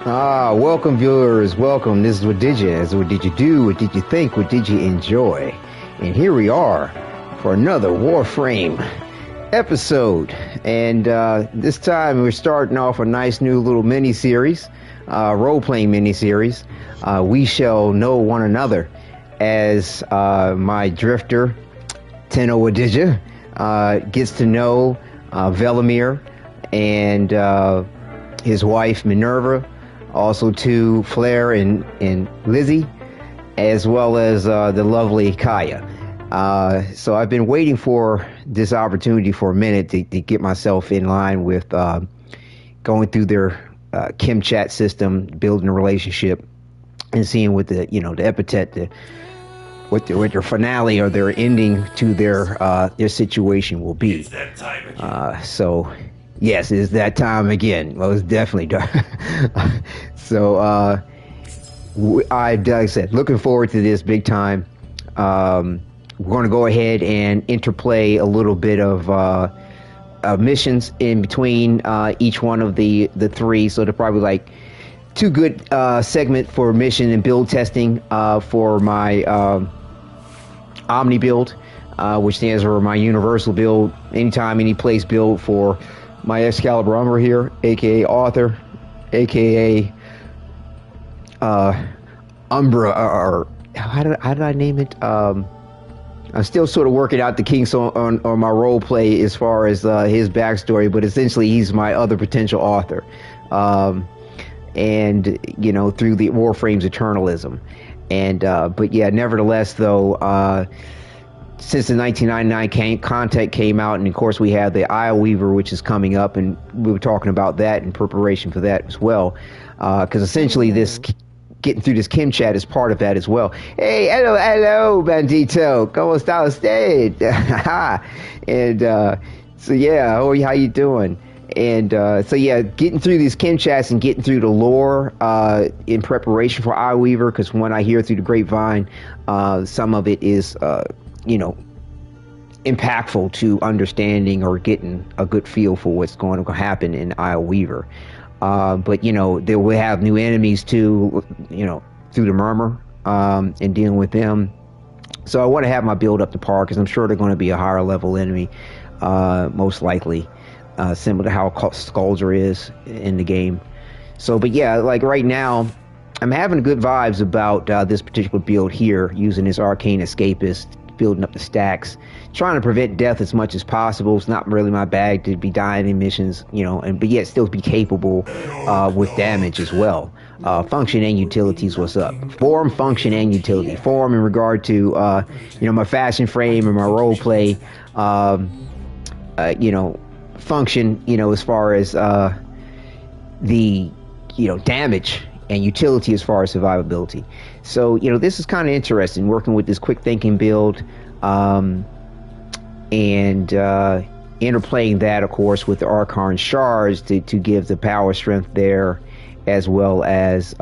Welcome viewers, welcome. This is Wadidja. What did you do? What did you think? What did you enjoy? And here we are for another Warframe episode. And this time we're starting off a nice new little mini-series, role-playing mini-series. We shall know one another as my drifter, Tenno Wadidja, gets to know Velimire and his wife, Minerva, also to Flair and Lizzie, as well as the lovely Kaya. So I've been waiting for this opportunity for a minute to get myself in line with going through their Kim chat system, building a relationship, and seeing what the the epithet, what their finale or their ending to their situation will be. It's that time again. So. Yes, it's that time again. Well, it's definitely dark. So, like I said, looking forward to this big time. We're going to go ahead and interplay a little bit of missions in between each one of the three. So they're probably like two good segment for mission and build testing for my Omni Build, which stands for my universal build, anytime, any place build for my Excalibur Umbra here, aka Author, aka Umbra, or how did I name it? I'm still sort of working out the kinks on my role play as far as his backstory, but essentially he's my other potential author, and through the Warframe's Eternalism, and but yeah, nevertheless though. Since the 1999 content came out, and of course we have the Isleweaver, which is coming up, and we were talking about that in preparation for that as well, because essentially this getting through this Kim chat is part of that as well. Hey, hello, bandito, ¿cómo está usted? And so yeah, how you doing? And so yeah, getting through these Kim chats and getting through the lore in preparation for Isleweaver, because when I hear through the grapevine, some of it is impactful to understanding or getting a good feel for what's going to happen in Isleweaver. But they will have new enemies too, through the Murmur, and dealing with them. So I want to have my build up to par, because I'm sure they're going to be a higher level enemy, most likely, similar to how Skuldra is in the game. So, but yeah, like right now, I'm having good vibes about this particular build here, using this Arcane Escapist, building up the stacks, trying to prevent death as much as possible. It's not really my bag to be dying in missions, but yet still be capable with damage as well. Function and utilities, what's up? Form, function, and utility. Form in regard to my fashion frame and my role play. Function, as far as the damage, and utility as far as survivability. So, this is kind of interesting, working with this quick thinking build, and interplaying that, of course, with the Archon shards to give the power strength there, as well as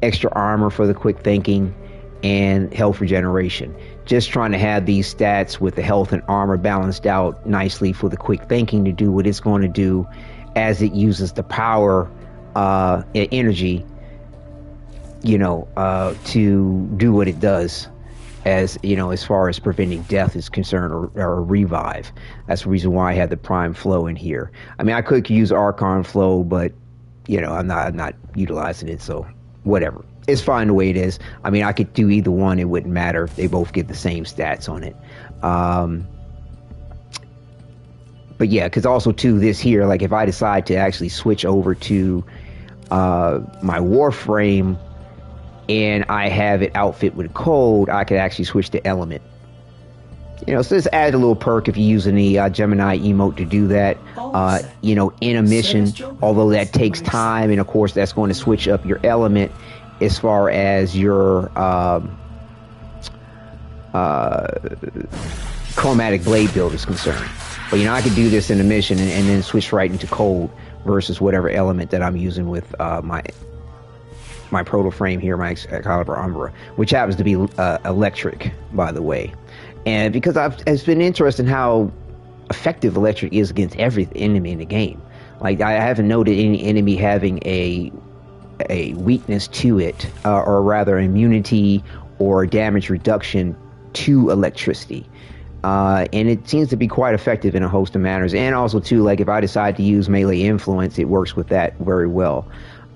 extra armor for the quick thinking and health regeneration. Just trying to have these stats with the health and armor balanced out nicely for the quick thinking to do what it's going to do as it uses the power energy, to do what it does, as far as preventing death is concerned, or revive. That's the reason why I had the prime flow in here. I mean, I could use Archon flow, but I'm not utilizing it, so whatever. It's fine the way it is. I mean, I could do either one, it wouldn't matter. They both get the same stats on it. But yeah, because also too, this here, like if I decide to actually switch over to my Warframe and I have it outfit with code, I could actually switch to element. So this add a little perk if you're using the Gemini emote to do that. In a mission, although that takes time, and of course that's going to switch up your element as far as your chromatic blade build is concerned. But I could do this in a mission and then switch right into cold versus whatever element that I'm using with my Protoframe here, my Excalibur Umbra, which happens to be electric, by the way. And because it's been interesting how effective electric is against every enemy in the game. Like, I haven't noted any enemy having a a weakness to it, or rather immunity or damage reduction to electricity. And it seems to be quite effective in a host of manners. And also, too, like if I decide to use melee influence, it works with that very well.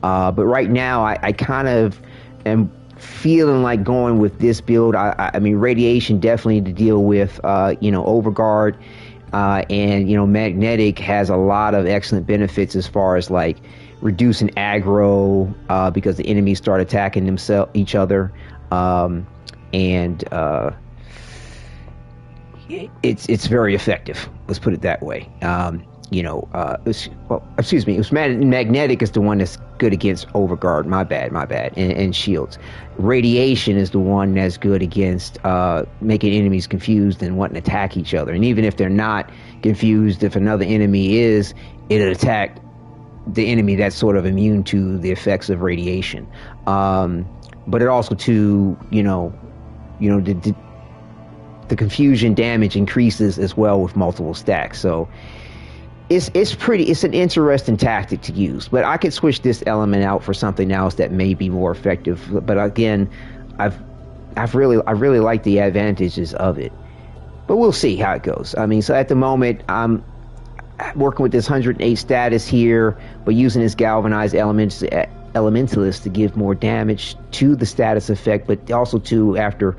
But right now, I kind of am feeling like going with this build. I mean, radiation definitely to deal with, Overguard. And, magnetic has a lot of excellent benefits as far as like reducing aggro, because the enemies start attacking each other. It's very effective. Let's put it that way. Magnetic is the one that's good against Overguard. My bad. And shields. Radiation is the one that's good against making enemies confused and wanting to attack each other. And even if they're not confused, if another enemy is, it'll attack the enemy that's sort of immune to the effects of radiation. But it also the confusion damage increases as well with multiple stacks. So it's an interesting tactic to use, but I could switch this element out for something else that may be more effective. But again, I really like the advantages of it, but we'll see how it goes. I mean, so at the moment I'm working with this 108 status here, but using this galvanized elementalist to give more damage to the status effect, but also to after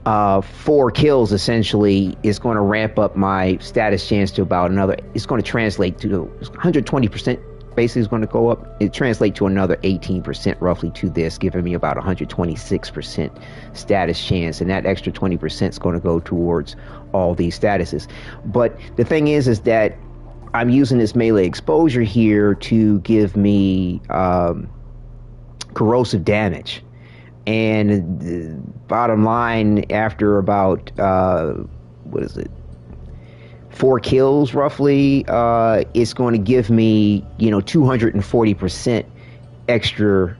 4 kills essentially is going to ramp up my status chance to about another. It's going to translate to 120%. Basically, is going to go up. It translates to another 18% roughly to this, giving me about 126% status chance, and that extra 20% is going to go towards all these statuses. But the thing is that I'm using this melee exposure here to give me corrosive damage. And the bottom line, after about 4 kills roughly, it's going to give me 240% extra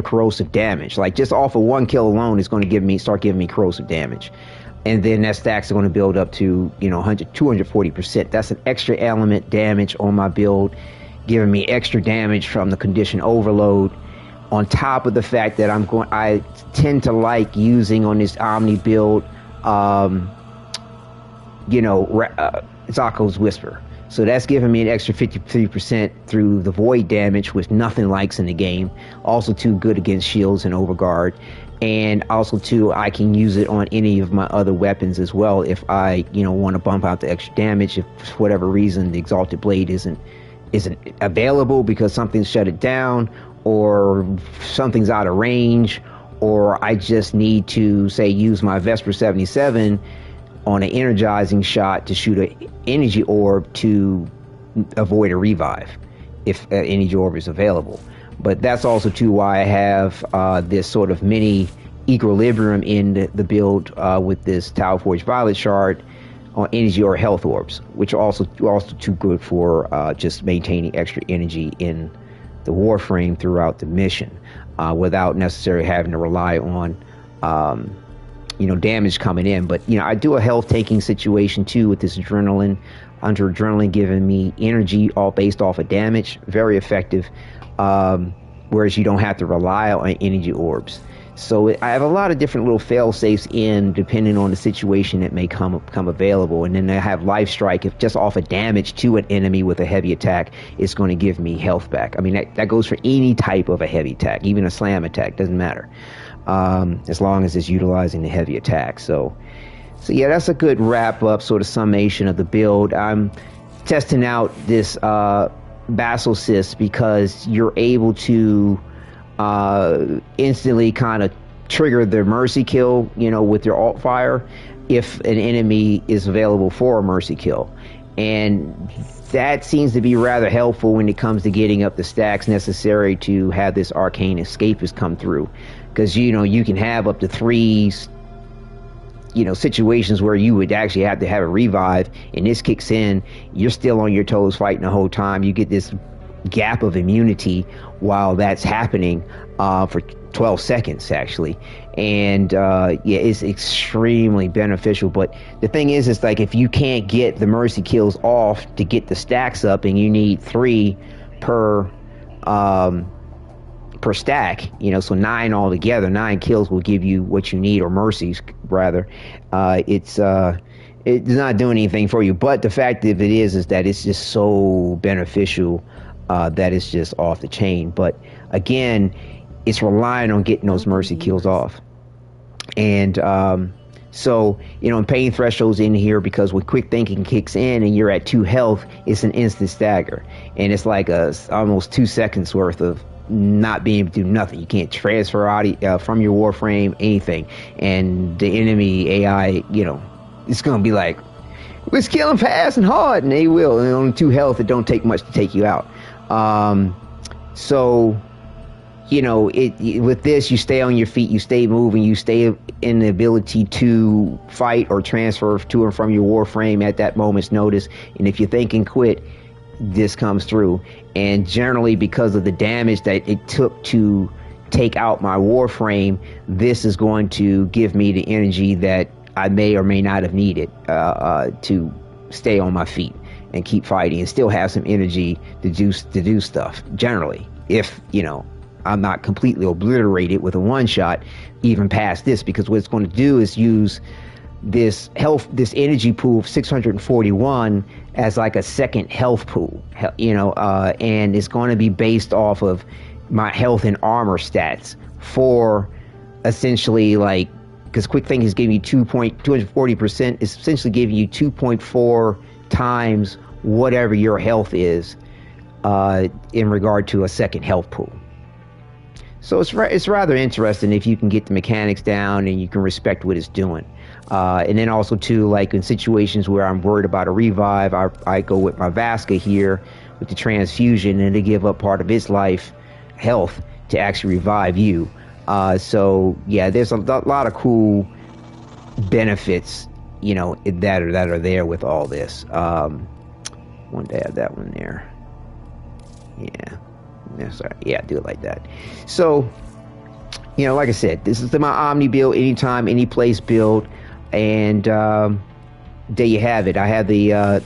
corrosive damage. Like just off of 1 kill alone is going to start giving me corrosive damage, and then that stacks are going to build up to 240%. That's an extra element damage on my build, giving me extra damage from the condition overload. On top of the fact that I tend to like using on this Omni build, Zako's Whisper. So that's giving me an extra 53% through the void damage, which nothing likes in the game. Also, too good against shields and Overguard. And also, too, I can use it on any of my other weapons as well if I, want to bump out the extra damage. If for whatever reason the Exalted Blade isn't available because something shut it down, or something's out of range, or I just need to, say, use my Vesper 77 on an energizing shot to shoot an energy orb to avoid a revive, if an energy orb is available. But that's also, too, why I have this sort of mini equilibrium in the build with this Tau Forge Violet Shard on energy or health orbs, which are also too good for just maintaining extra energy in the Warframe throughout the mission, without necessarily having to rely on damage coming in. But I do a health taking situation too with this adrenaline, under adrenaline giving me energy all based off of damage. Very effective, whereas you don't have to rely on energy orbs. So I have a lot of different little fail safes in, depending on the situation that may come available. And then I have Life Strike. If just off of damage to an enemy with a heavy attack, it's going to give me health back. I mean, that goes for any type of a heavy attack, even a slam attack, doesn't matter, as long as it's utilizing the heavy attack. So yeah, that's a good wrap up, sort of summation of the build. I'm testing out this Basilisk because you're able to instantly kind of trigger the mercy kill, with your alt fire, if an enemy is available for a mercy kill. And that seems to be rather helpful when it comes to getting up the stacks necessary to have this arcane escapist come through. Because, you can have up to 3 situations where you would actually have to have a revive, and this kicks in, you're still on your toes fighting the whole time. You get this gap of immunity while that's happening for 12 seconds actually, and it's extremely beneficial. But the thing is like, if you can't get the mercy kills off to get the stacks up, and you need 3 per per stack, you know, so 9 altogether. 9 kills will give you what you need, or mercies rather. It's not doing anything for you, but the fact of it is that it's just so beneficial that it's just off the chain. But again, it's relying on getting those mercy kills off. And so, you know, pain thresholds in here, because when quick thinking kicks in and you're at 2 health, it's an instant stagger, and it's like almost 2 seconds worth of not being able to do nothing. You can't transfer out from your Warframe, anything, and the enemy AI, you know, it's gonna be like, let's kill him fast and hard, and they will. And on 2 health, it don't take much to take you out. So, you know, with this, you stay on your feet, you stay moving, you stay in the ability to fight or transfer to and from your Warframe at that moment's notice. And if you're thinking quit, this comes through. And generally, because of the damage that it took to take out my Warframe, this is going to give me the energy that I may or may not have needed to stay on my feet and keep fighting and still have some energy to do stuff, generally, if, you know, I'm not completely obliterated with a one-shot even past this, because what it's going to do is use this energy pool of 641 as like a second health pool, you know, and it's going to be based off of my health and armor stats for essentially, like, because quick think is giving you 240%, is essentially giving you 2.4 times whatever your health is in regard to a second health pool. So it's rather interesting if you can get the mechanics down and you can respect what it's doing. And then also too, like in situations where I'm worried about a revive, I go with my Vasca here with the transfusion, and to give up part of its life health to actually revive you. So yeah, there's a lot of cool benefits, you know, that are there with all this. Wanted to add that one there. Yeah. Yeah, sorry. Yeah, do it like that. So, you know, like I said, this is my Omni build, anytime, any place build, and there you have it. I have the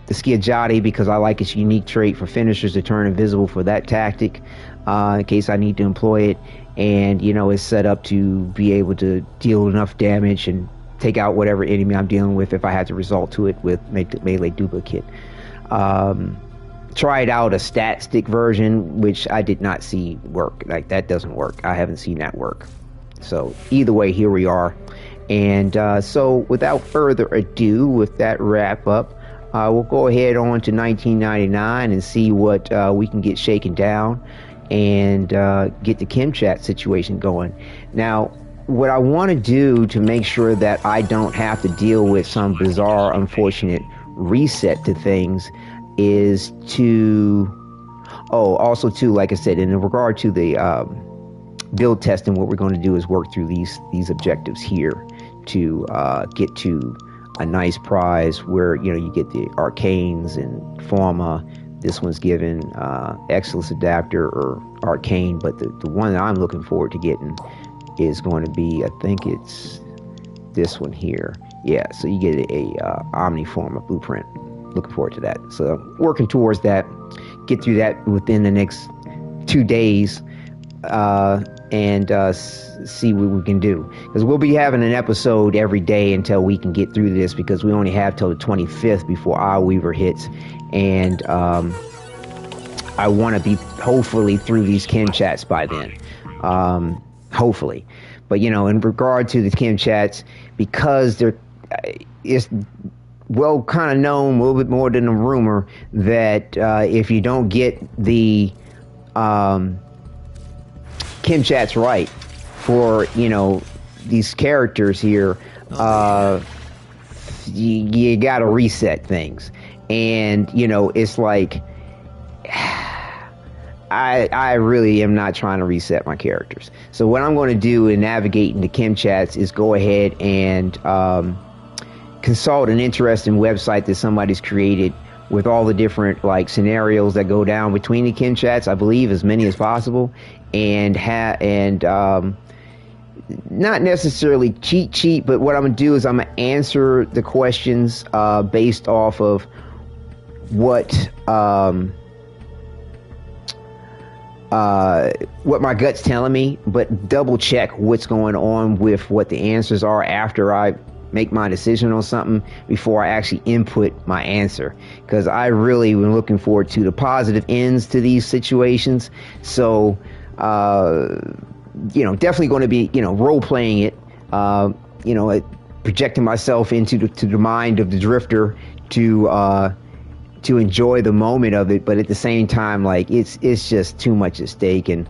Skiajati because I like its unique trait for finishers to turn invisible for that tactic, in case I need to employ it, and, you know, it's set up to be able to deal enough damage and take out whatever enemy I'm dealing with if I had to resort to it with melee duplicate. Tried out a stat stick version, which I did not see work. Like, that doesn't work. I haven't seen that work. So either way, here we are. And so without further ado, with that wrap up, we'll go ahead on to 1999 and see what we can get shaken down and get the ChemChat situation going. Now, what I want to do to make sure that I don't have to deal with some bizarre, unfortunate reset to things is to, also too, like I said, in regard to the build testing, what we're going to do is work through these objectives here to get to a nice prize where, you know, you get the arcanes and forma. This one's given Excellence Adapter or Arcane, but the one that I'm looking forward to getting is going to be, I think it's this one here. Yeah, so you get a Omni Forma blueprint. Looking forward to that. So working towards that, get through that within the next 2 days, and see what we can do. Because we'll be having an episode every day until we can get through this, because we only have till the 25th before Isleweaver hits, and I want to be hopefully through these ChemChats by then. Hopefully. But, you know, in regard to the ChemChats, because it's well kind of known, a little bit more than a rumor, that if you don't get the ChemChats right for, you know, these characters here, you gotta reset things. And, you know, it's like, I really am not trying to reset my characters. So what I'm going to do in navigating the ChemChats is go ahead and consult an interesting website that somebody's created with all the different, like, scenarios that go down between the ChemChats. I believe as many as possible, and not necessarily cheat, but what I'm gonna do is I'm gonna answer the questions based off of what what my gut's telling me, but double check what's going on with what the answers are after I make my decision on something before I actually input my answer, because I really am looking forward to the positive ends to these situations. So definitely going to be role playing it, projecting myself into the mind of the drifter to enjoy the moment of it, but at the same time, like, it's just too much at stake, and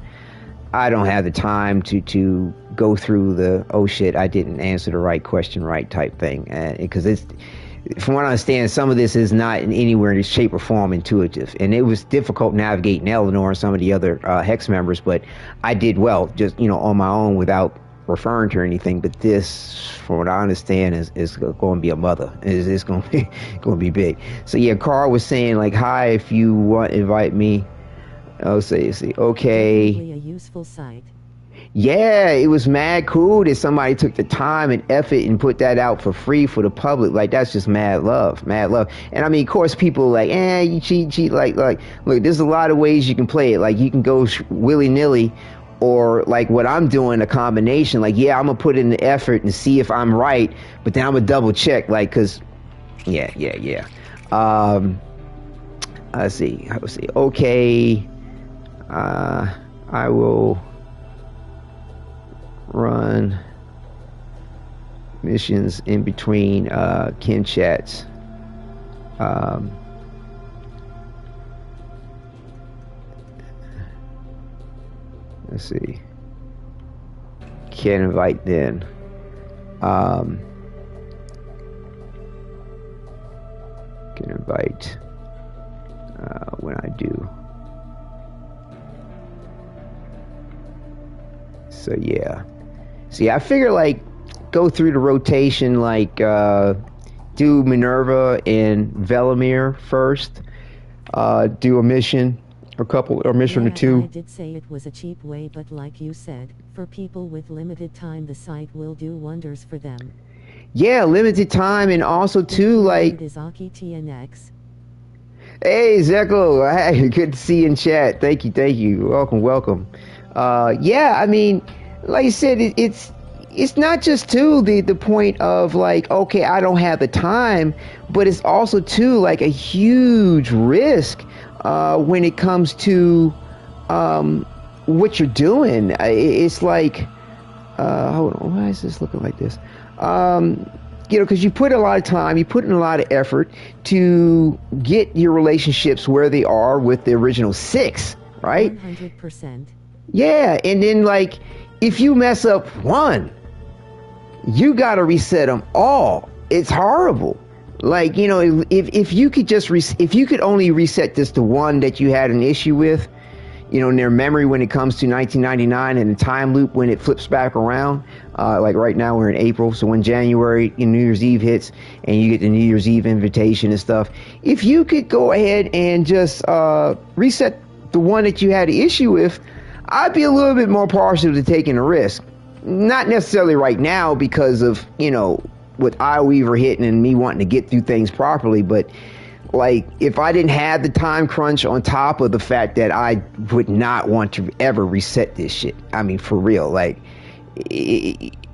I don't have the time to go through the, oh shit, I didn't answer the right question right type thing, because it's, from what I understand, some of this is not in anywhere in shape or form intuitive, and it was difficult navigating Eleanor and some of the other Hex members, but I did well just on my own without referring to anything. But this, from what I understand, is going to be a mother. It's going to be big. So yeah, Carl was saying, like, hi, if you want, invite me. Oh, see, okay. Definitely a useful site. Yeah, it was mad cool that somebody took the time and effort and put that out for free for the public. Like, that's just mad love. And I mean, of course, people like, you cheat. Like, look, there's a lot of ways you can play it. Like, you can go willy-nilly, or like what I'm doing, a combination. Like, yeah, I'm gonna put in the effort and see if I'm right, but then I'm gonna double check, like, cause, yeah. Let's see. Okay, I will run missions in between Kin chats. Let's see. Can't invite then. Can invite when I do. So yeah. See, I figure, like, go through the rotation, like do Minerva and Velimire first. Do a mission. A mission or two. I did say it was a cheap way, but like you said, for people with limited time, the site will do wonders for them. Yeah, limited time, and also too, like, TNX. Hey, Zeko, hey, good to see you in chat. Thank you. Welcome. Yeah, I mean, like I said, it's not just to the point of, like, okay, I don't have the time, but it's also too, like, a huge risk when it comes to what you're doing. It's like, hold on, why is this looking like this? Because you put a lot of time, you put in a lot of effort to get your relationships where they are with the original 6, right? 100%. Yeah, and then, like, if you mess up one, you got to reset them all. It's horrible. Like, if you could just if you could only reset this to one that you had an issue with, in their memory when it comes to 1999 and the time loop when it flips back around, like right now we're in April, so when January New Year's Eve hits and you get the New Year's Eve invitation and stuff, if you could go ahead and just reset the one that you had an issue with, I'd be a little bit more partial to taking a risk. Not necessarily right now because of, with Isleweaver hitting and me wanting to get through things properly, but, like, if I didn't have the time crunch on top of the fact that I would not want to ever reset this shit. I mean, for real, like,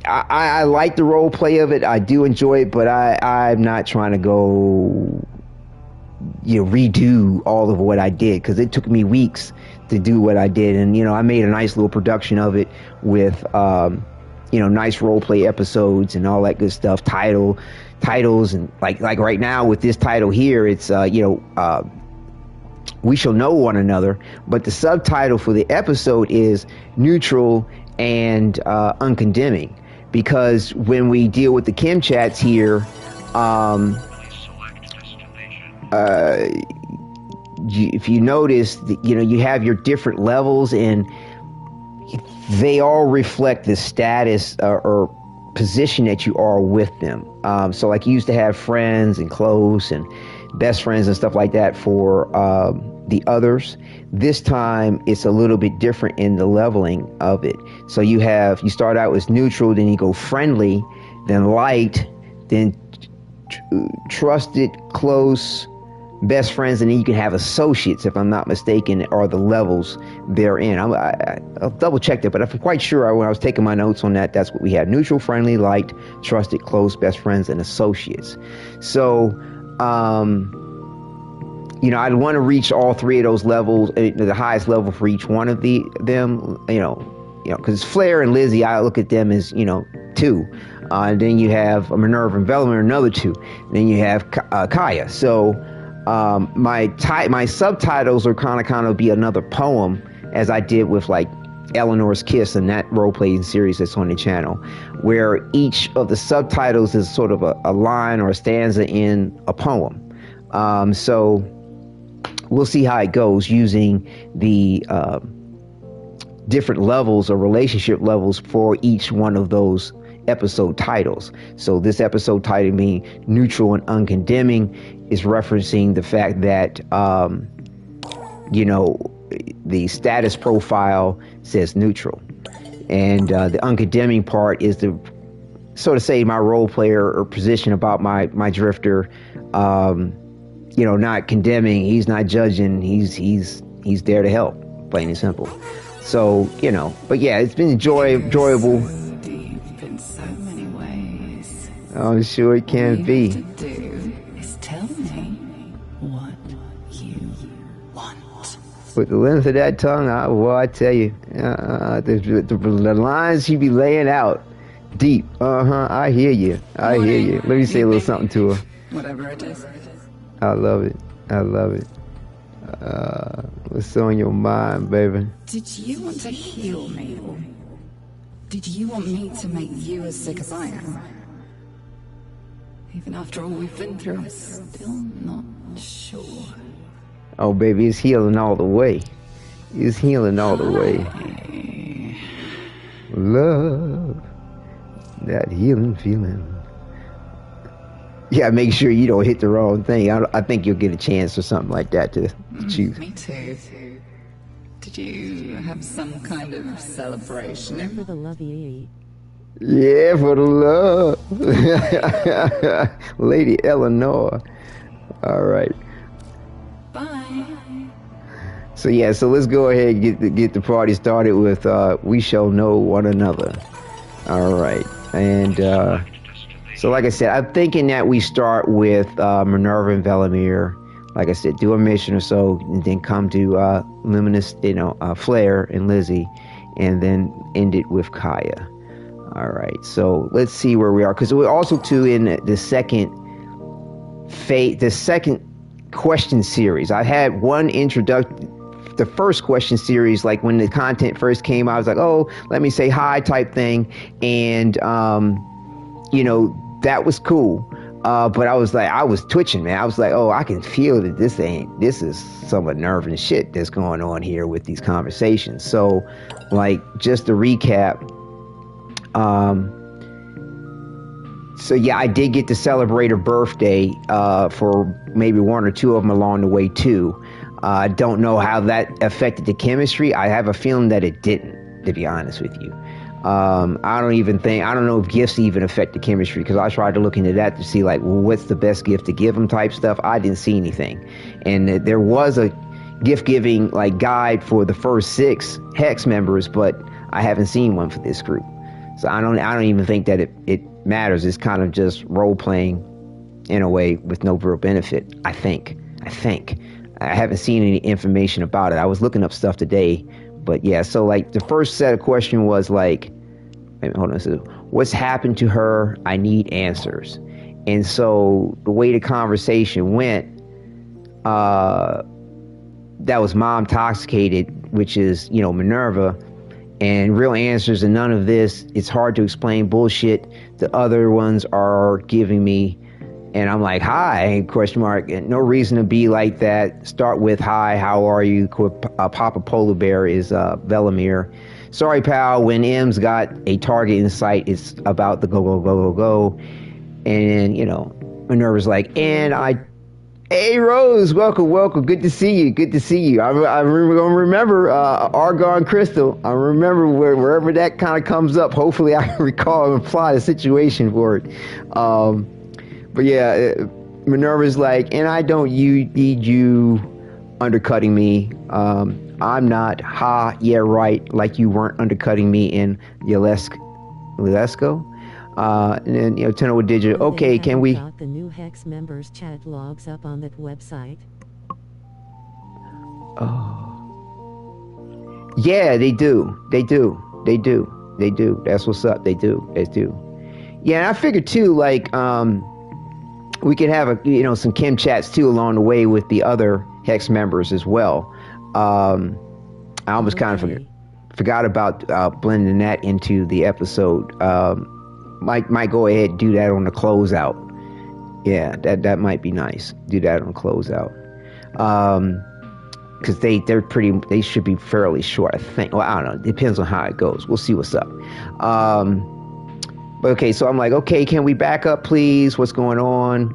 I like the role play of it. I do enjoy it, but I'm not trying to go, redo all of what I did, because it took me weeks to do what I did. And, I made a nice little production of it with, nice role play episodes and all that good stuff, titles, and like right now with this title here, it's We Shall Know One Another, but the subtitle for the episode is Neutral and Uncondemning, because when we deal with the chem chats here, if you notice, you have your different levels, and they all reflect the status or position that you are with them. So, like, you used to have friends and close and best friends and stuff like that for the others. This time it's a little bit different in the leveling of it. So you start out as neutral, then you go friendly, then light, then trusted, close, best friends, and then you can have associates, if I'm not mistaken, are the levels they're in. I'll double check that, but I'm quite sure when I was taking my notes on that, that's what we had: neutral, friendly, liked, trusted, close, best friends, and associates. So, you know, I'd want to reach all three of those levels, the highest level for each one of them. You know, because Flair and Lizzie, I look at them as, you know, 2. And then you have Minerva and Velimire, another 2. And then you have Kaya. So my subtitles are kind of be another poem, as I did with like Eleanor's Kiss and that role-playing series that's on the channel, where each of the subtitles is sort of a line or a stanza in a poem. So we'll see how it goes using the different levels or relationship levels for each one of those episode titles. So this episode title being Neutral and Uncondemning is referencing the fact that, you know, the status profile says neutral. And the uncondemning part is the, so to say, my role player or position about my drifter, you know, not condemning, he's not judging, he's there to help, plain and simple. So, you know, but yeah, it's been enjoyable. So deep in so many ways. I'm sure it can be. All you have to do is tell me what you want. With the length of that tongue, I tell you, the lines you be laying out deep. I hear you. I hear you. Let me say a little something to her. Whatever it is. I love it. I love it. What's on your mind, baby? Did you want to heal me? Or did you want me to make you as sick as I am? Even after all we've been through, I'm still not sure. Oh, baby, it's healing all the way. It's healing all the way. Love. That healing feeling. Yeah, make sure you don't hit the wrong thing. I think you'll get a chance or something like that to choose. Me too. Did you have some kind of celebration? For the love you eat. Yeah, for the love. Lady Eleanor. All right. Bye. So yeah, so let's go ahead and get the party started with We Shall Know One Another. All right. And so like I said, I'm thinking that we start with Minerva and Velimire. Like I said, do a mission or so, and then come to Luminous, Flair and Lizzie, and then end it with Kaya. All right, so let's see where we are, because we're also too in the second question series. I had one the first question series, like when the content first came out, I was like, oh, let me say hi type thing, and that was cool. But I was twitching, man. I was like, oh, I can feel that this is some unnerving shit that's going on here with these conversations. So, like, just to recap, so yeah, I did get to celebrate her birthday, for maybe one or two of them along the way too. I don't know how that affected the chemistry. I have a feeling that it didn't, to be honest with you. I don't know if gifts even affect the chemistry, because I tried to look into that to see, like, well, what's the best gift to give them type stuff. I didn't see anything. And there was a gift giving like guide for the first 6 Hex members, but I haven't seen one for this group. So I don't even think that it matters. It's kind of just role playing in a way with no real benefit. I think I haven't seen any information about it. I was looking up stuff today. But yeah, so like the first set of question was like, hold on, so what's happened to her? I need answers. And so the way the conversation went, that was mom toxicated, which is, Minerva, and real answers and none of this. It's hard to explain bullshit. The other ones are giving me, and I'm like, hi, question mark. And no reason to be like that. Start with, hi, how are you? Papa Polar Bear is Velimire. Sorry, pal, when M's got a target in sight, it's about the go. And, Minerva's like, hey, Rose, welcome. Good to see you. I remember Argon Crystal. I remember wherever that kind of comes up. Hopefully I can recall and apply the situation for it. But yeah, Minerva's like, and I don't need you undercutting me. I'm not. Ha, yeah, right. Like you weren't undercutting me in Yelesco. And then, Tenor Wadidja, okay, can we... got the new Hex members chat logs up on that website? Oh. Yeah, they do. That's what's up. They do. Yeah, and I figured too, like, we could have some Kim chats too along the way with the other Hex members as well. I almost kind of forgot about blending that into the episode. Might go ahead and do that on the closeout. Yeah, that might be nice. Do that on the closeout. Because they should be fairly short, I think. Well, I don't know. It depends on how it goes. We'll see what's up. But okay, so I'm like, okay, can we back up, please? What's going on?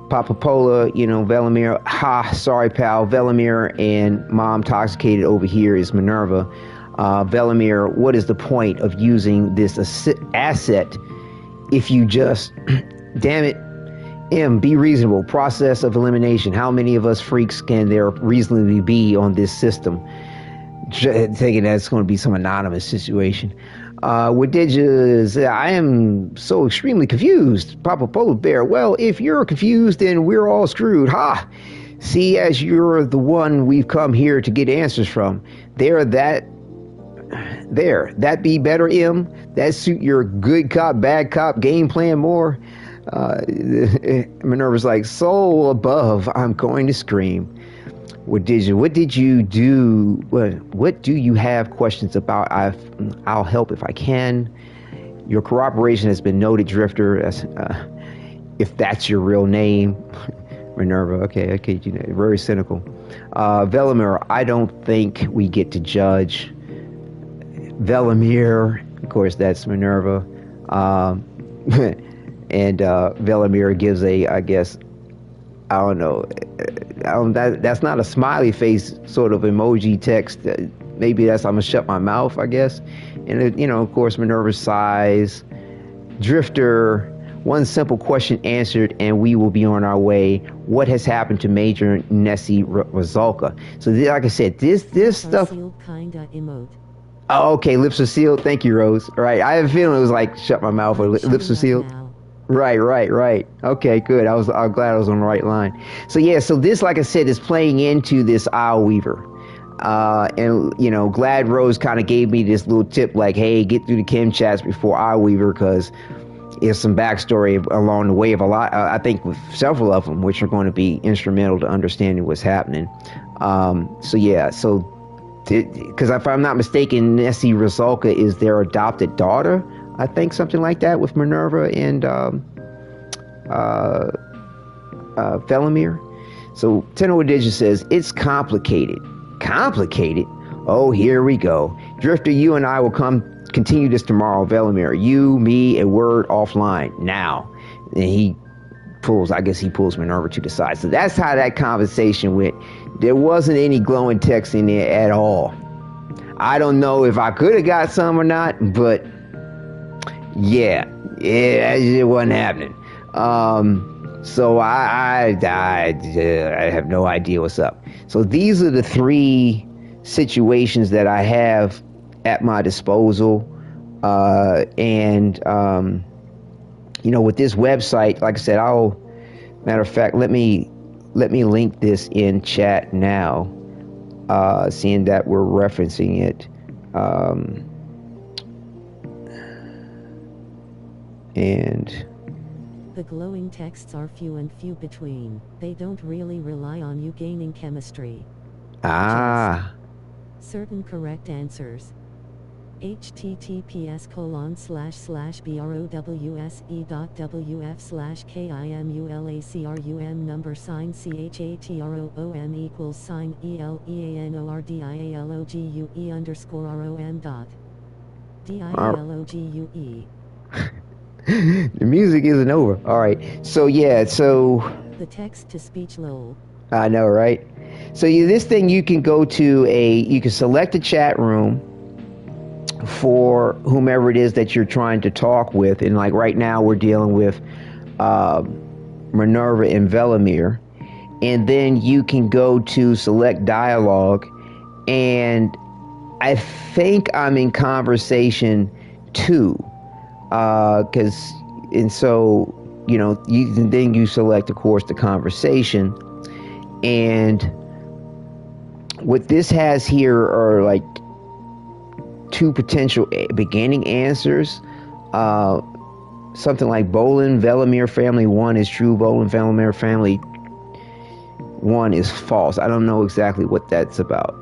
Papa Pola, Velimire. Ha, sorry, pal. Velimire and Mom Toxicated over here is Minerva. Velimire, what is the point of using this asset if you just, damn it, be reasonable. Process of elimination. How many of us freaks can there reasonably be on this system? Thinking that's going to be some anonymous situation. Wadidja, I am so extremely confused. Papa Polar Bear, well, if you're confused, then we're all screwed. Ha! See, as you're the one we've come here to get answers from. That be better, M? That suit your good cop, bad cop game plan more? Minerva's like, soul above, I'm going to scream. What did you do? What do you have questions about? I'll help if I can. Your cooperation has been noted, Drifter. If that's your real name. Minerva, okay, very cynical. Velimire, I don't think we get to judge. Velimire, of course, that's Minerva. And Velimire gives I guess, I don't know. That's not a smiley face sort of emoji text. Maybe that's I'm gonna shut my mouth, I guess. And of course, Minerva sighs. Drifter, one simple question answered, and we will be on our way. What has happened to Major Nessie Razalka? So, like I said, this stuff. Kinda emote. Oh, okay, lips are sealed. Thank you, Rose. All right, I have a feeling it was like shut my mouth or lips are sealed. Now. Right. Okay, good. I'm glad I was on the right line. So yeah, so this, like I said, is playing into this Isleweaver. And Glad Rose kind of gave me this little tip, like, hey, get through the Kim chats before Isleweaver, because there's some backstory along the way of a lot. I think with several of them, which are going to be instrumental to understanding what's happening. So yeah, because if I'm not mistaken, Nessie Razalka is their adopted daughter. I think something like that with Minerva and Velimire. So Tenor Wadidja says, it's complicated. Complicated? Oh, here we go. Drifter, you and I will continue this tomorrow. Velimire, you, me, a word offline now. And he pulls Minerva to the side. So that's how that conversation went. There wasn't any glowing text in there at all. I don't know if I could have got some or not, but yeah, it wasn't happening. So I have no idea what's up. So these are the three situations that I have at my disposal. With this website, like I said, matter of fact, let me link this in chat now, seeing that we're referencing it. And the glowing texts are few and few between. They don't really rely on you gaining chemistry. Just certain correct answers. https://browse.wse.wf/kimulacrum number sign CHATROOM equals sign ELEANORDIALOGUE_ROM dot DIALOGUE. The music isn't over. All right. So yeah. So the text to speech lol. I know, right? So this thing, you can go to you can select a chat room for whomever it is that you're trying to talk with, and like right now we're dealing with Minerva and Velimire, and then you can go to select dialogue, and I think I'm in conversation 2, and so then you select, of course, the conversation, and what this has here are like 2 potential beginning answers. Something like Bolin Velimire family 1 is true. Bolin Velimire family 1 is false. I don't know exactly what that's about.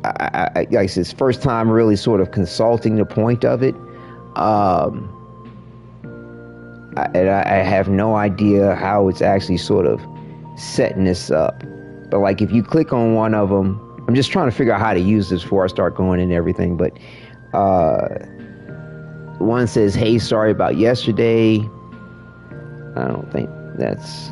I guess it's first time really sort of consulting the point of it. I have no idea how it's actually sort of setting this up. But like if you click on one of them, I'm just trying to figure out how to use this before I start going and everything. But one says, "Hey, sorry about yesterday." I don't think that's.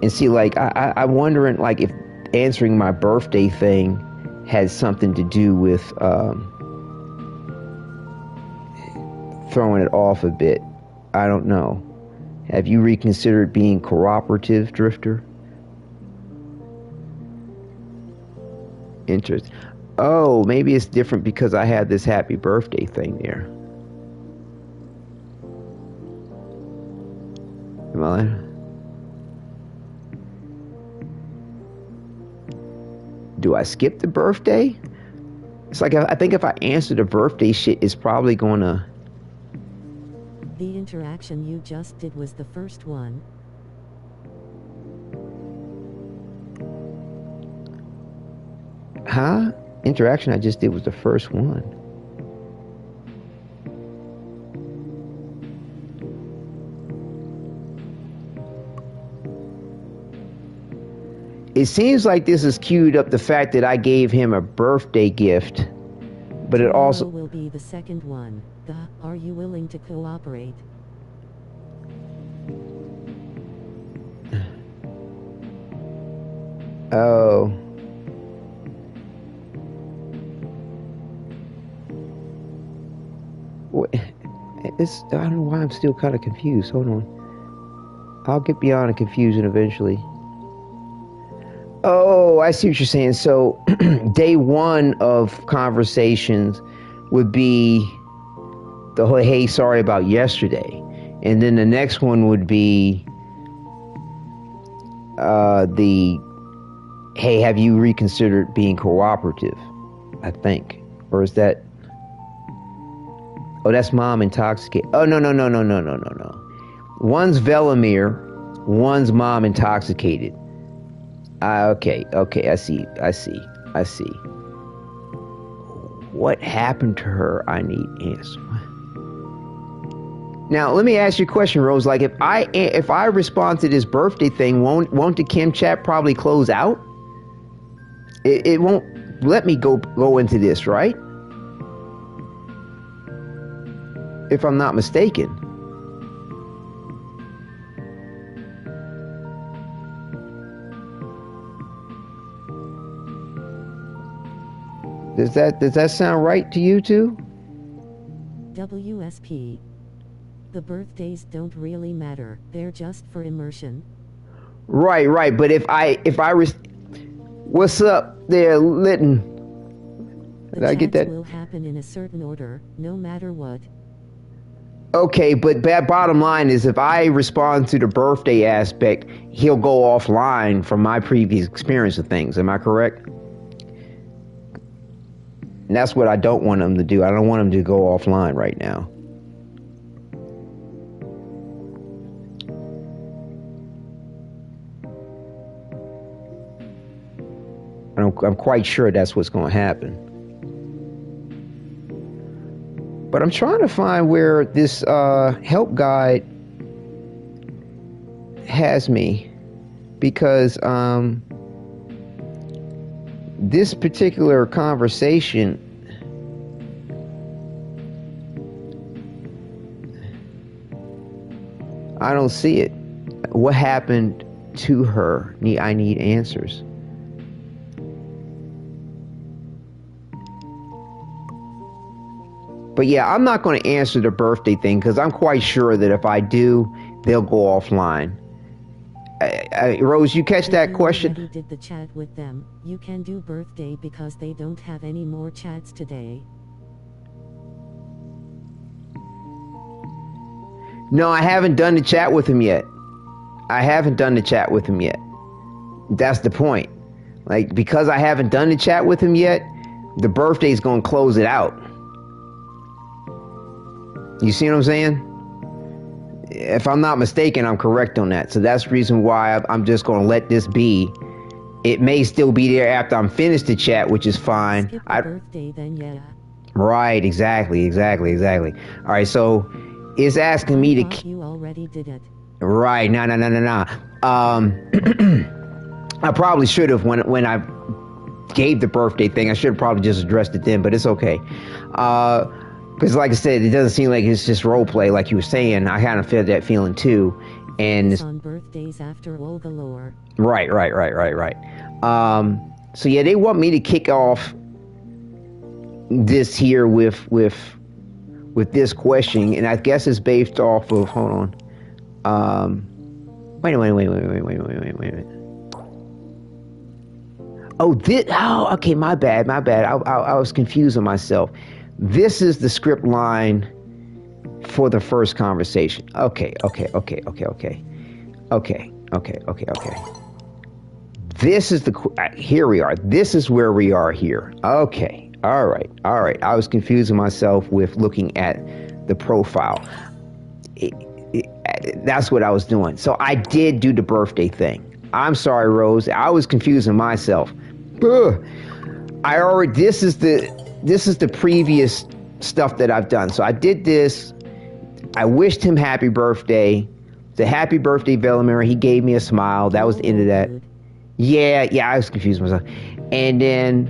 And see, like I'm wondering, like if answering my birthday thing has something to do with throwing it off a bit. I don't know. Have you reconsidered being cooperative, Drifter? Interest. Oh, maybe it's different because I had this happy birthday thing there. Am I? Do I skip the birthday? It's like I think if I answer the birthday shit, it's probably gonna. The interaction you just did was the first one. Huh? Interaction I just did was the first one. It seems like this has queued up the fact that I gave him a birthday gift, but it also will be the second one. Are you willing to cooperate? Oh. What? I don't know why I'm still kind of confused. Hold on. I'll get beyond the confusion eventually. Oh, I see what you're saying. So, day 1 of conversations would be the whole, "Hey, sorry about yesterday." And then the next one would be the, "Hey, have you reconsidered being cooperative?" I think. Or is that... Oh, that's mom intoxicated. Oh, no. One's Velimire, one's mom intoxicated. Okay, I see. What happened to her? I need answer. Now, let me ask you a question, Rose. Like, if I respond to this birthday thing, won't the Kim chat probably close out? It won't let me go into this, right? If I'm not mistaken. Does that sound right to you too? WSP. The birthdays don't really matter. They're just for immersion. Right. But if I what's up there, Litton? Did I get that? Will happen in a certain order, no matter what. Okay, but bottom line is, if I respond to the birthday aspect, he'll go offline from my previous experience of things. Am I correct? And that's what I don't want him to do. I don't want him to go offline right now. I'm quite sure that's what's going to happen. But I'm trying to find where this help guide has me, because this particular conversation, I don't see it. What happened to her? I need answers. But yeah, I'm not going to answer the birthday thing because I'm quite sure that if I do, they'll go offline. Rose, you catch that question? If you already did the chat with them, you can do birthday because they don't have any more chats today. No, I haven't done the chat with him yet. I haven't done the chat with him yet. That's the point. Like, because I haven't done the chat with him yet, the birthday's going to close it out. You see what I'm saying? If I'm not mistaken, I'm correct on that. So that's the reason why I'm just going to let this be. It may still be there after I'm finished the chat, which is fine. Skip the birthday then, yeah. Right, exactly. All right, so it's asking me to... You already did it. Right, no. I probably should have when I gave the birthday thing. I should have probably just addressed it then, but it's okay. Because like I said, it doesn't seem like it's just role play like you were saying. I kind of feel that feeling too. And it's on birthdays after all the lore. Right. So yeah, they want me to kick off this here with this question, and I guess it's based off of, hold on. Wait a minute. Oh, okay, my bad. I was confusing myself. This is the script line for the first conversation. Okay. This is here we are. This is where we are here. Okay. All right. I was confusing myself with looking at the profile. That's what I was doing. So I did do the birthday thing. I'm sorry, Rose. I was confusing myself. This is the previous stuff that I've done. So I did this. I wished him happy birthday. The happy birthday, Velimire. He gave me a smile. That was the end of that. Yeah, I was confusing myself. And then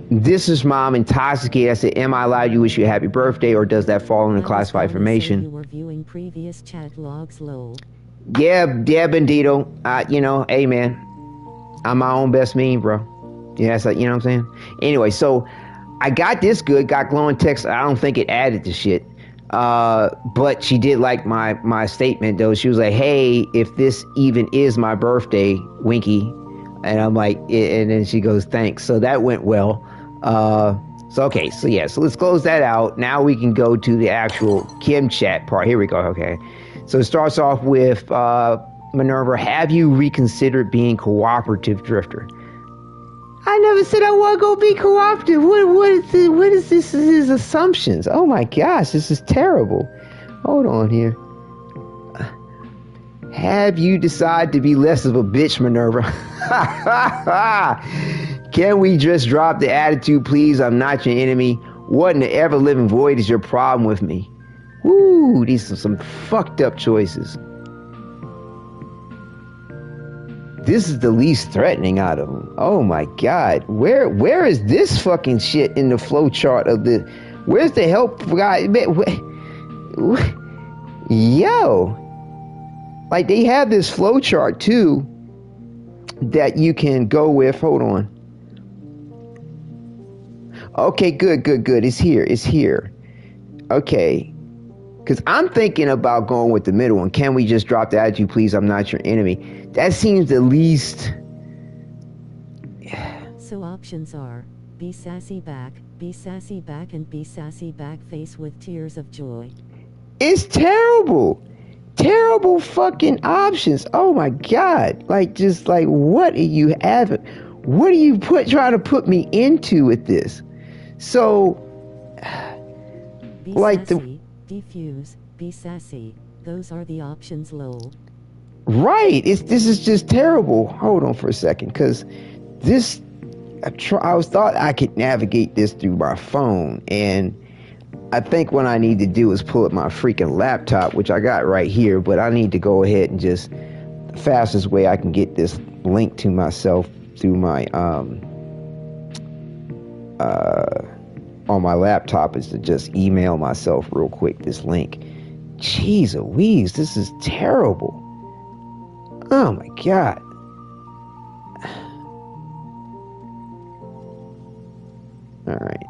this is mom intoxicated. I said, am I allowed to wish you a happy birthday, or does that fall under classified information? You were viewing previous chat logs, lol. Yeah, Bandito. Hey man, I'm my own best meme, bro. Yeah, it's like, you know what I'm saying? Anyway, so I got this good, got glowing text. I don't think it added to shit. But she did like my statement though. She was like, hey, if this even is my birthday, Winky. And I'm like, and then she goes, thanks. So that went well. So let's close that out. Now we can go to the actual Kim chat part. Here we go. Okay. So it starts off with, Minerva, have you reconsidered being cooperative drifter? I never said I want to go be cooperative. What is this? His assumptions. Oh my gosh, this is terrible. Hold on here. Have you decided to be less of a bitch, Minerva? Can we just drop the attitude, please? I'm not your enemy. What in the ever-living void is your problem with me? Woo, these are some fucked up choices. This is the least threatening out of them. Oh my god. Where is this fucking shit in the flow chart of the... Where's the help guy? Yo. Like, they have this flow chart too that you can go with. Hold on. Okay, good. It's here. Okay. Because I'm thinking about going with the middle one. Can we just drop the attitude, please? I'm not your enemy. That seems the least... So options are, be sassy back, and be sassy back face with tears of joy. It's terrible. Terrible fucking options. Oh my god. Like, just like, what are you having? What are you trying to put me into with this? So, be like sassy, defuse, be sassy. Those are the options, lol. Right. This is just terrible. Hold on for a second, because this... I thought I could navigate this through my phone, and I think what I need to do is pull up my freaking laptop, which I got right here, but I need to go ahead and just... The fastest way I can get this link to myself through my... on my laptop is to just email myself real quick this link. Jeez Louise, this is terrible. Oh my god. Alright.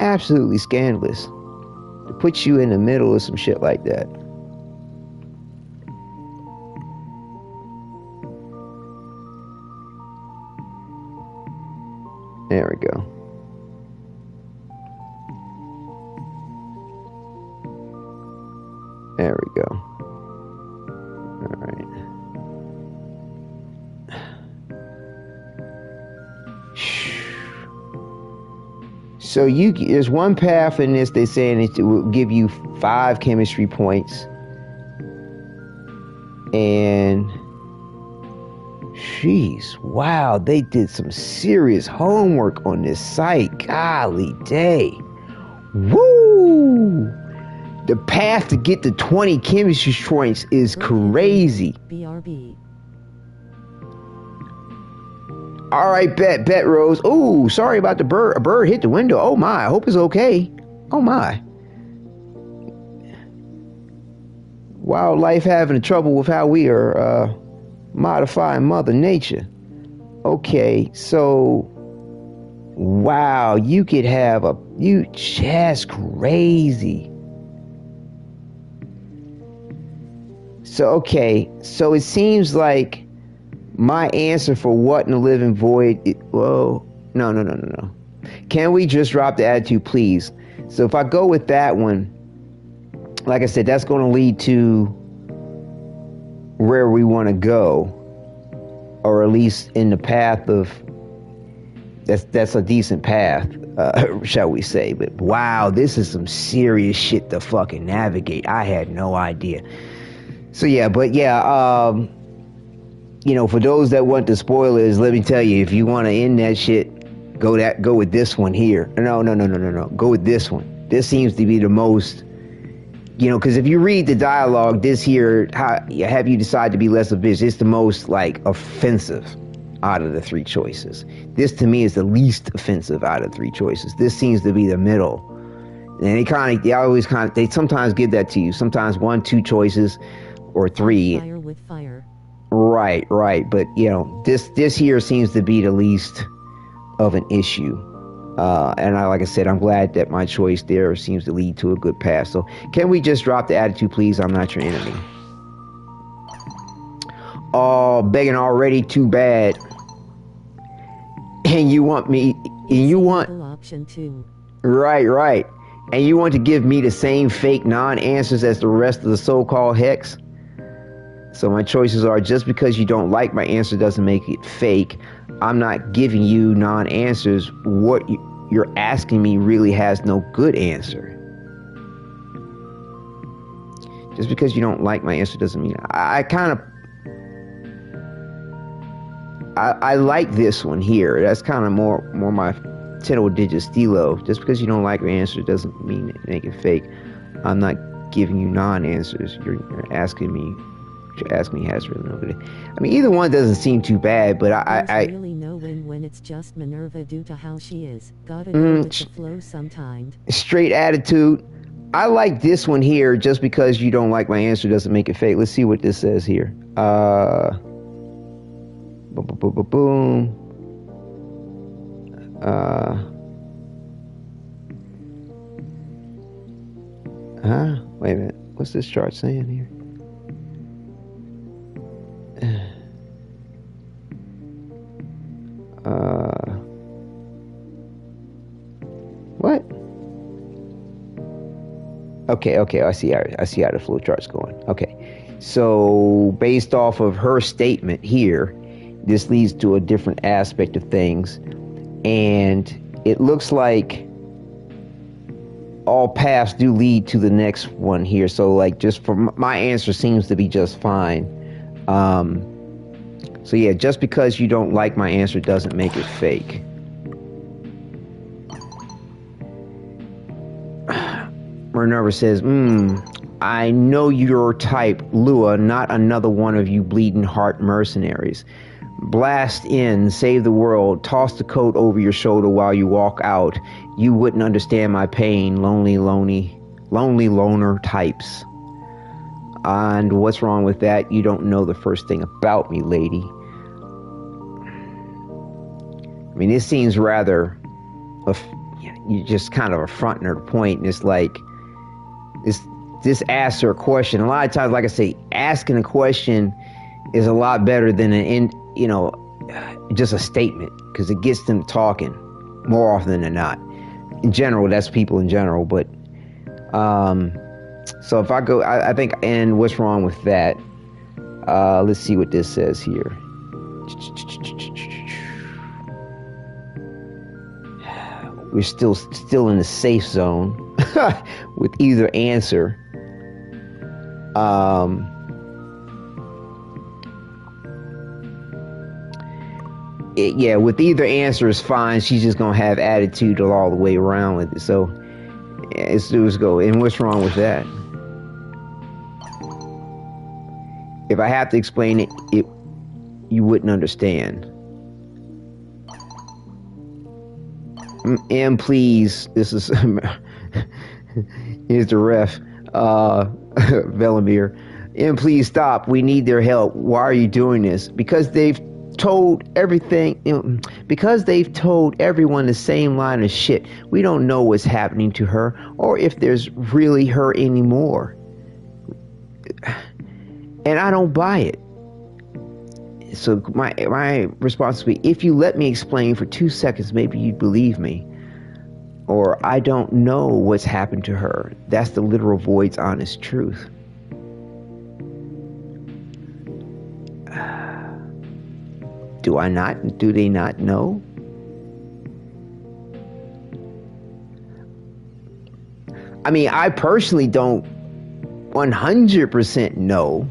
Absolutely scandalous. To put you in the middle of some shit like that. There we go. There we go. All right. So there's one path in this. They're saying it will give you 5 chemistry points, and jeez, wow, they did some serious homework on this site. Golly day, woo! The path to get to 20 chemistry points is crazy. BRB. All right, bet, Rose. Oh, sorry about the bird. A bird hit the window. Oh my, I hope it's okay. Oh my. Wildlife having trouble with how we are modifying Mother Nature. Okay, so wow, you could have that's crazy. So okay, so it seems like my answer for what in the living void, no. Can we just drop the attitude, please? So if I go with that one, like I said, that's going to lead to where we want to go, or at least in the path of, that's a decent path, shall we say. But wow, this is some serious shit to fucking navigate. I had no idea. So yeah, but yeah, you know, for those that want the spoilers, let me tell you, if you want to end that shit, go with this one here. No. Go with this one. This seems to be the most, you know, because if you read the dialogue, this here, have you decide to be less of a bitch, it's the most, like, offensive out of the 3 choices. This, to me, is the least offensive out of 3 choices. This seems to be the middle. And they sometimes give that to you. Sometimes 1, 2 choices, or 3. Fire with fire. Right. But, you know, this here seems to be the least of an issue. And like I said, I'm glad that my choice there seems to lead to a good path. So can we just drop the attitude, please? I'm not your enemy. Oh, begging already, too bad. And you want me, and you want... Option 2. Right. And you want to give me the same fake non-answers as the rest of the so-called hex? So my choices are, just because you don't like my answer doesn't make it fake. I'm not giving you non-answers. What you're asking me really has no good answer. Just because you don't like my answer doesn't mean... I like this one here. That's kind of more my Wadidja stilo. Just because you don't like your answer doesn't mean it make it fake. I'm not giving you non-answers. You're asking me... What you're asking me has really no good. I mean, either one doesn't seem too bad, but I really no win when it's just Minerva due to how she is. Gotta go with the flow sometimes. Straight attitude. I like this one here. Just because you don't like my answer doesn't make it fake. Let's see what this says here. Boom. Wait a minute. What's this chart saying here? What? Okay, I see how the flow chart's going. Okay, so based off of her statement here, this leads to a different aspect of things, and it looks like all paths do lead to the next one here. So, like, just for my answer seems to be just fine. So yeah, just because you don't like my answer doesn't make it fake. Minerva says, I know your type, Lua, not another one of you bleeding heart mercenaries. Blast in, save the world, toss the coat over your shoulder while you walk out. You wouldn't understand my pain, lonely loner types. And what's wrong with that? You don't know the first thing about me, lady. I mean, this seems rather you just kind of affronting her point. And it's like, this asks her a question. A lot of times, like I say, asking a question is a lot better than just a statement, because it gets them talking more often than not. In general, that's people in general. But so if I go, I think, and what's wrong with that? Let's see what this says here. We're still in the safe zone with either answer. With either answer is fine. She's just gonna have attitude all the way around with it. So let's go. And what's wrong with that? If I have to explain it, you wouldn't understand. And please, this is here's the ref, Velimire. And please stop. We need their help. Why are you doing this? Because they've told everything. Because they've told everyone the same line of shit. We don't know what's happening to her, or if there's really her anymore. And I don't buy it. So my response would be, if you let me explain for 2 seconds, maybe you'd believe me. Or, I don't know what's happened to her. That's the literal void's honest truth. Do they not know? I mean, I personally don't 100% know.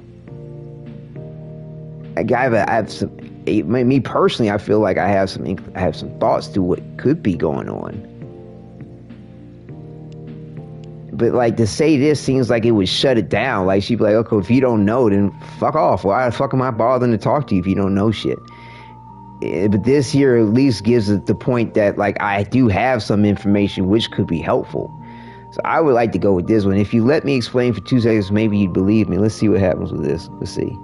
Me personally, I feel like I have some thoughts to what could be going on. But like, to say this seems like it would shut it down. Like, she'd be like, okay, if you don't know, then fuck off. Why the fuck am I bothering to talk to you if you don't know shit? But this here at least gives it the point that, like, I do have some information which could be helpful. So I would like to go with this one. If you let me explain for 2 seconds, maybe you'd believe me. Let's see what happens with this. Let's see.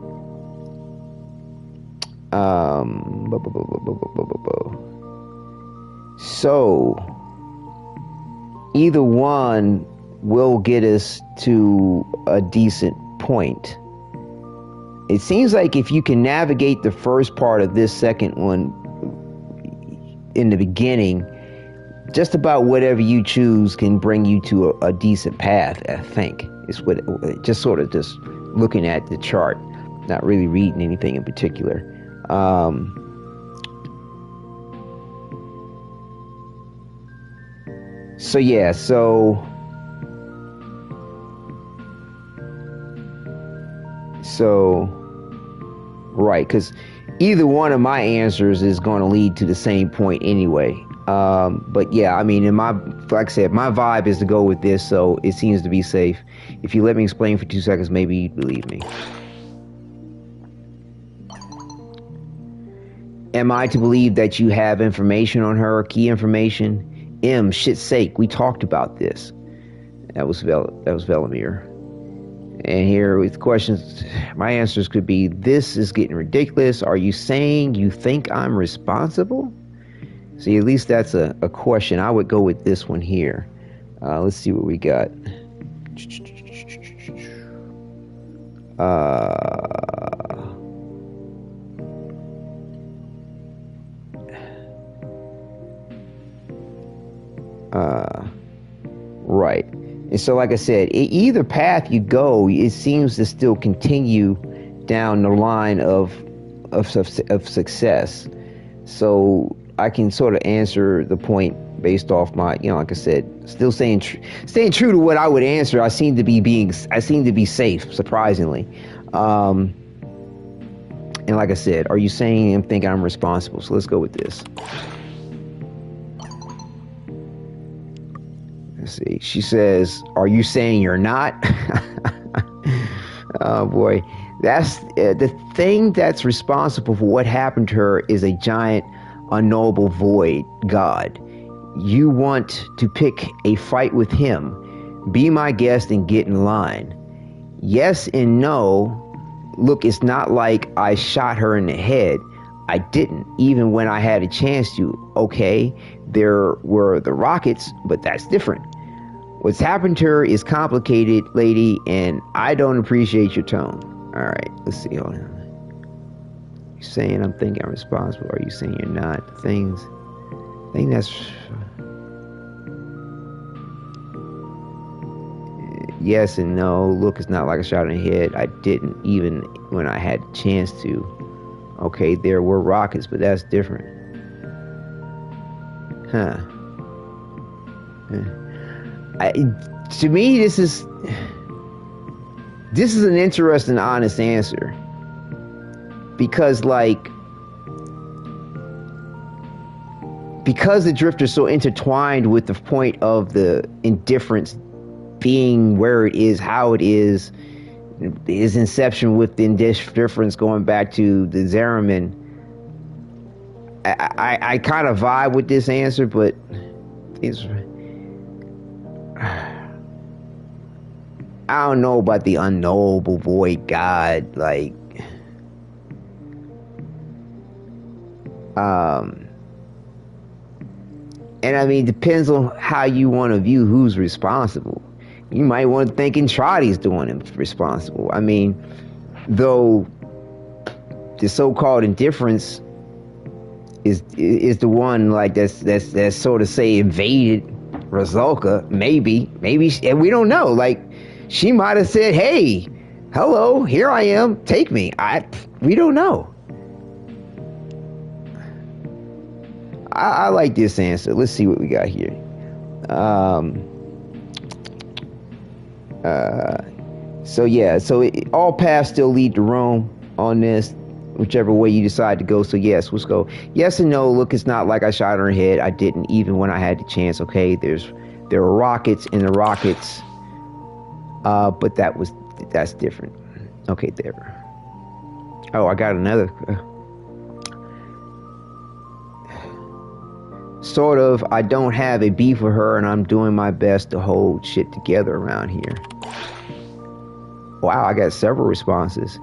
So either one will get us to a decent point. It seems like if you can navigate the first part of this second one in the beginning, just about whatever you choose can bring you to a decent path, I think. It's what just sort of just looking at the chart, not really reading anything in particular. Right, because either one of my answers is going to lead to the same point anyway. But yeah, I mean, like I said, my vibe is to go with this, so it seems to be safe. If you let me explain for 2 seconds, maybe you'd believe me. Am I to believe that you have information on her, key information? Shit's sake, we talked about this. That was Velimire. And here with questions, my answers could be, this is getting ridiculous. Are you saying you think I'm responsible? See, at least that's a question. I would go with this one here. Let's see what we got. Right. And so, like I said, either path you go, it seems to still continue down the line of success. So I can sort of answer the point based off my, like I said, still staying true to what I would answer. I seem to be safe, surprisingly. And like I said, are you saying and think I'm responsible? So let's go with this. Let's see. She says, are you saying you're not? Oh boy. That's the thing that's responsible for what happened to her is a giant unknowable void god. You want to pick a fight with him. Be my guest and get in line. Yes and no. Look, it's not like I shot her in the head. I didn't, even when I had a chance to. Okay, there were the rockets, but that's different. What's happened to her is complicated, lady, and I don't appreciate your tone. Alright, let's see. Hold on. You saying I'm thinking I'm responsible? Are you saying you're not? I think that's... Yes and no. Look, it's not like a shot in the head. I didn't, even when I had a chance to. Okay, there were rockets, but that's different. Huh. To me, this is an interesting, honest answer. Because, like, because the Drifter's so intertwined with the point of the indifference being where it is, how it is, his inception with the indifference going back to the Zeramin. I kind of vibe with this answer, but it's... I don't know about the unknowable void god, like... And I mean, depends on how you want to view who's responsible. You might want to think Entradi's doing it responsible. I mean, though the so-called indifference is the one like that's sort of say invaded Razulka. Maybe, and we don't know. Like, she might have said, "Hey, hello, here I am. Take me." We don't know. I like this answer. Let's see what we got here. So all paths still lead to Rome on this, whichever way you decide to go. So yes, let's go. Yes and no. Look, it's not like I shot her head. I didn't, even when I had the chance. Okay, there were rockets in the rockets, but that's different. Okay, there. Oh, I got another. Sort of, I don't have a beef with her, and I'm doing my best to hold shit together around here. Wow, I got several responses.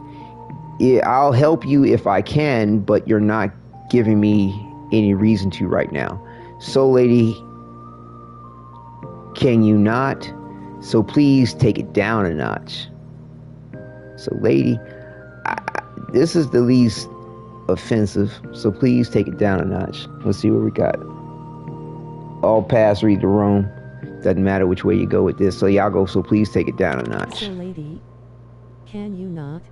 Yeah, I'll help you if I can, but you're not giving me any reason to right now. So, lady, can you not? So please take it down a notch. So, lady, this is the least offensive, so please take it down a notch. Let's see what we got. All paths lead to Rome. Doesn't matter which way you go with this. So y'all go, so please take it down a notch. So, lady, can you not?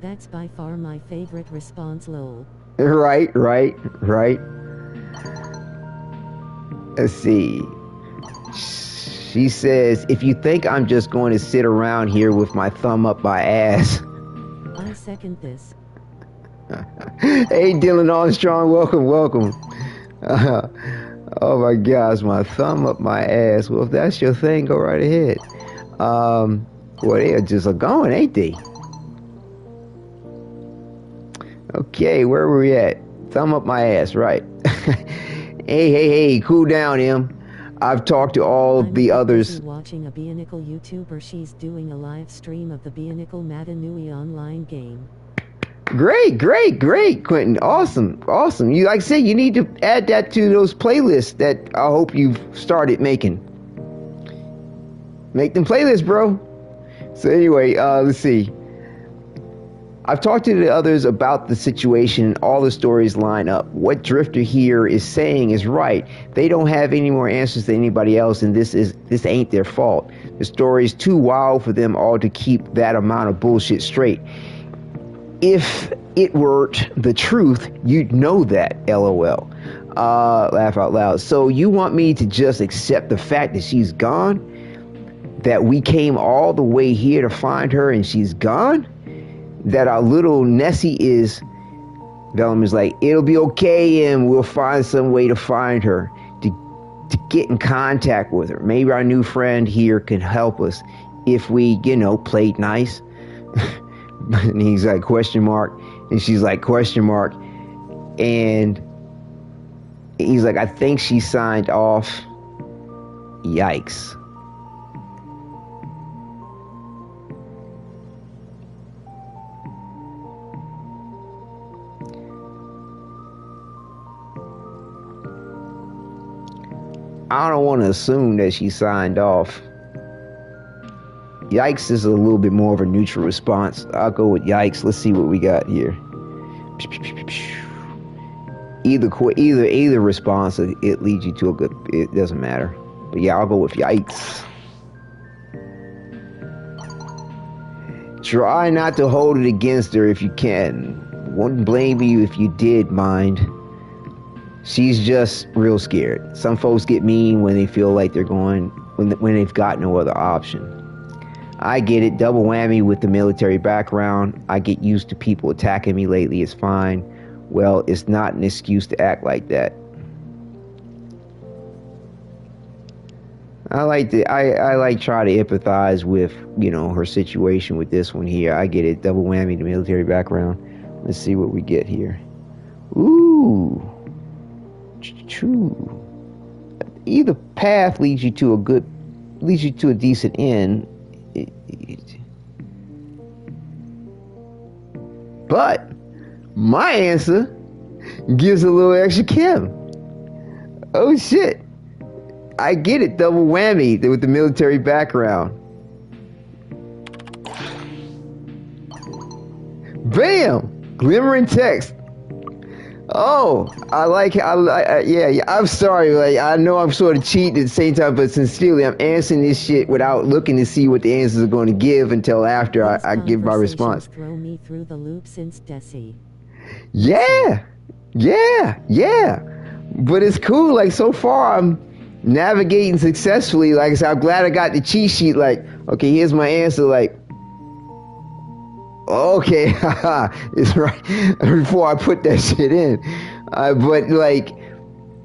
That's by far my favorite response, lol. Right. Let's see. She says, if you think I'm just going to sit around here with my thumb up my ass. I second this. Hey, Dylan Armstrong, welcome. Oh my gosh, my thumb up my ass. Well, if that's your thing, go right ahead. Well, they are just going, ain't they? Okay, where were we at? Thumb up my ass, right. Hey, cool down, Em. I've talked to all the others. I'm watching a Bionicle YouTuber. She's doing a live stream of the Bionicle Matanui online game. Great, Quentin. Awesome. You, like I said, you need to add that to those playlists that I hope you've started making. Make them playlists, bro. So anyway, let's see. I've talked to the others about the situation, and all the stories line up. What Drifter here is saying is right. They don't have any more answers than anybody else, and this ain't their fault. The story is too wild for them all to keep that amount of bullshit straight. If it were the truth, you'd know that, LOL. Laugh out loud. So you want me to just accept the fact that she's gone? That we came all the way here to find her and she's gone? That our little Nessie is... Velimere's like, it'll be okay and we'll find some way to find her. To get in contact with her. Maybe our new friend here can help us if we, played nice. And he's like, question mark. And she's like, question mark. And he's like, I think she signed off. Yikes. I don't want to assume that she signed off. Yikes is a little bit more of a neutral response. I'll go with yikes. Let's see what we got here. Either response, it leads you to a good. It doesn't matter. But yeah, I'll go with yikes. Try not to hold it against her if you can. Wouldn't blame you if you did mind. She's just real scared. Some folks get mean when they feel like they're going, when they've got no other option. I get it, double whammy with the military background. I get used to people attacking me lately, it's fine. Well, it's not an excuse to act like that. I like try to empathize with, her situation with this one here. I get it, double whammy, the military background. Let's see what we get here. Ooh. True. Either path leads you to a decent end. But my answer gives a little extra Kim. Oh shit. I get it, double whammy with the military background. Bam! Glimmering text. Oh, yeah, I'm sorry. Like, I know I'm sort of cheating at the same time, but sincerely, I'm answering this shit without looking to see what the answers are going to give until after I give my response. Throw me through the loop since Desi. Yeah. But it's cool. Like, so far, I'm navigating successfully. Like I said, I'm glad I got the cheat sheet. Like, okay, here's my answer. Like, okay, it's right before I put that shit in. But like,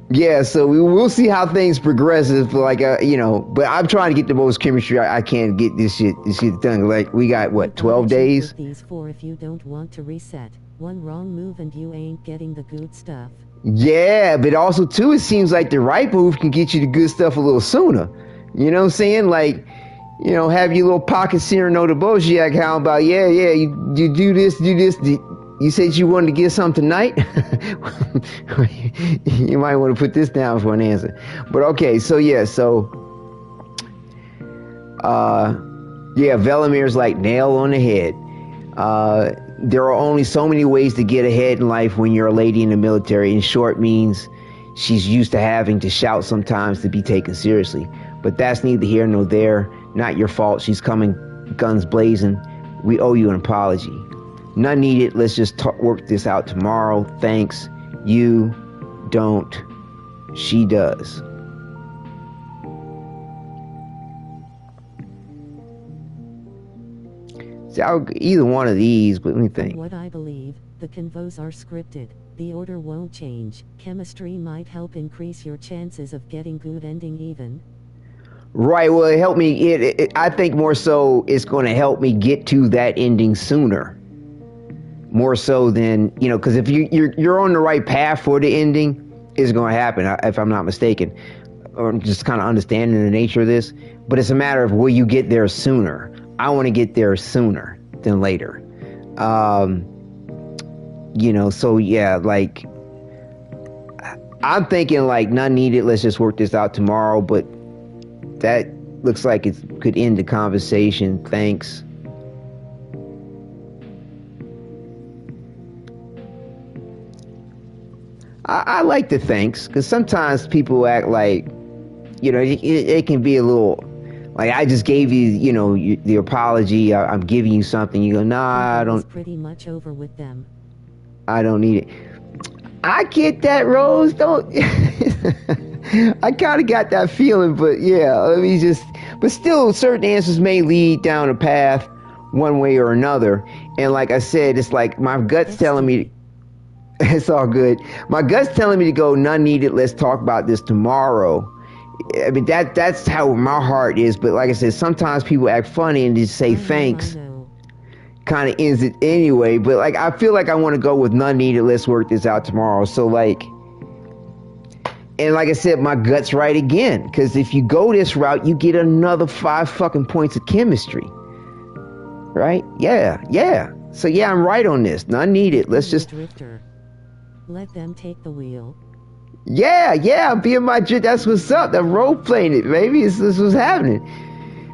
yeah, so we'll see how things progress. If like, but I'm trying to get the most chemistry I can get this shit done. Like, we got what, 12 days? These 4 if you don't want to reset. One wrong move and you ain't getting the good stuff. Yeah, but also too, it seems like the right move can get you the good stuff a little sooner. You know what I'm saying? Like, have your little pocket Cyrano de Bergerac how about, you do this. You said you wanted to get something tonight? You might want to put this down for an answer. But okay, Velimire's like nail on the head. There are only so many ways to get ahead in life when you're a lady in the military. In short, means she's used to having to shout sometimes to be taken seriously. But that's neither here nor there. Not your fault. She's coming guns blazing. We owe you an apology. None needed. Let's just work this out tomorrow. Thanks. You don't. She does. Either one of these, but let me think. From what I believe, the convos are scripted. The order won't change. Chemistry might help increase your chances of getting good ending even. Right, well, it helped me. I think more so it's going to help me get to that ending sooner. More so than, because if you're on the right path for the ending, it's going to happen, if I'm not mistaken. Or just kind of understanding the nature of this. But it's a matter of will you get there sooner. I want to get there sooner than later. So yeah, like, I'm thinking like none needed. Let's just work this out tomorrow. But that looks like it could end the conversation. Thanks. I like the thanks, because sometimes people act like, it can be a little, like, I just gave you, the apology. I'm giving you something. You go, nah, I don't. It's pretty much over with them. I don't need it. I get that, Rose. Don't. I kind of got that feeling, but yeah, but still, certain answers may lead down a path one way or another. And like I said, it's like my gut's telling me, it's all good. My gut's telling me to go, none needed. Let's talk about this tomorrow. I mean, that's how my heart is. But like I said, sometimes people act funny and just say thanks. Kind of ends it anyway. But like, I feel like I want to go with none needed. Let's work this out tomorrow. So like, and like I said, my gut's right again. Because if you go this route, you get another 5 fucking points of chemistry. Right? Yeah. So yeah, I'm right on this. None needed. Let's just. Drifter. Let them take the wheel. Yeah, I'm being my jet. That's what's up. I'm role playing it, baby. This was happening.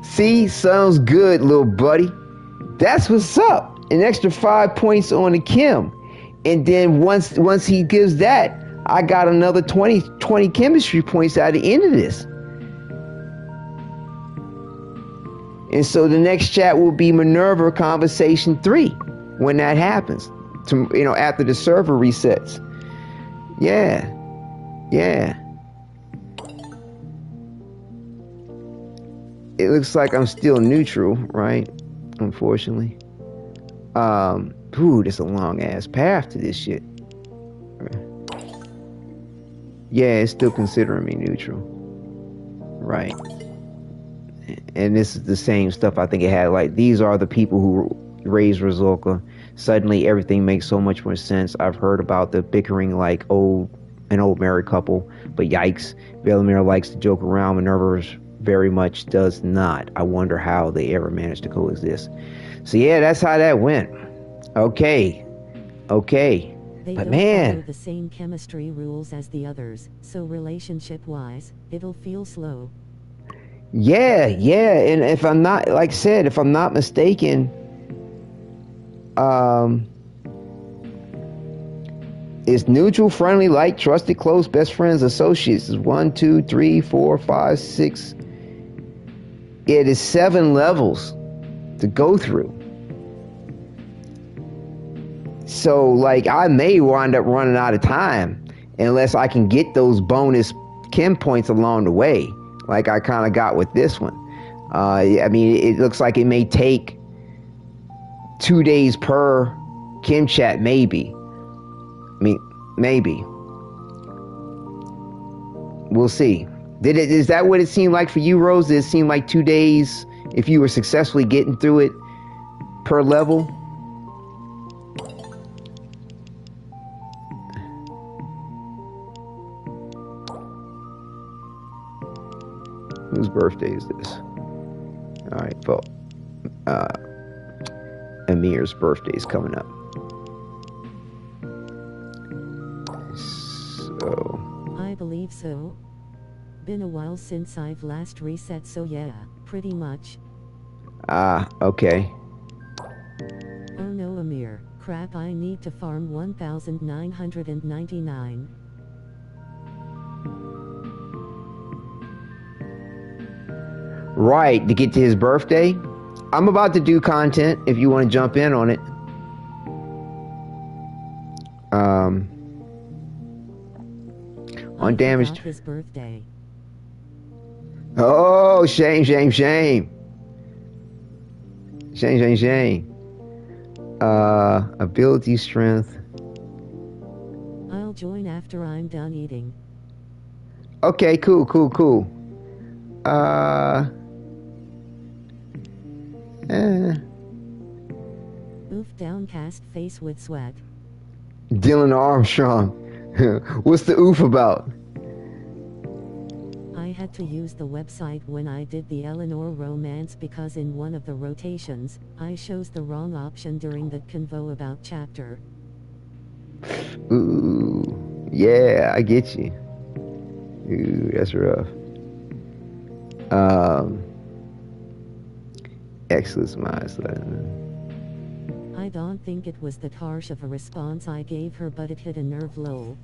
See, sounds good, little buddy. That's what's up. An extra 5 points on the chem. And then once he gives that, I got another 20 chemistry points at the end of this. And so the next chat will be Minerva Conversation 3 when that happens. After the server resets. Yeah. It looks like I'm still neutral, right? Unfortunately. There's a long ass path to this shit. Yeah, it's still considering me neutral. Right. And this is the same stuff I think it had. Like, these are the people who raised Rizulka. Suddenly everything makes so much more sense. I've heard about the bickering like an old married couple, but yikes. Velimire likes to joke around. Minerva very much does not. I wonder how they ever managed to coexist. So yeah, that's how that went. Okay. They But don't man, follow the same chemistry rules as the others, so relationship-wise, it'll feel slow. yeah, and if I'm not, like I said, if I'm not mistaken, it's neutral, friendly, like, trusted, close, best friends, associates. Is 1, 2, 3, 4, 5, 6. It is 7 levels to go through. So, like, I may wind up running out of time unless I can get those bonus chem points along the way, like I kind of got with this one. I mean, it looks like it may take 2 days per chem chat, maybe. Maybe. We'll see. Is that what it seemed like for you, Rose? Did it seem like 2 days if you were successfully getting through it per level? Whose birthday is this? Alright, well, Amir's birthday is coming up. So... I believe so. Been a while since I've last reset, so yeah, pretty much. Okay. Oh no, Amir, crap, I need to farm 1,999. Right, to get to his birthday. I'm about to do content if you want to jump in on it. Undamaged. His birthday. Oh, shame. Ability, strength. I'll join after I'm done eating. Okay, cool. Oof, downcast face with sweat. Dylan Armstrong. What's the oof about? I had to use the website when I did the Eleanor romance because in one of the rotations, I chose the wrong option during the convo about chapter. Ooh, yeah, I get you. Ooh, that's rough. Excellent mindset. I don't think it was that harsh of a response I gave her, but it hit a nerve, lol.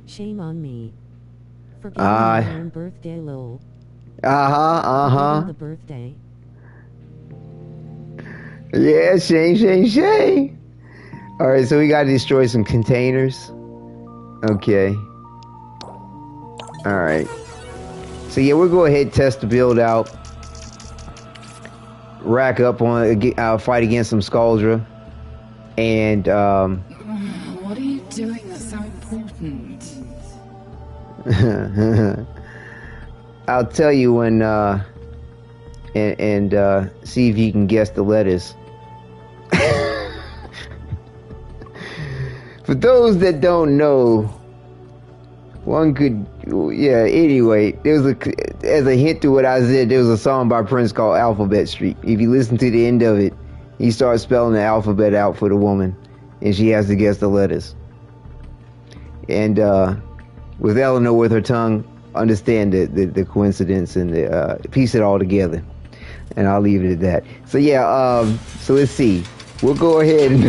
Shame on me. Forgetting my own birthday, lol. Forgetting the birthday. Yeah, shame. Alright, so we gotta destroy some containers. Okay. Alright. So yeah, we'll go ahead and test the build out. Rack up on fight against some Scaldra. And What are you doing that's so important? I'll tell you when and see if you can guess the letters. For those that don't know, one could, yeah, anyway, there was as a hint to what I said, there was a song by Prince called Alphabet Street. If you listen to the end of it, he starts spelling the alphabet out for the woman, and she has to guess the letters. And with Eleanor with her tongue, understand the coincidence and piece it all together. And I'll leave it at that. So yeah, so let's see. We'll go ahead and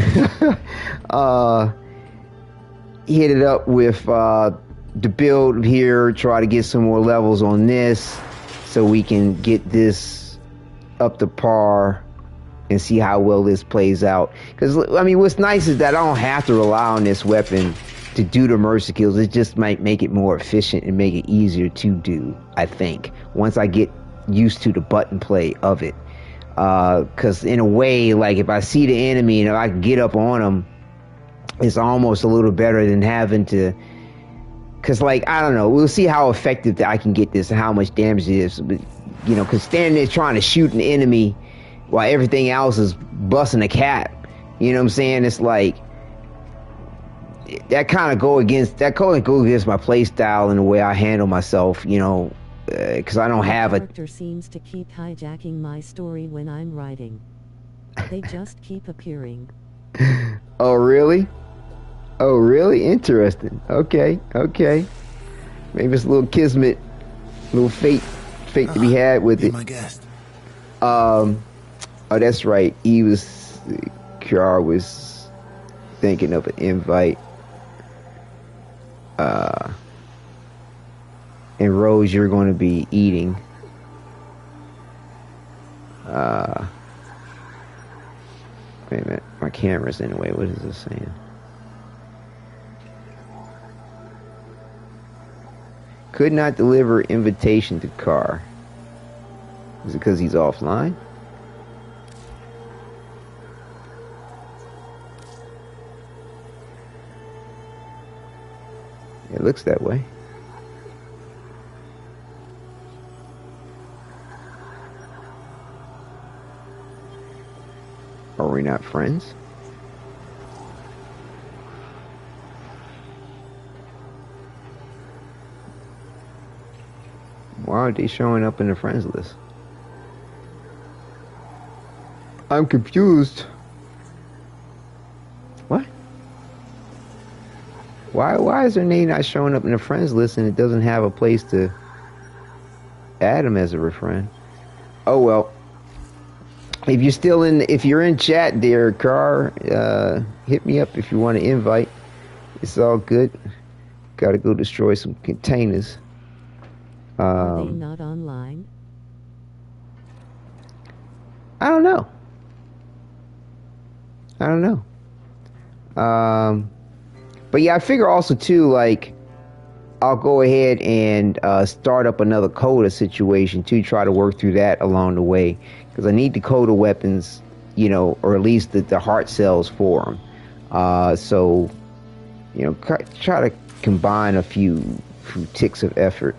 hit it up with the build here. Try to get some more levels on this, so we can get this up to par and see how well this plays out. Because I mean, what's nice is that I don't have to rely on this weapon to do the mercy kills. It just might make it more efficient and make it easier to do, I think, once I get used to the button play of it. Because in a way, like, if I see the enemy and if I can get up on them, it's almost a little better than having to, because, like, I don't know, we'll see how effective I can get this and how much damage it is. But, you know, because standing there trying to shoot an enemy while everything else is busting a cap, you know what I'm saying? It's like, that kind of go against my play style and the way I handle myself, you know, because I don't have a character seems to keep hijacking my story when I'm writing. They just keep appearing. Oh really? Oh really? Interesting. Okay. Maybe it's a little kismet, a little fate to be had with it. My guest. Oh, that's right. Kiara was thinking of an invite. And Rose, you're going to be eating. Wait a minute. My camera's in the way. What is this saying? Could not deliver invitation to car. Is it because he's offline? It looks that way. Are we not friends? Why aren't they showing up in the friends list? I'm confused. What? Why is their name not showing up in the friends list and it doesn't have a place to add them as a friend? Oh well. If you're in chat there, Car, hit me up if you want to invite. It's all good. Gotta go destroy some containers. Are they not online? I don't know. But yeah, I figure also too, like, I'll go ahead and start up another coda situation to try to work through that along the way, because I need the coda weapons, you know, or at least the heart cells for them. So, you know, try to combine a few ticks of effort.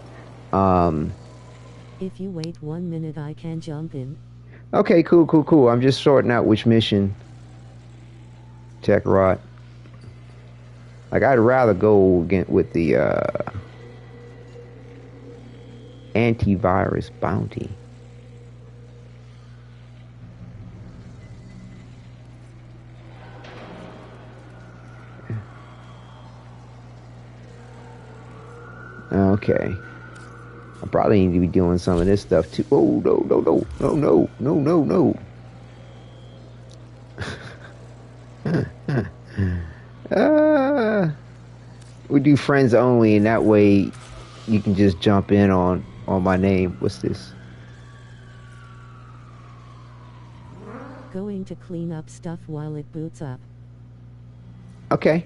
If you wait 1 minute, I can jump in. Okay, cool. I'm just sorting out which mission. Tech Rod. Like, I'd rather go again with the antivirus bounty. Okay. I probably need to be doing some of this stuff too. Oh, no. We do friends only, and that way you can just jump in on my name. What's this? Going to clean up stuff while it boots up. Okay.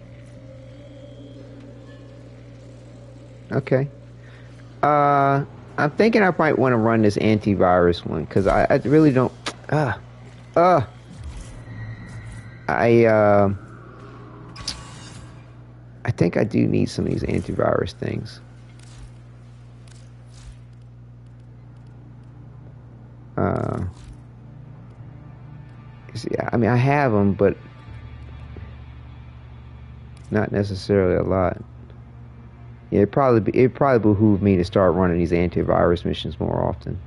I'm thinking I might want to run this antivirus one, because I really don't. I think I do need some of these antivirus things. See, I mean, I have them, but not necessarily a lot. Yeah, it probably behoove me to start running these antivirus missions more often,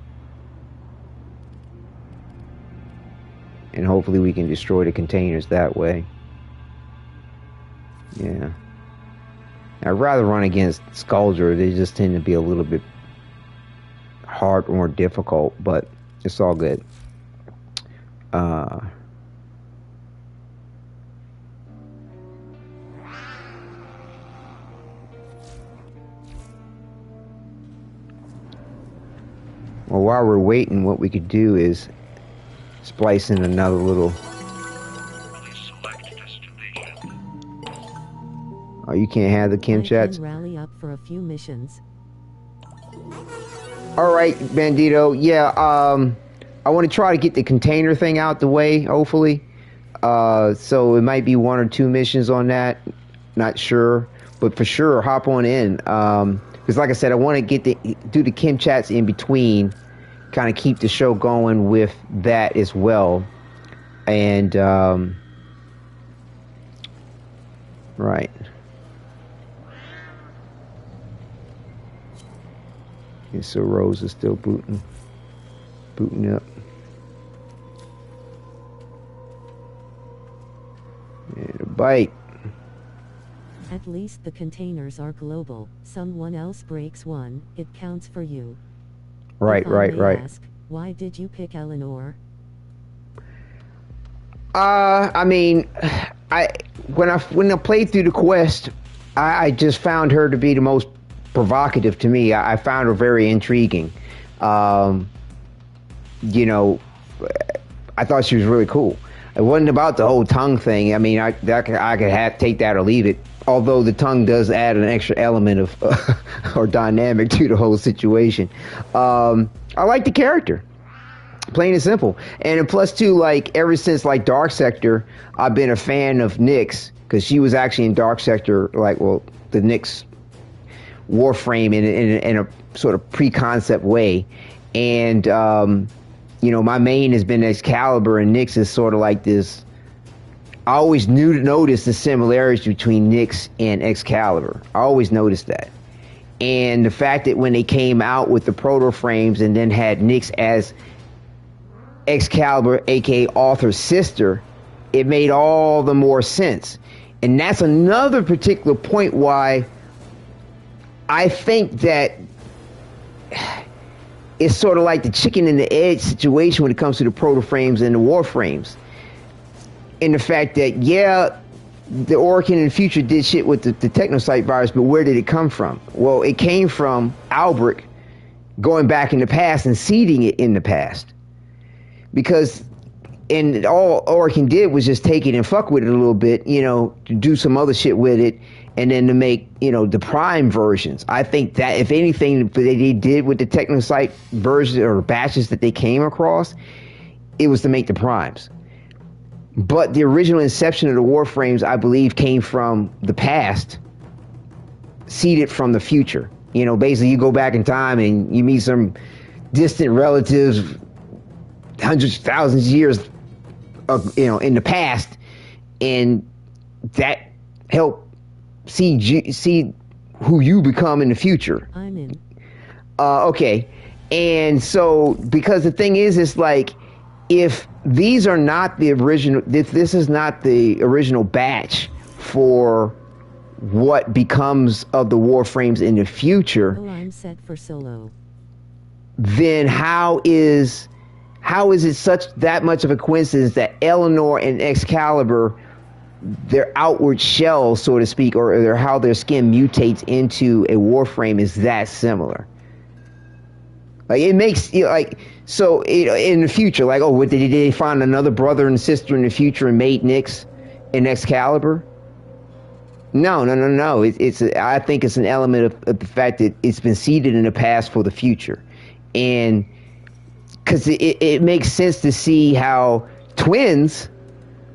and hopefully we can destroy the containers that way. Yeah. I'd rather run against Skulldra. They just tend to be a little bit hard or more difficult, but it's all good. Well, while we're waiting, what we could do is splice in another little... Oh, you can't have the Kim chats? Rally up for a few missions. Alright, Bandito. Yeah, I want to try to get the container thing out the way, hopefully. So it might be 1 or 2 missions on that. Not sure. But for sure, hop on in. Because like I said, I want to do the Kim chats in between. Kind of keep the show going with that as well. And, right. Okay, so Rose is still booting up. And a bite. At least the containers are global. Someone else breaks one, it counts for you. Right. Ask, why did you pick Eleanor? I mean, when I played through the quest, I just found her to be the most provocative to me. I found her very intriguing. You know, I thought she was really cool. It wasn't about the whole tongue thing. I mean, I could take that or leave it. Although the tongue does add an extra element of or dynamic to the whole situation. I like the character, plain and simple. And plus too, like ever since like Dark Sector, I've been a fan of Nyx because she was actually in Dark Sector, like the Nyx Warframe in a sort of pre-concept way. And you know, my main has been Excalibur, and Nyx is sort of like this. I always noticed the similarities between Nyx and Excalibur. I always noticed that. And the fact that when they came out with the Protoframes and then had Nyx as Excalibur, aka Arthur's sister, it made all the more sense. And that's another particular point why I think that it's sort of like the chicken and the egg situation when it comes to the Protoframes and the Warframes. In the fact that, yeah, the Orokin in the future did shit with the Technocyte virus, but where did it come from? Well, it came from Albrecht going back in the past and seeding it in the past. Because, and all Orokin did was just take it and fuck with it a little bit, you know, to do some other shit with it, and then to make, you know, the Prime versions. I think that, if anything, they did with the Technocyte versions or batches that they came across, it was to make the Primes. But the original inception of the Warframes, I believe, came from the past, seeded from the future. You know, basically you go back in time and you meet some distant relatives hundreds of thousands of years you know, in the past, and that helped see who you become in the future. I'm in. Okay. And so, because the thing is, it's like, if these are not the original, if this is not the original batch for what becomes of the Warframes in the future, Oh, I'm set for solo. then how is it that much of a coincidence that Eleanor and Excalibur, their outward shell, so to speak, or how their skin mutates into a Warframe, is that similar? Like, it makes, you know, like, so, you know, in the future, like, oh, did they find another brother and sister in the future and made Nyx and Excalibur? No. I think it's an element of the fact that it's been seeded in the past for the future. And because it makes sense to see how twins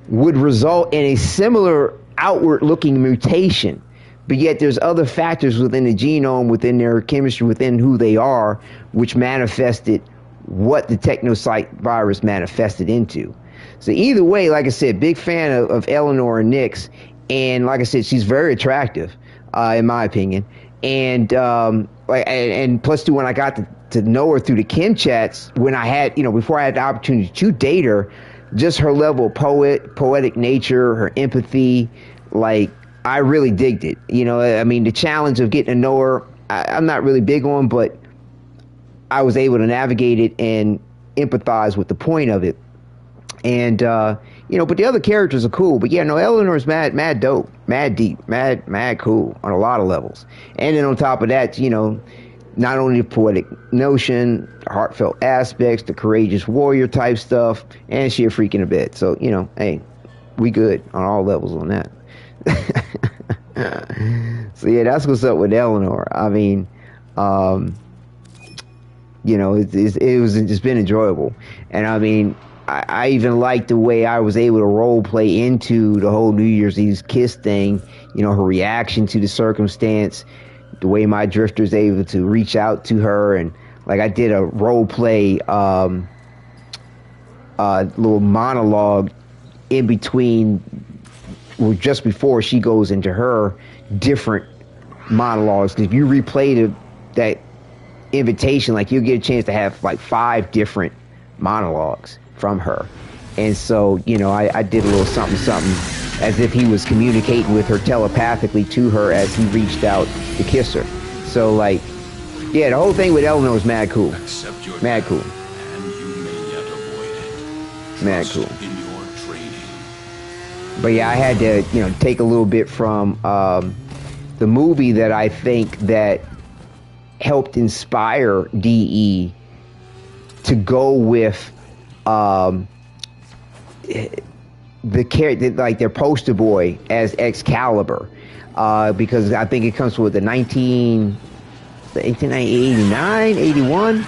would result in a similar outward-looking mutation. But yet there's other factors within the genome, within their chemistry, within who they are, which manifested what the Technocyte virus manifested into. So either way, like I said, big fan of Eleanor and Nyx. And like I said, she's very attractive, in my opinion. And and plus too, when I got to know her through the Kim chats, when I had, you know, before I had the opportunity to date her, just her level of poetic nature, her empathy, like, I really digged it. You know, I mean, the challenge of getting to know her, I'm not really big on, but I was able to navigate it and empathize with the point of it. And, you know, but the other characters are cool. But yeah, no, Eleanor's mad dope, mad deep, mad cool on a lot of levels. And then on top of that, you know, not only the poetic notion, the heartfelt aspects, the courageous warrior type stuff, and she a freak in the bed. So, you know, hey, we good on all levels on that. So yeah, that's what's up with Eleanor. I mean, you know, it's been enjoyable. And I mean, I even like the way I was able to role play into the whole New Year's Eve kiss thing, you know, her reaction to the circumstance, the way my drifter's able to reach out to her. And like I did a role play little monologue in between, well, just before she goes into her different monologues. If you replay that invitation, like you'll get a chance to have like 5 different monologues from her. And so, you know, I did a little something as if he was communicating with her telepathically to her as he reached out to kiss her. So like, yeah, the whole thing with Eleanor was mad cool. Mad cool. And you may yet avoid it. Mad cool. In your training. But yeah, I had to, you know, take a little bit from the movie that I think that helped inspire DE to go with the character, like their poster boy as Excalibur, because I think it comes with the 1989, 81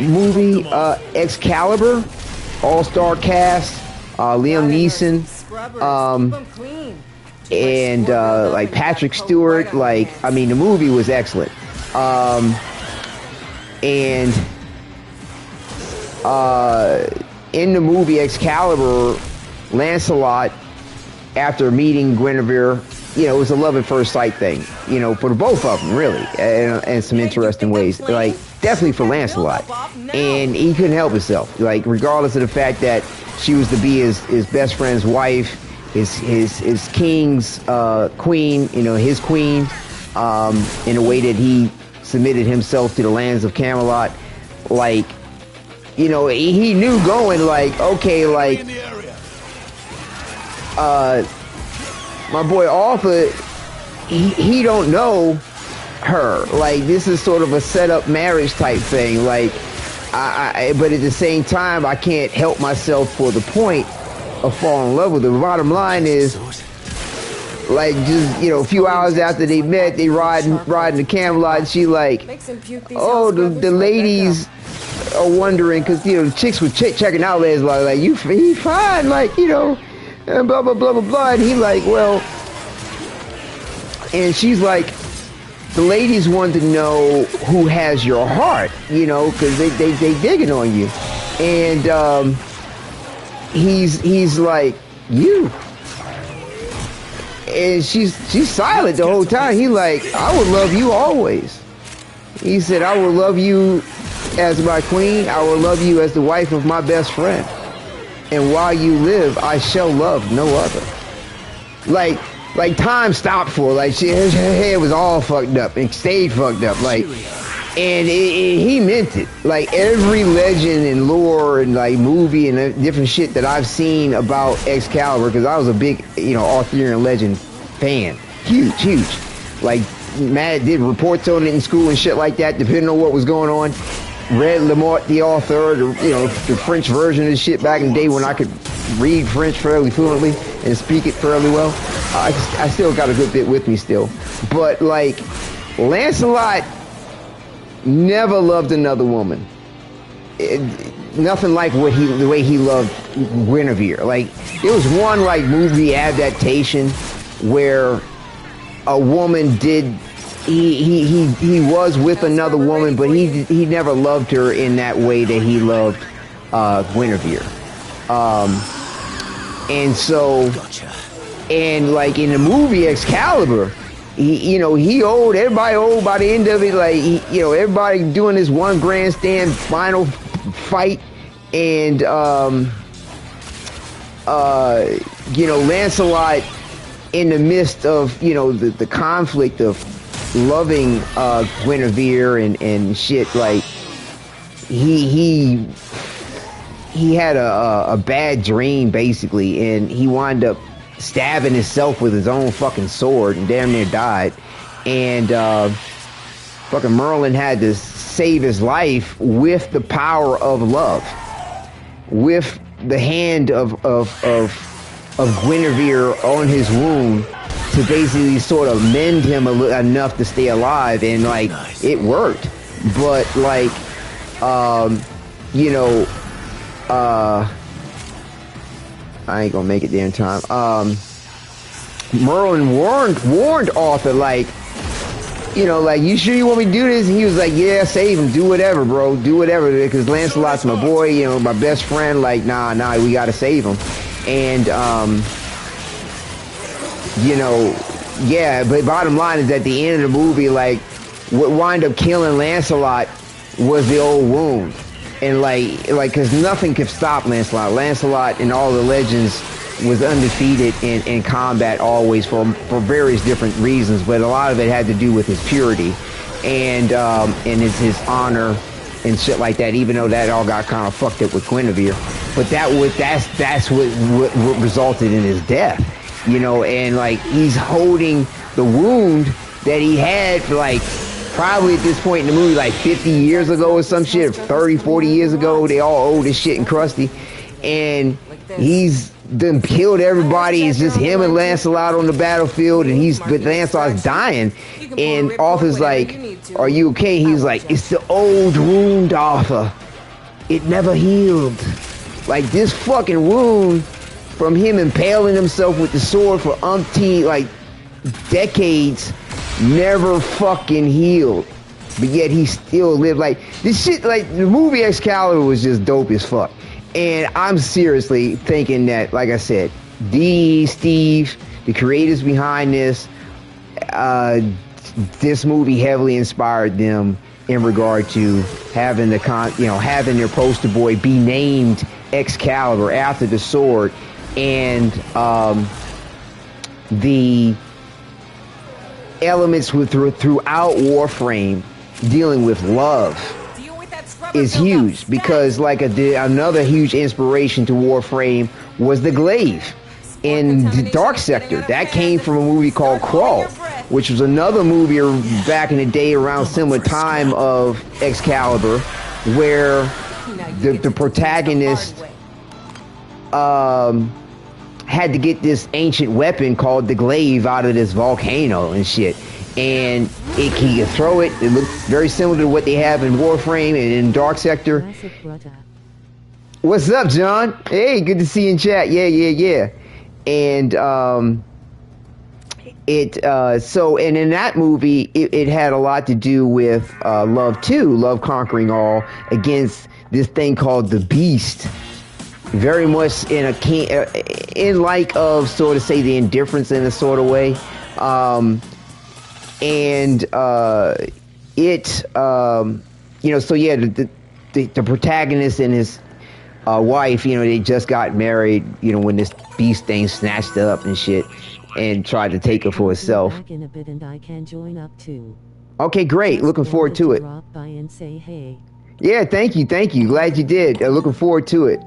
movie, Excalibur, all-star cast, Liam Neeson, and like Patrick Stewart. Like, I mean, the movie was excellent. And in the movie Excalibur, Lancelot, after meeting Guinevere, you know, it was a love at first sight thing, you know, for both of them, really, and some interesting ways. Like, definitely for Lancelot. And he couldn't help himself, like, regardless of the fact that she was to be his best friend's wife, his king's queen, you know, his queen, in a way that he submitted himself to the lands of Camelot. Like, you know, he knew going, like, okay, like, my boy Arthur, he don't know her. Like, this is sort of a setup marriage type thing. Like, but at the same time, I can't help myself for the point of falling in love with her. The bottom line is, like, just, you know, a few hours after they met, they riding to Camelot, and she like, oh, the ladies are wondering, because, you know, the chicks were checking out Lancelot, like, he fine, like, you know, and blah, blah, blah, blah, blah. And he like, well, and she's like, the ladies want to know who has your heart, you know, because they digging on you. And he's like, you. And she's silent the whole time. He like, I would love you always. He said, I will love you as my queen. I will love you as the wife of my best friend. And while you live, I shall love no other. Like time stopped for her. Like, her head was all fucked up and stayed fucked up. Like, and he meant it. Like, every legend and lore and like movie and different shit that I've seen about Excalibur, because I was a big, you know, Arthurian legend fan. Huge. Like, Matt did reports on it in school and shit like that, depending on what was going on. Read Lamort, the author, the French version of the shit back in the day when I could read French fairly fluently and speak it fairly well. I still got a good bit with me still. But, like, Lancelot never loved another woman. Nothing like the way he loved Guinevere. Like, there was one, like, movie adaptation where a woman did... He was with another woman, but he never loved her in that way that he loved Guinevere. And so, and like in the movie Excalibur, he owed, everybody owed by the end of it, like, everybody doing this one grandstand final fight, and Lancelot in the midst of, you know, the conflict of loving Guinevere and shit, like he had a bad dream basically, and he wound up stabbing himself with his own fucking sword and damn near died. And fucking Merlin had to save his life with the power of love, with the hand of Guinevere on his wound to basically sort of mend him enough to stay alive. And like it worked, but like you know, I ain't gonna make it there in time. Merlin warned Arthur, like, you know, like, you sure you want me to do this? And he was like, yeah, save him, do whatever, bro, do whatever, because Lancelot's my boy, you know, my best friend. Like, nah, we gotta save him. And you know, yeah, but bottom line is at the end of the movie, like, what wound up killing Lancelot was the old wound. And like, cause nothing could stop Lancelot. Lancelot in all the legends was undefeated in combat always for various different reasons, but a lot of it had to do with his purity and his honor and shit like that, even though that all got kind of fucked up with Guinevere. But that's what resulted in his death, you know. And like, he's holding the wound that he had for like probably at this point in the movie like 50 years ago or some shit, 30, 40 years ago. They all old as shit and crusty, and he's done killed everybody. It's just him and Lancelot on the battlefield, and but Lancelot's dying, and Arthur's like, are you okay? He's like, it's the old wound, Arthur, it never healed. Like, this fucking wound from him impaling himself with the sword for like decades never fucking healed, but yet he still lived. Like, this shit, like, the movie Excalibur was just dope as fuck. And I'm seriously thinking that, like I said, Steve, the creators behind this movie heavily inspired them in regard to having having their poster boy be named Excalibur after the sword, and the elements throughout Warframe dealing with love is huge, because like another huge inspiration to Warframe was the glaive in the Dark Sector. That came from a movie called Crawl, which was another movie back in the day around similar time of Excalibur, where the protagonist had to get this ancient weapon called the glaive out of this volcano and shit. And he could throw it. It looked very similar to what they have in Warframe and in Dark Sector. What's up, John? Hey, good to see you in chat. Yeah. And and in that movie, it had a lot to do with love too. Love conquering all against this thing called the Beast. Very much in like of sort of say the indifference in a sort of way. So yeah, the protagonist and his wife, you know, they just got married, you know, when this beast thing snatched her up and shit and tried to take her for herself. Back in a bit and I can join up too. Okay, great. Looking forward to it. Drop by and say hey. Yeah, thank you. Glad you did. Looking forward to it.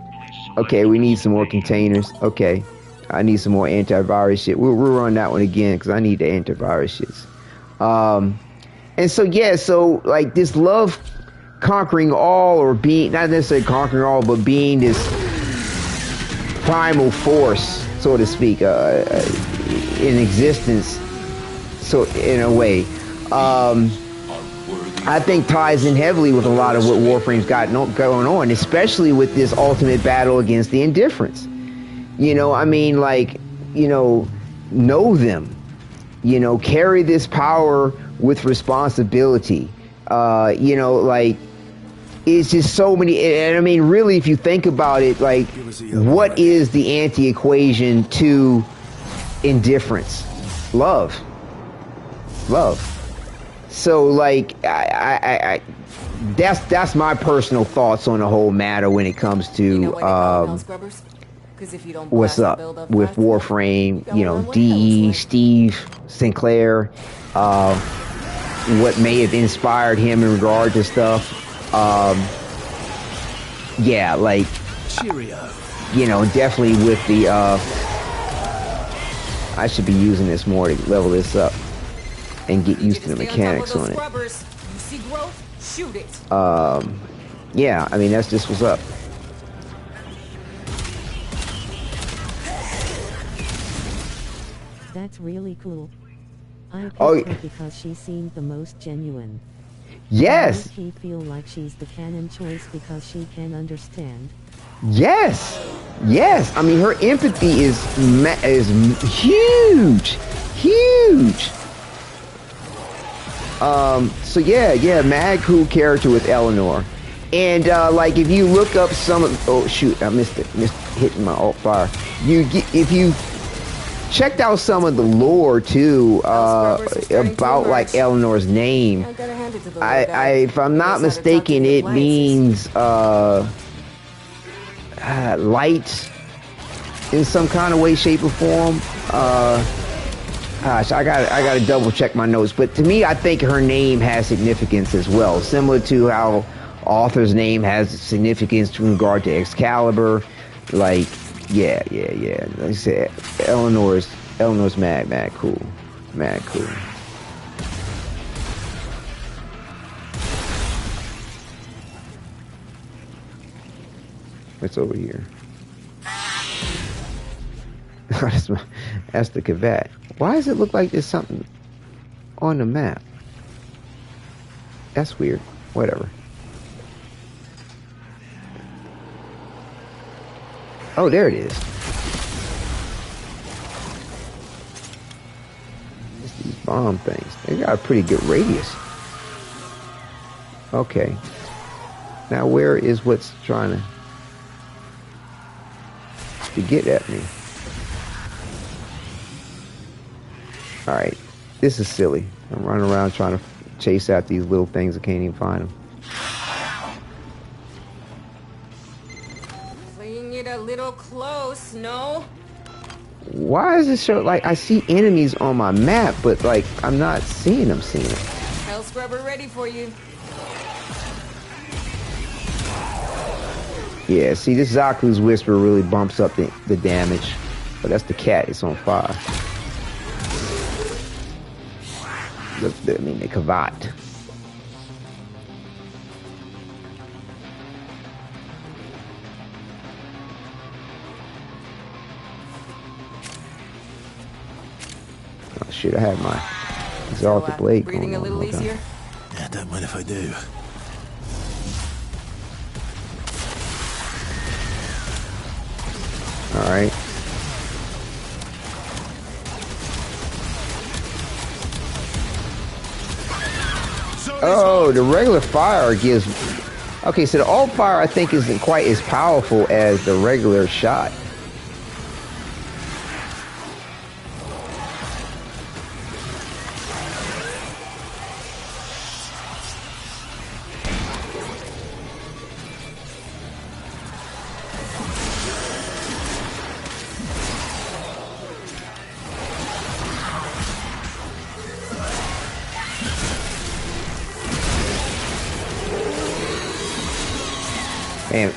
Okay, we need some more containers. Okay, I need some more antivirus shit. We'll run that one again because I need the antivirus shits. And so yeah, so like this love conquering all, or being, not necessarily conquering all, but being this primal force, so to speak, in existence, so in a way, I think ties in heavily with a lot of what Warframe's got going on, especially with this ultimate battle against the indifference. You know, I mean, like, you know them, you know, carry this power with responsibility. You know, like, it's just so many, and I mean, really, if you think about it, like, what is the anti-equation to indifference? Love. So, like, I that's my personal thoughts on the whole matter when it comes to what's up with Warframe, you know, DE, Steve Sinclair, what may have inspired him in regard to stuff. Yeah, like, Cheerio. You know, definitely with the, I should be using this more to level this up and get used to the mechanics on it. Yeah, I mean, that's just what's up. That's really cool. I picked her because she seemed the most genuine. Yes. Does he feel like she's the canon choice because she can understand? Yes. Yes. I mean, her empathy is huge. Huge. So yeah, mad cool character with Eleanor. And like if you look up some of, oh shoot, I missed hitting my alt fire. If you checked out some of the lore too about like Eleanor's name, if I'm not mistaken, it means light in some kind of way, shape, or form. Gosh, I gotta double check my notes, but to me, I think her name has significance as well, similar to how author's name has significance in regard to Excalibur. Like, yeah. Like I said, Eleanor's mad cool. What's over here? That's the Kavat. Why does it look like there's something on the map? That's weird. Whatever. Oh, there it is. It's these bomb things. They got a pretty good radius. Okay. Now where is what's trying to get at me? Alright. This is silly. I'm running around trying to chase out these little things. I can't even find them. Playing it a little close, no? Why is it show like I see enemies on my map, but like I'm not seeing them? Hell Scrubber ready for you. Yeah, see, this Zaku's Whisper really bumps up the damage. But that's the cat. It's on fire. The Kavat. Oh shit, I have my Exalted Blade going breathing a little easier? Yeah, don't mind if I do. Alright. Oh, the regular fire gives... Okay, so the alt fire I think isn't quite as powerful as the regular shot. Damn it.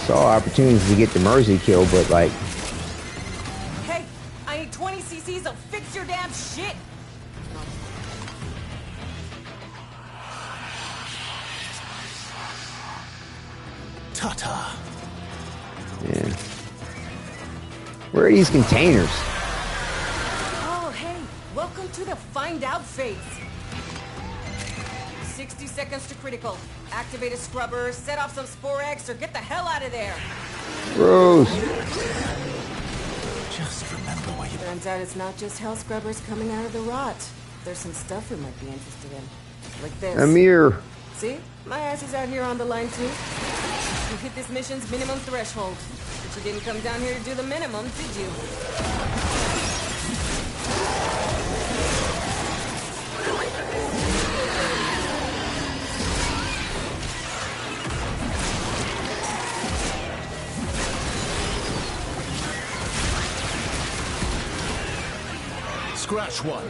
Saw opportunities to get the mercy kill, but like... Hey, I need 20 cc's of fix your damn shit! Ta-ta. Yeah. Where are these containers? Oh, hey, welcome to the find out phase. 60 seconds to critical. Activate a scrubber, set off some spore eggs, or get the hell out of there. Gross. Just remember where you... Turns out it's not just hell scrubbers coming out of the rot. There's some stuff we might be interested in. Like this. Amir. See? My ass is out here on the line too. You hit this mission's minimum threshold. But you didn't come down here to do the minimum, did you? scratch one.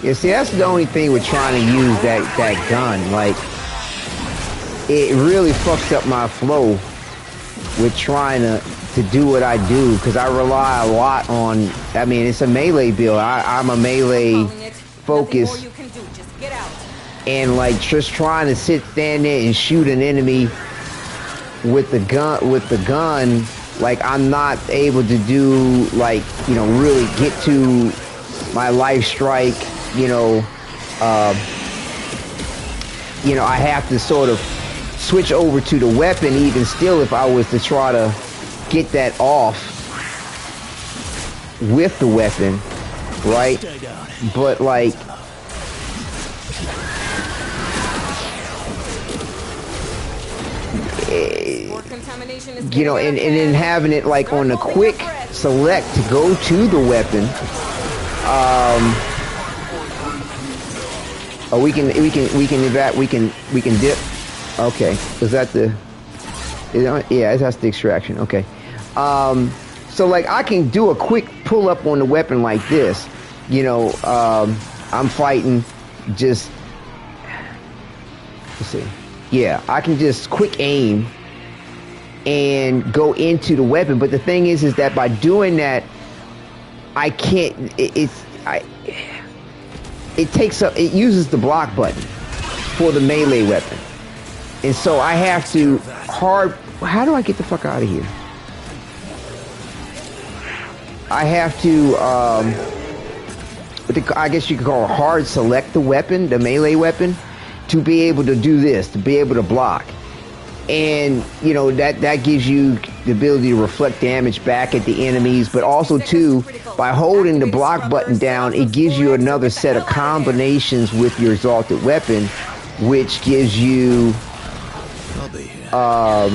Yeah, see, that's the only thing with trying to use that gun. Like, it really fucks up my flow with trying to do what I do, because I rely a lot on, I mean, it's a melee build. I'm a melee focus, and like just trying to stand there and shoot an enemy with the gun, like I'm not able to do, like, you know, really get to my life strike, you know, I have to sort of switch over to the weapon even still if I was to try to get that off with the weapon, right? But like, you know, and then having it like on the quick select to go to the weapon. Oh, we can dip. Okay, is that the? Yeah, that's the extraction. Okay. So like I can do a quick pull up on the weapon like this. You know, I'm fighting. Just let's see. Yeah, I can just quick aim and go into the weapon. But the thing is that by doing that, I can't. It takes up. It uses the block button for the melee weapon, and so I have to hard. How do I get the fuck out of here? I have to. I guess you could call it hard select the weapon, the melee weapon, to be able to do this, to be able to block. And, you know, that gives you the ability to reflect damage back at the enemies, but also, too, by holding the block button down, it gives you another set of combinations with your exalted weapon, which gives you, God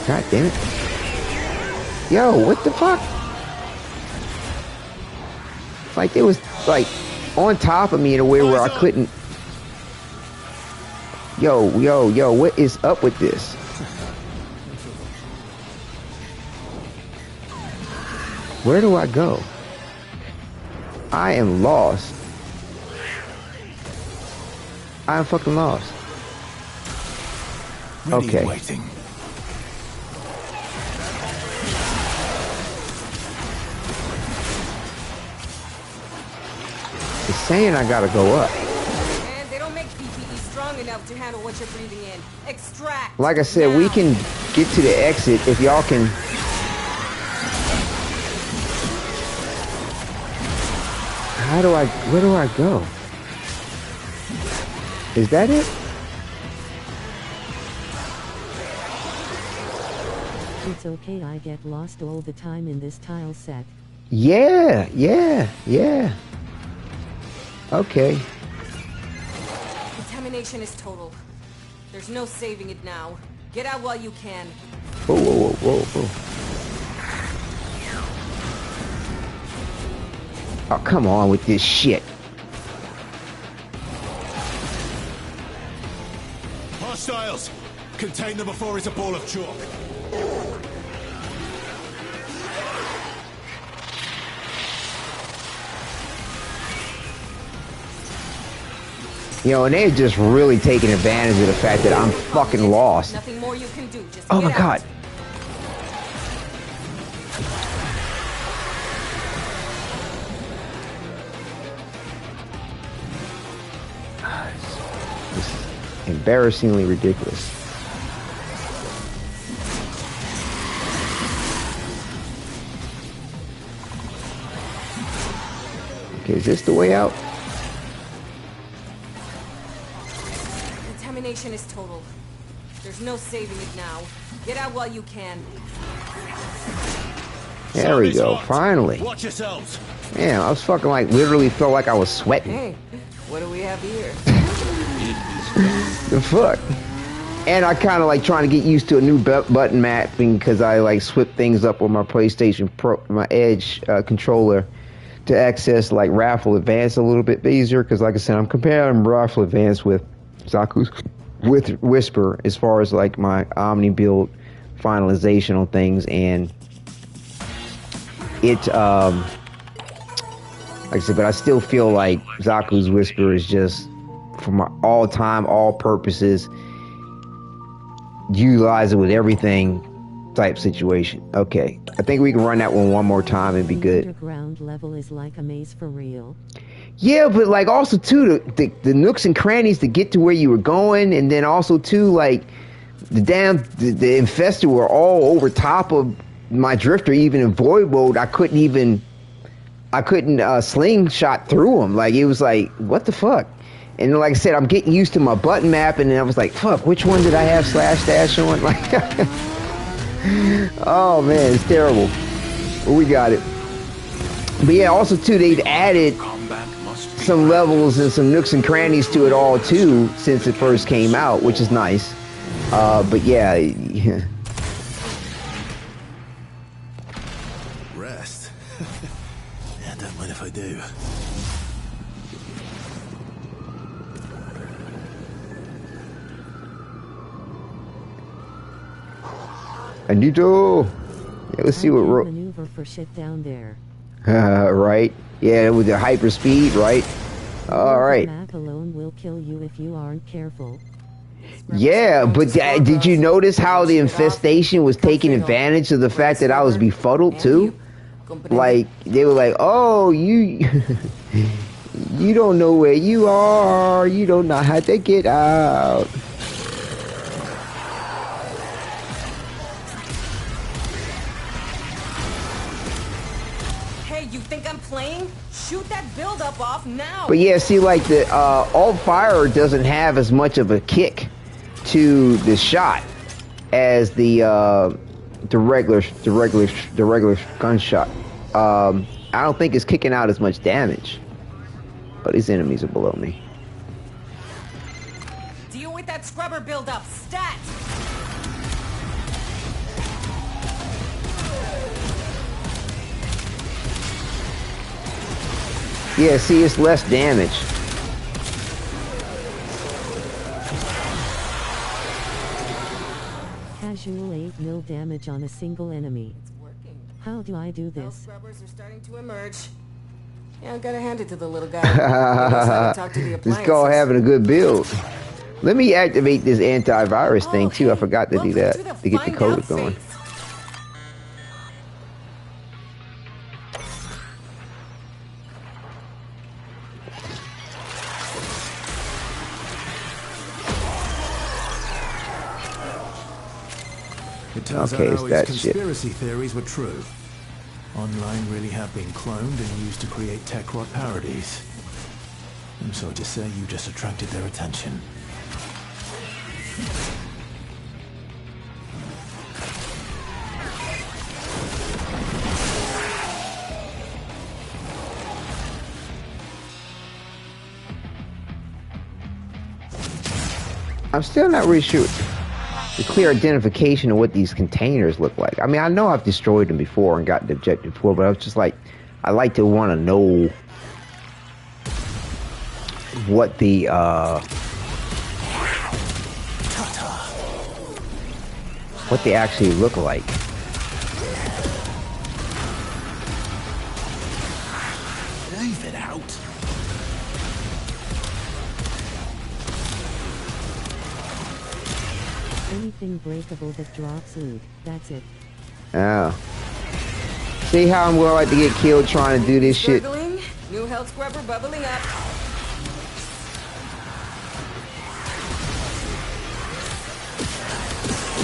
damn it. Yo, what the fuck? Like, it was, like, on top of me in a way where I couldn't. Yo, what is up with this? Where do I go? I am lost. I am fucking lost. Okay. Waiting. It's saying I gotta go up. And they don't make PPE strong enough to handle what you're breathing in. Extract. Like I said, now. we can get to the exit if y'all can. Where do I go? Is that it? It's okay, I get lost all the time in this tile set. Yeah. Okay. Contamination is total. There's no saving it now. Get out while you can. Whoa. Oh, come on with this shit. Hostiles! Contain them before it's a ball of chalk. You know, and they're just really taking advantage of the fact that I'm fucking lost. Nothing more you can do. Just Oh get my god. This is embarrassingly ridiculous. Okay, is this the way out? Contamination is total. There's no saving it now. Get out while you can. There we go, finally. Watch yourselves. Man, I was fucking like, literally felt like I was sweating. Hey, what do we have here? The fuck? And I kind of like trying to get used to a new button mapping because I like switched things up on my PlayStation Pro, my Edge controller to access like Rifle Advance a little bit easier. Because like I said, I'm comparing Rifle Advance with Zaku's with Whisper as far as like my Omni Build finalization on things, and it, like I said, but I still feel like Zaku's Whisper is just, for my all-time, all purposes, utilize it with everything type situation. Okay, I think we can run that one more time and be good. The underground level is like a maze for real. Yeah, but like also too the nooks and crannies to get to where you were going, and then also too like the infested were all over top of my drifter. Even in void mode, I couldn't slingshot through them. Like it was like, what the fuck? And like I said, I'm getting used to my button map, and then I was like, fuck, which one did I have /dash on? Like, oh man, it's terrible. But we got it. But yeah, also too, they've added some levels and some nooks and crannies to it all too since it first came out, which is nice. But yeah. Rest. Yeah, don't mind if I do. Anito. Yeah, let's see what maneuver for shit down there. Right. Yeah, with the hyper speed, right? All right. The map alone will kill you if you aren't careful. Yeah, but did you notice how the infestation was taking advantage of the fact that I was befuddled too? Like they were like, "Oh, you you don't know where you are. You don't know how to get out." You think I'm playing? Shoot that build-up off now! But yeah, see, like the alt fire doesn't have as much of a kick to the shot as the regular gunshot. I don't think it's kicking out as much damage. But these enemies are below me. Deal with that scrubber build-up. Stat! Yeah, see, it's less damage. Casual 8 mil damage on a single enemy. It's working. How do I do this? Scrubbers are starting to emerge. Yeah, I've got to hand it to the little guy. He knows how to talk to the This guy having a good build. Let me activate this antivirus thing too. I forgot to do that to get the code going. It turns out how his conspiracy theories were true. Online really have been cloned and used to create Techrot parodies. I'm sorry to say you just attracted their attention. I'm still not really sure the clear identification of what these containers look like. I mean, I know I've destroyed them before and got the objective before, but I was just like, I like to want to know what the what they actually look like. Leave it out. Anything breakable that drops loot, that's it. Oh. See how I'm going to get killed trying to do this shit? New health scrubber bubbling up.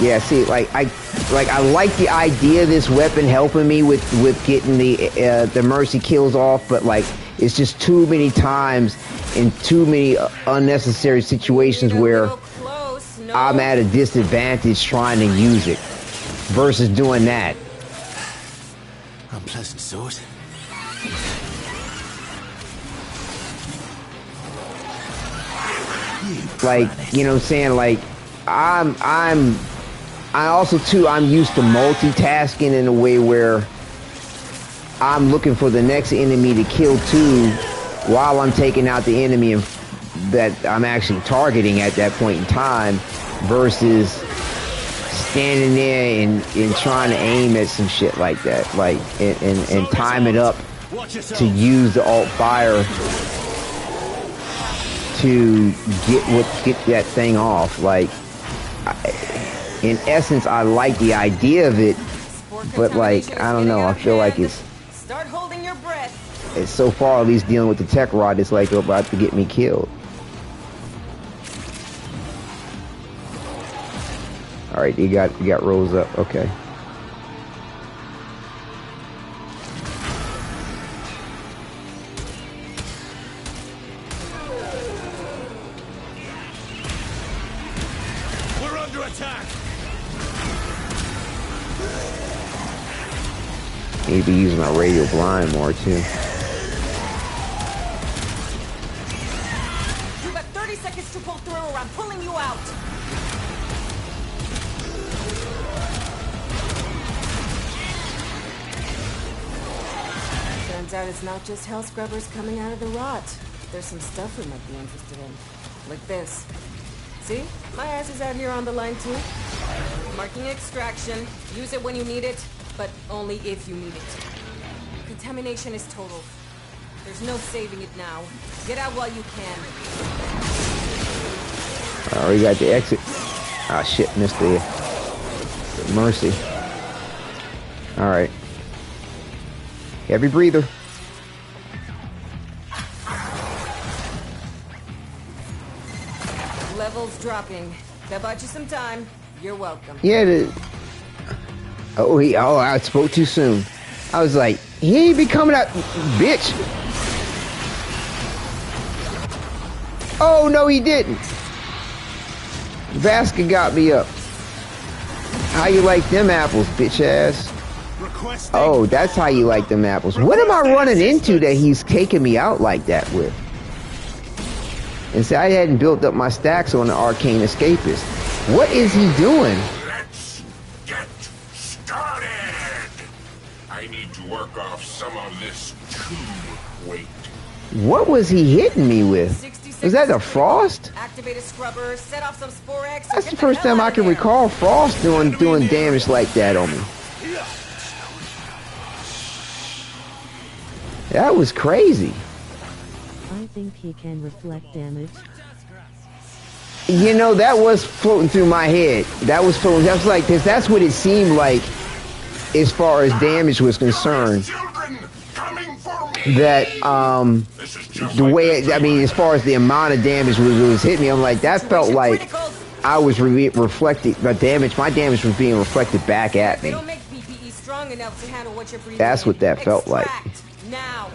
Yeah, see, I like the idea of this weapon helping me with getting the mercy kills off, but like it's just too many times in too many unnecessary situations where I'm at a disadvantage trying to use it versus doing that. Unpleasant sort. Like, you know what I'm saying? Like, I'm also too, I'm used to multitasking in a way where I'm looking for the next enemy to kill too while I'm taking out the enemy that I'm actually targeting at that point in time versus standing there and trying to aim at some shit like that, like and time it up to use the alt fire to get that thing off. Like, in essence, I like the idea of it, but like, I don't know, I feel like it's so far, at least dealing with the tech rod, it's like about to get me killed. All right, you got rolls up. Okay. We're under attack. Maybe using my radial blind more too. You got 30 seconds to pull through, or I'm pulling you out. Turns out it's not just hell scrubbers coming out of the rot. There's some stuff we might be interested in. Like this. See? My ass is out here on the line too. Marking extraction. Use it when you need it, but only if you need it. Contamination is total. There's no saving it now. Get out while you can. We got the exit. Ah, shit, missed the mercy. Alright. Heavy breather. Levels dropping. That bought you some time. You're welcome. Yeah, I spoke too soon. I was like, he ain't be coming out, bitch. Oh, no, he didn't. Vasca got me up. How you like them apples, bitch ass? Oh, that's how you like them apples. What am I running into that he's taking me out like that with? And see, I hadn't built up my stacks on the Arcane Escapist. What is he doing? Let's get started. I need to work off some of this weight. What was he hitting me with? Was that a frost? Activate a scrubber, set off some Sporex. That's the first time I can recall frost doing damage like that on me. That was crazy. I think he can reflect damage. You know, that was floating through my head. That was floating. That's like this. That's what it seemed like, as far as damage was concerned. That the way I mean, as far as the amount of damage was hitting me, I'm like, that felt like I was reflecting the damage. My damage was being reflected back at me. That's what that felt like. Now.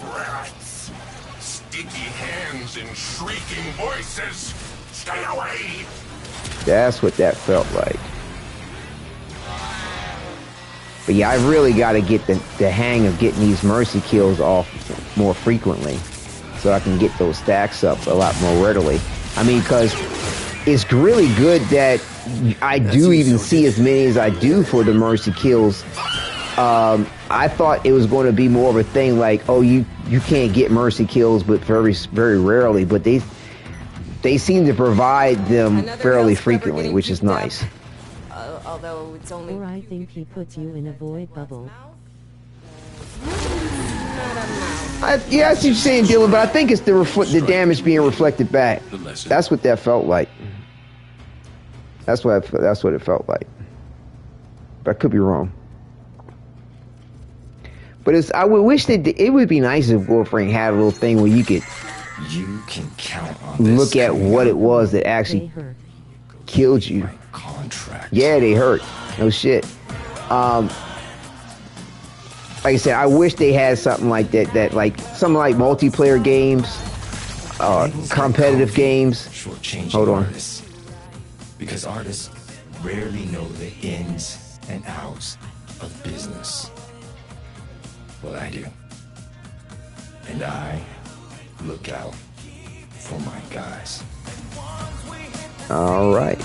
Rats. Sticky hands and shrieking voices. Stay away. That's what that felt like. But yeah, I really got to get the hang of getting these mercy kills off more frequently, so I can get those stacks up a lot more readily. I mean, because it's really good that I do even see as many as I do for the mercy kills. I thought it was going to be more of a thing like, oh, you can't get mercy kills, but very, very rarely. But they seem to provide them fairly frequently, which is nice. Although it's only. Or I think he puts you in a void bubble. Yeah, I see what you're saying, Dylan, but I think it's the damage being reflected back. That's what that felt like. That's what it felt like. But I could be wrong. But I would wish that it would be nice if Warframe had a little thing where you could count on look at what it was that actually killed you. Contract. Yeah, they hurt. No shit. Like I said, I wish they had something like that like something like multiplayer games, competitive games. Hold on. Artists, because artists rarely know the ins and outs of business. Well, I do. And I look out for my guys. All right.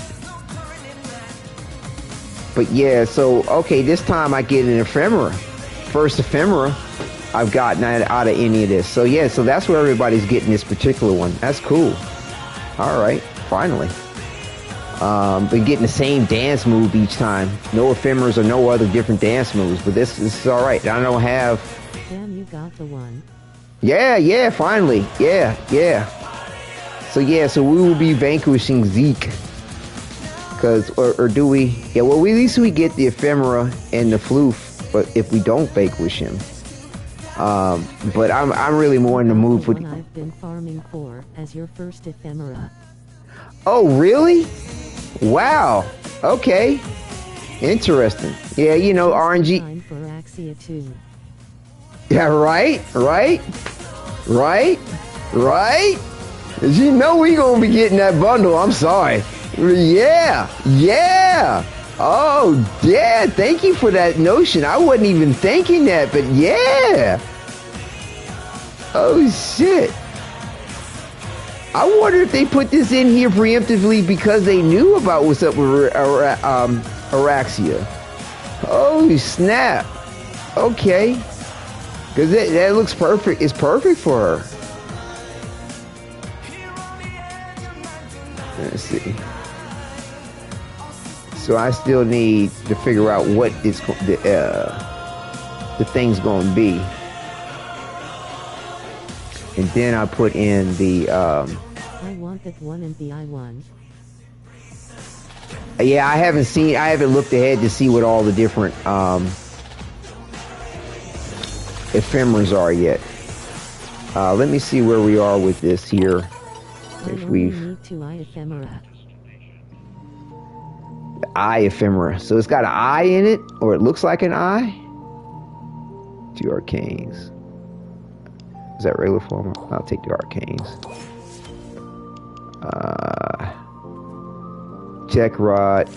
But yeah, so, okay, this time I get an ephemera. First ephemera I've gotten out of any of this. So yeah, so that's where everybody's getting this particular one. That's cool. All right, finally. Been getting the same dance move each time. No ephemeras or no other different dance moves. But this is all right. I don't have. Damn, you got the one. Yeah, finally. Yeah. So we will be vanquishing Zeke. Or do we? Yeah, well, at least we get the ephemera and the floof. But if we don't vanquish him, but I'm really more in the mood for. I've been farming for as your first ephemera. Oh, really? Wow. Okay. Interesting. Yeah, you know, RNG. Time for Axia 2. Yeah, right. You know we gonna be getting that bundle. I'm sorry. Yeah. Oh, yeah. Thank you for that notion. I wasn't even thinking that, but yeah. Oh, shit. I wonder if they put this in here preemptively because they knew about what's up with Araxia. Oh, snap. Okay. Because that looks perfect. It's perfect for her. Let's see. So I still need to figure out what is the thing's going to be. And then I put in the... I want that one and the I1. Yeah, I haven't looked ahead to see what all the different ephemeras are yet. Let me see where we are with this here. If we've... need 2 eye ephemera. Eye ephemera. So it's got an eye in it, or it looks like an eye. 2 arcanes. Is that regular form? I'll take the arcanes. Tech rod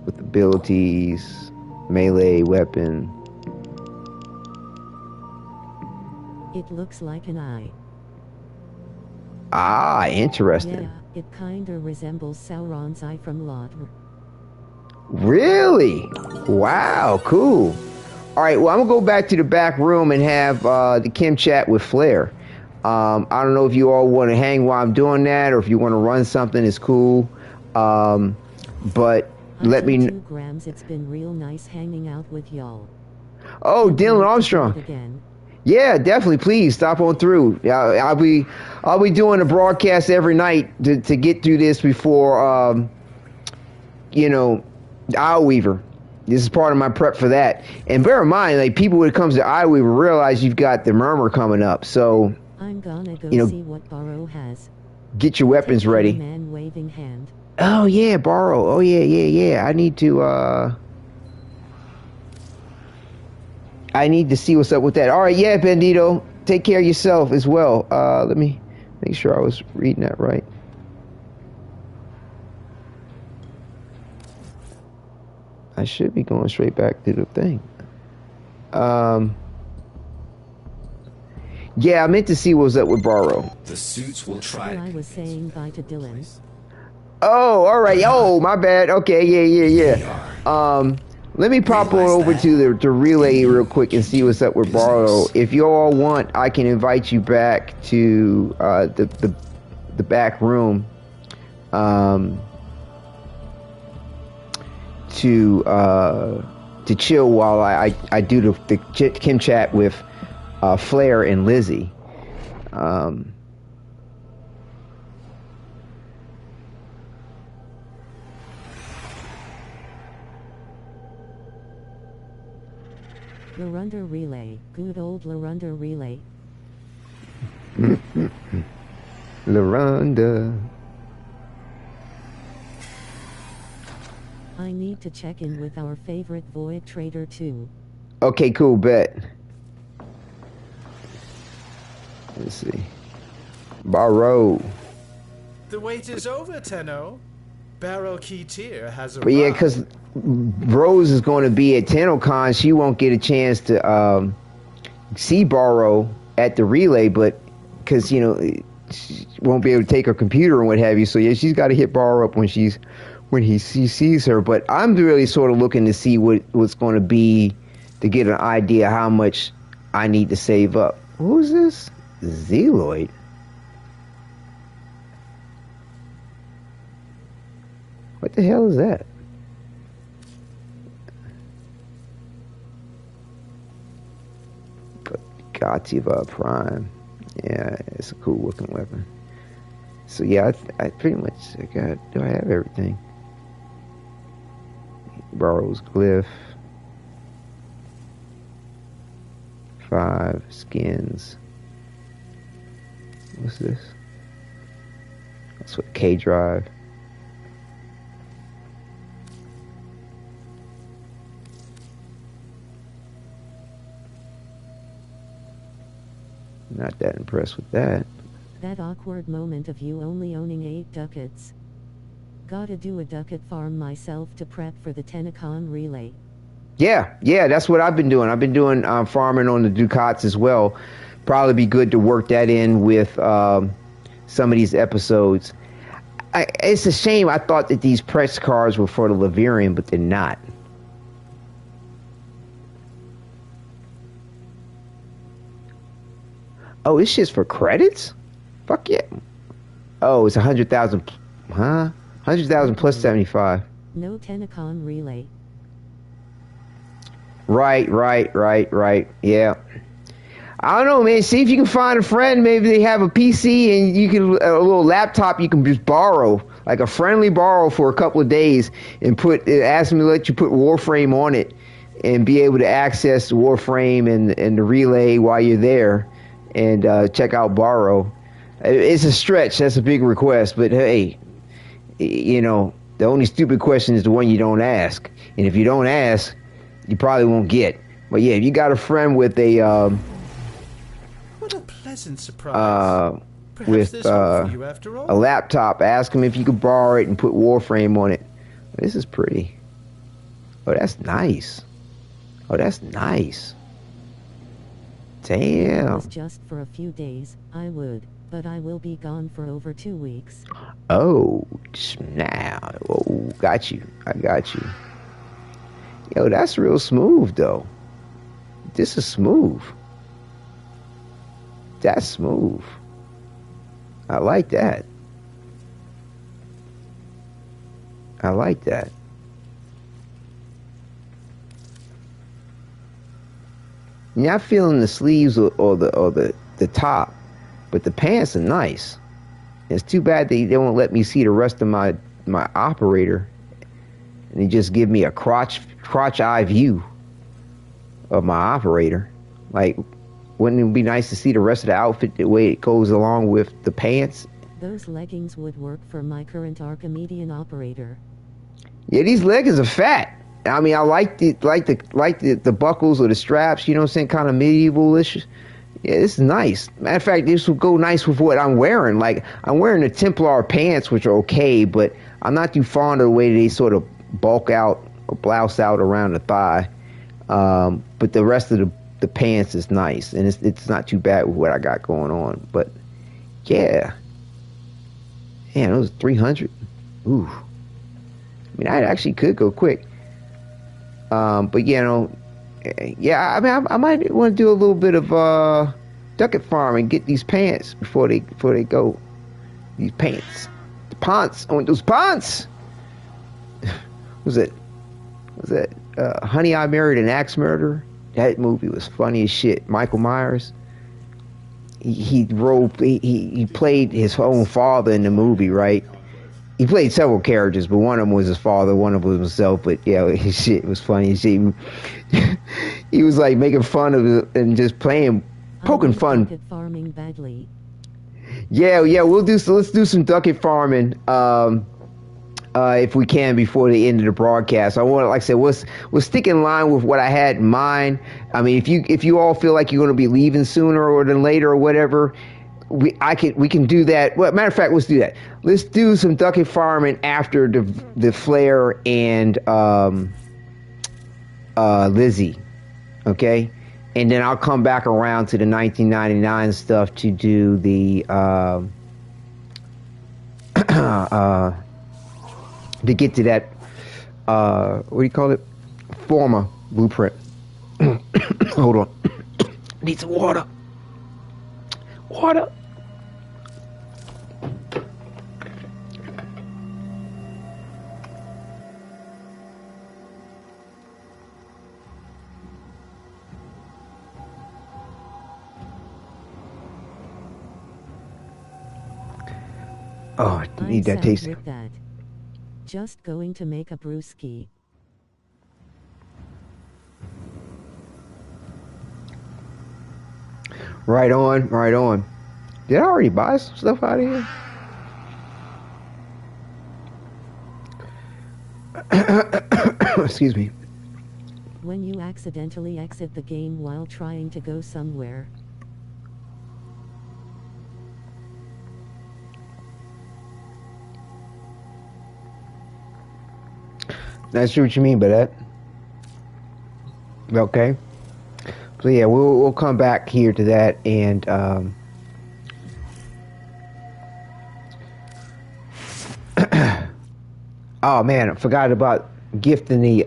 with abilities, melee weapon. It looks like an eye. Ah, interesting. Yeah, it kinda resembles Sauron's eye from Lot. Really? Wow, cool. All right, well, I'm going to go back to the back room and have the Chem chat with Flair. I don't know if you all want to hang while I'm doing that or if you want to run something, it's cool. But let me... 2 grams, it's been real nice hanging out with y'all. Oh, Dylan Armstrong. Again. Yeah, definitely. Please stop on through. I'll be doing a broadcast every night to get through this before, Isleweaver. This is part of my prep for that. And bear in mind, like, people when it comes to Isleweaver realize you've got the murmur coming up. So I'm gonna go see what Borrow has. Get your weapons ready. Man waving hand. Oh yeah, Borrow. Oh yeah. I need to see what's up with that. All right, yeah, Bandito. Take care of yourself as well. Let me make sure I was reading that right. I should be going straight back to the thing. Yeah, I meant to see what was up with Borrow. The suits will try. I was saying bye to Dylan. Oh, all right. Oh, my bad. Okay, yeah. Let me pop on over to the relay real quick and see what's up with Borrow. If you all want, I can invite you back to the back room. To chill while I do the Chem chat with Flair and Lizzie. Larunda relay, good old Larunda relay. Larunda. I need to check in with our favorite Void trader too. Okay, cool, bet. Let's see. Barrow. The wait is over, Tenno. Barrow Keytier has arrived. But yeah, because Rose is going to be at TennoCon, she won't get a chance to see Barrow at the relay, but because, she won't be able to take her computer and what have you. So yeah, she's got to hit Barrow up when he sees her. But I'm really sort of looking to see what's going to be to get an idea how much I need to save up. Who's this? Zealoid. What the hell is that? Wadidja Prime. Yeah, it's a cool looking weapon. So yeah, I pretty much do I have everything? Borrows glyph. 5 skins. What's this? That's what K drive. Not that impressed with that. That awkward moment of you only owning 8 ducats. Gotta do a ducat farm myself to prep for the Tenacon relay. Yeah, that's what I've been doing. I've been doing farming on the ducats as well. Probably be good to work that in with some of these episodes. It's a shame. I thought that these press cards were for the Leverian, but they're not. Oh, this shit's for credits? Fuck yeah. Oh, it's 100,000. Huh? 100,000 plus 75. No Tenacon relay. Right. Yeah. I don't know, man. See if you can find a friend. Maybe they have a PC and you can a little laptop you can just borrow, like a friendly borrow for a couple of days, and ask them to let you put Warframe on it and be able to access Warframe and the relay while you're there, and check out borrow. It's a stretch. That's a big request, but hey, you know, the only stupid question is the one you don't ask, and if you don't ask, you probably won't get. But yeah, if you got a friend with a what a pleasant surprise. With a laptop, ask him if you could borrow it and put Warframe on it. This is pretty. Oh, that's nice. Damn. If it was just for a few days, I would, but I will be gone for over 2 weeks. Oh, snap. Oh, got you. I got you. Yo, that's real smooth, though. This is smooth. That's smooth. I like that. You're not feeling the sleeves or the top, but the pants are nice. It's too bad they won't let me see the rest of my operator, and they just give me a crotch eye view of my operator. Like, wouldn't it be nice to see the rest of the outfit the way it goes along with the pants? Those leggings would work for my current Archimedean operator. Yeah, these leggings are fat. I mean, I like the buckles or the straps, you know what I'm saying, kind of medievalish. Yeah, this is nice. Matter of fact, this will go nice with what I'm wearing. Like, I'm wearing the Templar pants, which are okay, but I'm not too fond of the way they sort of bulk out or blouse out around the thigh. But the rest of the pants is nice, and it's not too bad with what I got going on. But yeah, man, those 300. Ooh, I mean, I actually could go quick. But you know, yeah, I mean, I might want to do a little bit of ducat farm and get these pants before they go. These pants, the pants. I want those pants. Was it Honey, I Married an Axe Murderer? That movie was funny as shit. Michael Myers. He played his own father in the movie, right? He played several characters, but one of them was his father, one of them was himself. But yeah, his shit was funny as shit. He was like making fun of it and just poking fun. Farming badly. Yeah, we'll do. So let's do some ducat farming. If we can before the end of the broadcast. I want, like I said, we'll stick in line with what I had in mind. I mean, if you all feel like you're going to be leaving sooner or than later or whatever, we can do that. Well, matter of fact, let's do that. Let's do some ducat farming after the Flare and Lizzie, okay? And then I'll come back around to the 1999 stuff to do the to get to that, what do you call it? Former blueprint. Hold on. Need some water. Water. Oh, I need that taste. With that. Just going to make a brewski. Right on, right on. Did I already buy some stuff out of here? Excuse me. When you accidentally exit the game while trying to go somewhere. Not sure what you mean by that. Okay. So yeah, we'll come back here to that, and oh man, I forgot about gifting the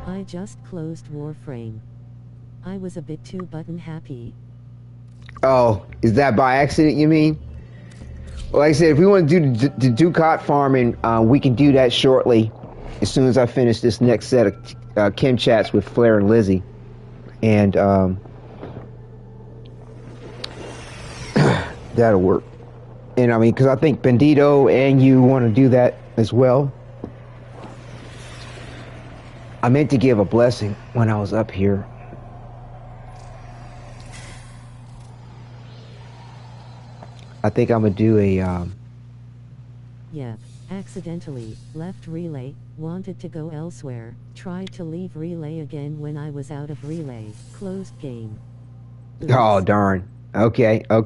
I just closed Warframe. I was a bit too button happy. Oh, is that by accident, you mean? Well, like I said, if we want to do the Ducat farming, we can do that shortly, as soon as I finish this next set of Kim chats with Flair and Lizzie. And that'll work. And I mean, because I think Bandito and you want to do that as well. I meant to give a blessing when I was up here. I think I'm gonna do a Yeah, accidentally left relay, wanted to go elsewhere, tried to leave relay again when I was out of relay, closed game. Oops. Oh darn. Okay. Oh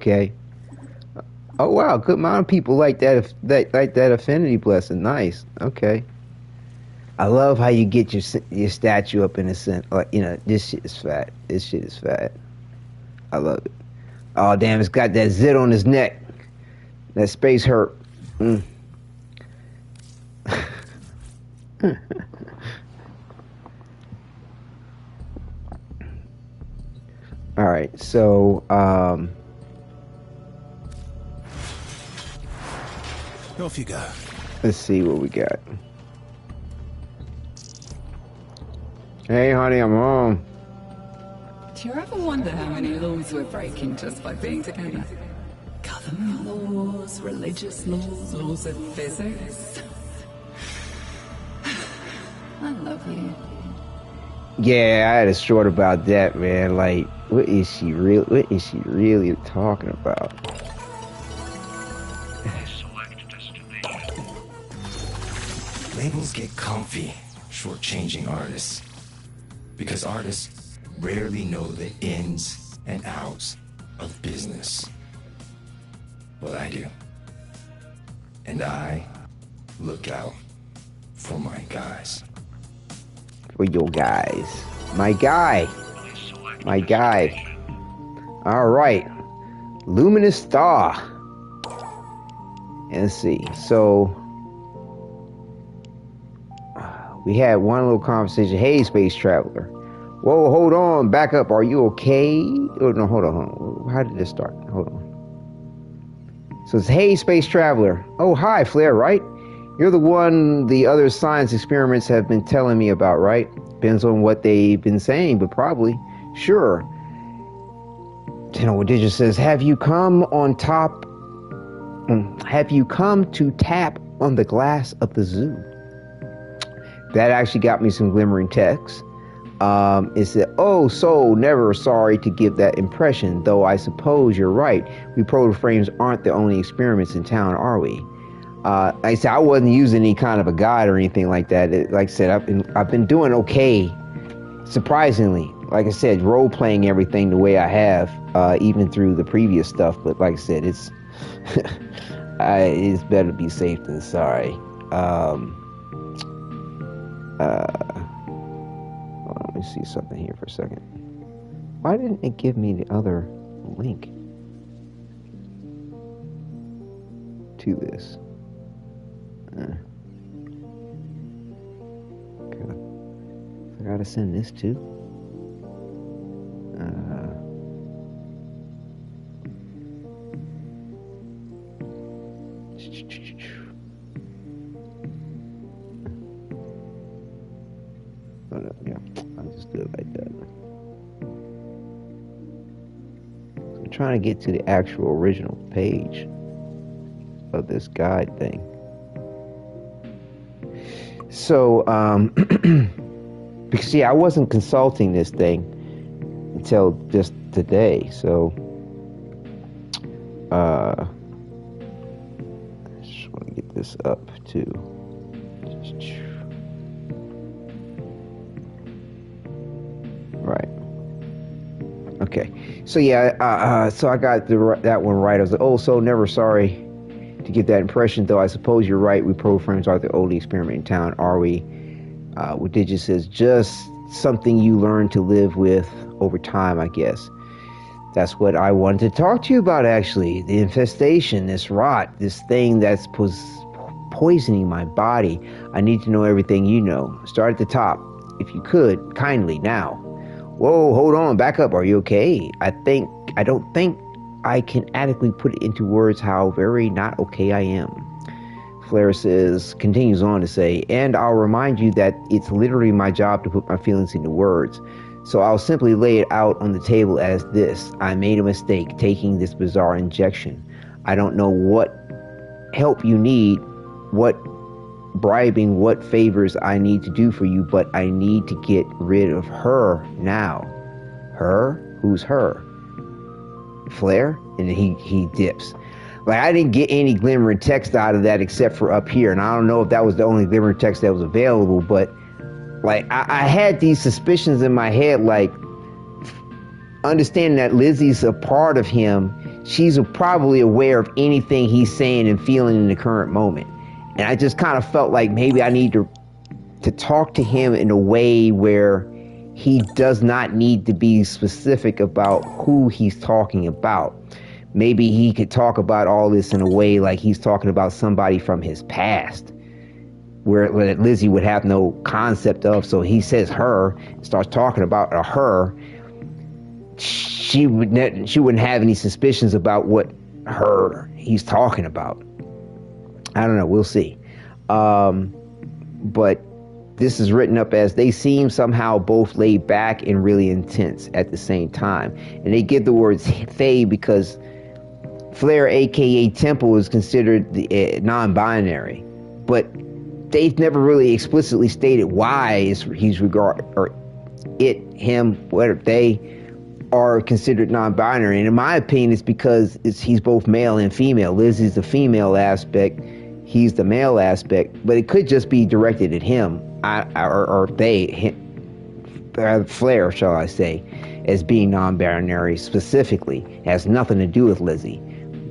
wow, good amount of people like that like that affinity blessing. Nice. Okay. I love how you get your statue up in a sense. Like, you know, this shit is fat. This shit is fat. I love it. Oh damn, it's got that zit on his neck. That space hurt. Mm. All right, so off you go. Let's see what we got. Hey, honey, I'm home. Do you ever wonder how many laws we're breaking just by being together? Government laws, religious laws, laws of physics. I love you. Yeah, I had a short about that, man. Like, what is she really talking about? Labels get comfy shortchanging artists, because artists rarely know the ins and outs of business. Well, I do. And I look out for my guys. For your guys. My guy. My guy. Alright. Luminous Star. And let's see. So, we had one little conversation. Hey, space traveler. Whoa, hold on. Back up. Are you okay? Oh, no, hold on. How did this start? Hold on. So it's, hey, space traveler. Oh, hi, Flair, right? You're the one the other science experiments have been telling me about, right? Depends on what they've been saying, but probably. Sure. Wadidja says, have you come to tap on the glass of the zoo? That actually got me some glimmering text. It said, oh, so never sorry to give that impression, though I suppose you're right. We Protoframes aren't the only experiments in town, are we? Like I said, I wasn't using any kind of a guide or anything like that. Like I said, I've been doing okay, surprisingly. Like I said, role-playing everything the way I have, even through the previous stuff. But like I said, it's better to be safe than sorry. Let me see something here for a second. Why didn't it give me the other link to this? Okay. I gotta send this too. Yeah, I'll just do it like that. trying to get to the actual original page of this guide thing. So, because I wasn't consulting this thing until just today. So, I just want to get this up too. Right. Okay. So so I got that one right. I was like, oh, so never sorry to get that impression, though I suppose you're right. We Protoframes are the only experiment in town, are we? Wadidja says, just something you learn to live with over time, I guess. That's what I wanted to talk to you about, actually. The infestation, this rot, this thing that's poisoning my body. I need to know everything you know. Start at the top, if you could, kindly, now. Whoa, hold on, back up. Are you okay? I don't think I can adequately put it into words how very not okay I am. Flare continues on to say, and I'll remind you that it's literally my job to put my feelings into words. So I'll simply lay it out on the table as this. I made a mistake taking this bizarre injection. I don't know what help you need, what bribing, what favors I need to do for you, but I need to get rid of her now. Her? Who's her? Flare? And he dips. Like, I didn't get any glimmering text out of that except for up here, and I don't know if that was the only glimmering text that was available, but like I had these suspicions in my head, like understanding that Lizzie's a part of him, she's probably aware of anything he's saying and feeling in the current moment. And I just kind of felt like maybe I need to talk to him in a way where he does not need to be specific about who he's talking about. Maybe he could talk about all this in a way like he's talking about somebody from his past, where Lizzie would have no concept of. So he says her, starts talking about a her. She wouldn't have any suspicions about what her he's talking about. I don't know. We'll see. But this is written up as they seem somehow both laid back and really intense at the same time. And they give the words they because Flare, aka Temple, is considered non-binary. But they've never really explicitly stated why he's regarded, or it, him, whatever, they are considered non-binary. And in my opinion, it's because he's both male and female. Lizzie's the female aspect, he's the male aspect, but it could just be directed at him, or they, Flare, shall I say, as being non-binary specifically. It has nothing to do with Lizzie.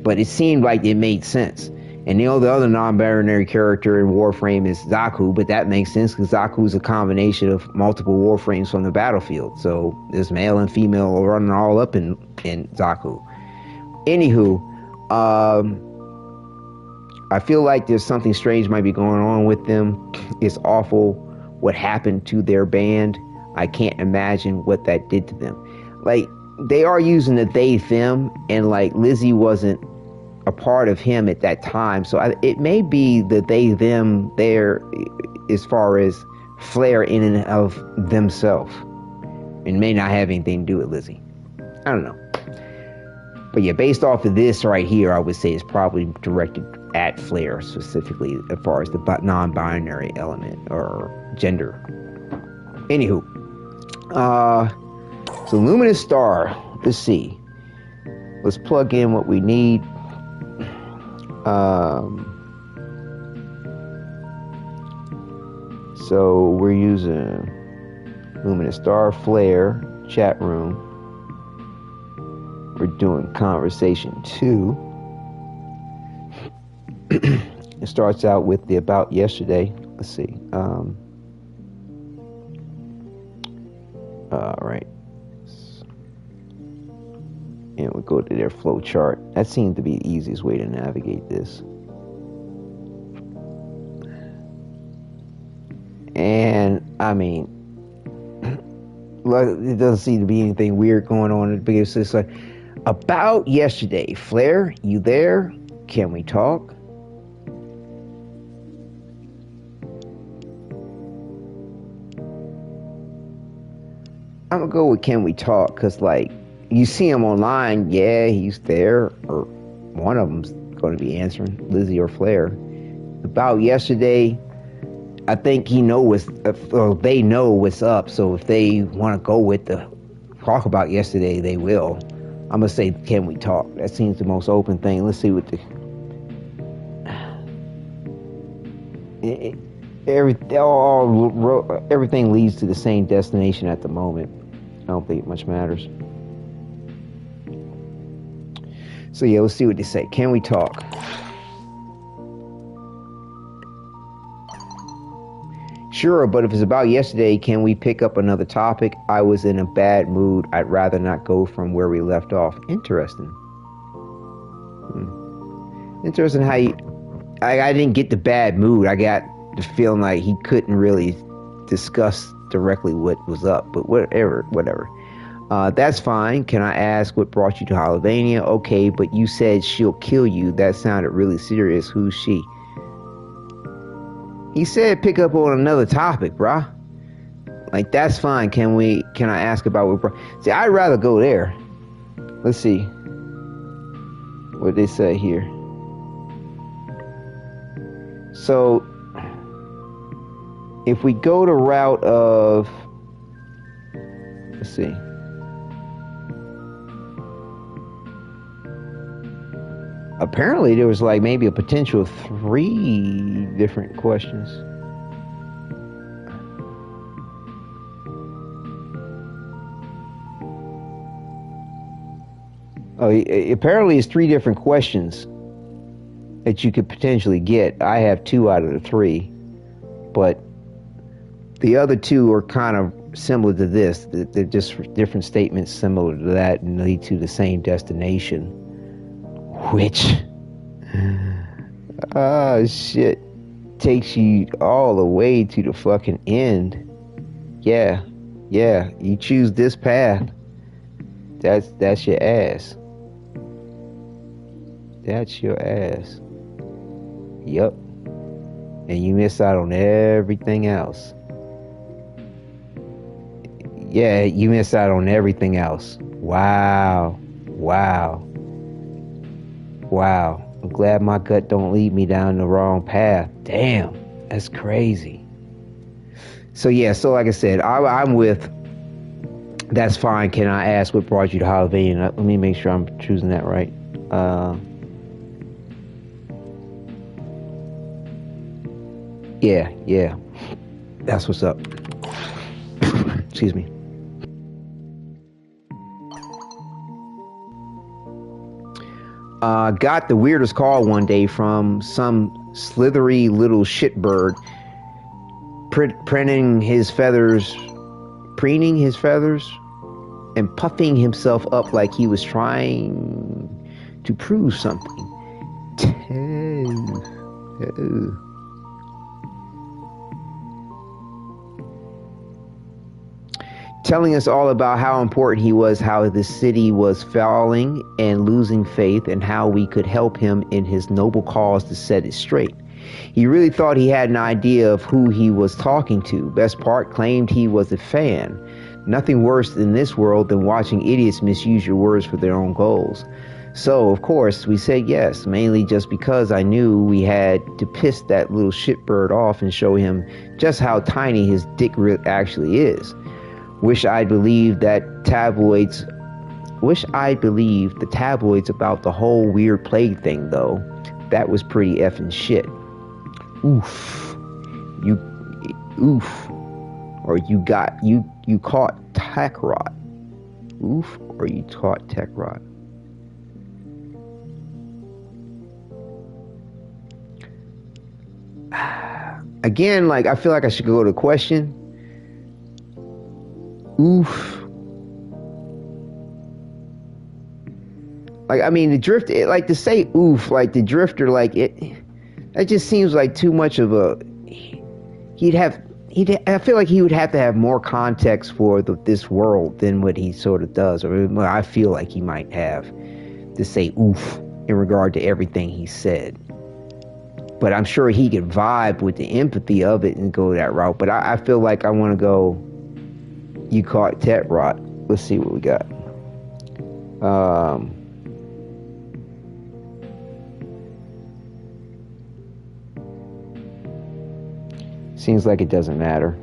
But it seemed like it made sense. And the other non-binary character in Warframe is Zaku, but that makes sense because Zaku is a combination of multiple Warframes from the battlefield. So there's male and female running all up in Zaku. Anywho, I feel like there's something strange might be going on with them. It's awful what happened to their band. I can't imagine what that did to them. Like, they are using the they, them, and like Lizzie wasn't a part of him at that time. So it may be the they, them there as far as Flare in and of themselves. It may not have anything to do with Lizzie. I don't know. But yeah, based off of this right here, I would say it's probably directed at Flare specifically as far as the non-binary element or gender. Anywho. So Luminous Star, let's see. Let's plug in what we need. So we're using Luminous Star, Flare, chat room. We're doing conversation 2. It starts out with the about yesterday. Let's see. Right. And we go to their flow chart. That seemed to be the easiest way to navigate this. And I mean, it doesn't seem to be anything weird going on because it's like, about yesterday, Flare, you there? Can we talk? I'm gonna go with can we talk, because like you see him online, yeah, he's there, or one of them's going to be answering, Lizzie or Flair. About yesterday, I think they know what's up, so if they want to go with the talk about yesterday, they will. I'm going to say, can we talk? That seems the most open thing. Let's see what everything leads to the same destination at the moment. I don't think much matters. So yeah, let's see what they say. Can we talk? Sure, but if it's about yesterday, can we pick up another topic? I was in a bad mood. I'd rather not go from where we left off. Interesting. Interesting how I didn't get the bad mood. I got the feeling like he couldn't really discuss directly what was up, but whatever. That's fine. Can I ask what brought you to Isleweaver? Okay, but you said she'll kill you. That sounded really serious. Who's she? He said pick up on another topic, brah. Like, that's fine. Can I ask about what brought... See, I'd rather go there. Let's see what they say here. So, if we go the route of... Let's see. Apparently there was like maybe a potential 3 different questions. Oh, apparently it's 3 different questions that you could potentially get. I have 2 out of the 3, but the other 2 are kind of similar to this. They're just different statements similar to that and lead to the same destination. Which, shit, takes you all the way to the fucking end. Yeah, you choose this path. That's your ass. That's your ass. Yup. And you miss out on everything else. Yeah, you miss out on everything else. Wow. I'm glad my gut don't lead me down the wrong path. Damn, that's crazy. So yeah, so like I said, I'm with that's fine. Can I ask what brought you to Isleweaver? Let me make sure I'm choosing that right. Yeah. That's what's up. Excuse me. Got the weirdest call one day from some slithery little shitbird preening his feathers and puffing himself up like he was trying to prove something. Telling us all about how important he was, how the city was falling and losing faith, and how we could help him in his noble cause to set it straight. He really thought he had an idea of who he was talking to. Best part, claimed he was a fan. Nothing worse in this world than watching idiots misuse your words for their own goals. So, of course, we said yes, mainly just because I knew we had to piss that little shitbird off and show him just how tiny his dick actually is. Wish I'd believed the tabloids about the whole weird plague thing, though. That was pretty effing shit. Oof. Or you caught tech rot. Oof. Or you caught tech rot. Again, like, I feel like I should go to the question. Oof. Like, I mean, the drift, like, to say oof, like, the drifter, like, that just seems like too much of a, I feel like he would have to have more context for this world than what he sort of does, or I feel like he might have, to say oof in regard to everything he said. But I'm sure he could vibe with the empathy of it and go that route. But I feel like I want to go, you caught tet rot. Let's see what we got. Seems like it doesn't matter.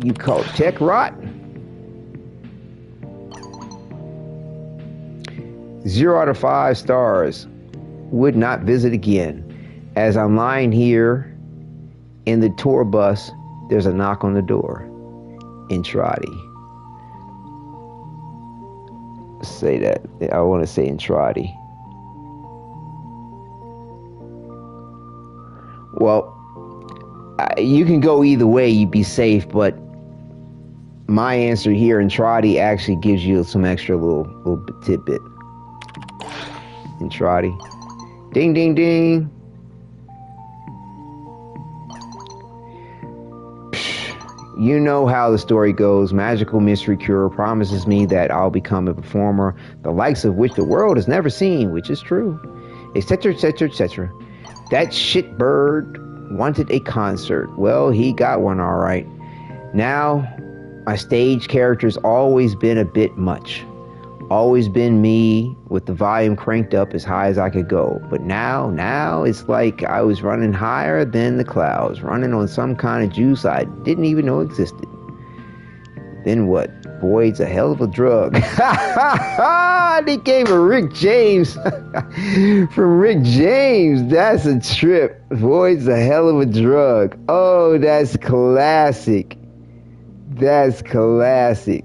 You call it tech rot? 0 out of 5 stars. Would not visit again. As I'm lying here in the tour bus, there's a knock on the door. Entrati. Say that. I want to say Entrati. Well, you can go either way. You'd be safe, but my answer here, Entrati, actually gives you some extra little tidbit. Entrati. Ding, ding, ding. You know how the story goes. Magical mystery cure promises me that I'll become a performer, the likes of which the world has never seen, which is true. Etc., etc., etc. That shitbird wanted a concert. Well, he got one all right. Now, my stage character's always been a bit much. Always been me with the volume cranked up as high as I could go. But now it's like I was running higher than the clouds, running on some kind of juice I didn't even know existed. Then what? Void's a hell of a drug. They gave a Rick James from Rick James. That's a trip. Void's a hell of a drug. Oh, that's classic. That's classic.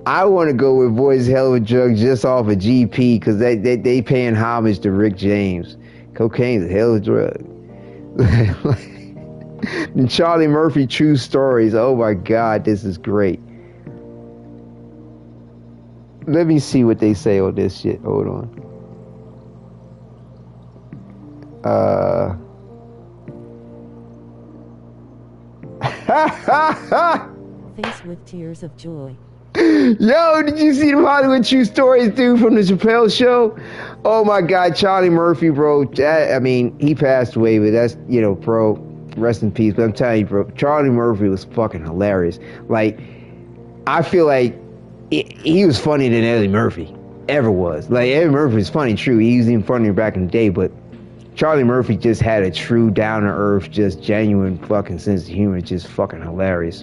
I want to go with Void's hell of a drug just off of GP because they paying homage to Rick James. Cocaine's a hell of a drug. And Charlie Murphy true stories. Oh my God, this is great. Let me see what they say on this shit. Hold on. Face with tears of joy. Yo, did you see the Hollywood True Stories dude from the Chappelle Show? Oh my God, Charlie Murphy, bro. I mean, he passed away, but that's, bro, rest in peace. But I'm telling you, bro, Charlie Murphy was fucking hilarious. Like, I feel like he was funnier than Eddie Murphy ever was. Like, Eddie Murphy was funny, true. He was even funnier back in the day, but Charlie Murphy just had a true down-to-earth, just genuine fucking sense of humor, just fucking hilarious.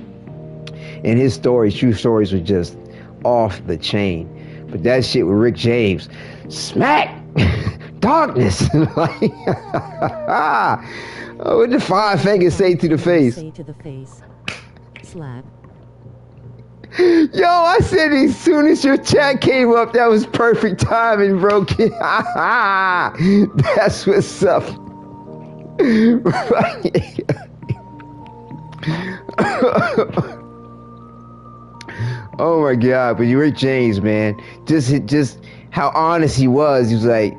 And his stories, true stories, were just off the chain. But that shit with Rick James, smack, darkness. What did Five Fingers say to the face? Say to the face. Slap. Yo, I said as soon as your chat came up, that was perfect timing, bro. That's what's up. Oh my God, but Rick James, man, just how honest he was. He was like,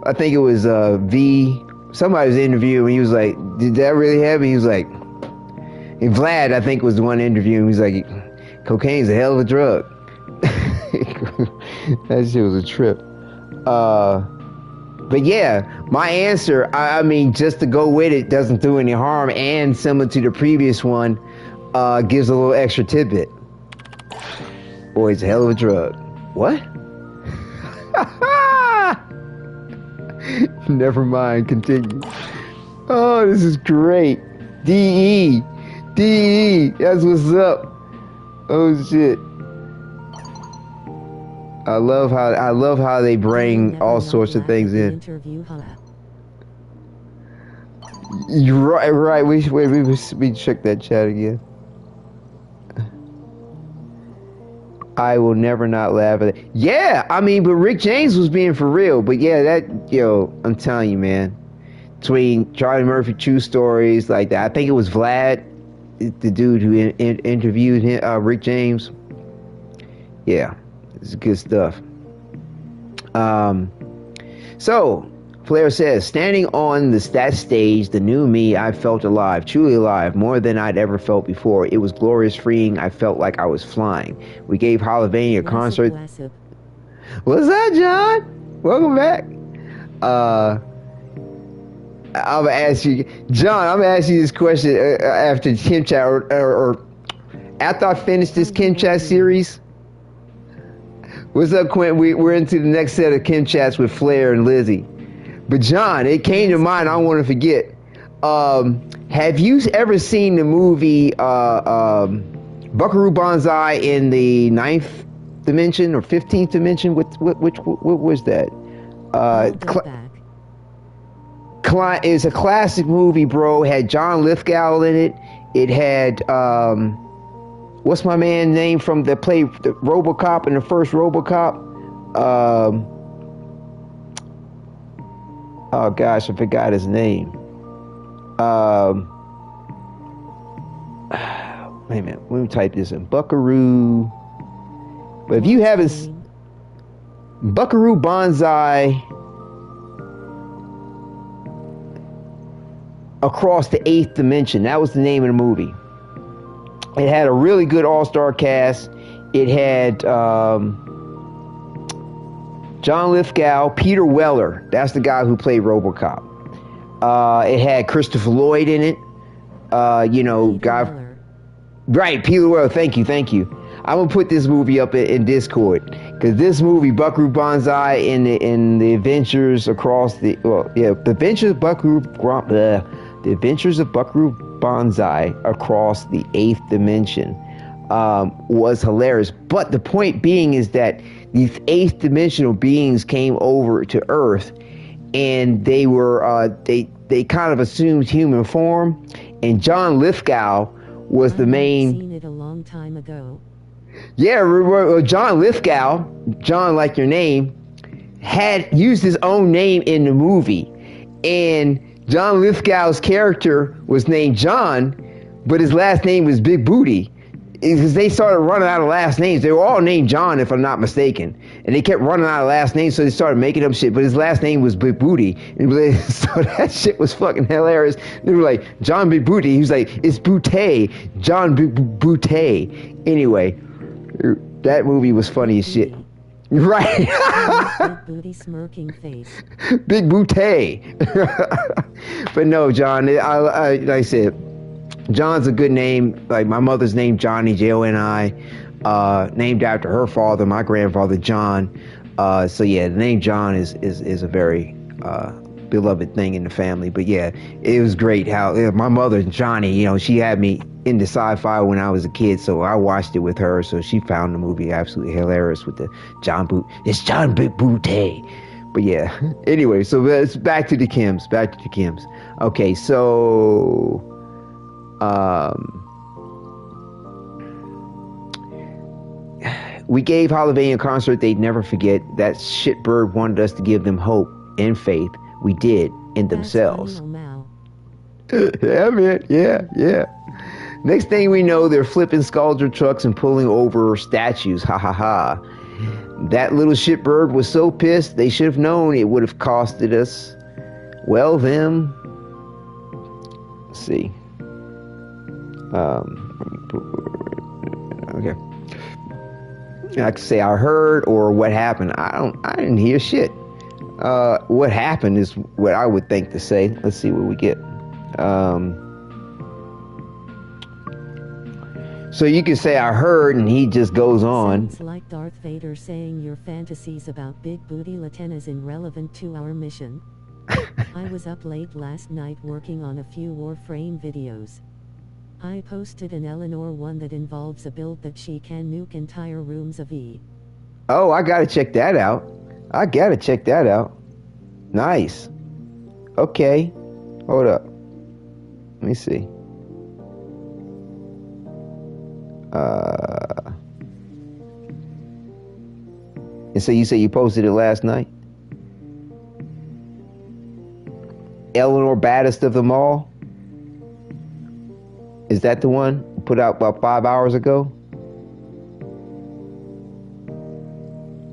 I think it was V. Somebody was interviewing. He was like, "Did that really happen?" He was like, and Vlad, I think, was the one interviewing. He was like, "Cocaine's a hell of a drug." That shit was a trip. But yeah, my answer, I mean, just to go with it, doesn't do any harm, and similar to the previous one, gives a little extra tidbit. Boy, it's a hell of a drug. What? Never mind, continue. Oh, this is great. DE, that's what's up. Oh shit. I love how they bring all sorts of things in. You're right. We check that chat again. I will never not laugh at it. Yeah, I mean, but Rick James was being for real. But yeah, I'm telling you, man. Between Charlie Murphy true stories like that, I think it was Vlad, the dude who interviewed him, Rick James. Yeah, it's good stuff. So Flair says, standing on that stage, the new me, I felt alive, truly alive, more than I'd ever felt before. It was glorious, freeing. I felt like I was flying. We gave Hollivania a concert. What's that, John? Welcome back. I'm gonna ask you, John. I'm gonna ask you this question after Kim Chat or after I finish this Kim Chat series. What's up, Quint? We're into the next set of Kim chats with Flair and Lizzie. But John, it came to mind. I don't want to forget. Have you ever seen the movie Buckaroo Banzai in the 9th dimension or 15th dimension? What was that? It's a classic movie, bro. It had John Lithgow in it. It had what's my man's name from that played the RoboCop in the first RoboCop? Oh gosh, I forgot his name. Wait a minute, let me type this in. Buckaroo. But if you haven't, Buckaroo Banzai Across the 8th Dimension. That was the name of the movie. It had a really good all-star cast. It had John Lithgow, Peter Weller. That's the guy who played RoboCop. It had Christopher Lloyd in it. Right, Peter Weller. Thank you. I'm gonna put this movie up in Discord because this movie, Buckaroo Banzai, in the Adventures Across the The Adventures of Buckaroo Banzai Across the 8th Dimension was hilarious. But the point being is that these 8th dimensional beings came over to Earth, and they were they kind of assumed human form, and John Lithgow was the main. I've seen it a long time ago. Yeah, John Lithgow, John like your name, had used his own name in the movie, and John Lithgow's character was named John, but his last name was Big Booty. Because they started running out of last names. They were all named John, if I'm not mistaken. And they kept running out of last names, so they started making up shit. But his last name was Big Booty. And so that shit was fucking hilarious. They were like, John Big Booty. He was like, it's Booty. John Big Booty. Anyway, that movie was funny as shit. Right. Big booty smirking face. Big Booty. But no, John, like I said, John's a good name. Like my mother's name, Johnny, Joni, named after her father, my grandfather, John. So yeah, the name John is a very beloved thing in the family. But yeah, it was great how my mother, Johnny, she had me into sci-fi when I was a kid, so I watched it with her. So she found the movie absolutely hilarious with the it's John Big Booty. But yeah, anyway, so it's back to the Kims. Okay, so we gave Holiday a concert they'd never forget. That shitbird wanted us to give them hope and faith. We did in themselves. Yeah, man. Yeah. Next thing we know, they're flipping sculpture trucks and pulling over statues. Ha ha ha. That little shitbird was so pissed, they should have known it would have costed us. Well, them. Let's see. Okay. I could say I heard or what happened. I didn't hear shit. What happened is what I would think to say. Let's see what we get. So you can say I heard, and he just goes on. Sounds like Darth Vader saying your fantasies about big booty Latinas irrelevant to our mission. I was up late last night working on a few Warframe videos. I posted an Eleanor one that involves a build that she can nuke entire rooms of E. Oh, I gotta check that out. Nice. Okay. Hold up. Let me see. And so you say you posted it last night? Eleanor, baddest of them all? Is that the one put out about 5 hours ago?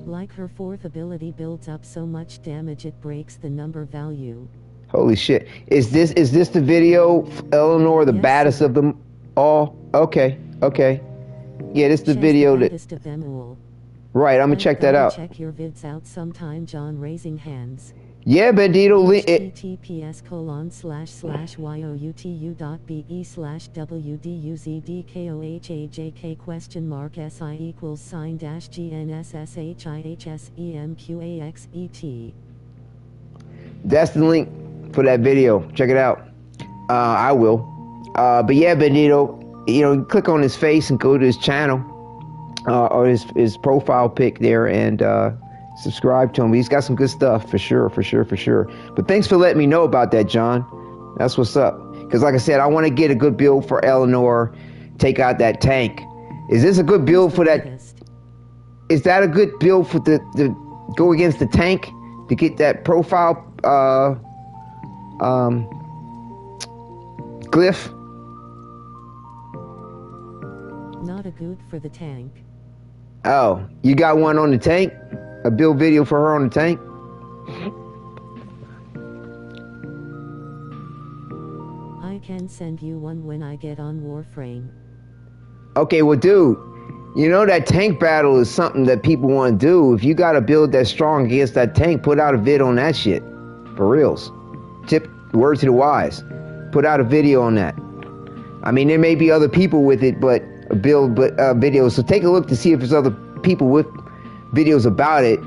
Like her fourth ability builds up so much damage it breaks the number value. Holy shit. Is this the video, Eleanor, the baddest of them all? Okay. Yeah, this is the video the baddest of them all. Right, I'm gonna check that out. Check your vids out sometime, John raising hands. Yeah, Bandito. https://youtu.be/www.si/gnsshissemqaxet. That's the link for that video. Check it out. I will. But yeah, Bandito, you know, click on his face and go to his channel or his profile pic there and subscribe to him. He's got some good stuff for sure. But thanks for letting me know about that, John. That's what's up. Because like I said, I want to get a good build for Eleanor, take out that tank. Is this a good build for that? Is that a good build for the go against the tank to get that profile glyph? Not a good for the tank. Oh, you got one on the tank? A build video for her on the tank? I can send you one when I get on Warframe. Okay, well, dude, you know that tank battle is something that people want to do. If you got a build that's strong against that tank, put out a vid on that shit. For reals. Tip, word to the wise. Put out a video on that. I mean, there may be other people with it, but videos. So take a look to see if there's other people with videos about it.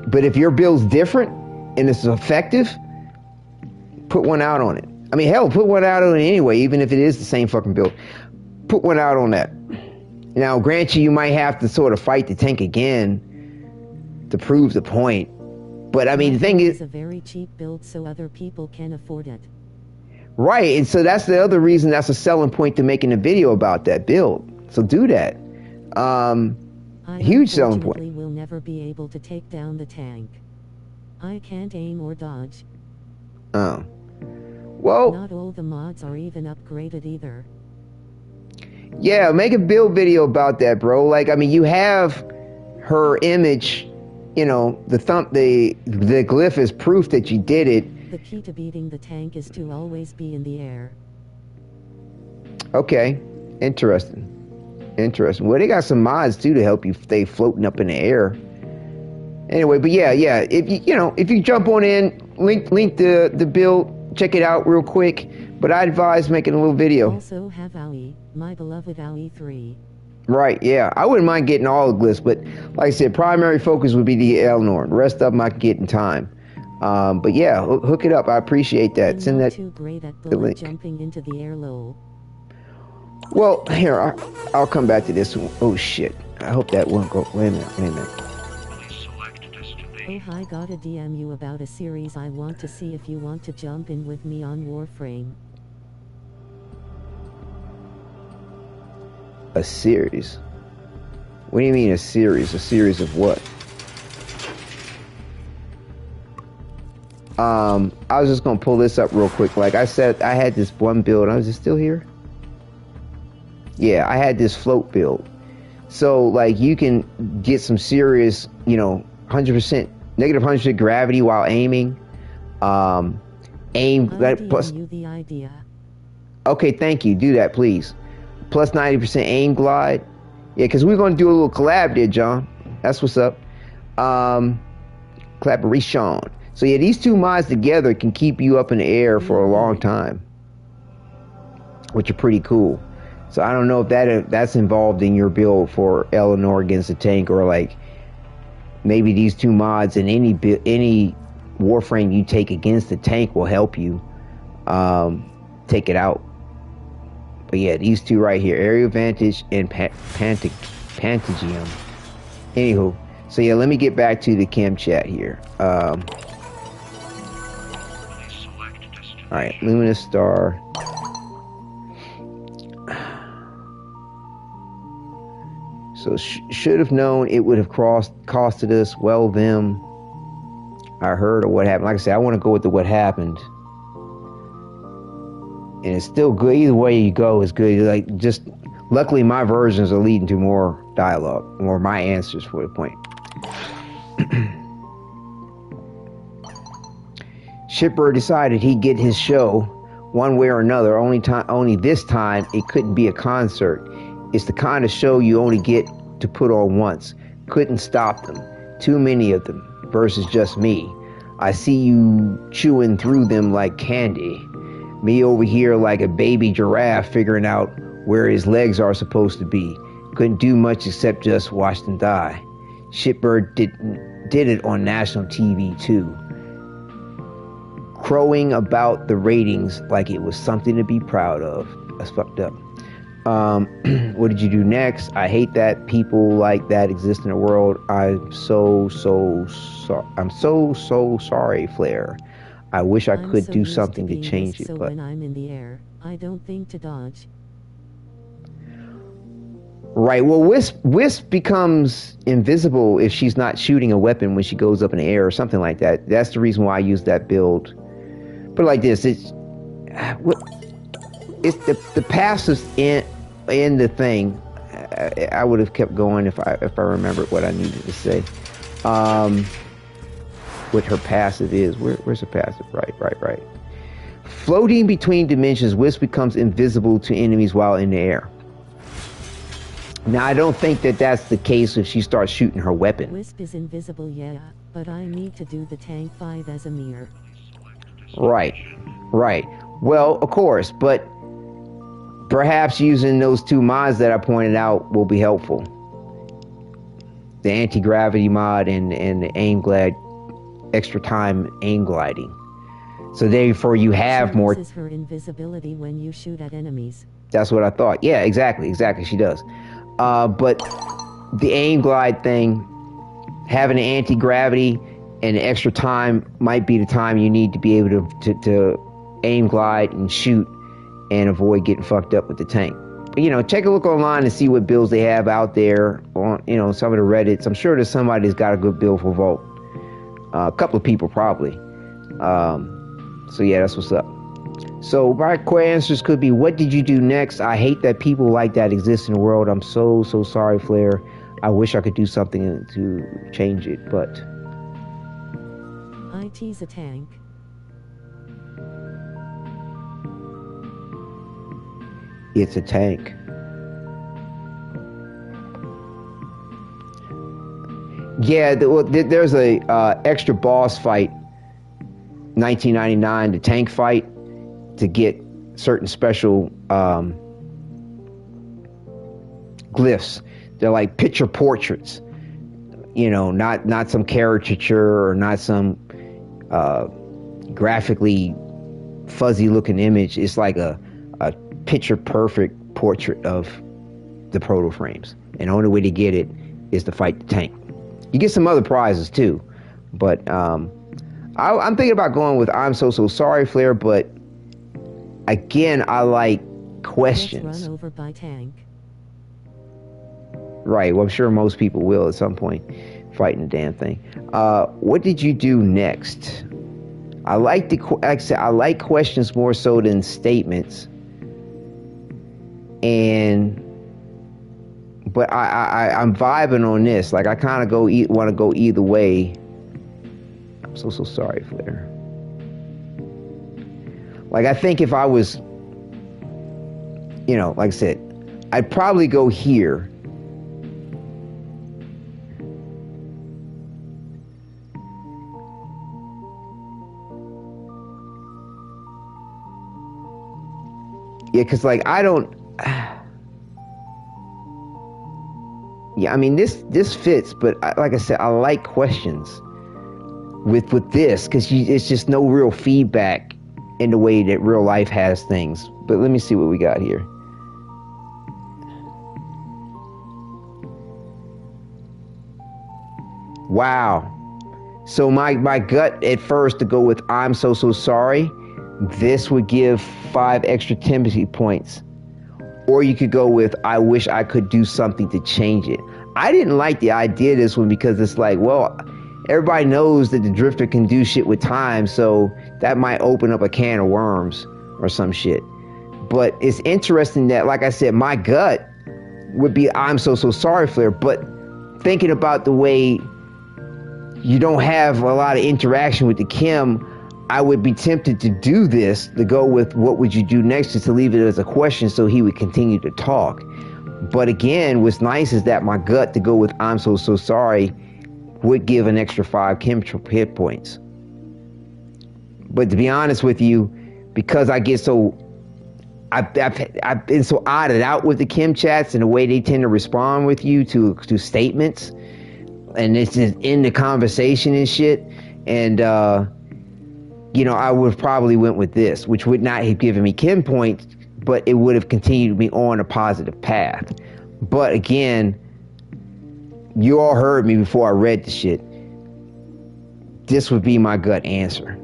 But if your build's different and it's effective, put one out on it. I mean, hell, put one out on it anyway, even if it is the same fucking build. Put one out on that. Now, grant you might have to sort of fight the tank again to prove the point. But I mean, the thing is, it's a very cheap build, so other people can afford it. Right, and so that's the other reason that's a selling point to making a video about that build. So do that. Huge selling point. I will never be able to take down the tank. I can't aim or dodge. Oh. Well, not all the mods are even upgraded either. Yeah, make a build video about that, bro. Like, I mean, you have her image, you know, the glyph is proof that you did it. The key to beating the tank is to always be in the air. Okay, interesting. Well, they got some mods too to help you stay floating up in the air. Anyway, but yeah. If you jump on in, link the build, check it out real quick. But I advise making a little video. Also have Aoi, my beloved Aoi 3. Right, yeah. I wouldn't mind getting all the glyphs, but like I said, primary focus would be the Eleanor. The rest of them I can get in time. But yeah, hook it up. I appreciate that. Send that. Too great at bullet jumping into the air, lol. Well, here, I'll come back to this one. Oh shit! I hope that won't go. Wait a minute. Oh hi, gotta DM you about a series I want to see if you want to jump in with me on Warframe. A series? What do you mean a series? A series of what? I was just gonna pull this up real quick. Like I said, I had this one build. Was it still here? Yeah, I had this float build. So like you can get some serious, 100% negative 100 gravity while aiming. Aim plus. You the idea. Okay, thank you. Do that, please. Plus 90% aim glide. Yeah, because we're gonna do a little collab there, John. That's what's up. Collaboration. So yeah, these two mods together can keep you up in the air for a long time, which are pretty cool. So I don't know if that's involved in your build for Eleanor against the tank, or like maybe these two mods and any Warframe you take against the tank will help you take it out. But yeah, these two right here, Area Vantage and Pantagium. Anywho, so yeah, let me get back to the chem chat here. Alright, Luminous Star. So should have known it would have costed us. Well, them. I heard or what happened. Like I said, I want to go with the what happened. And it's still good. Either way you go is good. Like, just luckily my versions are leading to more dialogue, more my answers for the point. Shipper decided he'd get his show one way or another. Only this time it couldn't be a concert. It's the kind of show you only get to put on once. Couldn't stop them. Too many of them versus just me. I see you chewing through them like candy. Me over here like a baby giraffe figuring out where his legs are supposed to be. Couldn't do much except just watch them die. Shitbird did it on national TV too. Crowing about the ratings like it was something to be proud of. That's fucked up. What did you do next? I hate that people like that exist in the world. I'm so sorry, Flair. I wish I could do something to change it, but when I'm in the air, I don't think to dodge. Right. Well, Wisp becomes invisible if she's not shooting a weapon when she goes up in the air or something like that. That's the reason why I use that build. But like this, it's the passives in the thing. I would have kept going if I remembered what I needed to say. What her passive is. Where's her passive? Right. Floating between dimensions, Wisp becomes invisible to enemies while in the air. Now, I don't think that that's the case if she starts shooting her weapon. Wisp is invisible, yeah, but I need to do the tank 5 as a mirror. Right. Well, of course, but perhaps using those 2 mods that I pointed out will be helpful. The anti-gravity mod and the extra time aim gliding. So therefore you have more... This is her invisibility when you shoot at enemies. That's what I thought. Yeah, exactly, she does. But the aim glide thing, having the anti-gravity and the extra time might be the time you need to be able to aim glide and shoot and avoid getting fucked up with the tank. But, take a look online and see what builds they have out there on, some of the Reddits. I'm sure there's somebody that's got a good build for Vault. A couple of people probably. So yeah, that's what's up. So my answers could be, what did you do next? I hate that people like that exist in the world. I'm so sorry, Flair. I wish I could do something to change it, but... IT's a tank. It's a tank. Yeah, there's a extra boss fight, 1999, the tank fight, to get certain special glyphs. They're like picture portraits, not some caricature or not some graphically fuzzy looking image. It's like a picture perfect portrait of the Protoframes, and the only way to get it is to fight the tank. You get some other prizes too, but I'm thinking about going with I'm so sorry, Flair, but again, I like questions. Let's run over by tank. Right, well, I'm sure most people will at some point, fighting the damn thing. What did you do next? I like I like questions more so than statements. But I'm vibing on this. Like, I kind of want to go either way. I'm so sorry, Flair. Like, I think if I was, like I said, I'd probably go here. Yeah, because, like, I don't... Yeah, I mean, this fits, but like I said, I like questions with this, because it's just no real feedback in the way that real life has things. But let me see what we got here. Wow. So my gut at first to go with I'm so sorry, this would give 5 extra Timothy points. Or you could go with, I wish I could do something to change it. I didn't like the idea of this one because it's like, well, everybody knows that the Drifter can do shit with time, so that might open up a can of worms or some shit. But it's interesting that, like I said, my gut would be, I'm so sorry, Flair. But thinking about the way you don't have a lot of interaction with the Kim, I would be tempted to do this, to go with what would you do next, just to leave it as a question so he would continue to talk. But again, what's nice is that my gut to go with I'm so sorry would give an extra 5 Kim hit points. But to be honest with you, because I get so, I've been so odded out with the chem chats and the way they tend to respond with you to statements, and it's just in the conversation and shit. And I would probably went with this, which would not have given me chem points, but it would have continued me on a positive path. But again, you all heard me before I read the shit. This would be my gut answer.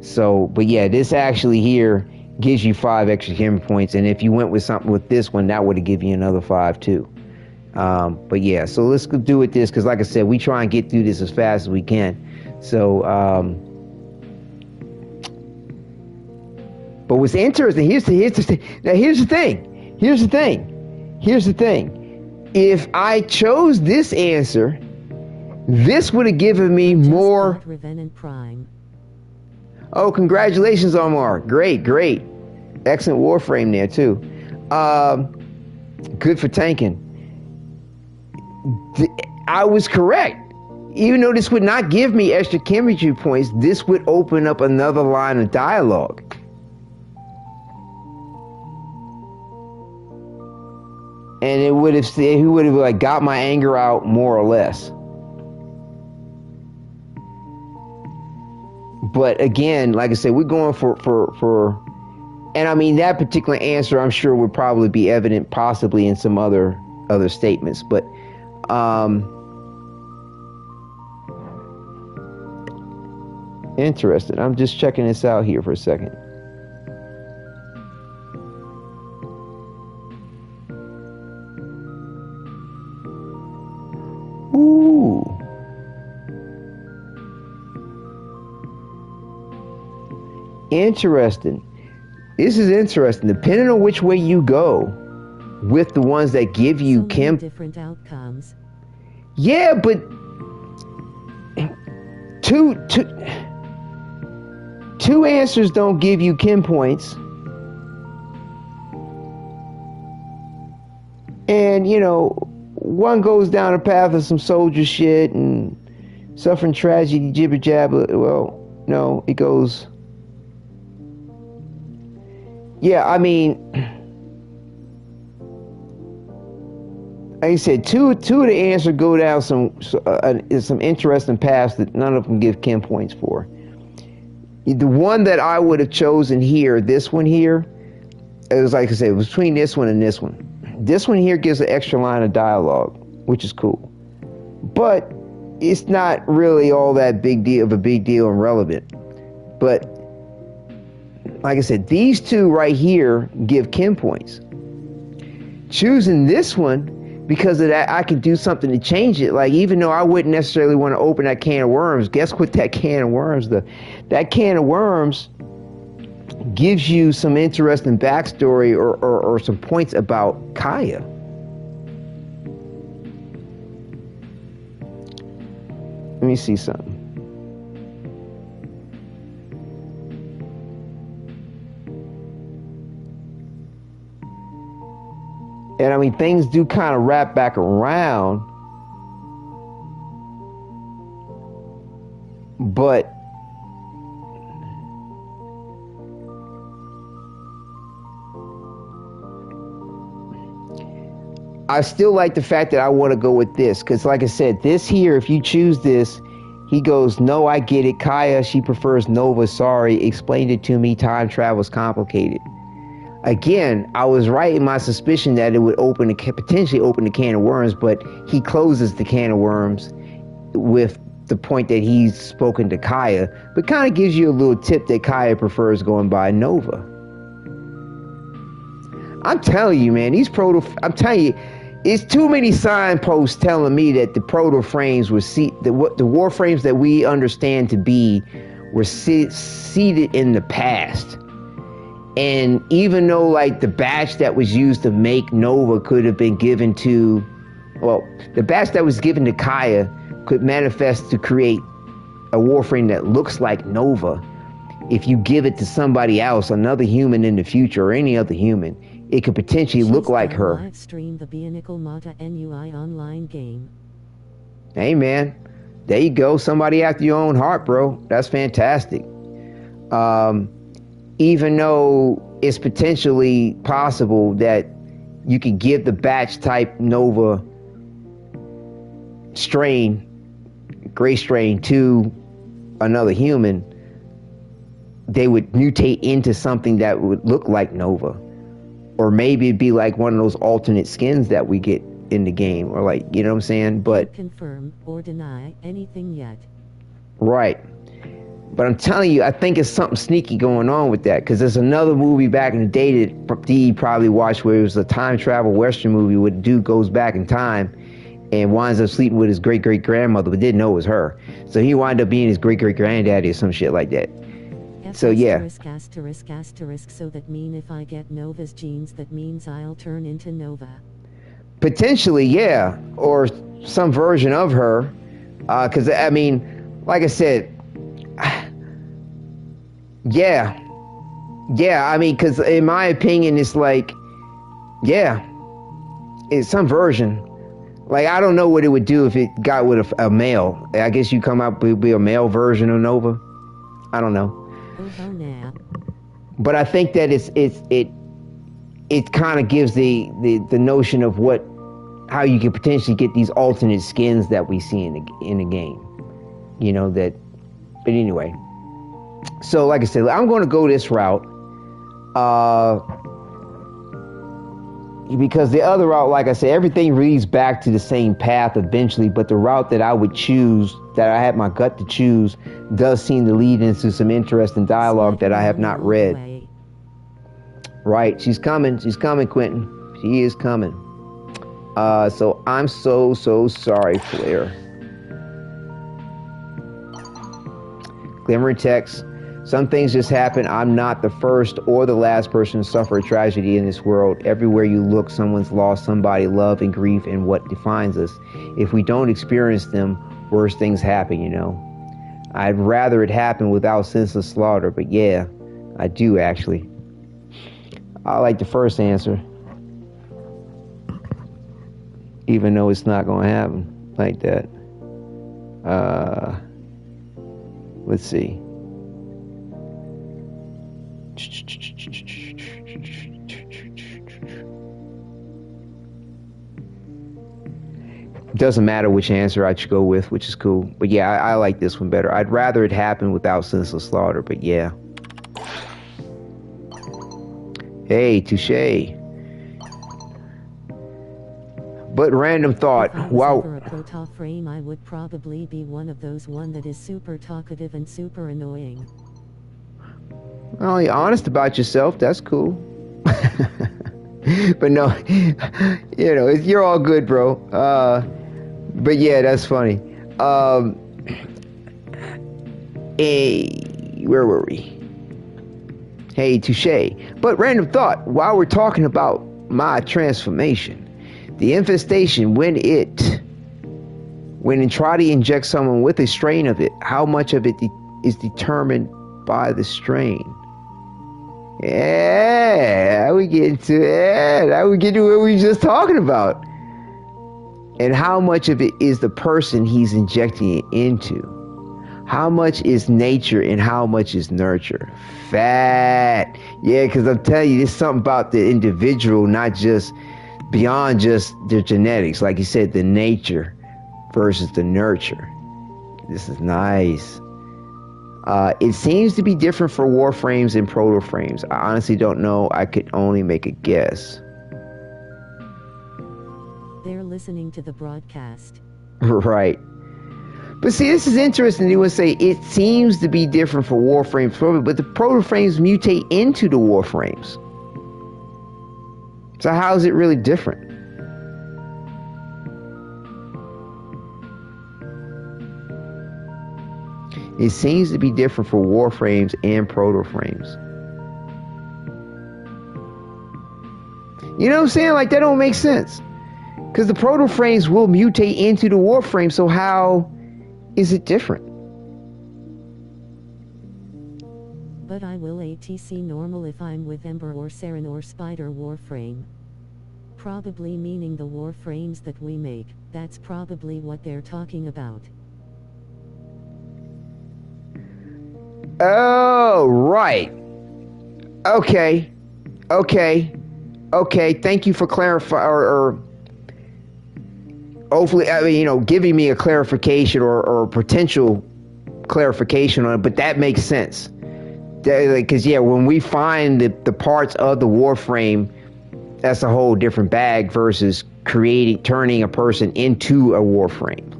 So, but yeah, this actually here gives you 5 extra chem points, and if you went with something with this one, that would have given you another 5 too. But yeah, so let's go do it this, because like I said, we try and get through this as fast as we can. So, but what's interesting, here's the thing. If I chose this answer, this would have given me more. Oh, congratulations, Omar. Great. Excellent Warframe there, too. Good for tanking. I was correct. Even though this would not give me extra chemistry points, this would open up another line of dialogue. And he would have like got my anger out more or less. But again, like I said, we're going for and I mean that particular answer I'm sure would probably be evident possibly in some other statements, but interesting. I'm just checking this out here for a second. Ooh. Interesting. This is interesting. Depending on which way you go with the ones that give you different outcomes. Yeah, but two answers don't give you chem points. And one goes down a path of some soldier shit and suffering tragedy, jibber jabber. Well, no, it goes. Yeah, I mean, like I said, two of the answers go down some interesting paths that none of them give chem points for. The one that I would have chosen here, this one here, it was like I said, it was between this one and this one. This one here gives an extra line of dialogue, which is cool. But it's not really all that big deal and relevant. But like I said, these two right here give chem points. Choosing this one, because of that, I can do something to change it. Like, even though I wouldn't necessarily want to open that can of worms, guess what that can of worms does? That can of worms gives you some interesting backstory or some points about Kaya. Let me see something. And I mean, things do kind of wrap back around, but I still like the fact that I want to go with this, because like I said, this here, if you choose this, he goes, no, I get it. Kaya, she prefers Nova. Sorry, explained it to me. Time travel is complicated. Again, I was right in my suspicion that it would potentially open the can of worms, but he closes the can of worms with the point that he's spoken to Kaya, but kind of gives you a little tip that Kaya prefers going by Nova. I'm telling you, man, I'm telling you, it's too many signposts telling me that the Protoframes were the Warframes that we understand to be were seated in the past. And even though, like, the batch that was used to make Nova could have been given to, the batch that was given to Kaya could manifest to create a Warframe that looks like Nova. If you give it to somebody else, another human in the future, or any other human, it could potentially look like her. Live stream the Bionicle Mata NUI online game. Hey, man, there you go. Somebody after your own heart, bro. That's fantastic. Even though it's potentially possible that you could give the batch type Nova strain, gray strain, to another human, they would mutate into something that would look like Nova. Or maybe it'd be like one of those alternate skins that we get in the game, or like, you know what I'm saying? But confirm or deny anything yet. Right. But I'm telling you, I think it's something sneaky going on with that, because there's another movie back in the day that Dee probably watched, where it was a time travel Western movie where the dude goes back in time and winds up sleeping with his great-great-grandmother, but didn't know it was her. So he wound up being his great-great-granddaddy or some shit like that. So yeah. Asterisk, so that mean if I get Nova's genes, that means I'll turn into Nova. Potentially, yeah. Or some version of her. Because, I mean, like I said, yeah. Yeah, I mean, because in my opinion, it's like, yeah, it's some version. Like, I don't know what it would do if it got with a male. I guess you come out with a male version of Nova. I don't know. Oh, nah. But I think that it kind of gives the notion of how you could potentially get these alternate skins that we see in the game. You know that. But anyway, so like I said, I'm going to go this route. Because the other route, like I said, everything leads back to the same path eventually, but the route that I would choose, that I had my gut to choose, does seem to lead into some interesting dialogue that I have not read. Right, she's coming, Quentin. She is coming. So I'm so sorry, Flair. Glimmering text. Some things just happen. I'm not the first or the last person to suffer a tragedy in this world. Everywhere you look, someone's lost somebody. Love and grief and what defines us. If we don't experience them, worse things happen, you know. I'd rather it happen without senseless slaughter, but yeah, I do actually. I like the first answer. Even though it's not going to happen like that. Let's see. Doesn't matter which answer I should go with, which is cool. But yeah, I like this one better. I'd rather it happen without senseless slaughter, but yeah. Hey, touche. But random thought. Wow. For a Protoframe, I would probably be one of those that is super talkative and super annoying. Well, you're honest about yourself. That's cool. But no, you know, you're all good, bro. But yeah, that's funny. Hey, where were we? Hey, touche. But random thought. While we're talking about my transformation, the infestation, when and try to inject someone with a strain of it, how much of it is determined by the strain? Yeah, we get into it. Now we get to what we were just talking about. And how much of it is the person he's injecting it into? How much is nature and how much is nurture? Fat. Yeah, because I'm telling you, there's something about the individual, not just beyond just their genetics. Like you said, the nature versus the nurture. This is nice. It seems to be different for Warframes and Protoframes. I honestly don't know. I could only make a guess. They're listening to the broadcast. Right. But see, this is interesting. They would say it seems to be different for Warframes, but the Protoframes mutate into the Warframes. So how is it really different? It seems to be different for Warframes and Protoframes. You know what I'm saying? Like, that don't make sense. Because the Protoframes will mutate into the Warframe, so how is it different? But I will ATC normal if I'm with Ember or Saren or Spider Warframe. Probably meaning the Warframes that we make. That's probably what they're talking about. Oh, right. Okay. Thank you for clarifying, or hopefully, I mean, giving me a clarification or potential clarification on it. But that makes sense. Because when we find the parts of the Warframe, that's a whole different bag versus turning a person into a Warframe.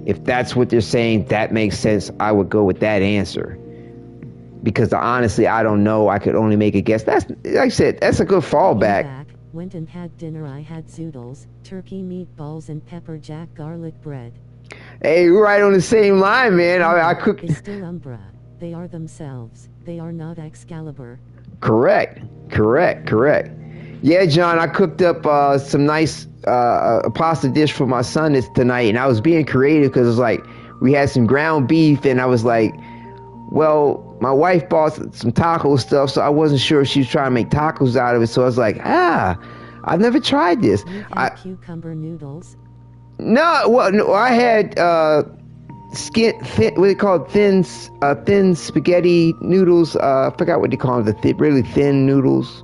If that's what they're saying, that makes sense. I would go with that answer. Because honestly, I don't know. I could only make a guess. That's, like I said, that's a good fallback. Went and had dinner. I had zoodles, turkey meatballs, and pepper jack garlic bread. Hey, we're right on the same line, man. I cook. Is still Umbra. They are themselves. They are not Excalibur. Correct. Yeah, John, I cooked up some nice pasta dish for my son tonight, and I was being creative because it was like we had some ground beef, and I was like, well, my wife bought some taco stuff, so I wasn't sure if she was trying to make tacos out of it. So I was like, I've never tried this. Cucumber noodles? No, I had thin, what they call it, thin spaghetti noodles. I forgot what they call them, really thin noodles.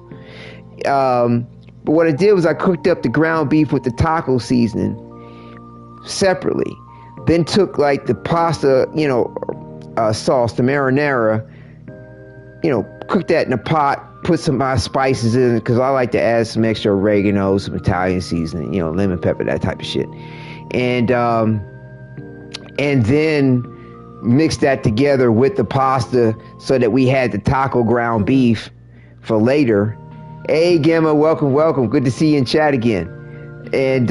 But what I did was I cooked up the ground beef with the taco seasoning separately. Then took like the pasta, sauce, the marinara, cook that in a pot, put some of my spices in it, because I like to add some extra oregano, some Italian seasoning, lemon pepper, that type of shit. And then mix that together with the pasta so that we had the taco ground beef for later. Hey, Gemma, welcome. Good to see you in chat again. And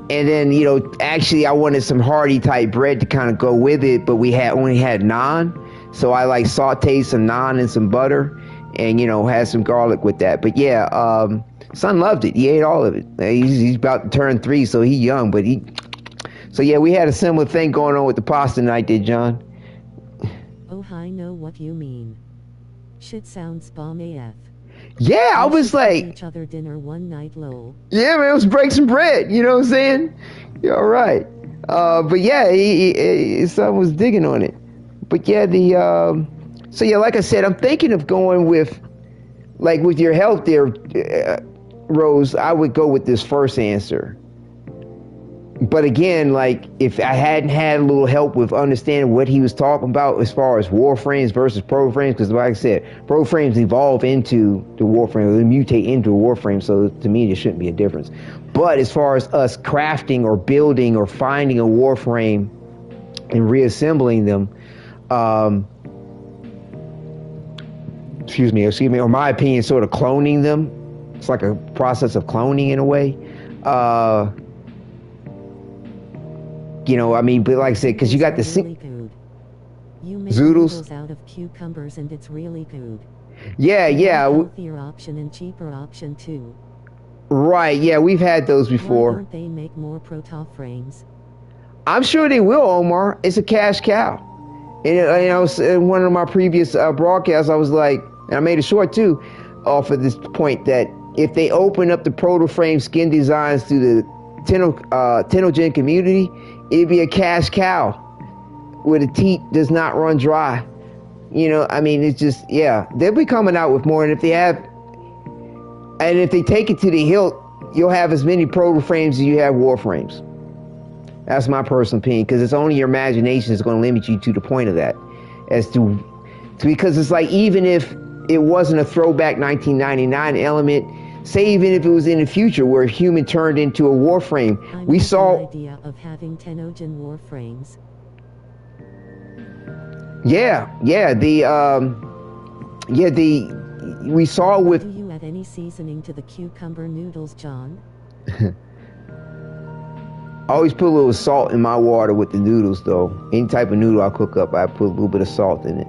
then, actually I wanted some hearty type bread to kind of go with it, but we only had naan. So I like sauteed some naan and some butter and, had some garlic with that. But yeah, son loved it. He ate all of it. He's about to turn 3, so he's young, but so yeah, we had a similar thing going on with the pasta tonight, did John? Oh, I know what you mean. Shit sounds bomb AF. Yeah, I was like, each other dinner one night, lol. Yeah, man, let's break some bread. You know what I'm saying? You're all right. But yeah, his son was digging on it. But yeah, so yeah, like I said, I'm thinking of going with your help there, Rose. I would go with this first answer. But again, if I hadn't had a little help with understanding what he was talking about as far as Warframes versus Protoframes, because like I said, Protoframes evolve into the Warframe, they mutate into a Warframe, so to me there shouldn't be a difference. But as far as us crafting or building or finding a Warframe and reassembling them, or my opinion, sort of cloning them, it's like a process of cloning in a way. But like I said, because you got the really good. You make zoodles out of cucumbers, and it's really good. Yeah. Healthier option and cheaper option too. Right. Yeah, we've had those before. Why don't they make more Protoframes? I'm sure they will, Omar. It's a cash cow. And I was in one of my previous broadcasts, I was like, and I made a short too, off of this point that if they open up the Protoframe skin designs to the Tenogen community, it'd be a cash cow where the teat does not run dry. It's just, yeah, they'll be coming out with more. And if they take it to the hilt, you'll have as many Protoframes as you have Warframes. That's my personal opinion, because it's only your imagination is going to limit you to the point of that. Because it's like, even if it wasn't a throwback 1999 element, say even if it was in the future where a human turned into a Warframe, we saw the idea of having Tenogen Warframes. We saw with. Do you add any seasoning to the cucumber noodles, John? I always put a little salt in my water with the noodles, though. Any type of noodle I cook up, I put a little bit of salt in it.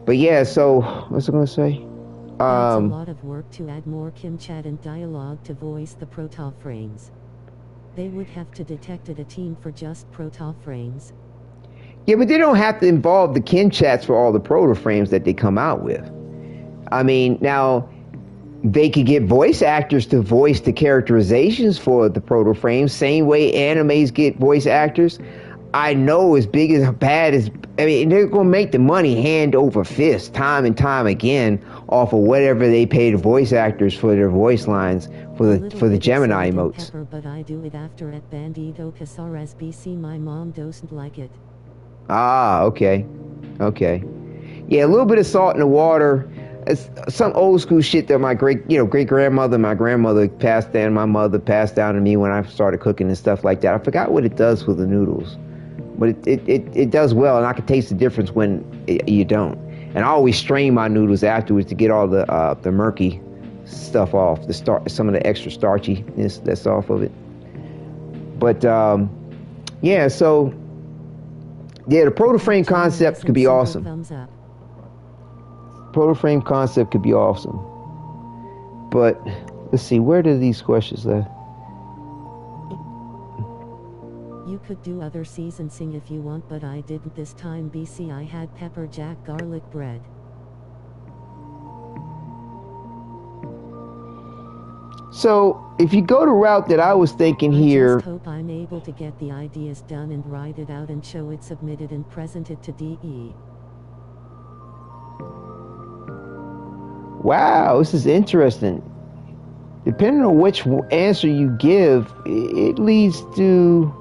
But yeah, so what's I gonna say? It's a lot of work to add more Kimchat and dialogue to voice the Protoframes. They would have to detect a team for just Protoframes. Yeah, but they don't have to involve the Kimchats for all the Protoframes that they come out with. Now, they could get voice actors to voice the characterizations for the Protoframes, same way animes get voice actors. I know as big as bad as, I mean, they're gonna make the money hand over fist time and time again off of whatever they pay the voice actors for their voice lines for the Gemini emotes. Pepper, but I do it after at Bandito Casares BC. My mom doesn't like it. Ah, okay. Yeah, a little bit of salt in the water. It's some old school shit that my great grandmother, my grandmother passed down, my mother passed down to me when I started cooking and stuff like that. I forgot what it does with the noodles, but it does well, and I can taste the difference when you don't. And I always strain my noodles afterwards to get all the murky stuff off, some of the extra starchiness that's off of it. But yeah, so yeah, the Protoframe concept could be awesome. Protoframe concept could be awesome. But let's see, where do these questions live? You could do other seasoning if you want, but I didn't this time. BC, I had pepper jack garlic bread. So if you go the route that I was thinking here, I just hope I'm able to get the ideas done and write it out and show it, submitted and present it to DE. Wow, this is interesting. Depending on which answer you give, it leads to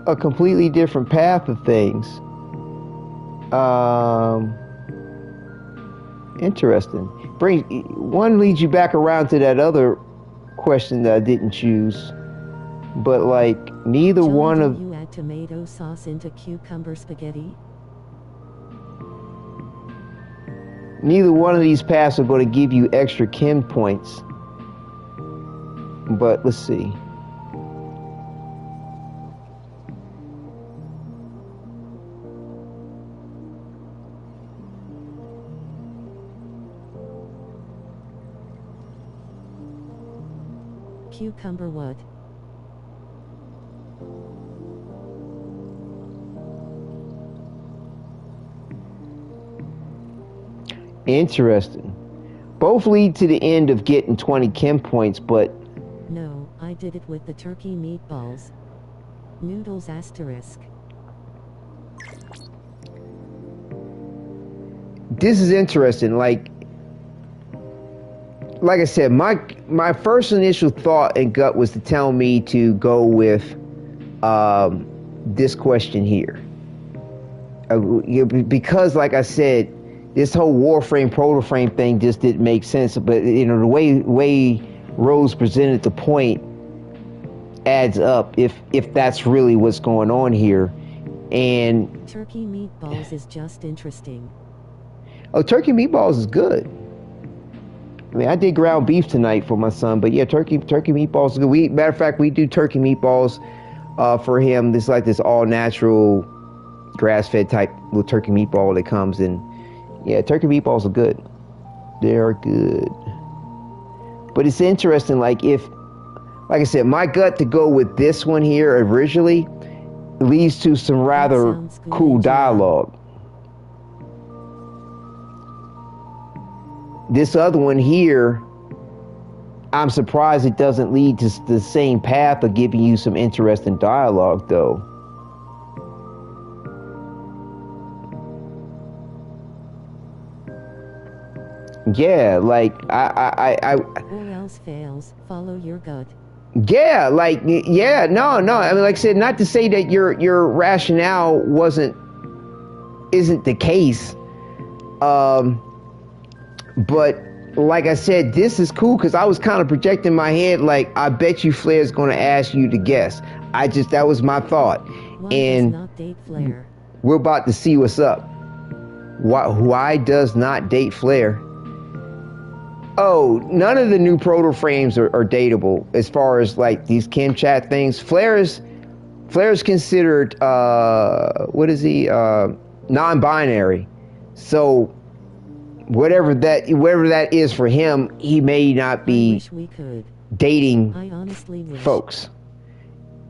a completely different path of things. Interesting. One leads you back around to that other question that I didn't choose. But like neither John, one of you add tomato sauce into cucumber spaghetti? Neither one of these paths are going to give you extra chem points. But let's see. Cucumber what? Interesting. Both lead to the end of getting 20 chem points, but... No, I did it with the turkey meatballs. Noodles asterisk. This is interesting. Like I said, my first initial thought and gut was to tell me to go with this question here. Because, like I said, this whole Warframe, Protoframe thing just didn't make sense. But, you know, the way Rose presented the point adds up if that's really what's going on here. And turkey meatballs is just interesting. Oh, turkey meatballs is good. I mean, I did ground beef tonight for my son, but yeah, turkey meatballs is good. Matter of fact, we do turkey meatballs for him. This like this all natural, grass-fed type little turkey meatball that comes in. Yeah, turkey meatballs are good. They're good. But it's interesting, like I said, my gut to go with this one here originally leads to some rather cool dialogue. This other one here, I'm surprised it doesn't lead to the same path of giving you some interesting dialogue, though. Yeah, like Or else fails. Follow your gut. Yeah, like no. I mean, like I said, not to say that your rationale isn't the case. But like I said, this is cool because I was kind of projecting my head like, I bet you Flair's going to ask you to guess. That was my thought. Why and does not date Flair? We're about to see what's up. Why does not date Flair? Oh, none of the new Protoframes are dateable as far as like these chem chat things. Flair's considered what is he? Non-binary. So whatever that is for him, he may not be dating folks.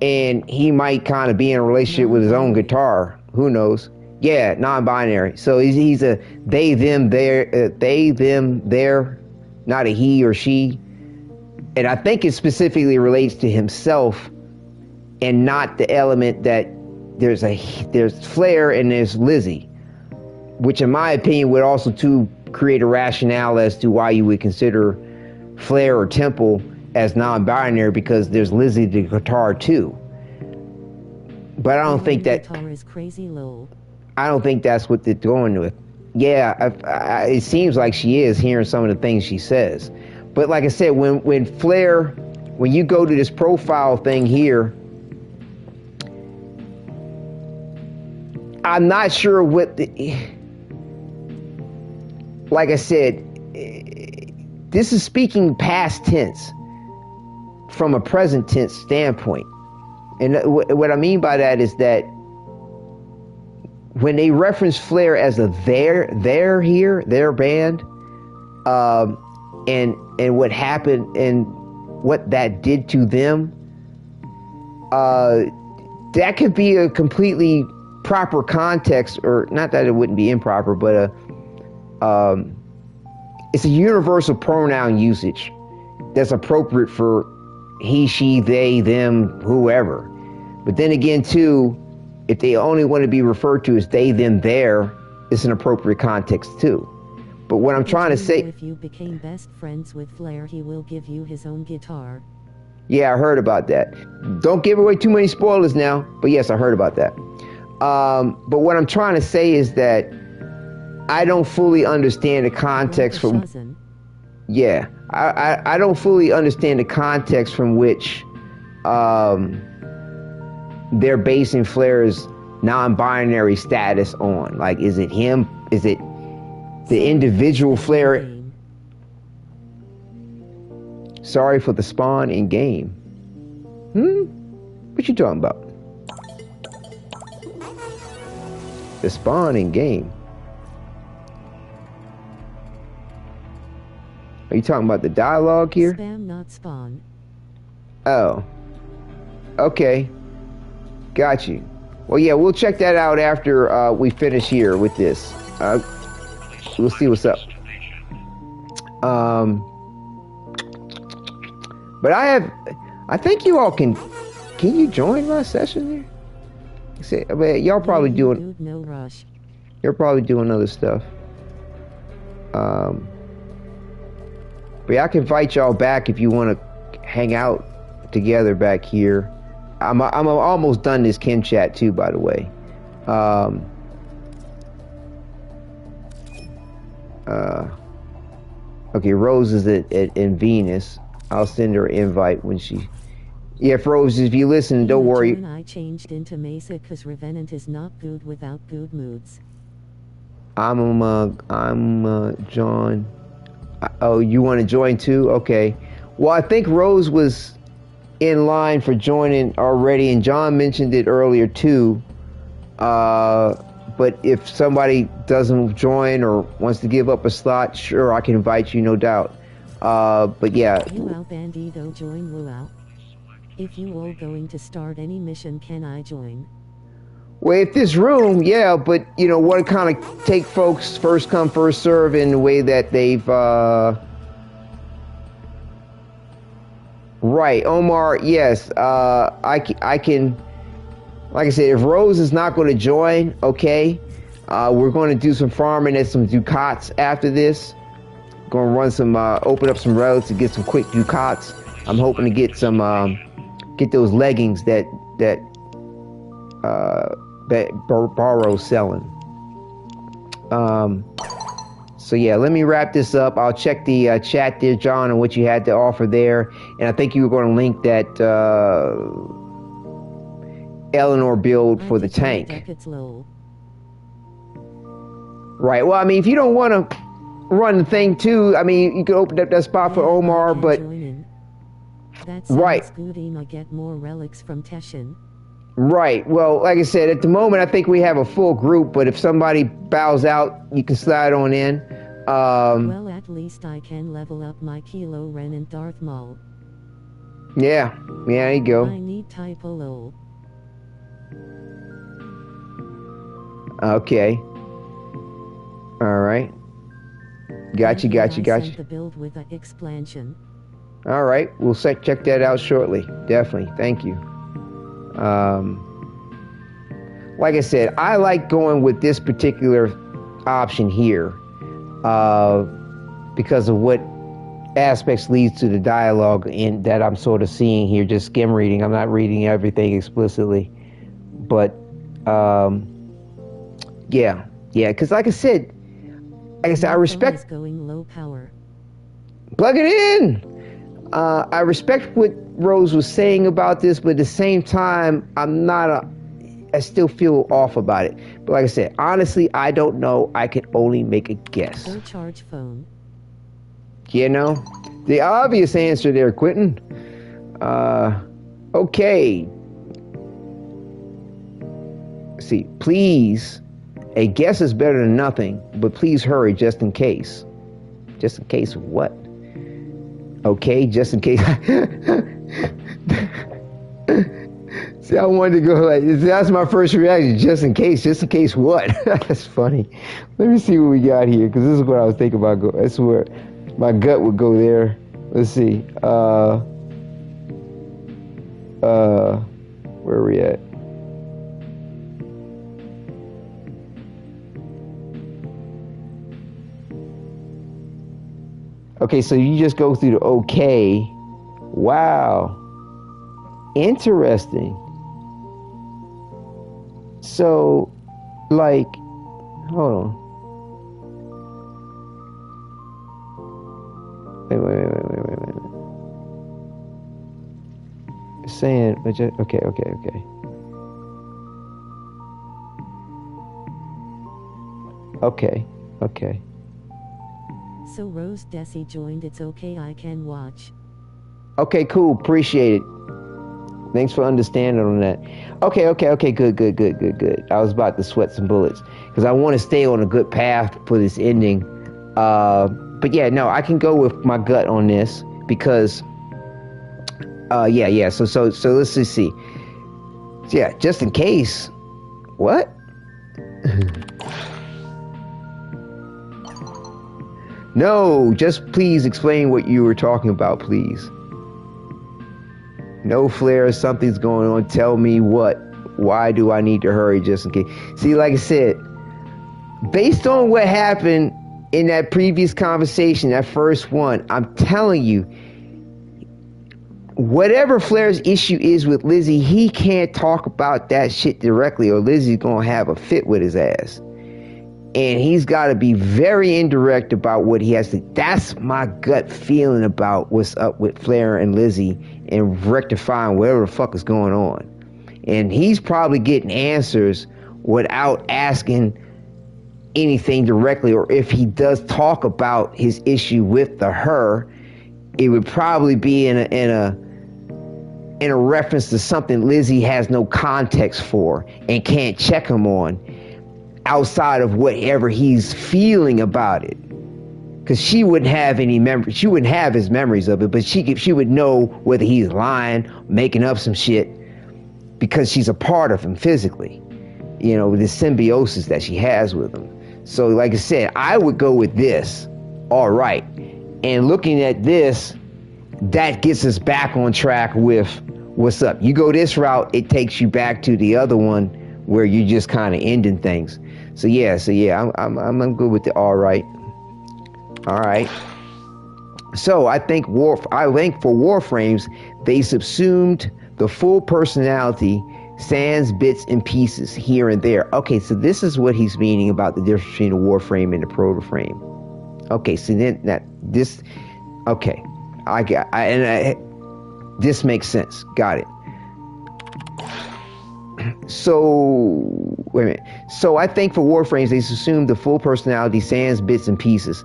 And he might kind of be in a relationship with his own guitar. Who knows? Yeah, non-binary. So he's a they, them, their, not a he or she. And I think it specifically relates to himself and not the element that there's Flare and there's Lizzie, which in my opinion would also too create a rationale as to why you would consider Flare or Temple as non-binary, because there's Lizzie the guitar too. But I don't think that guitar is crazy low. I don't think that's what they're going with. Yeah, it seems like she is, hearing some of the things she says. But like I said, when Flare, when you go to this profile thing here, I'm not sure what like I said, this is speaking past tense from a present tense standpoint. And what I mean by that is that when they reference Flare as a their band, and what happened and what that did to them, that could be a completely proper context, or not that it wouldn't be improper, but it's a universal pronoun usage that's appropriate for he, she, they, them, whoever. But then again, too, if they only want to be referred to as they, them, their, it's an appropriate context too. But what I'm trying to say, if you became best friends with Flare, he will give you his own guitar. Yeah, I heard about that. Don't give away too many spoilers now, but yes, I heard about that. But what I'm trying to say is that I don't fully understand the context from. Yeah, I don't fully understand the context from which they're basing Flare's non-binary status on. Like, is it him? Is it the individual Flare? Sorry for the spawn in game. What you talking about? The spawn in game. Are you talking about the dialogue here? Spam, not spawn. Oh. Okay. Got you. Well, yeah, we'll check that out after we finish here with this. We'll see what's up. But I think you all can you join my session here? I mean, y'all probably doing, no rush. You're probably doing other stuff. But yeah, I can invite y'all back if you want to hang out together back here. I'm almost done this Kim chat too, by the way. Okay, Rose is in Venus. I'll send her an invite when she. Yeah, Rose, if you listen, don't worry. I changed into Mesa because Revenant is not good without good moods. I'm John. Oh, you want to join too? Okay. Well, I think Rose was in line for joining already, and John mentioned it earlier too. But if somebody doesn't join or wants to give up a slot, sure, I can invite you, no doubt. But yeah. Luau Bandito, join Luau. If you all going to start any mission, can I join? Well, if this room, yeah, but you know, want to kind of take folks first come, first serve in the way that they've, right, Omar, yes, I can, like I said, if Rose is not going to join, okay, we're going to do some farming at some ducats after this. Going to run some, open up some roads to get some quick ducats. I'm hoping to get some, get those leggings that Barrow's selling. So yeah, let me wrap this up. I'll check the chat there, John, and what you had to offer there. And I think you were going to link that Eleanor build for the tank. Right. Well, I mean, if you don't want to run the thing too, I mean, you could open up that spot for Omar, but right. I get more relics from Teshin. Right. Well, like I said, at the moment, I think we have a full group, but if somebody bows out, you can slide on in. Well, at least I can level up my Kylo Ren and Darth Maul. Yeah. Yeah, there you go. I need Typolo. Okay. All right. Gotcha. The build with the expansion. All right. We'll check that out shortly. Definitely. Thank you. like I said, I like going with this particular option here because of what aspects leads to the dialogue in that I'm sort of seeing here, just skim reading. I'm not reading everything explicitly, but yeah, because like I said, I respect going low power. Plug it in. I respect what Rose was saying about this, but at the same time, I still feel off about it. But like I said, honestly, I don't know. I can only make a guess. Don't charge phone. You know, the obvious answer there, Quentin. Okay. See, please. A guess is better than nothing, but please hurry just in case. Just in case what? Okay, just in case. See, I wanted to go like, that's my first reaction. Just in case what? That's funny. Let me see what we got here, because this is what I was thinking about. That's where my gut would go there. Let's see. Where are we at? Okay, so you just go through the okay. Wow. Interesting. So, like, hold on. Wait. Saying, okay. Okay. So Rose Desi joined. It's okay, I can watch. Okay, cool. Appreciate it. Thanks for understanding on that. Okay. Good. I was about to sweat some bullets because I want to stay on a good path for this ending. But yeah, no, I can go with my gut on this because, yeah. So let's just see. Yeah, just in case. What? No, just please explain what you were talking about, please. No flare, something's going on. Tell me what. Why do I need to hurry just in case? See, like I said, based on what happened in that previous conversation, that first one, I'm telling you, whatever Flair's issue is with Lizzie, he can't talk about that shit directly or Lizzie's gonna have a fit with his ass. And he's got to be very indirect about what he has to. That's my gut feeling about what's up with Flair and Lizzie and rectifying whatever the fuck is going on. And he's probably getting answers without asking anything directly. Or if he does talk about his issue with her, it would probably be in a reference to something Lizzie has no context for and can't check him on, outside of whatever he's feeling about it. Because she wouldn't have any memory. She wouldn't have his memories of it, but she would know whether he's lying, making up some shit, because she's a part of him physically. You know, the symbiosis that she has with him. So, like I said, I would go with this. All right. And looking at this, that gets us back on track with what's up. You go this route, it takes you back to the other one where you're just kind of ending things. So yeah, I'm good with the all right. So I think for Warframes, they subsumed the full personality, sans bits and pieces here and there. Okay, so this is what he's meaning about the difference between the Warframe and the Protoframe. Okay, so then okay, this makes sense. Got it. So, wait a minute. So I think for Warframes, they assume the full personality, sans bits and pieces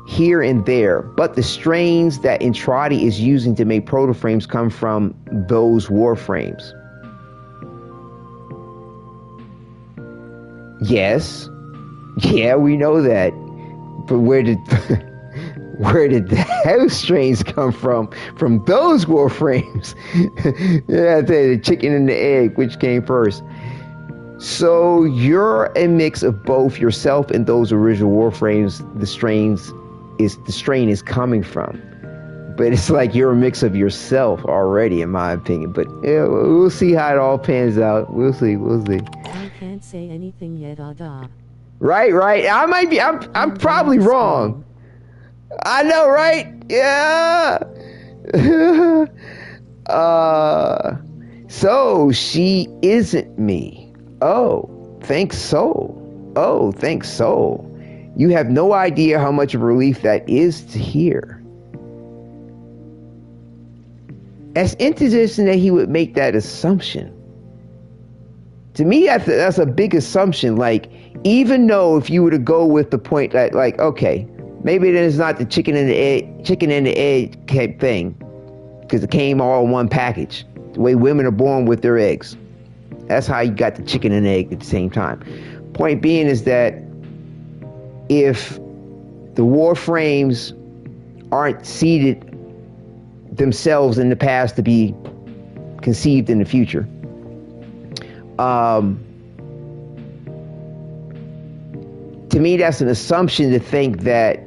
here and there. But the strains that Entrati is using to make Protoframes come from those Warframes. Yes. Yeah, we know that. But where did those strains come from? From those Warframes. Yeah, I tell you, the chicken and the egg, which came first? So you're a mix of both yourself and those original Warframes. The strain is coming from. But it's like you're a mix of yourself already, in my opinion. But yeah, we'll see how it all pans out. We'll see. I can't say anything yet, Ada. Right. I'm probably wrong. I know, right? Yeah. So she isn't me. Oh, thanks so. You have no idea how much of a relief that is to hear. That's interesting that he would make that assumption. To me, that's a big assumption. Like, even though if you were to go with the point that, like, okay, maybe it is not the chicken and the egg type thing, because it came all in one package. The way women are born with their eggs. That's how you got the chicken and egg at the same time. Point being is that if the Warframes aren't seeded themselves in the past to be conceived in the future, to me that's an assumption to think that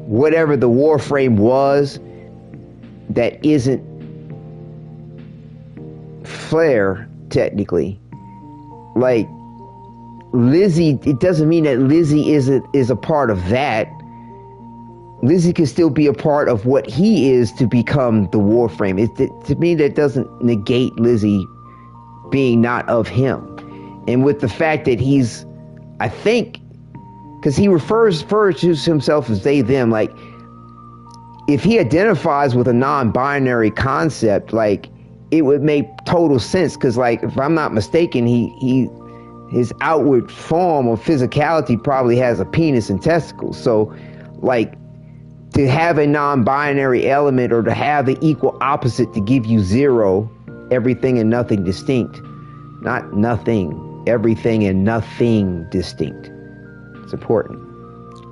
whatever the Warframe was that isn't Flare technically, like Lizzie, it doesn't mean that Lizzie is a part of that. Lizzie can still be a part of what he is to become the Warframe. To me, that doesn't negate Lizzie being not of him. And with the fact that he's, I think, because he refers to himself as they, them, like, if he identifies with a non-binary concept, like, it would make total sense. Because, like, if I'm not mistaken, his outward form or physicality probably has a penis and testicles. So, like, to have a non-binary element or to have the equal opposite to give you zero, everything and nothing distinct. Not nothing, everything and nothing distinct. It's important.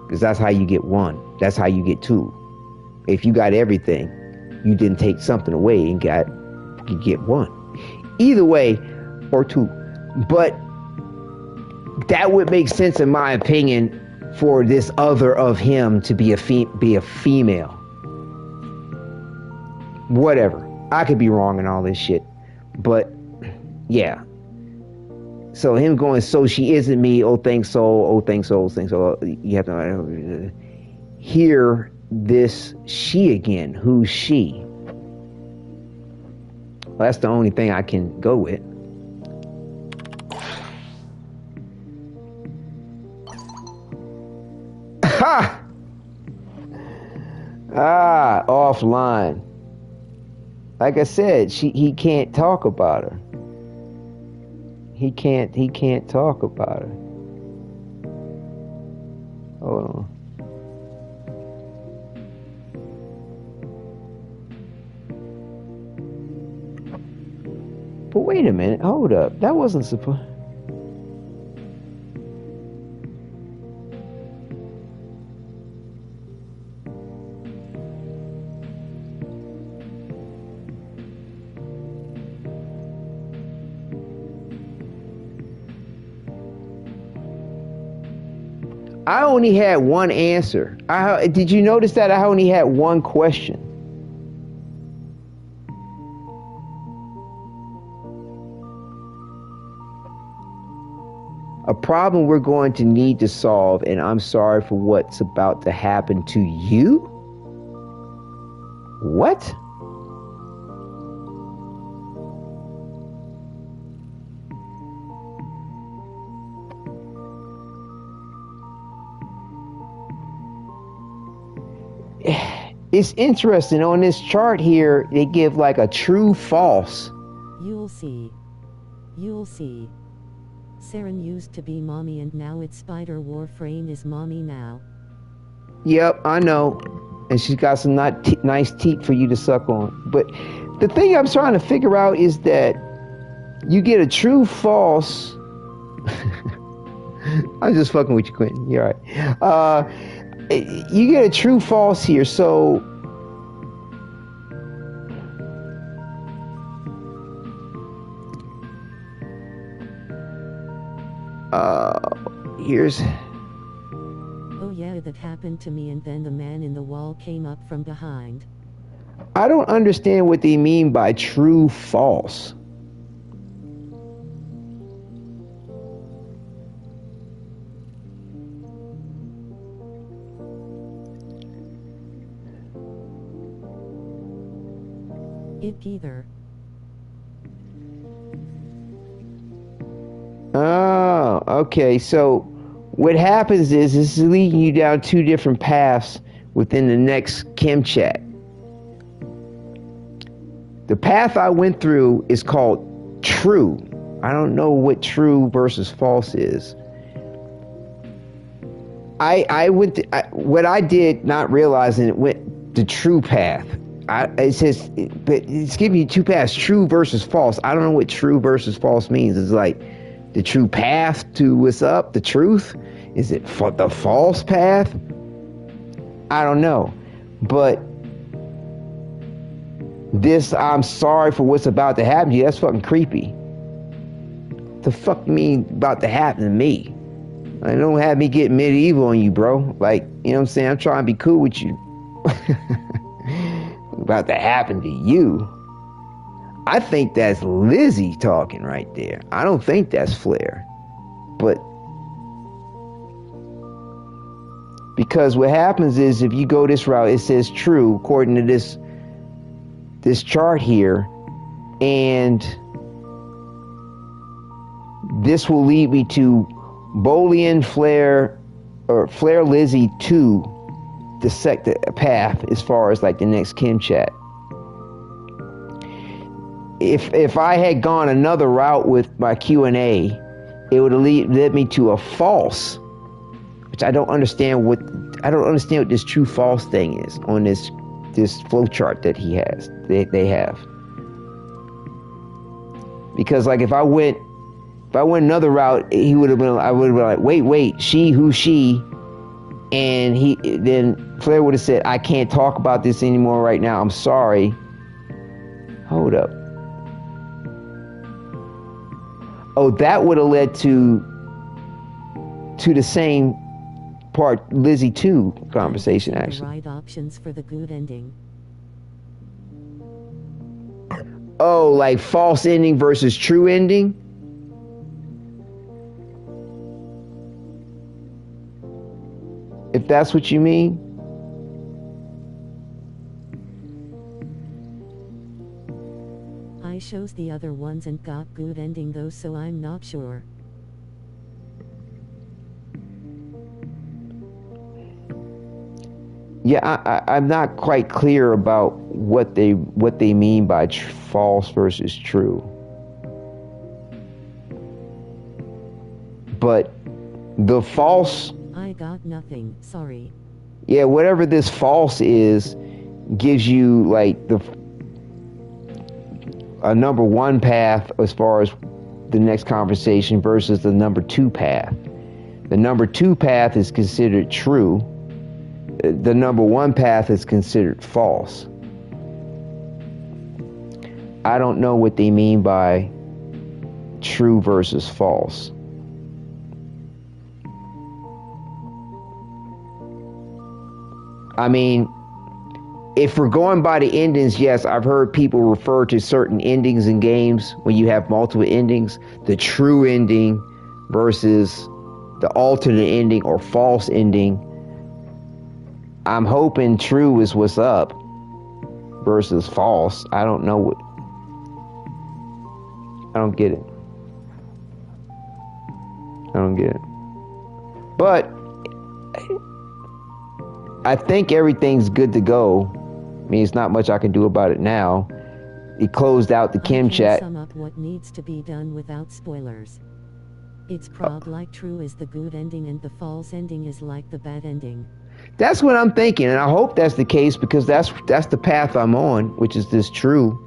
Because that's how you get one. That's how you get two. If you got everything, you didn't take something away and you get one. Either way, or two. But that would make sense in my opinion for this other of him to be a female. Whatever. I could be wrong in all this shit. But yeah. So him going, so she isn't me, oh thanks so, you have to hear this she again. Who's she? Well, that's the only thing I can go with. Ha! Offline. Like I said, he can't talk about her. He can't talk about her. Hold on. But wait a minute, hold up. That wasn't supposed... I only had one answer. Did you notice that I only had one question? A problem we're going to need to solve, and I'm sorry for what's about to happen to you? What? It's interesting. On this chart here, they give like a true false. You'll see. Saren used to be mommy and now it's Spider Warframe is mommy now. Yep, I know. And she's got some nice teeth for you to suck on. But the thing I'm trying to figure out is that you get a true false. I'm just fucking with you, Quentin. You're right. You get a true false here, so here's... Oh yeah, that happened to me, and then the man in the wall came up from behind. I don't understand what they mean by true false. It either. Oh, okay. So what happens is this is leading you down two different paths within the next chem chat. The path I went through is called true. I don't know what true versus false is. What I did, not realizing it, went the true path. It says, but it's giving you two paths, true versus false. I don't know what true versus false means. It's like the true path to what's up, the truth. Is it for the false path? I don't know. But this, I'm sorry for what's about to happen to you, that's fucking creepy. The fuck you mean about to happen to me? Like, don't have me get medieval on you, bro. Like, you know what I'm saying? I'm trying to be cool with you. About to happen to you. I think that's Lizzie talking right there. I don't think that's Flair. But because what happens is if you go this route, it says true according to this chart here, and this will lead me to Bolian Flair, or Flair Lizzie 2, dissect the path as far as like the next chem chat. If I had gone another route with my Q&A, it would have led me to a false, which I don't understand what this true false thing is on this flow chart that he has. They have. Because like if I went another route, I would have been like, wait, who's she? And then Flair would have said, I can't talk about this anymore right now. I'm sorry. Hold up. Oh, that would have led to the same part Lizzie 2 conversation, actually. Right options for the good ending. Oh, like false ending versus true ending? If that's what you mean. I chose the other ones and got good ending though, so I'm not sure. Yeah, I'm not quite clear about what they mean by false versus true. But the false... I got nothing, sorry. Yeah, whatever this false is gives you like a number one path as far as the next conversation versus the number two path. The number two path is considered true. The number one path is considered false. I don't know what they mean by true versus false. I mean, if we're going by the endings, yes, I've heard people refer to certain endings in games when you have multiple endings. The true ending versus the alternate ending or false ending. I'm hoping true is what's up versus false. I don't know what. I don't get it. I don't get it. But I think everything's good to go. I mean, it's not much I can do about it now. He closed out the chem chat. Sum up what needs to be done without spoilers. It's like true is the good ending and the false ending is like the bad ending. That's what I'm thinking, and I hope that's the case because that's the path I'm on, which is this true.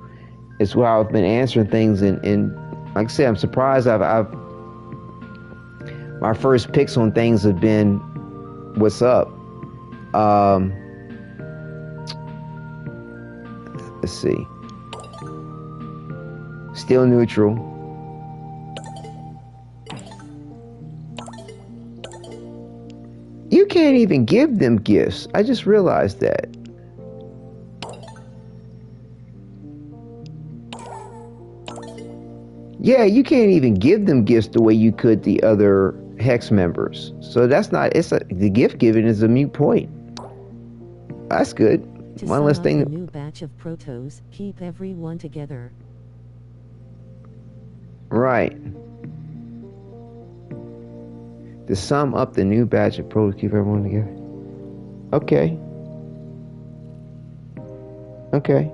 It's where I've been answering things, and like I said, I'm surprised. I've my first picks on things have been what's up. Let's see. Still neutral. You can't even give them gifts. I just realized that. Yeah, you can't even give them gifts the way you could the other Hex members. So that's not, the gift giving is a moot point. That's good. To One less thing. A new batch of protos, keep everyone together. Right. To sum up the new batch of protos, keep everyone together. Okay. Okay.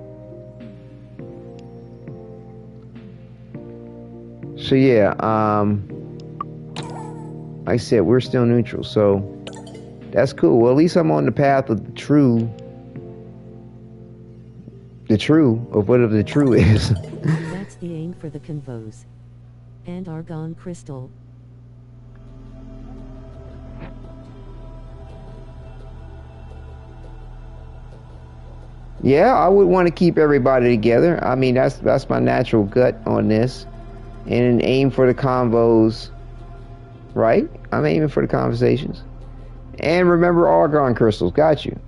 So yeah, like I said, we're still neutral, so that's cool. Well, at least I'm on the path of the true of whatever the true is. That's the aim for the convos. And Argon Crystal. Yeah, I would want to keep everybody together. I mean, that's my natural gut on this. And aim for the convos, right? I'm aiming for the conversations. And remember Argon crystals. Got you.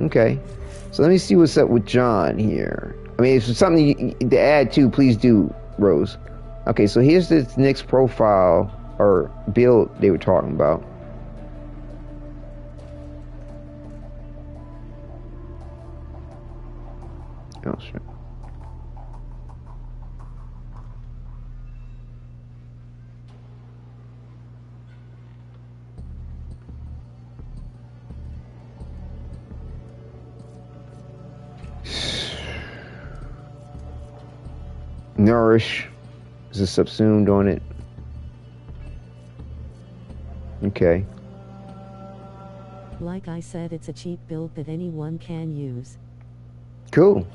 Okay. So let me see what's up with John here. I mean, if there's something to add to, please do, Rose. Okay, so here's this next profile or build they were talking about. Oh, sure. Nourish is a subsumed on it. Okay. Like I said, it's a cheap build that anyone can use. Cool.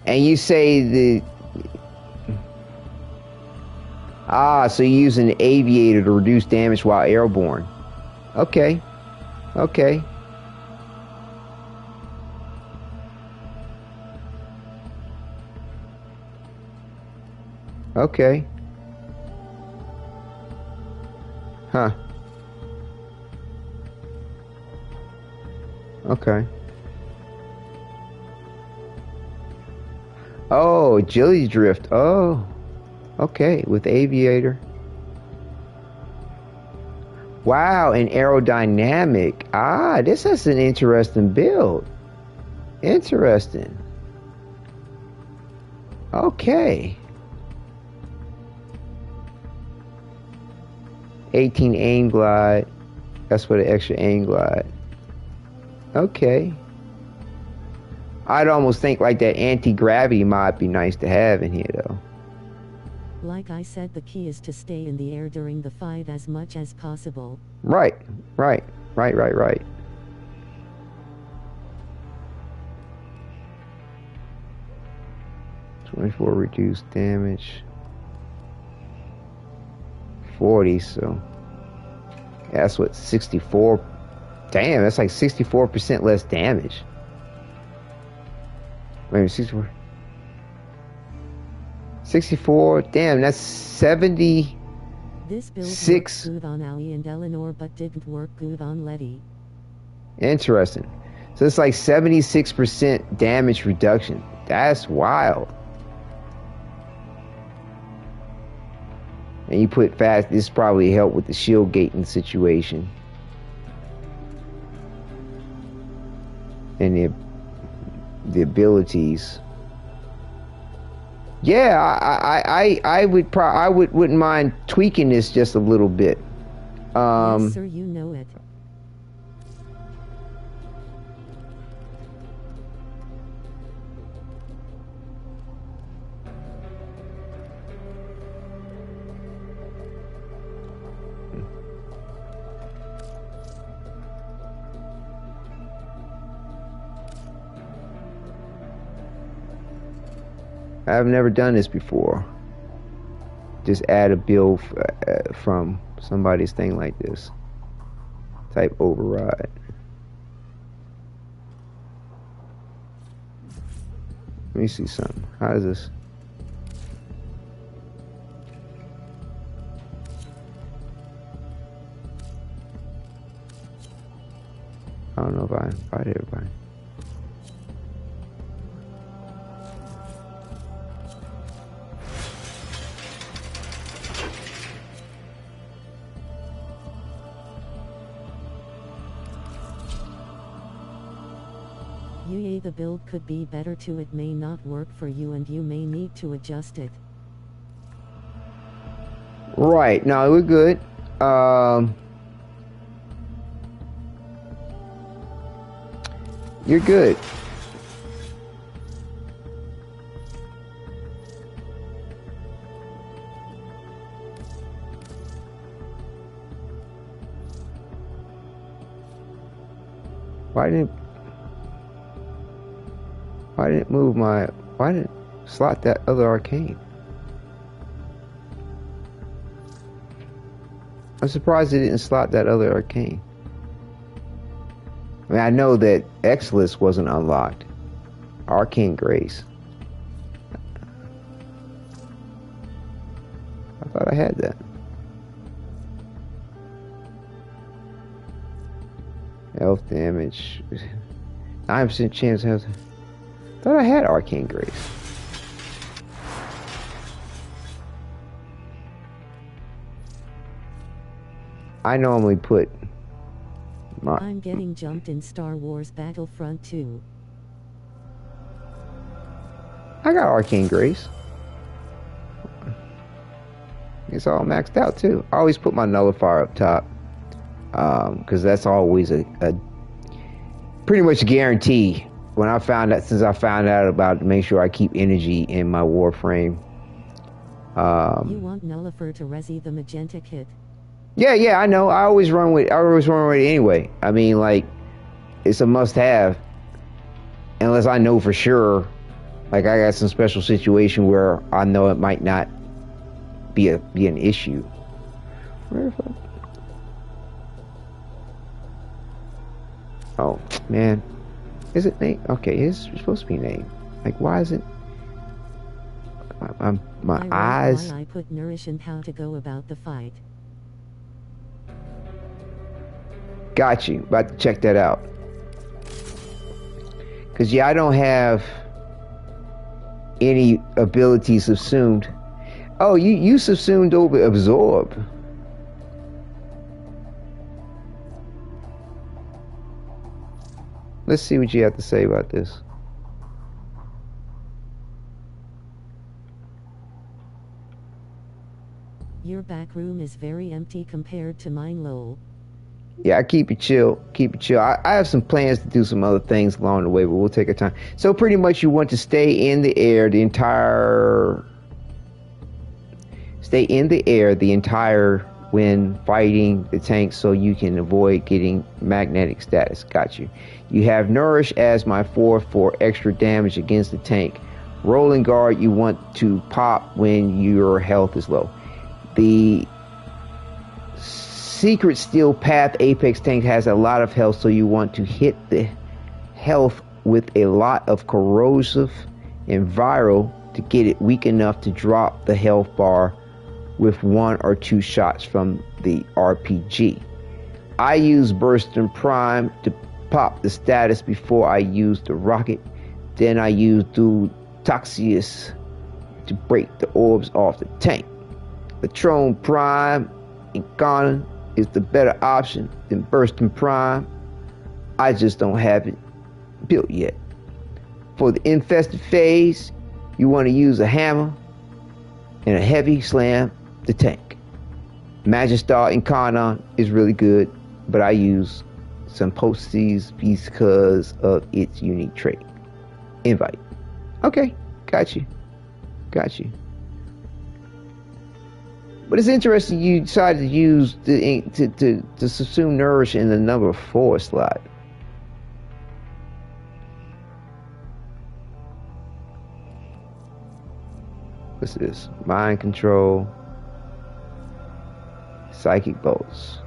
And you say so you use an aviator to reduce damage while airborne. Okay. Okay. Okay. Huh. Okay. Oh, agility drift. Oh. Okay, with aviator. Wow, and aerodynamic. Ah, this is an interesting build. Interesting. Okay. 18 aim glide. That's for the extra aim glide. Okay. I'd almost think like that anti-gravity might be nice to have in here though. Like I said, the key is to stay in the air during the fight as much as possible. Right. 24 reduced damage. 40, so that's what, 64. Damn, that's like 64% less damage. Wait, 64, damn, that's 70. This build worked good on Ali and Eleanor, but didn't work good on Letty. Interesting. So it's like 76% damage reduction. That's wild. And you put fast, this probably helped with the shield gating situation. And the abilities. Yeah, I wouldn't mind tweaking this just a little bit. Yes, sir, you know it. I've never done this before. Just add a build from somebody's thing like this. Type override. Let me see something. How does this? I don't know if I invited everybody. Yeah, the build could be better too. It may not work for you and you may need to adjust it. Right, no, we're good. You're good. Why didn't slot that other arcane? I'm surprised it didn't slot that other arcane. I mean, I know that Exilus wasn't unlocked. Arcane Grace. I thought I had that. Health damage. 9% chance of health. Thought I had Arcane Grace. I normally put I'm getting jumped in Star Wars Battlefront 2. I got Arcane Grace. It's all maxed out too. I always put my nullifier up top. Because that's always a pretty much a guarantee. When I found out, since I found out about to make sure I keep energy in my Warframe. You want Nullifer to resi the magenta kit? Yeah, I know. I always run with it anyway. I mean, like, it's a must-have. Unless I know for sure, like I got some special situation where I know it might not be an issue. Where the fuck? Oh man, is it name? Okay, it's supposed to be name. Like, why is it? My eyes. I put nourish and how to go about the fight. Got you. About to check that out. Cause yeah, I don't have any abilities subsumed. Oh, you subsumed over absorb. Let's see what you have to say about this. Your back room is very empty compared to mine, lol. Yeah, I keep it chill. I have some plans to do some other things along the way, but we'll take our time. So pretty much you want to stay in the air the entire when fighting the tank so you can avoid getting magnetic status. Got you. You have Nourish as my 4 for extra damage against the tank. Rolling Guard you want to pop when your health is low. The Secret Steel Path Apex tank has a lot of health, so you want to hit the health with a lot of corrosive and viral to get it weak enough to drop the health bar with 1 or 2 shots from the RPG. I use Burst and Prime to pop the status before I use the rocket. Then I use Toxius to break the orbs off the tank. Patron Prime and Conan is the better option than Burst and Prime. I just don't have it built yet. For the infested phase, you want to use a hammer and a heavy slam the tank. Magistar and Conan is really good, but I use some posties because of its unique trait. Invite. Okay, got you. But it's interesting you decided to use to subsume Nourish in the number 4 slot. What's this? Mind control. Psychic bolts.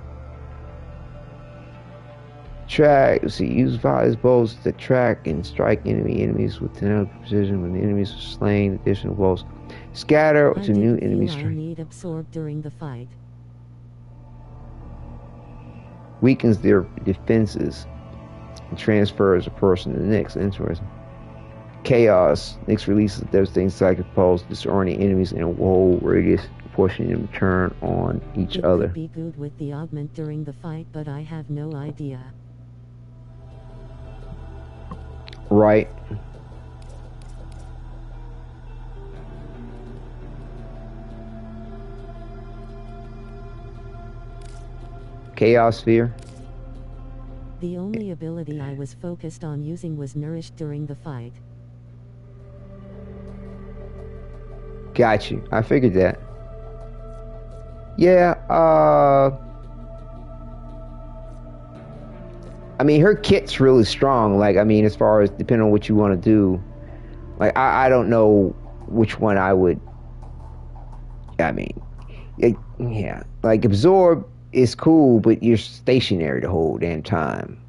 Track. Let's see. Use Violet's bolts to track and strike enemies with 10 precision when the enemies are slain. Additional bolts. Scatter to new enemies. I need absorb during the fight. Weakens their defenses and transfers a person to the next. Interesting. Chaos. Next releases devastating psychic pulse, disorienting enemies in a whole radius, forcing them to turn on each other. It would be good with the augment during the fight, but I have no idea. Right. Chaos Sphere. The only ability I was focused on using was Nourished during the fight. Got you. I figured that. Yeah, I mean, her kit's really strong. Like, I mean, as far as depending on what you want to do. Like, I don't know which one I would. I mean, yeah. Like, Absorb is cool, but you're stationary the whole damn time.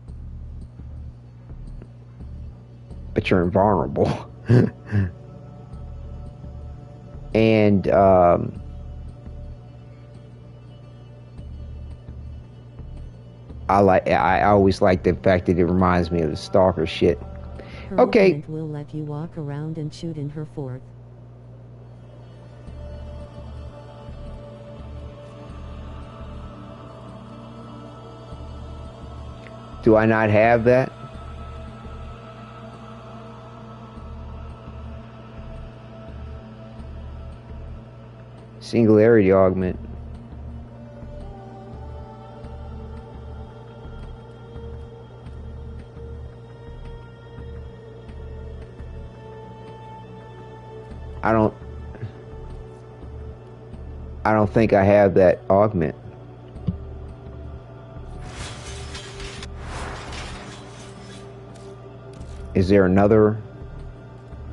But you're invulnerable. And, I always like the fact that it reminds me of the Stalker shit. Her okay. movement will let you walk around and shoot in her fort. Do I not have that? Singularity augment. I don't think I have that augment. Is there another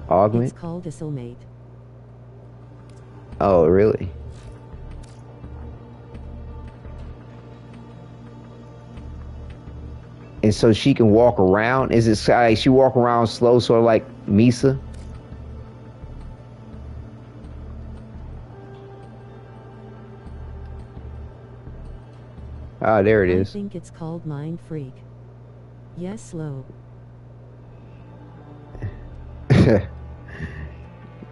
augment? It's called a soulmate. Oh, really? And so she can walk around? Is it like she walk around slow, sort of like Misa? Ah, there it is. I think it's called Mind Freak. Yes, slow.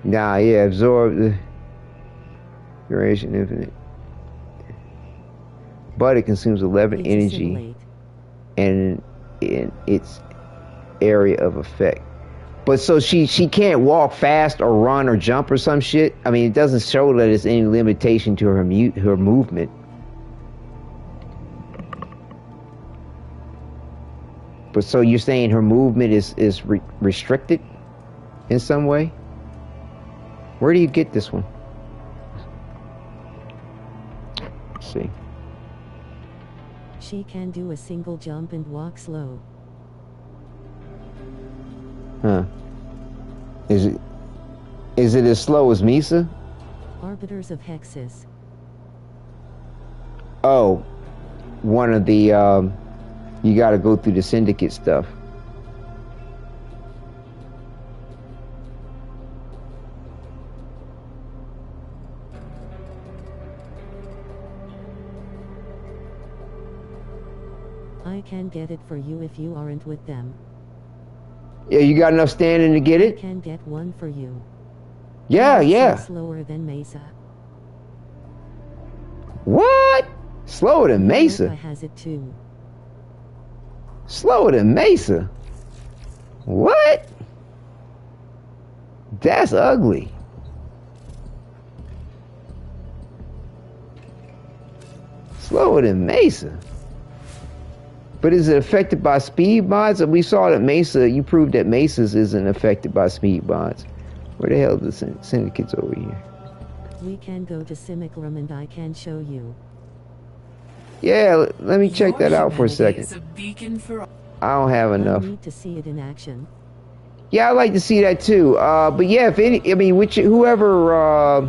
Nah, yeah, absorb the duration infinite. But it consumes 11 energy and in its area of effect. But so she can't walk fast or run or jump or some shit? I mean, it doesn't show that there's any limitation to her movement. But so you're saying her movement is restricted in some way? Where do you get this one? Let's see. She can do a single jump and walk slow. Huh. Is it as slow as Misa? Arbiters of Hexes. Oh, one of the you gotta go through the syndicate stuff. I can get it for you if you aren't with them. Yeah, you got enough standing to get it? I can get one for you. Yeah, yeah. Slower than Mesa. What? Slower than Mesa? Minerva has it too. Slower than Mesa? What? That's ugly. Slower than Mesa. But is it affected by speed mods? We saw that Mesa, you proved that Mesa's isn't affected by speed mods. Where the hell is the syndicate's over here? We can go to Simicrum and I can show you. Yeah, let me check that out for a second. I don't have enough. I need to see it in action. Yeah, I'd like to see that too. But yeah, if any, I mean, whoever,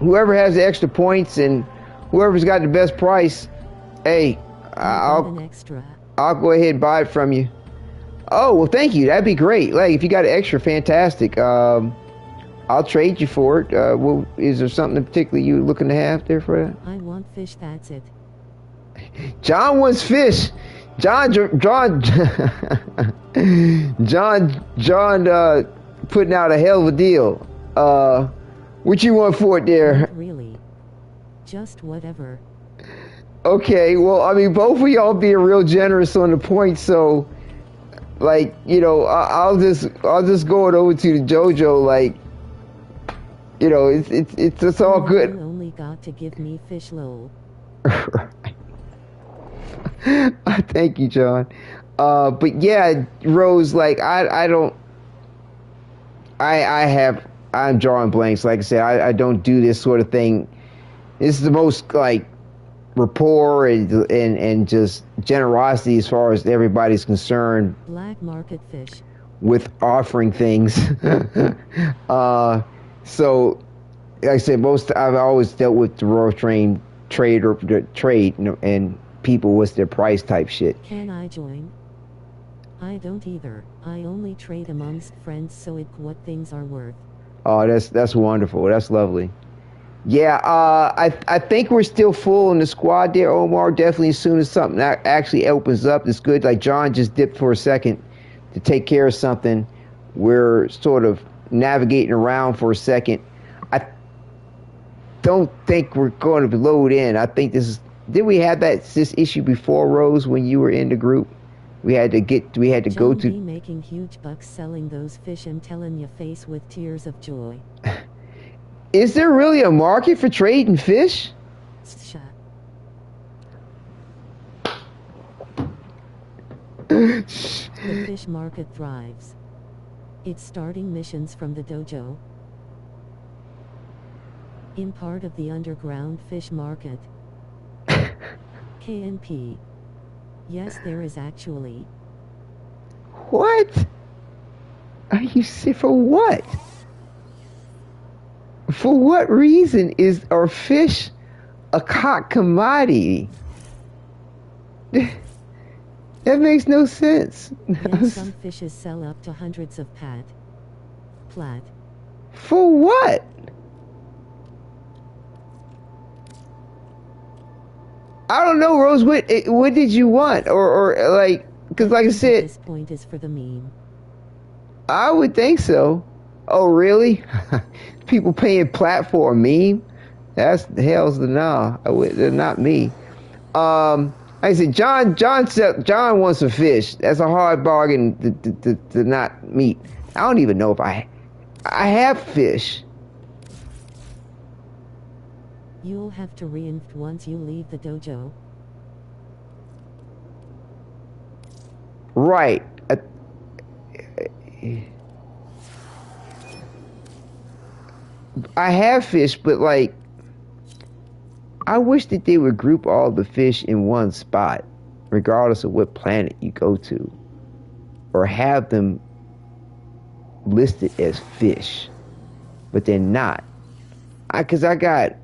whoever has the extra points and whoever's got the best price, hey, I'll go ahead and buy it from you. Oh, well, thank you. That'd be great. Like, if you got an extra, fantastic. I'll trade you for it. Well, is there something in particular you looking to have there for that? I want fish, that's it. John wants fish. John putting out a hell of a deal. What you want for it there? Not really. Just whatever. Okay, well, I mean, both of y'all being real generous on the point, so, like, you know, I'll just go it over to the JoJo, like, you know, it's all good. You only got to give me fish lol. Thank you, John. But yeah, Rose, like, I'm drawing blanks. Like I said, I don't do this sort of thing. This is the most, like, rapport and just generosity as far as everybody's concerned. Black market fish. With offering things. So, like I said, I've always dealt with the Warframe trade you know, and people, what's their price type shit. Can I join? I don't either. I only trade amongst friends, so it what things are worth. Oh, that's wonderful. That's lovely. Yeah, I think we're still full in the squad there, Omar. Definitely as soon as something actually opens up, it's good. Like John just dipped for a second to take care of something. We're sort of navigating around for a second. I don't think we're going to load in. I think this is. Did we have this issue before, Rose, when you were in the group? We had to go to. Be making huge bucks selling those fish and telling your face with tears of joy. Is there really a market for trading fish? Shut. The fish market thrives. It's starting missions from the dojo. In part of the underground fish market. KNP. Yes, there is actually. What? Are you sick for what? For what reason are fish a hot commodity? That makes no sense. Then some fishes sell up to hundreds of plat. For what? I don't know, Rose. What did you want, or like? Because like I said, this point is for the meme. I would think so. Oh, really? People paying plat for a meme? That's hell's the nah. They're not me. I said John wants some fish. That's a hard bargain to not meet. I don't even know if I have fish. You'll have to reinft once you leave the dojo. Right. I have fish, but like, I wish that they would group all the fish in one spot, regardless of what planet you go to, or have them listed as fish, but they're not. Because I got.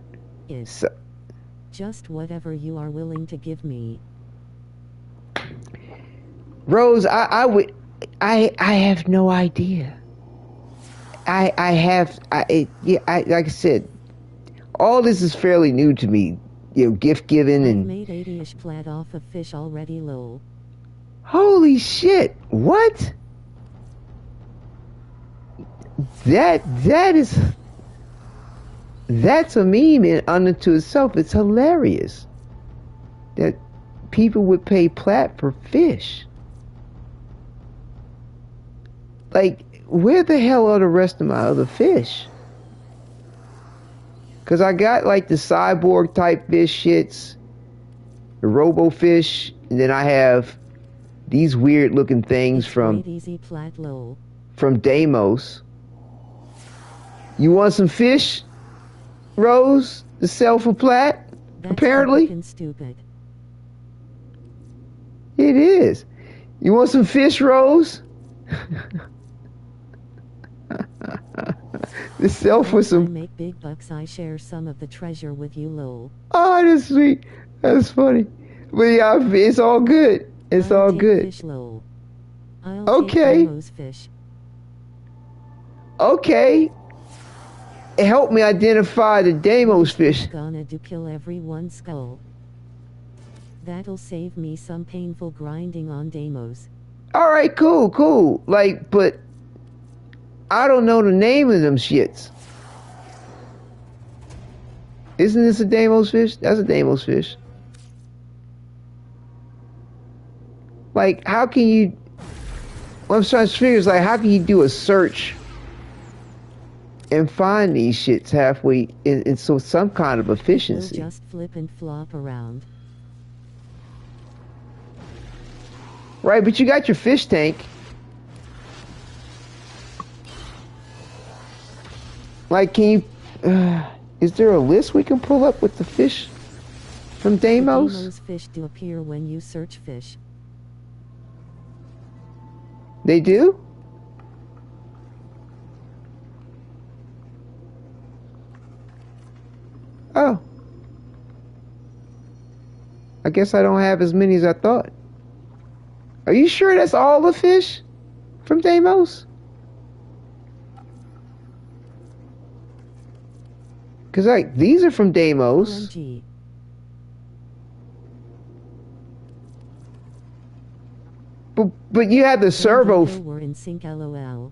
Just whatever you are willing to give me. Rose, I have no idea. Like I said, all this is fairly new to me. You know, gift giving and. I made 80-ish plat off of fish already, lol. Holy shit! What? That's a meme in unto itself. It's hilarious that people would pay plat for fish. Like, where the hell are the rest of my other fish? Because I got like the cyborg type fish shits, the robo fish, and then I have these weird looking things from Deimos. You want some fish, Rose, to sell for plat? That's apparently fucking stupid. It is. You want some fish, Rose? To sell for some. I make big bucks. I share some of the treasure with you, lol. Oh, that's sweet. That's funny. But yeah, it's all good. It's all good. Fish, lol. I'll okay. Take fish. Okay. Help me identify the Deimos fish. Gonna do kill every one skull. That'll save me some painful grinding on Deimos. Alright, cool. Like, but I don't know the name of them shits. Isn't this a Deimos fish? That's a Deimos fish. Like, how can you... What I'm trying to figure is, like, how can you do a search and find these shits halfway in so some kind of efficiency? We'll just flip and flop around. Right, but you got your fish tank. Like, can you... is there a list we can pull up with the fish from Deimos? Deimos fish do appear when you search fish. They do? Oh. I guess I don't have as many as I thought. Are you sure that's all the fish from Deimos? Because, like, these are from Deimos. OMG. But you had the servo... We're in sync, LOL.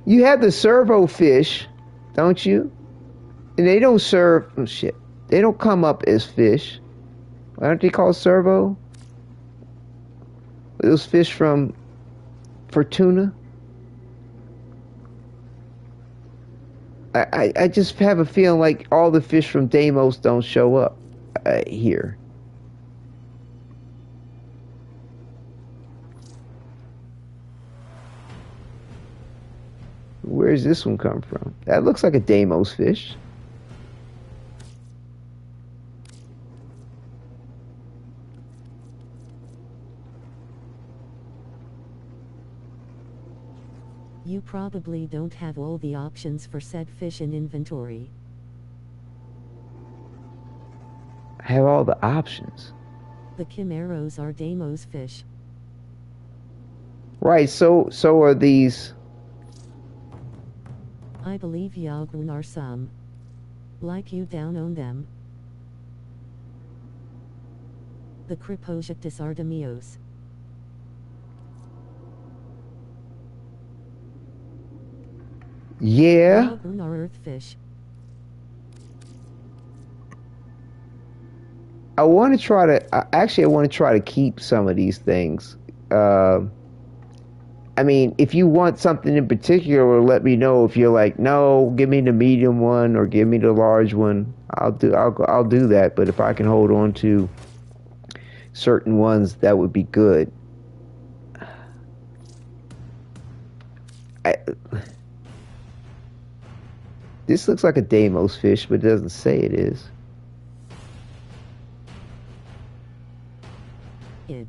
You have the servo fish, don't you? And they don't serve... Oh, shit. They don't come up as fish. Why aren't they called servo? Those fish from Fortuna? I just have a feeling like all the fish from Deimos don't show up here. Where's this one come from? That looks like a Deimos fish. You probably don't have all the options for said fish in inventory. I have all the options. The chimeros are Deimos fish. Right, so are these... I believe Yagun are some. Like you down on them. The Cripojectus are Demios. Yeah. Yagun are earthfish. I want to try to... Actually, I want to try to keep some of these things. I mean, if you want something in particular, let me know. If you're like, no, give me the medium one or give me the large one, I'll do that. But if I can hold on to certain ones, that would be good. This looks like a Deimos fish, but it doesn't say it is. Id.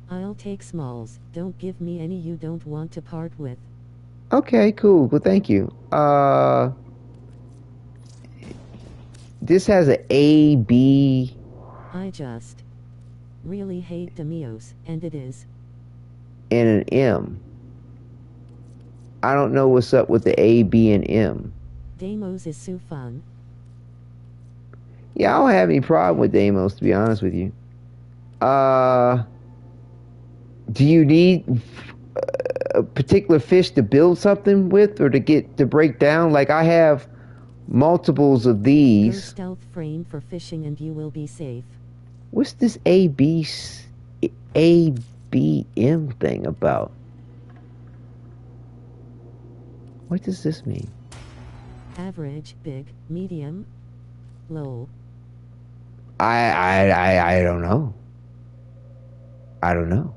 I'll take smalls. Don't give me any you don't want to part with. Okay, cool. Well, thank you. This has an A, B. I just really hate Demios, and it is. And an M. I don't know what's up with the A, B, and M. Deimos is so fun. Yeah, I don't have any problem with Deimos, to be honest with you. Do you need a particular fish to build something with or to break down? Like, I have multiples of these. Go stealth frame for fishing and you will be safe. What's this ABM thing about? What does this mean? Average, big, medium, low. I don't know. I don't know.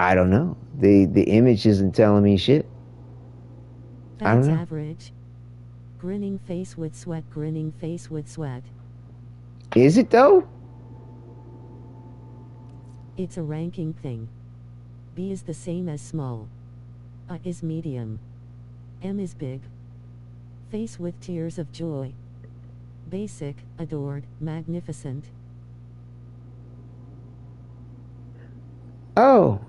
I don't know. The image isn't telling me shit. That's average. Grinning face with sweat, grinning face with sweat. Is it though? It's a ranking thing. B is the same as small. A is medium. M is big. Face with tears of joy. Basic, adored, magnificent. Oh,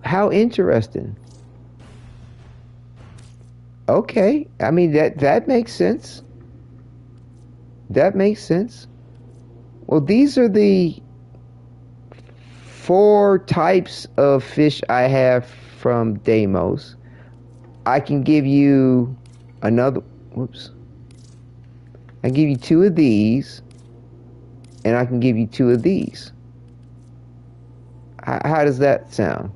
how interesting. Okay, I mean that makes sense. That makes sense. Well, these are the 4 types of fish I have from Deimos. I can give you another. Whoops. I give you 2 of these, and I can give you 2 of these. How does that sound?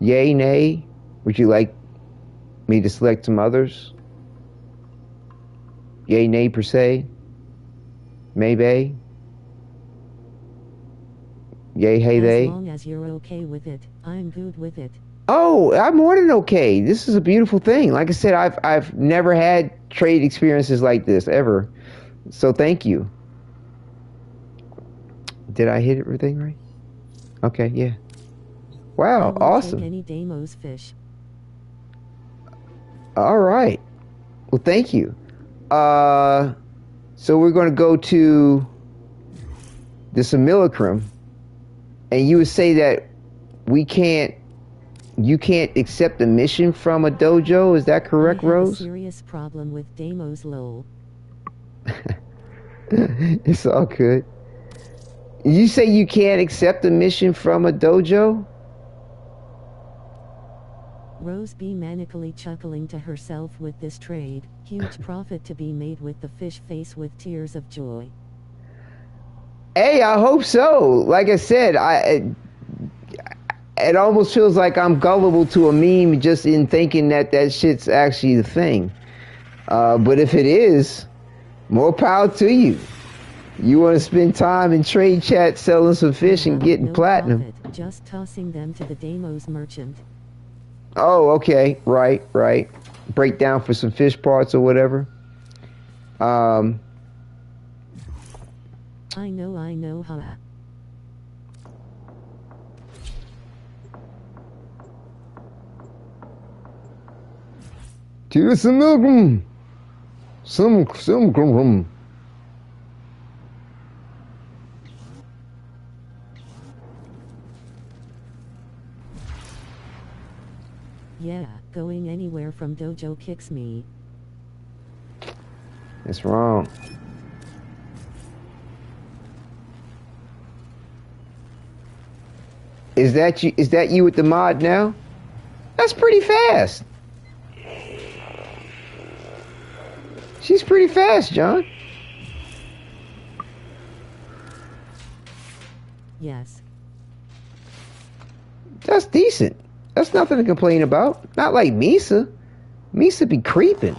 Yay, nay? Would you like me to select some others? Yay, nay, per se? Maybe? Yay, hey, they? As long as you're okay with it, I'm good with it. Oh, I'm more than okay. This is a beautiful thing. Like I said, I've never had trade experiences like this, ever. So thank you. Did I hit everything right? Okay, yeah. Wow, awesome. Take any Deimos fish. All right. Well, thank you. So we're going to go to the simulacrum, and you would say that you can't accept a mission from a dojo. Is that correct, Rose? I have a serious problem with Deimos, lol. It's all good. You say you can't accept a mission from a dojo? Rose be manically chuckling to herself with this trade. Huge profit to be made with the fish face with tears of joy. Hey, I hope so. Like I said, it almost feels like I'm gullible to a meme just in thinking that shit's actually the thing. But if it is, more power to you. You want to spend time in trade chat selling some fish and getting platinum. Profit, just tossing them to the Deimos merchant. Oh, okay. Right. Break down for some fish parts or whatever. I know, huh? To the simulacrum. Simulacrum. Yeah, going anywhere from dojo kicks me. That's wrong. Is that you with the mod now? That's pretty fast. She's pretty fast, John. Yes. That's decent. That's nothing to complain about. Not like Misa. Misa be creeping.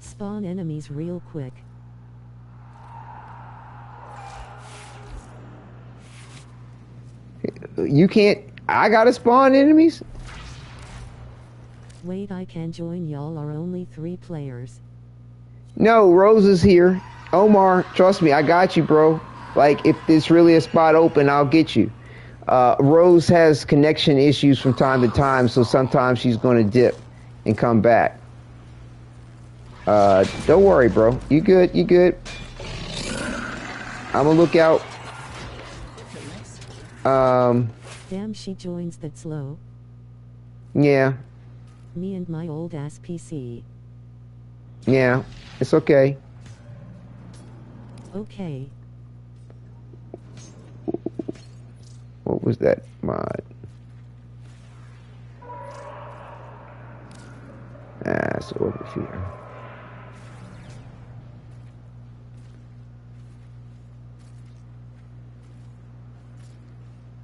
Spawn enemies real quick. You can't... I gotta spawn enemies? Wait, I can join. Y'all are only 3 players. No, Rose is here. Omar, trust me, I got you, bro. Like, if there's really a spot open, I'll get you. Rose has connection issues from time to time, so sometimes she's going to dip and come back. Don't worry, bro. You good? I'm going to look out. Damn, she joins that slow. Yeah. Me and my old ass PC. Yeah, it's okay. Okay. What was that mod? It's over here.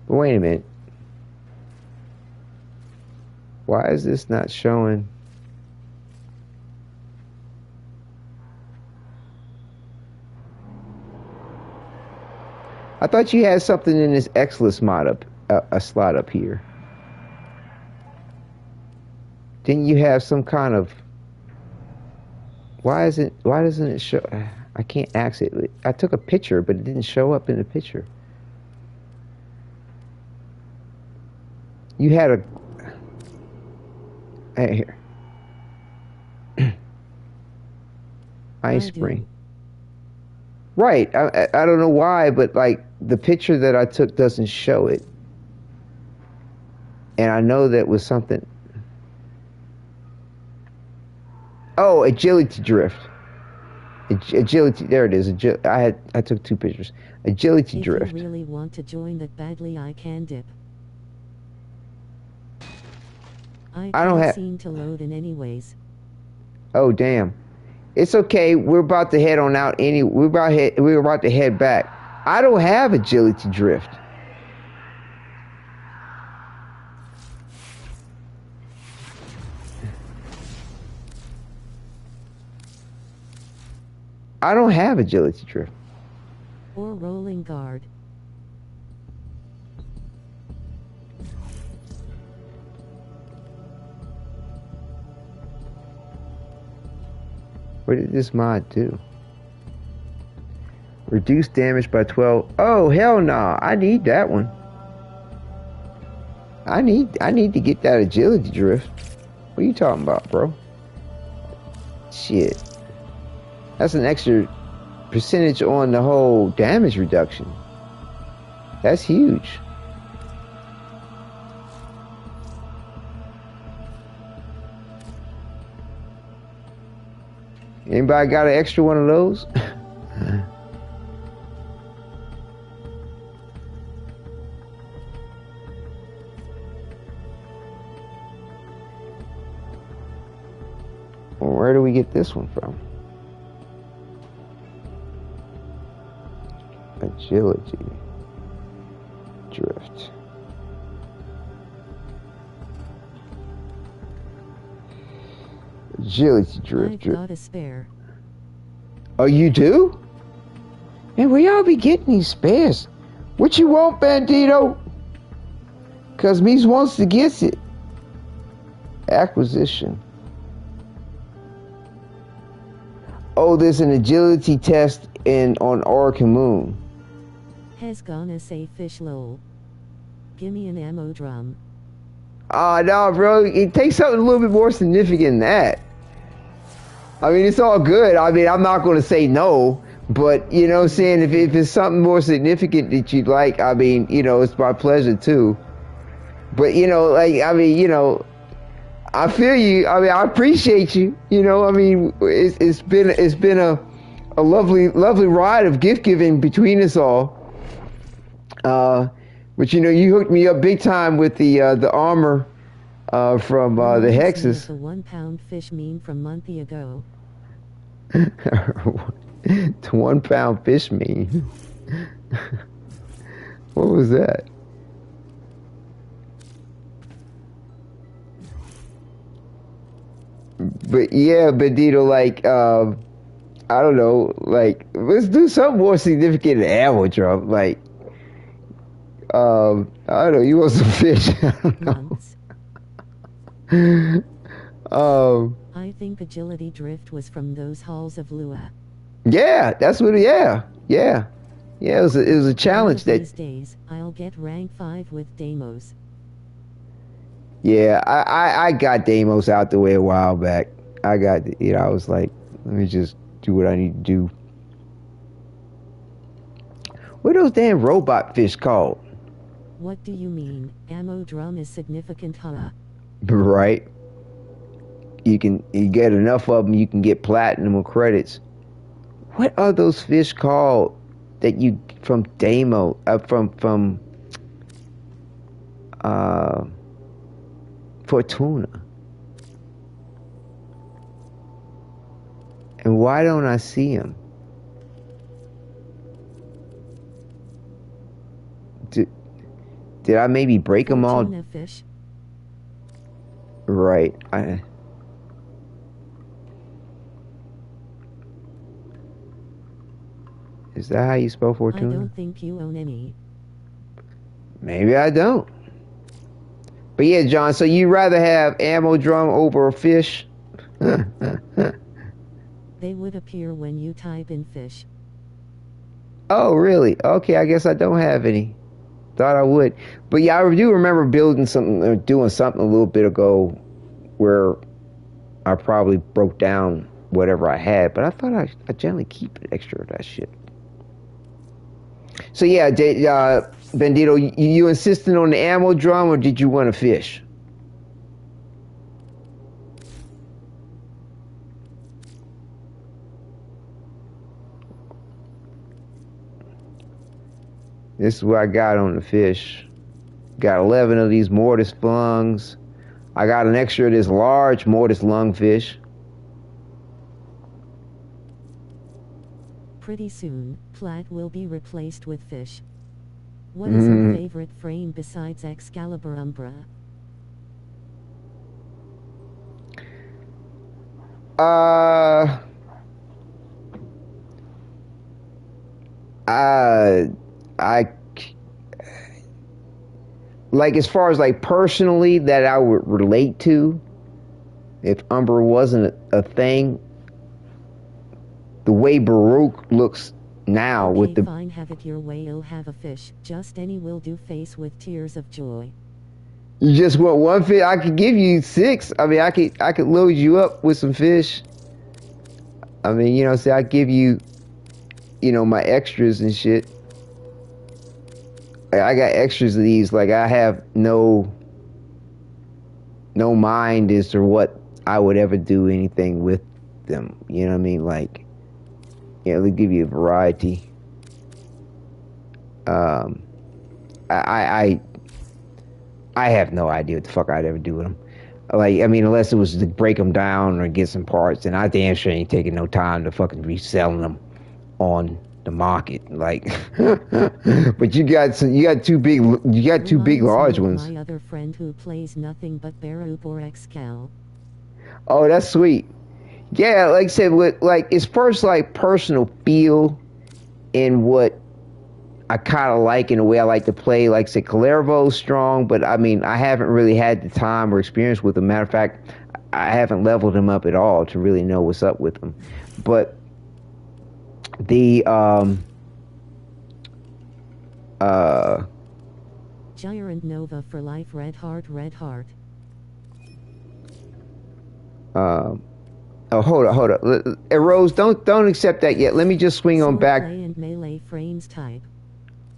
But wait a minute. Why is this not showing? I thought you had something in this X-list mod up, a slot up here. Didn't you have some kind of... Why doesn't it show? I can't access it. I took a picture, but it didn't show up in the picture. You had a... Hey, here. Ice Spring. Right. I don't know why, but like the picture that I took doesn't show it. And I know that was something. Oh, agility drift. Agility. There it is. I took 2 pictures. Agility drift. If you really want to join that badly, I can dip. I can't seem to load in anyways. Oh damn. It's okay. We're about to head on out. We're about to head back. I don't have agility drift. I don't have agility drift. Or rolling guard. What did this mod do? Reduce damage by 12. Oh hell no! I need that one. I need to get that agility drift. What are you talking about, bro? Shit. That's an extra percentage on the whole damage reduction. That's huge. Anybody got an extra one of those? Well, where do we get this one from? Agility drift. Agility drift. I've got a spare. Oh, you do? Man, we all be getting these spares. What you want, Bandito? Cause me wants to get it. Acquisition. Oh, there's an agility test on Orca Moon. Has gonna say fish lol. Gimme an ammo drum. Ah, no, bro. It takes something a little bit more significant than that. I mean, it's all good. I mean, I'm not going to say no, but, you know what I'm saying? If it's something more significant that you'd like, I mean, you know, it's my pleasure too. But, you know, like, I mean, you know, I feel you. I mean, I appreciate you. You know, I mean, it's been a lovely ride of gift giving between us all. But you know, you hooked me up big time with the armor from the hexes. The 1 pound fish meme from monthly ago. The 1 pound fish meme. What was that? But yeah, Bandito, like, I don't know, like, let's do something more significant than ammo drum. Like, I don't know, you want some fish? I don't know. I think agility drift was from those halls of Lua. Yeah, that's what. Yeah. It was a challenge that. These days, I'll get rank 5 with Deimos. Yeah, I got Deimos out the way a while back. I was like, let me just do what I need to do. What are those damn robot fish called? What do you mean? Ammo drum is significant, huh? Right. You get enough of them, you can get platinum or credits. What are those fish called that you from Deimos from Fortuna? And why don't I see them? Did I maybe break them all? Fortuna fish. Right. Is that how you spell Fortuna? I don't think you own any. Maybe I don't. But yeah, John, so you'd rather have ammo drum over a fish? They would appear when you type in fish. Oh, really? Okay, I guess I don't have any. Thought I would. But yeah, I do remember building something, or doing something a little bit ago where I probably broke down whatever I had, but I thought I generally keep an extra of that shit. So yeah, Bandito, you insisting on the ammo drum, or did you want a fish? This is what I got on the fish. Got 11 of these mortis fungs. I got an extra of this large mortis lungfish. Pretty soon, plat will be replaced with fish. What is your favorite frame besides Excalibur Umbra? I like, as far as like personally that I would relate to, if Umbra wasn't a thing, the way Baruch looks now okay, with the fine, have it your way, you'll have a fish. Just any will do, face with tears of joy. You just want one fish? I could give you 6. I mean, I could load you up with some fish. I mean, you know, say I give you, you know, my extras and shit. I got extras of these. Like, I have no mind as to what I would ever do anything with them. You know what I mean? Like, yeah, they give you a variety. I have no idea what the fuck I'd ever do with them. Like, I mean, unless it was to break them down or get some parts, and I damn sure ain't taking no time to fucking reselling them on the market. Like, but you got two big large ones. My other friend who plays nothing but Baruch or Excal. Oh, that's sweet. Yeah, like I said, with like it's first like personal feel and what I kind of like in the way I like to play. Like I said, Calervo's strong, but I mean, I haven't really had the time or experience with them. Matter of fact, I haven't leveled him up at all to really know what's up with him. But the Gyrant Nova for life, red heart, red heart. Oh, hold up. Rose, don't accept that yet. Let me just swing on back. And melee frames type.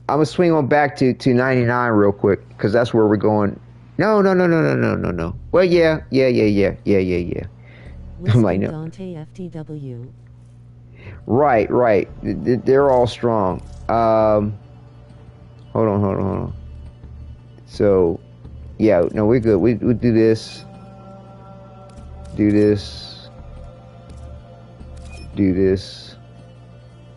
I'm gonna swing on back to 99 real quick, because that's where we're going. No. Well, yeah. I'm like, no. Dante FTW. Right. They're all strong. Hold on. So, yeah, no, we're good. We'll do this. Do this.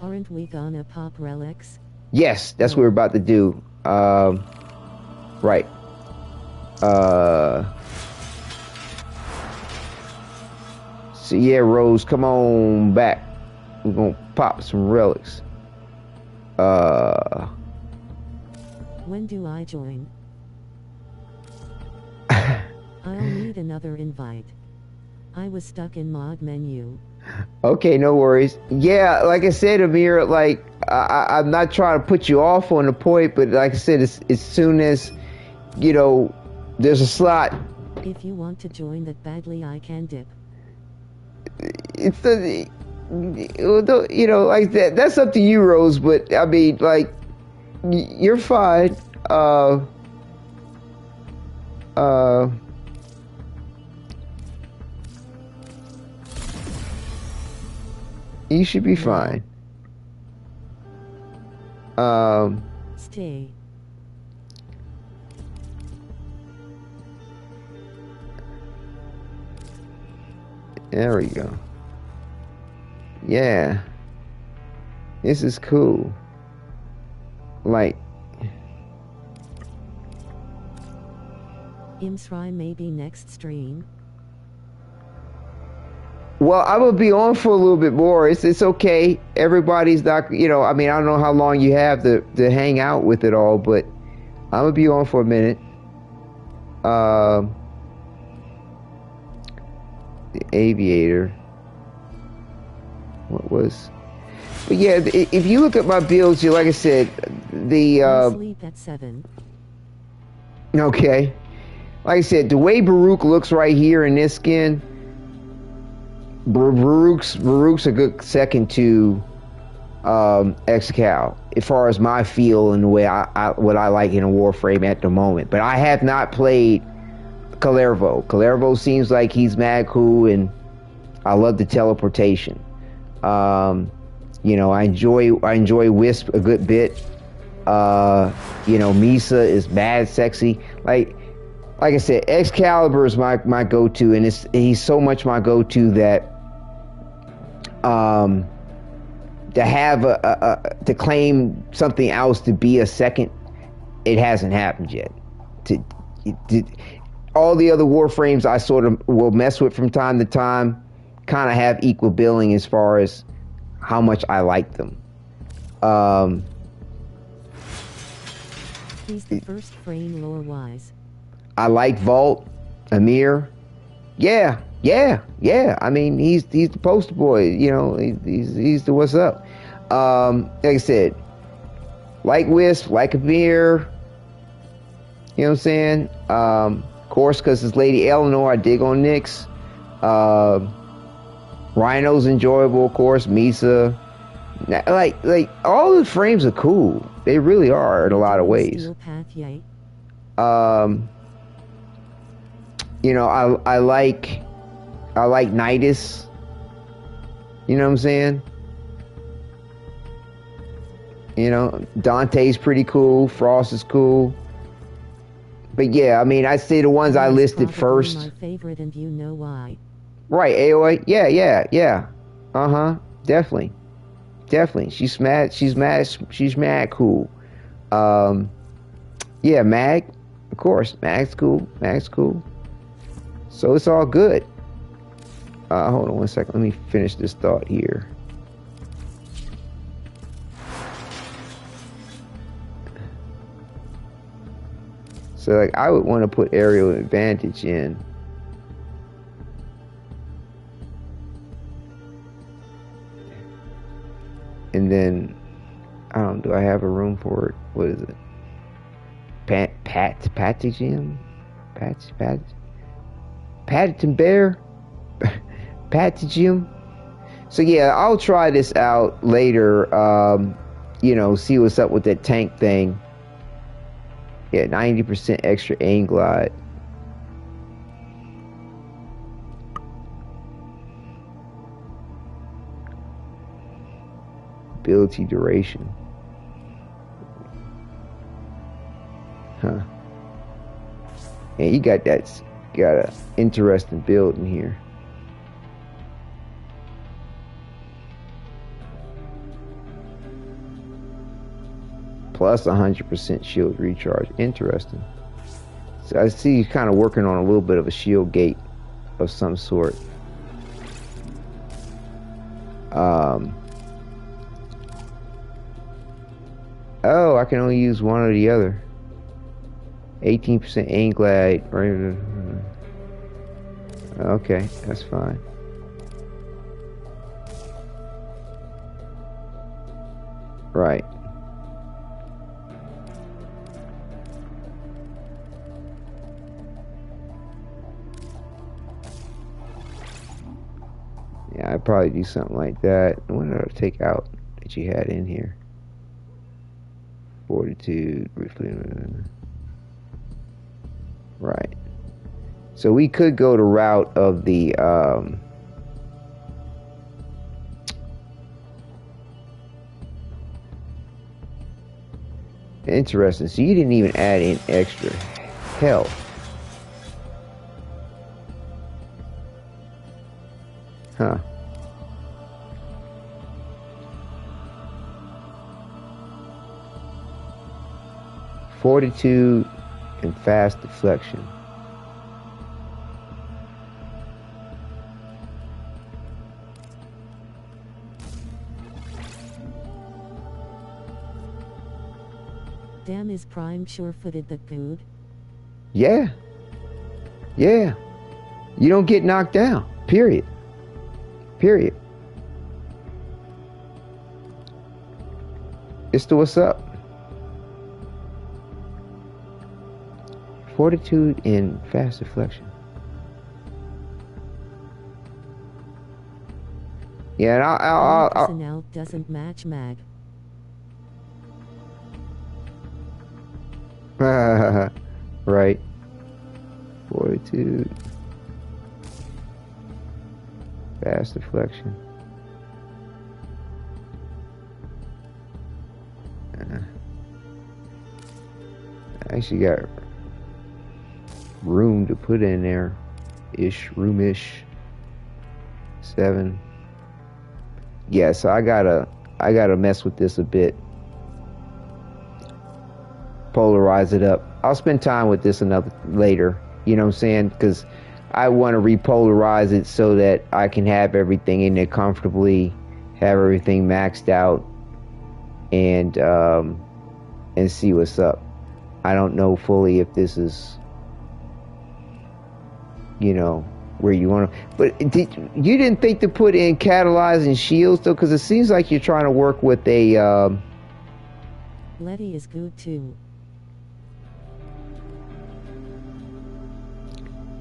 Aren't we gonna pop relics? Yes, that's what we're about to do. Right. So yeah, Rose, come on back. We're gonna pop some relics. When do I join? I'll need another invite. I was stuck in mod menu. Okay, no worries. Yeah, like I said, Amir, like I'm not trying to put you off on the point, but like I said, as soon as, you know, there's a slot. If you want to join that badly, I can dip. It's the, you know, like that's up to you, Rose. But I mean, like, you're fine. You should be fine. Stay. There we go. Yeah. This is cool. Like, Imsry maybe next stream. well, I'm gonna be on for a little bit more. It's okay. Everybody's not, you know. I mean, I don't know how long you have to hang out with it all, but I'm gonna be on for a minute. The Aviator. What was? But yeah, if you look at my builds, like I said, the Sleep at 7. Okay, like I said, the way Baruch looks right here in this skin. Baruch's a good second to Excal as far as my feel and the way what I like in a Warframe at the moment. But I have not played Calervo. Calervo seems like he's mad cool, and I love the teleportation. You know, I enjoy Wisp a good bit. You know, Misa is mad sexy. Like I said, Excalibur is my go-to, and he's so much my go-to that to have to claim something else to be a second, it hasn't happened yet. All the other Warframes I sort of will mess with from time to time kind of have equal billing as far as how much I like them. He's the first frame lore-wise. I like Vault, Amir. Yeah. I mean, he's the poster boy. You know, he's the what's up. Like I said, like Wisp, like Amir. You know what I'm saying? Of course, because it's Lady Eleanor, I dig on Nyx. Rhino's enjoyable, of course. Misa. Like all the frames are cool. They really are in a lot of ways. You know, I like Nidus. You know what I'm saying? You know, Dante's pretty cool. Frost is cool. But yeah, I mean, I'd say the ones I listed first. My favorite, and you know why. Right, AOA. Yeah. Definitely. She's mad cool. Yeah, Mag. Of course, Mag's cool. So it's all good. Hold on one second. Let me finish this thought here. So, like, I would want to put aerial advantage in. And then, I don't know, do I have a room for it? What is it? Pathogen? Pathogen bear? Pathogen? So yeah, I'll try this out later. You know, see what's up with that tank thing. Yeah, 90% extra aim glide. Ability duration. Huh. And you got an interesting build in here. Plus 100% shield recharge. Interesting. So I see he's kind of working on a little bit of a shield gate of some sort. Oh, I can only use one or the other. 18% aim glide. Okay, that's fine. Right. Yeah, I'd probably do something like that. What did I take out that you had in here? Fortitude. Right. So we could go the route of the interesting. So you didn't even add in extra health. Huh. Fortitude and fast deflection. Damn, is Prime sure-footed that good? Yeah. You don't get knocked down. Period. It's the what's up. Fortitude and fast deflection. Yeah, and I'll doesn't match Mag. Right. Fortitude. Fast deflection. actually got room to put in there. Roomish. 7. Yeah, so I gotta mess with this a bit. Polarize it up. I'll spend time with this later. You know what I'm saying? Because I want to repolarize it so that I can have everything in there comfortably, have everything maxed out, and see what's up. I don't know fully if this is, you know, where you want to. But you didn't think to put in catalyzing shields though, because it seems like you're trying to work with a. Letty is good too.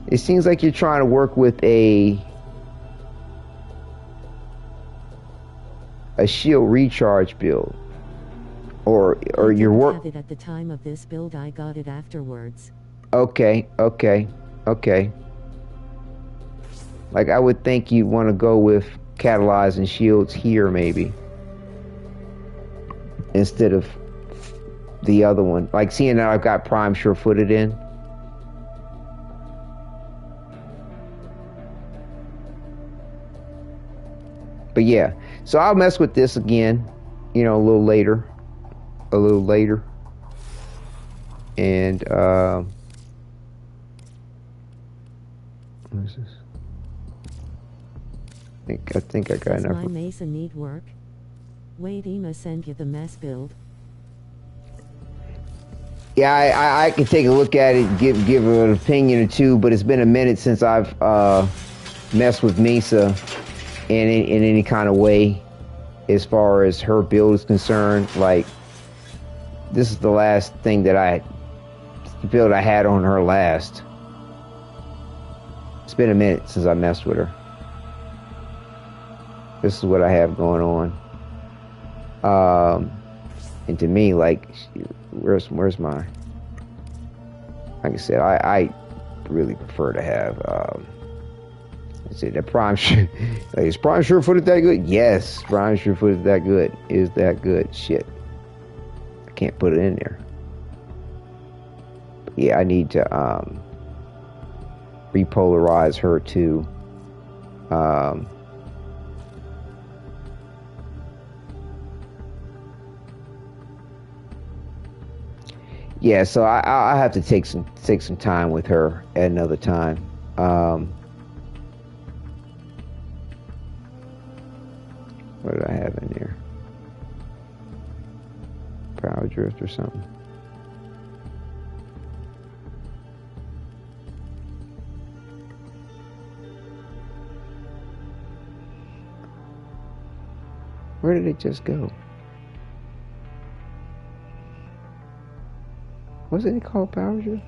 It seems like you're trying to work with a shield recharge build, or your work. I didn't have it at the time of this build. I got it afterwards. Okay. Like I would think you'd want to go with catalyzing shields here maybe, instead of the other one. Like seeing that I've got prime sure-footed in. But yeah, so I'll mess with this again, you know, a little later. And, what is this? I think I got Does enough. my Mason need work? Wadidja send you the mess build. Yeah, I can take a look at it, give an opinion or two, but it's been a minute since I've messed with Mesa in any kind of way as far as her build is concerned. Like, this is the last thing that build I had on her last. It's been a minute since I messed with her. This is what I have going on. And to me, like, where's my, like I said, I really prefer to have let's see, that prime like, is prime sure-footed that good? Yes, prime sure-footed that good. Is that good? Shit, I can't put it in there. But yeah, I need to repolarize her too. Yeah, so I have to take some time with her at another time. What did I have in there? Power drift or something. Where did it just go? Wasn't it called power drift?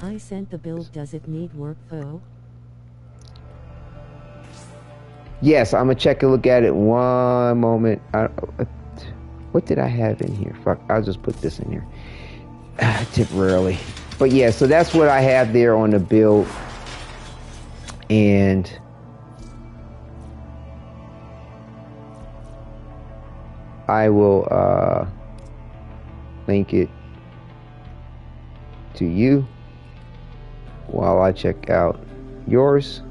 I sent the build. Does it need work though? Yes, I'm gonna check a look at it one moment. What did I have in here? Fuck, I'll just put this in here temporarily. But yeah, so that's what I have there on the build, and I will link it to you while I check out yours.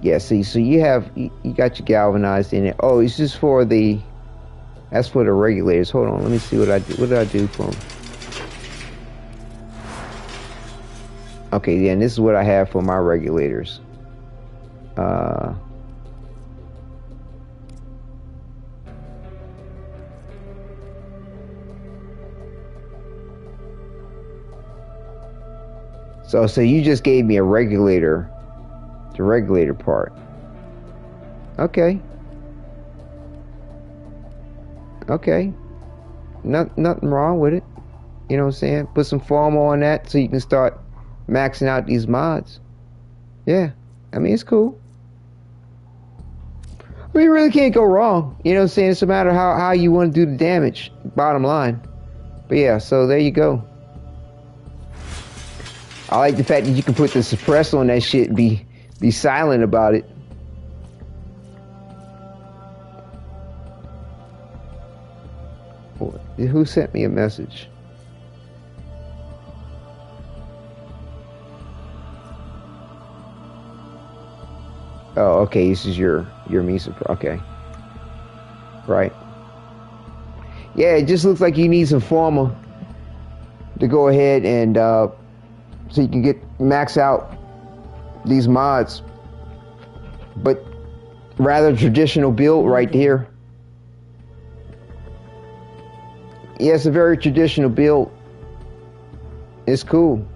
Yeah, see, so you got your galvanized in it. Oh, it's just for that's for the regulators. Hold on, let me see what I did. What did I do for them? Okay, yeah, and this is what I have for my regulators. So you just gave me a regulator, the regulator part. Okay. Nothing wrong with it. You know what I'm saying? Put some foam on that so you can start maxing out these mods. Yeah, I mean, it's cool. I mean, you really can't go wrong. You know what I'm saying? It's a matter of how you want to do the damage, bottom line. But yeah, so there you go. I like the fact that you can put the suppressor on that shit and be silent about it. Who sent me a message? Oh, okay. This is your Misa. Okay. Right. Yeah, it just looks like you need some Forma to go ahead and so you can get max out these mods. But rather traditional build right here. Yeah, it's a very traditional build. It's cool.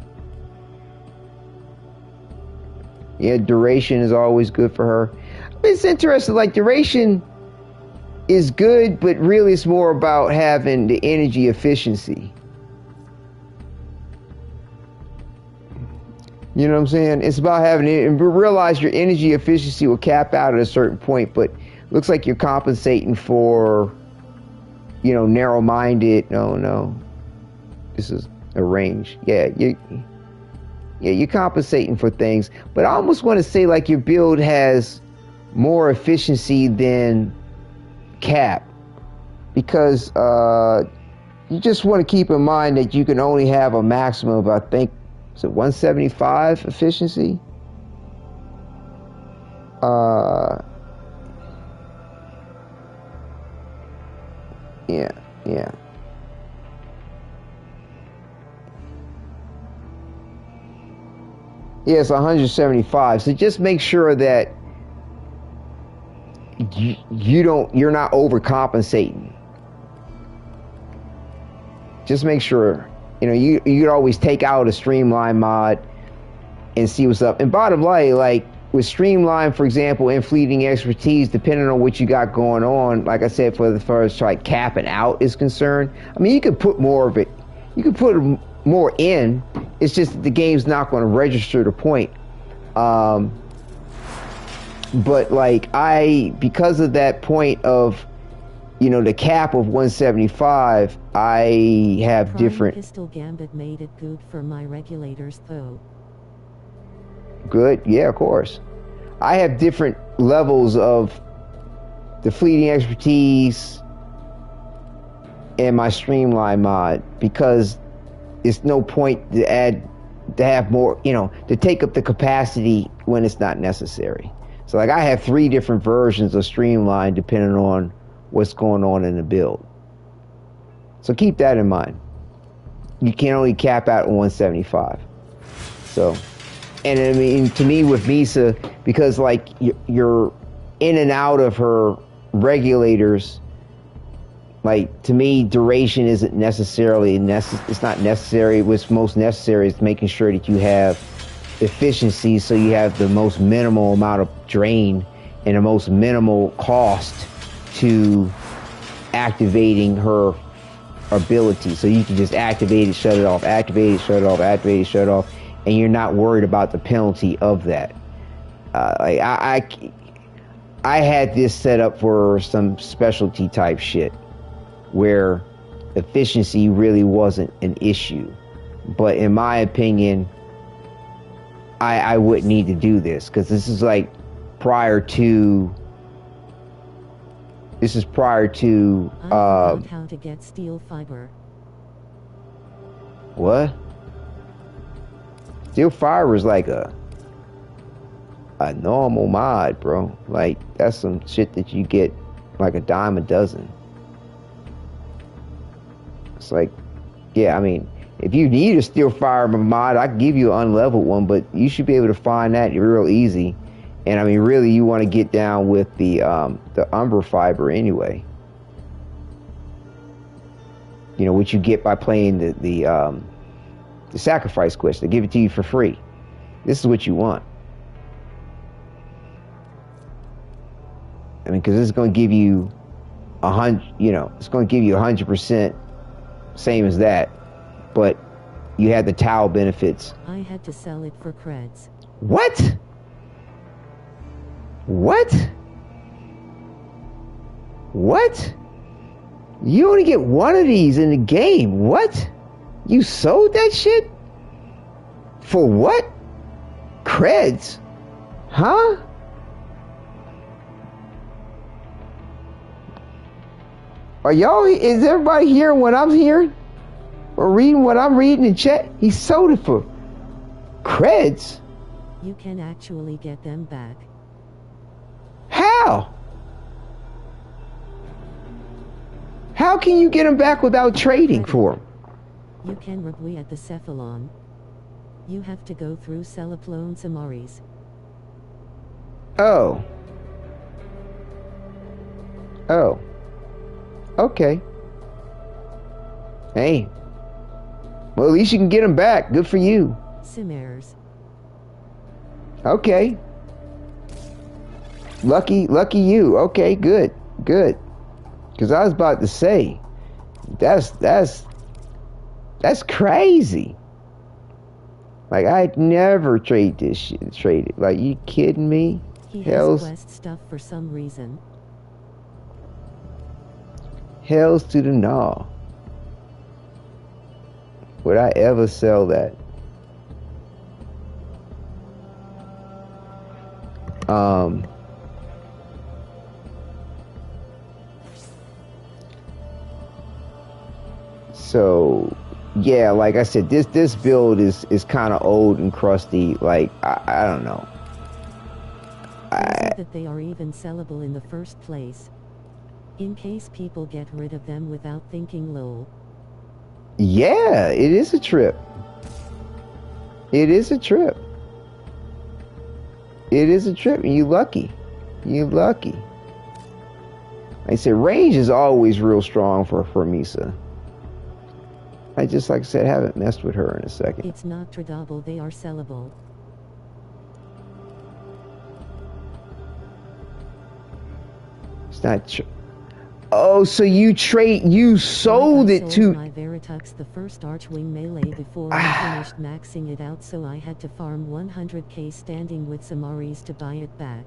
Yeah, duration is always good for her. It's interesting, like duration is good, but really it's more about having the energy efficiency. You know what I'm saying? It's about having it, and realize your energy efficiency will cap out at a certain point, but looks like you're compensating for, you know, narrow-minded. No, this is a range. Yeah, you're compensating for things, but I almost want to say like your build has more efficiency than cap, because you just want to keep in mind that you can only have a maximum of, I think, is it 175 efficiency? Yeah. Yeah, it's 175. So just make sure that you're not overcompensating. Just make sure, you know, you could always take out a streamline mod and see what's up. And bottom line, like with streamline, for example, and fleeting expertise, depending on what you got going on, like I said, for the first like capping out is concerned, I mean, you could put more of it. You could put more in. It's just that the game's not going to register the point. But like because of that point of, you know, the cap of 175, I have Prime different. Pistol Gambit made it good for my regulators though. Good, yeah, of course. I have different levels of the fleeting expertise and my streamline mod, because it's no point to have more, you know, to take up the capacity when it's not necessary. So like I have 3 different versions of streamline depending on what's going on in the build. So keep that in mind. You can only cap out at 175. So, and I mean, to me with Misa, because like you're in and out of her regulators, like to me duration isn't necessarily it's not necessary. What's most necessary is making sure that you have efficiency, so you have the most minimal amount of drain and the most minimal cost to activating her ability. So you can just activate it, shut it off, activate it, shut it off, activate it, shut it off, and you're not worried about the penalty of that. Like I had this set up for some specialty type shit where efficiency really wasn't an issue. But in my opinion, I wouldn't need to do this, because this is like prior to I found how to get steel fiber. What? Steel fiber is like a normal mod, bro. Like that's some shit that you get like a dime a dozen. It's like, yeah, I mean, if you need a steel fiber mod, I can give you an unleveled one, but you should be able to find that real easy. And I mean, really, you want to get down with the Umbra fiber anyway. You know, what you get by playing the sacrifice quest. They give it to you for free. This is what you want. I mean, because it's going to give you 100. You know, it's going to give you 100%, same as that, but you had the towel benefits. I had to sell it for creds. What? What? You only get one of these in the game. What? You sold that shit? For what? Creds? Huh? Is everybody hearing what I'm hearing? Or reading what I'm reading in chat? He sold it for creds. You can actually get them back. How? How can you get them back without trading for them? You can rebuy at the Cephalon. You have to go through Celaplone Samaris. Oh. Oh. Okay. Hey. Well, at least you can get them back. Good for you. Cimmers. Okay. Lucky you. Okay, good. Good. Because I was about to say, that's crazy. Like, I'd never trade this shit. Trade it. Like, you kidding me? He has quest stuff for some reason. Hells to the gnaw. Would I ever sell that? So yeah, like I said, this build is kind of old and crusty. Like I don't know. That they are even sellable in the first place, in case people get rid of them without thinking low. Yeah, it is a trip. It is a trip. It is a trip, and you lucky. You lucky. Like I said, range is always real strong for Misa. I just, like I said, haven't messed with her in a second. It's not tradable, they are sellable. It's not oh, so you sold it to... my Veritux the first Archwing melee before I finished maxing it out, so I had to farm 100k standing with Samaris to buy it back.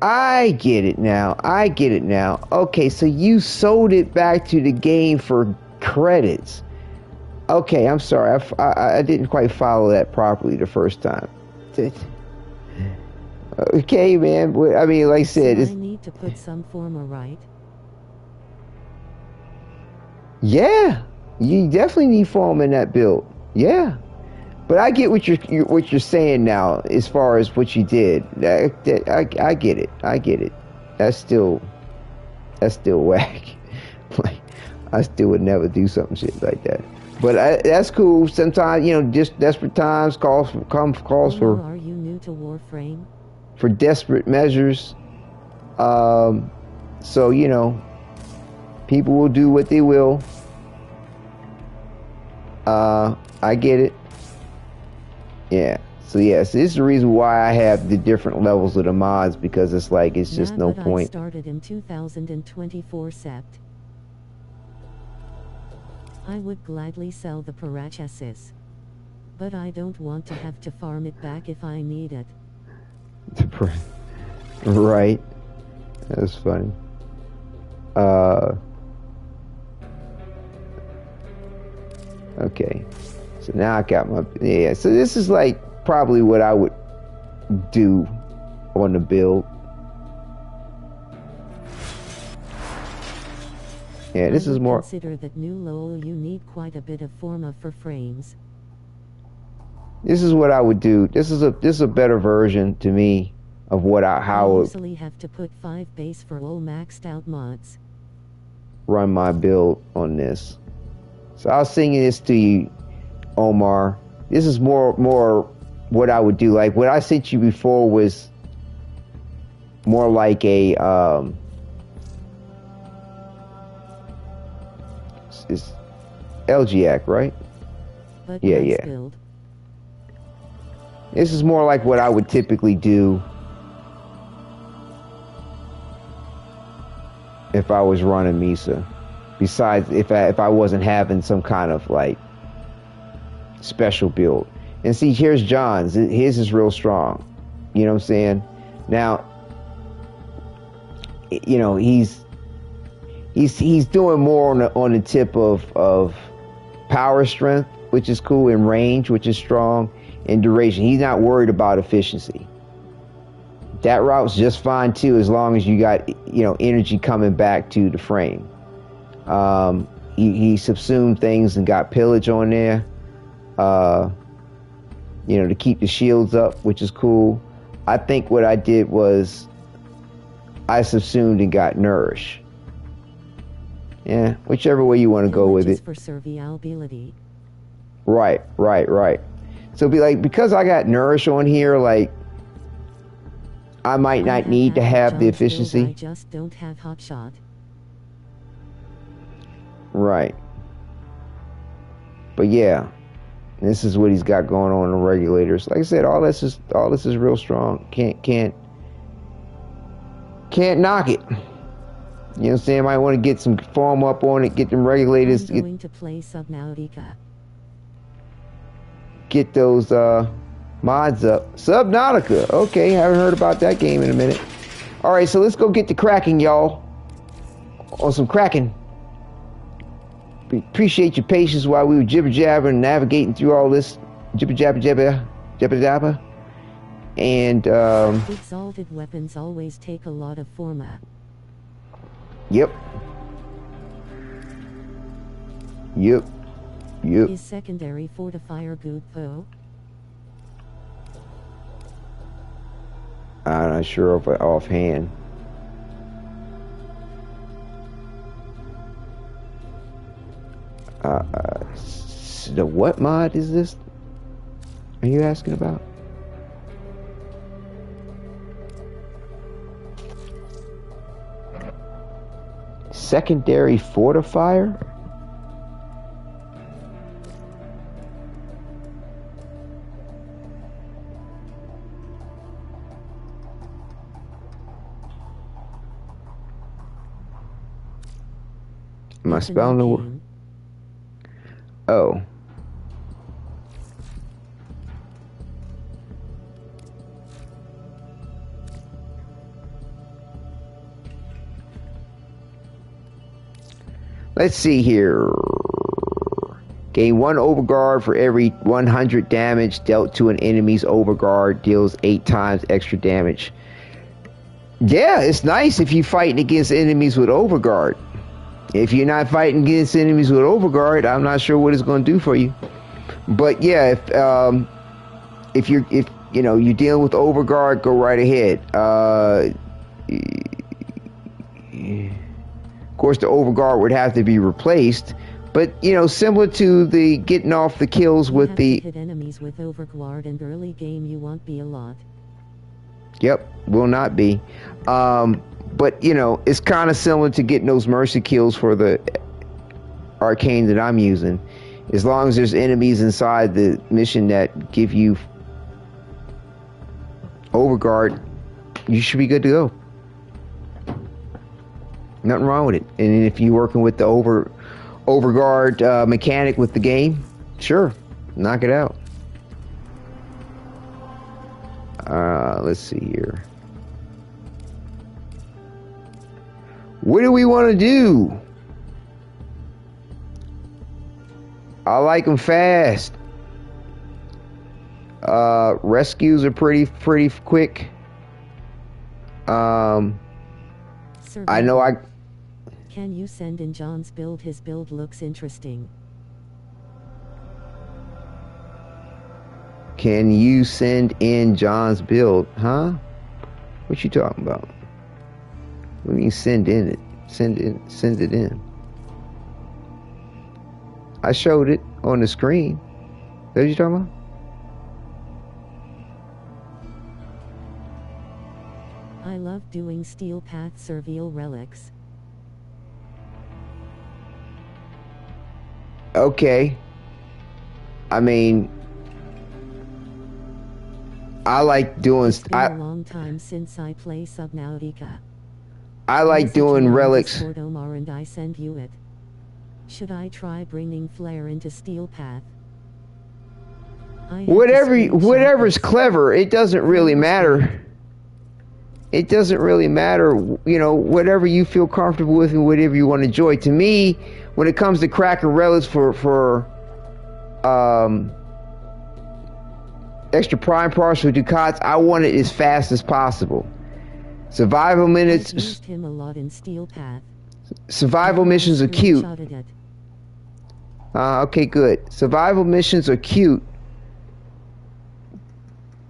I get it now. I get it now. Okay, so you sold it back to the game for credits. Okay, I'm sorry. I didn't quite follow that properly the first time. Okay, man. I mean, like I said... So I need to put some former, right? Yeah, you definitely need foam in that build. Yeah, but I get what you're saying now as far as what you did. I get it. I get it. That's still whack. Like, I still would never do something shit like that. But that's cool. Sometimes, you know, just desperate times calls for. Are you new to Warframe? For desperate measures. So you know, people will do what they will. I get it. Yeah. So yes, this is the reason why I have the different levels of the mods, because it's like it's just no point. I started in 2024 Sept. I would gladly sell the Parachasis, but I don't want to have to farm it back if I need it. Right. That's funny. Okay. So now I got my... Yeah, so this is like probably what I would do on the build. Yeah, this is more... Consider that new LOL you need quite a bit of forma for frames. This is what I would do. This is a better version to me of what how I usually have to put 5 base for all maxed out mods. Run my build on this. So I was singing this to you, Omar. This is more what I would do. Like what I sent you before was more like a it's LGAC, right? But yeah. Build. This is more like what I would typically do if I was running Misa. Besides, if I wasn't having some kind of like special build. And see, here's John's. His is real strong. You know what I'm saying? Now, you know, he's doing more on the tip of power strength, which is cool, and range, which is strong, and duration. He's not worried about efficiency. That route's just fine too, as long as you got, you know, energy coming back to the frame. He subsumed things and got pillage on there. You know, to keep the shields up, which is cool. I think what I did was I subsumed and got nourish. Yeah, whichever way you want to go with it. For survivability. Right. So be like, because I got nourish on here, like I might not need to have the efficiency. I just don't have hot shot. Right. But yeah, this is what he's got going on in the regulators. Like I said, all this is real strong. Can't knock it. You know what I'm saying? Might want to get some foam up on it, get them regulators. I'm going to play Subnautica. Get those mods up. Subnautica. Okay, haven't heard about that game in a minute. All right, so let's go get the cracking, y'all. On some cracking. We appreciate your patience while we were jibber jabbering, navigating through all this jibber jabber. And exalted weapons always take a lot of format. Yep. Is secondary fortifier good though? I'm not sure offhand. The what mod is this? Are you asking about? Secondary fortifier? Am I spelling the word? Oh. Let's see here. Gain 1 overguard for every 100 damage dealt to an enemy's overguard. Deals 8 times extra damage. Yeah, it's nice if you're fighting against enemies with overguard. If you're not fighting against enemies with overguard, I'm not sure what it's going to do for you. But yeah, if you're dealing with overguard, go right ahead. Of course, the overguard would have to be replaced, but similar to the getting off the kills with the hit enemies with overguard, and early game you won't be a lot. Yep, will not be. But it's kind of similar to getting those mercy kills for the arcane that I'm using. As long as there's enemies inside the mission that give you overguard, you should be good to go. Nothing wrong with it. And if you're working with the overguard mechanic with the game, sure, knock it out. Let's see here. What do we want to do? I like them fast. Rescues are pretty quick. I know Can you send in John's build? His build looks interesting. Can you send in John's build? Huh? What you talking about? What do you mean send in it? Send it in. I showed it on the screen. What are you talking about? I love doing steel path servile relics. Okay. I mean, I like doing. It's been a long time since I play Subnautica. I like doing relics. Omar, and I send you it. Should I try bringing Flare into Steel Path? Whatever's clever. It doesn't really matter. It doesn't really matter. Whatever you feel comfortable with and whatever you want to enjoy. To me, when it comes to cracking relics for extra prime parts with Ducats, I want it as fast as possible. Survival minutes. I've used him a lot in Steel Path. Survival missions are cute. Okay, good. Survival missions are cute,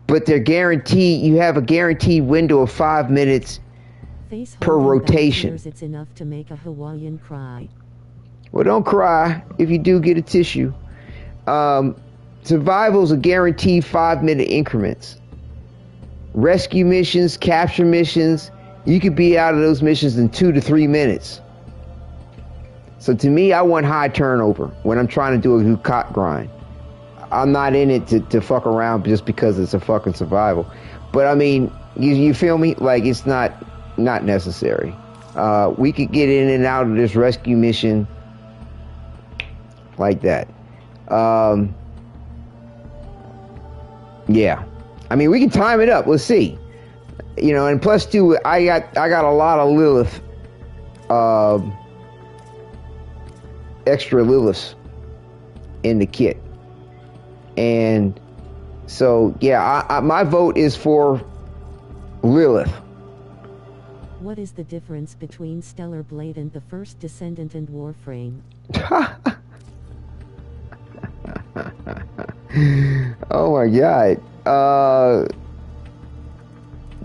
but they're guaranteed. You have a guaranteed window of 5 minutes per rotation. It's enough to make a Hawaiian cry. Well, don't cry. If you do, get a tissue. Survivals are guaranteed 5-minute increments. Rescue missions, capture missions, you could be out of those missions in 2 to 3 minutes. So to me, I want high turnover when I'm trying to do a cock grind. I'm not in it to fuck around just because it's a fucking survival. But I mean, you feel me? Like, it's not necessary. We could get in and out of this rescue mission like that. Yeah. I mean, we can time it up. Let's see. You know, and plus two, I got a lot of Lilith, extra Liliths in the kit. And so, yeah, my vote is for Lilith. What is the difference between Stellar Blade and the First Descendant and Warframe? Oh my god.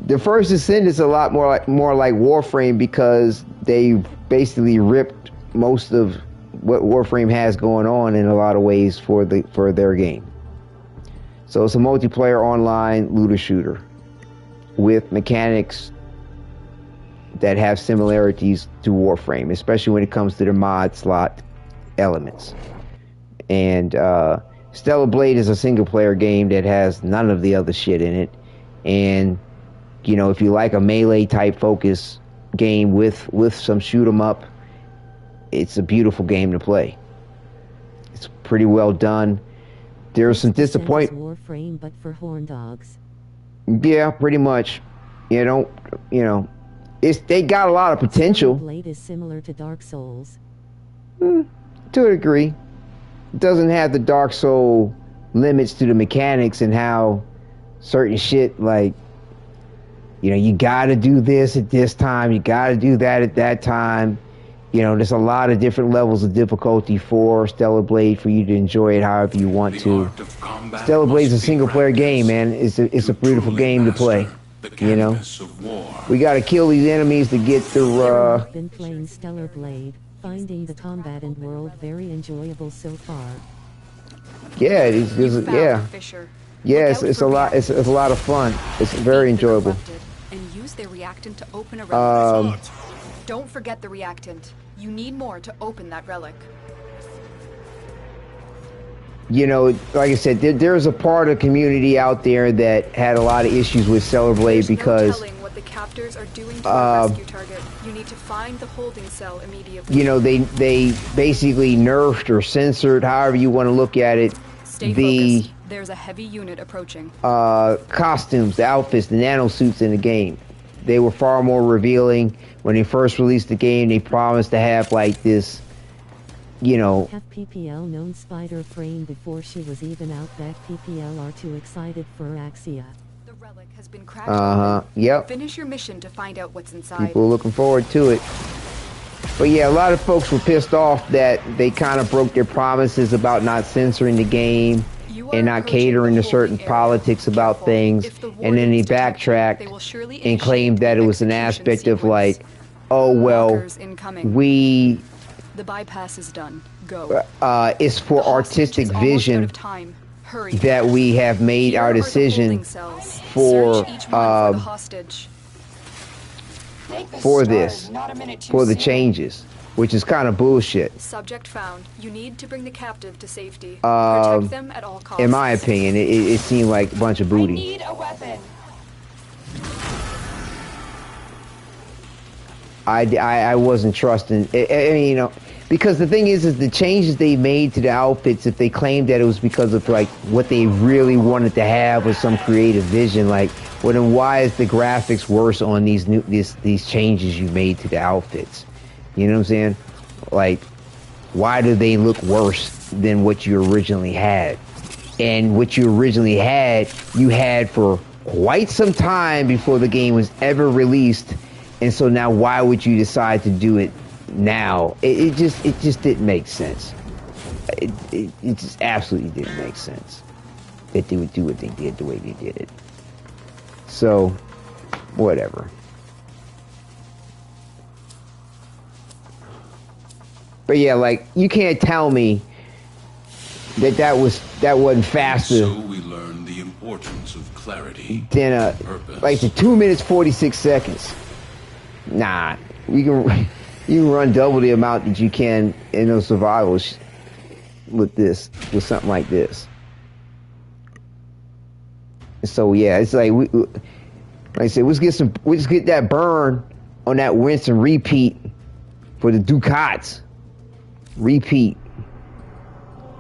The First Descendant is a lot more like Warframe because they basically ripped most of what Warframe has going on in a lot of ways for their game. So it's a multiplayer online looter shooter with mechanics that have similarities to Warframe, especially when it comes to the mod slot elements. And Stellar Blade is a single player game that has none of the other shit in it. And you know, if you like a melee type focus game with some shoot 'em up, it's a beautiful game to play. It's pretty well done. There's some disappointment. Warframe, but for horn dogs. Yeah, pretty much. You know, they got a lot of potential. Blade is similar to Dark Souls. To a degree. It doesn't have the Dark Soul limits to the mechanics and how certain shit, like, you know, you gotta do this at this time, you gotta do that at that time. You know, there's a lot of different levels of difficulty for Stellar Blade for you to enjoy it however you want to. Stellar Blade is a single player game, man. It's a beautiful game to play. You know, we gotta kill these enemies to get through. I've been playing Stellar Blade, finding the combat and world very enjoyable so far. Yeah, it's a lot. It's a lot of fun. It's very enjoyable. And use their reactant to open a relic. Don't forget the reactant. You need more to open that relic. You know, like I said, there's a part of the community out there that had a lot of issues with Stellar Blade because no telling what the captors are doing to our rescue target. You need to find the holding cell immediately. You know, they basically nerfed or censored, however you want to look at it, Stay focused. There's a heavy unit approaching. Costumes, the outfits, the nanosuits in the game. They were far more revealing. When they first released the game, they promised to have like this, you know. Have PPL known Spider Frame before she was even out that PPL are too excited for Axia. The relic has been cracked. Yep. Finish your mission to find out what's inside. People are looking forward to it. But yeah, a lot of folks were pissed off that they kind of broke their promises about not censoring the game and not catering to certain politics about things, and then they backtracked and claimed that it was an aspect of like, oh well, the bypass is done. Go. It's for artistic vision that we have made our decision for the changes, which is kind of bullshit. Subject found. You need to bring the captive to safety. Protect them at all costs. In my opinion, it seemed like a bunch of booty. I need a weapon. I wasn't trusting. I mean, you know, because the thing is the changes they made to the outfits, if they claimed that it was because of like what they really wanted to have was some creative vision, like, well then why is the graphics worse on these changes you made to the outfits? You know what I'm saying? Like, why do they look worse than what you originally had? And what you originally had, you had for quite some time before the game was ever released. And so now why would you decide to do it now. It just didn't make sense. It just absolutely didn't make sense that they would do what they did the way they did it. So, whatever. But yeah, like, you can't tell me that wasn't faster. So we learn the importance of clarity. Than like the 2 minutes 46 seconds. Nah, you can run double the amount that you can in those survivals with something like this. So yeah, it's like like I said, let's get that burn on that rinse and repeat for the ducats. Repeat.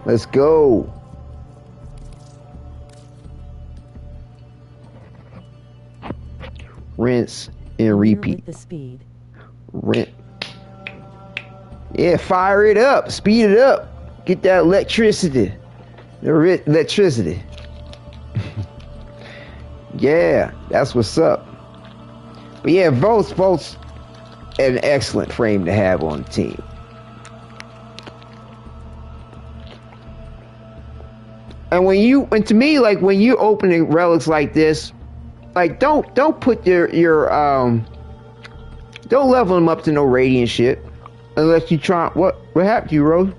Let's go. Rinse and repeat. The speed. Rinse. Yeah, fire it up. Speed it up. Get that electricity. The electricity. Yeah, that's what's up. But yeah, Volt's an excellent frame to have on the team. And to me, like, when you're opening relics like this, like, don't put your don't level them up to no radiant shit unless you try. What happened to you, Rose?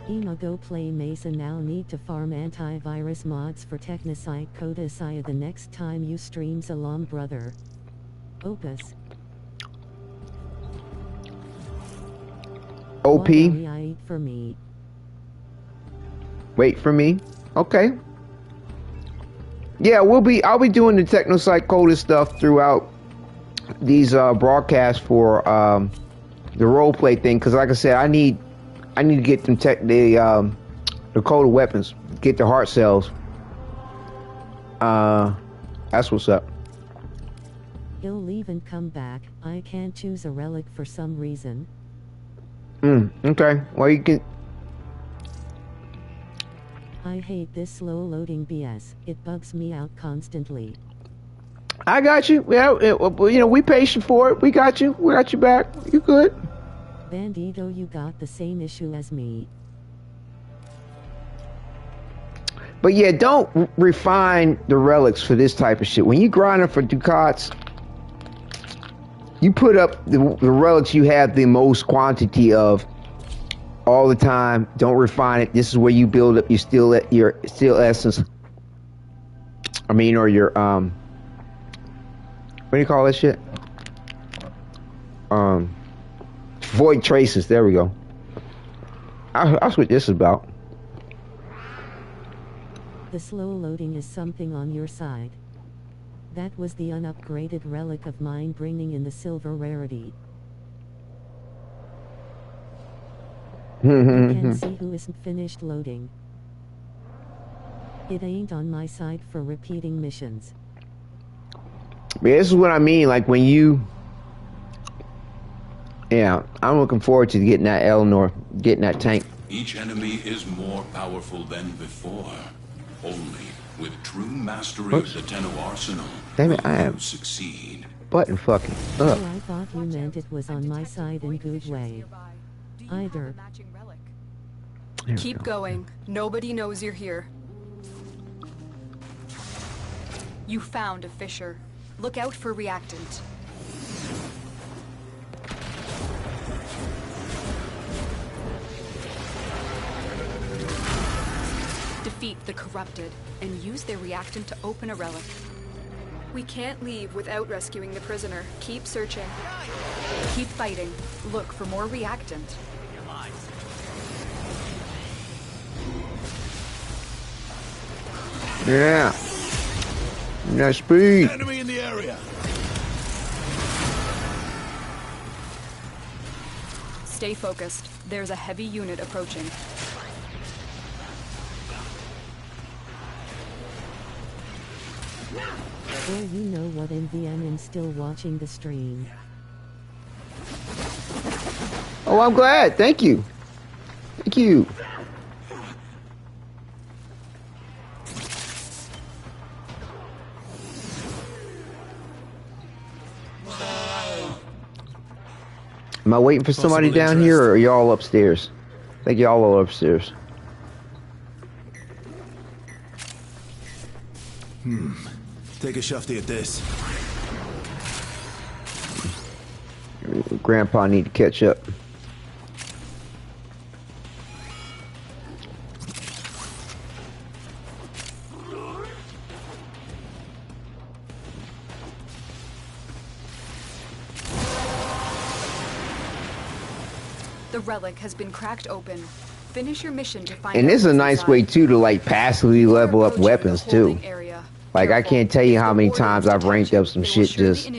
Ema go play Mason now need to farm antivirus mods for Technosite Codicea the next time you stream Salam brother. Opus. OP. For me. Wait for me. Okay. Yeah, I'll be doing the Technosite Codicea stuff throughout these broadcasts for the roleplay thing, because like I said, I need to get them the coded weapons, get the heart cells. That's what's up. He'll leave and come back. I can't choose a relic for some reason. Okay. Well, you can. I hate this slow loading BS. It bugs me out constantly. I got you. Yeah, we patient for it. We got you. We got you back. You good? Bandito, you got the same issue as me. But yeah, don't refine the relics for this type of shit. When you grind them for ducats, you put up the relics you have the most quantity of all the time. Don't refine it. This is where you build up your steel essence. I mean, or your what do you call that shit? Void traces. There we go. That's what this is about. The slow loading is something on your side. That was the unupgraded relic of mine bringing in the silver rarity. You can see who isn't finished loading. It ain't on my side for repeating missions. Yeah, this is what I mean. Like when you... Yeah, I'm looking forward to getting that Eleanor, getting that tank. Each enemy is more powerful than before. Only with true mastery of the Tenno arsenal damn it, I am succeed. Button fucking up. Oh, I thought you meant it was on my side in good way. Either. Keep going. Nobody knows you're here. You found a fissure. Look out for reactant. Defeat the corrupted and use their reactant to open a relic. We can't leave without rescuing the prisoner. Keep searching. Keep fighting. Look for more reactant. Yeah. Nice speed. Enemy in the area. Stay focused. There's a heavy unit approaching. Well, you know what, MVM, I'm still watching the stream. Oh, I'm glad. Thank you. Thank you. Am I waiting for somebody down here, or are y'all upstairs? I think y'all are upstairs. Take a shufty at this. Grandpa need to catch up. The relic has been cracked open. Finish your mission to find. And this is a nice way too to like passively level up weapons too. Like I can't tell you how many times I've ranked up some shit just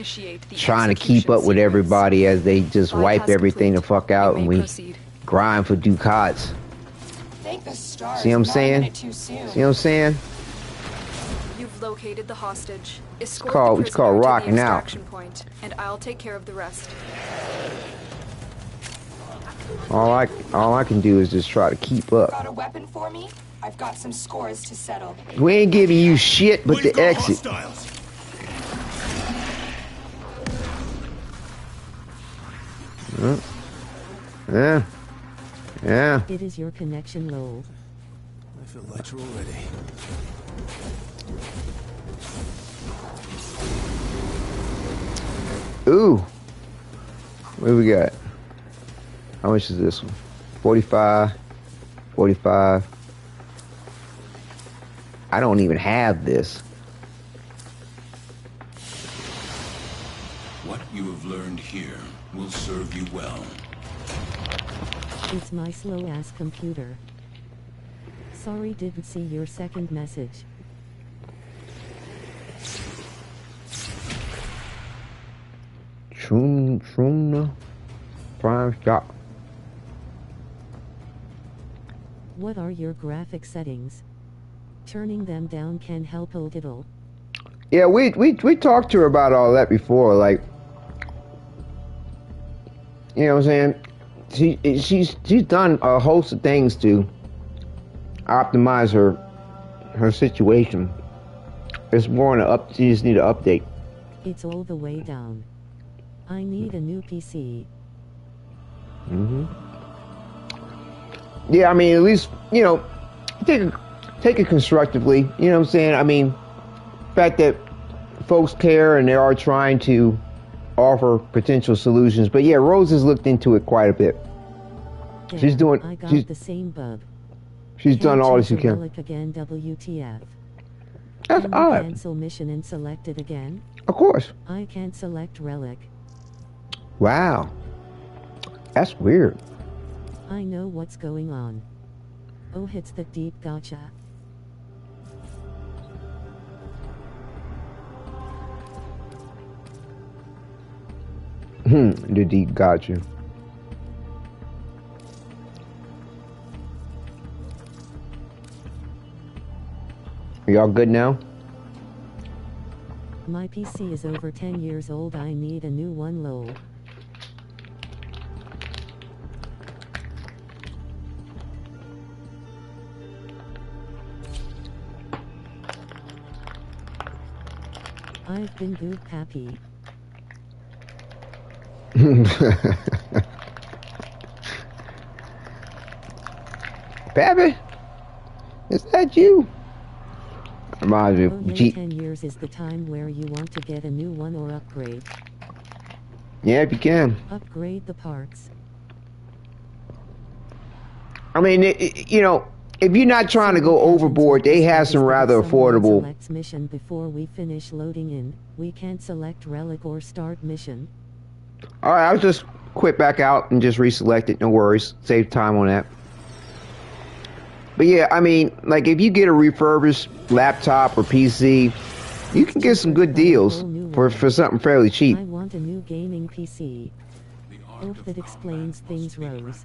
trying to keep up with everybody as they just wipe everything the fuck out and we grind for ducats. See what I'm saying? See what I'm saying? You've located the hostage. It's called rocking out. And I'll take care of the rest. All I can do is just try to keep up. Got a weapon for me? I've got some scores to settle. We ain't giving you shit but the exit. Yeah. It is your connection low. I feel lighter already. Ooh. What do we got? How much is this one? 45. 45. I don't even have this. What you have learned here will serve you well. It's my slow-ass computer. Sorry, didn't see your second message. Truna Prime Shop. What are your graphic settings? Turning them down can help a little. Yeah, we talked to her about all that before, like, you know what I'm saying? She's done a host of things to optimize her situation. It's more she just need an update. It's all the way down. I need a new PC. Yeah, I mean, at least, you know, take it constructively, you know what I'm saying? I mean, the fact that folks care and they are trying to offer potential solutions. But yeah, Rose has looked into it quite a bit. Damn, she's doing. I got the same bug. She's done all that she can. Relic again, WTF. That's odd. Cancel mission and select it again. Of course. I can't select relic. Wow. That's weird. I know what's going on. Oh, it's the deep gotcha. The deep gotcha. Are y'all good now? My PC is over 10 years old. I need a new one, lol. I've been good, Pappy. Pappy? Is that you? Reminds me of 10 years is the time where you want to get a new one or upgrade. Yeah, if you can. Upgrade the parts. I mean, you know, if you're not trying to go overboard, they have some rather affordable. Select mission before we finish loading in. We can't select relic or start mission. All right, I'll just quit back out and just reselect it. No worries. Save time on that. But yeah, I mean, like if you get a refurbished laptop or PC, you can get some good deals for something fairly cheap. I want a new gaming PC. Hope that explains things, Rose.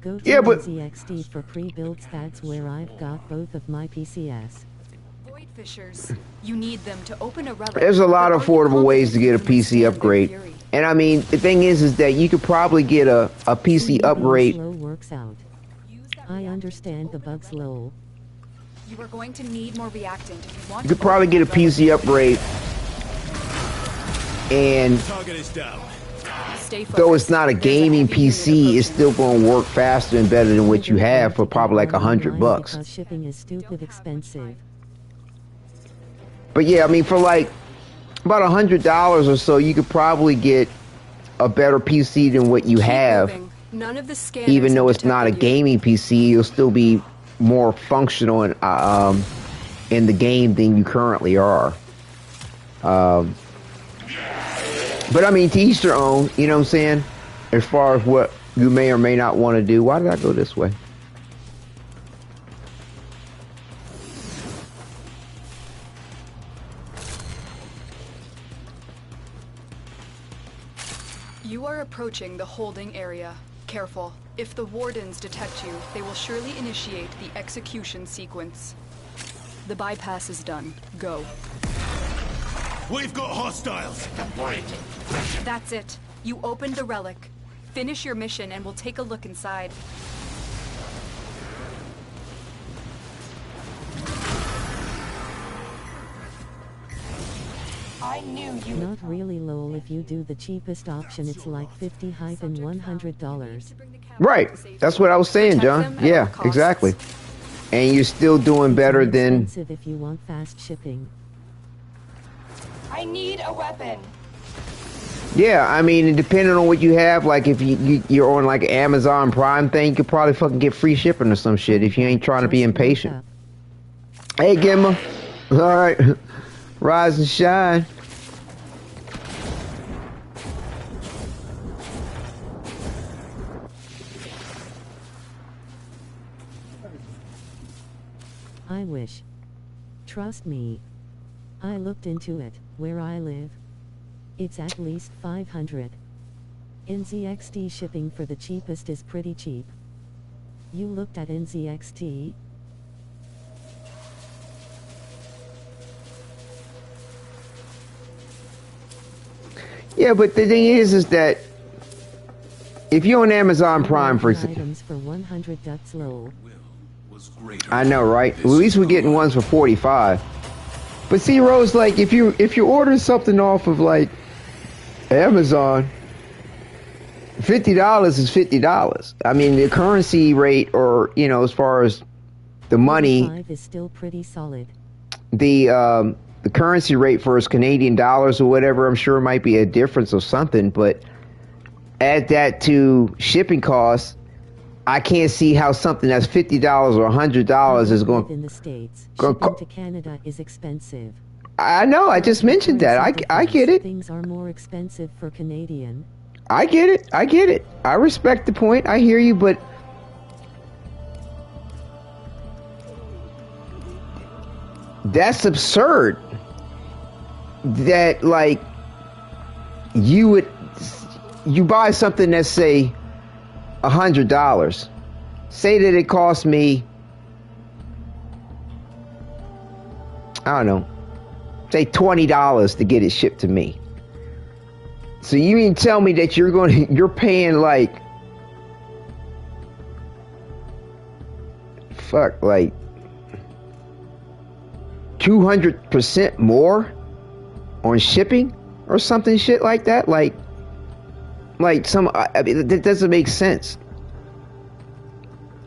Go to ZXT for pre-built stats where I've got both of my PCs. Void fishers. You need them to open a relic. There's a lot of affordable ways to get a PC upgrade. And I mean, the thing is that you could probably get a PC upgrade. Works out. I understand the bugs, lol. You are going to need more reactant if you want. You could probably get a PC upgrade and target is down. though it's not a gaming PC, it's still going to work faster and better than what you have for probably like $100. Because shipping is stupid expensive. But yeah, I mean, for like about $100 or so, you could probably get a better PC than what you have. None of the even though it's not a gaming PC, you'll still be more functional in the game than you currently are. But I mean, to each their own, you know what I'm saying? As far as what you may or may not want to do. Why did I go this way? You are approaching the holding area. Careful. If the wardens detect you, they will surely initiate the execution sequence. The bypass is done. Go. We've got hostiles! Wait. That's it. You opened the relic. Finish your mission and we'll take a look inside. I knew you. Not really, lol. If you do the cheapest option, it's like $50-$100. Right. That's what I was saying, John. Yeah, exactly. And you're still doing better than. Expensive if you want fast shipping. I need a weapon. Yeah, I mean, depending on what you have, like if you're on like Amazon Prime thing, you could probably fucking get free shipping or some shit if you ain't trying to be impatient. Hey, Gimma. All right. Rise and shine. I wish. Trust me. I looked into it, where I live. It's at least 500. NZXT shipping for the cheapest is pretty cheap. You looked at NZXT? Yeah, but the thing is that if you're on Amazon Prime, for example, items for 100, that's low. I know, right? At least we're getting ones for 45. But see, Rose, like if you're ordering something off of like Amazon, $50 is $50. I mean, the currency rate, or you know, as far as the money, is still pretty solid. The currency rate for his Canadian dollars or whatever, I'm sure might be a difference or something, but add that to shipping costs, I can't see how something that's $50 or $100 is going. In the States, shipping to Canada is expensive. I know. I just mentioned that. I get it. Things are more expensive for Canadian. I get it. I get it. I respect the point. I hear you, but that's absurd. That like you buy something that's say $100. Say that it cost me, I don't know, say $20 to get it shipped to me. So you mean tell me that you're paying like like 200% more on shipping or something shit like that? Like some, I mean, that doesn't make sense.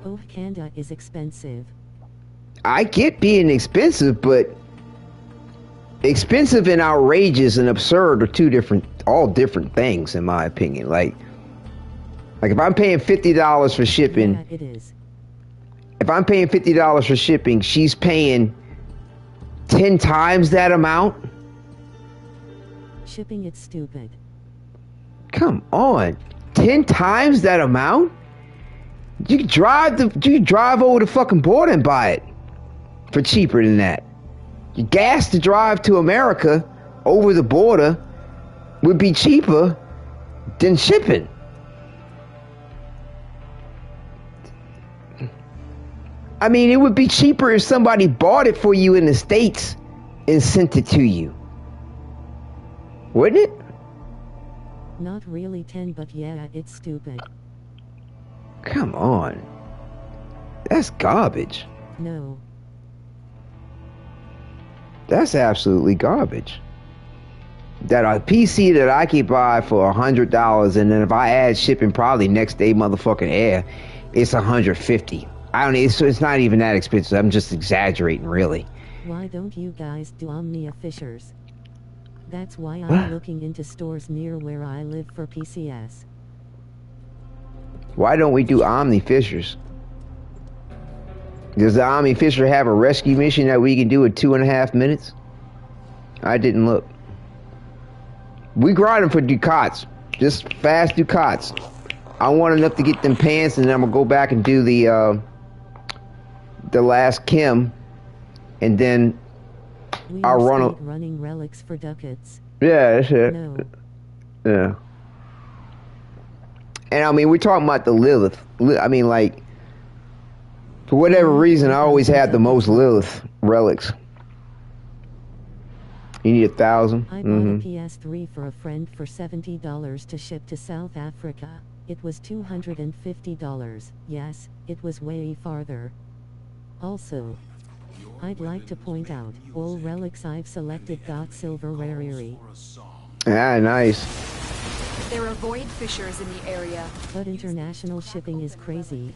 Oh, Canada is expensive. I get being expensive, but expensive and outrageous and absurd are all different things, in my opinion. Like if I'm paying $50 for shipping, yeah, it is. If I'm paying $50 for shipping, she's paying 10 times that amount. Shipping, it's stupid. Come on, 10 times that amount? You drive over the fucking border and buy it for cheaper than that. Your gas to drive to America over the border would be cheaper than shipping. I mean, it would be cheaper if somebody bought it for you in the States and sent it to you. Wouldn't it? Not really 10, but yeah, it's stupid. Come on. That's garbage. No. That's absolutely garbage. that a PC that I could buy for $100, and then if I add shipping, probably next day motherfucking air, it's $150. I don't. It's not even that expensive. I'm just exaggerating, really. Why don't you guys do Omnia Fishers? That's why I'm looking into stores near where I live for PCS. Why don't we do Omni Fishers? Does the Omni Fisher have a rescue mission that we can do in 2.5 minutes? I didn't look. We grinding for Ducats. Just fast Ducats. I want enough to get them pants, and then I'm gonna go back and do the last Kim, and then I'll running relics for ducats. Yeah, that's it. No. Yeah. And I mean, we're talking about the Lilith. I mean, like, for whatever reason, I always had the most Lilith relics. You need 1,000? I bought a PS3 for a friend for $70 to ship to South Africa. It was $250. Yes, it was way farther. Also, I'd like to point out, all relics I've selected got silver rarity. Ah, nice. There are void fishers in the area. But international shipping is crazy.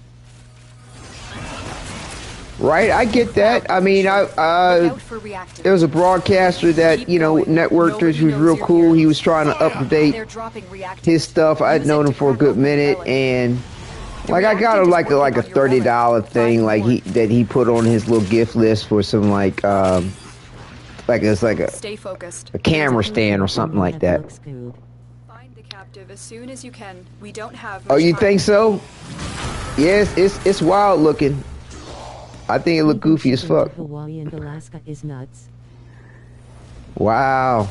Right, I get that. I mean, there was a broadcaster that, you know, networked us, who was real cool. He was trying to update his stuff. I'd known him for a good minute, and like I got him like a $30 thing, like he put on his little gift list for some like it's like a camera stand or something like that. Find the captive as soon as you can. We don't have. Oh, you think so? Yes, it's wild looking. I think it looked goofy as fuck. Hawaii and Alaska is nuts. Wow.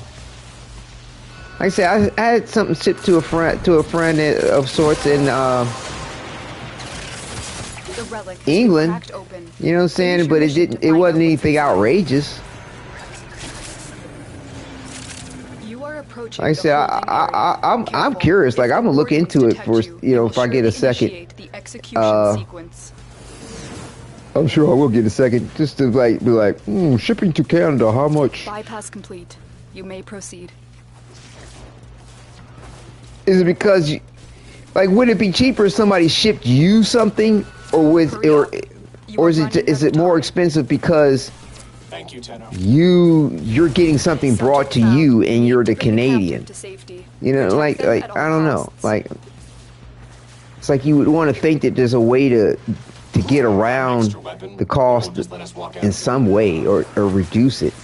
Like I said, I had something shipped to a friend of sorts in England. You know what I'm saying? But it wasn't anything outrageous. Like I said, I'm curious. Like, I'm gonna look into it for, you know, if I get a second. I'm sure I will get a second, just to like be like, shipping to Canada, how much? Bypass complete. You may proceed. Is it because, like, would it be cheaper if somebody shipped you something, or is it more expensive because Thank you, Tenno. you're getting something brought to you and you're the Canadian? You know, like I don't know, like it's like you would want to think that there's a way to get around the cost in some way, or reduce it.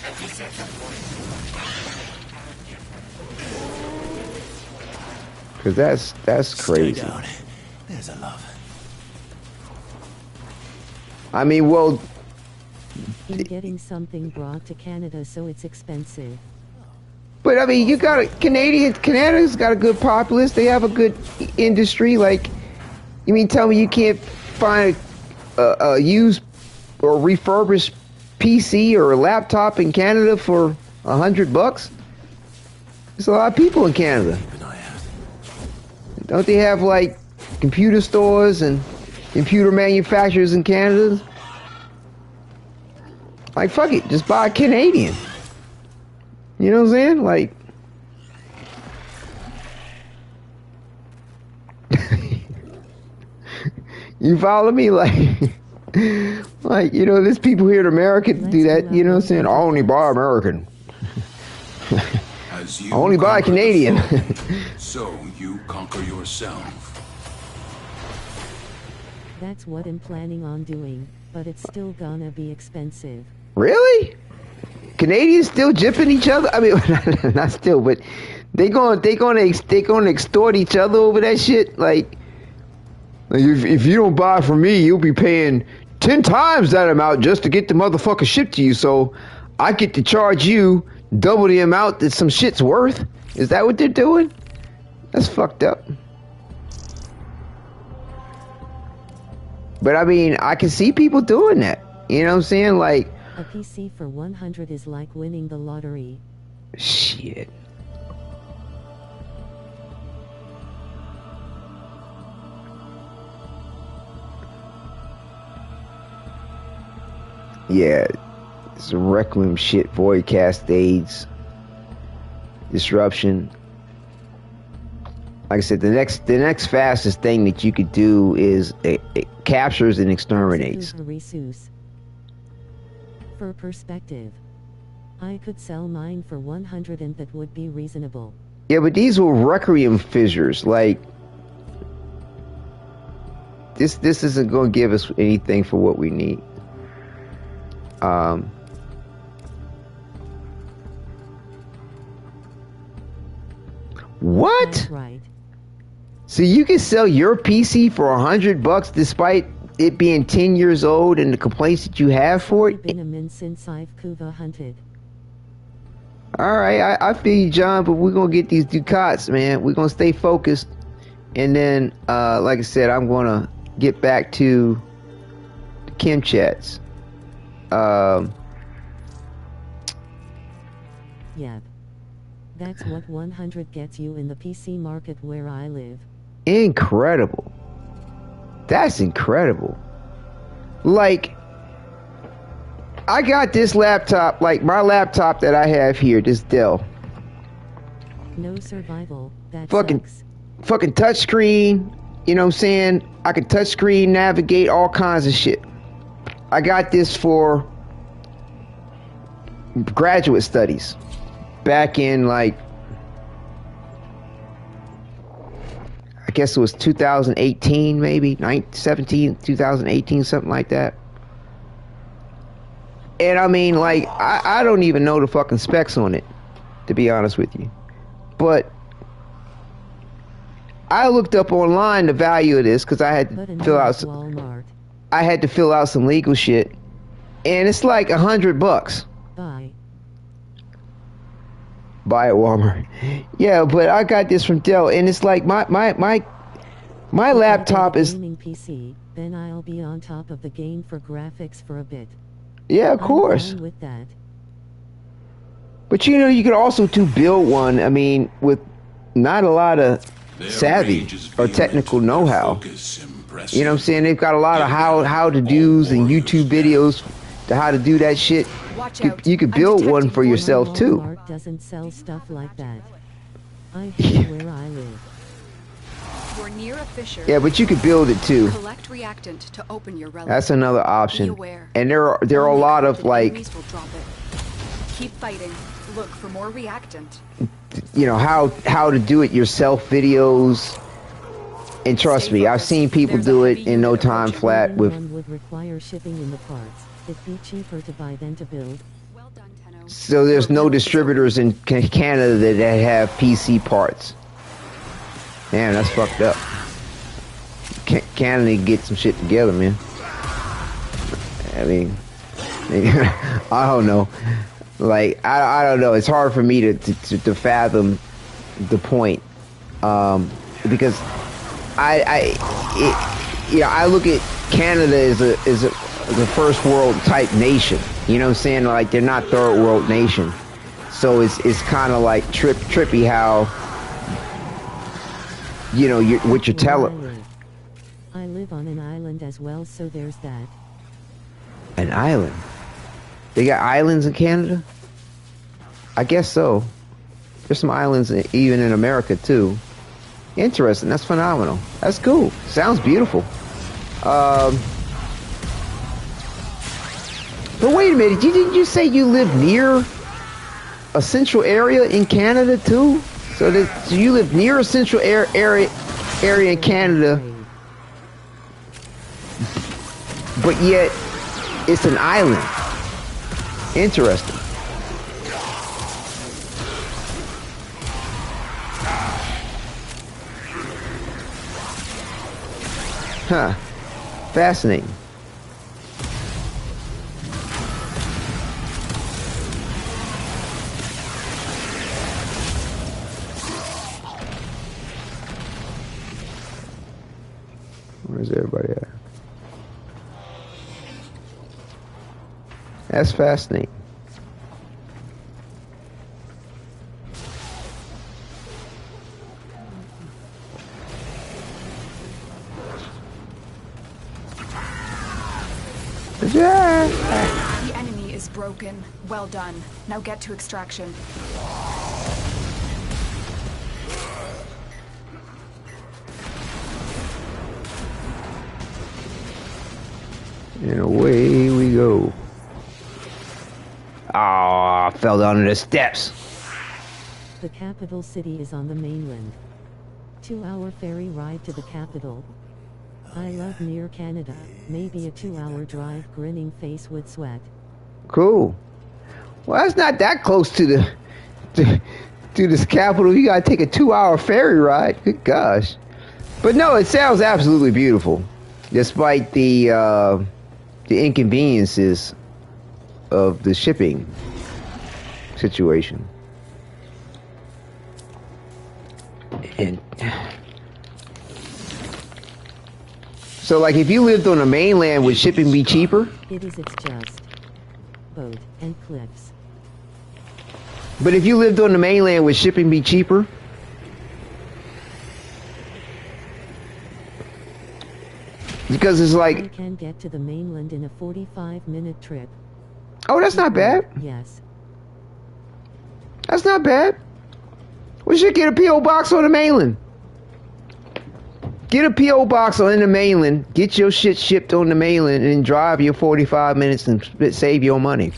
Cause that's crazy. Stay down. There's a love. I mean, well, you're getting something brought to Canada, so it's expensive. But I mean, you got Canada's got a good populace. They have a good industry. Like, you mean tell me you can't find a used or refurbished PC or a laptop in Canada for $100? There's a lot of people in Canada. Don't they have like computer stores and computer manufacturers in Canada? Like, fuck it, just buy a Canadian. You know what I'm saying? Like, you follow me? Like, you know, there's people here in America that do that. You know what I'm saying? I only buy American. I only buy Canadian. So you conquer yourself. That's what I'm planning on doing, but it's still gonna be expensive. Really? Canadians still jipping each other? I mean, not still, but they gonna extort each other over that shit. Like if you don't buy from me, you'll be paying 10 times that amount just to get the motherfucker shipped to you. So I get to charge you double the amount that some shit's worth. Is that what they're doing? That's fucked up. But I mean, I can see people doing that. You know what I'm saying? Like, a PC for 100 is like winning the lottery. Shit. Yeah, it's Requiem shit, Void Cascades. disruption. Like I said, the next fastest thing that you could do is it captures and exterminates. For perspective, I could sell mine for 100 and that would be reasonable. Yeah, but these were Requiem fissures. Like, this isn't going to give us anything for what we need. What? That's right. So you can sell your PC for $100 despite it being 10 years old and the complaints that you have for it? It's been a minute since I've Kuva hunted. Alright, I feel you, John, but we're going to get these ducats, man. We're going to stay focused. And then, like I said, I'm going to get back to the Chem chats. Yep. That's what 100 gets you in the PC market where I live. Incredible. That's incredible. Like, I got this laptop, like my laptop that I have here, this Dell. No survival. That sucks. Fucking touchscreen. You know what I'm saying? I can touchscreen navigate all kinds of shit. I got this for graduate studies. Back in like, I guess it was 2018, maybe 2018, something like that. And I mean, like, I don't even know the fucking specs on it, to be honest with you. But I looked up online the value of this because I had to fill out some, I had to fill out some legal shit, and it's like $100. Buy at Walmart. Yeah, but I got this from Dell, and it's like my laptop is gaming PC. Then I'll be on top of the game for graphics for a bit. Yeah, of course. I'm fine with that. But you know, you could also build one. I mean, with not a lot of savvy or technical know-how. You know what I'm saying? They've got a lot of how to do's and YouTube videos to how to do that shit. You could build one for yourself too. Walmart doesn't sell stuff like that. I hate where I live. We're near a fissure. Yeah, but you could build it too. Collect reactant to open your relic. That's another option. And there are a lot of like, keep fighting. Look for more reactant. You know, how to do it yourself videos. And trust me, I've seen people do it in no time flat with. Would require shipping in the parts. It'd be cheaper to buy than to build. Well done, Tenno. So there's no distributors in Canada that have PC parts. Damn, that's fucked up. Canada get some shit together, man. I mean, I don't know. Like, I don't know. It's hard for me to fathom the point, because I look at Canada as the first world type nation. You know what I'm saying? Like, they're not third world nation. So it's kind of like trippy how, you know, what you're telling. I live on an island as well, so there's that. An island? They got islands in Canada? I guess so. There's some islands even in America too. Interesting. That's phenomenal. That's cool. Sounds beautiful. But wait a minute. Didn't you say you live near a central area in Canada too? So you live near a central area in Canada, but yet it's an island. Interesting. Huh. Fascinating. Where's everybody at? That's fascinating. The enemy is broken. Well done. Now get to extraction. And away we go. Ah, I fell down the steps. The capital city is on the mainland. 2-hour ferry ride to the capital. I love near Canada. Maybe a 2-hour drive, grinning face with sweat. Cool. Well, that's not that close to the to this capital. You gotta take a 2-hour ferry ride. Good gosh. But no, it sounds absolutely beautiful, despite the inconveniences of the shipping situation. And so, like, if you lived on the mainland, would shipping be cheaper? It is. It's just boat and cliffs. But if you lived on the mainland, would shipping be cheaper? Because it's like... I can get to the mainland in a 45-minute trip. Oh, that's not bad. Yes. That's not bad. We should get a P.O. box on the mainland. Get a P.O. box on the mainland, get your shit shipped on the mainland, and drive your 45 minutes and save your money.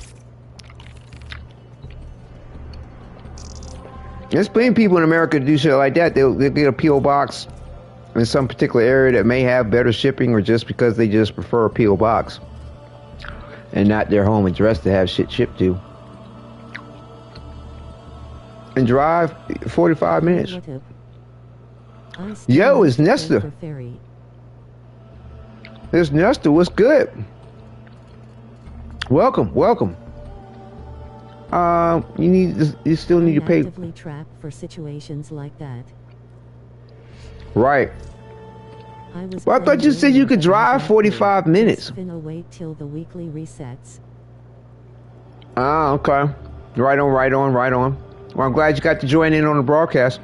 There's plenty of people in America to do shit like that. They'll get a P.O. box in some particular area that may have better shipping, or just because they just prefer a P.O. box and not their home address to have shit shipped to. And drive 45 minutes. Yo, it's Nesta. It's Nesta. What's good? Welcome, welcome. You still need to pay. Actively trapped for situations like that. Right. Well, I thought you said you could drive 45 minutes. Wait till the weekly resets. Ah, okay. Right on. Well, I'm glad you got to join in on the broadcast.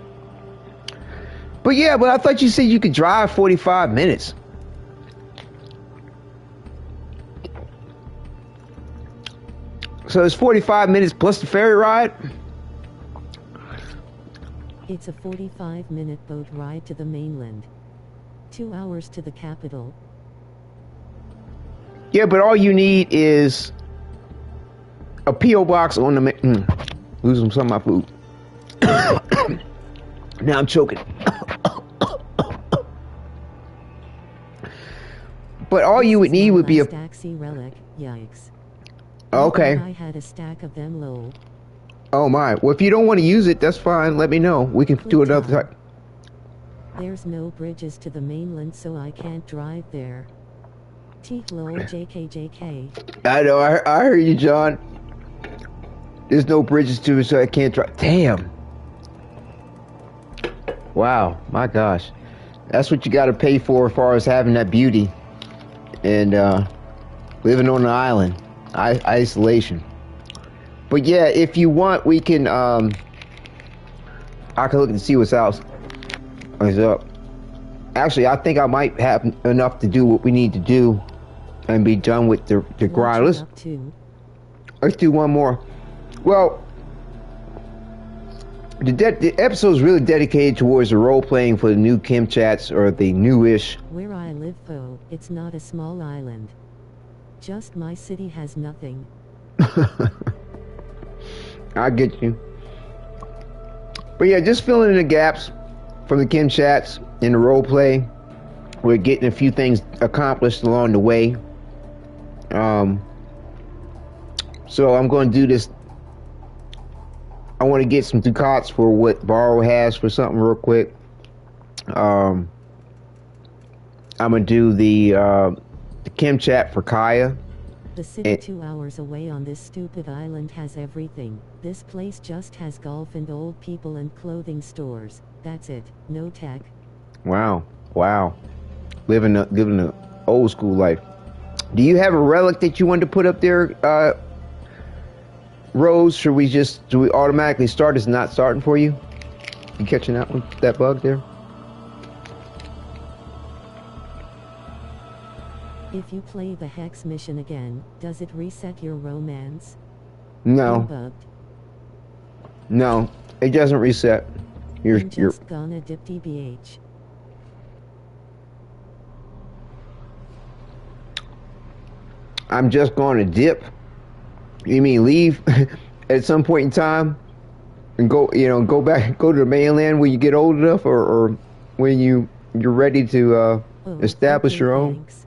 But yeah, I thought you said you could drive 45 minutes. So it's 45 minutes plus the ferry ride? It's a 45-minute boat ride to the mainland. 2 hours to the capital. Yeah, but all you need is a P.O. box on the losing some of my food. Now I'm choking. But all you would need would be a Staxy relic. Yikes. Okay. I had a stack of them low. Oh my. Well, if you don't want to use it, that's fine. Let me know. We can do another time. There's no bridges to the mainland, so I can't drive there. Teeth low, JK. I know. I heard you, John. There's no bridges to it, so I can't drive. Damn. Wow. My gosh. That's what you got to pay for as far as having that beauty and living on an island. Isolation. But yeah, if you want, we can I can look and see what's up. Actually, I think I might have enough to do what we need to do and be done with the grind. Let's do one more. Well, the episode is really dedicated towards the role playing for the new Kim Chats, or the newish. Where I live, though, it's not a small island. Just my city has nothing. I get you. But yeah, just filling in the gaps from the Kim Chats in the role play. We're getting a few things accomplished along the way. So I'm going to do this. I want to get some ducats for what Borrow has for something real quick. I'm going to do the Kim Chat for Kaya. The city 2 hours away on this stupid island has everything. This place just has golf and old people and clothing stores. That's it. No tech. Wow. Living the old school life. Do you have a relic that you want to put up there, Rose? Do we automatically start? It's not starting for you? You catching that bug there? If you play the Hex mission again, does it reset your romance? No. No, it doesn't reset. You're gonna dip DBH. I'm just going to dip. You mean leave at some point in time and go, go back, go to the mainland when you get old enough, or when you're ready to establish your own? Thanks.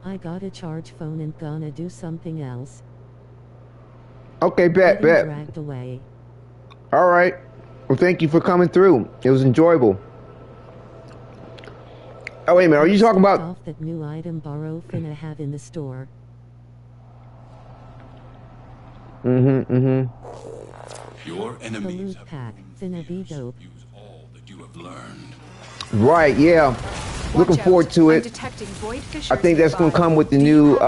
I got a charge phone and gonna do something else. Okay, bet. Dragged away. All right. Well, thank you for coming through. It was enjoyable. Oh, wait a minute. Are you talking about off that new item Borrow finna have in the store? Your enemies have pack finna be dope. use all that you have learned. Right, yeah. Looking forward to it. I think that's going to come with the new the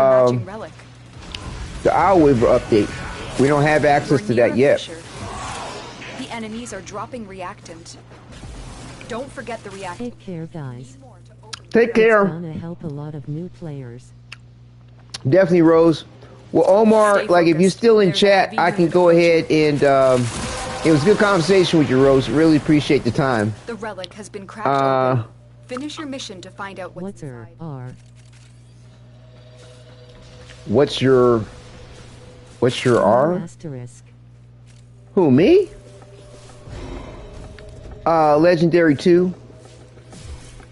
Isleweaver update. We don't have access to that yet. The enemies are dropping reactant. Don't forget the reactant. Take care, guys. Take care. It's gonna help a lot of new players. Definitely, Rose. Well, Omar, like, if you're still in chat, I can go ahead and it was a good conversation with you, Rose. Really appreciate the time. The relic has been cracked open. Finish your mission to find out what's inside. What's your R? Asterisk. Who, me? Legendary 2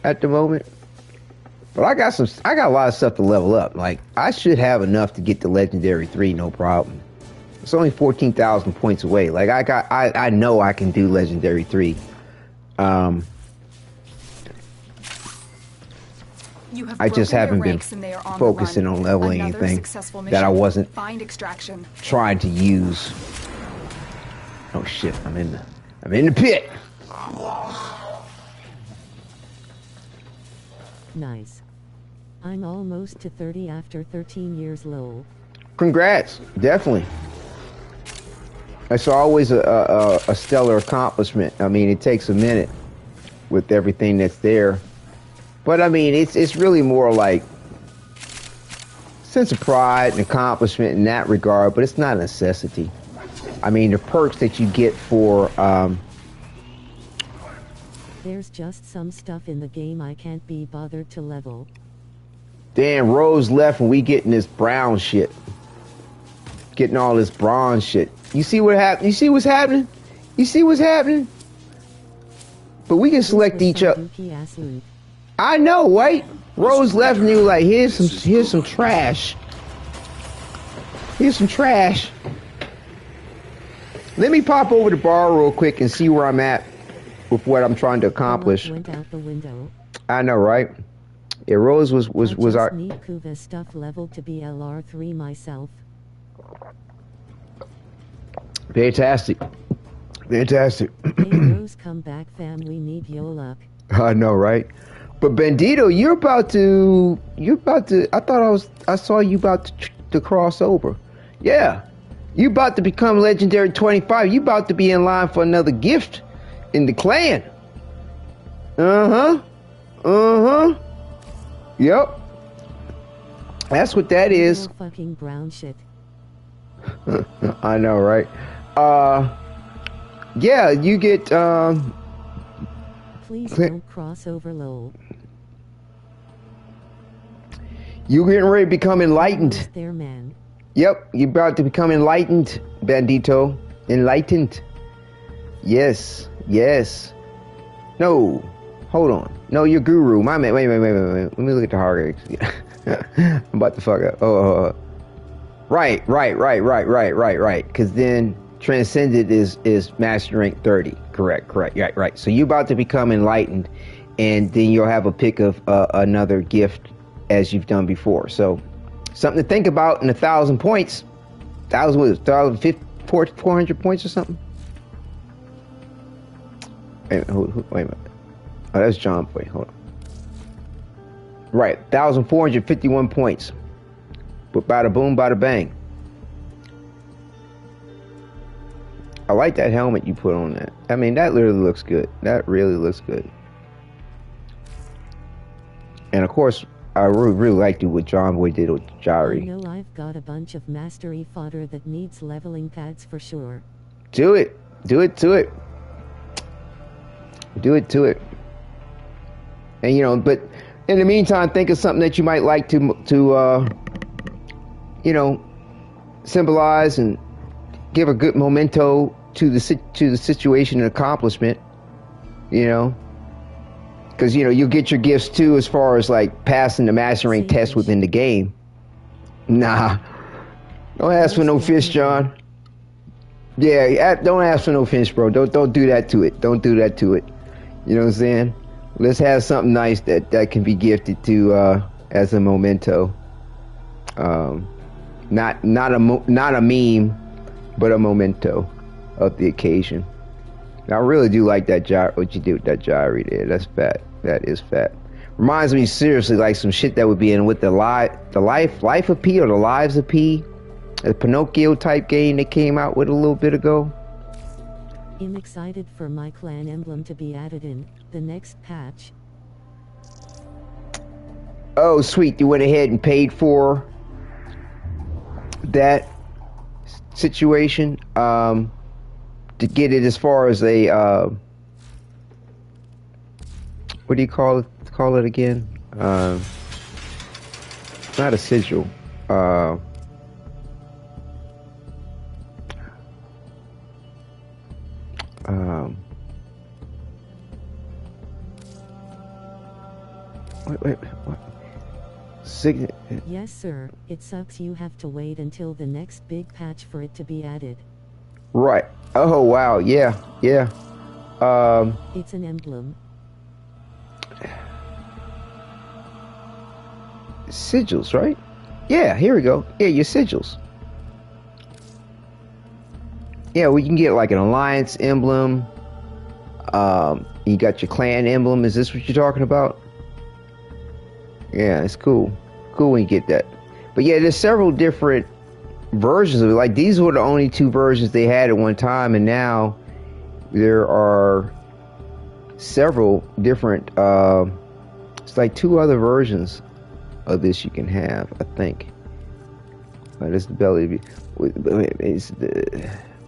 at the moment. But I got a lot of stuff to level up. Like, I should have enough to get to Legendary 3, no problem. It's only 14,000 points away. Like, I know I can do Legendary 3. I just haven't been focusing on leveling anything that I wasn't trying to use. Oh shit, I'm in the pit. Nice. I'm almost to 30 after 13 years low. Congrats, definitely. It's always a stellar accomplishment. I mean, it takes a minute with everything that's there. But I mean, it's really more like sense of pride and accomplishment in that regard, but it's not a necessity. I mean, the perks that you get for there's just some stuff in the game I can't be bothered to level. Damn, Rose left and we getting this brown shit. Getting all this bronze shit. You see what happened? You see what's happening? You see what's happening? But we can select each other. I know, right? Rose left and he was like, here's some trash. Here's some trash. Let me pop over to bar real quick and see where I'm at with what I'm trying to accomplish. Went out the window. I know, right? Yeah, Rose was our. I need Kuva stuff leveled to be LR3 myself. Fantastic. Fantastic. Hey Rose, come back, fam. We need your luck. I know, right? But Bandito, you're about to. I saw you about to cross over. Yeah, you about to become legendary 25. You about to be in line for another gift in the clan. Yep. That's what that is. Fucking brown shit. I know, right? Yeah, you get. Please don't cross over, lol. You getting ready to become enlightened. There, man. Yep, you're about to become enlightened, Bandito. Enlightened. Yes, yes. No, hold on. No, you're guru. My man. Wait. Let me look at the hard eggs. I'm about to fuck up. Right. Because then Transcended is Master Rank 30. Correct. Right. So you're about to become enlightened, and then you'll have a pick of another gift as you've done before. So something to think about in 1,000 points. 400 points or something. Wait a minute. Oh, that's John Boy. Hold on. Right, 1,451 points. But bada boom, bada bang. I like that helmet you put on that. I mean, that literally looks good. That really looks good. And of course, I really liked what John Boy did with Jari. I know I've got a bunch of mastery fodder that needs leveling pads for sure. Do it to it. And but in the meantime, think of something that you might like to you know, symbolize and give a good memento to the situation and accomplishment, you know, because you know you'll get your gifts too as far as like passing the master rank test within the game. Nah, don't ask for no fish, John. Yeah, don't ask for no fish, bro. Don't do that to it. Don't do that to it. You know what I'm saying? Let's have something nice that can be gifted to as a memento. Not a meme, but a memento of the occasion. I really do like that what you did with that gyre there. That's fat. That is fat. Reminds me seriously like some shit that would be in with the life of P or the lives of P, a Pinocchio type game that came out with a little bit ago. I'm excited for my clan emblem to be added in the next patch. Oh, sweet. You went ahead and paid for that situation to get it as far as a what do you call it again? It's not a sigil. Wait, what? Yes, sir. It sucks you have to wait until the next big patch for it to be added. Right. Oh, wow. Yeah. Yeah. It's an emblem. Sigils, right? Yeah, here we go. Yeah, your sigils. Yeah, well, you can get like an alliance emblem. You got your clan emblem. Is this what you're talking about? Yeah, it's cool. Cool when you get that. But yeah, there's several different versions of it. Like these were the only two versions they had at one time, and now there are several different. It's like 2 other versions of this you can have, I think. This is the belly.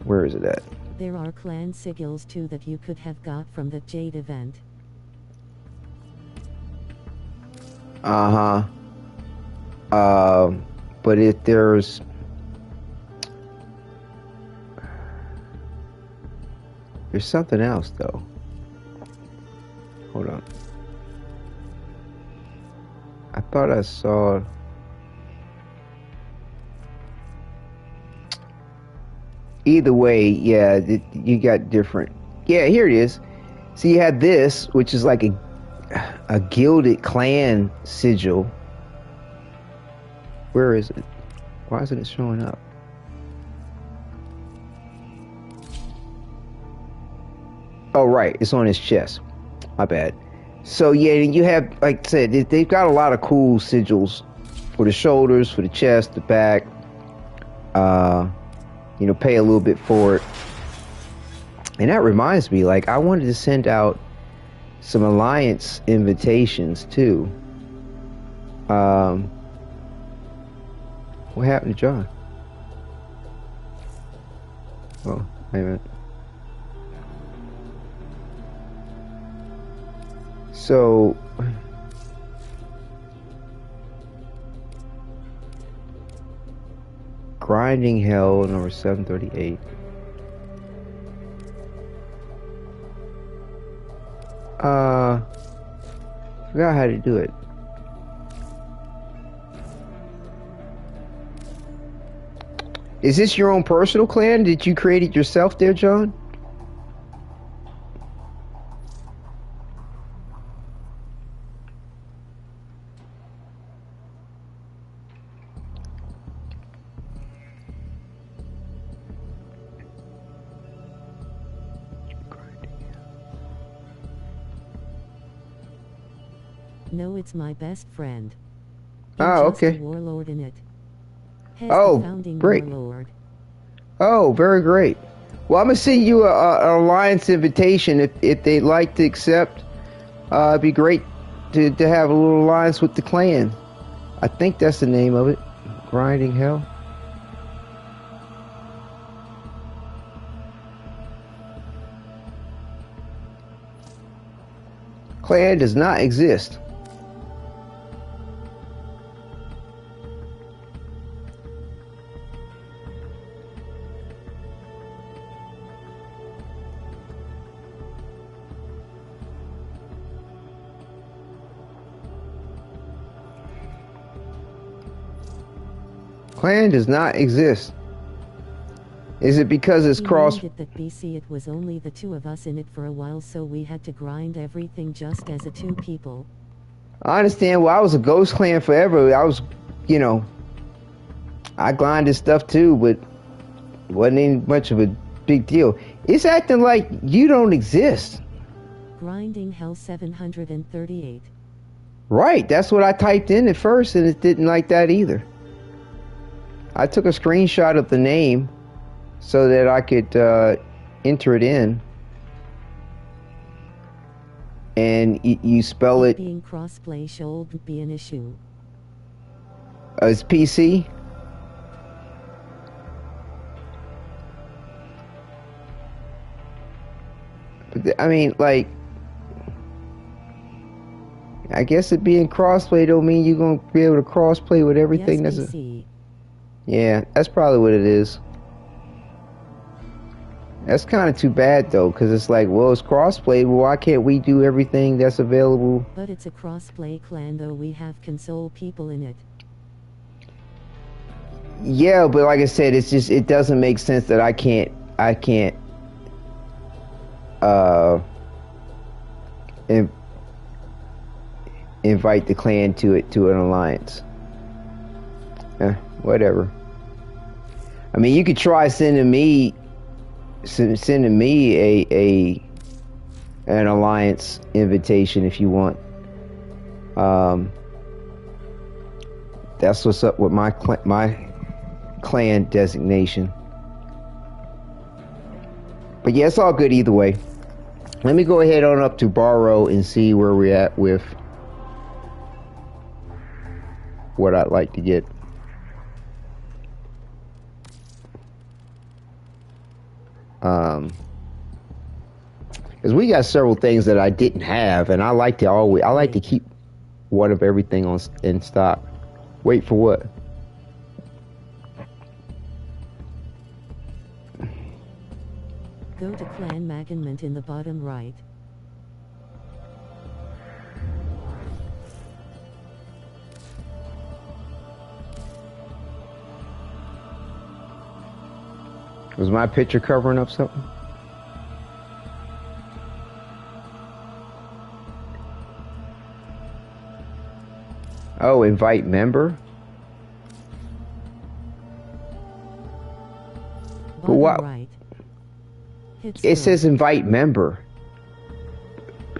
Where is it at? There are clan sigils too that you could have got from the Jade event. But if there's something else though. Hold on. I thought I saw. Either way, yeah, you got different. Yeah, here it is. So you had this, which is like a gilded clan sigil. Where is it? Why isn't it showing up? Oh, right, it's on his chest. My bad. So yeah, you have, like I said, they've got a lot of cool sigils for the shoulders, for the chest, the back. You know, pay a little bit for it. And that reminds me, like, I wanted to send out some alliance invitations too. What happened to John? Oh, wait a minute. So Grinding Hell, number 738. Forgot how to do it. Is this your own personal clan? Did you create it yourself there, John? No, it's my best friend. Oh, okay. Warlord in it. Oh, great. Warlord. Oh, very great. Well, I'm gonna send you an alliance invitation if they'd like to accept. It'd be great to have a little alliance with the clan. I think that's the name of it. Grinding Hell. Clan does not exist. Clan does not exist. Is it because it's cross? That BC it was only the two of us in it for a while, so we had to grind everything just as a two people. I understand. Well, I was a ghost clan forever. I was, you know, I grinded stuff too, but it wasn't any much of a big deal. It's acting like you don't exist. Grinding hell 738. Right, that's what I typed in at first, and it didn't like that either. I took a screenshot of the name so that I could enter it in. And you spell it... Being crossplay should be an issue. It's PC? But, I mean, like... I guess it being crossplay don't mean you're going to be able to crossplay with everything. Yes, that's PC. Yeah, that's probably what it is. That's kind of too bad though, because it's like, well, it's crossplay. Well, why can't we do everything that's available? But it's a crossplay clan, though we have console people in it. Yeah, but like I said, it's just, it doesn't make sense that I can't invite the clan to an alliance. Whatever. I mean, you could try sending me an alliance invitation if you want. That's what's up with my clan designation. But yeah, it's all good either way. Let me go ahead on up to Borrow and see where we're at with what I'd like to get. Because we got several things that I didn't have, and I like to keep one of everything in stock. Wait for what? Go to Clan Magament in the bottom right. Was my picture covering up something? Oh, invite member? But what? Right. It says invite member.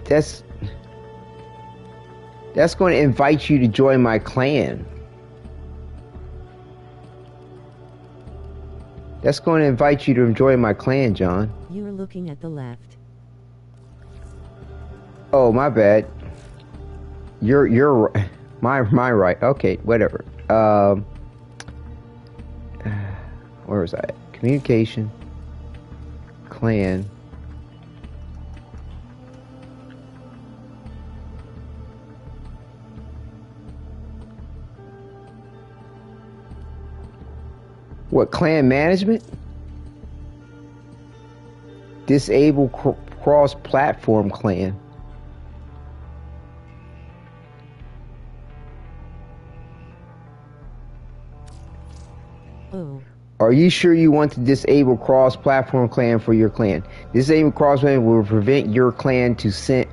That's going to invite you to join my clan. That's going to invite you to join my clan, John. You're looking at the left. Oh, my bad. You're my right. Okay, whatever. Where was I at? Communication. Clan. What, clan management? Disable cross-platform clan. Oh. Are you sure you want to disable cross-platform clan for your clan? Disable cross-platform will prevent your clan to send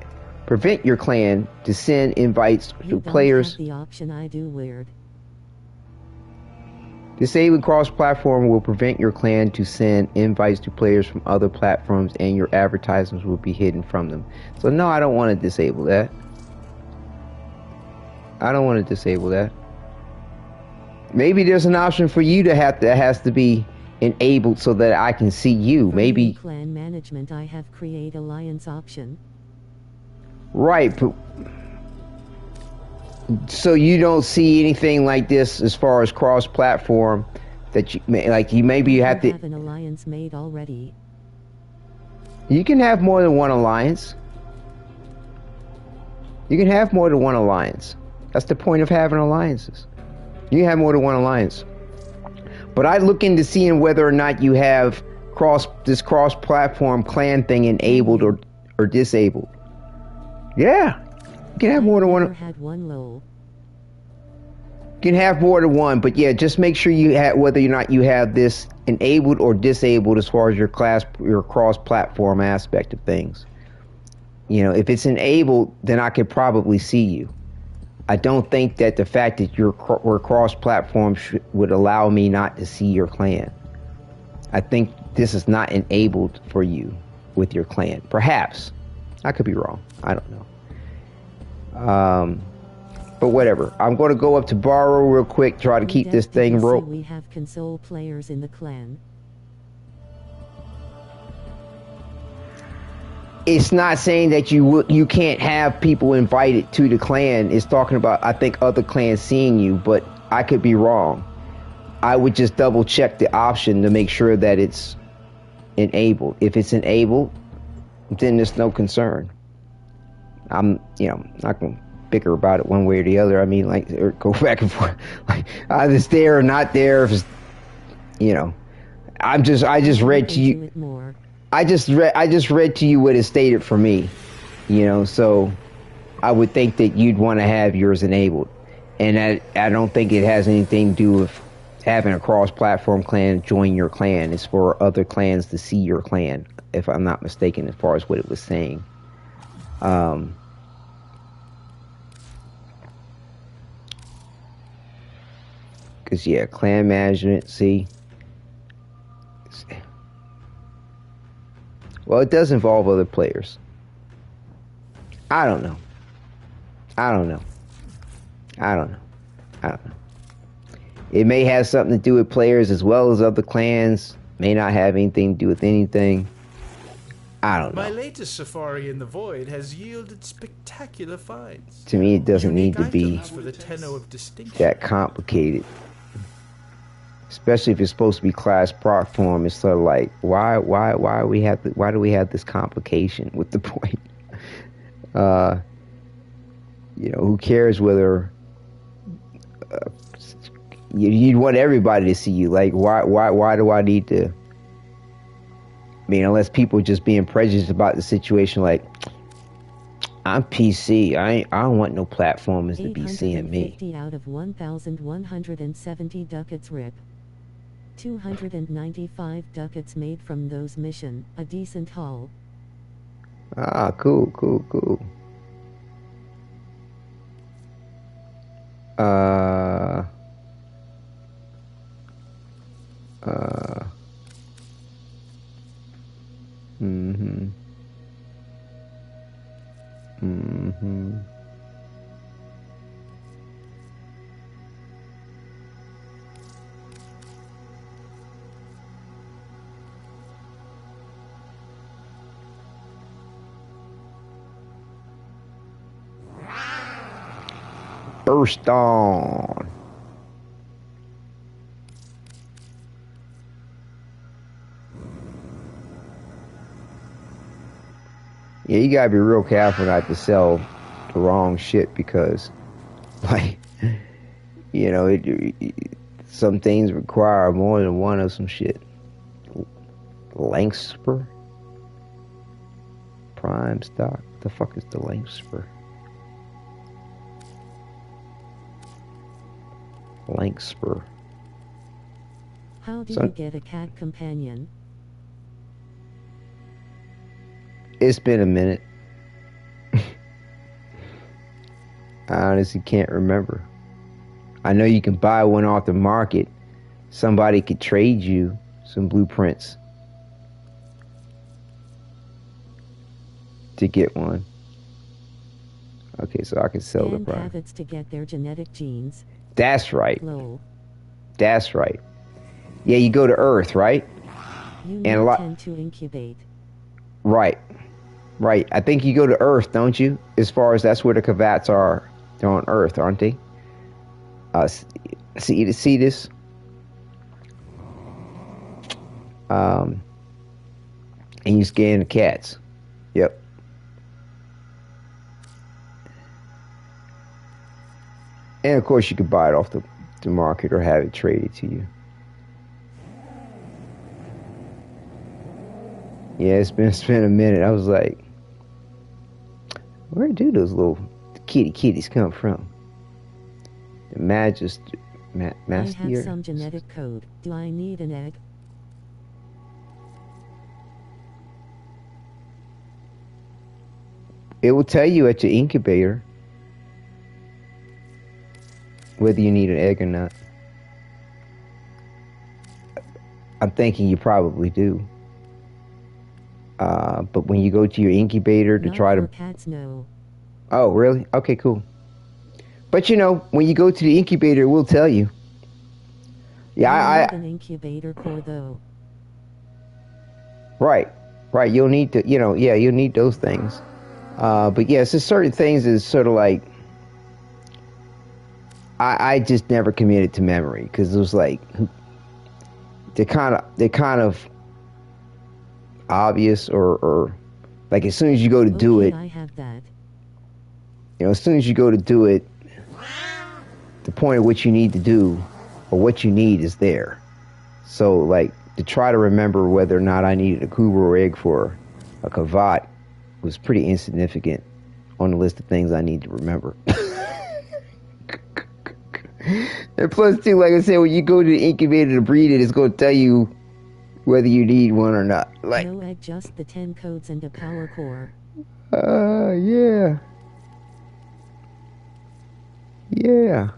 invites to players. Have the option I do weird. Disabling cross-platform will prevent your clan to send invites to players from other platforms, and your advertisements will be hidden from them. So no, I don't want to disable that. I don't want to disable that. Maybe there's an option for you that has to be enabled so that I can see you. For Maybe clan management, I have create alliance option. Right, but so you don't see anything like this as far as cross-platform that you maybe you have to have an alliance made already. You can have more than one alliance. You can have more than one alliance. That's the point of having alliances. You can have more than one alliance. But I look into seeing whether or not you have this cross-platform clan thing enabled or disabled. Yeah. You can have more than one. Had one low. You can have more than one, but yeah, just make sure you have, whether or not you have this enabled or disabled as far as your cross-platform aspect of things. You know, if it's enabled, then I could probably see you. I don't think that the fact that we're cross-platform would allow me not to see your clan. I think this is not enabled for you with your clan. Perhaps. I could be wrong. I don't know. But whatever. I'm going to go up to borrow real quick, try to keep this thing rolling. We have console players in the clan. It's not saying that you can't have people invited to the clan. It's talking about, I think, other clans seeing you, but I could be wrong. I would just double check the option to make sure that it's enabled. If it's enabled, then there's no concern. I'm not going to bicker about it one way or the other. I mean, like, or go back and forth. Like, either it's there or not there. If it's, I just read to you. I just read to you what it stated for me, so I would think that you'd want to have yours enabled. And I don't think it has anything to do with having a cross-platform clan join your clan. It's for other clans to see your clan, if I'm not mistaken, as far as what it was saying. Because, yeah, clan management, see. Well, it does involve other players. I don't know. It may have something to do with players as well as other clans. May not have anything to do with anything. I don't know. My latest safari in the void has yielded spectacular finds. To me, it doesn't need to be for the Tenno of distinction. that complicated. Especially if it's supposed to be class platform, it's sort of like, why do we have this complication with the point? Who cares whether you'd want everybody to see you? Like, why do I need to? I mean, unless people are just being prejudiced about the situation, like, I'm PC. I don't want no platformers to be seeing me. 850 out of 1,170 ducats rip. 295 ducats made from those mission, a decent haul. Ah, cool. Burst on. Yeah, you gotta be real careful not to sell the wrong shit because, like, some things require more than one of some shit. Lengthspur? Prime stock? The fuck is the Lengthspur? Lengthspur. How do you get a cat companion? It's been a minute. I honestly can't remember. I know you can buy one off the market. Somebody could trade you some blueprints to get one. Okay, so I can sell the product. Habits to get their genetic genes. That's right. Low. That's right. Yeah, you go to Earth, right? You tend to incubate. Right. I think you go to Earth, don't you? As far as that's where the Kavats are. They're on Earth, aren't they? See this? And you scan the cats. Yep. And of course you could buy it off the market or have it traded to you. Yeah, it's been a minute. I was like, where do those little kitties come from? Majesty. I have some genetic code. Do I need an egg? It will tell you at your incubator whether you need an egg or not. I'm thinking you probably do. But when you go to your incubator to try to... cats, no. Oh, really? Okay, cool. But you know, when you go to the incubator, it will tell you. Yeah, I need an incubator core though. Right. You'll need to, you know, yeah, you'll need those things. But yeah, so certain things is sort of like, I just never committed to memory because it was like, they're kind of obvious or like as soon as you go to do it. I have that. You know, as soon as you go to do it, the point of what you need to do or what you need is there. So like to try to remember whether or not I needed a Kuba or egg for a Kavat was pretty insignificant on the list of things I need to remember. And plus too, like I said, when you go to the incubator to breed it, it's going to tell you whether you need one or not. Like, no egg, just the 10 codes and a power core. Yeah. Yeah.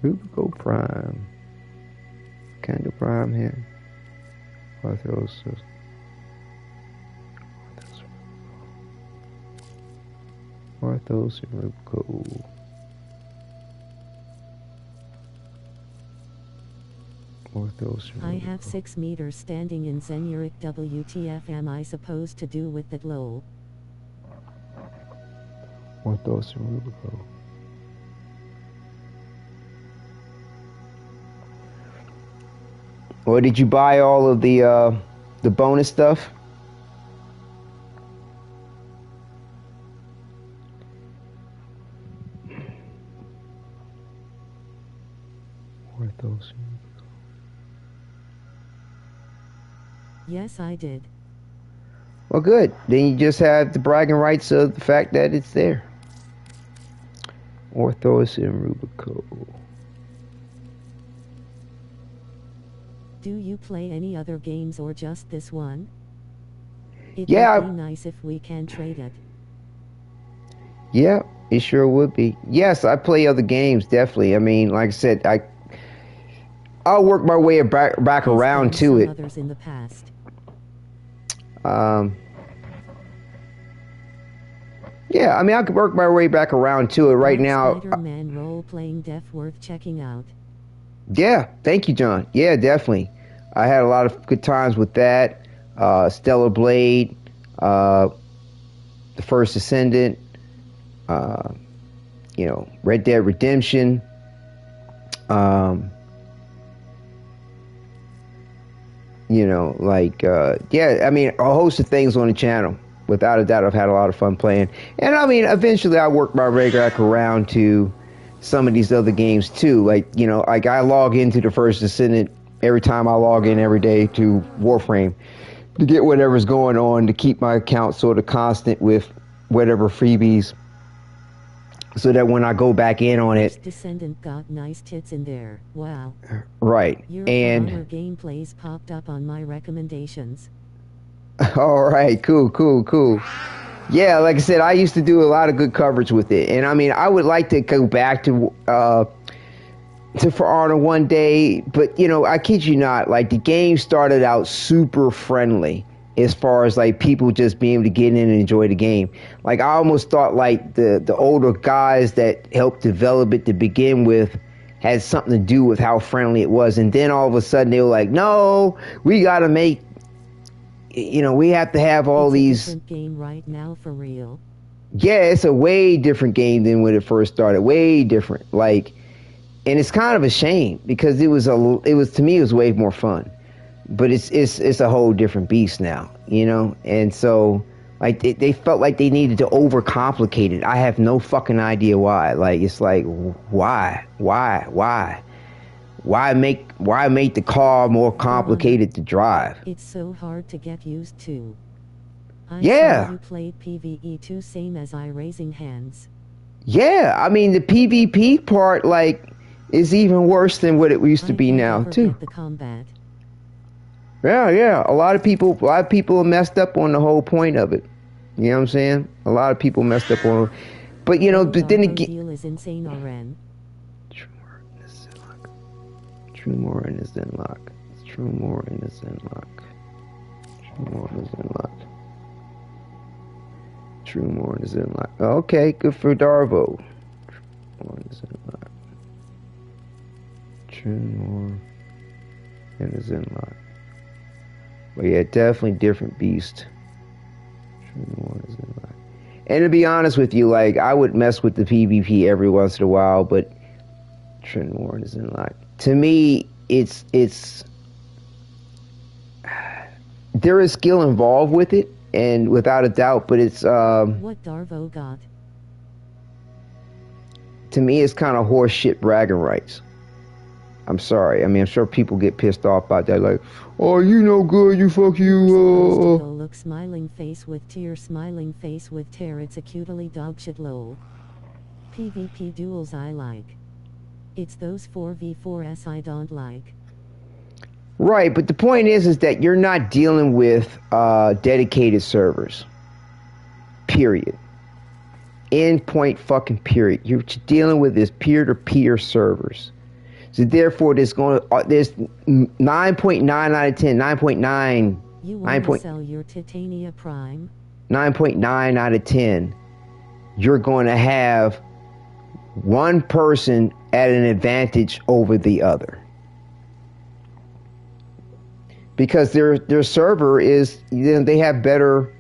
Rubico Prime. Candle Prime here. Arthrosis. Arthos and Rubico. I have 6 meters standing in Zenuric. WTF am I supposed to do with that lol? Orthos and Rubico. Or did you buy all of the bonus stuff? Orthos. Yes, I did. Well, good. Then you just have the bragging rights of the fact that it's there. Orthos and Rubico. Do you play any other games or just this one? It would be nice if we can trade it. Yeah, it sure would be. Yes, I play other games, definitely. I mean, like I said, I'll work my way back around to it. Others in the past. Yeah, I mean, I could work my way back around to it right now. Spider-Man role-playing def worth checking out. Yeah, thank you, John. Yeah, definitely. I had a lot of good times with that. Stellar Blade, The First Descendant, you know, Red Dead Redemption. You know, like, yeah, I mean, a host of things on the channel. Without a doubt, I've had a lot of fun playing. And I mean, eventually I work my way back around to some of these other games too. Like, you know, like I log into The First Descendant every time I log in every day to Warframe to get whatever's going on, to keep my account sort of constant with whatever freebies, so that when I go back in on it, Descendant got nice tits in there. Wow. Right. Your and gameplays popped up on my recommendations. All right, cool. Yeah, like I said, I used to do a lot of good coverage with it, and I mean, I would like to go back to For Honor one day, but you know, I kid you not, like the game started out super friendly as far as like people just being able to get in and enjoy the game. Like I almost thought like the older guys that helped develop it to begin with had something to do with how friendly it was, and then all of a sudden they were like, no, we gotta make, you know, we have to have all these. It's a different game right now, for real. Yeah, it's a way different game than when it first started. Way different. Like, and it's kind of a shame because it was to me it was way more fun. But it's a whole different beast now, you know? And so like they felt like they needed to overcomplicate it. I have no fucking idea why. Like it's like why make the car more complicated to drive? It's so hard to get used to. I yeah. saw you played PvE too, same as I, raising hands. Yeah, I mean the PvP part like is even worse than what it used to be now too. The combat. Yeah. A lot of people are messed up on the whole point of it. You know what I'm saying? A lot of people messed up on it. But you know, but then again, deal is insane, RN. True more in the Zenlock. True more in the Zenlock. True more in the Zenlock. True more in the Zenlock. Okay, good for Darvo. True more in the Zenlock. True more in the Zenlock. But yeah, definitely different beast. True more in the Zenlock. And to be honest with you, like I would mess with the PvP every once in a while, but True more in the Zenlock. To me, it's there is skill involved with it, and without a doubt, but it's what Darvo got. To me, it's kind of horse shit bragging rights. I'm sorry. I mean, I'm sure people get pissed off about that. Like, oh, you no good. You fuck you. Look, smiling face with tear, smiling face with tear. It's a cutely dogshit lol. PvP duels I like. It's those 4v4s I don't like. Right, but the point is that you're not dealing with dedicated servers. Period. End point fucking period. You're dealing with this peer-to-peer servers. So therefore, there's 9.9 out of 10, 9.9. You want to sell your Titania Prime? 9.9 out of 10. You're going to have one person at an advantage over the other. Because their server is, they have better,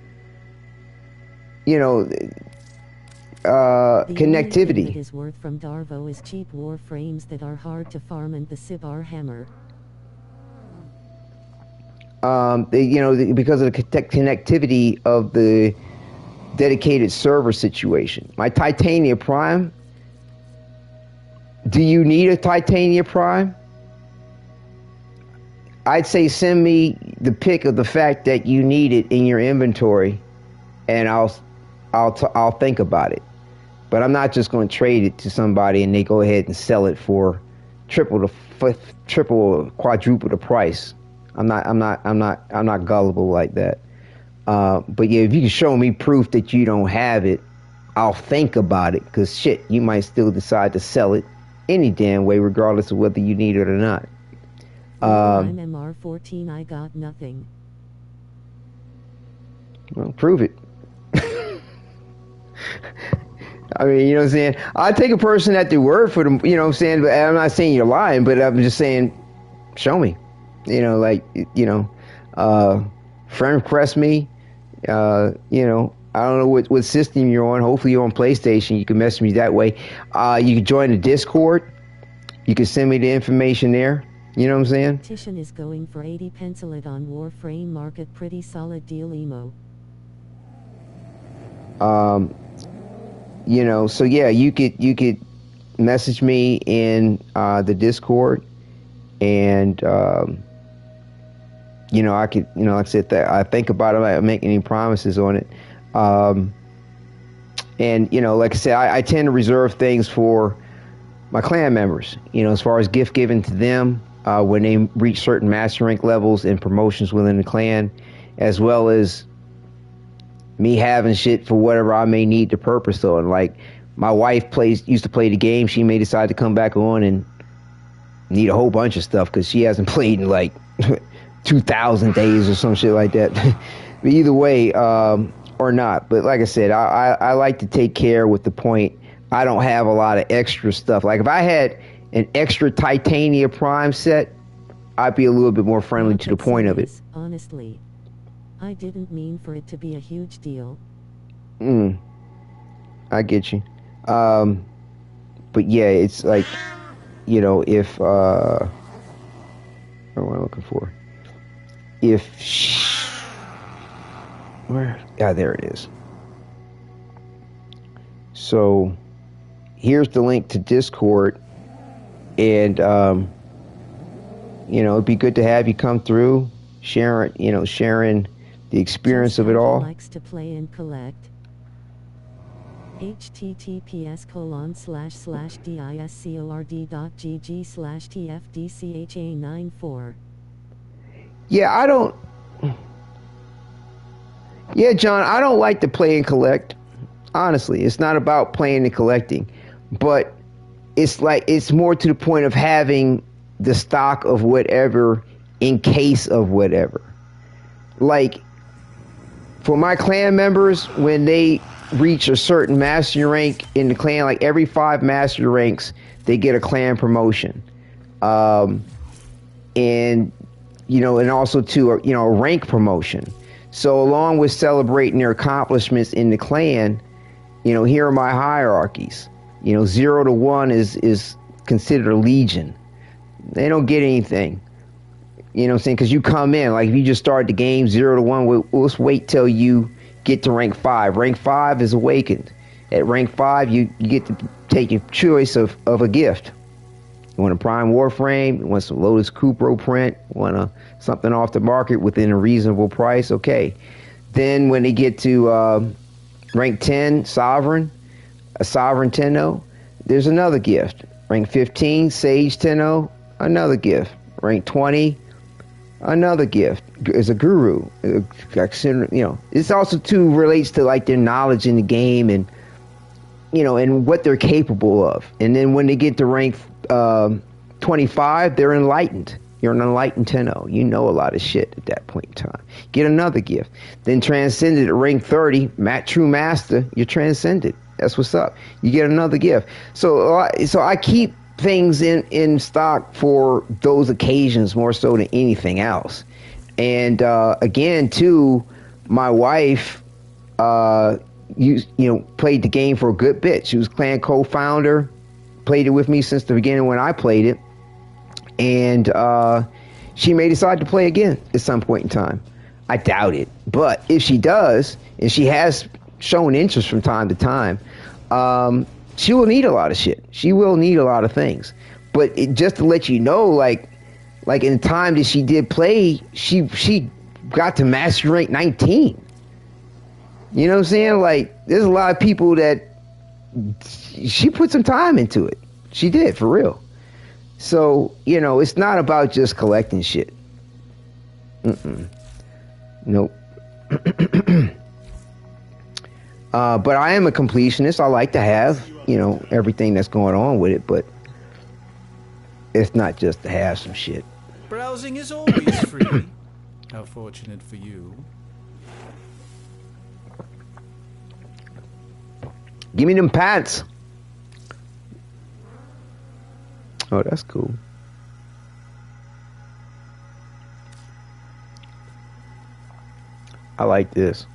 connectivity. That is worth from Darvo is cheap Warframes that are hard to farm and the Sibar hammer. Because of the connectivity of the dedicated server situation. My Titania Prime. Do you need a Titania Prime? I'd say send me the pic of the fact that you need it in your inventory, and I'll think about it. But I'm not just going to trade it to somebody and they go ahead and sell it for triple, quadruple the price. I'm not gullible like that. But yeah, if you can show me proof that you don't have it, I'll think about it. Because shit, you might still decide to sell it any damn way, regardless of whether you need it or not. I'm MR14. I got nothing. Well, prove it. I mean, you know what I'm saying? I take a person at their word for them, you know what I'm saying? But I'm not saying you're lying, but I'm just saying, show me. Friend request me. I don't know what system you're on. Hopefully you're on PlayStation. You can message me that way. You can join the Discord. You can send me the information there. You know what I'm saying? Titian is going for 80 pencil it on Warframe market. Pretty solid deal, emo. So yeah, you could message me in the Discord, and I could, like I said, that I think about it. I don't make any promises on it. And like I said, I tend to reserve things for my clan members. As far as gift giving to them when they reach certain master rank levels and promotions within the clan, as well as me having shit for whatever I may need the purpose on. Like my wife used to play the game. She may decide to come back on and need a whole bunch of stuff because she hasn't played in like 2,000 days or some shit like that. But either way, or not. But like I said, I like to take care with the point. I don't have a lot of extra stuff. Like if I had an extra Titania Prime set, I'd be a little bit more friendly to the point of it. Honestly, I didn't mean for it to be a huge deal. I get you. But yeah, it's like, if what am I looking for? There it is. So here's the link to Discord, and it'd be good to have you come through, sharing the experience of it all. Likes to play and collect. https://discord.gg/tfdcha94. Yeah, Yeah, John, I don't like to play and collect. Honestly, it's not about playing and collecting, but it's more to the point of having the stock of whatever in case of whatever. Like, for my clan members, when they reach a certain master rank in the clan, like every 5 master ranks, they get a clan promotion. And, and also too, a rank promotion. So along with celebrating their accomplishments in the clan, here are my hierarchies. 0 to 1 is considered a legion. They don't get anything. You know what I'm saying? Because you come in, like if you just start the game 0 to 1, let's wait till you get to rank 5. Rank 5 is awakened. At rank 5, you get to take your choice of a gift. You want a Prime Warframe, you want some Lotus Cupro print, you want something off the market within a reasonable price, okay. Then when they get to rank 10, Sovereign, a Sovereign Tenno, there's another gift. Rank 15, Sage Tenno, another gift. Rank 20, another gift. Is a Guru. It's also too relates to like their knowledge in the game and and what they're capable of. And then when they get to rank 25, they're enlightened. You're an enlightened Tenno. You know a lot of shit at that point in time. Get another gift. Then transcended at rank 30, true master, you're transcended. That's what's up. You get another gift. So I keep things in stock for those occasions more so than anything else. And again, too, my wife played the game for a good bit. She was clan co-founder, played it with me since the beginning when I played it, and she may decide to play again at some point in time. I doubt it, but if she does, and she has shown interest from time to time, she will need a lot of shit. She will need a lot of things. But just to let you know, like in the time that she did play, she got to master rank 19. You know what I'm saying? Like, there's a lot of people that she put some time into it. She did, for real. So, it's not about just collecting shit. Nope. But I am a completionist. I like to have, everything that's going on with it, but it's not just to have some shit. Browsing is always free. How fortunate for you. Give me them pants. Oh, that's cool. I like this.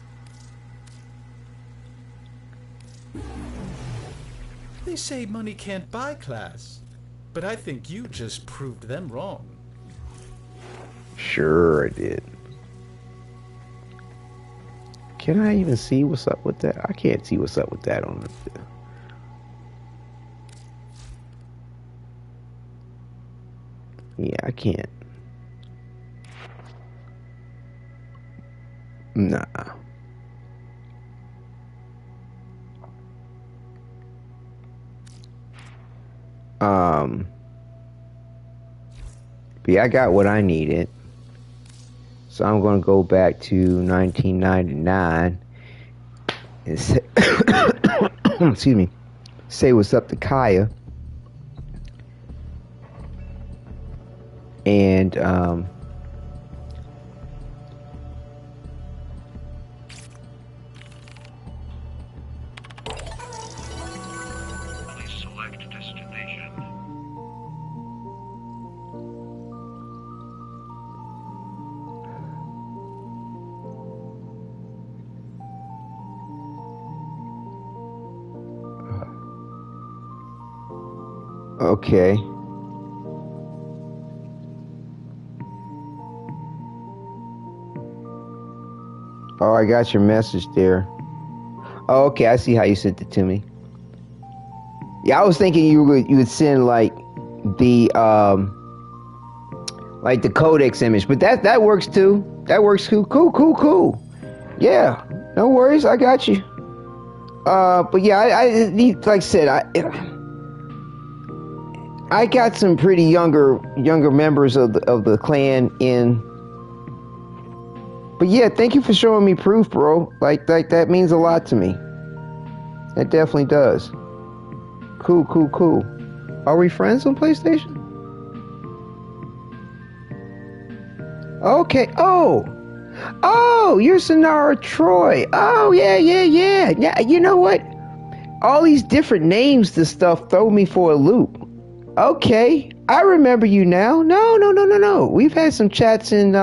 They say money can't buy class, but I think you just proved them wrong. Sure I did. Can I even see what's up with that? I can't see what's up with that on the... Yeah, I can't. Nah. But yeah, I got what I needed. So I'm going to go back to 1999 and say, excuse me, say what's up to Kaya. And please select destination. okay. Oh, I got your message there. Oh, okay, I see how you sent it to me. Yeah, I was thinking you would send like the codex image, but that works too. That works too. Cool. Yeah, no worries. I got you. But yeah, I like I said, I got some pretty younger members of the clan in. But yeah, thank you for showing me proof, bro. Like that means a lot to me. It definitely does. Cool. Are we friends on PlayStation? Okay. Oh, you're Sonara Troy. Oh, yeah. Yeah, you know what? All these different names to stuff throw me for a loop. Okay, I remember you now. No. We've had some chats in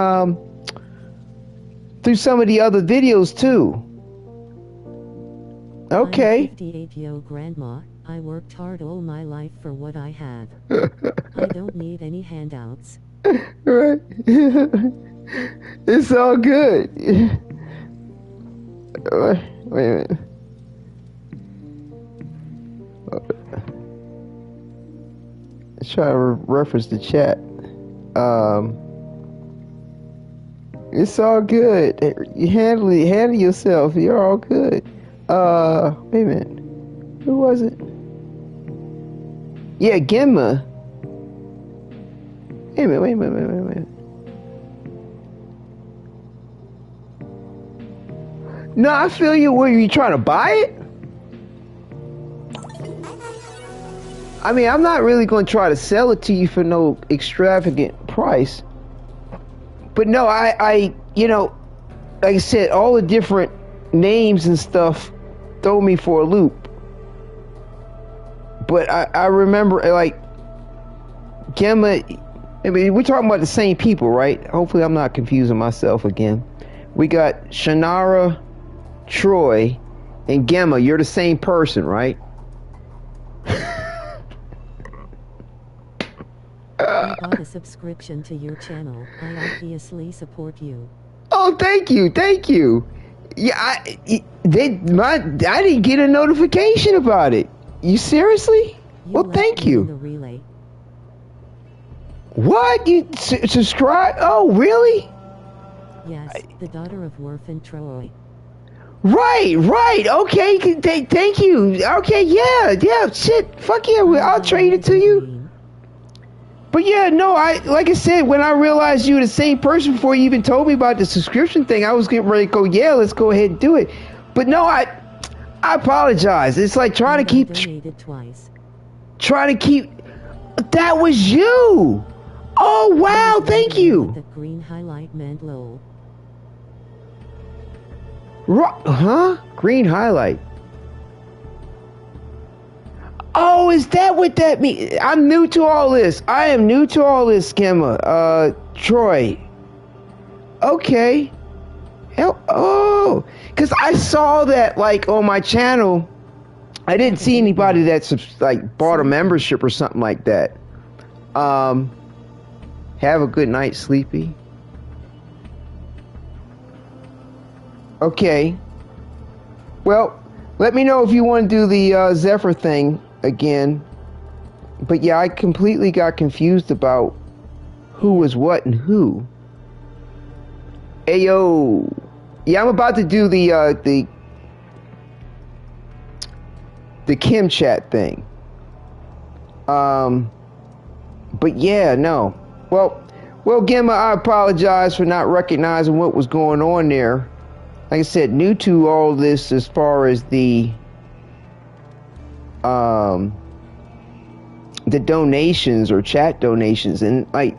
through some of the other videos too. Okay. I'm 58-year-old grandma. I worked hard all my life for what I have. I don't need any handouts. Right. It's all good. Wait a minute. Let's try to reference the chat. It's all good. You handle yourself. You're all good. Wait a minute. Who was it? Yeah, Gemma. Wait a minute. No, I feel you. Were you trying to buy it? I mean, I'm not really going to try to sell it to you for no extravagant price. But no, I you know, like I said, all the different names and stuff throw me for a loop. But I remember, like, Gemma, I mean, we're talking about the same people, right? Hopefully I'm not confusing myself again. We got Shannara, Troy, and Gemma. You're the same person, right? I bought a subscription to your channel. I obviously support you. Oh, thank you. Yeah, I didn't get a notification about it. You seriously? Well, thank you. The relay. What? You subscribe? Oh, really? Yes, the daughter of Warframe Troy. Right. Okay, thank you. Okay, yeah. Shit, fuck yeah. I'll trade it to you. But yeah, no, like I said, when I realized you were the same person before you even told me about the subscription thing, I was getting ready to go, yeah, let's go ahead and do it. But no, I apologize. It's like trying to keep... That was you! Oh, wow, thank you! The green highlight meant low. Huh? Green highlight. Oh, is that what that means? I'm new to all this. I am new to all this, Gemma. Troy. Okay. Oh, because I saw that, like, on my channel. I didn't see anybody that's, like, bought a membership or something like that. Have a good night, Sleepy. Okay. Well, let me know if you want to do the Zephyr thing again. But yeah, I completely got confused about who was what and who. Ayo. Yeah, I'm about to do the Kim chat thing. But yeah, no. Well, Gemma, I apologize for not recognizing what was going on there. Like I said, new to all this as far as the donations or chat donations, and like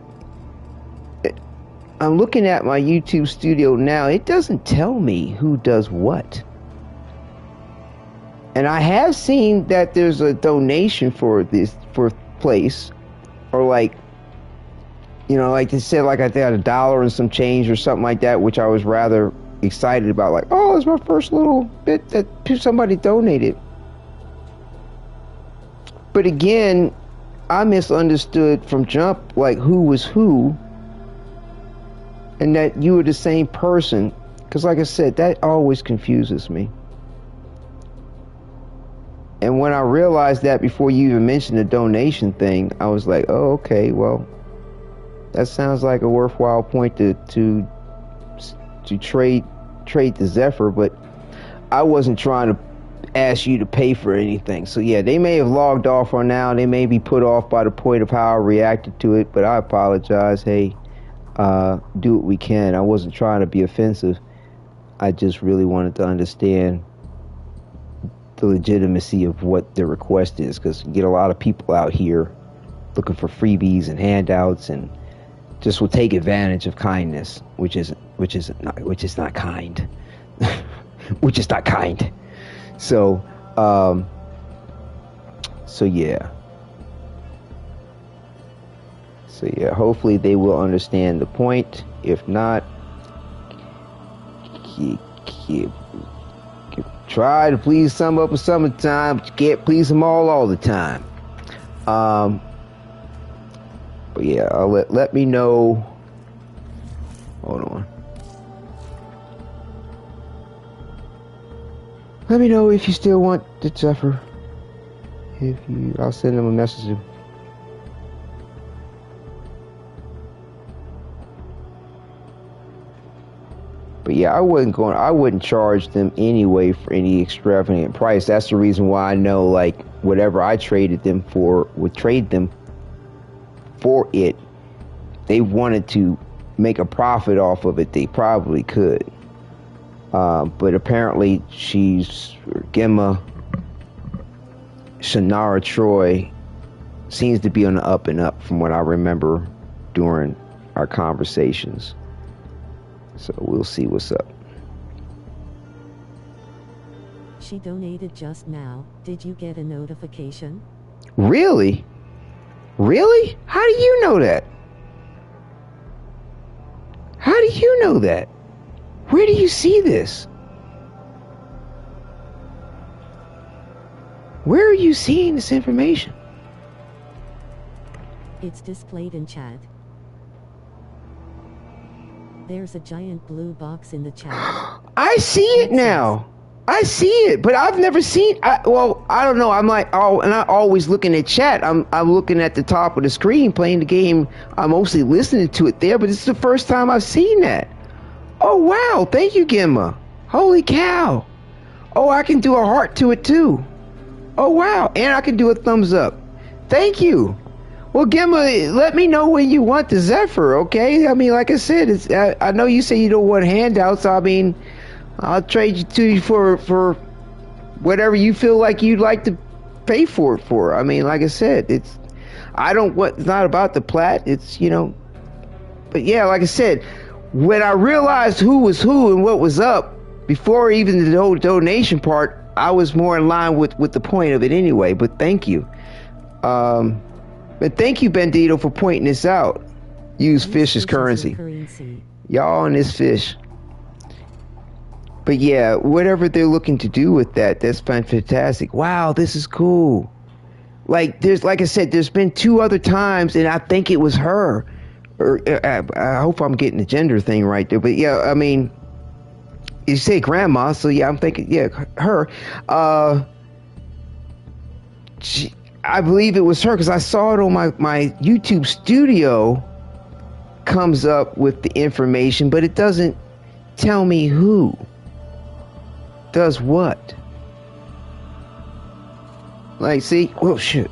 I'm looking at my YouTube studio now, it doesn't tell me who does what. And I have seen that there's a donation for this place, or like, you know, like they said, like I think $1 and some change or something like that, which I was rather excited about. Like, oh, it's my first little bit that somebody donated. But again, I misunderstood from jump, like who was who, and that you were the same person. Because like I said, that always confuses me. And when I realized that before you even mentioned the donation thing, I was like, oh, okay, well, that sounds like a worthwhile point to trade the Zephyr, but I wasn't trying to ask you to pay for anything. So yeah, they may have logged off for now. They may be put off by the point of how I reacted to it, but I apologize. Hey, do what we can. I wasn't trying to be offensive. I just really wanted to understand the legitimacy of what the request is, because you get a lot of people out here looking for freebies and handouts and just will take advantage of kindness, which is not kind. Which is not kind. So yeah. So yeah, hopefully they will understand the point. If not, try to please some up in summertime, but you can't please them all the time. But yeah, let me know. Hold on. Let me know if you still want the Zephyr. I'll send them a message. But yeah, I wouldn't charge them anyway for any extravagant price. That's the reason why I know, like, whatever I traded them for, would trade them for it. They wanted to make a profit off of it, they probably could. But apparently Gemma Shannara Troy seems to be on the up and up from what I remember during our conversations. So we'll see what's up. She donated just now. Did you get a notification? Really? Really? How do you know that? How do you know that? Where do you see this? Where are you seeing this information? It's displayed in chat. There's a giant blue box in the chat. I see it now. I see it, but I've never seen. I don't know. I'm like, not always looking at chat. I'm looking at the top of the screen, playing the game. I'm mostly listening to it there, but it's the first time I've seen that. Oh wow! Thank you, Gemma. Holy cow! Oh, I can do a heart to it too. Oh wow! And I can do a thumbs up. Thank you. Well, Gemma, let me know when you want the Zephyr, okay? I mean, like I said, I know you say you don't want handouts. I mean, I'll trade you to you for whatever you feel like you'd like to pay for it for. I mean, like I said, it's not about the plat. It's, you know, but yeah, like I said, when I realized who was who and what was up before even the whole donation part, I was more in line with the point of it anyway. But thank you. But thank you, Bandito, for pointing this out. Use fish as currency. Y'all on this fish. But yeah, whatever they're looking to do with that's fantastic. Wow, this is cool. Like I said, there's been 2 other times, and I think it was her. Or I hope I'm getting the gender thing right there. But yeah, I mean, you say grandma, so yeah, I'm thinking, yeah, her. I believe it was her because I saw it on my YouTube studio. Comes up with the information, but it doesn't tell me who does what. Like, see, oh shit.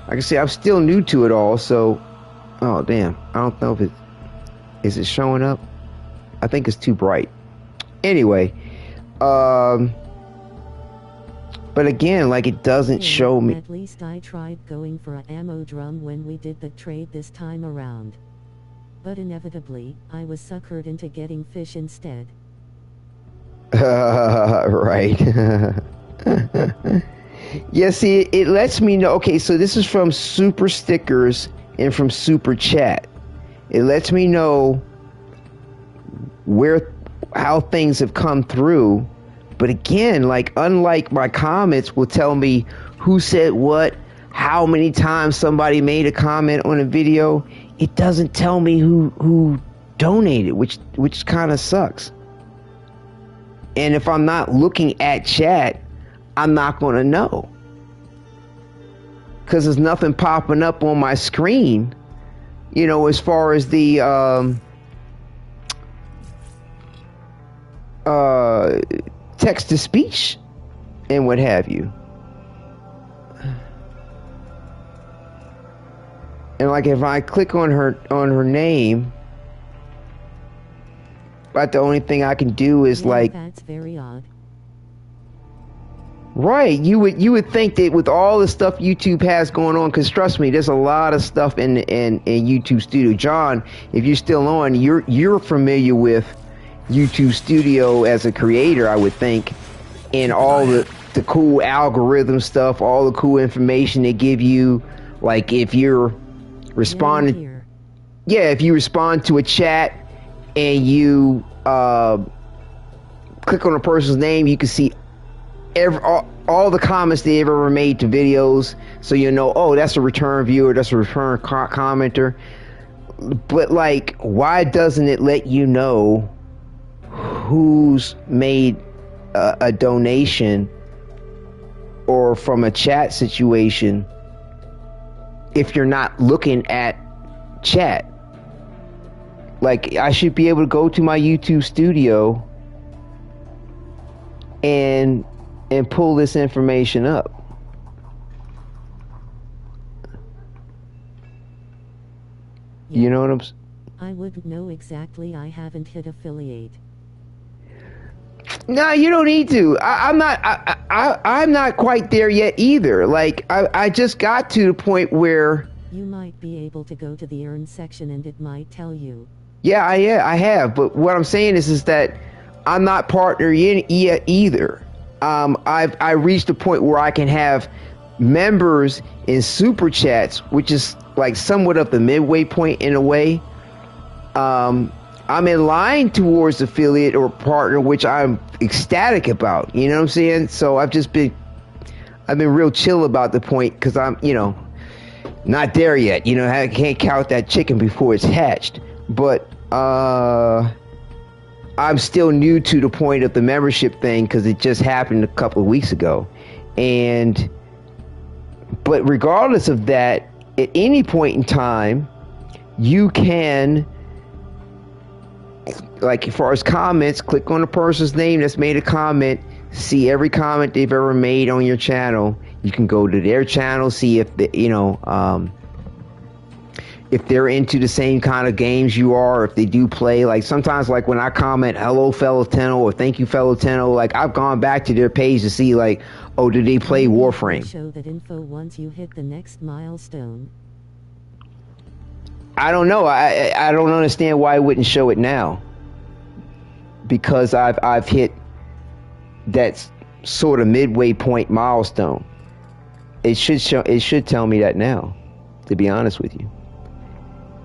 Like I say, I'm still new to it all, so oh damn, I don't know if is it showing up. I think it's too bright. Anyway, but again, like, it doesn't show me. At least I tried going for an ammo drum when we did the trade this time around. But inevitably, I was suckered into getting fish instead. Right. Yeah, see, it lets me know. Okay, so this is from Super Stickers and from Super Chat. It lets me know how things have come through. But again, like, unlike my comments will tell me who said what, how many times somebody made a comment on a video, it doesn't tell me who donated, which kind of sucks. And if I'm not looking at chat, I'm not going to know. Because there's nothing popping up on my screen, you know, as far as the text to speech and what have you. And like if I click on her name, but the only thing I can do is like, that's very odd. Right, you would think that with all the stuff YouTube has going on, because trust me, there's a lot of stuff in YouTube Studio. John, if you're still on, you're familiar with YouTube Studio as a creator, I would think, and all the cool algorithm stuff, all the cool information they give you. Like if you're responding, if you respond to a chat and you click on a person's name, you can see all the comments they ever made to videos, so you know, oh, that's a return viewer, that's a return commenter. But like, why doesn't it let you know who's made a donation or from a chat situation if you're not looking at chat? Like, I should be able to go to my YouTube Studio and pull this information up. Yeah. You know what I'm saying? I wouldn't know exactly. I haven't hit affiliate. No, you don't need to. I'm not quite there yet either. Like, I just got to the point where you might be able to go to the earn section and it might tell you. Yeah, I have. But what I'm saying is that I'm not partner in yet either. I reached a point where I can have members in super chats, which is like somewhat of the midway point in a way. I'm in line towards affiliate or partner, which I'm ecstatic about. You know what I'm saying? So I've been real chill about the point, because I'm, not there yet. I can't count that chicken before it's hatched. But I'm still new to the point of the membership thing, because it just happened a couple of weeks ago. But regardless of that, at any point in time, you can, like, as far as comments, click on the person's name that's made a comment, see every comment they've ever made on your channel. You can go to their channel, see if if they're into the same kind of games you are, if they do play. Like sometimes, like when I comment, hello fellow Tenno, or thank you fellow Tenno, like I've gone back to their page to see, like, oh, do they play Warframe? Show that info once you hit the next milestone. I don't know. I don't understand why it wouldn't show it now, because I've hit that sort of midway point milestone. It should tell me that now, to be honest with you.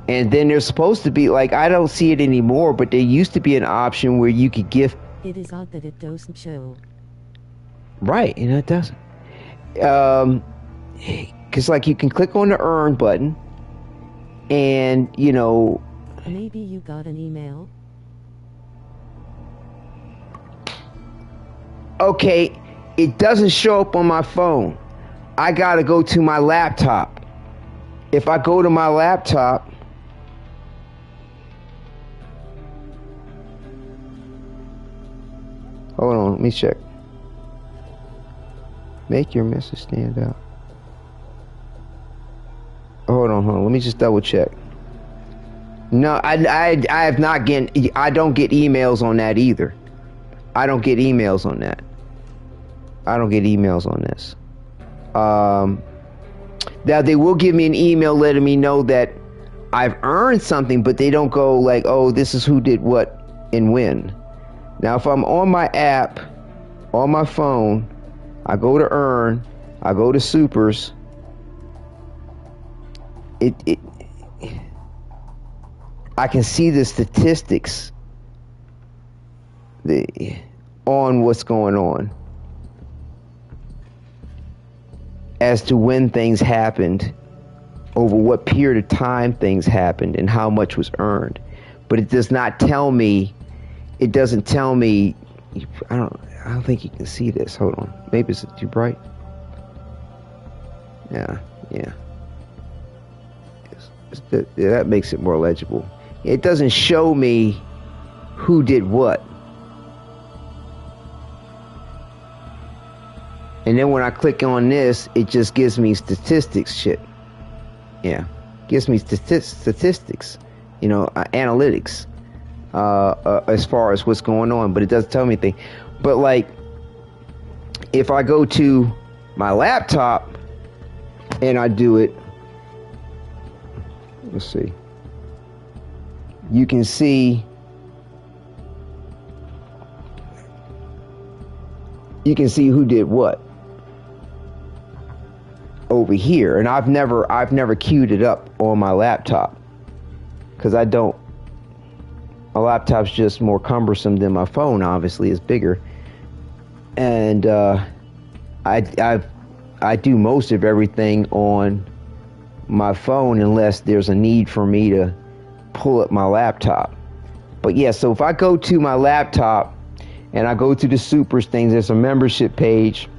And then there's supposed to be, like, I don't see it anymore, but there used to be an option where you could gift. It is odd that it doesn't show. Right, it doesn't. Because, like, you can click on the earn button, and, Maybe you got an email? Okay, it doesn't show up on my phone. I gotta go to my laptop. If I go to my laptop, hold on, let me check. Make your message stand out. Hold on, let me just double check. No, I have not getting, I don't get emails on that either. I don't get emails on that. I don't get emails on this. Now they will give me an email letting me know that I've earned something, but they don't go like, oh, this is who did what and when. Now if I'm on my app, on my phone, I go to earn, I go to supers, I can see the statistics on what's going on as to when things happened, over what period of time things happened, and how much was earned. But it does not tell me, it doesn't tell me, I don't think you can see this. Hold on. Maybe it's too bright. Yeah. That makes it more legible. It doesn't show me who did what. And then when I click on this, it just gives me statistics shit. Yeah. Gives me statistics, you know, analytics, as far as what's going on, but it doesn't tell me anything. But like, if I go to my laptop and I do it, let's see, you can see who did what over here, and I've never queued it up on my laptop because I don't. My laptop's just more cumbersome than my phone. Obviously, is bigger, and I do most of everything on my phone unless there's a need for me to pull up my laptop. But yeah, so if I go to my laptop and I go to the supers things, there's a membership page.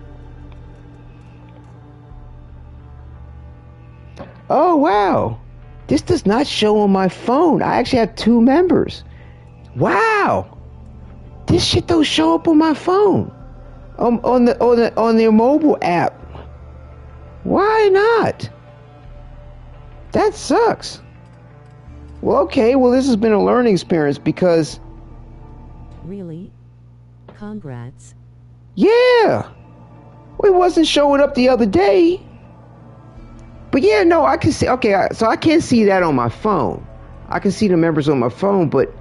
Oh wow, this does not show on my phone. I actually have 2 members. Wow, this shit don't show up on my phone. On their mobile app. Why not? That sucks. Well, okay, well this has been a learning experience because. Really? Congrats. Yeah. Well, it wasn't showing up the other day. But yeah, no, I can see. Okay, so I can't see that on my phone. I can see the members on my phone, but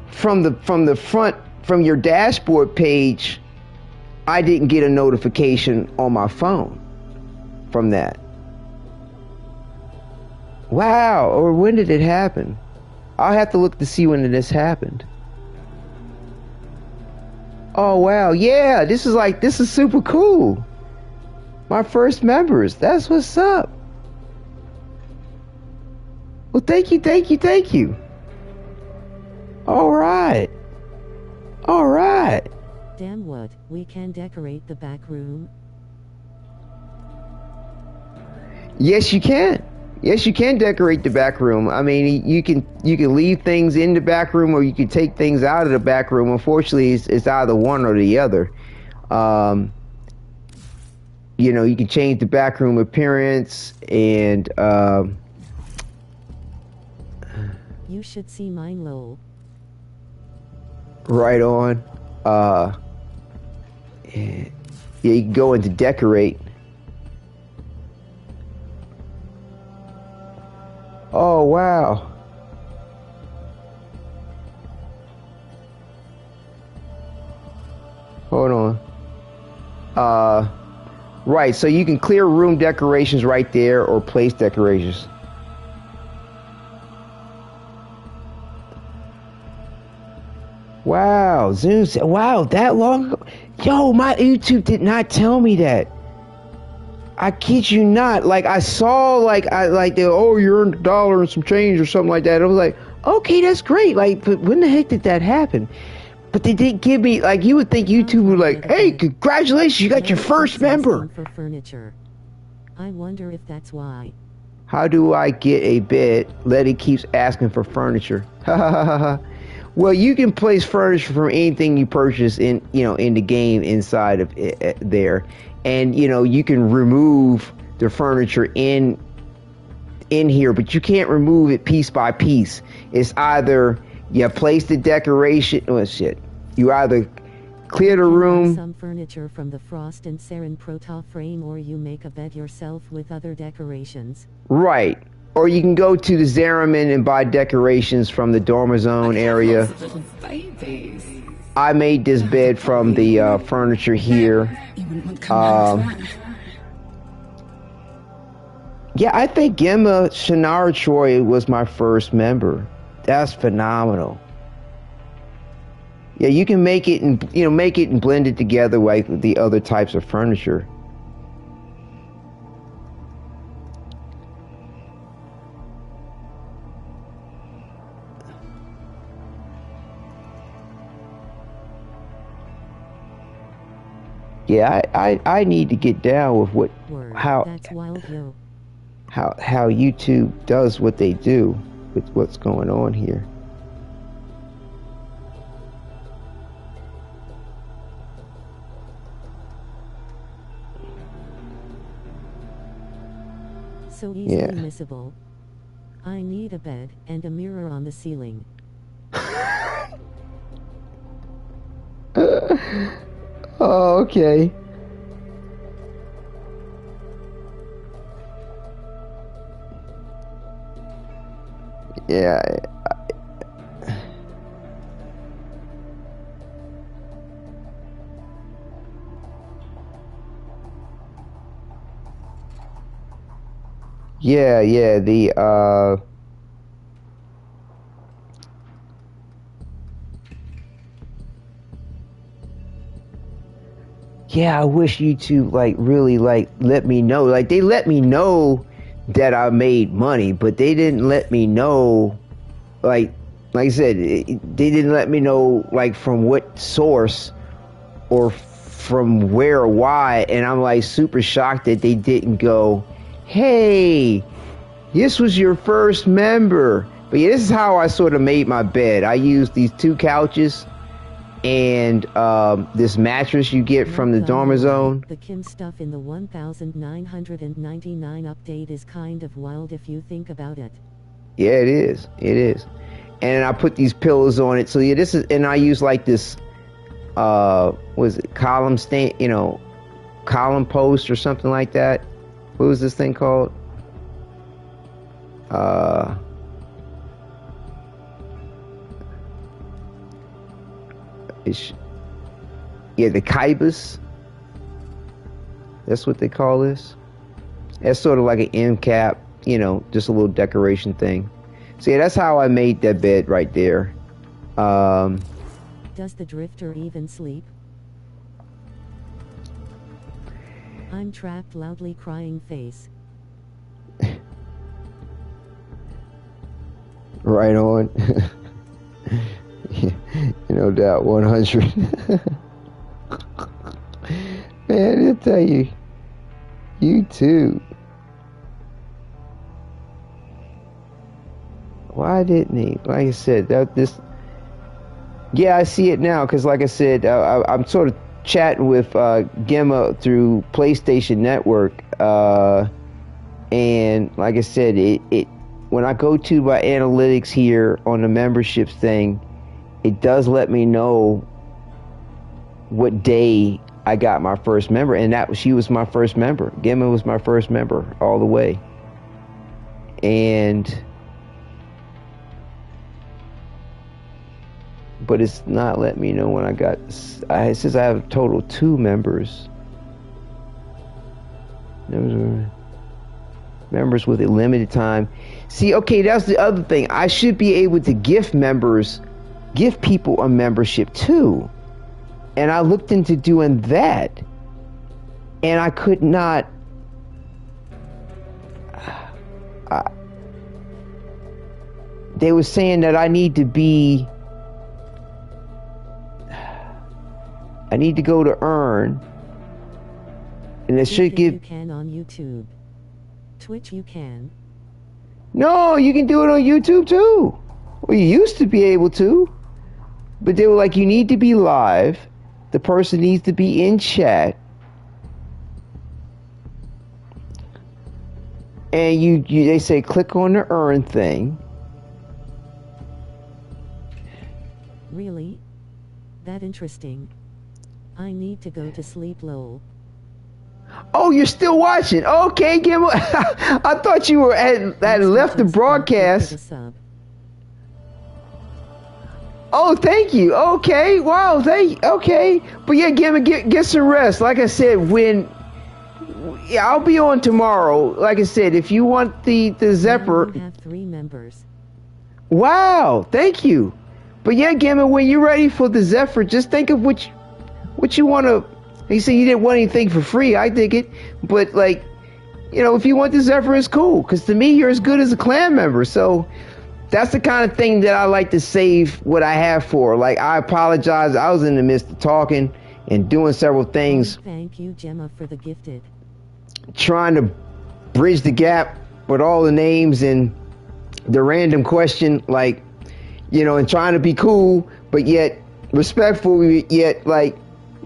from your dashboard page, I didn't get a notification on my phone from that. Wow, or when did it happen? I'll have to look to see when this happened. Oh wow, yeah, this is super cool. My first members, that's what's up. Well, thank you. All right. Damn, what, we can decorate the back room? Yes, you can. Yes, you can decorate the back room. I mean, you can leave things in the back room, or you can take things out of the back room. Unfortunately, it's either one or the other. You know, you can change the back room appearance, and you should see mine, lol. Right on. Yeah, you can go into decorate. Oh wow. Hold on. Right, so you can clear room decorations right there, or place decorations. Wow, Zoom said, wow, that long ago? Yo, my YouTube did not tell me that. I kid you not. Like, I saw, oh, you earned $1 and some change or something like that. I was like, okay, that's great. Like, but when the heck did that happen? But they didn't give me, like, you would think YouTube would like, hey, congratulations, you got your first member. For furniture. I wonder if that's why. How do I get a bed? Letty keeps asking for furniture. Well, you can place furniture from anything you purchase in the game inside of it, there. And, you can remove the furniture in here, but you can't remove it piece by piece. It's either you place the decoration. Oh shit! You either clear the room. Some furniture from the Frost and Saren Protoframe, or you make a bed yourself with other decorations. Right. Or you can go to the Zeramin and buy decorations from the Dormazone area. I made this bed from the furniture here. Yeah, I think Gemma Shannara Troy was my first member. That's phenomenal. Yeah, you can make it and blend it together like the other types of furniture. Yeah, I need to get down with how YouTube does what they do with what's going on here. So easily missable. I need a bed and a mirror on the ceiling. Oh, okay. Yeah. Yeah, yeah, I wish YouTube like really like let me know. Like they let me know that I made money, but they didn't let me know like I said, they didn't let me know like from what source or from where or why, and I'm like super shocked that they didn't go, hey, this was your first member. But yeah, this is how I sort of made my bed. I used these 2 couches and this mattress you get from the dormer zone. The Kim stuff in the 1999 update is kind of wild if you think about it. Yeah, it is. It is. And I put these pillows on it. So yeah, this is, and I use like this, what is it, column stand, you know, column post or something like that. What was this thing called? Yeah, the kibus. That's what they call this. That's sort of like an end cap, you know, just a little decoration thing. So yeah, that's how I made that bed right there. Does the drifter even sleep? I'm trapped, loudly crying face. Right on. No doubt, 100. Man, I tell you, YouTube. Why didn't he? Like I said, yeah, I see it now because, like I said, I'm sort of chatting with Gemma through PlayStation Network, and like I said, it when I go to my analytics here on the memberships thing, it does let me know what day I got my first member, and she was my first member. Gemma was my first member all the way, but it's not letting me know when I got. It says I have a total of 2 members. Members with a limited time. See, okay, that's the other thing. I should be able to give people a membership too. And I looked into doing that, and I could not. They were saying that I need to go to earn, and it should give. You can on YouTube. Twitch you can. No, you can do it on YouTube too. Well, you used to be able to, but they were like, you need to be live. The person needs to be in chat, and they say click on the earn thing. Really? That interesting. I need to go to sleep, lol. Oh, you're still watching? Okay, Gimel. I thought you were had left the broadcast. Oh, thank you. Okay, wow, okay. But yeah, get some rest. Like I said, I'll be on tomorrow. Like I said, if you want the Zephyr. I have 3 members. Wow, thank you. But yeah, Gimel, when you're ready for the Zephyr, just think of what you want to. You say you didn't want anything for free. I dig it, but like, if you want the Zephyr, it's cool. Because to me, you're as good as a clan member. So that's the kind of thing that I like to save what I have for. Like, I apologize. I was in the midst of talking and doing several things. Thank you, Gemma, for the gifted. Trying to bridge the gap with all the names and the random question, like, and trying to be cool, but yet respectful, yet like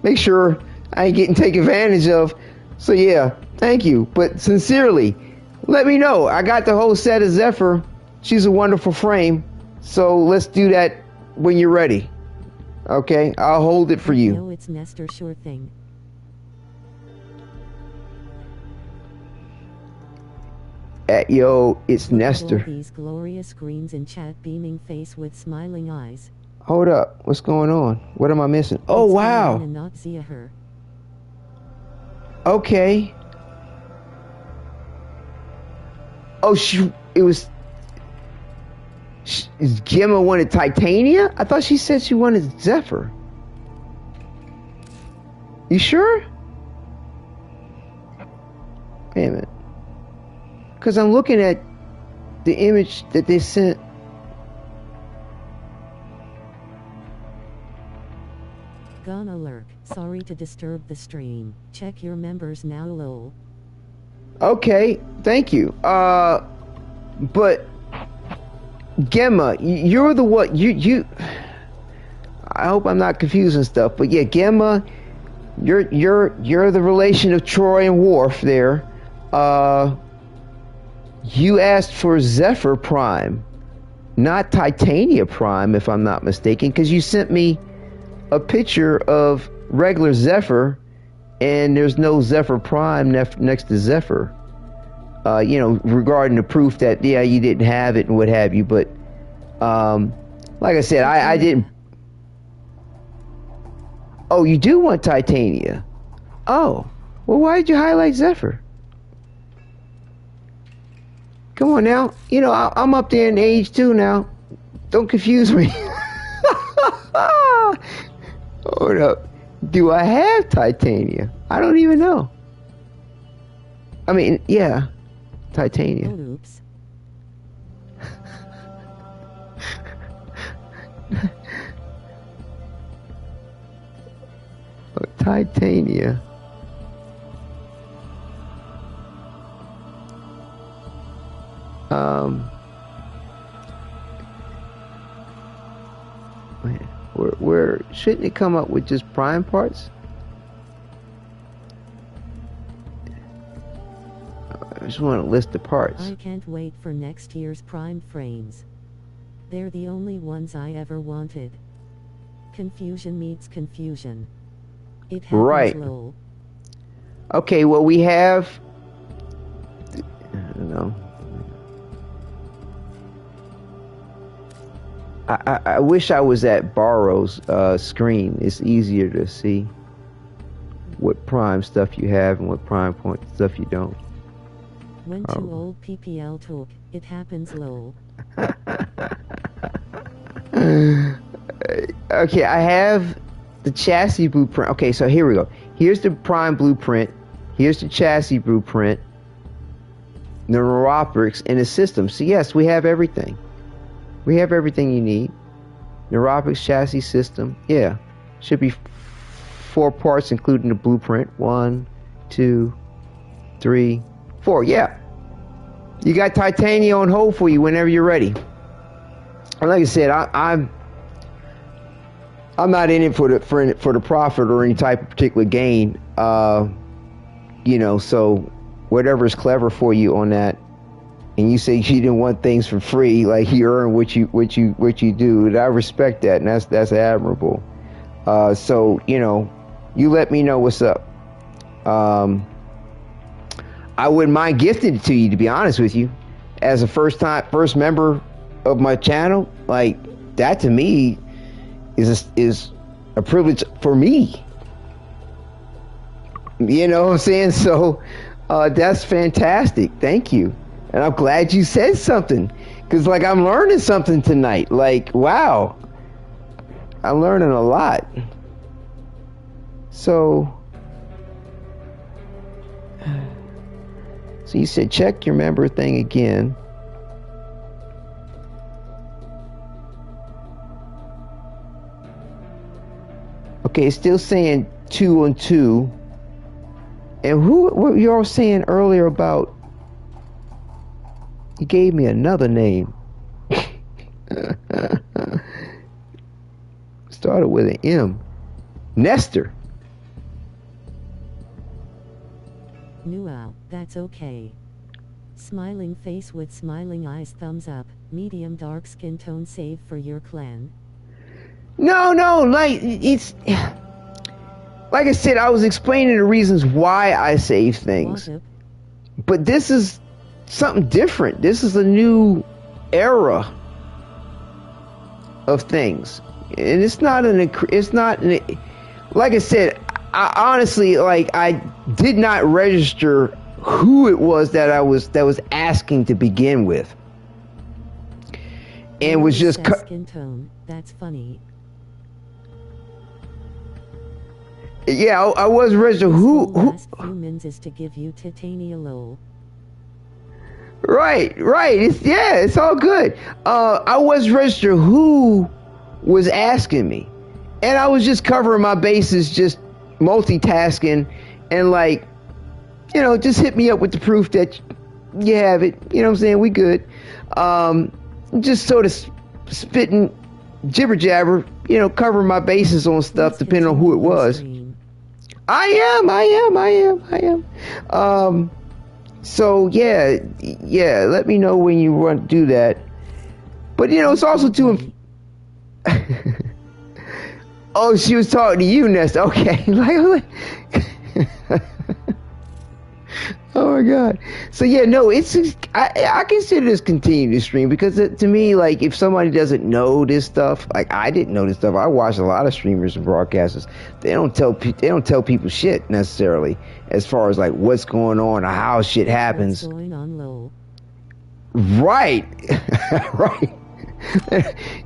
make sure I ain't getting taken advantage of. So yeah, thank you. But sincerely, let me know. I got the whole set of Zephyr. She's a wonderful frame. So let's do that when you're ready. Okay, I'll hold it for you. No, it's Nestor, sure thing. Yo, it's Nestor. These glorious screens in chat, beaming face with smiling eyes. Hold up, what's going on? What am I missing? Oh, it's wow. And not Zia her. Okay. Oh, Gemma wanted Titania? I thought she said she wanted Zephyr. You sure? Wait a minute. Because I'm looking at the image that they sent. Gonna lurk. Sorry to disturb the stream. Check your members now, lol. Okay, thank you. But Gemma, you're the what? You. I hope I'm not confusing stuff, but yeah, Gemma, you're the relation of Troy and Worf there. You asked for Zephyr Prime, not Titania Prime, if I'm not mistaken, because you sent me a picture of regular Zephyr, and there's no Zephyr Prime next to Zephyr. Regarding the proof that, yeah, you didn't have it and what have you, but like I said, I didn't. Oh, you do want Titania? Oh, well, why did you highlight Zephyr? Come on now, I'm up there in age too now. Don't confuse me. Hold up. Do I have Titania? I don't even know. I mean, yeah, Titania. Oh, oops. Titania. Where shouldn't it come up with just prime parts? I just want to list the parts. I can't wait for next year's prime frames. They're the only ones I ever wanted. Confusion meets confusion. It happens, right. Lol. Okay, well, we have. I don't know. I wish I was at Barrow's screen. It's easier to see what prime stuff you have and what prime point stuff you don't. When too old PPL talk, it happens, lol. Okay, I have the chassis blueprint. Okay, so here we go. Here's the prime blueprint. Here's the chassis blueprint. The neuroptics and the system. So yes, we have everything. We have everything you need. Neuroptics, chassis, system. Yeah. Should be 4 parts including the blueprint. 1, 2, 3, 4. Yeah. You got Titania on hold for you whenever you're ready. And like I said, I'm not in it for the profit or any type of particular gain. So whatever's clever for you on that. And you say you didn't want things for free, like you earn what you do. And I respect that, and that's admirable. So you let me know what's up. I wouldn't mind gifting it to you, to be honest with you, as a first member of my channel. Like that to me is a privilege for me. You know what I'm saying? So that's fantastic. Thank you. And I'm glad you said something, because like I'm learning something tonight. Like, wow, I'm learning a lot. So you said check your member thing again. Okay, it's still saying 2 on 2. And what you all saying earlier about? He gave me another name. Started with an M. Nestor. Nual, that's okay. Smiling face with smiling eyes, thumbs up. Medium dark skin tone, save for your clan. No, like, it's... Like I said, I was explaining the reasons why I save things. But this is something different. This is a new era of things. And it's not like I said, I honestly, like, I did not register who it was that was asking to begin with. And was just skin tone. That's funny. Yeah, I was registered. Who last few minutes is to give you Titania low. Right. It's all good. I was registered who was asking me, and I was just covering my bases, just multitasking, and like, you know, just hit me up with the proof that you have it. You know what I'm saying? We good. Just sort of spitting jibber jabber, you know, covering my bases on stuff depending on who it was. I am. So yeah, let me know when you want to do that. But you know, it's also too. Oh, she was talking to you, Nesta. Okay. Oh my God. So yeah, no, I consider this continuing to stream because to me, like, if somebody doesn't know this stuff, like I didn't know this stuff. I watch a lot of streamers and broadcasters. They don't tell people shit necessarily as far as like what's going on or how shit happens. What's going on low. Right. Right.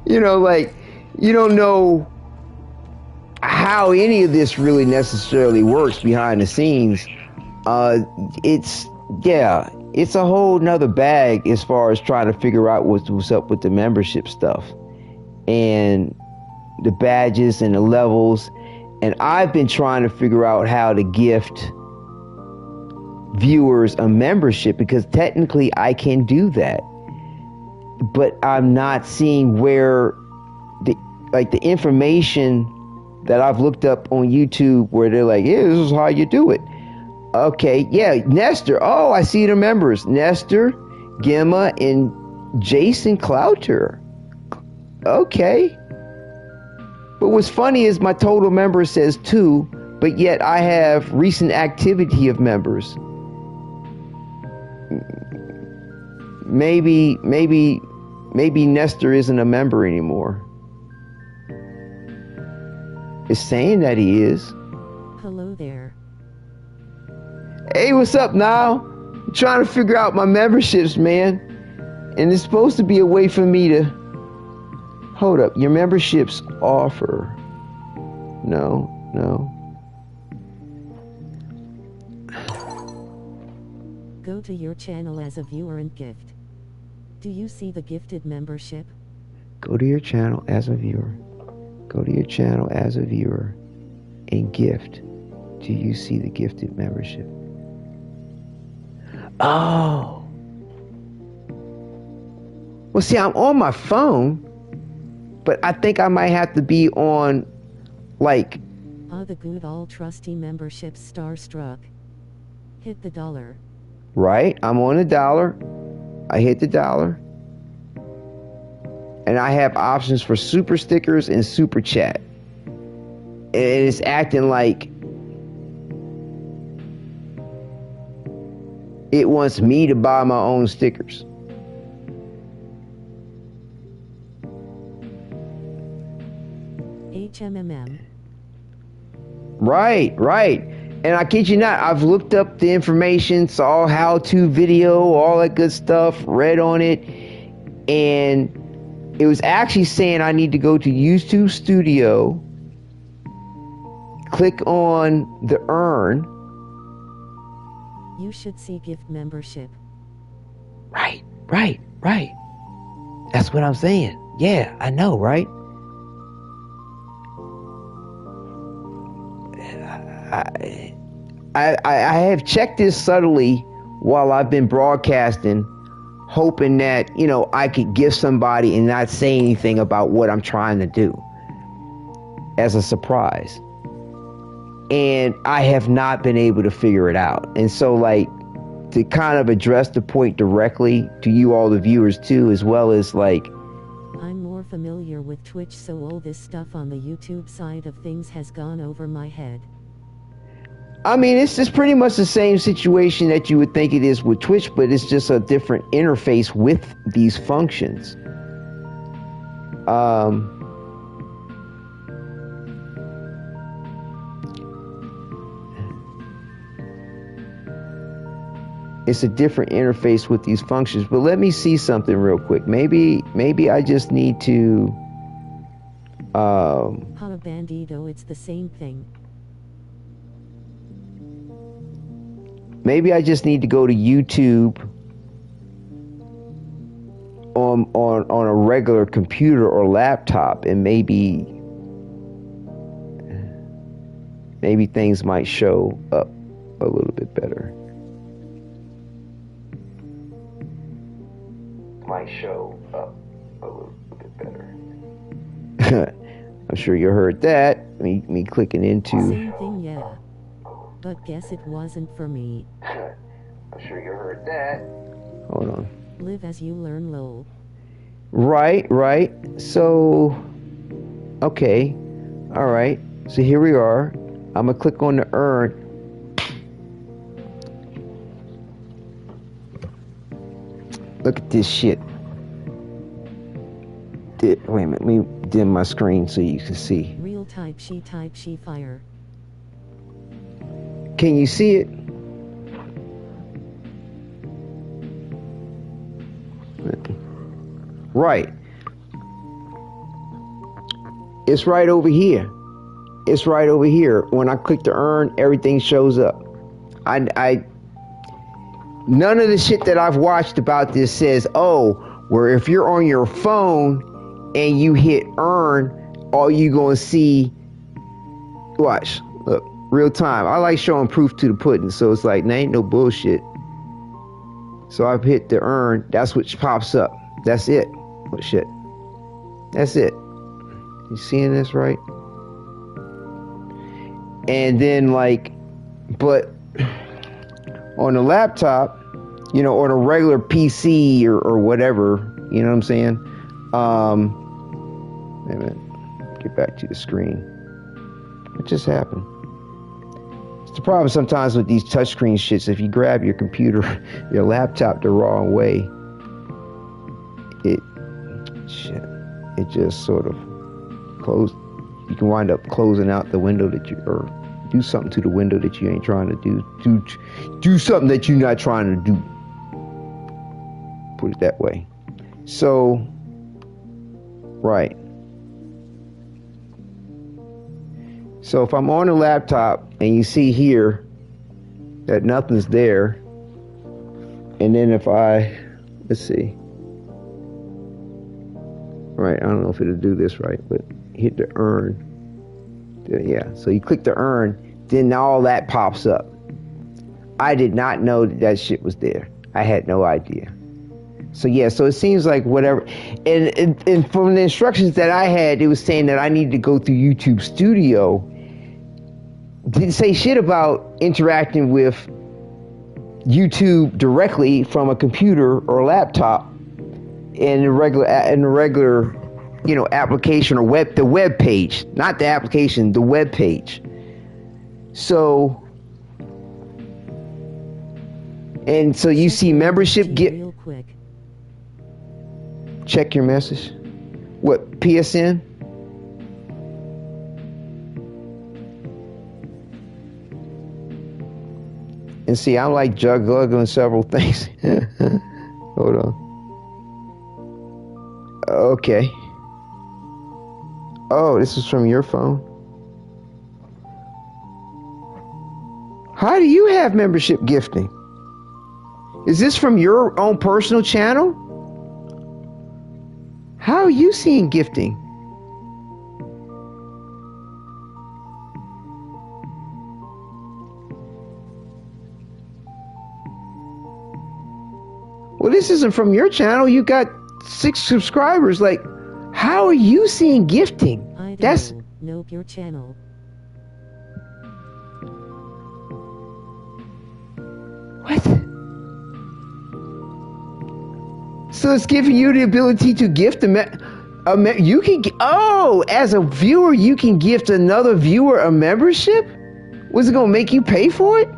You know, like, you don't know how any of this really necessarily works behind the scenes. It's a whole nother bag as far as trying to figure out what's up with the membership stuff and the badges and the levels. And I've been trying to figure out how to gift viewers a membership because technically I can do that, but I'm not seeing where the information that I've looked up on YouTube where they're like, yeah, this is how you do it. Okay, yeah, Nestor. Oh, I see the members. Nestor, Gemma, and Jason Clouter. Okay. But what's funny is my total member says 2, but yet I have recent activity of members. Maybe Nestor isn't a member anymore. It's saying that he is. Hello there. Hey, what's up now? I'm trying to figure out my memberships, man. And it's supposed to be a way for me to... Hold up. Your memberships offer. No. Go to your channel as a viewer and gift. Do you see the gifted membership? Go to your channel as a viewer. Go to your channel as a viewer and gift. Do you see the gifted membership? Oh. Well, see, I'm on my phone, but I think I might have to be on, like... the good old trusty membership starstruck. Hit the $1. Right, I'm on $1. I hit the $1. And I have options for super stickers and super chat. And it's acting like it wants me to buy my own stickers. HMMM. Right. And I kid you not, I've looked up the information, saw how-to video, all that good stuff, read on it, and it was actually saying I need to go to YouTube Studio, click on the earn. You should see gift membership. Right. That's what I'm saying. Yeah, I know, right? I have checked this subtly while I've been broadcasting, hoping that, you know, I could give somebody and not say anything about what I'm trying to do as a surprise. And I have not been able to figure it out. And so, like, to kind of address the point directly to you all the viewers too, as well as like, I'm more familiar with Twitch, so all this stuff on the YouTube side of things has gone over my head. I mean, it's just pretty much the same situation that you would think it is with Twitch, but it's just a different interface with these functions. It's a different interface with these functions. But let me see something real quick. Maybe I just need to Bandito, it's the same thing. Maybe I just need to go to YouTube on a regular computer or laptop, and maybe things might show up a little bit better. I'm sure you heard that. Me clicking into. Same thing, yeah. But guess it wasn't for me. I'm sure you heard that. Hold on. Live as you learn, lol. Right. So, okay. All right. So here we are. I'm going to click on the earn. Look at this shit. Wait a minute. Let me dim my screen so you can see. Real type she fire. Can you see it? Right. It's right over here. It's right over here. When I click to earn, everything shows up. I none of the shit that I've watched about this says, oh, where if you're on your phone and you hit earn, all you gonna see, watch, look, real time. I like showing proof to the pudding, so it's like, there ain't no bullshit. So I've hit the earn, that's what pops up. That's it. What shit? That's it. You seeing this right? And then like, but on a laptop, you know, on a regular PC or whatever, you know what I'm saying? Wait a minute. Get back to the screen. What just happened? It's the problem sometimes with these touchscreen shits. If you grab your computer, your laptop the wrong way, it just sort of close. You can wind up closing out the window that you, or do something to the window that you ain't trying to do. Do something that you're not trying to do. Put it that way. So, right. So if I'm on a laptop and you see here that nothing's there, and then if I, let's see. Right, I don't know if it'll do this right, but hit the earn. Yeah, so you click the earn, then all that pops up. I did not know that shit was there. I had no idea. So yeah, so it seems like whatever, and from the instructions that I had, it was saying that I needed to go through YouTube Studio. Didn't say shit about interacting with YouTube directly from a computer or a laptop in a regular, you know, application or the web page, not the application, the web page. So, and so you see membership get. Real quick. Check your message. What, PSN? And see, I'm like juggling several things. Hold on. Okay. Oh, this is from your phone. How do you have membership gifting? Is this from your own personal channel? How are you seeing gifting? Well, this isn't from your channel. You got 6 subscribers. Like, how are you seeing gifting? I don't know. Nope, your channel. What? So it's giving you the ability to gift you can, as a viewer, you can gift another viewer a membership? Was it going to make you pay for it?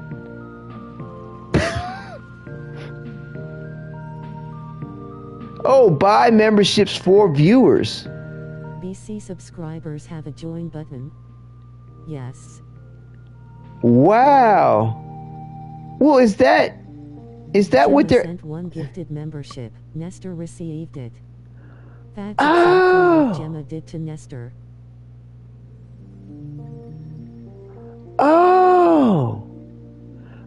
Oh, buy memberships for viewers. BC subscribers have a join button. Yes. Wow. Well, is that Gemma what they're... sent one gifted membership. Nestor received it. That's Oh. exactly what Gemma did to Nestor. Oh.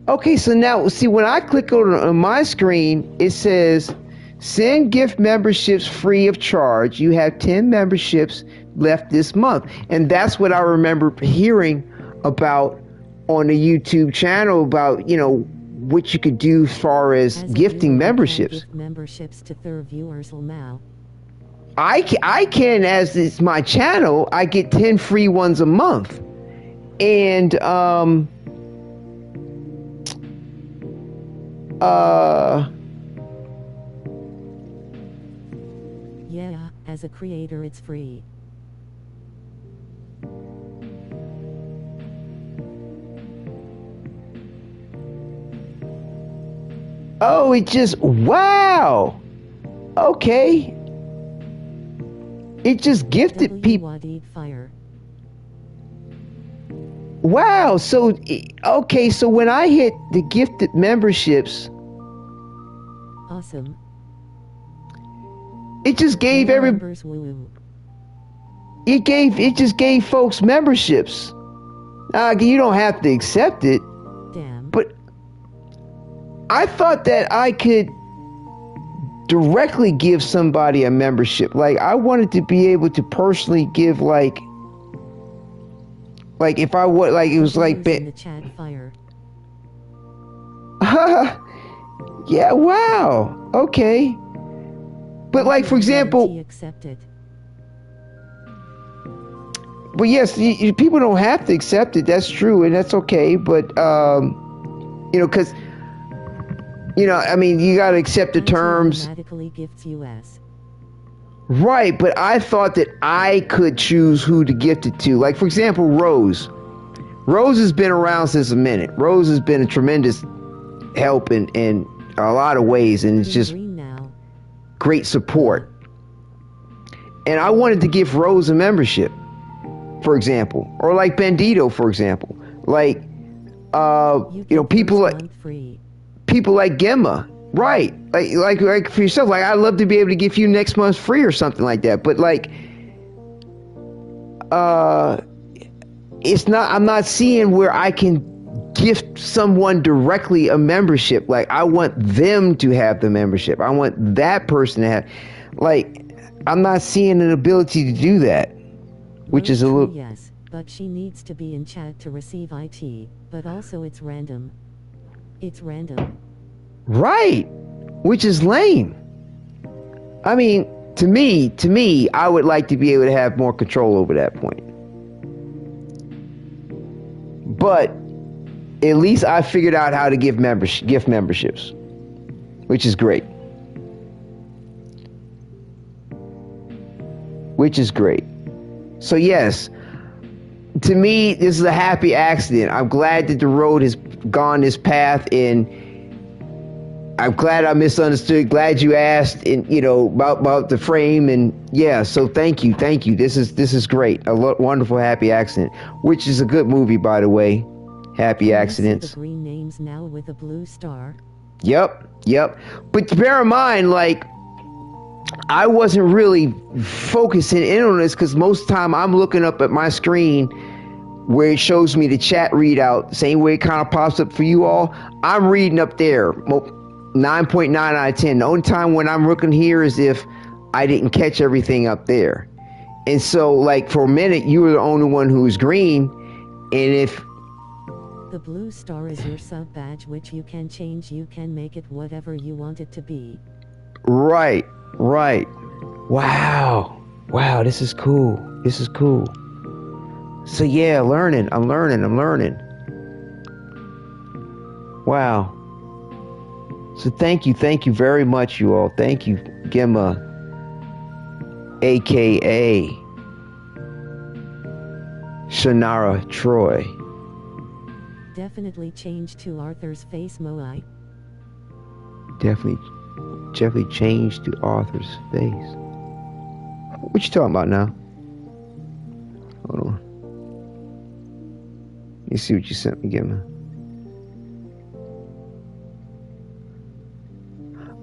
Okay, so now, see, when I click on my screen, it says, send gift memberships free of charge. You have 10 memberships left this month. And that's what I remember hearing about on the YouTube channel about, you know, what you could do as far as gifting memberships. Gift memberships to third viewers now. I can, as it's my channel, I get 10 free ones a month. And, yeah, as a creator it's free. oh, it just, wow. Okay. It just gifted people. Wadidja. Wow. So, okay. So when I hit the gifted memberships, awesome. It just gave it just gave folks memberships. You don't have to accept it. Damn. But I thought that I could directly give somebody a membership. Like, I wanted to be able to personally give, like if I would, like, it was like in the chat fire. Yeah, wow. Okay. But like, for example, accepted. But yes, people don't have to accept it. That's true, and that's okay. But you know, because I mean, you got to accept the terms. Automatically gifts US. Right, but I thought that I could choose who to gift it to. Like, for example, Rose. Rose has been around since a minute. Rose has been a tremendous help in a lot of ways, and it's just great support. And I wanted to give Rose a membership, for example, or like Bandito, for example, like people like Gemma, right? Like for yourself, like, I'd love to be able to give you next month free or something like that. But like, it's not. I'm not seeing where I can gift someone directly a membership. Like, I want them to have the membership. I want that person to have. Like, I'm not seeing an ability to do that, which is a little. Yes, but she needs to be in chat to receive IT. But also, it's random. It's random. Right, which is lame. I mean, to me, I would like to be able to have more control over that point. But at least I figured out how to give gift memberships, which is great. Which is great. So yes, to me, this is a happy accident. I'm glad that the road has gone this path, and I'm glad I misunderstood. Glad you asked, and about the frame, and yeah. So thank you. This is great. A wonderful happy accident, which is a good movie, by the way. Happy Accidents. The green names now with a blue star. Yep. But bear in mind, like, I wasn't really focusing in on this because most of the time I'm looking up at my screen where it shows me the chat readout, same way it kind of pops up for you all. I'm reading up there, 9.9 out of 10. The only time when I'm looking here is if I didn't catch everything up there. And so, like, for a minute, you were the only one who was green, and if the blue star is your sub badge, which you can change. You can make it whatever you want it to be. Right. Wow, this is cool. So yeah, I'm learning. Wow. So thank you very much, you all. Thank you Gemma, aka Shannara Troy. Definitely change to Arthur's face, Moai. Definitely changed to Arthur's face. What you talking about now? Hold on. Let me see what you sent me, Gemma.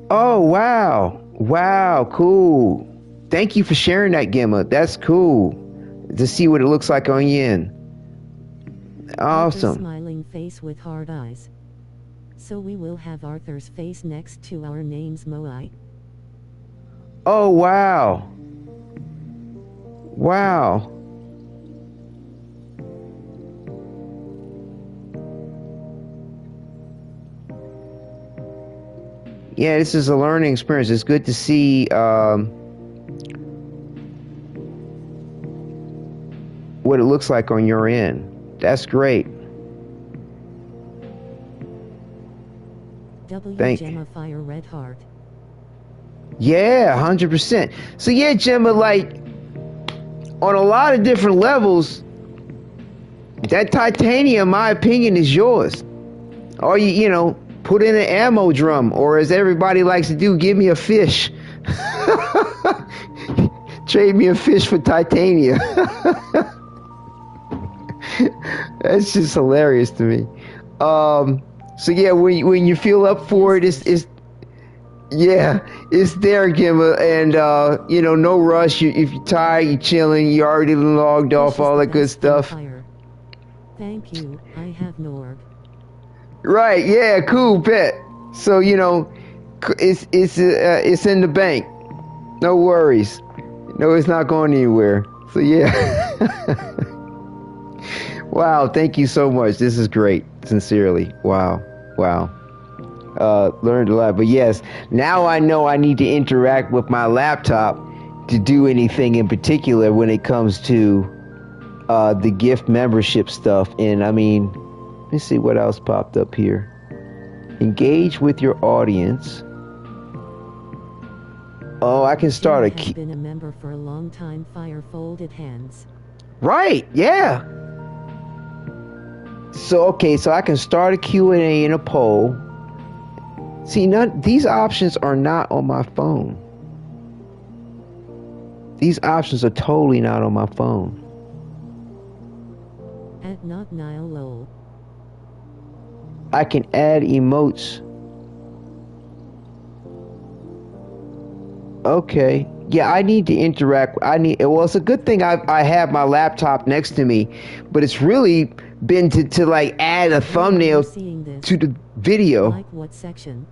Oh, wow. Wow, cool. Thank you for sharing that, Gemma. That's cool. To see what it looks like on Yin. Awesome. Arthur's smiling face with hard eyes. So we will have Arthur's face next to our names, Moai. Oh, wow. Wow. Yeah, this is a learning experience. It's good to see what it looks like on your end. That's great. Gemma Fire Red Heart. Yeah, 100%. So yeah, Gemma, like on a lot of different levels, that titanium, in my opinion, is yours. Or you know, put in an ammo drum, or as everybody likes to do, give me a fish. Trade me a fish for titanium. That's just hilarious to me. So yeah, when you feel up for it, it's there, Gemma, and you know, no rush. If you're tired, you're chilling, you already logged off, all that good stuff. Thank you. I have Norg. Right? Yeah. Cool. Bet. So you know, it's in the bank. No worries. No, it's not going anywhere. So yeah. Wow. Thank you so much. This is great. Sincerely. Wow. Learned a lot. But yes, now I know I need to interact with my laptop to do anything in particular when it comes to the gift membership stuff. And I mean, let me see what else popped up here. Engage with your audience. Oh, I can start I've been a member for a long time. Fire folded hands. Right, yeah. So okay, so I can start a Q&A and a poll. See, these options are not on my phone. These options are totally not on my phone. At not Nile Lowell. I can add emotes. Okay. Yeah, I need to interact. Well, it's a good thing I have my laptop next to me, but it's really been to like add a thumbnail to the video. Like what section?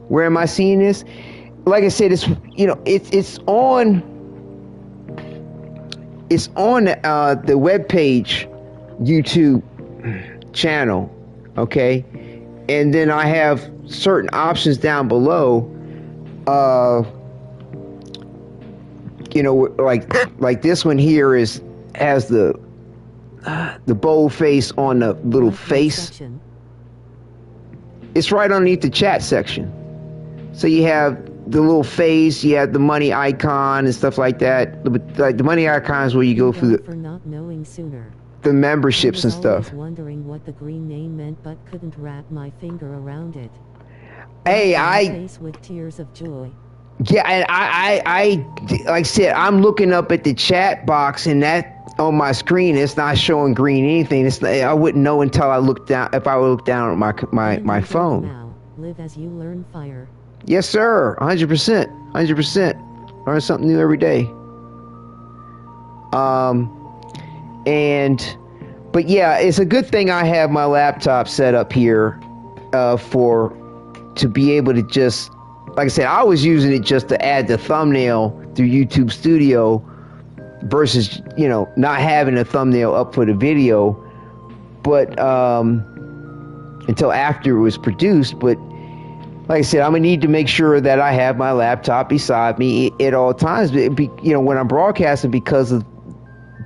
Where am I seeing this? Like I said, it's on the webpage YouTube channel, okay? And then I have certain options down below. Like this one here has the bold face on the little face. It's right underneath the chat section. So you have the little face, you have the money icon and stuff like that. Like the money icon is where you go through for not knowing sooner. The memberships and stuff. I was wondering what the green name meant, but couldn't wrap my finger around it. Hey, face with tears of joy. Yeah, and I like I said, I'm looking up at the chat box, and that on my screen, it's not showing green anything. I wouldn't know until I look down. If I would look down at my phone. Now, live as you learn, fire. Yes, sir. 100%. 100%. Learn something new every day. But yeah, it's a good thing I have my laptop set up here to be able to just, like I said, I was using it just to add the thumbnail through YouTube Studio versus, not having a thumbnail up for the video, but until after it was produced. But like I said, I'm gonna need to make sure that I have my laptop beside me at all times. When I'm broadcasting, because of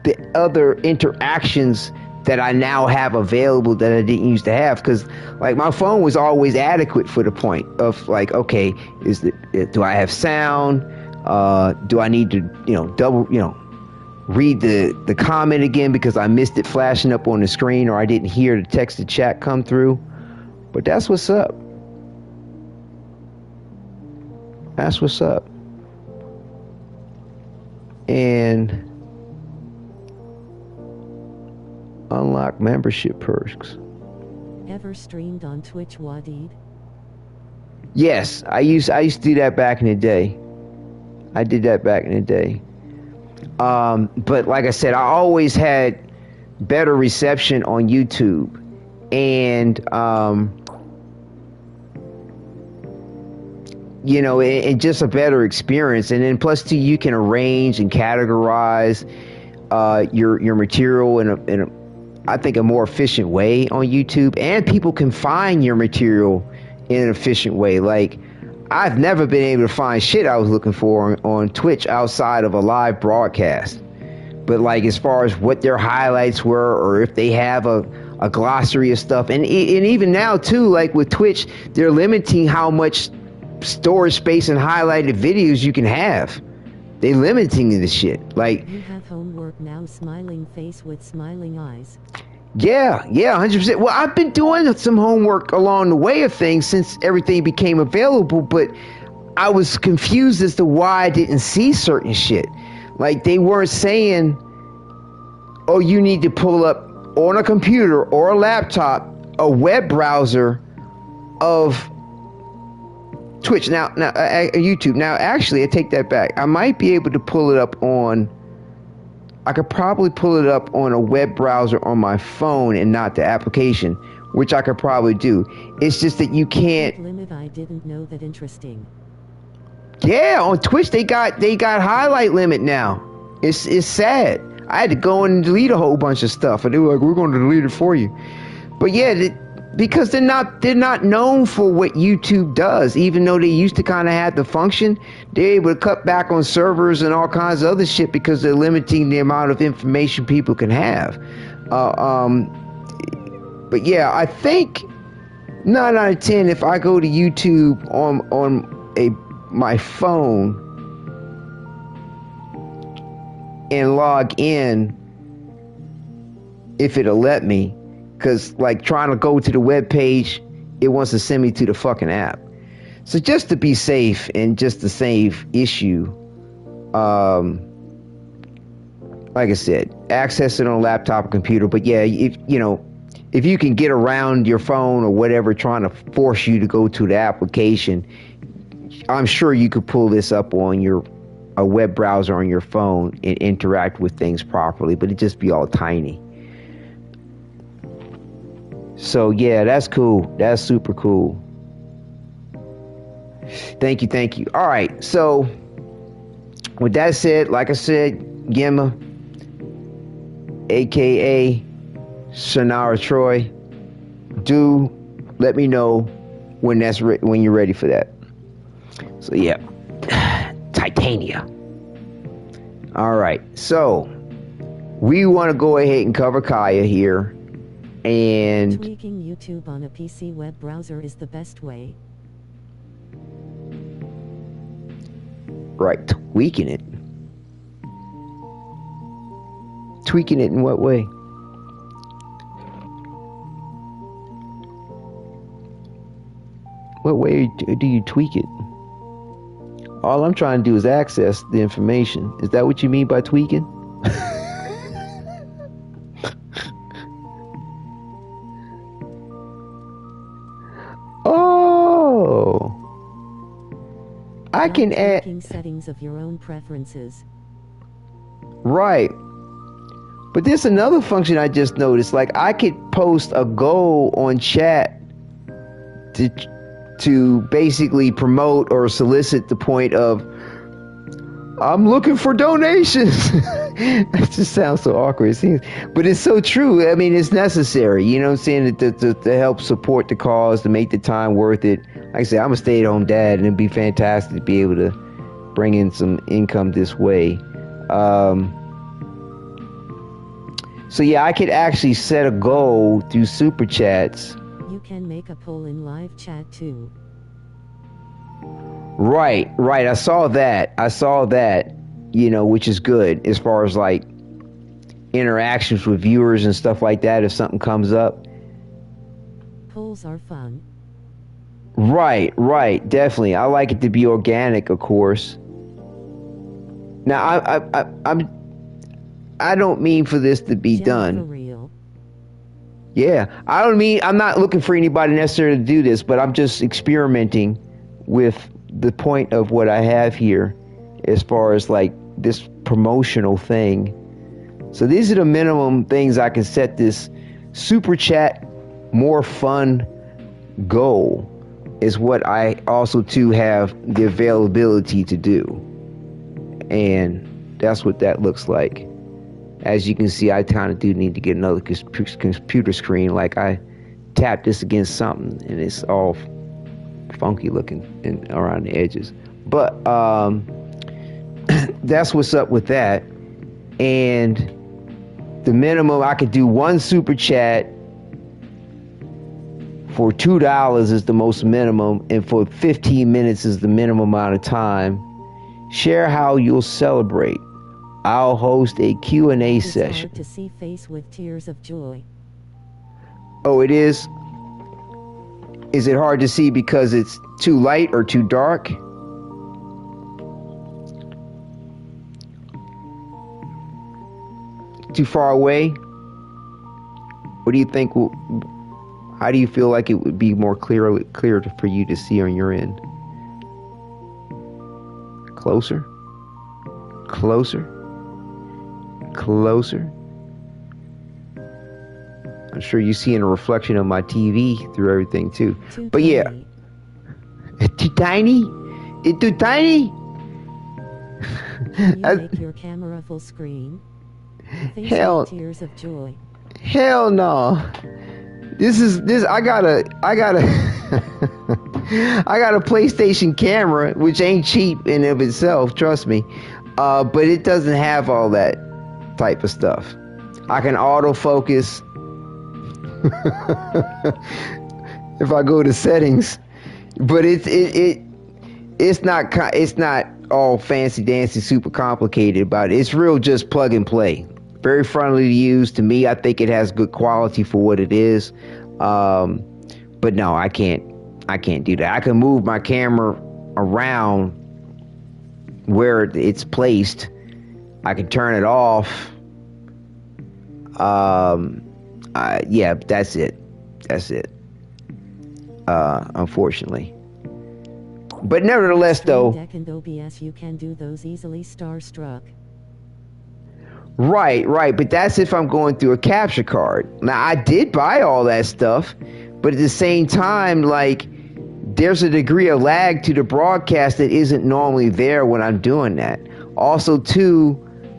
the other interactions that I now have available that I didn't used to have, because like my phone was always adequate for the point of like, okay, do I have sound? Do I need to double read the comment again because I missed it flashing up on the screen, or I didn't hear the text to chat come through? But that's what's up. That's what's up. And unlock membership perks. Ever streamed on Twitch, Wadid? Yes, I used to do that back in the day. I did that back in the day. But like I said, I always had better reception on YouTube, and and just a better experience. And then plus too, you can arrange and categorize your material in a I think a more efficient way on YouTube, and people can find your material in an efficient way. Like, I've never been able to find shit I was looking for on Twitch outside of a live broadcast. But like, as far as what their highlights were, or if they have a glossary of stuff, and even now too, like with Twitch, they're limiting how much storage space and highlighted videos you can have. They limiting this shit. Like, you have homework now, smiling face with smiling eyes. Yeah, 100%. Well, I've been doing some homework along the way of things since everything became available, but I was confused as to why I didn't see certain shit. Like, they weren't saying, oh, you need to pull up on a computer or a laptop a web browser of Twitch. Now, YouTube. Now, actually, I take that back. I might be able to pull it up on... I could probably pull it up on a web browser on my phone and not the application, which I could probably do. It's just that you can't... Limit, I didn't know that. Interesting. Yeah, on Twitch they got highlight limit now. It's sad. I had to go and delete a whole bunch of stuff, and they were like, "We're going to delete it for you." But yeah, because they're not known for what YouTube does, even though they used to kind of have the function. They're able to cut back on servers and all kinds of other shit because they're limiting the amount of information people can have. But yeah, I think 9 out of 10, if I go to YouTube on my phone and log in, if it'll let me. Because, like, trying to go to the web page, it wants to send me to the fucking app. So just to be safe and just to save issue, like I said, access it on a laptop or computer. But yeah, if you can get around your phone or whatever trying to force you to go to the application, I'm sure you could pull this up on a web browser on your phone and interact with things properly. But it'd just be all tiny. So yeah, that's cool. That's super cool. Thank you. All right. So with that said, like I said, Gemma, aka Shannara Troy, do let me know when when you're ready for that. So yeah, Titania. All right. So we want to go ahead and cover Kaya here. And tweaking YouTube on a PC web browser is the best way. Right, tweaking it. Tweaking it in what way? What way do you tweak it? All I'm trying to do is access the information. Is that what you mean by tweaking? I can add settings of your own preferences. Right. But there's another function I just noticed. Like, I could post a goal on chat to basically promote or solicit the point of, I'm looking for donations. That just sounds so awkward, it seems. But it's so true. I mean, it's necessary. You know what I'm saying? To help support the cause, to make the time worth it. Like I said, I'm a stay-at-home dad, and it'd be fantastic to be able to bring in some income this way. So yeah, I could actually set a goal through super chats. You can make a poll in live chat too. Right. I saw that, you know, which is good as far as like interactions with viewers and stuff like that if something comes up. Polls are fun. Right, definitely. I like it to be organic, of course. Now, I don't mean for this to be done. For real. Yeah, I'm not looking for anybody necessarily to do this, but I'm just experimenting with the point of what I have here as far as like this promotional thing. So these are the minimum things I can set this super chat more fun goal is what I also too have the availability to do. And that's what that looks like. As you can see, I kind of do need to get another computer screen. Like I tapped this against something and it's all funky looking and around the edges. But that's what's up with that. And the minimum, I could do one super chat for $2 is the most minimum, and for 15 minutes is the minimum amount of time. Share how you'll celebrate. I'll host a Q&A session. It's hard to see face with tears of joy. Oh, it is? Is it hard to see because it's too light or too dark? Too far away? What do you think? How do you feel like it would be more clear for you to see on your end? Closer? I'm sure you're seeing a reflection of my TV through everything too. But yeah. It's too tiny? It's too tiny? Can you make your camera full screen? Hell. Tears of joy. Hell no. This I got a I got a PlayStation camera, which ain't cheap in of itself, trust me. But it doesn't have all that type of stuff. I can autofocus if I go to settings, but it's not all fancy dancy super complicated about it. It's real just plug and play. Very friendly to use. To me, I think it has good quality for what it is. But no, I can't do that. I can move my camera around where it's placed. I can turn it off. Yeah, that's it. Unfortunately. But nevertheless, though. Deck and OBS, you can do those easily. Starstruck. Right. But that's if I'm going through a capture card. Now, I did buy all that stuff, but at the same time, like, there's a degree of lag to the broadcast that isn't normally there when I'm doing that. Also, too,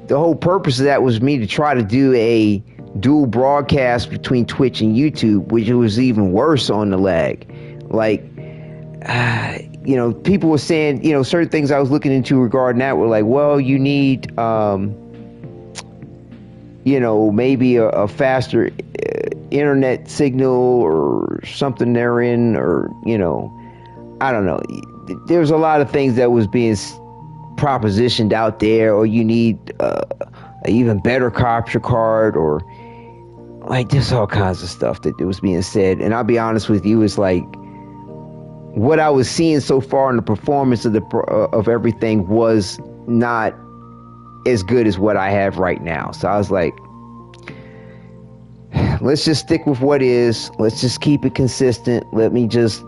the whole purpose of that was me to try to do a dual broadcast between Twitch and YouTube, which was even worse on the lag. Like, people were saying, certain things I was looking into regarding that were like, well, you need, maybe a faster internet signal or something therein, or, I don't know. There's a lot of things that was being propositioned out there, or you need an even better capture card, or like there's all kinds of stuff that was being said. And I'll be honest with you, it's like what I was seeing so far in the performance of everything was not as good as what I have right now. So I was like, let's just stick with what is. Let's just keep it consistent. Let me just,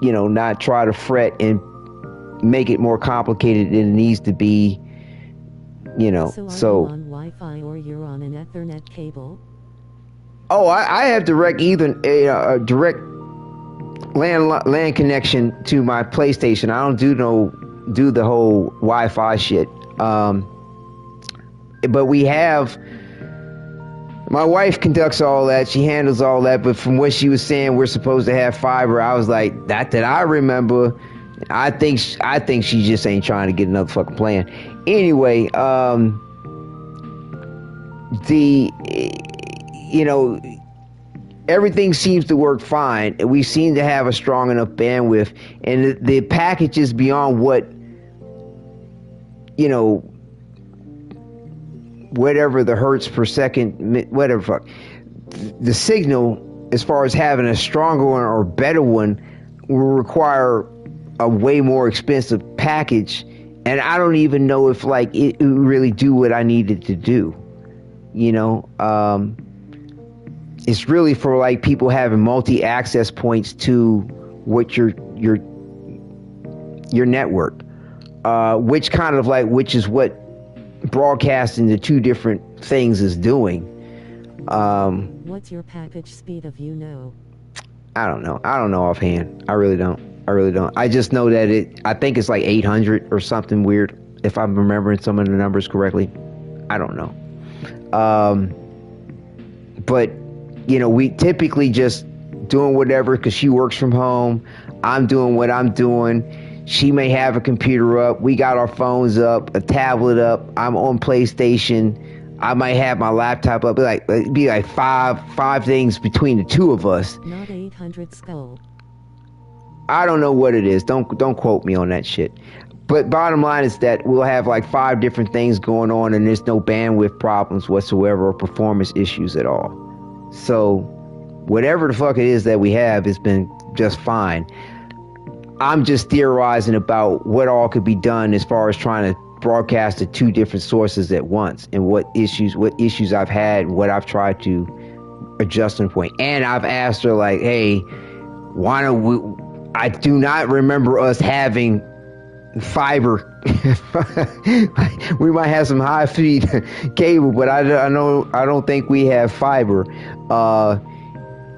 not try to fret and make it more complicated than it needs to be. So are you on Wi-Fi or you're on an Ethernet cable? Oh, I have direct direct LAN connection to my PlayStation. I don't do the whole Wi-Fi shit. But we have. My wife conducts all that. She handles all that. But from what she was saying, we're supposed to have fiber. I was like, that I remember. I think she just ain't trying to get another fucking plan. Anyway, you know, everything seems to work fine. We seem to have a strong enough bandwidth, and the package is beyond what, you know, whatever the hertz per second, whatever. The signal, as far as having a stronger one or better one, will require a way more expensive package, and I don't even know if like it would really do what I needed to do. You know, it's really for like people having multi-access points to what your network, which is what broadcasting the two different things is doing. What's your package speed of, you know? I don't know offhand. I really don't. I just know that I think it's like 800 or something weird, if I'm remembering some of the numbers correctly. I don't know. But, you know, we typically just doing whatever because she works from home. I'm doing what I'm doing. She may have a computer up. We got our phones up, a tablet up. I'm on PlayStation. I might have my laptop up. It'd be like five things between the two of us. Not 800 skull. I don't know what it is. Don't quote me on that shit. But bottom line is that we'll have like 5 different things going on, and there's no bandwidth problems whatsoever or performance issues at all. So whatever the fuck it is that we have has been just fine. I'm just theorizing about what all could be done as far as trying to broadcast to 2 different sources at once, and what issues I've had, what I've tried to adjust on point. And I've asked her like, hey, why don't we, I do not remember us having fiber. We might have some high speed cable, but I don't think we have fiber.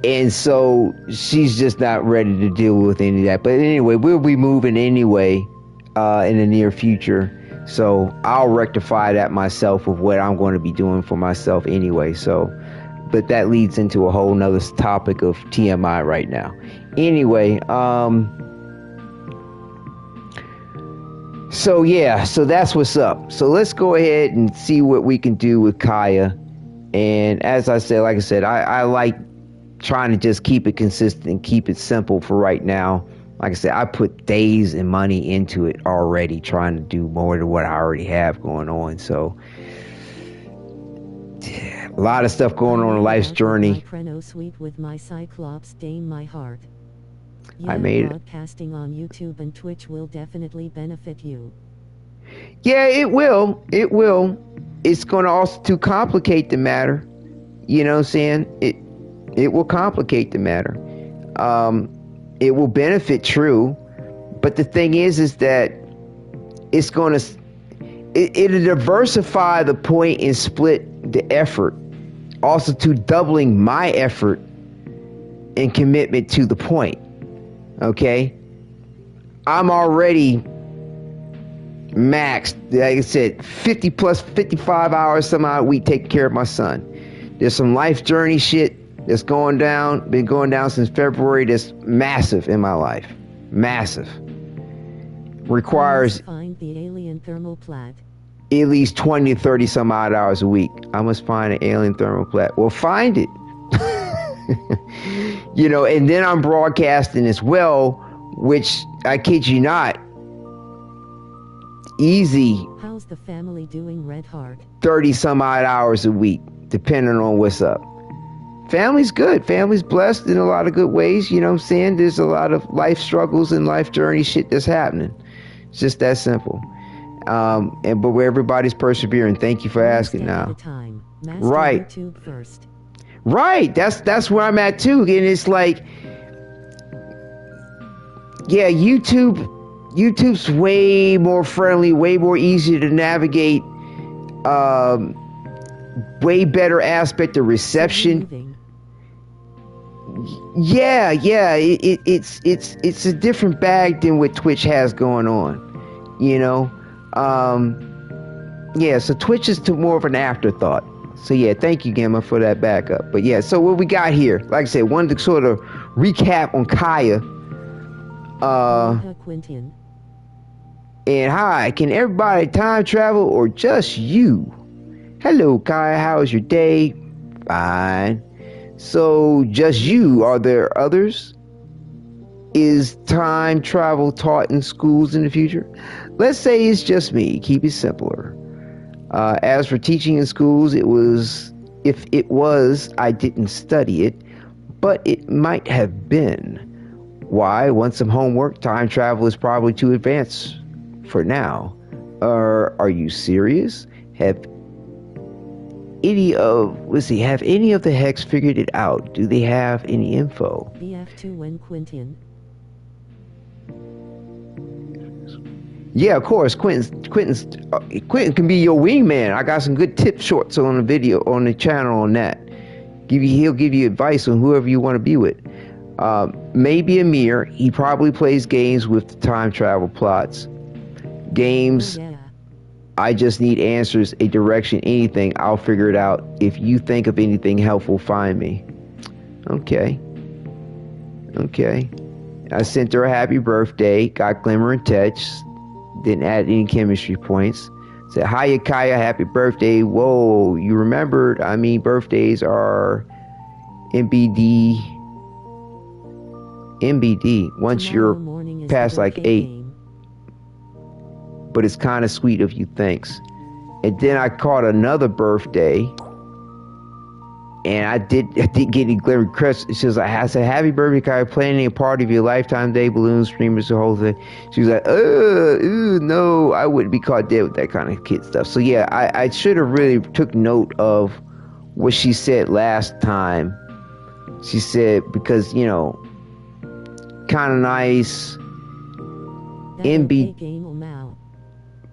And so she's just not ready to deal with any of that. But anyway, we'll be moving anyway in the near future. So I'll rectify that myself with what I'm going to be doing for myself anyway. So, but that leads into a whole nother topic of TMI right now. Anyway, so yeah, so that's what's up. So let's go ahead and see what we can do with Kaya. And as I said, like I said, I like trying to just keep it consistent and keep it simple for right now. Like I said, I put days and money into it already, trying to do more than what I already have going on. So a lot of stuff going on in life's journey. Sweet with my Cyclops Dame, my heart. Yeah, I made it. Broadcasting on YouTube and Twitch will definitely benefit you. Yeah, it will. It will. It's going to also to complicate the matter. You know what I'm saying? It will complicate the matter. It will benefit True, but the thing is that it's going to it'll diversify the point and split the effort, also to doubling my effort and commitment to the point. Okay, I'm already maxed, like I said, 50 plus 55 hours somehow a week taking care of my son. There's some life journey shit that's been going down since February. That's massive in my life. Massive. Requires find the alien thermoplat. At least 20 to 30 some odd hours a week. I must find an alien thermoplat. Well, find it. You know, and then I'm broadcasting as well, which I kid you not, easy. How's the family doing, Red Heart? 30 some odd hours a week, depending on what's up. Family's good. Family's blessed in a lot of good ways. You know what I'm saying? There's a lot of life struggles and life journey shit that's happening. It's just that simple. But where everybody's persevering. Thank you for asking now. Right. YouTube first. Right. That's where I'm at too. And it's like, yeah, YouTube's way more friendly, way more easy to navigate, way better aspect of reception. Yeah, it's a different bag than what Twitch has going on, you know. Yeah, so Twitch is more of an afterthought. So yeah, thank you, Gemma, for that backup. But yeah, so what we got here, like I said, wanted to sort of recap on Kaya. And hi, can everybody time travel or just you? Hello, Kai. How's your day? Fine. So, just you. Are there others? Is time travel taught in schools in the future? Let's say it's just me. Keep it simpler. As for teaching in schools, if it was, I didn't study it, but it might have been. Why? Want some homework? Time travel is probably too advanced for now. Are you serious? Have any of the Hex figured it out? Do they have any info? BF2 when Quentin. Yeah, of course. Quentin can be your wingman. I got some good tip shorts on the video on the channel on that. He'll give you advice on whoever you want to be with. Maybe Amir. He probably plays games with the time travel plots. Games. Oh, yeah. I just need answers, a direction, anything. I'll figure it out. If you think of anything helpful, find me. Okay. I sent her a happy birthday. Got glimmer and text. Didn't add any chemistry points. Said, hiya, Kaya, happy birthday. Whoa, you remembered. I mean, birthdays are MBD. Once you're past like 8. But it's kind of sweet of you, thanks. And then I caught another birthday. And I did get any glimmer crest. She was like, I said, happy birthday, Kaya, planning a party of your lifetime day, balloons, streamers, the whole thing. She was like, no, I wouldn't be caught dead with that kind of kid stuff. So yeah, I should have really took note of what she said last time. She said, because, you know, kind of nice.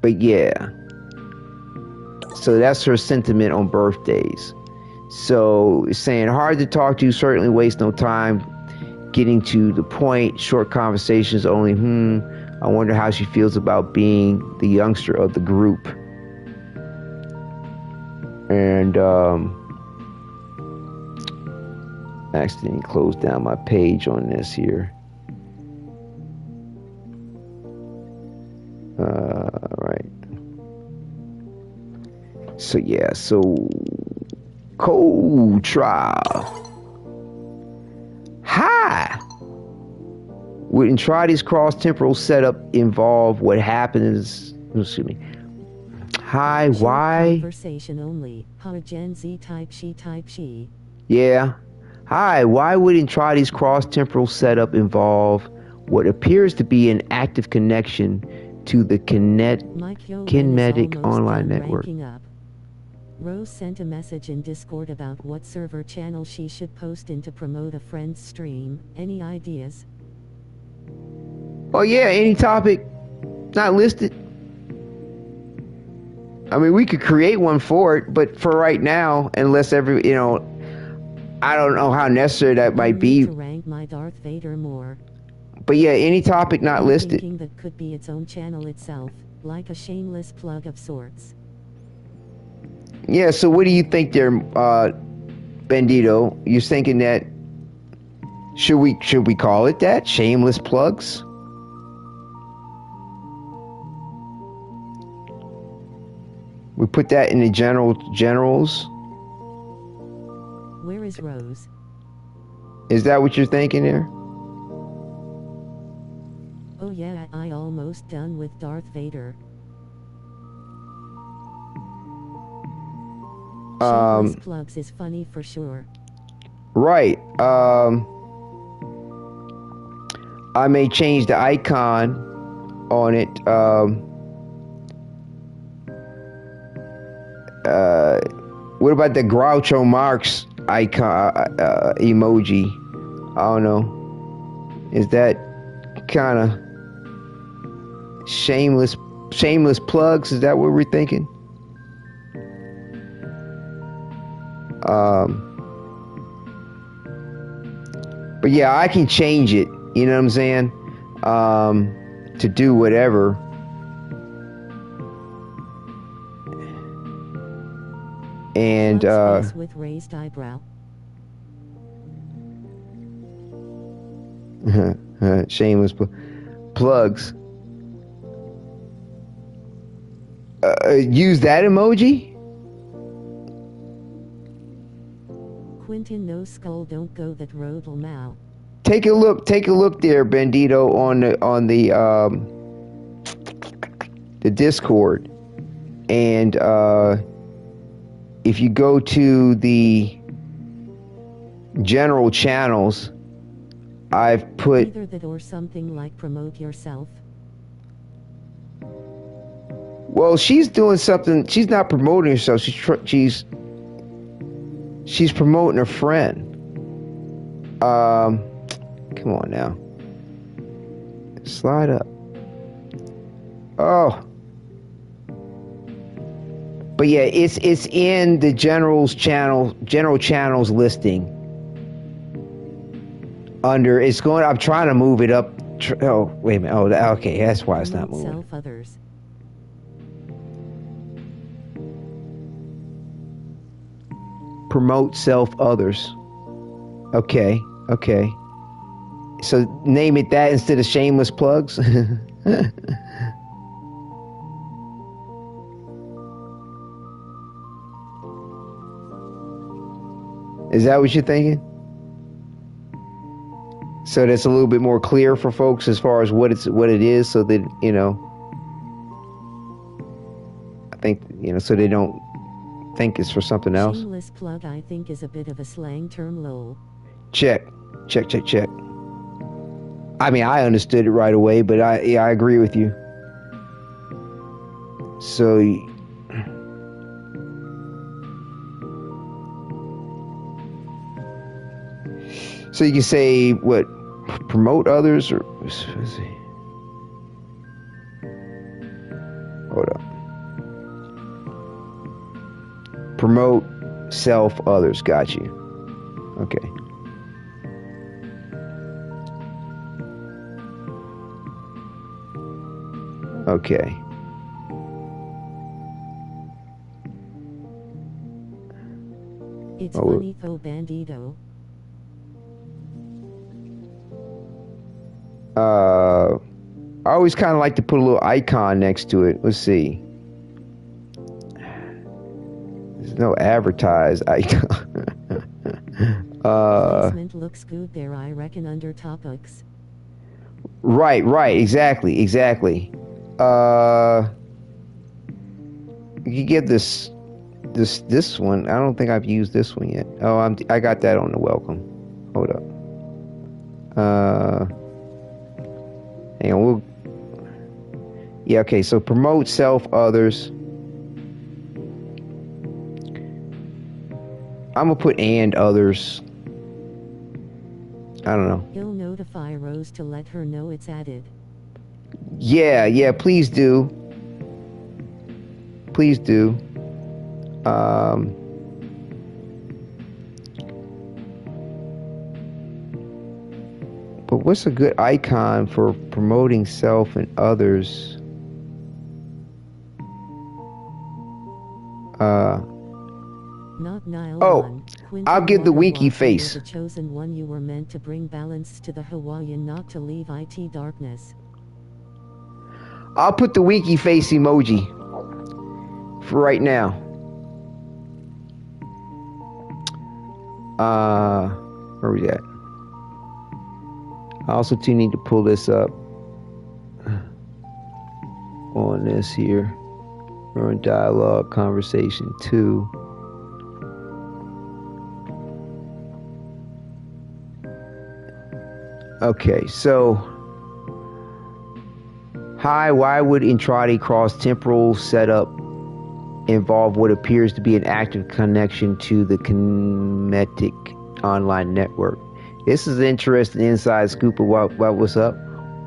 But yeah. So that's her sentiment on birthdays. So saying hard to talk to, certainly waste no time getting to the point, short conversations only. I wonder how she feels about being the youngster of the group. And I accidentally closed down my page on this here. Right. So yeah, Cold trial. Hi. Would Entradi's cross-temporal setup involve what happens? Excuse me. Hi, why? Conversation only. Gen Z type she. Yeah. Hi, why would Entradi's cross-temporal setup involve what appears to be an active connection to the kinetic online network? Rose sent a message in Discord about what server channel she should post in to promote a friend's stream. Any ideas? Oh yeah, any topic not listed. I mean, we could create one for it, but for right now, unless I don't know how necessary that might be. To rank my Darth Vader more. But yeah, any topic not listed. Thinking that could be its own channel itself, like a shameless plug of sorts. Yeah, so what do you think there, Bandito? You're thinking that should we call it that? Shameless plugs? We put that in the generals? Where is Rose? Is that what you're thinking there? Oh yeah, I almost done with Darth Vader. Shameless plugs is funny for sure. Right. I may change the icon on it. What about the Groucho Marx icon emoji? I don't know. Is that kind of shameless plugs? Is that what we're thinking? But yeah, I can change it, you know what I'm saying? To do whatever. And with raised eyebrow. Shameless plugs. Use that emoji? Quentin, no skull, don't go that road, now. Take a look there, Bandito, on the Discord. And if you go to the general channels, I've put either that or something like promote yourself. Well, she's doing something. She's not promoting herself. She's promoting her friend. Come on now. Slide up. Oh. But yeah, it's in the general channels listing. Under it's going. I'm trying to move it up. Oh, wait a minute. Oh, okay. That's why it's not moving. Self others. Promote self others. Okay. So name it that instead of shameless plugs. Is that what you're thinking? So that's a little bit more clear for folks as far as what it is, so that I think so they don't think it's for something else. Shameless plug, I think, is a bit of a slang term, lol. Check. I mean, I understood it right away, but I agree with you. So you can say what? Promote others, or let's see. Hold up. Promote self others. Got you. Okay. Okay. It's funny though, Bandito. I always kind of like to put a little icon next to it. Let's see. There's no advertised icon. Placement looks good there, I reckon, under topics. Right. Exactly. You get this one. I don't think I've used this one yet. Oh, I got that on the welcome. Hold up. Hang on. Yeah. Okay. So promote self others. I'm gonna put and others. I don't know. You'll notify Rose to let her know it's added. Yeah, please do. But what's a good icon for promoting self and others? Not Nile. Oh, I'll give the winky face. The chosen one, you were meant to bring balance to the Hawaiian, not to leave it darkness. I'll put the winky face emoji for right now. Where we at? I also too need to pull this up on this here. We're in dialogue conversation 2. Okay, so hi, why would Intrati cross-temporal setup involve what appears to be an active connection to the kinetic online network? This is an interesting inside scoop of what was up.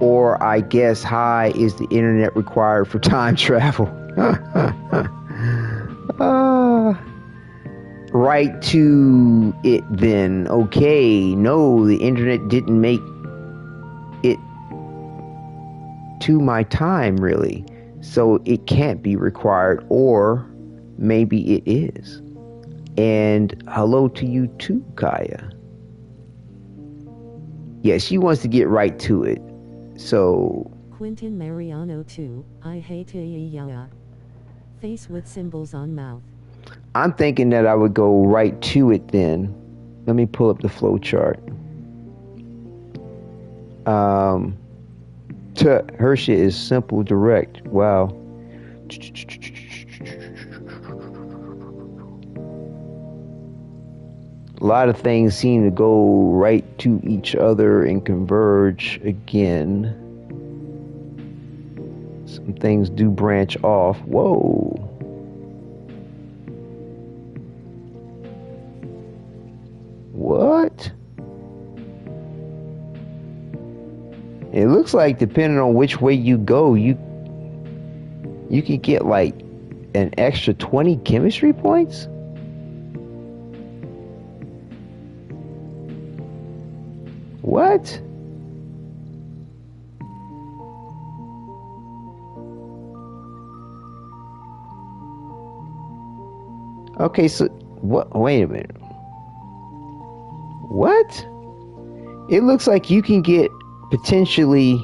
Or I guess hi is the internet required for time travel. Right to it then. Okay, no, the internet didn't make it to my time really, so it can't be required, or maybe it is. And hello to you too, Kaya. Yeah, she wants to get right to it. So Quentin Mariano 2, I hate ya. Face with symbols on mouth. I'm thinking that I would go right to it then. let me pull up the flow chart. Her shit is simple, direct. Wow. A lot of things seem to go right to each other and converge again. Some things do branch off. Whoa. What? It looks like depending on which way you go, you can get like an extra 20 chemistry points? What? Okay, so what? Wait a minute. What? It looks like you can get potentially.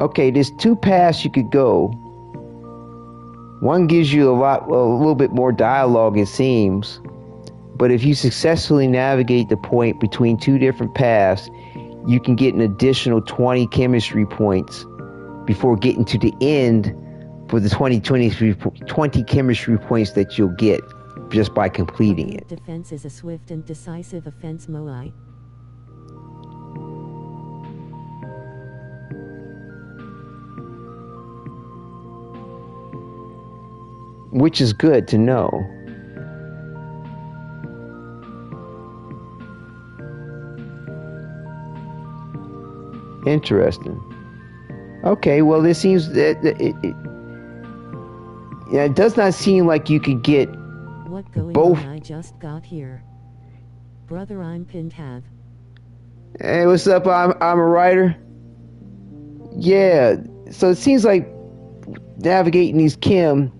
Okay, there's two paths you could go. One gives you a little bit more dialogue, it seems. But if you successfully navigate the point between two different paths, you can get an additional 20 chemistry points before getting to the end for the 20 chemistry points that you'll get just by completing it. Defense is a swift and decisive offense, Moai. Which is good to know. Interesting. Okay, well, this seems that it does not seem like you could get what going both. On? I just got here, brother. I'm Pintav. Hey, what's up? I'm a writer. Yeah, so it seems like navigating these chem,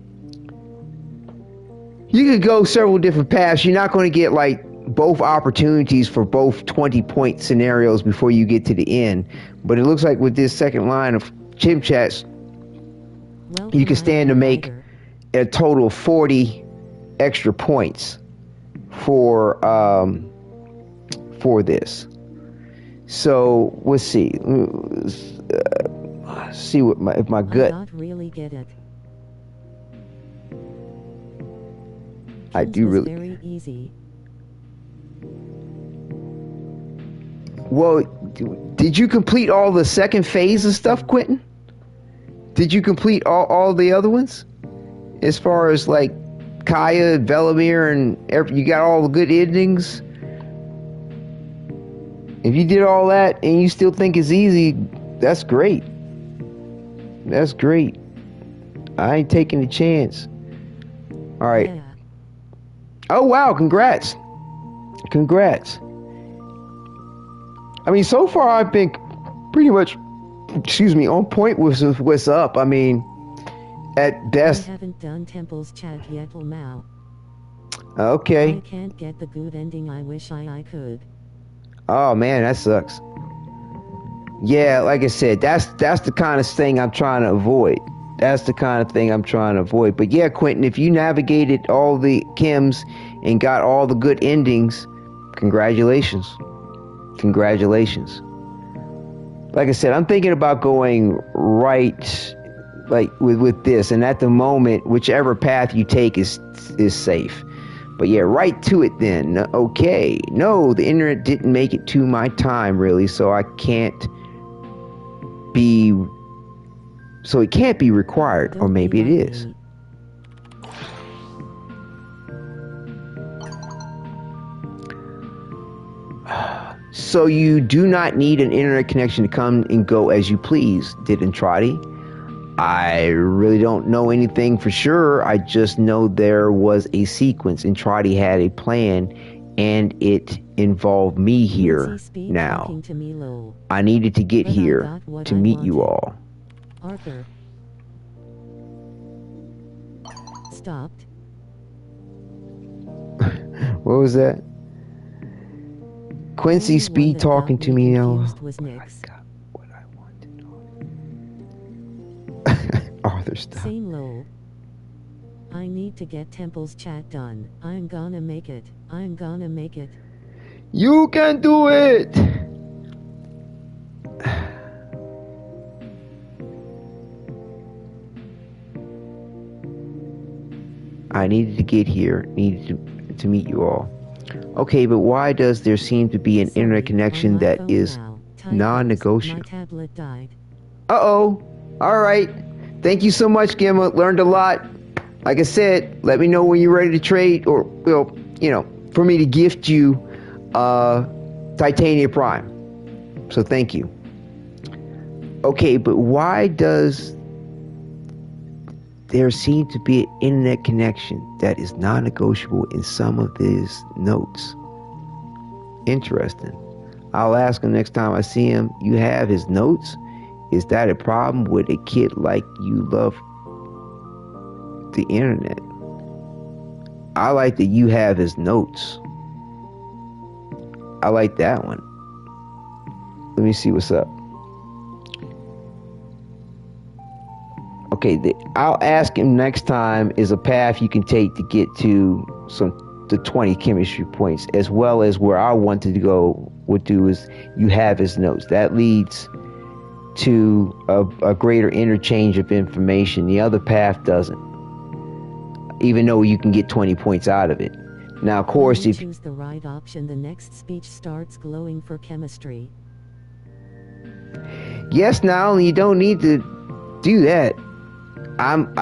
you could go several different paths. You're not going to get like both opportunities for both 20-point scenarios before you get to the end. But it looks like with this second line of chim chats, you can stand to make a total of 40 extra points for this. So let's see. See what if my gut. I don't really get it. I do really. Very easy. Well, did you complete all the second phase of stuff, Quentin? Did you complete all the other ones? As far as like Kaya, Velimire, and you got all the good endings? If you did all that and you still think it's easy, that's great. That's great. I ain't taking the chance. All right. Yeah. Oh, wow. Congrats. Congrats. I mean, so far I've been pretty much, on point with what's up. I mean, at best. I haven't done Temple's chat yet, Mao. Okay. I can't get the good ending. I wish I could. Oh man, that sucks. Yeah, like I said, that's the kind of thing I'm trying to avoid. That's the kind of thing I'm trying to avoid. But yeah, Quentin, if you navigated all the chems and got all the good endings, congratulations. Congratulations. Like I said, I'm thinking about going right, like with this, and at the moment, whichever path you take is safe. But yeah, right to it then. Okay. No, the internet didn't make it to my time really, so I can't be. So it can't be required, or maybe it is. So you do not need an internet connection to come and go as you please, did Entrati. I really don't know anything for sure. I just know there was a sequence. Entrati had a plan, and it involved me here now. I needed to get here to meet you all. Arthur. Stopped. What was that? Quincy speed talking to me now. Oh my God, what I wanted. Arthur, stop. Same low. I need to get Temple's chat done. I'm gonna make it. I'm gonna make it. You can do it! I needed to get here. Needed to meet you all. Okay, but why does there seem to be an internet connection that is non-negotiable? My tablet died. Uh-oh. Alright. Thank you so much, Gemma. Learned a lot. Like I said, let me know when you're ready to trade, or, well, you know, for me to gift you Titania Prime. So thank you. Okay, but why does there seem to be an internet connection that is non-negotiable in some of these notes? Interesting. I'll ask him next time I see him. You have his notes? Is that a problem with a kid like you love the internet? I like that you have his notes. I like that one. Let me see what's up. Okay, I'll ask him next time is a path you can take to get to the 20 chemistry points, as well as where I wanted to go would do is you have his notes. That leads to a greater interchange of information. The other path doesn't, even though you can get 20 points out of it. Now, of course, if you choose the right option, the next speech starts glowing for chemistry. Yes, not only you don't need to do that. I'm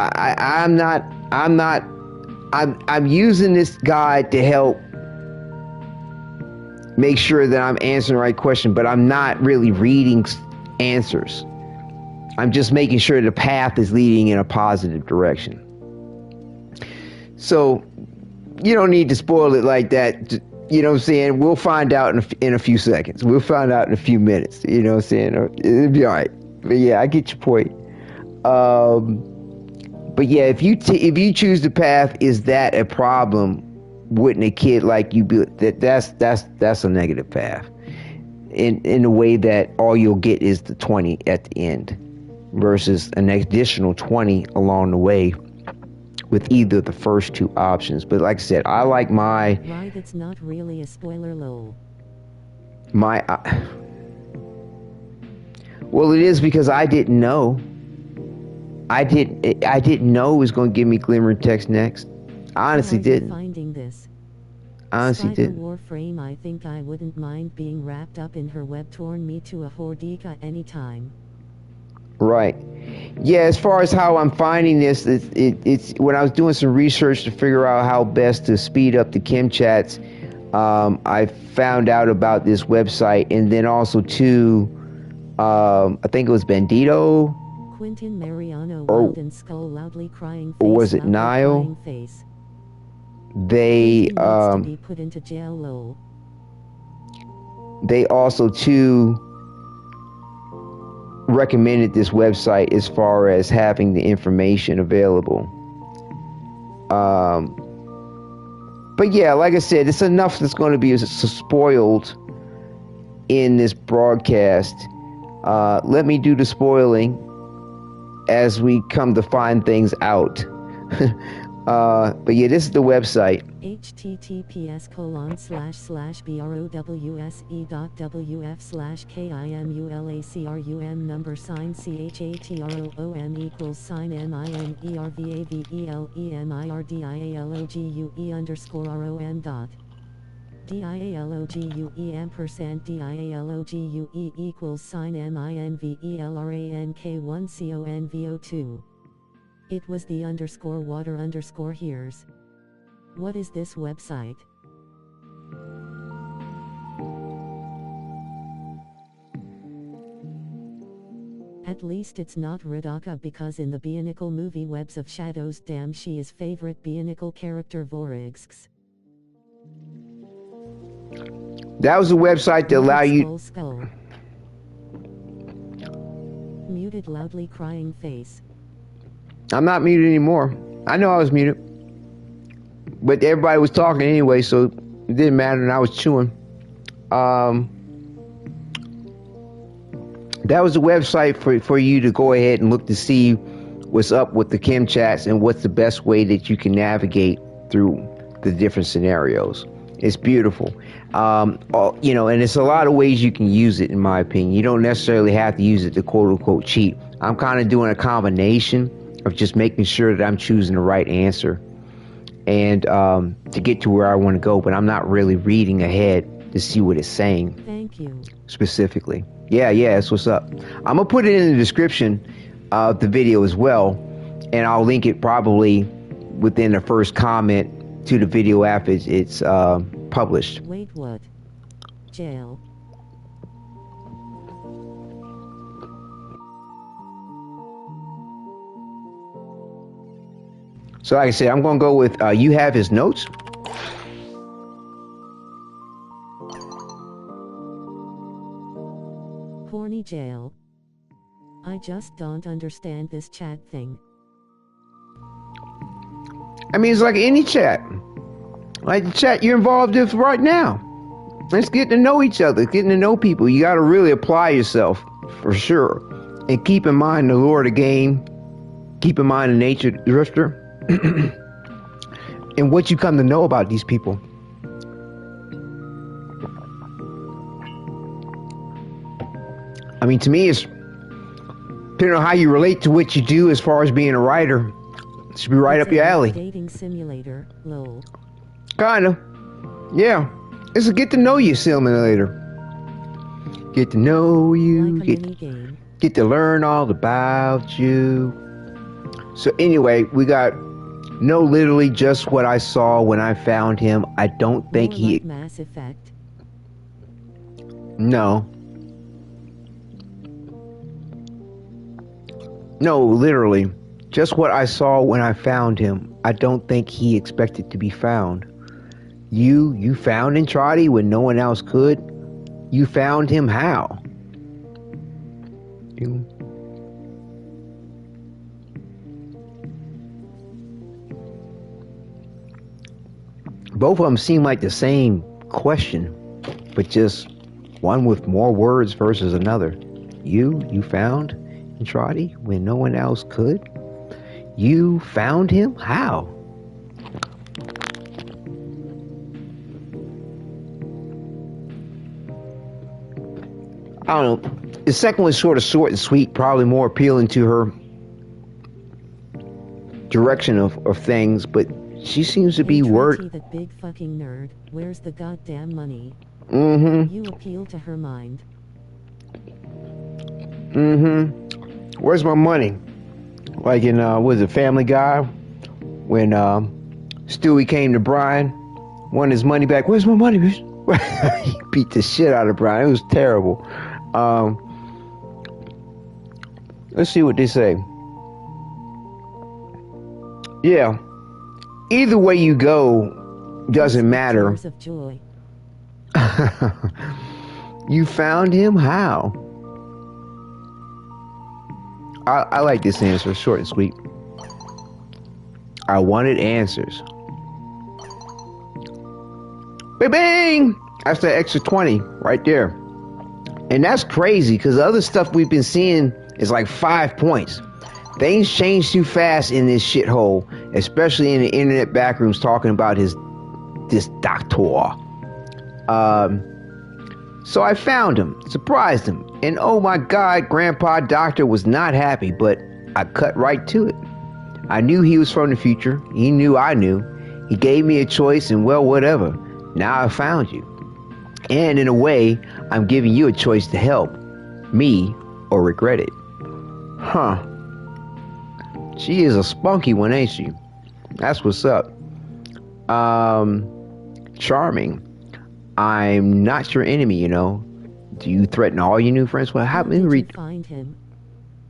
using this guide to help make sure that I'm answering the right question, but I'm not really reading answers. I'm just making sure the path is leading in a positive direction. So you don't need to spoil it like that. You know what I'm saying? We'll find out in a few seconds. We'll find out in a few minutes. You know what I'm saying? It'll be all right. But yeah, I get your point. But yeah, if you choose the path, is that a problem? Wouldn't a kid like you be that's a negative path. In the way that all you'll get is the 20 at the end, versus an additional 20 along the way with either the first two options. But like I said, I like my. Right, it's not really a spoiler, lol. Well, it is because I didn't know. I didn't know it was going to give me Glimmer text next. I honestly didn't. Finding this. I honestly didn't. Warframe, I think I wouldn't mind being wrapped up in her web. Torn me to a Wadidja anytime. Right. Yeah, as far as how I'm finding this, it's when I was doing some research to figure out how best to speed up the chem chats, I found out about this website, and then also too, I think it was Bandito. Quentin Mariano, Wild and Skull, loudly crying face, or was it Nile? Face. They needs to be put into jail, lol. They also too recommended this website as far as having the information available. But yeah, like I said, it's enough that's going to be spoiled in this broadcast. Let me do the spoiling as we come to find things out. But yeah, this is the website. https://browse.wf/kimulacrum number sign CHATROOME=minervalemIRDIALOGUE_ROM dot. DIALOGUE ampersand DIALOGUE equals sign MINVELRANK1CONVO2. It was the _water_ here's. What is this website? At least it's not Radaka, because in the Bionicle movie Webs of Shadows, damn, she is favorite Bionicle character Vorigx. That was a website to allow you. Skull. Muted, loudly crying face. I'm not muted anymore. I know I was muted, but everybody was talking anyway, so it didn't matter, and I was chewing. That was a website for you to go ahead and look to see what's up with the chem chats and what's the best way that you can navigate through the different scenarios. It's beautiful. You know, and it's a lot of ways you can use it, in my opinion. You don't necessarily have to use it to quote unquote cheat. I'm kind of doing a combination of just making sure that I'm choosing the right answer and to get to where I want to go, but I'm not really reading ahead to see what it's saying. Thank you. Specifically. Yeah, that's what's up. I'm gonna put it in the description of the video as well, and I'll link it probably within the first comment to the video after it's published. Wait, what? Jail. So like I said, I'm gonna go with you have his notes. Horny jail. I just don't understand this chat thing. I mean, it's like any chat. Like the chat you're involved with right now. Let's get to know each other, getting to know people. You got to really apply yourself, for sure. And keep in mind the lore of the game. Keep in mind the nature drifter. And what you come to know about these people. I mean, to me, it's depending on how you relate to what you do as far as being a writer. It should be right up your alley. Dating simulator, lol. Kinda. Yeah. It's a get to know you simulator. Get to know you. Like get to learn all about you. So anyway, we got no literally just what I saw when I found him. I don't think More like Mass Effect. No. No, literally. Just what I saw when I found him. I don't think he expected to be found. You found Entrati when no one else could? You found him how? Both of them seem like the same question, but just one with more words versus another. You found Entrati when no one else could? You found him? How? I don't know. The second was sort of short and sweet, probably more appealing to her direction of things, but she seems to be That big fucking nerd. Where's the goddamn money? Mm-hmm. You appeal to her mind. Mm-hmm. Where's my money? Like in was it Family Guy when Stewie came to Brian, wanted his money back. Where's my money, bitch? He beat the shit out of Brian. It was terrible. Let's see what they say. Yeah. Either way you go doesn't matter. Tears of joy. You found him? How? I like this answer, short and sweet. I wanted answers. Bang, bang! That's the extra 20 right there. And that's crazy because the other stuff we've been seeing is like 5 points. Things change too fast in this shithole, especially in the internet backrooms talking about this doctor. So I found him, surprised him, and oh my God, Grandpa Doctor was not happy, but I cut right to it. I knew he was from the future. He knew I knew. He gave me a choice, and well, whatever. Now I found you. And in a way, I'm giving you a choice to help me or regret it. Huh. She is a spunky one, ain't she? That's what's up. Charming. I'm not your enemy, you know. Do you threaten all your new friends? Well, how many read? Find him.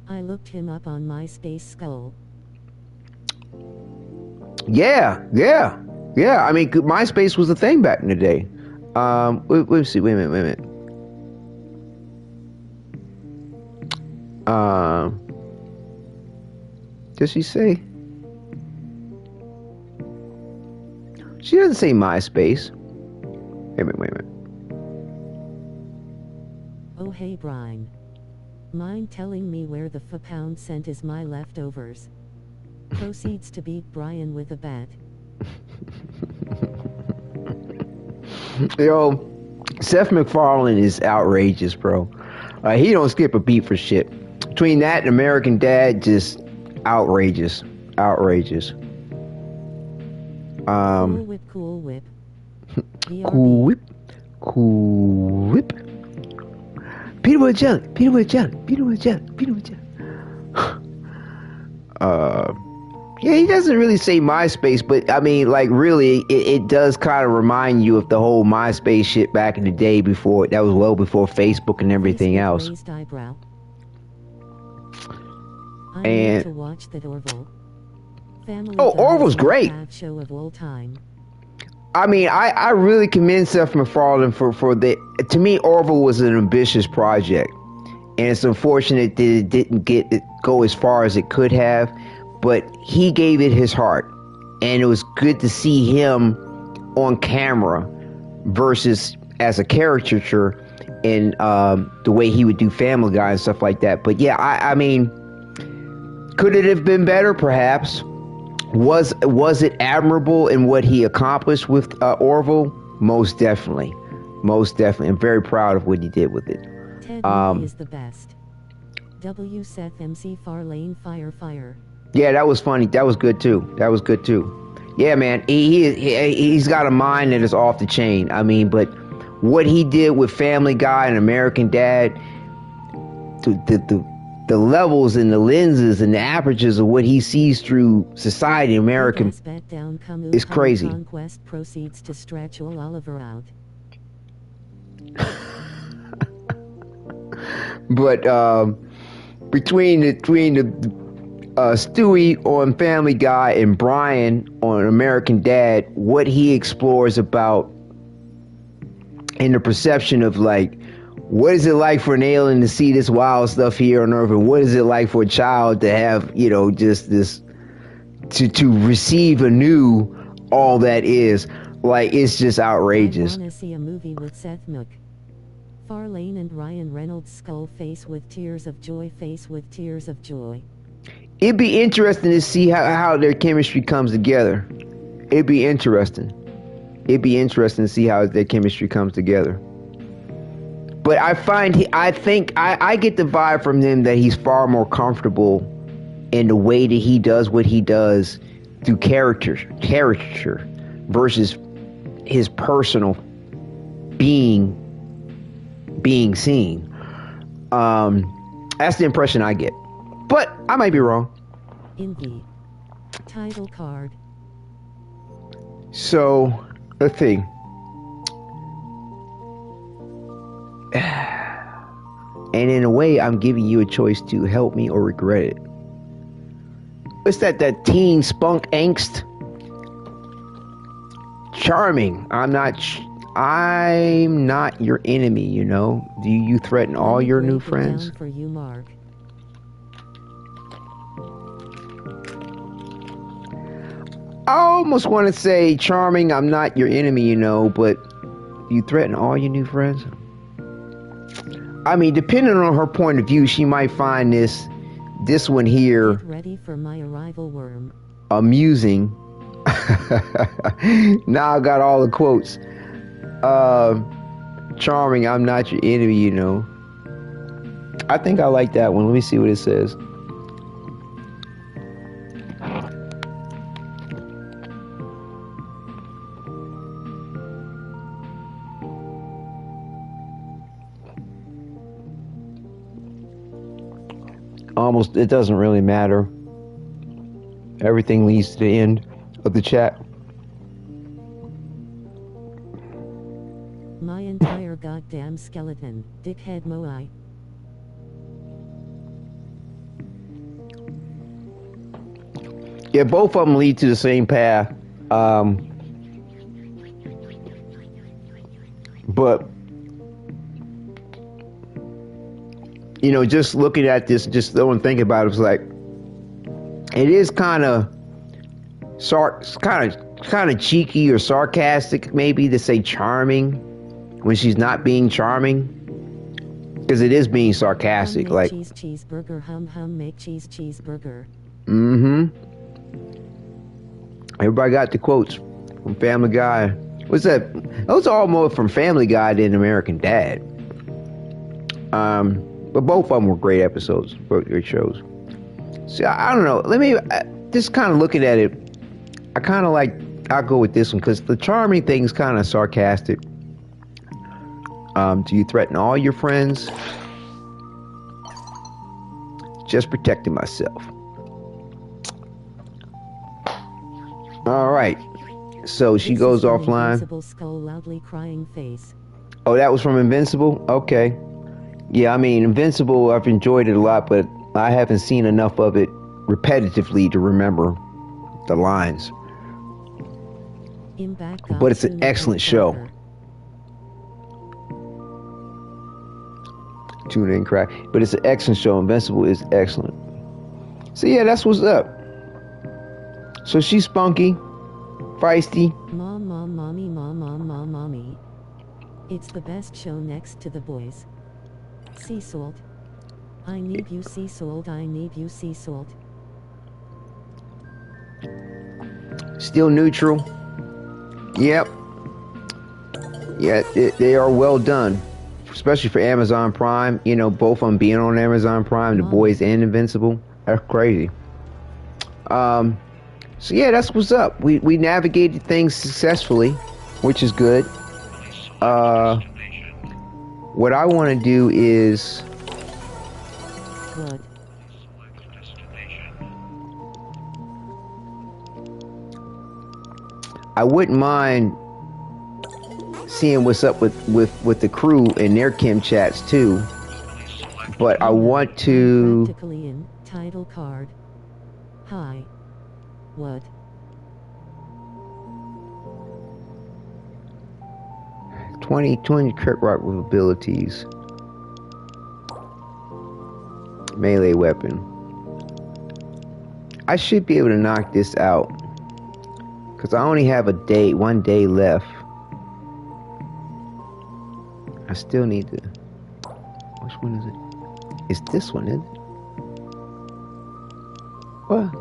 I looked him up on MySpace Skull. Yeah. I mean, MySpace was a thing back in the day. Let's see. Wait a minute. Does she say? She doesn't say MySpace. Wait a minute. Oh, hey, Brian. Mind telling me where the £1 sent is my leftovers. Proceeds to beat Brian with a bat. Yo, Seth MacFarlane is outrageous, bro. He don't skip a beat for shit. Between that and American Dad, just outrageous. Outrageous. Cool Whip, Cool Whip. Cool Whip. Cool Whip. Peanut jelly, peanut jelly, peanut jelly, peanut jelly. Yeah, he doesn't really say MySpace, but I mean, like, really, it does kind of remind you of the whole MySpace shit back in the day before. That was well before Facebook and everything else. Raised eyebrow. I And need to watch that Orville. Family Orville's great. Show of all time. I mean, I really commend Seth MacFarlane for the. To me, Orville was an ambitious project, and it's unfortunate that it didn't go as far as it could have. But he gave it his heart, and it was good to see him on camera versus as a caricature in the way he would do Family Guy and stuff like that. But yeah, I mean, could it have been better? Perhaps. Was it admirable in what he accomplished with Orville? Most definitely. Most definitely. I'm very proud of what he did with it. Ted is the best. W. Seth MC Farlane Fire. Yeah, that was funny. That was good too. Yeah, man. He's got a mind that is off the chain. I mean, but what he did with Family Guy and American Dad, the levels and the lenses and the apertures of what he sees through society, American, is crazy. Conquest proceeds to stretch all Oliver out. But between the Stewie on Family Guy and Brian on American Dad, what he explores about and the perception of, like, what is it like for an alien to see this wild stuff here on Earth, and what is it like for a child to have, just this, to receive anew all that is, like, it's just outrageous. I want to see a movie with Seth MacFarlane and Ryan Reynolds, skull face with tears of joy, face with tears of joy. It'd be interesting to see how their chemistry comes together. It'd be interesting to see how their chemistry comes together. But I get the vibe from him that he's far more comfortable in the way that he does what he does through caricature versus his personal being seen. That's the impression I get. But I might be wrong. In the title card. So, let's see. And in a way, I'm giving you a choice to help me or regret it. What's that teen spunk angst? Charming. I'm not your enemy, Do you threaten all your new friends? Down for you, Mark. I almost want to say charming, I'm not your enemy, but you threaten all your new friends? I mean, depending on her point of view, she might find this one here. Get ready for my arrival, worm. Amusing. Now I got all the quotes. Charming, I'm not your enemy, I think I like that one. Let me see what it says. Almost, it doesn't really matter. Everything leads to the end of the chat. My entire goddamn skeleton, dickhead Moai. Yeah, both of them lead to the same path. But just looking at this, just don't think about it, it's like, it is kind of cheeky or sarcastic, maybe, to say charming when she's not being charming. Because it is being sarcastic, make like cheeseburger, make cheeseburger. Everybody got the quotes from Family Guy. What's that? Those are all more from Family Guy than American Dad. But both of them were great episodes, both great shows. See, I don't know. Just kind of looking at it, I kind of like. I'll go with this one because the charming thing's kind of sarcastic. Do you threaten all your friends? Just protecting myself. All right. So she goes offline. Invincible skull, loudly crying face. Oh, that was from Invincible? Okay. Yeah, I mean, Invincible, I've enjoyed it a lot, but I haven't seen enough of it repetitively to remember the lines. But it's an excellent show. Tune in, crack. But it's an excellent show. Invincible is excellent. So yeah, that's what's up. So she's spunky, feisty. Mommy. It's the best show next to The Boys. Sea salt. I need you, sea salt. I need you, sea salt. Still neutral. Yep. Yeah, they are well done. Especially for Amazon Prime. You know, both of them being on Amazon Prime, The Boys and Invincible. That's crazy. So yeah, that's what's up. We navigated things successfully, which is good. What I want to do is... What? I wouldn't mind seeing what's up with the crew and their chem chats too. But I want to... Practically in title card. Hi. What? Twenty Kirk Rock with abilities. Melee weapon. I should be able to knock this out. Because I only have one day left. I still need to... Which one is it? It's this one, isn't it? What?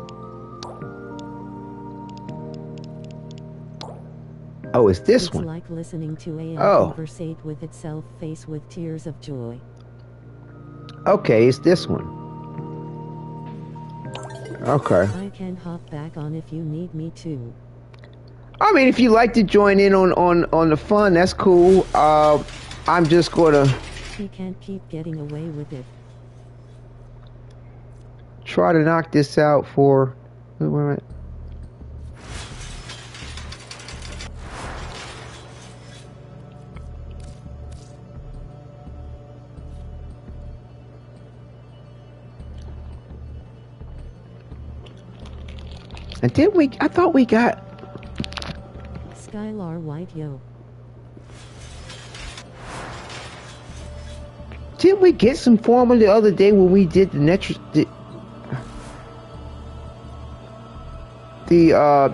Oh, it's this one. It's like listening to a conversate with itself, face with tears of joy. Okay, it's this one. Okay. I can hop back on if you need me to. I mean, if you like to join in on the fun, that's cool. I'm just gonna... He can't keep getting away with it. Try to knock this out for... Wait a minute. And did we... I thought we got... Skylar White, yo. Didn't we get some formula the other day when we did the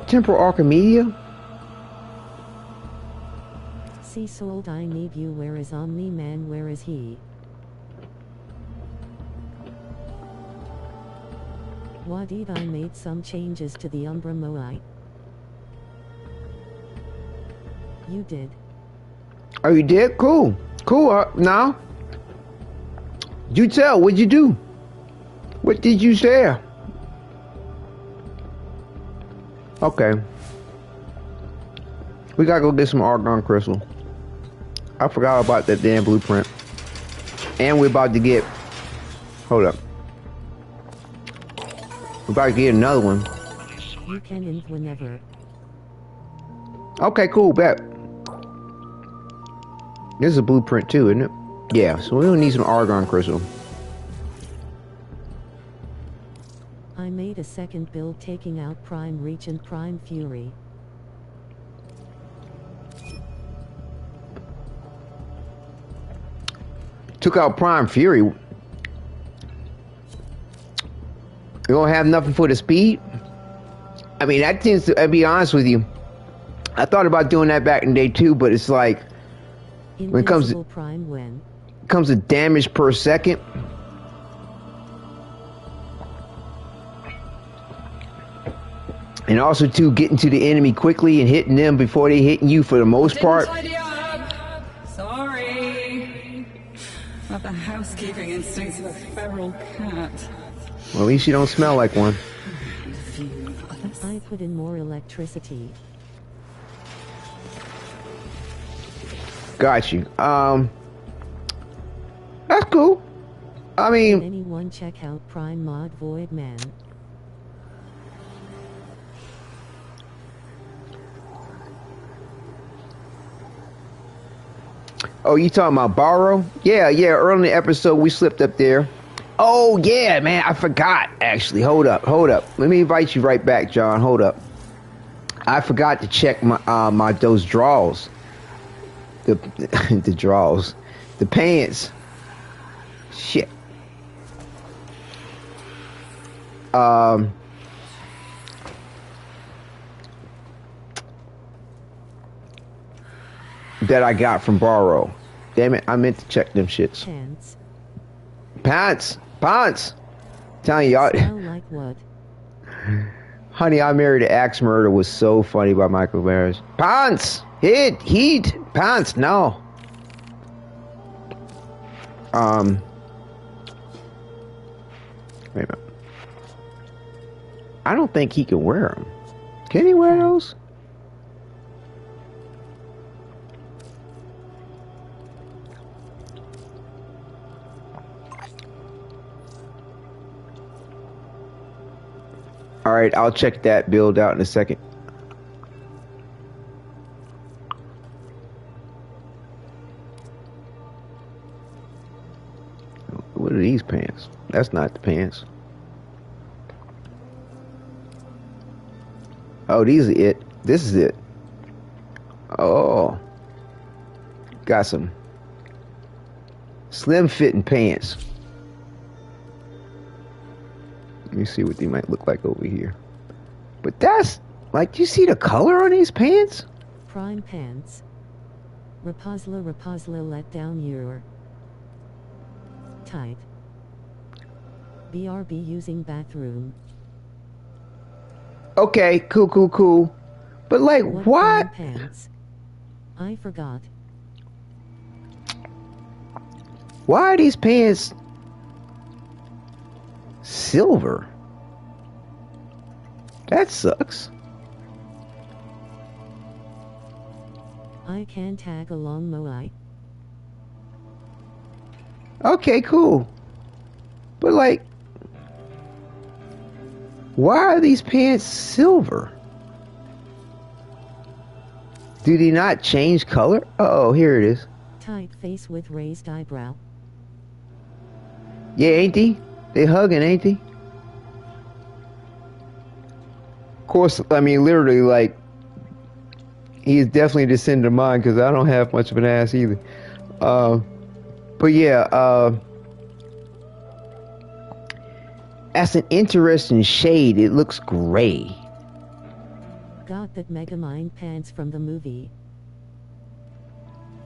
Temporal Archimedia? Sea sold, I need you. Where is Omni Man? Where is he? Wadidja, I made some changes to the Umbra Moai. You did. Oh, you did? Cool. Cool. Now, you tell. What'd you do? What did you share? Okay. We gotta go get some argon crystal. I forgot about that damn blueprint. And we're about to get... Hold up. We're about to get another one. You can end whenever. Okay, cool. Bet. This is a blueprint too, isn't it? Yeah, so we'll need some argon crystal. I made a second build taking out Prime Reach and Prime Fury. Took out Prime Fury. You don't have nothing for the speed? I mean, that tends to, I'll be honest with you. I thought about doing that back in day 2, but it's like... When it comes to Prime when? comes to damage per second. And also to getting to the enemy quickly and hitting them before they hitting you for the most part. Tidy up. Sorry. I have the housekeeping instincts of a feral cat. Well, at least you don't smell like one. I put in more electricity. Got you. That's cool. I mean, Can anyone check out Prime Mod Void Man? oh, you talking about borrow? Yeah, early in the episode we slipped up there. Oh yeah, man, I forgot actually. Hold up. Let me invite you right back, John. Hold up. I forgot to check my those draws. The draws. The pants. Shit. That I got from Borrow. Damn it, I meant to check them shits. Pants. Telling y'all. Like what? Honey, I Married an Axe Murder was so funny by Michael Myers. Pants! Heat! Pants, no. Wait a minute. I don't think he can wear them. Can he wear those? All right, I'll check that build out in a second. What are these pants? That's not the pants. Oh, these are it. This is it. Oh. Got some slim fitting pants. Let me see what they might look like over here. But that's like, you see the color on these pants? Prime pants. Rapazla let down your tight. BRB using bathroom. Okay, cool. But like, what? Pants? I forgot. Why are these pants silver? That sucks. I can tag along Moai. Okay, cool. But like, why are these pants silver? Do they not change color? Oh, here it is. Tight face with raised eyebrow. Yeah, ain't they? They hugging, ain't they? Of course, I mean, literally, like, he is definitely a descendant of mine because I don't have much of an ass either. But yeah, that's an interesting shade. It looks gray. Got that Megamind pants from the movie.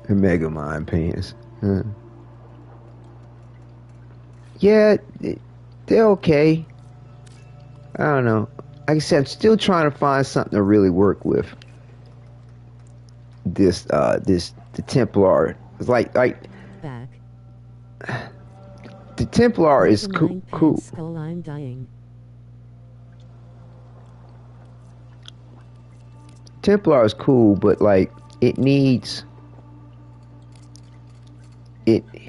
The Megamind pants. Huh. Yeah, they're okay. I don't know. Like I said, I'm still trying to find something to really work with. The Templar. It's like back. The Templar is cool. Skull, I'm dying. Templar is cool, but like it needs something.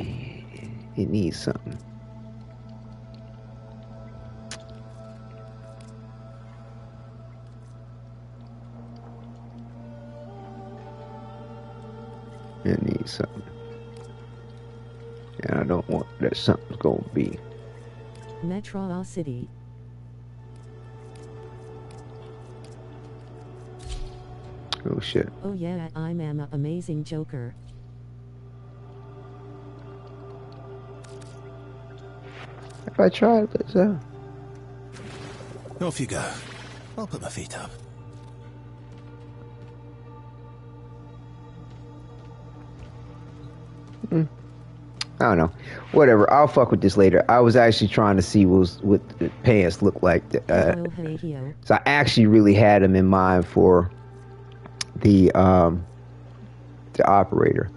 It needs something. And I don't want that something's gonna be. Metro City. Oh shit. Oh yeah, I'm an amazing Joker. If I try this out. Off you go. I'll put my feet up. I don't know. Whatever. I'll fuck with this later. I was actually trying to see what the pants look like. So I actually really had them in mind for the operator.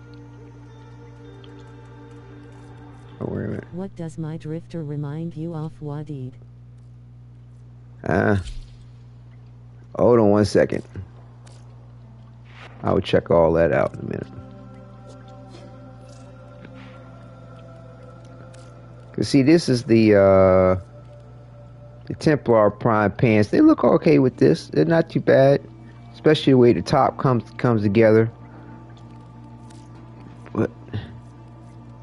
Oh, wait a minute. What does my drifter remind you of, Wadid? Hold on 1 second. I will check all that out in a minute. Cause see, this is the Templar Prime pants. They look okay with this. They're not too bad, especially the way the top comes together. But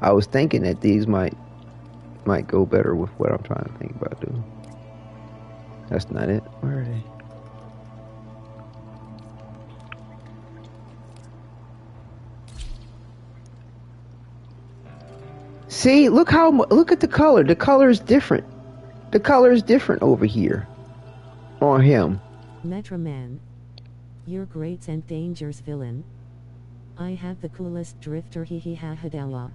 I was thinking that these might go better with what I'm trying to think about doing. That's not it. Where are they? See, look at the color. The color is different. The color is different over here on him. Metroman, you're greats and dangers villain. I have the coolest drifter, hee hee ha hadawa.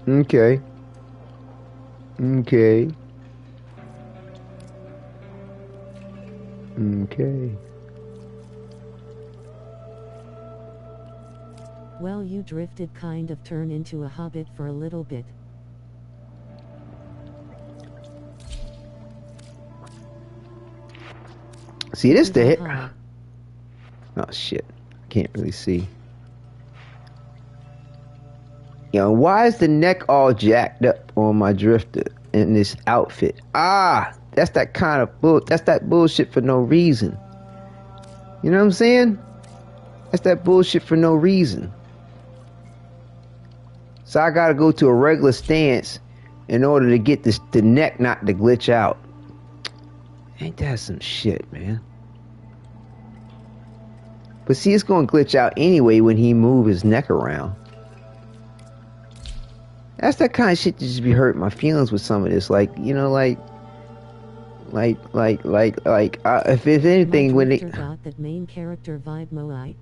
Okay. Okay. Okay. Well, you drifted kind of turn into a hobbit for a little bit. See, this the hit. Oh shit. Can't really see. You know, why is the neck all jacked up on my drifter in this outfit? That's that kind of that's that bullshit for no reason. You know what I'm saying? That's that bullshit for no reason. So I gotta go to a regular stance in order to get the neck not to glitch out. Ain't that some shit, man? But see, it's gonna glitch out anyway when he move his neck around. That's that kind of shit that just be hurting my feelings with some of this. Like, you know, if anything, when they got that main character vibe, Moai.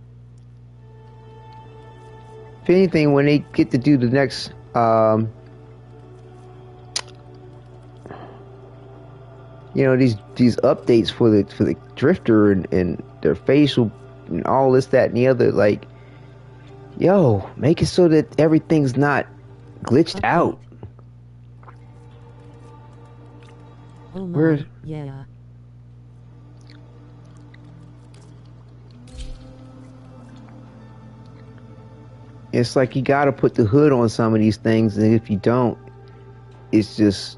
If anything, when they get to do the next, you know, these updates for the drifter and their facial and all this, that, and the other, like, yo, make it so that everything's not glitched out. Oh my, yeah. It's like you gotta put the hood on some of these things, and if you don't, it's just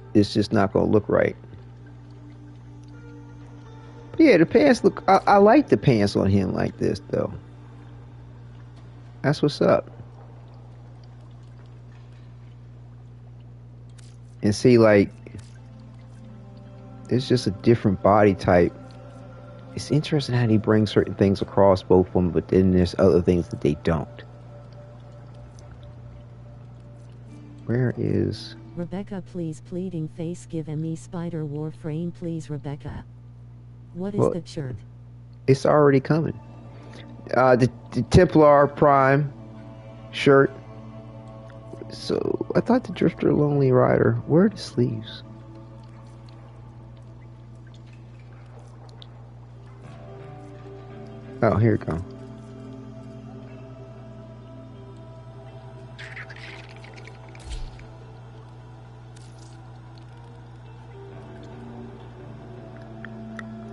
not gonna look right. But yeah, the pants look. I like the pants on him like this though. That's what's up. And see, like, it's just a different body type. It's interesting how they bring certain things across both of them, but then there's other things that they don't. Where is Rebecca, please, pleading face, give me spider Warframe, please, Rebecca. What is the shirt? It's already coming. The Templar Prime shirt. So I thought the Drifter Lonely Rider. Where are the sleeves? Oh, here we go.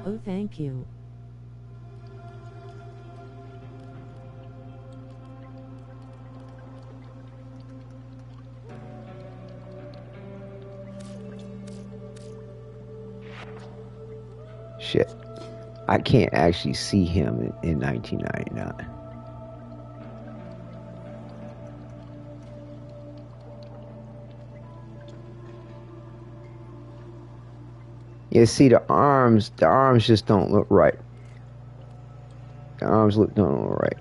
Oh, thank you. Shit. I can't actually see him in 1999. Yeah, see, the arms just don't look right. The arms don't look right.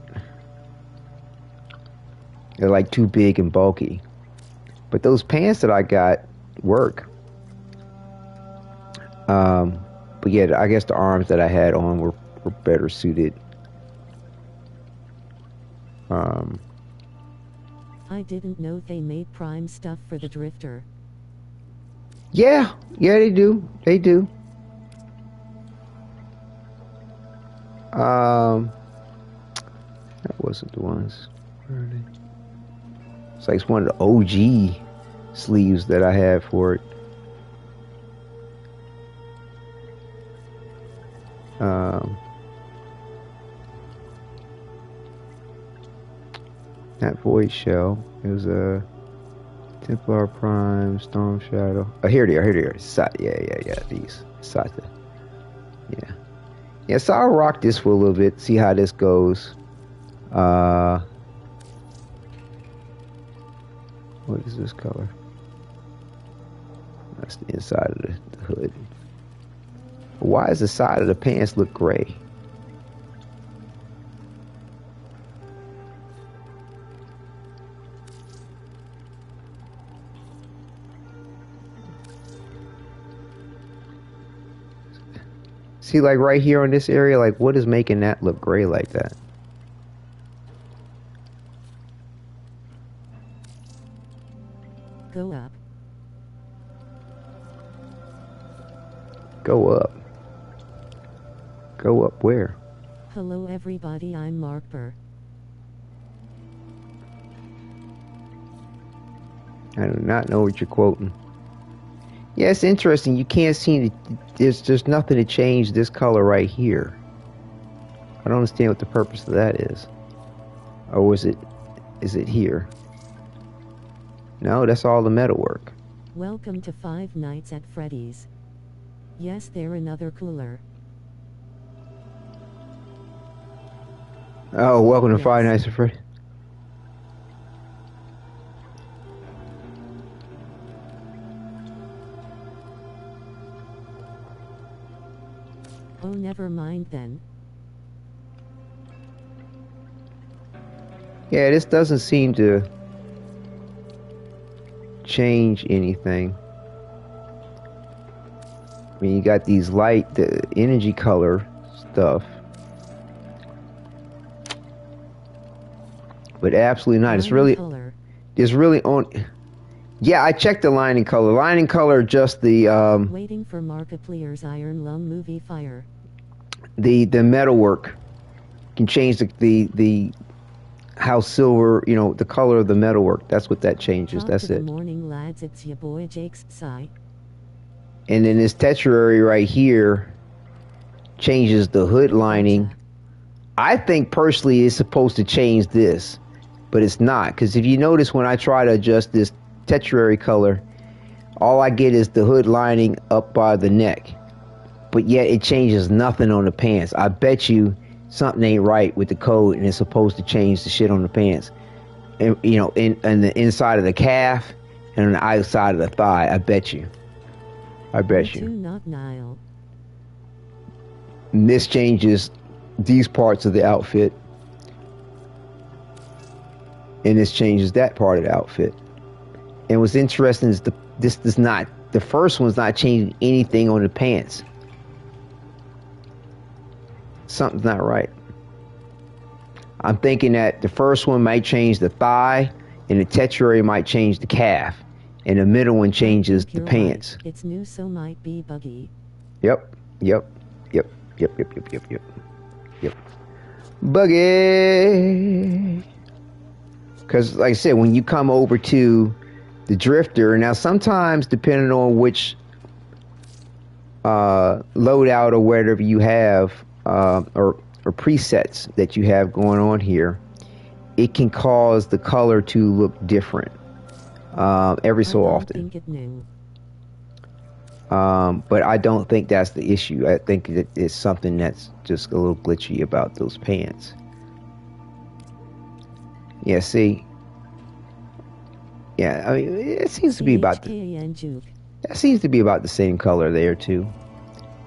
They're like too big and bulky. But those pants that I got work. But yeah, I guess the arms that I had on were better suited. I didn't know they made prime stuff for the Drifter. Yeah, they do. They do. That wasn't the ones. Where are they? It's like it's one of the OG sleeves that I had for it. Not Void Shell. It was a Templar Prime, Storm Shadow. Oh, here they are. Yeah. These. Sata. Yeah, so I'll rock this for a little bit, see how this goes. What is this color? That's the inside of the hood. Why does the side of the pants look gray? See, like right here on this area, like what is making that look gray like that? Go up. Go up. Go up where? Hello everybody, I'm Mark Burr. I do not know what you're quoting. Yeah, it's interesting. You can't see there's nothing to change this color right here. I don't understand what the purpose of that is. Or is it here? No, that's all the metalwork. Welcome to Five Nights at Freddy's. Yes, they're another cooler. Oh, welcome to Five Nights at Freddy's. Oh, never mind then. Yeah, this doesn't seem to change anything. I mean, you got these the energy color stuff. But absolutely not. It's really on. Yeah, I checked the lining color. Lining color, just the Waiting for Markiplier's Iron Lung movie fire. The metalwork can change the how silver, the color of the metalwork. That's what that changes. That's it. Good morning, lads. It's your boy Jake's Psy. And then this tertiary right here changes the hood lining. I think personally it's supposed to change this, but it's not, because if you notice when I try to adjust this tertiary color, all I get is the hood lining up by the neck, but yet it changes nothing on the pants. I bet you something ain't right with the code, and it's supposed to change the shit on the pants, and in the inside of the calf and on the outside of the thigh. I bet you. Not Nile. And this changes these parts of the outfit, and this changes that part of the outfit. And what's interesting is the first one's not changing anything on the pants. Something's not right. I'm thinking that the first one might change the thigh, and the tertiary might change the calf, and the middle one changes the pants. Right. It's new, so might be buggy. Yep. Buggy. Because, like I said, when you come over to the Drifter, now sometimes depending on which loadout or whatever you have, or presets that you have going on here, it can cause the color to look different every so often. But I don't think that's the issue. I think it's something that's just a little glitchy about those pants. Yeah, see? Yeah, I mean, it seems to be about the same color there too.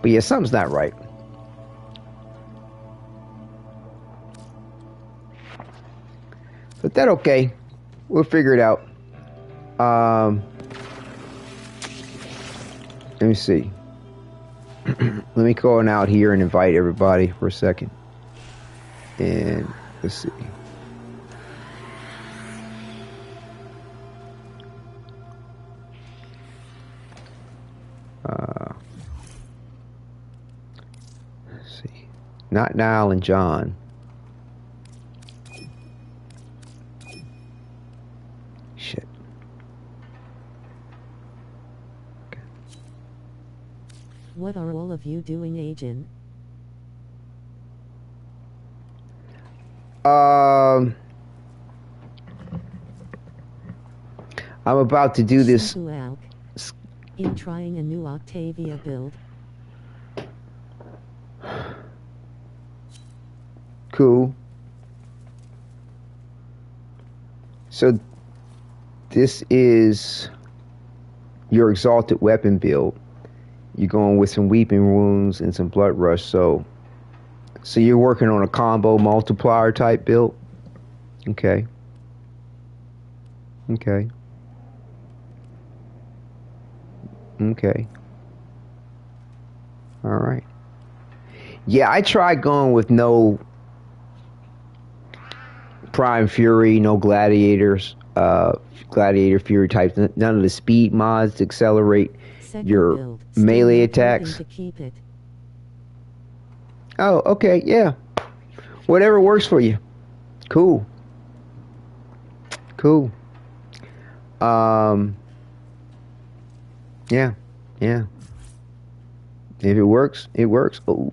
But yeah, something's not right. But that's okay. We'll figure it out. Let me see. Let me go on out here and invite everybody for a second. And let's see. Not Niall and John. Shit. Okay. What are all of you doing, Agent? I'm about to do this. In trying a new Octavia build. Cool. So this is your exalted weapon build. You're going with some weeping wounds and some blood rush. So you're working on a combo multiplier type build. Okay. Okay. Okay. All right. Yeah, I tried going with no Prime Fury, no Gladiators, Gladiator Fury types, none of the speed mods to accelerate your melee attacks. Oh, okay, yeah. Whatever works for you. Cool. Cool. Yeah. If it works, it works. Oh.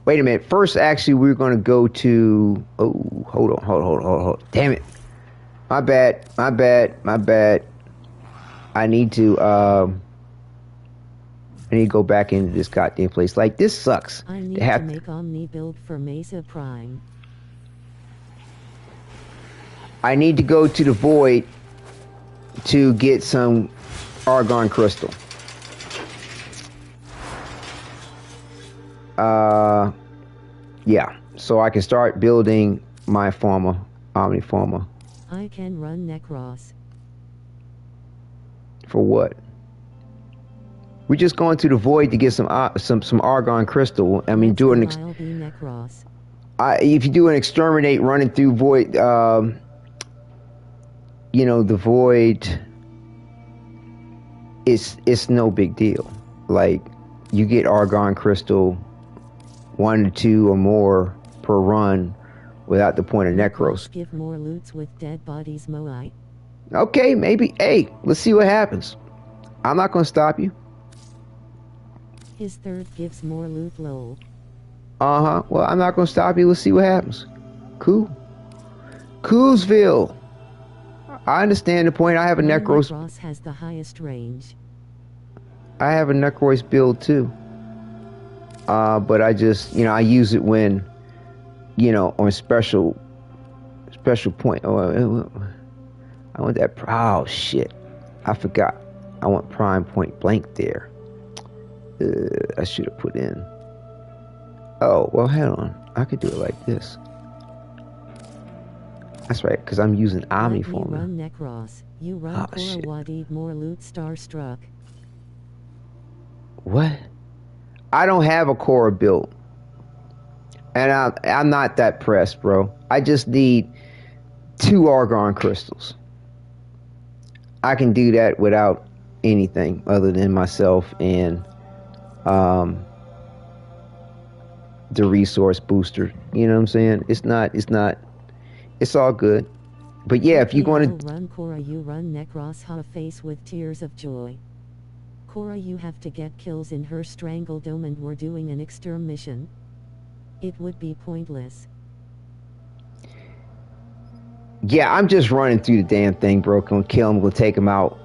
Wait a minute. First, actually, we're going to go to... Oh, hold on. Damn it. My bad. I need to go back into this goddamn place. Like, this sucks. I need to make Omni Build for Mesa Prime. I need to go to the Void to get some Argon Crystal. Yeah, so I can start building my Forma, Omni Forma. I can run Necros. For what? We're just going to the Void to get some Argon Crystal. I mean, do an Necros. If you do an exterminate running through Void, you know, the Void, it's no big deal. Like, you get Argon Crystal 1 to 2 or more per run without the point of Necros. Give more loots with dead bodies, Moai. Okay, maybe. Hey, let's see what happens. I'm not going to stop you. His third gives more loot, lol. Uh-huh. Well, I'm not going to stop you. Let's see what happens. Cool. Coolsville. I understand the point. I have a Necros. Necros has the highest range. I have a Necros build too. But I just, you know, I use it when, you know, on special point. Oh, I want that. Oh, shit. I forgot. I want prime point blank there. I should have put in. Oh, well, hold on. I could do it like this. That's right, because I'm using Omni Forma. You run Necros. You run Cora Wadid more loot Starstruck. What? I don't have a Cora built. And I'm not that pressed, bro. I just need 2 Argon crystals. I can do that without anything other than myself and the resource booster. You know what I'm saying? It's all good. But yeah, if you're going to run Cora, you run Necros half face with tears of joy. Cora, you have to get kills in her strangle dome, and we're doing an exterm mission. It would be pointless. Yeah, I'm just running through the damn thing, bro. Gonna kill him, gonna take him out,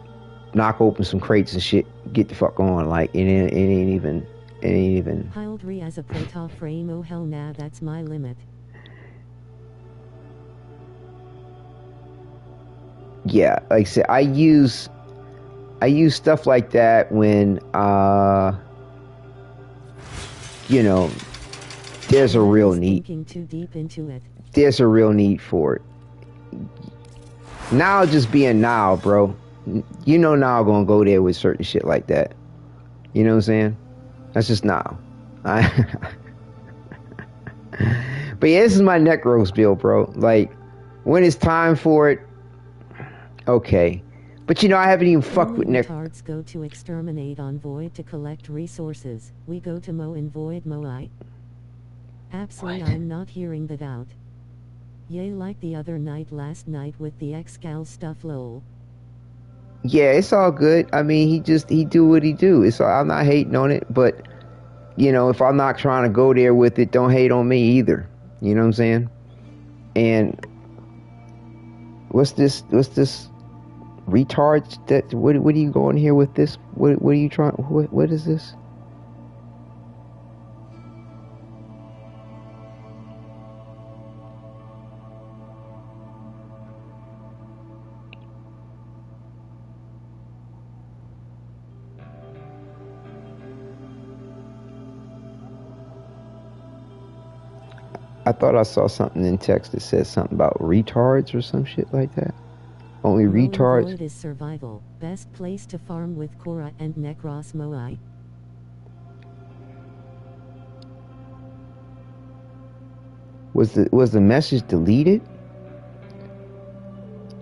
knock open some crates and shit, get the fuck on. Like, it ain't even. Hildry as a Protoframe, oh hell nah, that's my limit. Yeah, like I said, I use stuff like that when, you know, there's a real need. Too deep into it. There's a real need for it. Now just being now, bro. You know now I'm gonna go there with certain shit like that. You know what I'm saying? That's just now. But yeah, this is my Necros build, bro. Like, when it's time for it, okay. But you know, I haven't even fucked with Necros. Go to exterminate on Void to collect resources. We go to Mo in Void Moai. Absolutely, I'm not hearing that out. Yay, like the other night last night with the X-Cal stuff, lol. Yeah, it's all good. I mean, he do what he do. I'm not hating on it, but you know, if I'm not trying to go there with it, don't hate on me either. You know what I'm saying? And what's this retard that what are you going here with this? What are you trying what is this? I thought I saw something in text that said something about retards or some shit like that. Only retards. Void is survival. Best place to farm with Korra and Necros Moai. Was the message deleted?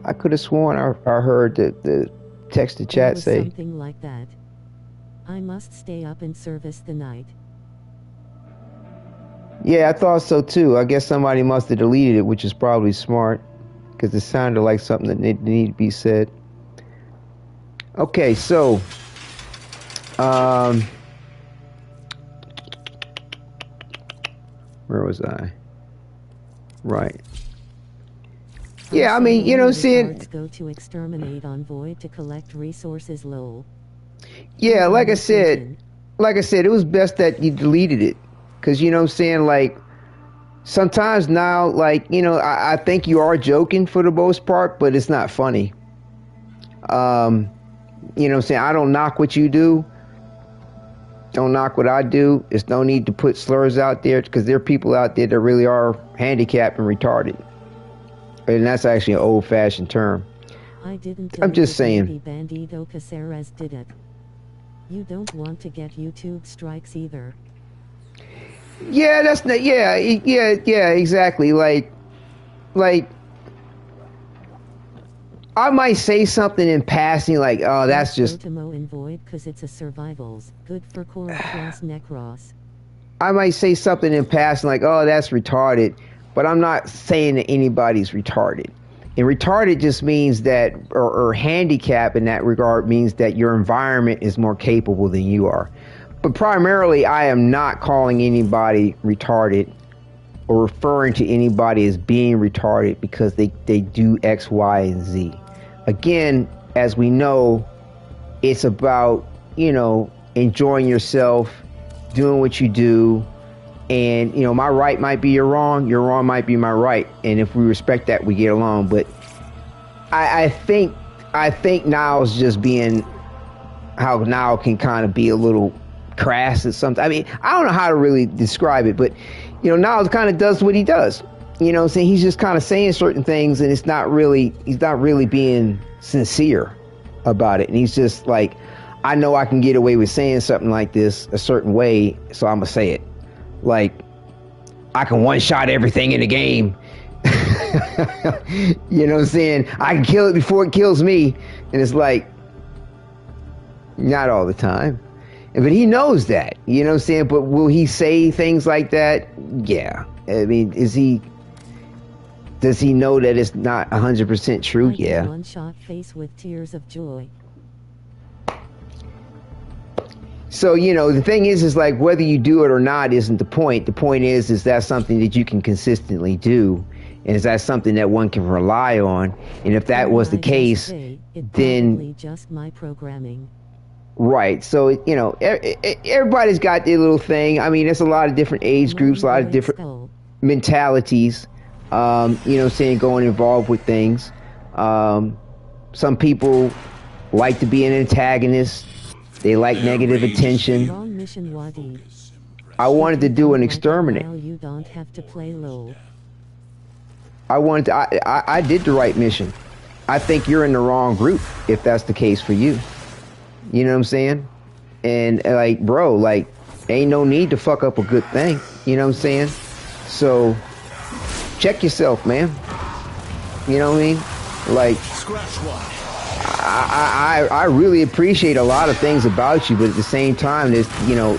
I could have sworn I heard the text to chat say something like that. I must stay up and service the night. Yeah, I thought so too. I guess somebody must have deleted it, which is probably smart, because it sounded like something that needed to be said. Okay, so where was I? Right. Yeah, I mean, you know, seeing go to exterminate on Void to collect resources, lol. Yeah, like I said, it was best that you deleted it. Because, you know what I'm saying, like, sometimes now, like, you know, I think you are joking for the most part, but it's not funny. You know what I'm saying? I don't knock what you do. Don't knock what I do. There's no need to put slurs out there, because there are people out there that really are handicapped and retarded. And that's actually an old-fashioned term. I'm just saying. Bandido Caceres did it. You don't want to get YouTube strikes either. Yeah, that's not. Yeah, exactly. Like, I might say something in passing, like, "Oh, that's just." Ultimo in Void, because it's a survivals. Good for Korra plus Necros. I might say something in passing, like, "Oh, that's retarded," but I'm not saying that anybody's retarded. And retarded just means that, or handicap in that regard means that your environment is more capable than you are. But primarily, I am not calling anybody retarded or referring to anybody as being retarded because they do X, Y, and Z. Again, as we know, it's about, you know, enjoying yourself, doing what you do. And, you know, my right might be your wrong might be my right. And if we respect that, we get along. But I think now is just being how now can kind of be a little crass or something. I mean, I don't know how to really describe it, but, you know, Niles kind of does what he does. You know what I'm saying? He's just kind of saying certain things, and he's not really being sincere about it. And he's just like, I know I can get away with saying something like this a certain way, so I'm going to say it. Like, I can one-shot everything in the game. You know what I'm saying? I can kill it before it kills me. And it's like, not all the time. But he knows that, you know what I'm saying? But will he say things like that? Yeah. I mean, does he know that it's not 100% true? Yeah. One shot face with tears of joy. So, you know, the thing is like, whether you do it or not isn't the point. The point is that something that you can consistently do? And is that something that one can rely on? And if that was the case, then just my programming. Right. So, you know, everybody's got their little thing. I mean, there's a lot of different age groups, a lot of different mentalities, you know what I'm saying, going involved with things. Some people like to be an antagonist. They like negative attention. Wrong mission, Wadi. I wanted to do an exterminate. You don't have to play low. I did the right mission. I think you're in the wrong group if that's the case for you. You know what I'm saying? And like, bro, like, ain't no need to fuck up a good thing. You know what I'm saying? So check yourself, man. You know what I mean? Like, I really appreciate a lot of things about you, but at the same time, there's, you know,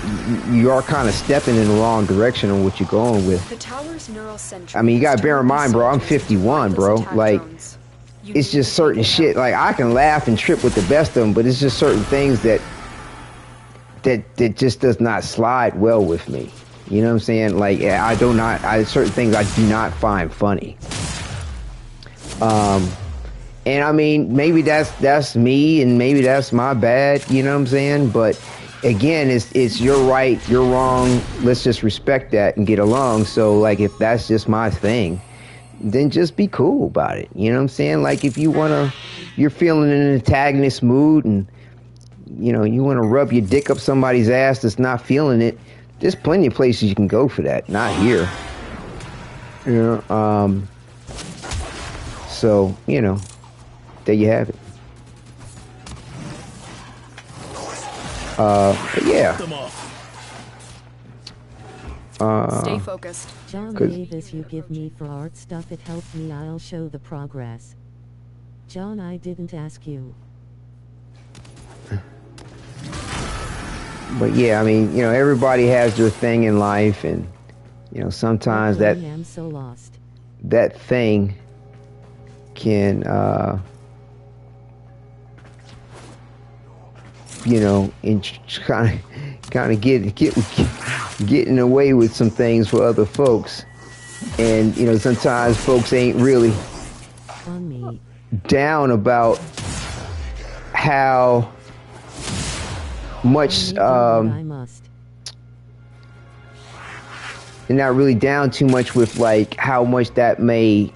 you are kind of stepping in the wrong direction on what you're going with. The tower's neural centric. I mean, you gotta bear in mind, bro, I'm 51, bro. Like, it's just certain shit. Like, I can laugh and trip with the best of them, but it's just certain things that just does not slide well with me. You know what I'm saying? Like, certain things I do not find funny. And I mean, maybe that's me, and maybe that's my bad. You know what I'm saying? But again, it's your right, you're wrong. Let's just respect that and get along. So, like, if that's just my thing, then just be cool about it. You know what I'm saying? Like, if you're feeling in an antagonist mood, and you know you want to rub your dick up somebody's ass that's not feeling it, there's plenty of places you can go for that. Not here. You know. So, you know. There you have it. Yeah. Stay focused. John Davis, you give me for art stuff. It helped me. I'll show the progress. John, I didn't ask you. But yeah, I mean, you know, everybody has their thing in life, and you know, sometimes I am so lost. That thing can you know, and kind of getting away with some things for other folks, and you know, sometimes folks ain't really down about how much they're not really down too much with like how much that may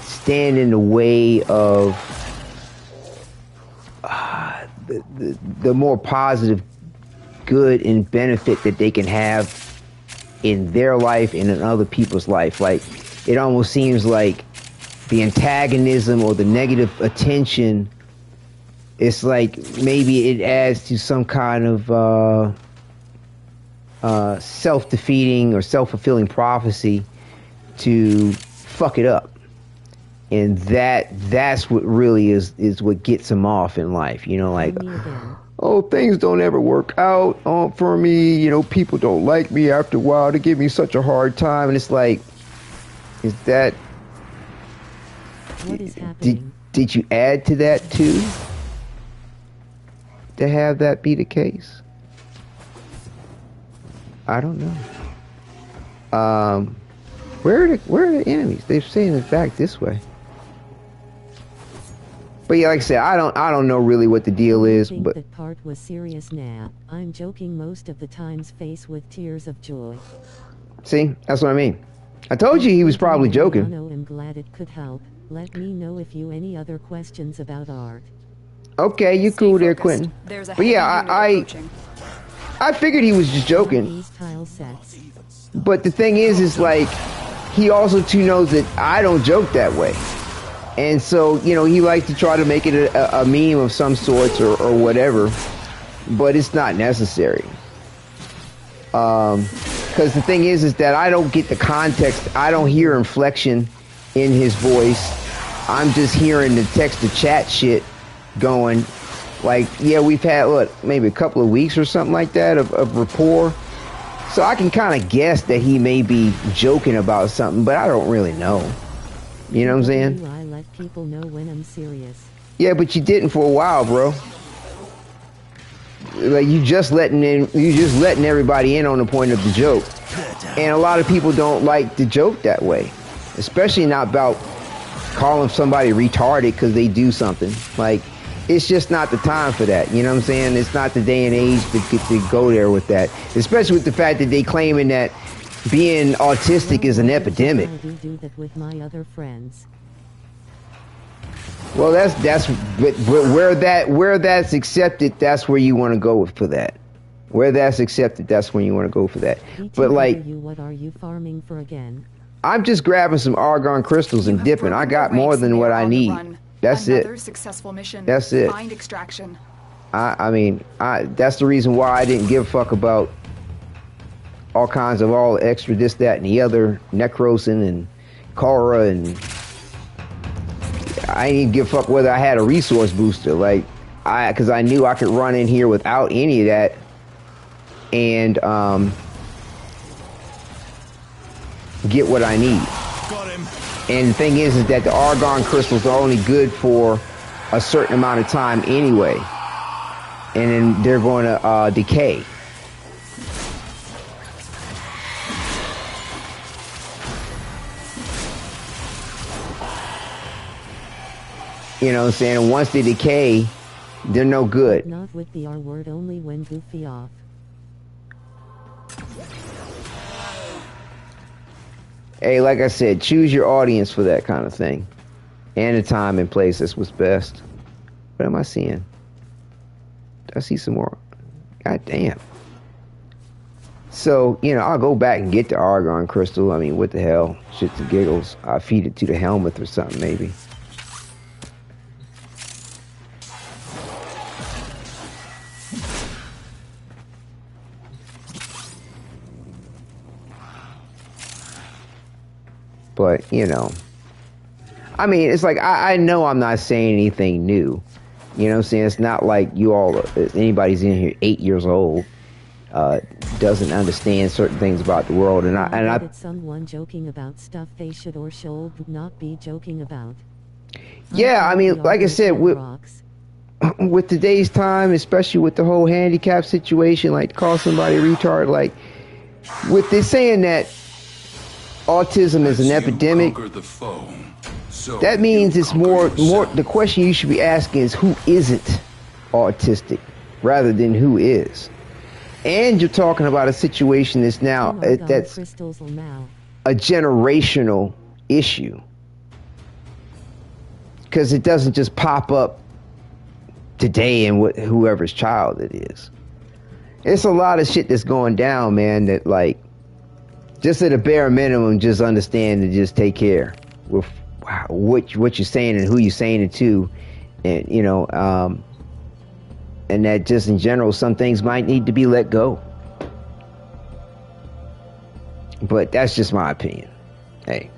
stand in the way of the more positive good and benefit that they can have in their life and in other people's life. Like, it almost seems like the antagonism or the negative attention, it's like maybe it adds to some kind of self-defeating or self-fulfilling prophecy to fuck it up. And that's what really is what gets them off in life. You know, like, oh, things don't ever work out for me. You know, people don't like me after a while. They give me such a hard time. And it's like, is that... What is happening? Did you add to that too? To have that be the case? I don't know. Where are the enemies? They're saying it's back this way. But yeah, like I said, I don't know really what the deal is. But that part was serious. Nah, I'm joking. Most of the times, face with tears of joy. See, that's what I mean. I told you he was probably joking. I'm glad it could help. Let me know if you any other questions about art. Okay, you cool there, Quentin. But yeah, I figured he was just joking. But the thing is like, he also too knows that I don't joke that way. And so, you know, he likes to try to make it a meme of some sorts or whatever. But it's not necessary. Because the thing is that I don't get the context. I don't hear inflection in his voice. I'm just hearing the text to chat shit going. Like, yeah, we've had, maybe a couple of weeks or something like that of rapport. So I can kind of guess that he may be joking about something, but I don't really know. You know what I'm saying? I let people know when I'm serious. Yeah, but you didn't for a while, bro. Like, you just letting everybody in on the point of the joke. And a lot of people don't like the joke that way. Especially not about calling somebody retarded because they do something. Like, it's just not the time for that. You know what I'm saying? It's not the day and age to go there with that. Especially with the fact that they claiming that being autistic is an epidemic. I do that with my other friends. Well, that's where that's accepted, that's where you want to go for that. Where that's accepted, that's when you want to go for that. But like, what are you farming for again? I'm just grabbing some argon crystals and dipping. I got more than what I need. That's Another it. Successful mission. That's it. Find extraction. I mean, that's the reason why I didn't give a fuck about all kinds of all extra this, that, and the other, necrosing and Kara and I didn't give a fuck whether I had a resource booster. Like, because I knew I could run in here without any of that. And, get what I need. Got him. And the thing is that the argon crystals are only good for a certain amount of time anyway. And then they're going to, decay. You know what I'm saying? And once they decay, they're no good. Not with the R word, only when goofy off. Hey, like I said, choose your audience for that kind of thing. And the time and place. That's what's best. What am I seeing? I see some more. God damn. So, you know, I'll go back and get the argon crystal. I mean, what the hell? Shits and giggles. I'll feed it to the helmet or something, maybe. But, you know, I mean, it's like, I know I'm not saying anything new. You know what I'm saying? It's not like you all, anybody's in here 8 years old, doesn't understand certain things about the world. And I someone joking about stuff they should or should not be joking about. Yeah, I mean, like I said, with today's time, especially with the whole handicap situation, like call somebody a retard, like, with this saying that autism is an epidemic, that means it's more, the question you should be asking is who isn't autistic rather than who is. And you're talking about a situation that's now, that's a generational issue. Because it doesn't just pop up today in whoever's child it is. It's a lot of shit that's going down, man, that like, just at a bare minimum, just understand and just take care with what you're saying and who you're saying it to, and you know, and that just in general, some things might need to be let go. But that's just my opinion. Hey,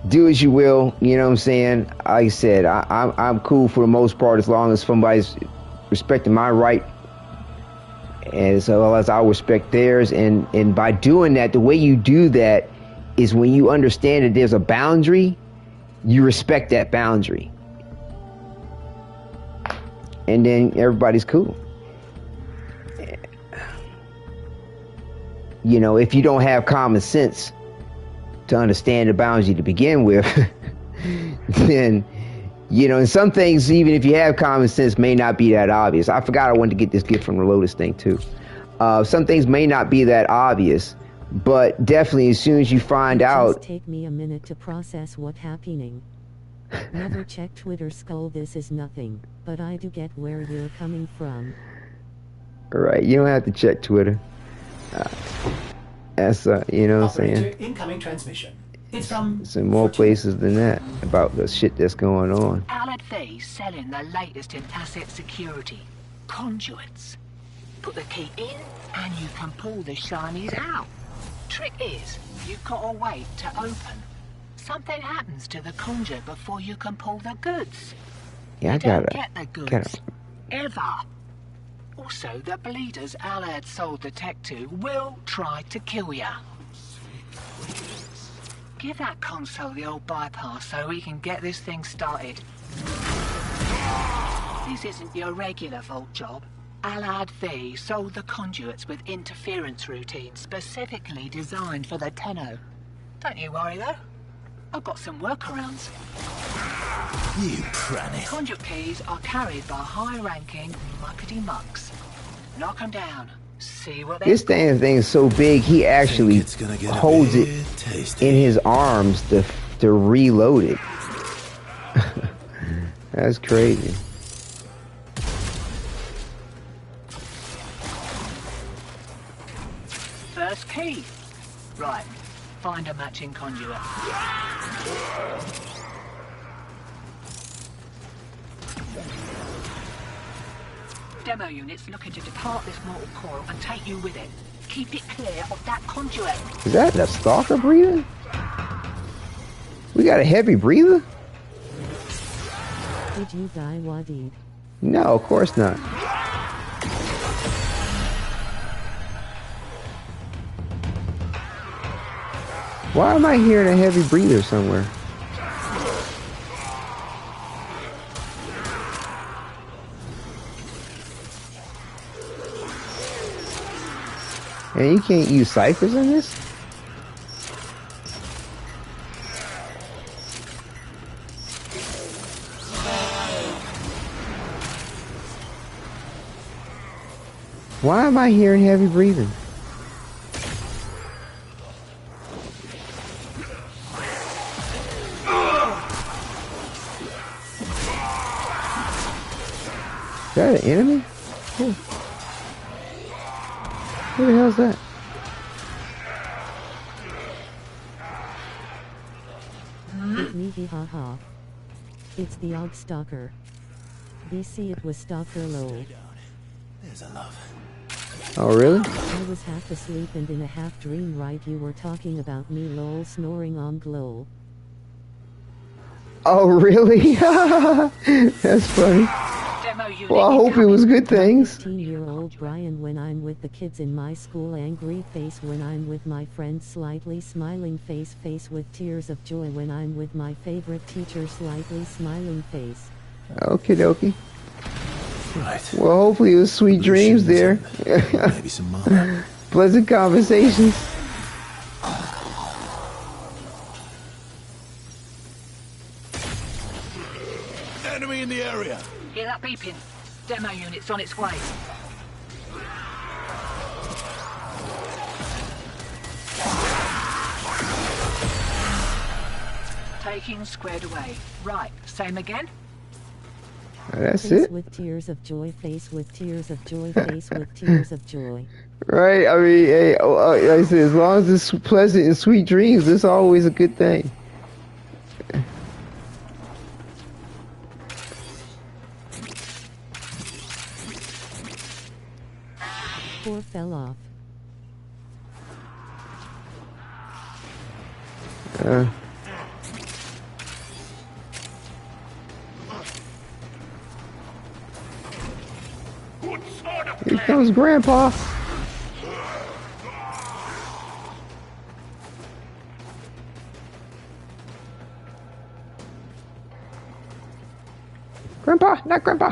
do as you will. You know what I'm saying? Like I said, I'm cool for the most part as long as somebody's respecting my right, as well as I respect theirs. And by doing that, the way you do that is when you understand that there's a boundary, you respect that boundary. And then everybody's cool. You know, if you don't have common sense to understand the boundary to begin with, then, you know, and some things, even if you have common sense, may not be that obvious. I forgot I wanted to get this gift from the Lotus thing too. Some things may not be that obvious, but definitely as soon as you find out. Just take me a minute to process what's happening. Never check Twitter, skull. This is nothing, but I do get where you're coming from. All right, you don't have to check Twitter. That's you know what I'm saying. Incoming transmission. It's from some more places than that about the shit that's going on. Allied Faye's selling the latest in asset security. Conduits. Put the key in and you can pull the shinies out. Trick is, you've got to wait to open. Something happens to the conduit before you can pull the goods. Yeah, you don't get the goods. Ever. Also, the bleeders Allied sold the tech to will try to kill ya. Give that console the old bypass so we can get this thing started. This isn't your regular vault job. Allied V sold the conduits with interference routines specifically designed for the Tenno. Don't you worry though. I've got some workarounds. You pranny. Conduit keys are carried by high-ranking muckety-mucks. Knock them down. See what this damn thing is so big, he actually holds it in his arms to reload it. That's crazy. First key. Right. Find a matching conduit. Demo units looking to depart this mortal coil and take you with it. Keep it clear of that conduit. Is that a stalker breather? We got a heavy breather? Did you die, Wadid? No, of course not. Why am I hearing a heavy breather somewhere? And you can't use ciphers in this? Why am I hearing heavy breathing? Is that an enemy? Oh. Who the hell's that? It's me, haha. It's the Og Stalker. BC, it was Stalker Low. There's a love. Oh, really? I was half asleep and in a half dream, right? You were talking about me, lol, snoring on glow. Oh, really? That's funny. Well, I hope it was good things. 15-year-old Brian when I'm with the kids in my school, angry face when I'm with my friends, slightly smiling face with tears of joy when I'm with my favorite teacher, slightly smiling face. Okie dokie. Right. Well, hopefully it was sweet dreams there. Maybe some more. Pleasant conversations. Enemy in the area. Hear that beeping? Demo unit's on its way. Taking squared away. Right, same again? That's face it. With tears of joy, face with tears of joy, face with tears of joy. Right, I mean, hey, like I said, as long as it's pleasant and sweet dreams, it's always a good thing. Four fell off. Here comes Grandpa. Grandpa, not Grandpa.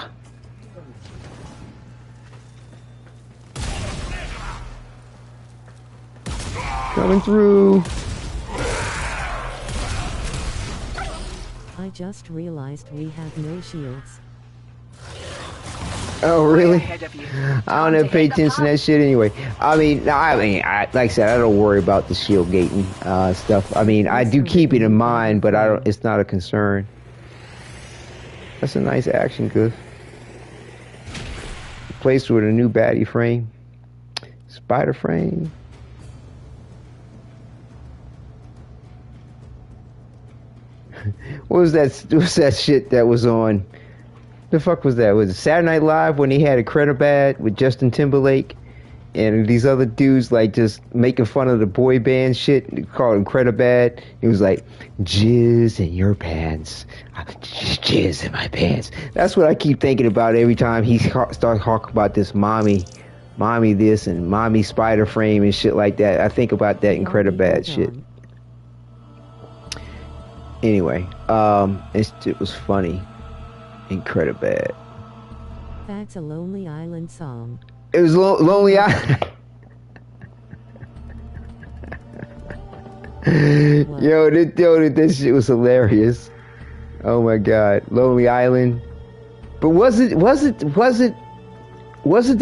Coming through. I just realized we have no shields. Oh, really? I don't ever pay attention to that shit anyway. I mean, like I said, I don't worry about the shield gating stuff. I mean, I do keep it in mind, but I don't. It's not a concern. That's a nice action, good. Placed with a new baddie frame, spider frame. What was that? What was that shit that was on? The fuck was that? Was it Saturday Night Live when he had a Incredibad with Justin Timberlake and these other dudes like just making fun of the boy band shit called Incredibad? He was like, jizz in your pants, jizz in my pants. That's what I keep thinking about every time he starts talking about this mommy this and mommy spider frame and shit like that. I think about that Incredibad shit. Anyway, it was funny. Incredibad. That's a Lonely Island song. It was Lonely Island. Yo, this shit was hilarious. Oh my god, Lonely Island. But was it the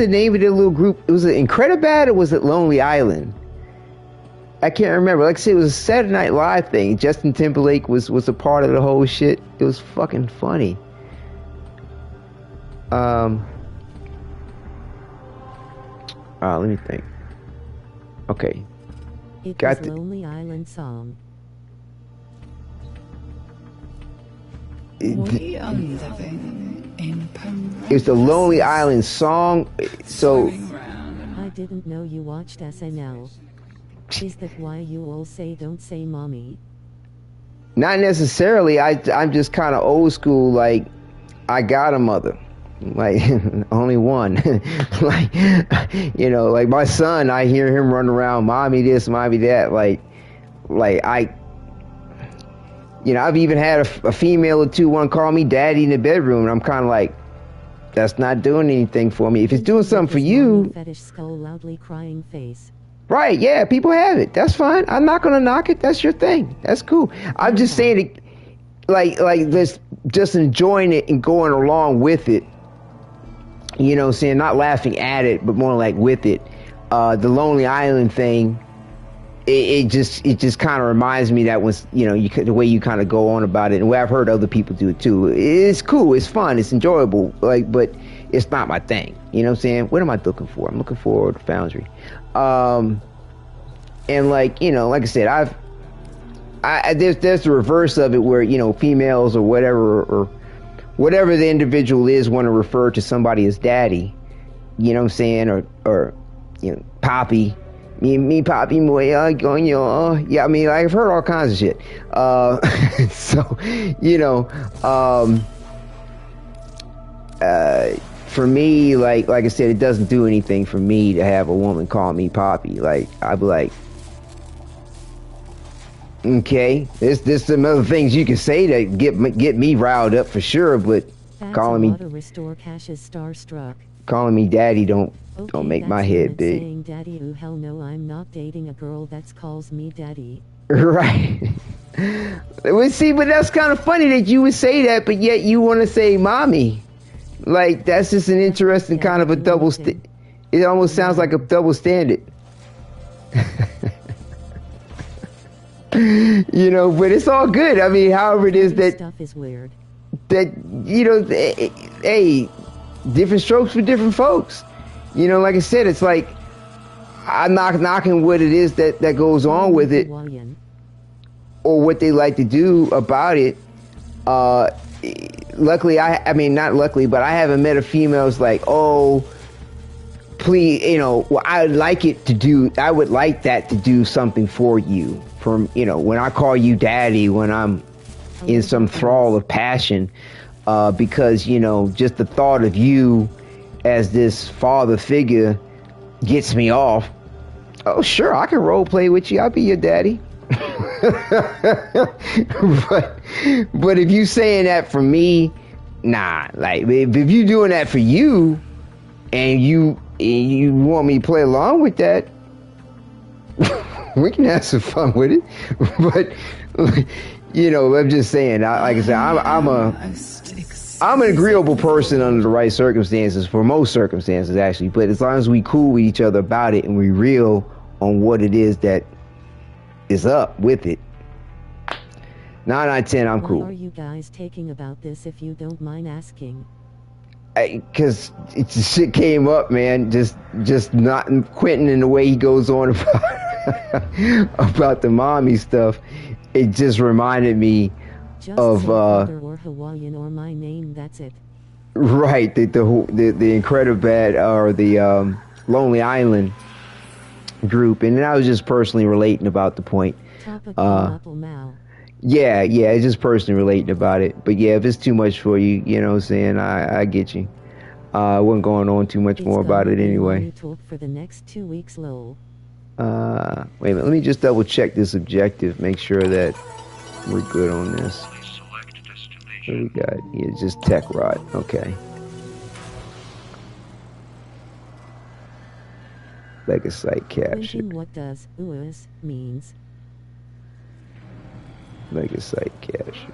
name of the little group? Was it Incredibad or was it Lonely Island? I can't remember. Like I said, it was a Saturday Night Live thing. Justin Timberlake was a part of the whole shit. It was fucking funny. Let me think. Okay. It was Lonely Island song. We are living in It's the Lonely Island song. So I didn't know you watched SNL. Is that why you all say don't say mommy? Not necessarily. I'm just kind of old school. Like I got a mother. Like, only one. Like, you know, like my son, I hear him run around, mommy this, mommy that. Like you know, I've even had a female or two want to call me daddy in the bedroom, and I'm kind of like, that's not doing anything for me. If it's doing something for you, fetish skull loudly crying face. Right? Yeah, people have it. That's fine. I'm not gonna knock it. That's your thing. That's cool. I'm just saying it, like this, just enjoying it and going along with it. You know, saying not laughing at it, but more like with it. The Lonely Island thing. It just kind of reminds me that was, you know, the way you kind of go on about it, and the way I've heard other people do it too. It's cool, it's fun, it's enjoyable, like, but it's not my thing. You know what I'm saying? What am I looking for? I'm looking for the Foundry, and like, you know, like I said, there's the reverse of it where, you know, females or whatever the individual is want to refer to somebody as daddy. You know what I'm saying? Or you know, Poppy. Me papi muy coño. Yeah, I mean, I've heard all kinds of shit. So, you know, for me, like I said, it doesn't do anything for me to have a woman call me Poppy. Like, I'd be like, okay, there's some other things you can say to get me riled up for sure, but calling me daddy don't make my head big. Saying daddy, oh hell no, I'm not dating a girl that calls me daddy. Right. Well, see, but that's kind of funny that you would say that, but yet you want to say mommy. Like, that's just an interesting kind of a double it almost sounds like a double standard. You know, but it's all good. I mean, however it is that stuff is weird. That, you know, hey, different strokes for different folks. You know, like I said, it's like, I'm not knocking what it is that goes on with it, or what they like to do about it. Luckily, I mean, not luckily, but I haven't met a female who's like, oh, please, you know, well, I would like that to do something for you. From, you know, when I call you daddy, when I'm in some thrall of passion, because, you know, just the thought of you as this father figure gets me off. Oh, sure, I can role play with you. I'll be your daddy. but if you saying that for me, nah. Like, if you doing that for you, and you want me to play along with that, we can have some fun with it. But, you know, I'm just saying. Like I said, I'm an agreeable person under the right circumstances, for most circumstances, actually. But as long as we cool with each other about it and we real on what it is that is up with it, 9 out of 10, I'm cool. Why are you guys taking about this, if you don't mind asking? Because shit came up, man. Just not Quentin and the way he goes on about the mommy stuff. It just reminded me of or Hawaiian or my name. That's it. Right, the Incredibad or the Lonely Island group, and I was just personally relating about the point. Yeah, it's just personally relating about it. But yeah, if it's too much for you, you know what I'm saying, I get you. I wasn't going on too much more about it anyway. For the next 2 weeks, lol. Wait a minute, let me just double check this objective, make sure that we're good on this. What we got? Yeah, just tech rod. Okay. Like a site capture. What does US means? Like a site capture.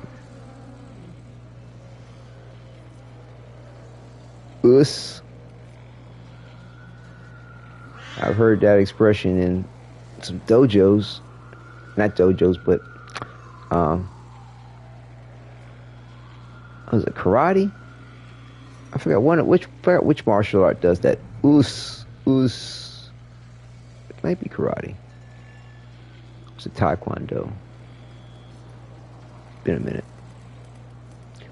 Us. I've heard that expression in some dojos. Not dojos, but was it karate? I forgot which martial art does that. It might be karate. It's a taekwondo. Been a minute,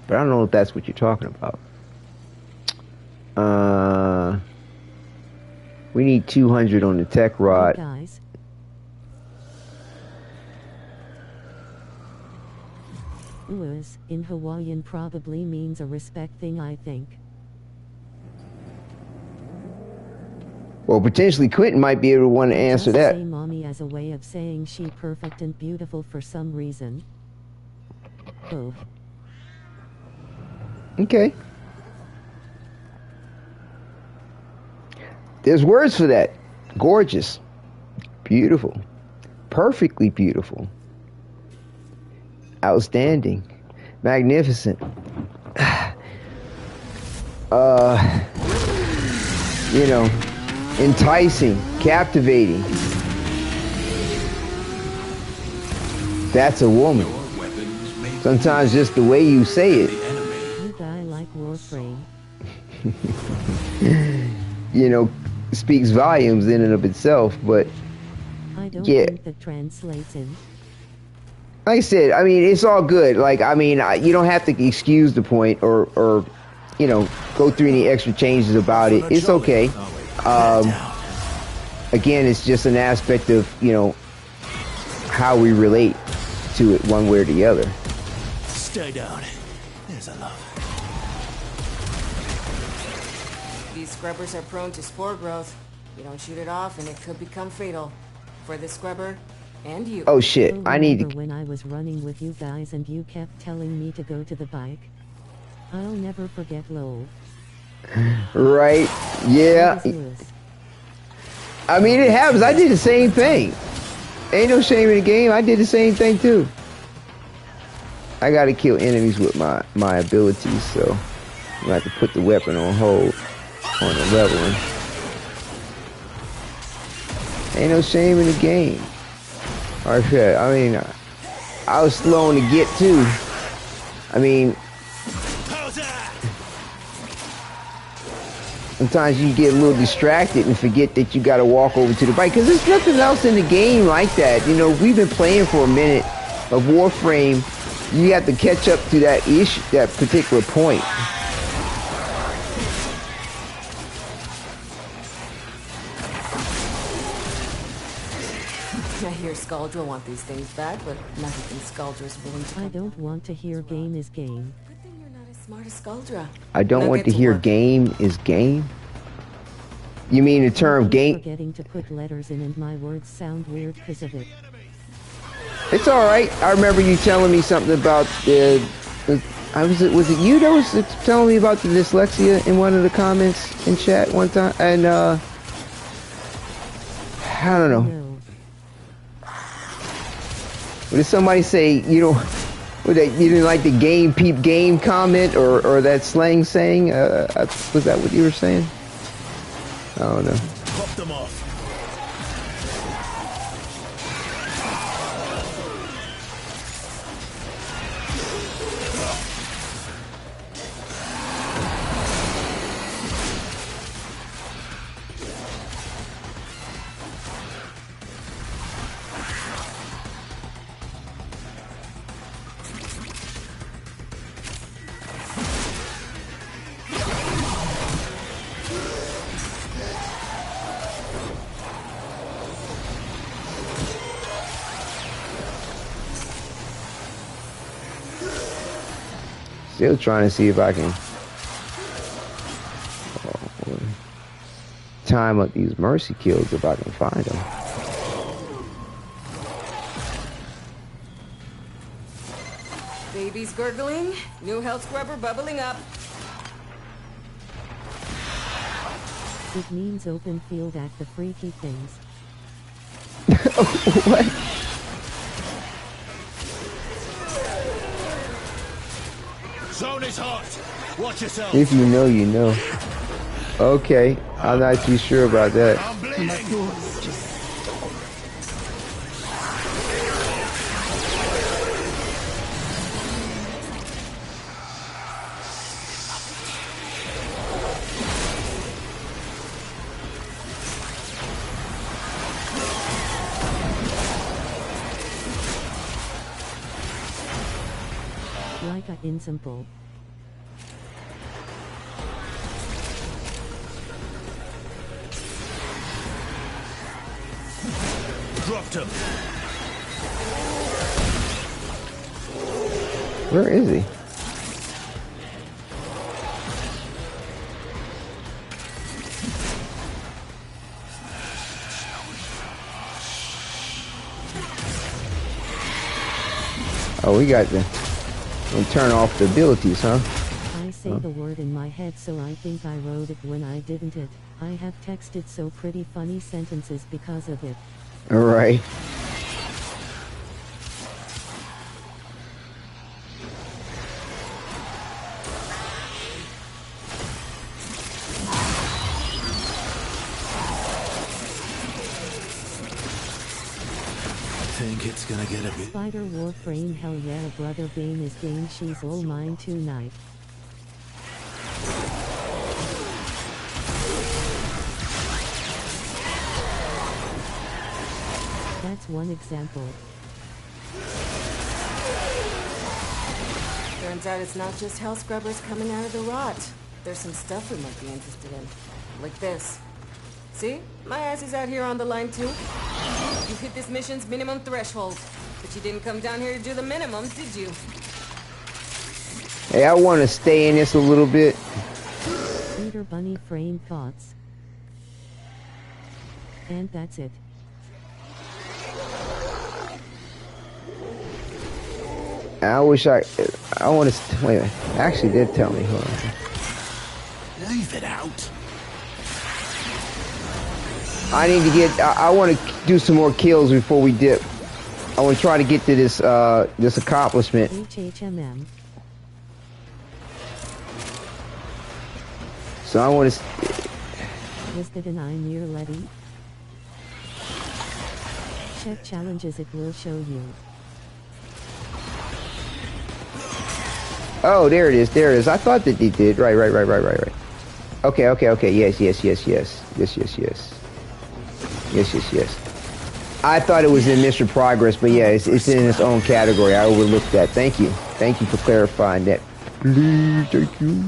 but I don't know if that's what you're talking about. We need 200 on the tech rod. Hey guys. Uas, in Hawaiian probably means a respect thing, I think. Well, potentially Quentin might be able to want to answer that. Say mommy as a way of saying she perfect and beautiful for some reason. Oh. Okay. There's words for that. Gorgeous. Beautiful. Perfectly beautiful. Outstanding. Magnificent. You know, enticing, captivating. That's a woman. Sometimes just the way you say it. You guy like Warframe. You know, speaks volumes in and of itself, but I don't think that translates in. Like I said, I mean, it's all good. Like, I mean, you don't have to excuse the point or you know, go through any extra changes about it. It's okay. Again, it's just an aspect of, you know, how we relate to it one way or the other. Stay down. There's a love. These scrubbers are prone to spore growth. You don't shoot it off and it could become fatal. For the scrubber and you. Oh shit, I need to... When I was running with you guys and you kept telling me to go to the bike. I'll never forget lol. Right, yeah. I mean, it happens. I did the same thing. Ain't no shame in the game. I did the same thing too. I gotta kill enemies with my abilities, so I'm gonna have to put the weapon on hold on the leveling. Ain't no shame in the game. Or shit, I mean, I was slow to get too. I mean, sometimes you get a little distracted and forget that you gotta walk over to the bike, because there's nothing else in the game like that. You know, we've been playing for a minute of Warframe. You have to catch up to that issue, that particular point. I hear Scaldra want these things back, but nothing Scaldra's willing to... I don't want to hear game is game. Good thing you're not as smart as Scaldra. I don't want to hear game is game? You mean the term game? I'm forgetting to put letters in and my words sound weird because of it. It's alright. I remember you telling me something about was it you that was telling me about the dyslexia in one of the comments in chat one time? And I don't know. Did somebody say you didn't like the game peep game comment or that slang saying? Was that what you were saying? I don't know. Pop them off. Still trying to see if I can time up these mercy kills if I can find them. Baby's gurgling, new health scrubber bubbling up. It means open field at the freaky things. What? Zone is hot. Watch yourself. If you know, you know. Okay, I'm not too sure about that. In simple. Dropped him. Where is he? Oh, we got to turn off the abilities, huh? I say the word in my head, so I think I wrote it when I didn't it. I have texted so pretty funny sentences because of it. All right. Think it's gonna get a bit. Spider Warframe, hell yeah, brother Bane is game, she's all mine tonight. That's one example. Turns out it's not just hell scrubbers coming out of the rot. There's some stuff we might be interested in. Like this. See? My ass is out here on the line too. You hit this mission's minimum threshold. But you didn't come down here to do the minimums, did you? Hey, I want to stay in this a little bit. Peter Bunny frame thoughts. And that's it. I wish I want to, wait a minute. Actually, did tell me. Hold on. Leave it out. I need to get, I want to do some more kills before we dip. I want to try to get to this, this accomplishment. HHMM. So I want to... Listed an I'm near Letty. Check challenges, it will show you. Oh, there it is, there it is. I thought that he did. Right. Okay. Yes. I thought it was in Mr. Progress, but yeah, it's in its own category. I overlooked that. Thank you for clarifying that. Please, thank you.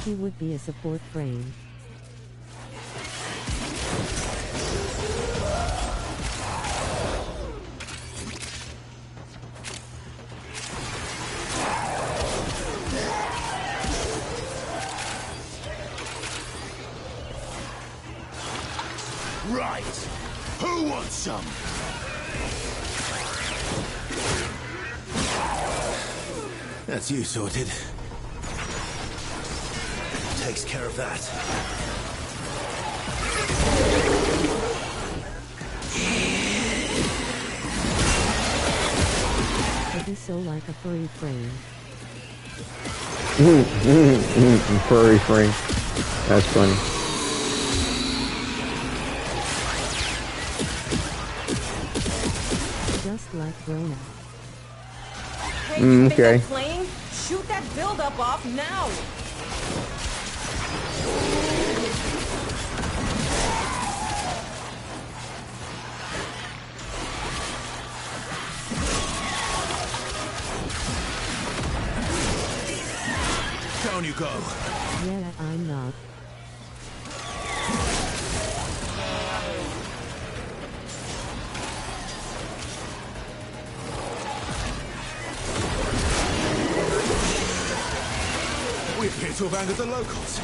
He would be a support frame. Right. Who wants some? That's you sorted. Takes care of that. It is so like a furry frame. Furry frame. That's funny. Just like Brona. Hey, you think okay. I'm playing? Shoot that build-up off now! Down you go. Yeah, I'm not. We appear to have angered the locals.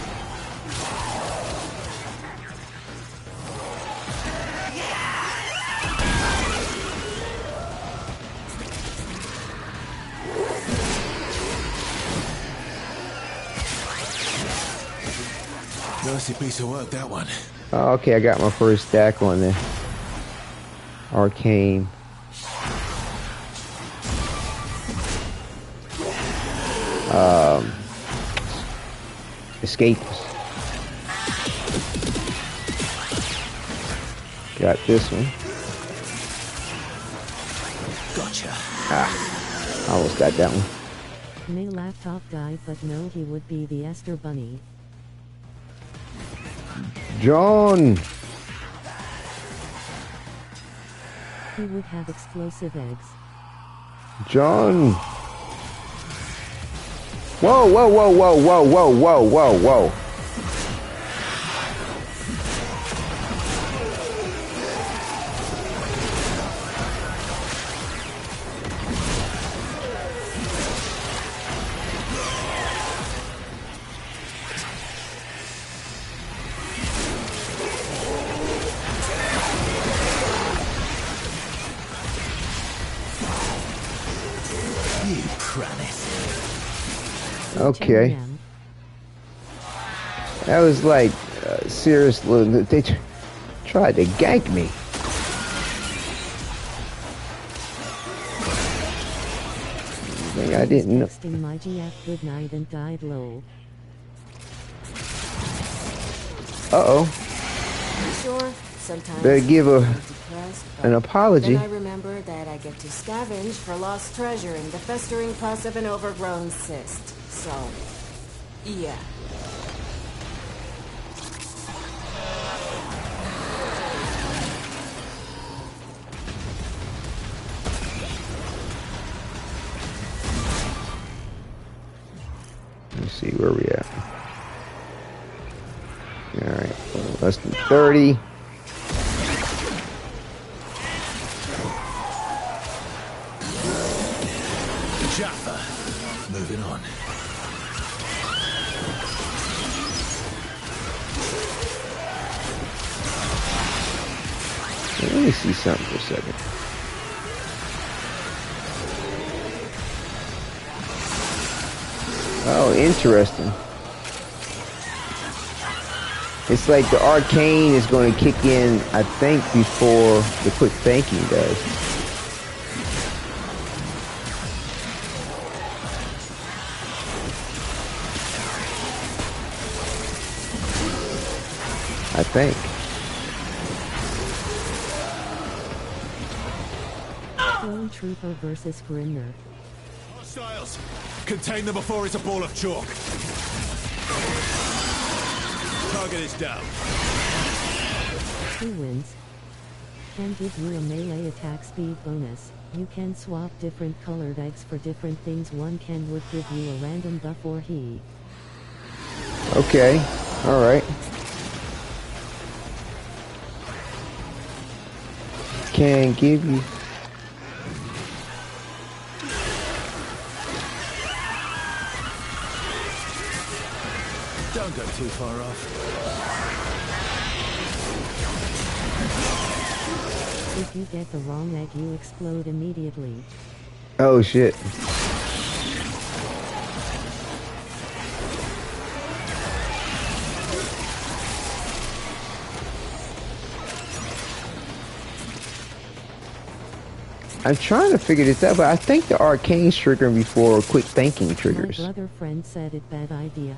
Nasty piece of work, that one. Oh, okay, I got my first stack on there. Arcane. Escape. Got this one. Gotcha. Ah, almost got that one. My laptop died, but no, he would be the Esther Bunny. John! He would have explosive eggs. John! Whoa, whoa, whoa, whoa, whoa, whoa, whoa, whoa, whoa. Okay. That was like seriously. They tried to gank me. I didn't know. Texting my GF good night and died low. Uh-oh. Sure, sometimes better give I'm depressed, an apology. Then I remember that I get to scavenge for lost treasure in the festering pus of an overgrown cyst. So, yeah. Let me see where we at. Alright, less than 30. Jaffa. Moving on. Let me see something for a second. Oh, interesting. It's like the arcane is going to kick in, I think, before the quick thinking does. I think. Clone Trooper versus Grimner. Hostiles! Contain them before it's a ball of chalk. Target is down. Who wins? Can give you a melee attack speed bonus. You can swap different colored eggs for different things. One can would give you a random buff or he. Okay, alright. Can give you... Don't go too far off. If you get the wrong egg, you explode immediately. Oh shit. I'm trying to figure this out, but I think the arcane's triggering before quick thinking triggers. My brother friend said it bad idea.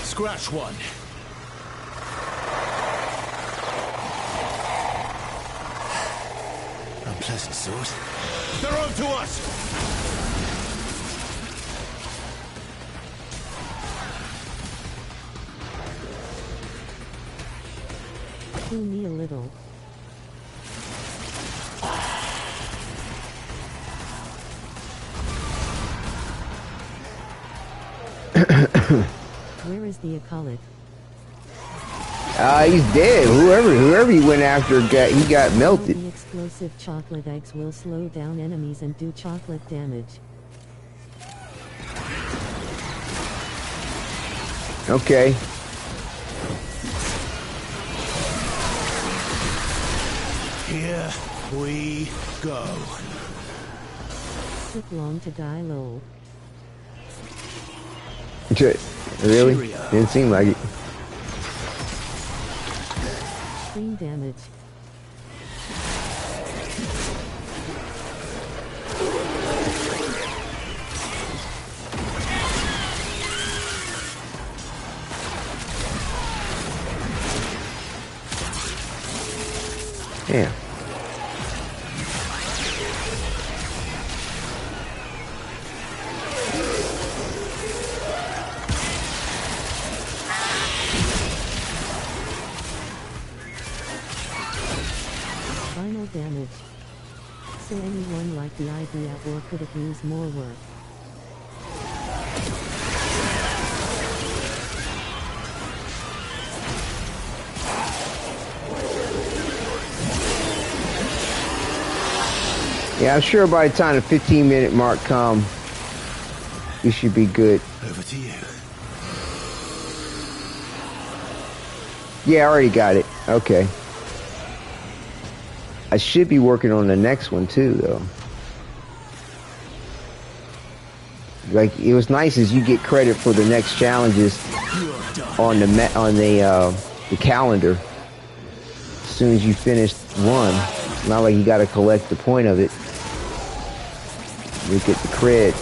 Scratch one. Unpleasant sort. They're on to us! Kill me a little. Where is the acolyte? He's dead. Whoever he went after, he got melted. The explosive chocolate eggs will slow down enemies and do chocolate damage. Okay. Here we go. Took long to die low. Really? Cheerio. Didn't seem like it. Extreme damage. Yeah. Final damage. So anyone like the idea, or could it use more work? Yeah, I'm sure by the time the 15-minute mark comes, you should be good. Over to you. Yeah, I already got it. Okay. I should be working on the next one too, though. Like, it was nice as you get credit for the next challenges on the calendar. As soon as you finish one, it's not like you got to collect the point of it. You get the cred.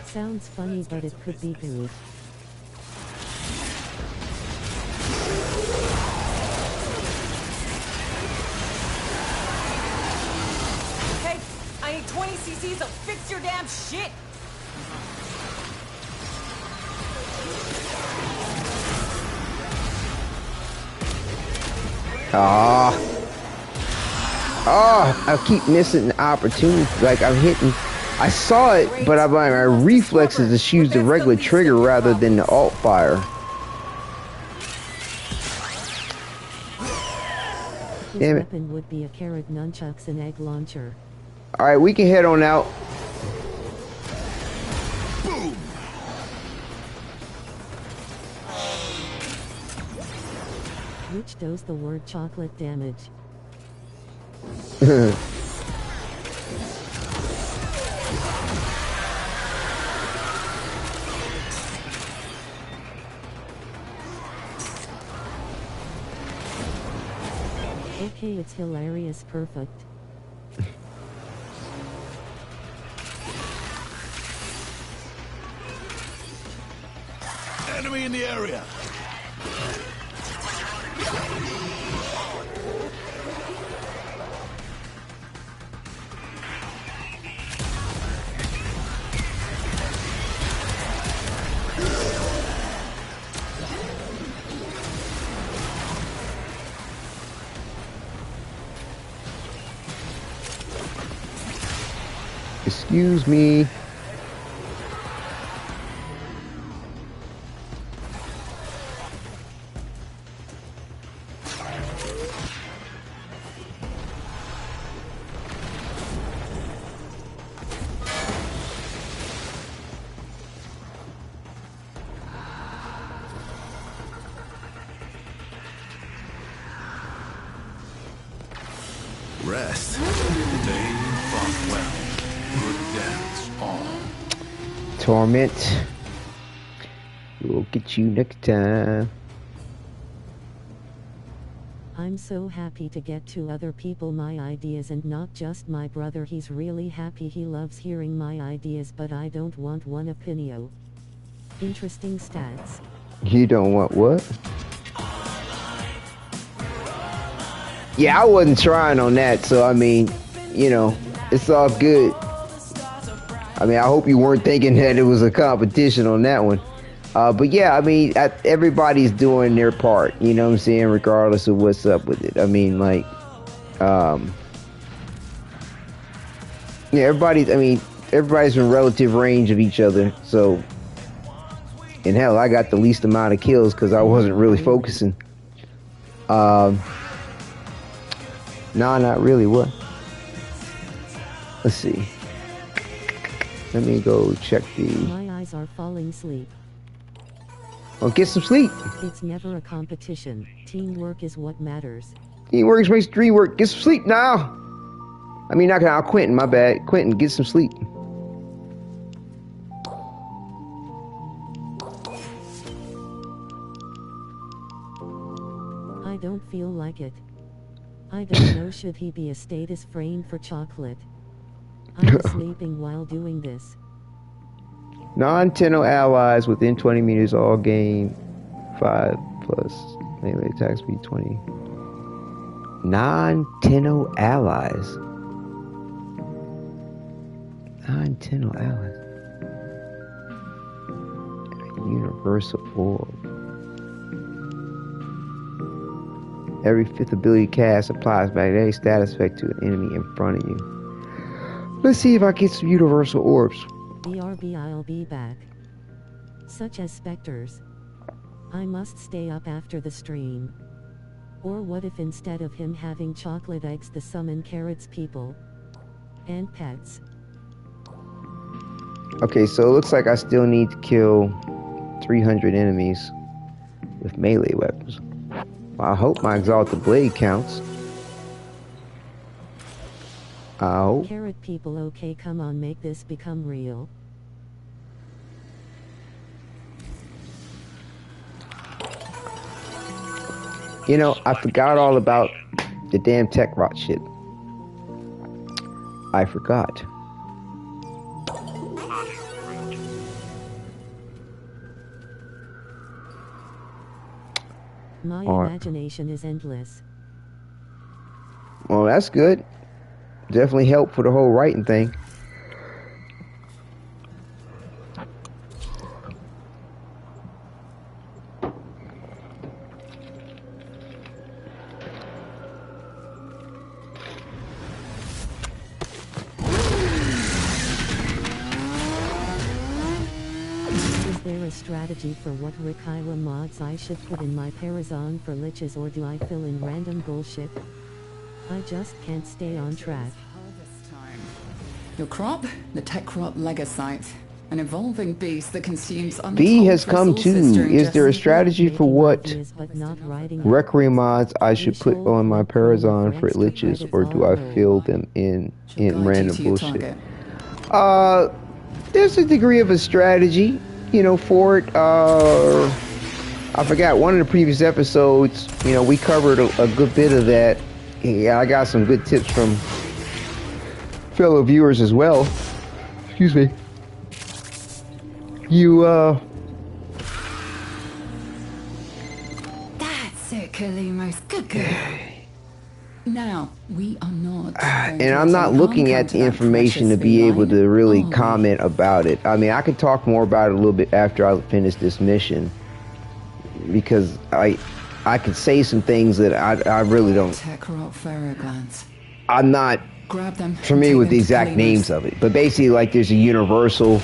Sounds funny, but it could be good. Hey, I need 20 cc's of fix your damn shit! I keep missing the opportunity. Like, I'm hitting. I saw it, but my reflex is to use the regular trigger rather than the alt fire. His Damn it. weapon would be a carrot, nunchucks, and egg launcher. Alright, we can head on out. Which does the word chocolate damage? Okay, it's hilarious, perfect. Enemy in the area. Excuse me. Rest. They fought well. Good dance on. Torment. We'll get you next time. I'm so happy to get to other people my ideas and not just my brother. He's really happy. He loves hearing my ideas, but I don't want one opinio. Interesting stats. You don't want what? Yeah, I wasn't trying on that, so I mean, you know, it's all good. I mean, I hope you weren't thinking that it was a competition on that one. But yeah, I mean, everybody's doing their part, you know what I'm saying, regardless of what's up with it. I mean, like, yeah, everybody's in relative range of each other, so, and hell, I got the least amount of kills because I wasn't really focusing. No, not really. What? Let's see. Let me go check the... My eyes are falling asleep. Well, get some sleep. It's never a competition. Teamwork is what matters. Teamwork makes the dream work. Get some sleep now. I mean, not gonna... Quentin, my bad. Quentin, get some sleep. I don't feel like it. I don't know, should he be a status frame for chocolate? I'm sleeping while doing this. Non-Tenno allies within 20 meters all gain 5 plus melee attack speed 20. Non-Tenno allies. Non-Tenno allies. Universal orb. Every 5th ability cast applies magnetic status effect to an enemy in front of you. Let's see if I get some universal orbs. BRB, I'll be back. Such as specters. I must stay up after the stream. Or what if instead of him having chocolate eggs the summon carrots people? And pets. Okay, so it looks like I still need to kill 300 enemies with melee weapons. Well, I hope my Exalted Blade counts. I hope. Carrot people, okay, come on, make this become real. You know, I forgot all about the damn tech rot shit. I forgot. My imagination is endless. Well, that's good. Definitely helped for the whole writing thing. Is there a strategy for what Rikila mods I should put in my Parazon for liches, or do I fill in random bullshit? I just can't stay on track. Your crop, the Tekrot Legasite, an evolving beast that consumes B has come too. Is there a strategy for what Requiem mods I should put on my Parazon for liches, or do I fill them in random bullshit? There's a degree of a strategy, you know, for it. I forgot, one of the previous episodes, you know, we covered a good bit of that. Yeah, I got some good tips from fellow viewers as well. Excuse me. That's it, Kalimos. Good girl. Now, we are not... and I'm not looking at the information to be able to really comment about it. I mean, I could talk more about it a little bit after I finish this mission, because I could say some things that I really don't... I'm not familiar with the exact names of it. But basically, like, there's a universal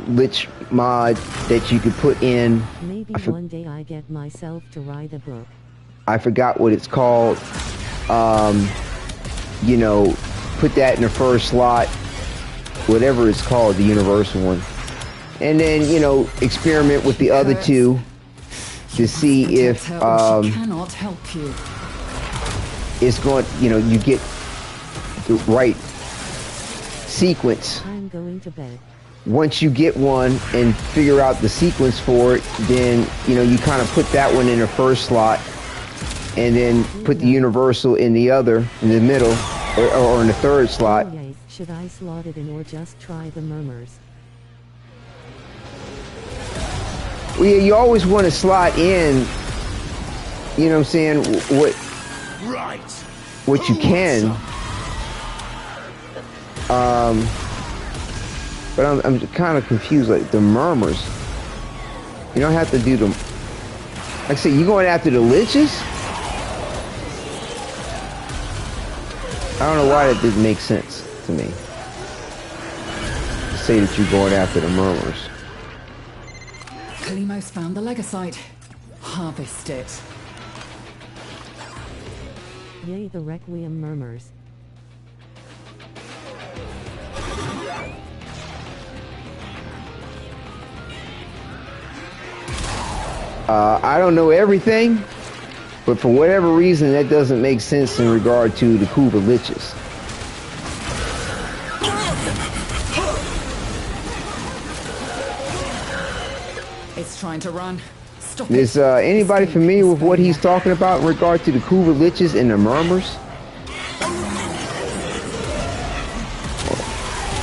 lich mod that you could put in. Maybe one day I get myself to write a book. I forgot what it's called. You know, put that in the first slot. Whatever it's called, the universal one. And then, you know, experiment with the other two to see if cannot help you. It's going, you know, you get the right sequence. I'm going to bed. Once you get one and figure out the sequence for it, then, you know, you kind of put that one in the first slot and then put the universal in the other, in the middle, or in the third slot. Should I slot it in or just try the murmurs? Well, yeah, you always want to slot in, you know what I'm saying, what you can. But I'm kind of confused, like the murmurs. You don't have to do them. Like I said, you going after the liches? I don't know why that didn't make sense to me. To say that you're going after the murmurs. Kalimos found the Legasite. Harvest it. Yay, the Requiem murmurs. I don't know everything, but for whatever reason, that doesn't make sense in regard to the Kuva liches. It's trying to run. Stop it. Is anybody familiar with what he's talking about in regard to the Kuva liches and the murmurs?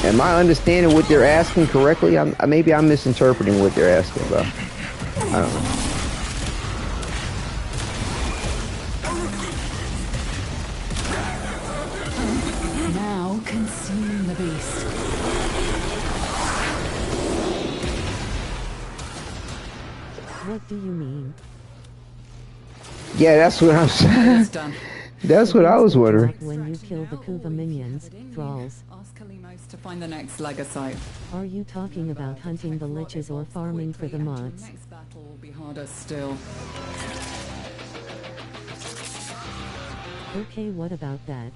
Am I understanding what they're asking correctly? Maybe I'm misinterpreting what they're asking about. I don't know. Now consume the beast. What do you mean? Yeah, that's what I'm saying. That's what I was wondering. When you kill the Kuva minions, thralls. Ask Kalimos to find the next Legasite. Are you talking about hunting the liches or farming for the mods? Next battle will be harder still. Okay, what about that?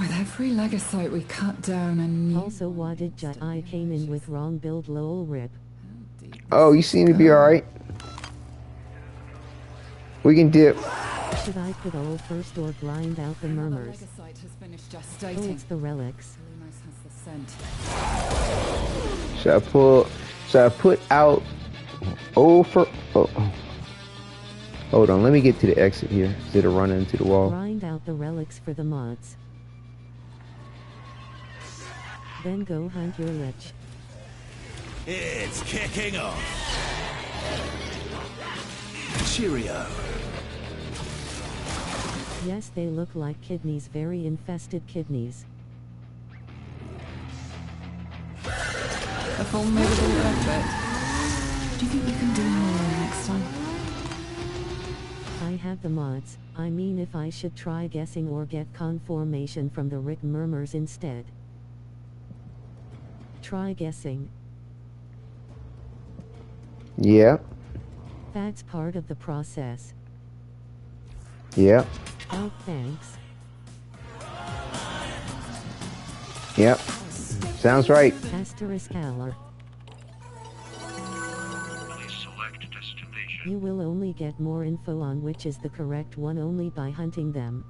With every Legasite we cut down and... Also, Wadidja, I came in with wrong build lol rip. Oh, you seem to be alright. We can dip. Should I put ult first or grind out the murmurs? Oh, it's the relics. Should I put out over? Oh. Hold on, let me get to the exit here instead of running into the wall. Grind out the relics for the mods. Then go hunt your lich. It's kicking off. Cheerio. Yes, they look like kidneys, very infested kidneys. A formidable effort. Do you think you can do more next time? I have the mods. I mean, if I should try guessing or get confirmation from the Rick murmurs instead. Try guessing. Yeah. That's part of the process. Yeah. Oh, thanks. Yep. Sounds right. Asterisk Aller. You will only get more info on which is the correct one only by hunting them.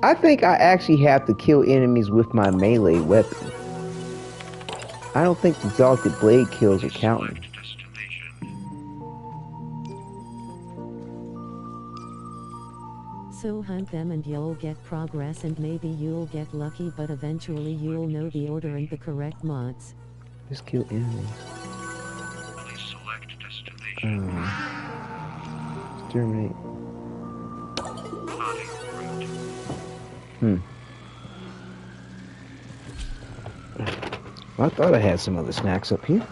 I think I actually have to kill enemies with my melee weapon. I don't think the exalted blade kills are counting. So hunt them and you'll get progress and maybe you'll get lucky, but eventually you'll know the order and the correct mods. Just kill enemies. Exterminate. I thought I had some other snacks up here.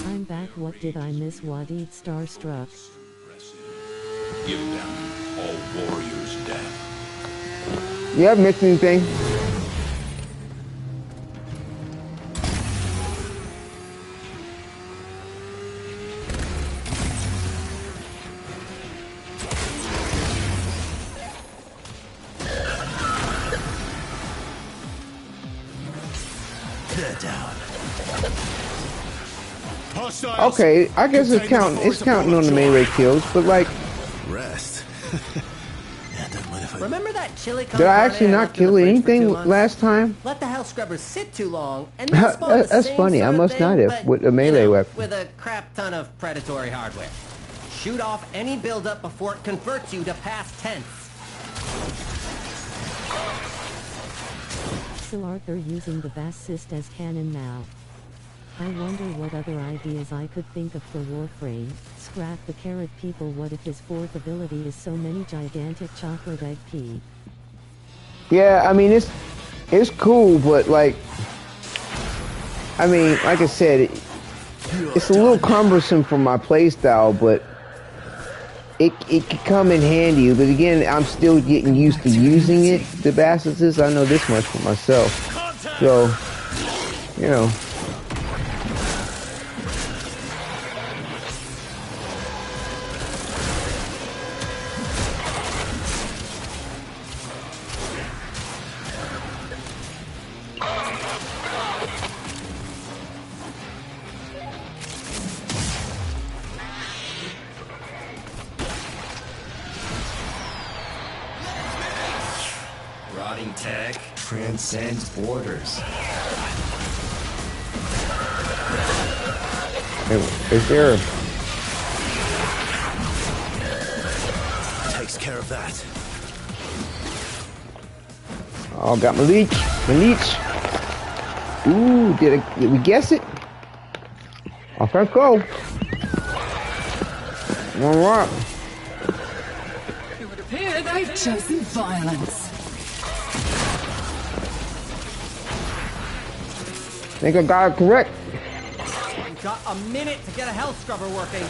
I'm back. What did I miss? Wadid starstruck. Give them all warriors death. You haven't missed anything. They're down. Okay, I guess it's counting. It's counting on the melee kills, but like, rest. Remember that chili? Did I actually not kill anything last time? Let the hell scrubbers sit too long, and that's funny. I must not have with a melee weapon. With a crap ton of predatory hardware. Shoot off any buildup before it converts you to past tense. So Arthur using the Bassist as canon now. I wonder what other ideas I could think of for Warframe. Scrap the carrot people. What if his fourth ability is so many gigantic chocolate egg pea? Yeah, I mean it's cool, but like, I mean, like I said, it's a little cumbersome for my playstyle, but it could come in handy. But again, I'm still getting used to using it. The Bassist, I know this much for myself, so you know. rotting tech transcends borders. Is there? Takes care of that. Oh, got my leech. My leech. Ooh, did we guess it? Off I go. All right. It would appear they've chosen violence. Think I got it correct. You've got a minute to get a health scrubber working.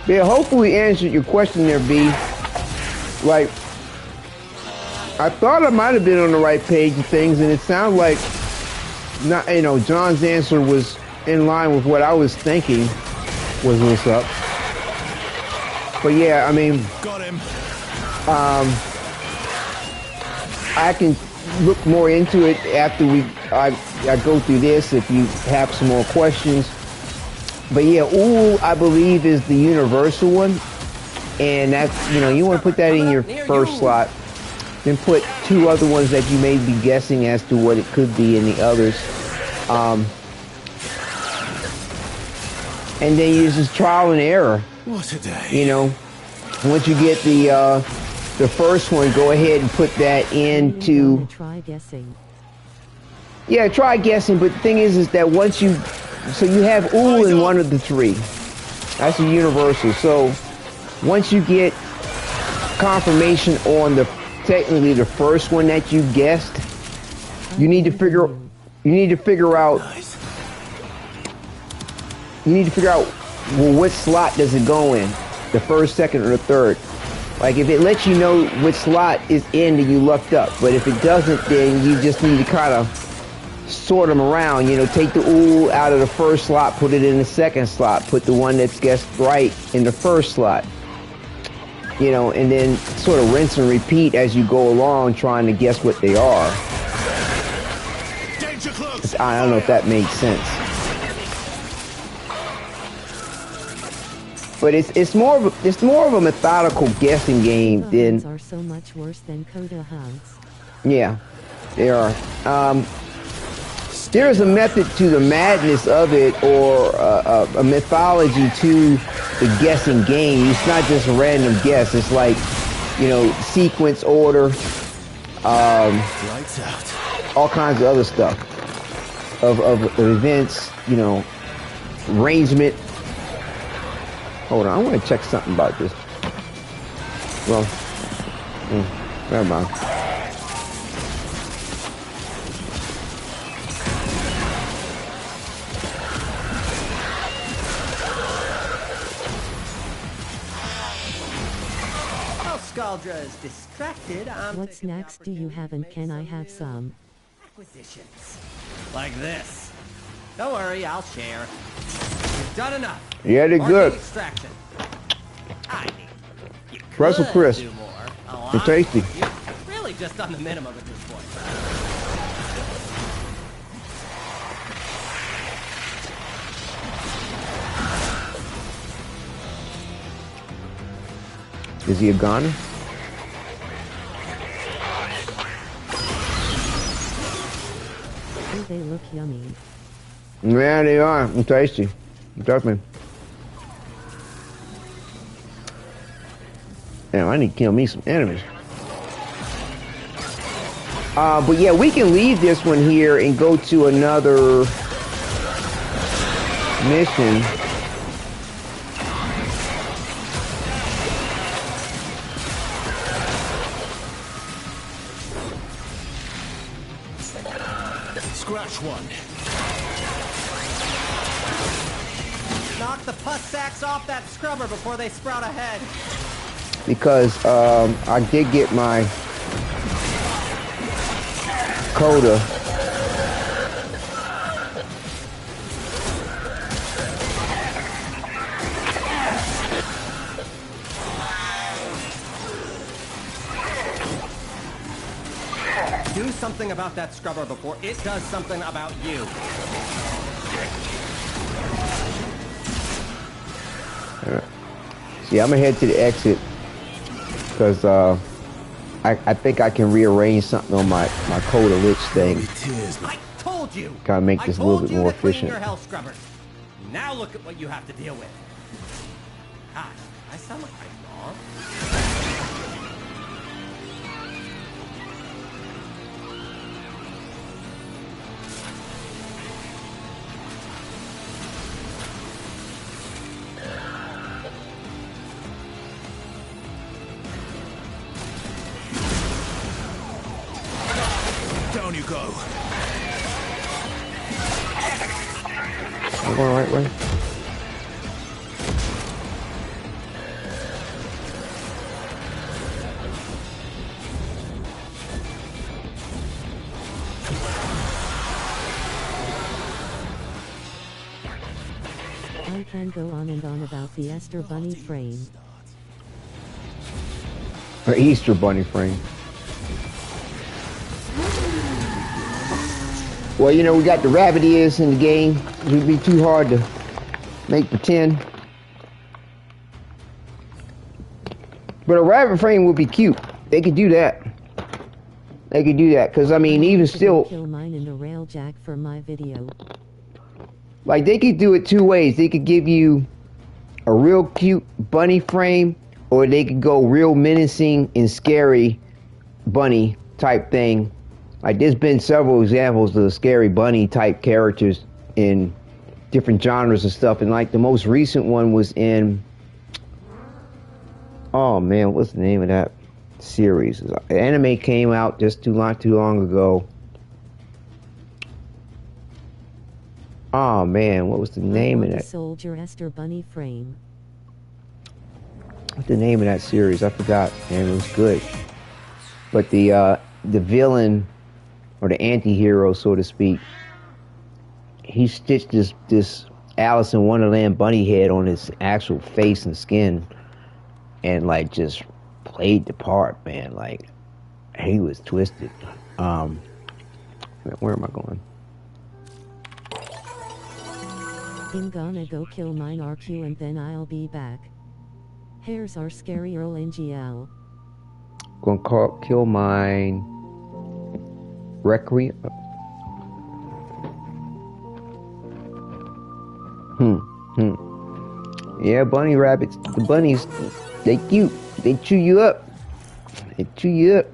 Yeah, hopefully we answered your question there, B. Like, I thought I might have been on the right page of things, and it sounded like, not, you know, John's answer was in line with what I was thinking was what's up. But yeah, I mean, got him. I can look more into it after I go through this if you have some more questions. But yeah, Ooh, I believe is the universal one, and that's, you know, you want to put that in your first slot, then put two other ones that you may be guessing as to what it could be in the others, and then use this trial and error. What a day! You know, once you get the first one, go ahead and put that into. Try guessing. Yeah, try guessing. But the thing is that once you. So you have Ooh in one of the three. That's a universal. So once you get confirmation on technically the first one that you guessed, you need to figure out well, what slot does it go in? The first, second, or the third? Like if it lets you know which slot is in, then you lucked up. But if it doesn't, then you just need to kind of sort them around, you know, take the Ooh out of the first slot, put it in the second slot, put the one that's guessed right in the first slot, you know, and then sort of rinse and repeat as you go along trying to guess what they are. I don't know if that makes sense, but it's more of a methodical guessing game than. Are so much worse than Coda hounds. Yeah, they are. There is a method to the madness of it, or a mythology to the guessing game. It's not just a random guess. It's like, you know, sequence, order, Lights out. all kinds of other stuff of events, you know, arrangement. Hold on, I want to check something about this. Well, never mind. Scaldra is distracted. What snacks do you have, and can I have some? Acquisitions. Like this. Don't worry, I'll share. You've done enough. Yeah, they're good. Extraction. I mean, you Russell could Chris. do more. They're tasty. You've really just done the minimum at this point. Is he a goner? Oh, they look yummy. Yeah, they are. They're tasty. Trust me. Damn, I need to kill me some enemies. But yeah, we can leave this one here and go to another mission. Scratch one. Knock the pus sacks off that scrubber before they sprout ahead. Because I did get my coda. Do something about that scrubber before it does something about you. See, I'm gonna head to the exit because I think I can rearrange something on my Code of Lich thing. I told you. Kind of make this a little bit more efficient. Your hell scrubbers. Now look at what you have to deal with. Gosh, I sound like my mom. Down you go. Am I going the right way? I can go on and on about the Easter Bunny frame. Or Easter Bunny frame. Well, you know, we got the rabbit ears in the game. It would be too hard to make pretend. But a rabbit frame would be cute. They could do that. They could do that, because I mean, even still, kill mine in the railjack for my video. Like, they could do it two ways. They could give you a real cute bunny frame, or they could go real menacing and scary bunny type thing. Like, there's been several examples of scary bunny type characters in different genres and stuff. And like, the most recent one was in, oh man, what's the name of that series? The anime came out just not too long ago. Oh man, what was the name of that? Soldier Esther Bunny frame. What's the name of that series? I forgot, and it was good. But the villain, or the anti-hero, so to speak, he stitched this Alice in Wonderland bunny head on his actual face and skin, and like just played the part, man. Like, he was twisted. Where am I going? I'm gonna go kill mine RQ and then I'll be back. Here's our scary Earl NGL. Gonna kill mine Requiem. Yeah, bunny rabbits. The bunnies, they cute. They chew you up. They chew you up.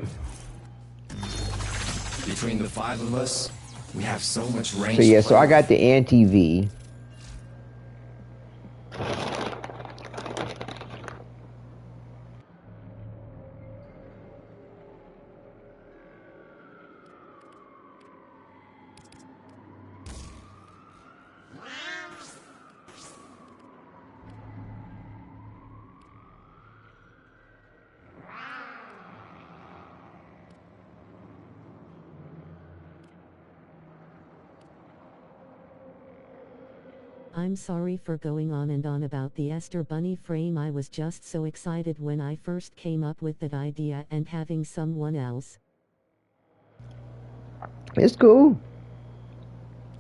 Between the five of us, we have so much range. So yeah, so I got the anti-V. I'm sorry for going on and on about the Esther Bunny frame. I was just so excited when I first came up with that idea, and having someone else. It's cool.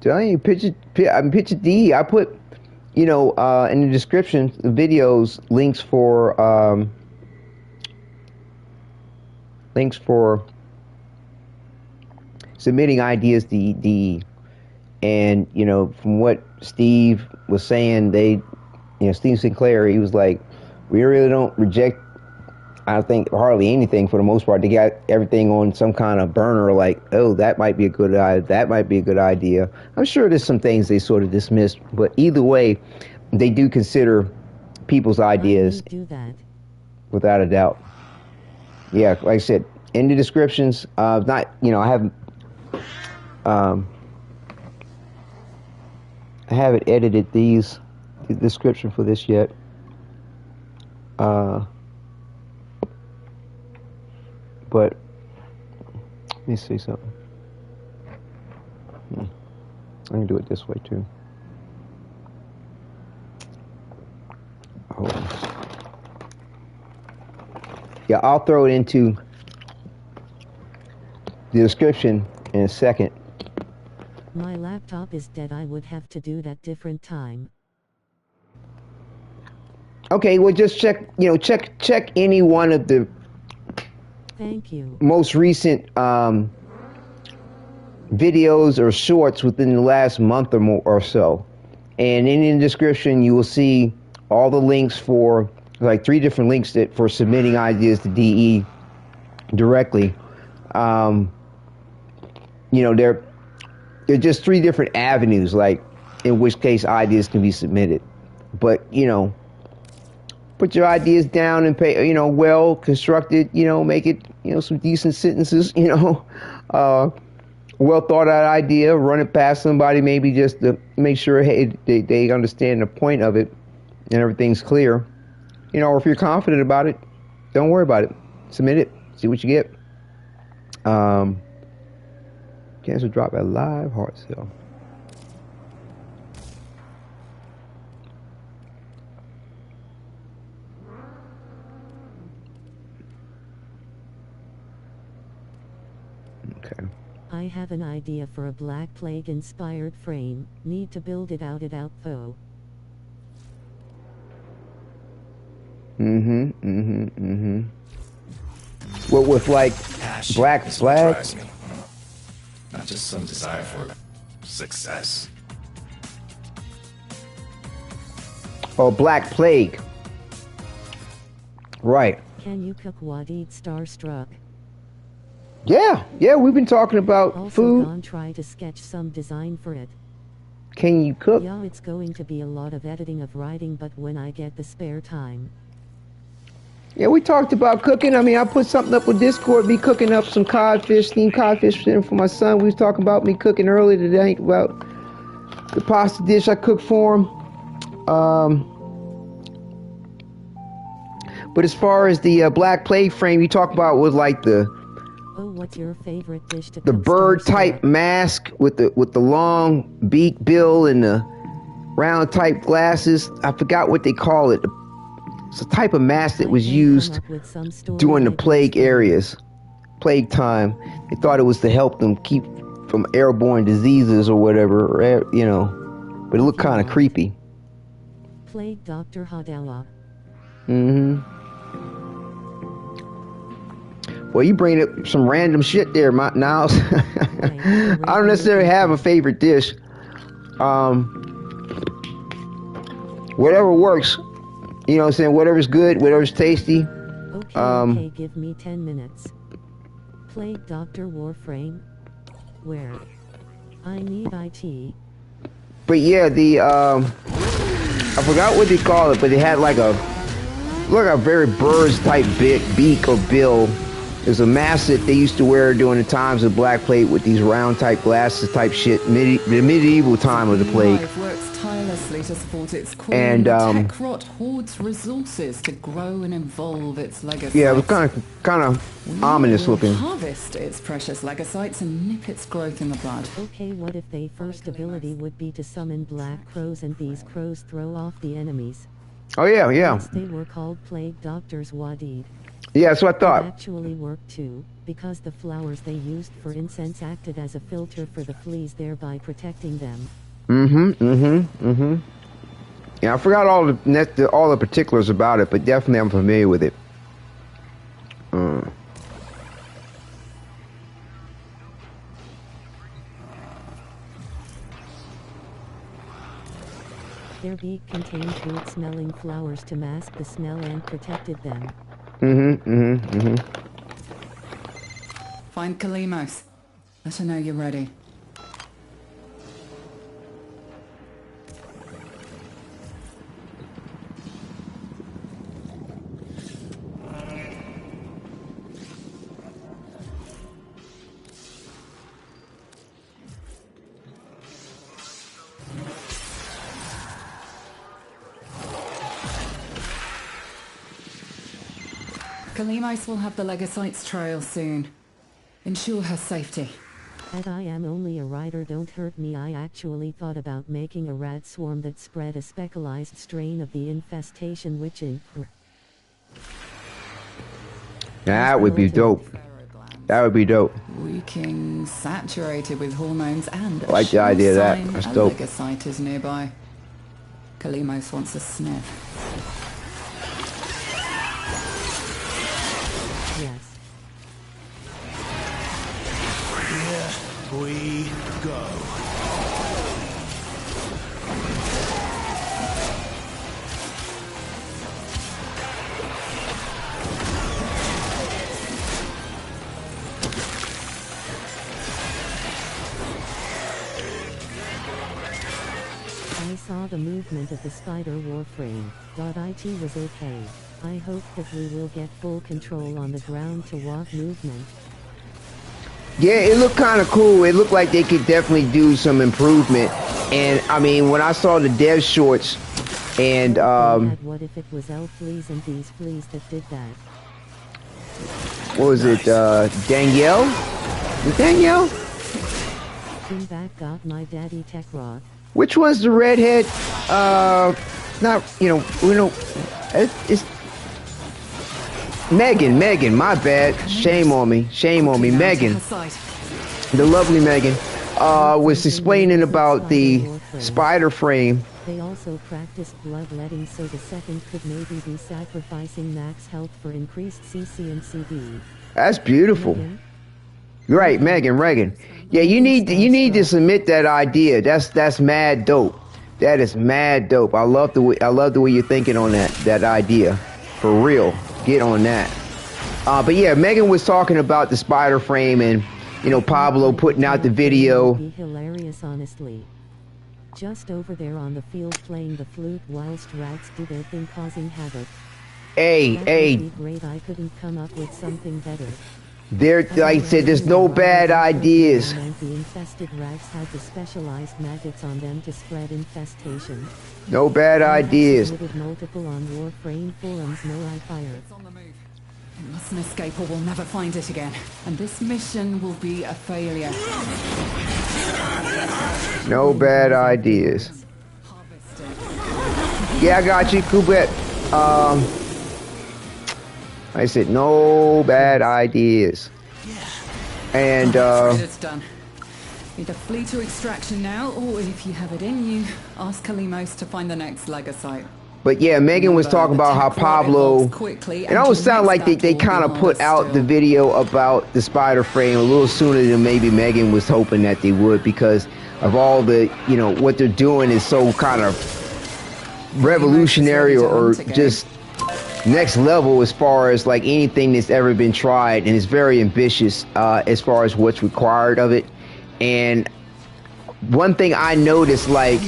Telling you, picture D. I put, you know, in the description, the videos, links for submitting ideas to D. And, you know, from what Steve was saying, Steve Sinclair, he was like, we really don't reject, I think, hardly anything for the most part. They got everything on some kind of burner, like, oh, that might be a good idea, that might be a good idea. I'm sure there's some things they sort of dismissed, but either way, they do consider people's ideas. Do that. Without a doubt. Yeah, like I said, in the descriptions, I haven't, I haven't edited the description for this yet. But let me see something. I can do it this way too. Hold on. Yeah, I'll throw it into the description in a second. My laptop is dead. I would have to do that different time. Okay, well, just check. You know, check any one of the. Thank you. Most recent videos or shorts within the last month or more or so, and in the description you will see all the links for like 3 different links that for submitting ideas to DE directly. You know, they're just 3 different avenues, like in which case ideas can be submitted. But you know, put your ideas down and pay, you know, well constructed, you know, make it, you know, some decent sentences, you know, well thought out idea, run it past somebody maybe just to make sure, hey, they understand the point of it and everything's clear. You know, or if you're confident about it, don't worry about it. Submit it, see what you get. Chance to drop a live heart cell. Okay. I have an idea for a Black Plague inspired frame. Need to build it out though. What with like Passion Black is what Flag? drives me. Not just some desire for success. Oh, Black Plague. Right. Can you cook Wadidja starstruck? Yeah, we've been talking about also food. Gone try to sketch some design for it. Can you cook? Yeah, it's going to be a lot of editing of writing, but when I get the spare time. Yeah, we talked about cooking. I mean, I put something up with Discord, me cooking up some codfish, steamed codfish for my son. We was talking about me cooking earlier today about the pasta dish I cooked for him. But as far as the Black Plague frame you talk about was like the what's your favorite dish to the cook bird type mask with the long beak bill and the round type glasses. I forgot what they call it. It's a type of mask that was used during the plague plague time. They thought it was to help them keep from airborne diseases or whatever, or, you know, but it looked kind of creepy. Plague Dr. Hadawa. Well, you bring up some random shit there, Niles. I don't necessarily have a favorite dish. Whatever works. You know what I'm saying? Whatever's good, whatever's tasty. Okay, give me 10 minutes. Plague Dr. Warframe. Where? I need IT. But yeah, I forgot what they call it, but they had like a very bird's type beak or bill. There's a mask that they used to wear during the times of Black Plague with these round type glasses type shit, the medieval time of the plague. Life works tirelessly to support its core, and Techrot hoards resources to grow and evolve its legacy. Yeah, it was kind of ominous looking. Harvest its precious legacites and nip its growth in the bud. Okay, what if their first ability would be to summon black crows and these crows throw off the enemies? Oh yeah. Once they were called Plague Doctors Wadidja. Yeah, that's what I thought. It actually worked too, because the flowers they used for incense acted as a filter for the fleas, thereby protecting them. Yeah, I forgot all the particulars about it, but definitely I'm familiar with it. Their beak contained good-smelling flowers to mask the smell and protected them. Find Kalimos. Let her know you're ready. Kalimos will have the Legacytes trail soon. Ensure her safety. As I am only a rider, don't hurt me. I actually thought about making a rat swarm that spread a specularized strain of the infestation, which that would be dope. That would be dope. Reeking, saturated with hormones, and I like the idea of that. That's dope. Legacyte is nearby. Kalimos wants a sniff. Here we go. I saw the movement of the spider Warframe. It was okay. I hope that we will get full control on the ground to walk movement. Yeah, it looked kind of cool. It looked like they could definitely do some improvement. And I mean, when I saw the dev shorts and what if it was elf fleas and these fleas that did that? What was it, Danielle? Danielle? Came back, got my daddy tech rod. Which one's the redhead? Not, it's Megan, my bad. Shame on me, Megan. The lovely Megan, was explaining about the spider frame. They also practiced bloodletting so the second could maybe be sacrificing max health for increased CC and CD. That's beautiful. Megan? Right, Megan. Yeah, you need to submit that idea. That's mad dope. That is mad dope. I love the way you're thinking on that idea. For real. Get on that. But yeah, Megan was talking about the spider frame and Pablo putting out the video. Be hilarious, honestly. Just over there on the field playing the flute whilst rats do their thing causing havoc. Hey. That would be great. I couldn't come up with something better. There, like I said, there's no bad ideas. The infested rats had the specialized maggots on them to spread infestation. No bad ideas. Multiple on Warframe forums, no I fire. It's on the move. It mustn't escape or we'll never find it again. And this mission will be a failure. No bad ideas. Yeah, I got you, Kubet. I said no bad ideas. And it's done. Either flee to extraction now, or if you have it in you, ask Kalimos to find the next Lega site. But yeah, Megan was talking about how Pablo, it almost sounded like they kind of put out the video about the spider frame a little sooner than maybe Megan was hoping that they would, because of all the, what they're doing is so kind of revolutionary or just next level as far as like anything that's ever been tried, and it's very ambitious as far as what's required of it. And one thing I noticed, like,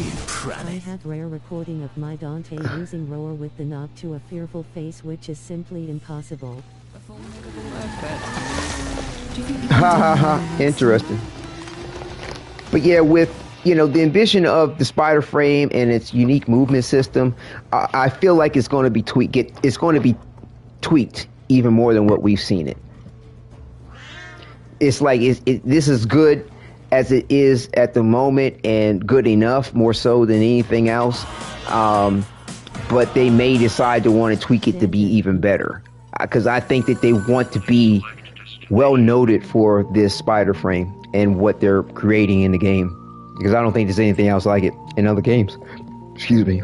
I had rare recording of my Dante using roar with the knob to a fearful face, which is simply impossible. Interesting. But yeah, with the ambition of the spider frame and its unique movement system, I feel like it's going to be tweaked even more than what we've seen it. It's like this is good as it is at the moment, and good enough, more so than anything else. But they may decide to want to tweak it to be even better, because I think that they want to be well noted for this spider frame and what they're creating in the game, because I don't think there's anything else like it in other games. Excuse me.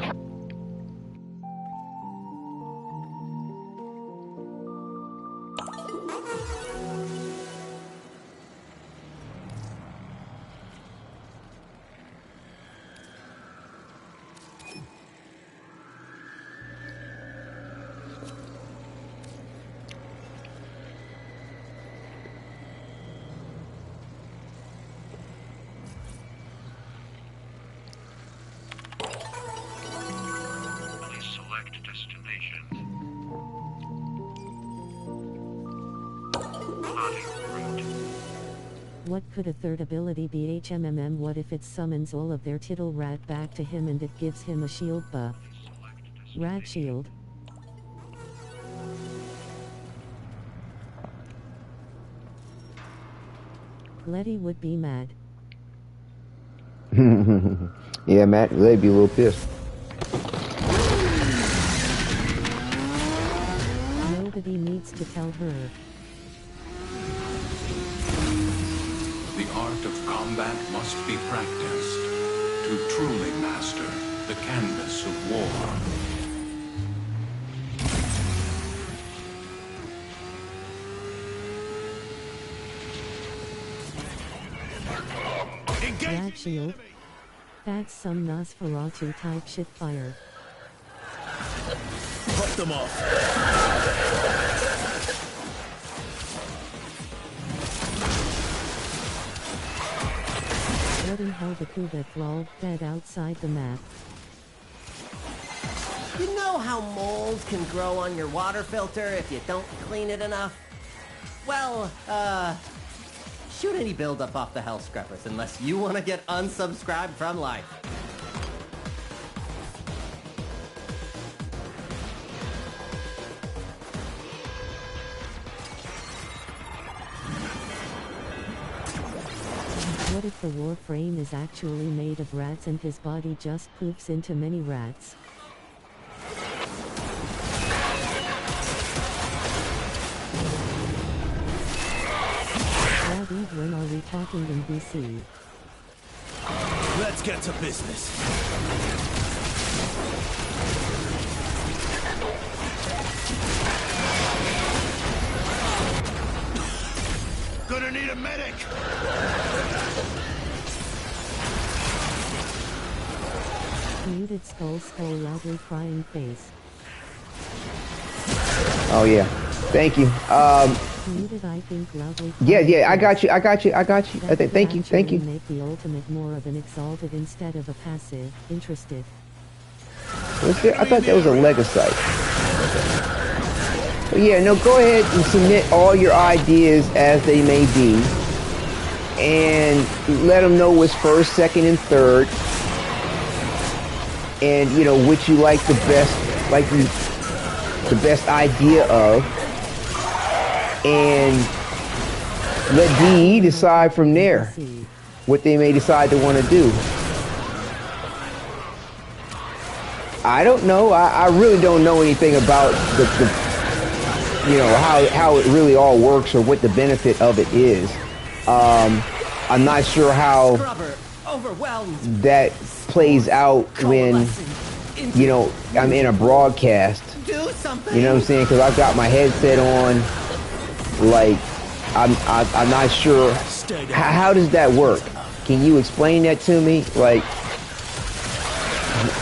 What could a third ability be? HMMM. What if it summons all of their tittle rat back to him and it gives him a shield buff? Rat shield. Letty would be mad. Yeah, Matt, they'd be a little pissed. Nobody needs to tell her. The art of combat must be practiced to truly master the canvas of war. Attack shield. That's some Nosferatu type shit fire. Cut them off. What in hell the Kuvet rolled dead outside the map? You know how mold can grow on your water filter if you don't clean it enough? Well, shoot any buildup off the Hell Scrubbers unless you want to get unsubscribed from life. What if the Warframe is actually made of rats and his body just poofs into many rats? Wadidja, when are we talking in BC? Let's get to business. Gonna need a medic! Muted skull loudly crying face. Oh yeah. Thank you. Muted, I think loudly. Yeah, I got you. Thank you. Make the ultimate more of an exalted instead of a passive, interested. Was there? I thought that was a Legasite. But yeah, no, go ahead and submit all your ideas as they may be. And let them know what's first, second, and third. And, you know, which you like the best, the best idea of. And let DE decide from there what they may decide to want to do. I don't know. I really don't know anything about the you know, how it really all works or what the benefit of it is. I'm not sure how that plays out when, you know, I'm in a broadcast. You know what I'm saying? Because I've got my headset on. Like, I'm not sure. How does that work? Can you explain that to me? Like,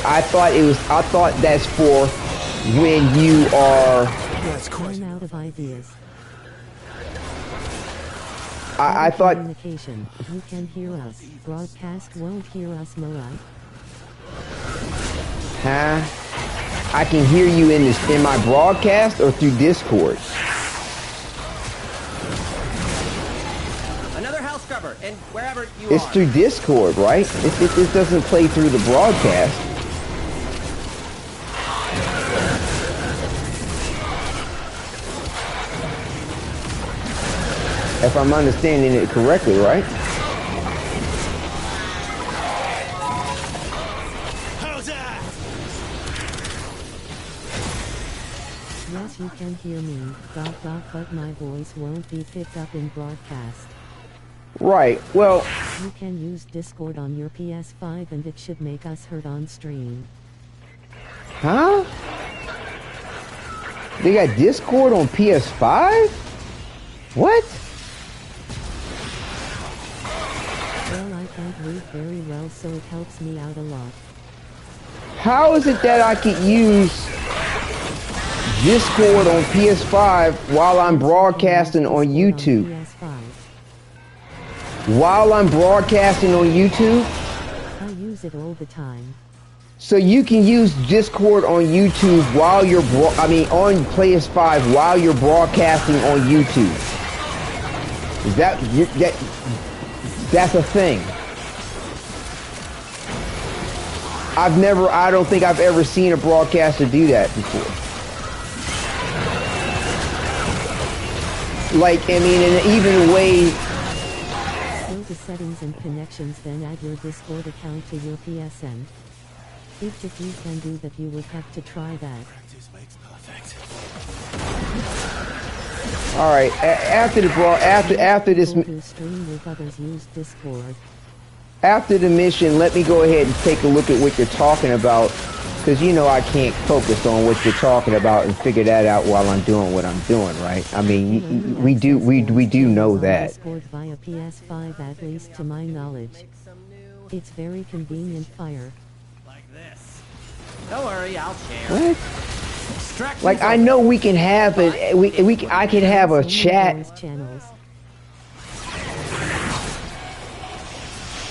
I thought that's for when you are. Run out of ideas. I thought. Communication. You can hear us. Broadcast won't hear us, Mariah. Huh? I can hear you in my broadcast or through Discord. Another house scrubber, and wherever you It's are. through Discord, right? It doesn't play through the broadcast. If I'm understanding it correctly, right? How's that? Yes, you can hear me, but my voice won't be picked up in broadcast. Right, well. You can use Discord on your PS5 and it should make us heard on stream. Huh? They got Discord on PS5? What? Well, I can't read very well, so it helps me out a lot. How is it that I could use Discord on PS5 while I'm broadcasting on YouTube? While I'm broadcasting on YouTube? I use it all the time. So you can use Discord on YouTube while you're on PS5 while you're broadcasting on YouTube. Is that's a thing. I don't think I've ever seen a broadcaster do that before. Like, I mean, in an even way. Go to settings and connections, then add your Discord account to your PSN. If you can do that, you would have to try that. Practice makes perfect. All right, after this stream with others, use Discord. After the mission, let me go ahead and take a look at what you're talking about, because you know I can't focus on what you're talking about and figure that out while I'm doing what I'm doing, right? I mean, we do know that. Discord via PS5, at least to my knowledge. It's very convenient, fire. Like this. Don't worry, I'll share. What? Like, I know we can have it. I can have a chat.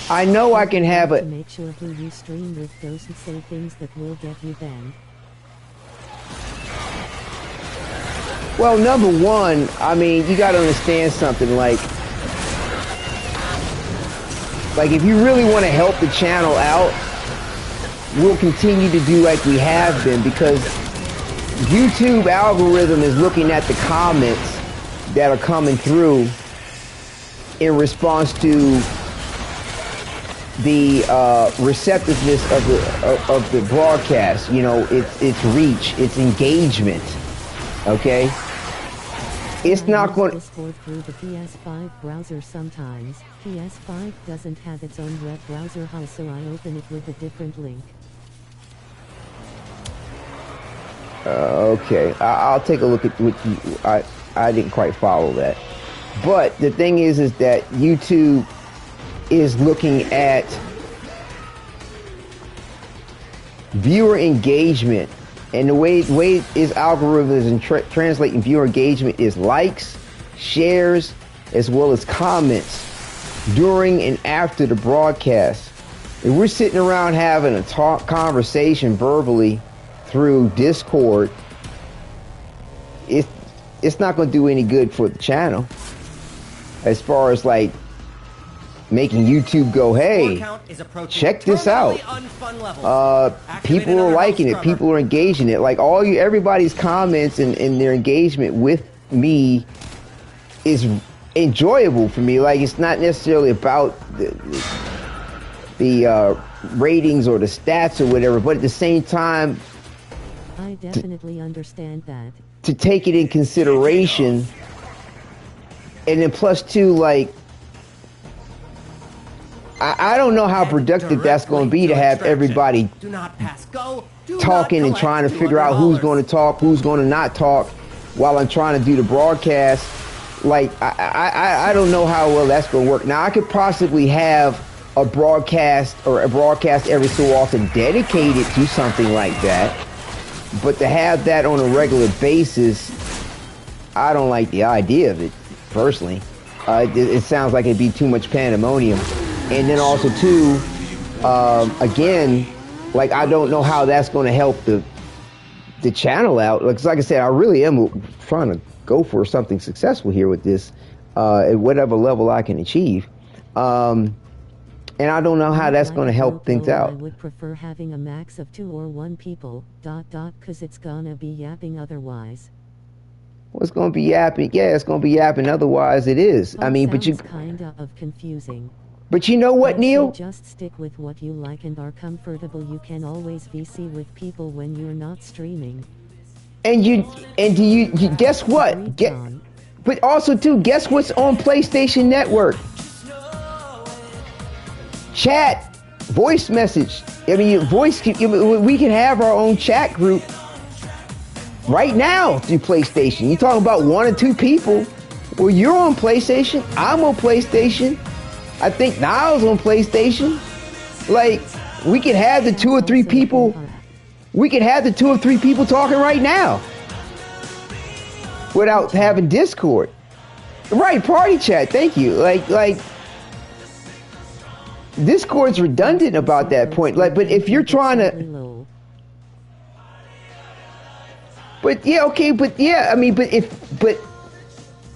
I know I can have it. Make sure who you stream with doesn't say things that will get you banned. Well, number one, I mean, you got to understand something. Like if you really want to help the channel out, we'll continue to do like we have been, because YouTube algorithm is looking at the comments that are coming through in response to the receptiveness of the broadcast. You know, its reach, its engagement. Okay, it's not going. Discord through the PS5 browser sometimes. PS5 doesn't have its own web browser, so I open it with a different link. Okay, I'll take a look at what you. I didn't quite follow that, but the thing is that YouTube is looking at viewer engagement, and the way its algorithms and translating viewer engagement is likes, shares, as well as comments during and after the broadcast. If we're sitting around having a conversation verbally through Discord, it's not going to do any good for the channel, as far as like making YouTube go, hey, check this out. People are liking it. People are engaging it. Like everybody's comments and their engagement with me is enjoyable for me. Like, it's not necessarily about the ratings or the stats or whatever, but at the same time, I definitely understand that. To take it in consideration, and then plus two, like, I don't know how productive that's going to be to have everybody talking and trying to figure out who's going to talk, who's going to not talk, while I'm trying to do the broadcast. Like, I don't know how well that's going to work. Now, I could possibly have a broadcast every so often dedicated to something like that, but to have that on a regular basis, I don't like the idea of it, personally. It sounds like it'd be too much pandemonium. And then also, too, again, like, I don't know how that's going to help the channel out. Like I said, I really am trying to go for something successful here with this, at whatever level I can achieve. And I don't know how that's going to help things out. I would prefer having a max of 2 or 1 people, cause it's gonna be yapping otherwise. Well, it's going to be yapping. Yeah, it's going to be yapping. Otherwise, it is. I mean, but you kinda of confusing. But you know what, Neil? Just stick with what you like and are comfortable. You can always VC with people when you're not streaming. And do you guess what? But also too, guess what's on PlayStation Network? Chat, voice message. I mean, we can have our own chat group right now through PlayStation. You talking about 1 or 2 people? Well, you're on PlayStation. I'm on PlayStation. I think Niall's on PlayStation. Like, we could have the 2 or 3 people. We could have the 2 or 3 people talking right now without having Discord. Right, party chat. Thank you. Like Discord's redundant about that point. Like, but if you're trying to, but yeah, okay, but yeah, I mean, but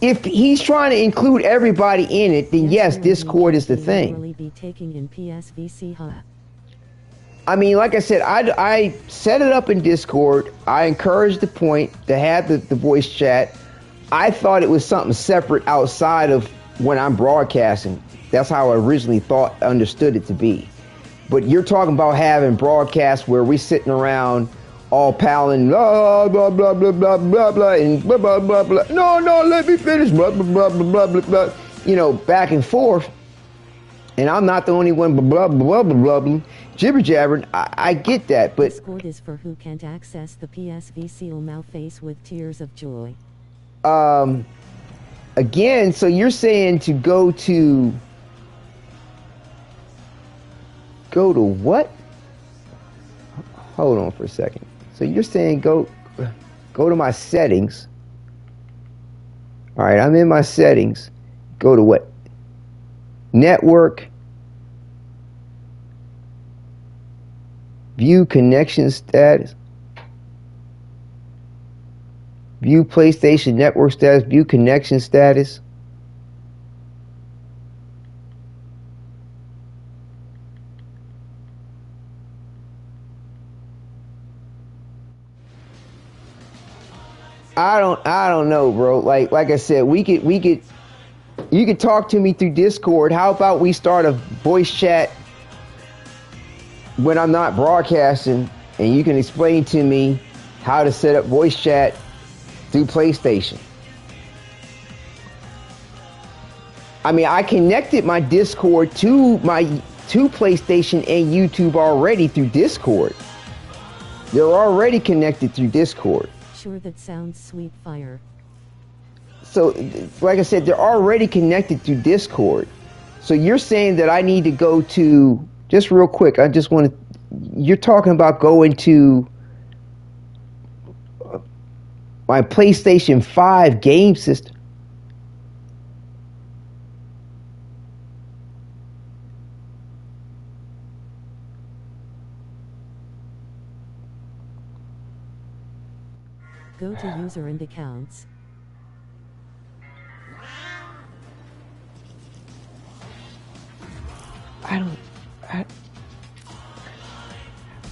if he's trying to include everybody in it, then yes, Discord is the thing. I mean, like I said, I set it up in Discord. I encouraged the point to have the voice chat. I thought it was something separate outside of when I'm broadcasting. That's how I originally understood it to be. But you're talking about having broadcasts where we're sitting around all palling, blah, blah, blah, blah, blah, blah, blah, and blah, blah, blah, blah. No, let me finish, blah, blah, blah, blah, blah, blah. You know, back and forth. And I'm not the only one, blah, blah, blah, blah, blah, jibber jabbering. I get that, but Discord is for who can't access the PSVC now face with tears of joy. Again, so you're saying to go to Go to what? Hold on for a second. So you're saying go to my settings. All right, I'm in my settings. Go to what? Network. View connection status. View PlayStation network status. View connection status. I don't know, bro. Like I said, you could talk to me through Discord. How about we start a voice chat when I'm not broadcasting, and you can explain to me how to set up voice chat through PlayStation. I mean, I connected my Discord to PlayStation and YouTube already through Discord. They're already connected through Discord. Sure, that sounds sweet fire. So, like I said, they're already connected through Discord. So you're saying that I need to go to, just real quick, I just want to, you're talking about going to my PlayStation 5 game system. Go to user and accounts.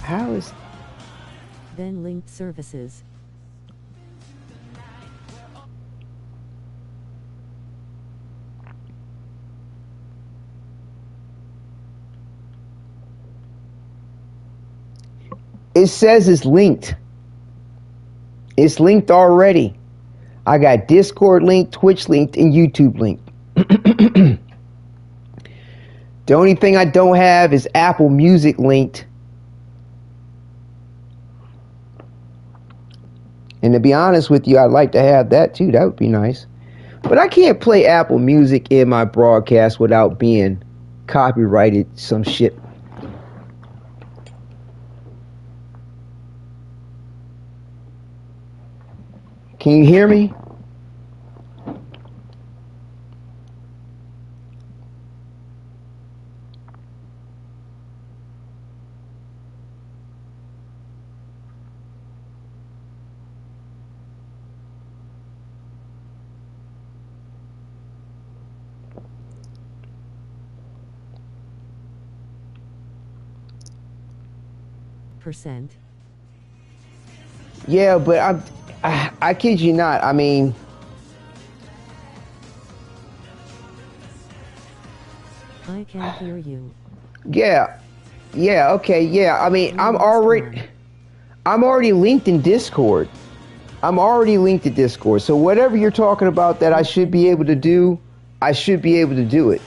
How is... Then linked services. It says it's linked. It's linked already. I got Discord linked, Twitch linked, and YouTube linked. The only thing I don't have is Apple Music linked. And to be honest with you, I'd like to have that too. That would be nice. But I can't play Apple Music in my broadcast without being copyrighted some shit. Can you hear me? %. Yeah, but I kid you not. I mean, I can't hear you. Yeah, okay, yeah. I mean, I'm already linked in Discord. I'm already linked to Discord. So whatever you're talking about that I should be able to do, I should be able to do it.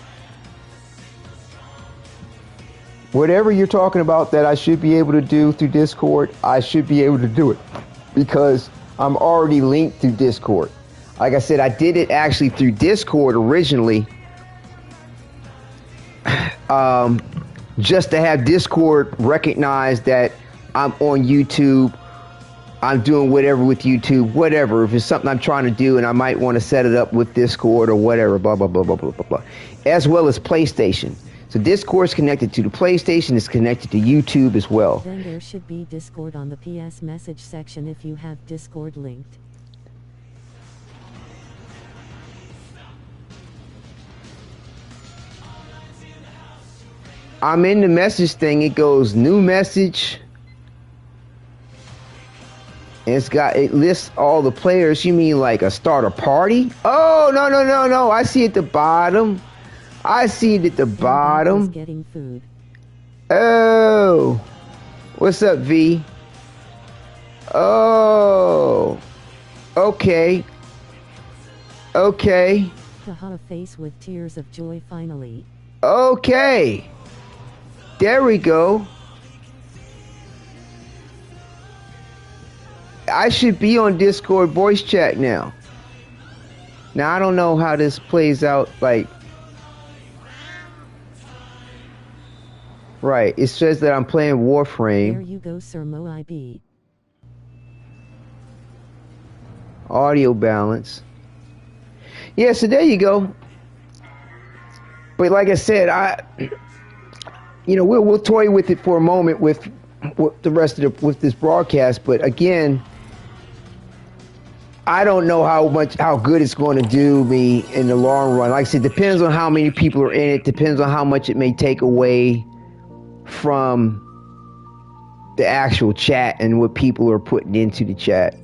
Whatever you're talking about that I should be able to do through Discord, I should be able to do it because I'm already linked through Discord. Like I said, I did it actually through Discord originally, just to have Discord recognize that I'm on YouTube. I'm doing whatever with YouTube, whatever. If it's something I'm trying to do and I might want to set it up with Discord or whatever, blah, blah, blah, blah, blah, blah, blah. As well as PlayStation. So Discord is connected to the PlayStation, it's connected to YouTube as well. Then there should be Discord on the PS message section if you have Discord linked. I'm in the message thing, it goes new message. And it lists all the players. You mean like a starter party? Oh, no. I see at the bottom. I see it at the bottom. Getting food. Oh. What's up, V? Oh. Okay. Haha, face with tears of joy finally. Okay. There we go. I should be on Discord voice chat now. Now, I don't know how this plays out, like... Right. It says that I'm playing Warframe. There you go, Sir Moib. Audio balance. Yeah, so there you go. But like I said, we'll toy with it for a moment with the rest of with this broadcast. But again, I don't know how good it's going to do me in the long run. Like I said, depends on how many people are in it. Depends on how much it may take away from the actual chat and what people are putting into the chat.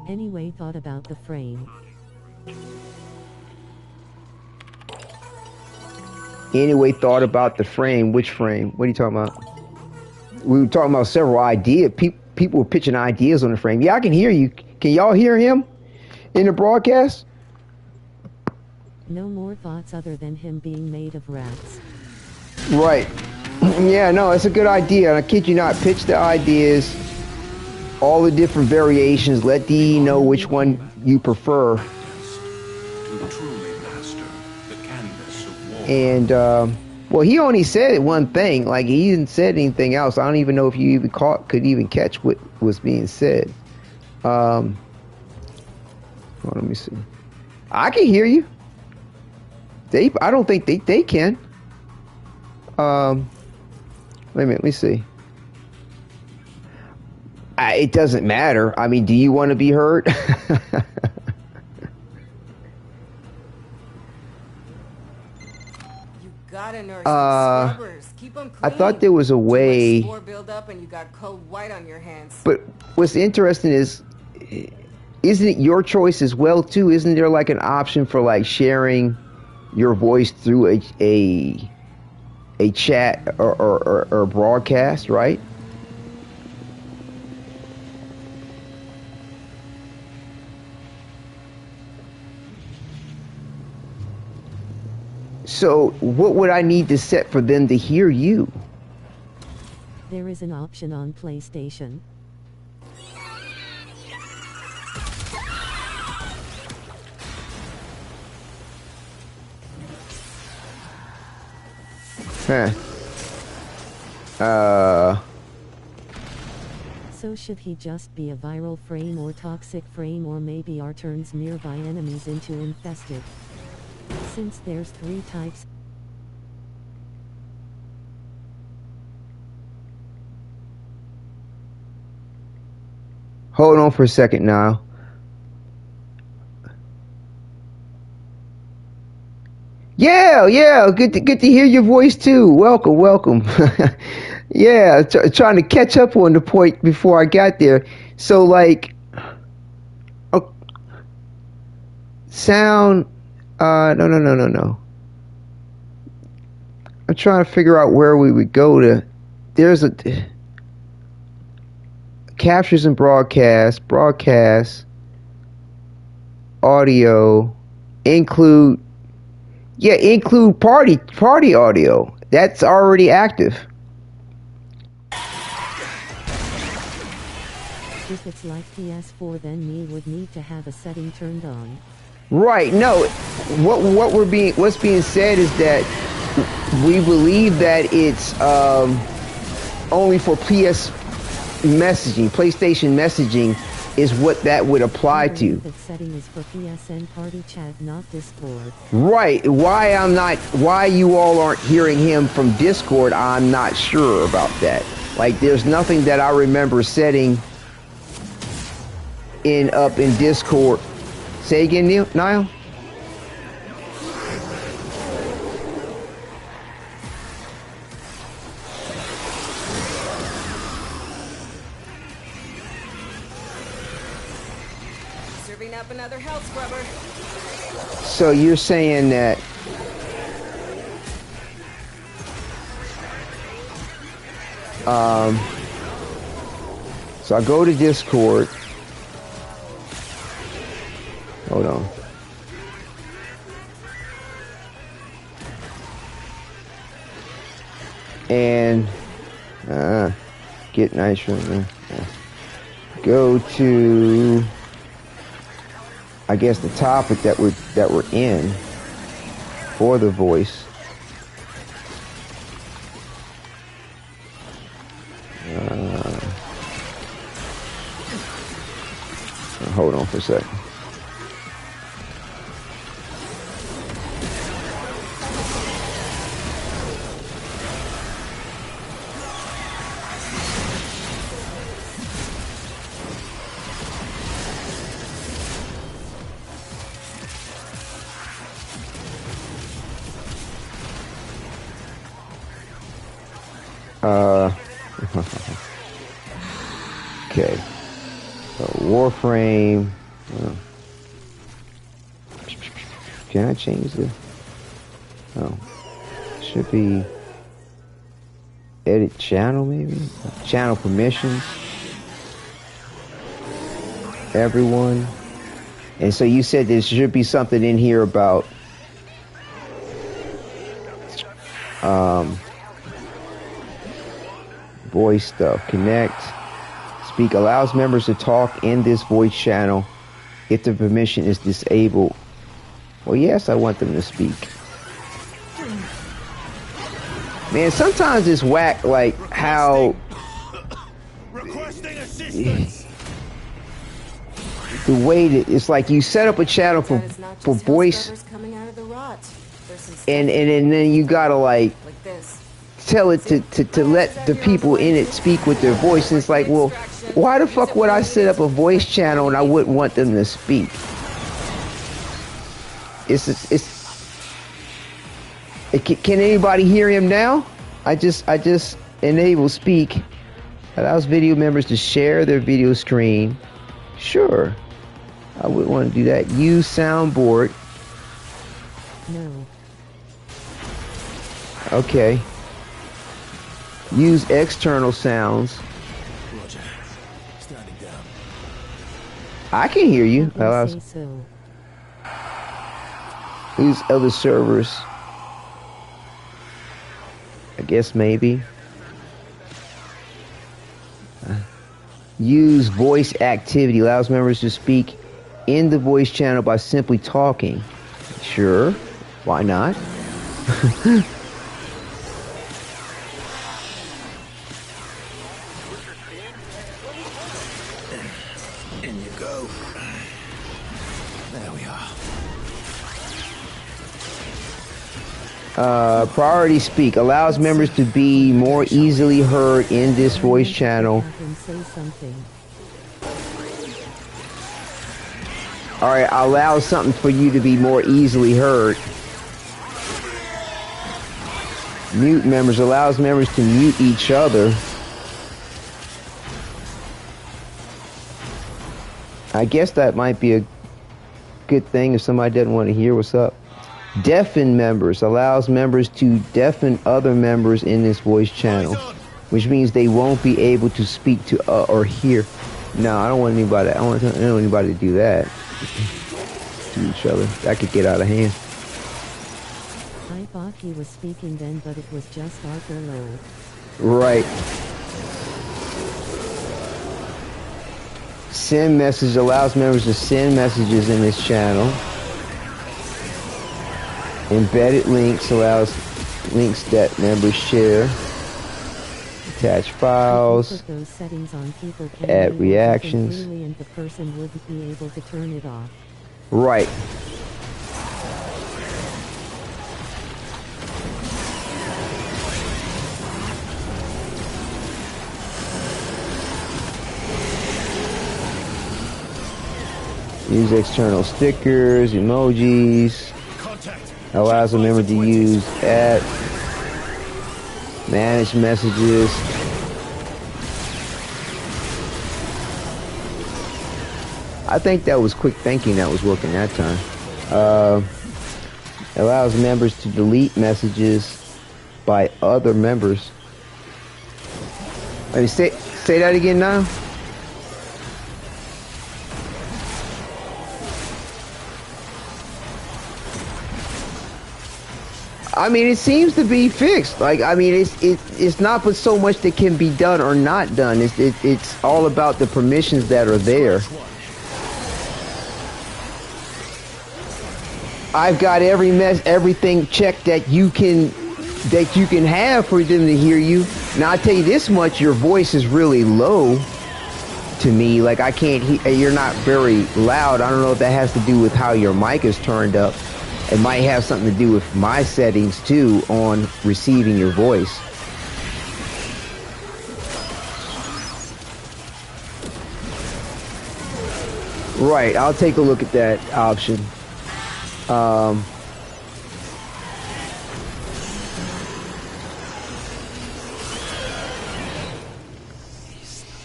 Anyway, thought about the frame. Anyway, thought about the frame. Which frame? What are you talking about? We were talking about several ideas. People were pitching ideas on the frame. Yeah, I can hear you. Can y'all hear him in the broadcast? No more thoughts other than him being made of rats. Right. Yeah, no, it's a good idea. And I kid you not, pitch the ideas, all the different variations. Let DE know which one you prefer. And, well, he only said one thing. Like, he didn't say anything else. I don't even know if you even could even catch what was being said. Well, let me see. I can hear you. I don't think they can. Wait a minute. Let me see. It doesn't matter. I mean, do you want to be heard? Gotta nurse scrubbers. Keep them clean. I thought there was a way. Too much spore build up and you got cold white on your hands. But what's interesting is, isn't it your choice as well too? Isn't there like an option for like sharing your voice through a chat or broadcast, right? So what would I need to set for them to hear you? There is an option on PlayStation. Huh. So should he just be a viral frame or toxic frame, or maybe R turns nearby enemies into infested? Since there's 3 types. Hold on for a second now. Yeah, good to hear your voice too. Welcome. Yeah, trying to catch up on the point before I got there. So like, sound. No. I'm trying to figure out where we would go to. There's a captures and broadcast, audio, include party audio. That's already active. If it's like PS4, then me would need to have a setting turned on. Right. No. What's being said is that we believe that it's only for PS messaging, PlayStation messaging is what that would apply to. That setting is for PSN party chat, not Discord. Right. Why you all aren't hearing him from Discord, I'm not sure about that. Like, there's nothing that I remember setting up in Discord. Say again, Niall? Serving up another health scrubber. So you're saying that so I go to Discord. Hold on. And get nitro. Go to, I guess, the topic that we're in for the voice. hold on for a second. Okay. So Warframe. Can I change this? Oh. Should be edit channel maybe? Channel permissions. Everyone. And so you said there should be something in here about voice stuff. Connect. Speak allows members to talk in this voice channel if the permission is disabled. Well, yes, I want them to speak. Man, sometimes it's whack, like how the way that it's like you set up a channel for voice, and then you gotta like tell it to let the people in it speak with their voice. And it's like, well, why the fuck would I set up a voice channel and I wouldn't want them to speak? Can anybody hear him now? I just enable speak. Allows video members to share their video screen. Sure. I would want to do that. Use soundboard. No. Okay. Use external sounds. Roger. Standing down. I can hear you. Allows. So. Use other servers. I guess maybe. Use voice activity. Allows members to speak in the voice channel by simply talking. Sure. Why not? In you go. There we are. Priority speak allows members to be more easily heard in this voice channel. Alright, allow something for you to be more easily heard. Mute members allows members to mute each other. I guess that might be a good thing if somebody doesn't want to hear what's up. Deafen members allows members to deafen other members in this voice channel, which means they won't be able to speak to or hear. No, I don't want anybody. I don't want anybody to do that to each other. That could get out of hand. I thought he was speaking then, but it was just Arthur Lowe. Right. Send message allows members to send messages in this channel. Embedded links allows links that members share. Attach files. Those settings on people can add reactions. And the person wouldn't be able to turn it off. Right. Use external stickers, emojis. Allows a member to use at manage messages. I think that was quick thinking that was working that time. Allows members to delete messages by other members. Let me say that again now. I mean, it seems to be fixed. Like, I mean, it's not but so much that can be done or not done. It's all about the permissions that are there. I've got everything checked that you can have for them to hear you. Now, I tell you this much: your voice is really low to me. Like I can't hear. You're not very loud. I don't know if that has to do with how your mic is turned up. It might have something to do with my settings too on receiving your voice. Right, I'll take a look at that option.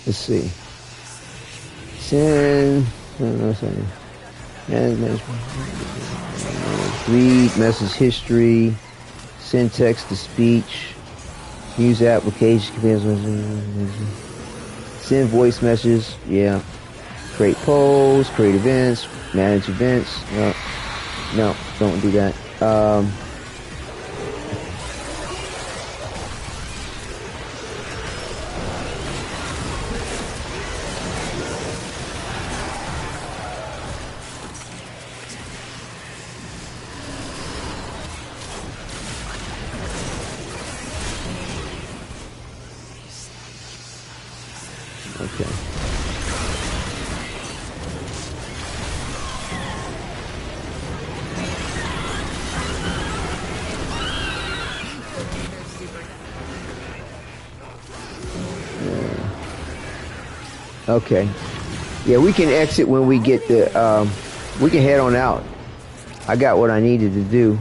Let's see. Send. Read message history. Send text to speech. Use application commands. Send voice messages. Yeah. Create polls. Create events. Manage events. No, don't do that. Okay. Yeah, we can exit when we get the, we can head on out. I got what I needed to do.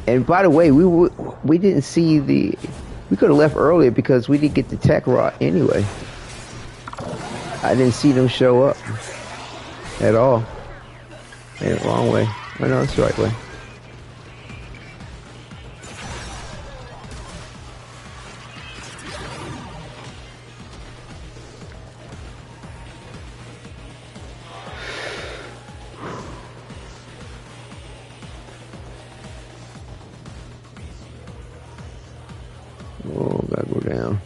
And by the way, we didn't see we could have left earlier because we didn't get the tech rod anyway. I didn't see them show up at all. Made it wrong way. Oh no, it's the right way. Oh, gotta go down.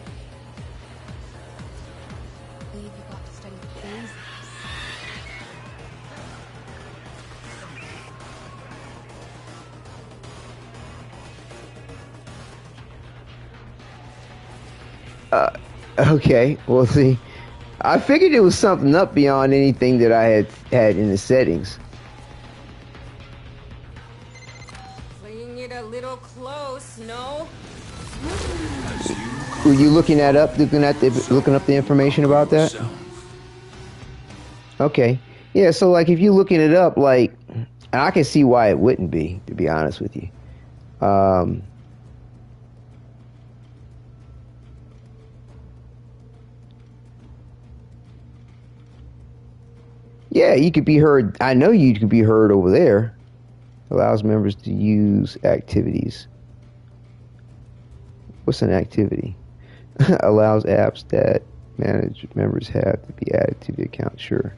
Okay, we'll see. I figured it was something up beyond anything that I had in the settings. Playing it a little close, no? Were you looking that up? Looking up the information about that? Okay. Yeah, so like if you're looking it up, like, and I can see why it wouldn't be, to be honest with you. Yeah, you could be heard. I know you could be heard over there. Allows members to use activities. What's an activity? Allows apps that members have to be added to the account. Sure.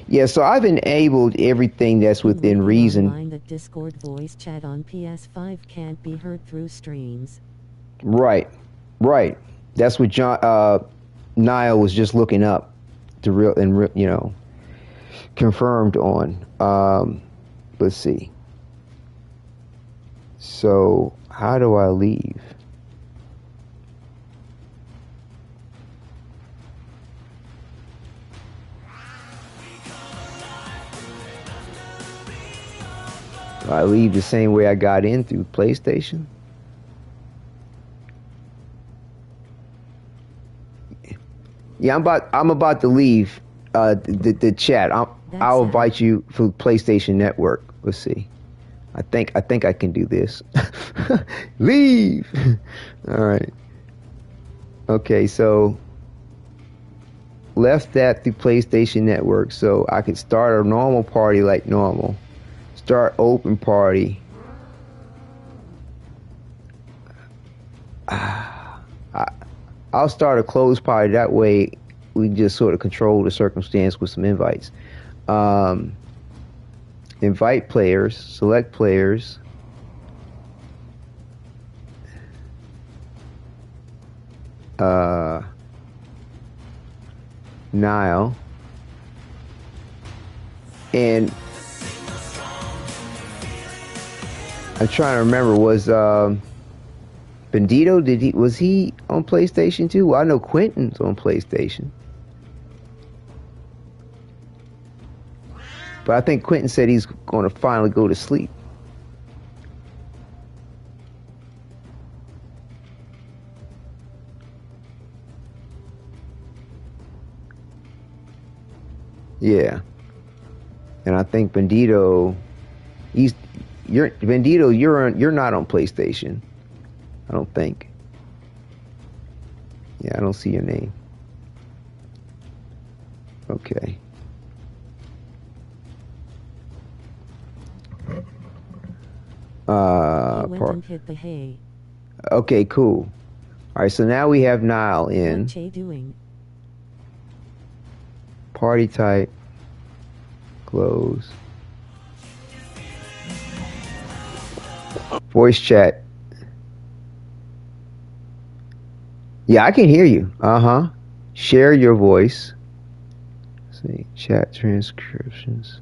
Yeah, so I've enabled everything that's within reason. That Discord voice chat on PS5 can't be heard through streams. Right. That's what John Niall was just looking up to confirmed on. Let's see. So how do I leave? I leave the same way I got in through PlayStation. Yeah, I'm about to leave the chat. I'll invite you for PlayStation Network. Let's see. I think I can do this. Leave. All right. Okay, so left that through PlayStation Network, so I could start a normal party like normal. Start open party. I'll start a closed party. That way we can just sort of control the circumstance with some invites. Invite players. Select players. Nile. And I'm trying to remember, was Bandito, was he on PlayStation too? Well, I know Quentin's on PlayStation. But I think Quentin said he's going to finally go to sleep. Yeah. And I think Bandito, you're not on PlayStation. I don't think. Yeah, I don't see your name. Okay. Went and hit the hay. Okay, cool. All right, so now we have Nile in. What's Jay doing? Party type. Close. Voice chat. Yeah, I can hear you. Share your voice. Let's see, chat transcriptions.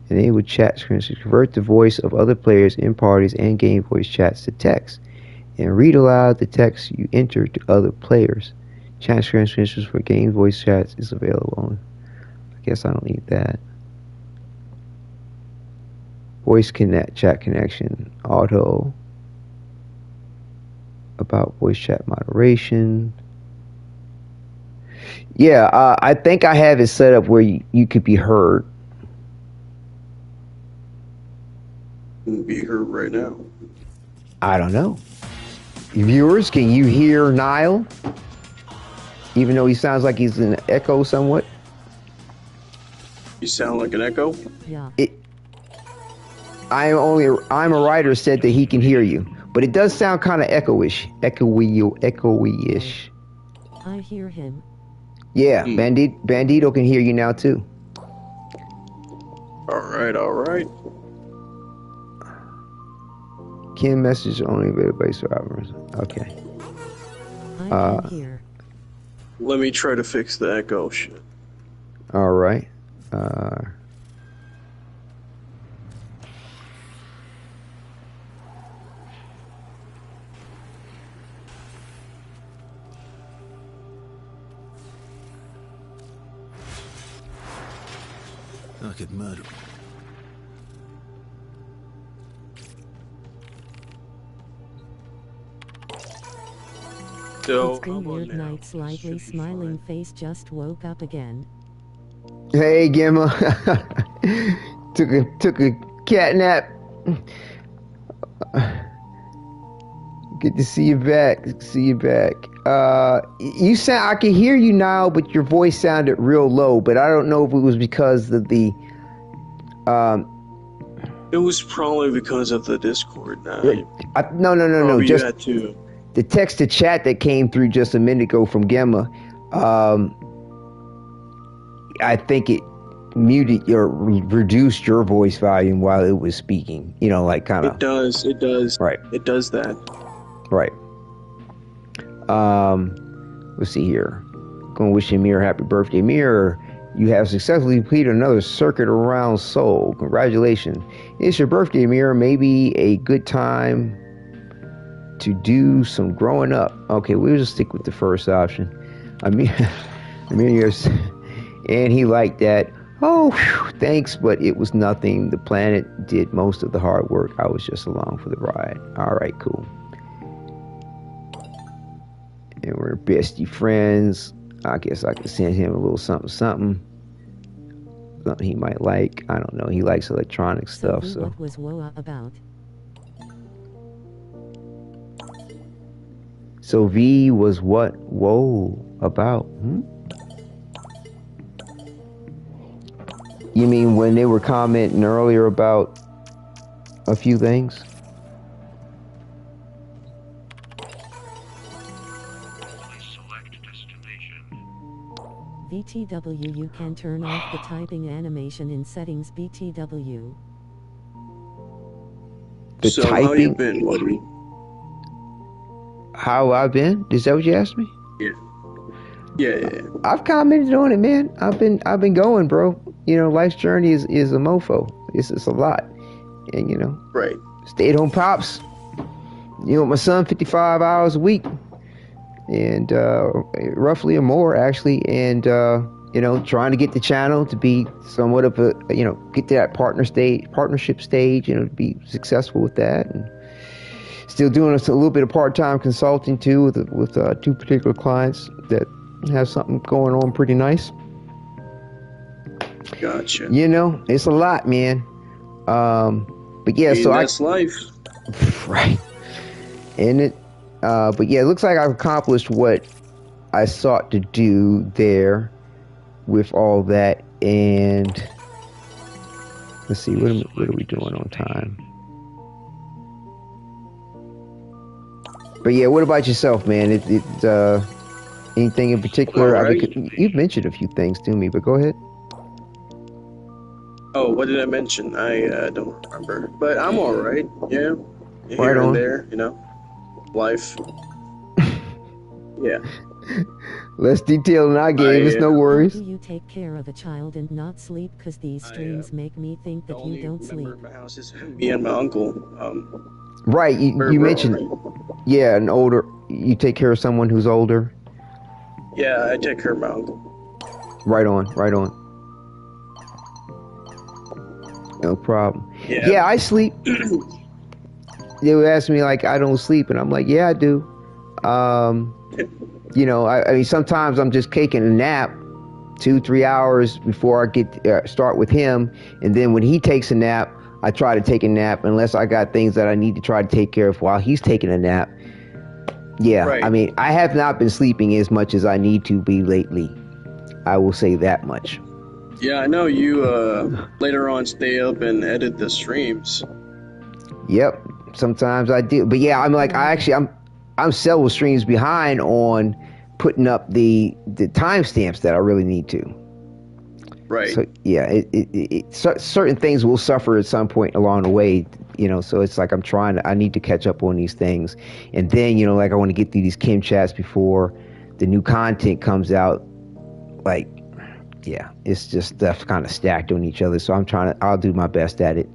Enable chat transcriptions. Convert the voice of other players in parties and game voice chats to text. And read aloud the text you enter to other players. Chat transcriptions for game voice chats is available. I guess I don't need that. Voice connect, chat connection, auto. About voice chat moderation. Yeah, I think I have it set up where you could be heard. Be heard right now. I don't know. Viewers, can you hear Nile? Even though he sounds like he's in an echo somewhat. You sound like an echo? Yeah. I'm a writer said that he can hear you. But it does sound kind of echoish. Echoey-ish. I hear him. Yeah, Bandito can hear you now too. Alright. Kim message only available by survivors. Okay. I can hear. Let me try to fix the echo shit. Alright. I could murder. It's been weird night. Slightly smiling face just woke up again. Hey, Gemma. took a cat nap. Good to see you back. You sound. I can hear you now, but your voice sounded real low. But I don't know if it was because of the. It was probably because of the Discord. No. You Just had to. The text to chat that came through just a minute ago from Gemma. I think it muted or reduced your voice volume while it was speaking. You know, like kind of. It does. Right. It does that. Right. Let's see here. Gonna wish you Mirror happy birthday. Mirror, you have successfully completed another circuit around Seoul. Congratulations. It's your birthday, Mirror. Maybe a good time to do some growing up. Okay, we'll just stick with the first option. I mean, yes. And he liked that. Oh, whew, thanks, but it was nothing. The planet did most of the hard work. I was just along for the ride. All right, cool. And we're bestie friends. I guess I could send him a little something he might like. I don't know. He likes electronic stuff. So what was Woa about? So V was what? Whoa, about? You mean when they were commenting earlier about a few things? BTW, you can turn off the typing animation in settings. BTW. The so typing? How you been, Waddy? How I've been? Is that what you asked me? Yeah. I've commented on it, man. I've been going, bro. You know, life's journey is a mofo. It's a lot. And you know. Right. Stay at home pops. You know, my son 55 hours a week. And roughly or more actually, and you know, trying to get the channel to be somewhat of a, you know, get to that partnership stage, you know, to be successful with that. And still doing a little bit of part-time consulting too with 2 particular clients that have something going on pretty nice. Gotcha. You know, it's a lot, man. But yeah, so that's life. Right. And it, but yeah, it looks like I've accomplished what I sought to do there with all that. And let's see, what are we doing on time? But yeah, what about yourself, man? Anything in particular? Right. I mean, you've mentioned a few things to me, but go ahead. Oh, what did I mention? I don't remember. But I'm all right. Yeah. Here Right on. and there, you know. Life. Yeah. Less detail than I gave us, no worries. How do you take care of a child and not sleep? Because these streams make me think that you don't sleep. My house is me and my uncle. Right, you mentioned, yeah, you take care of someone who's older. Yeah, I take care of my uncle. Right on. No problem. Yeah, I sleep. They would ask me, like, I don't sleep, and I'm like, yeah, I do. You know, I mean, sometimes I'm just taking a nap 2-3 hours before I start with him, and then when he takes a nap, I try to take a nap unless I got things that I need to try to take care of while he's taking a nap. Yeah, right. I mean, I have not been sleeping as much as I need to be lately. I will say that much. Yeah, I know you later on stay up and edit the streams. Yep, sometimes I do. But yeah, I'm like, I'm several streams behind on putting up the timestamps that I really need to. Right. So yeah, certain things will suffer at some point along the way, you know. So it's like I need to catch up on these things, and then, you know, like I want to get through these Kim chats before the new content comes out. Like, yeah, it's just stuff kind of stacked on each other. So I'll do my best at it.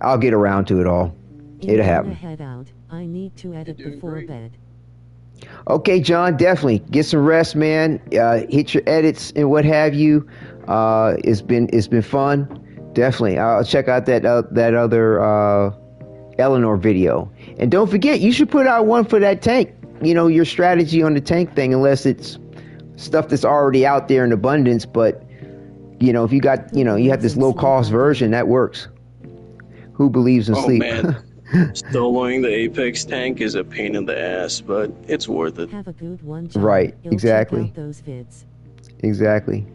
I'll get around to it all. It'll happen. Head out. I need to edit before bed. Okay, John, definitely get some rest, man. Hit your edits and what have you. It's been fun. Definitely, I'll check out that other Eleanor video. And don't forget, you should put out one for that tank. You know, your strategy on the tank thing, unless it's stuff that's already out there in abundance. But you know, if you got, you know, you have this low cost version that works. Who believes in sleep? Man. Soloing the Apex tank is a pain in the ass, but it's worth it. Have a good one, John. Right, You'll exactly. Check out those vids. Exactly.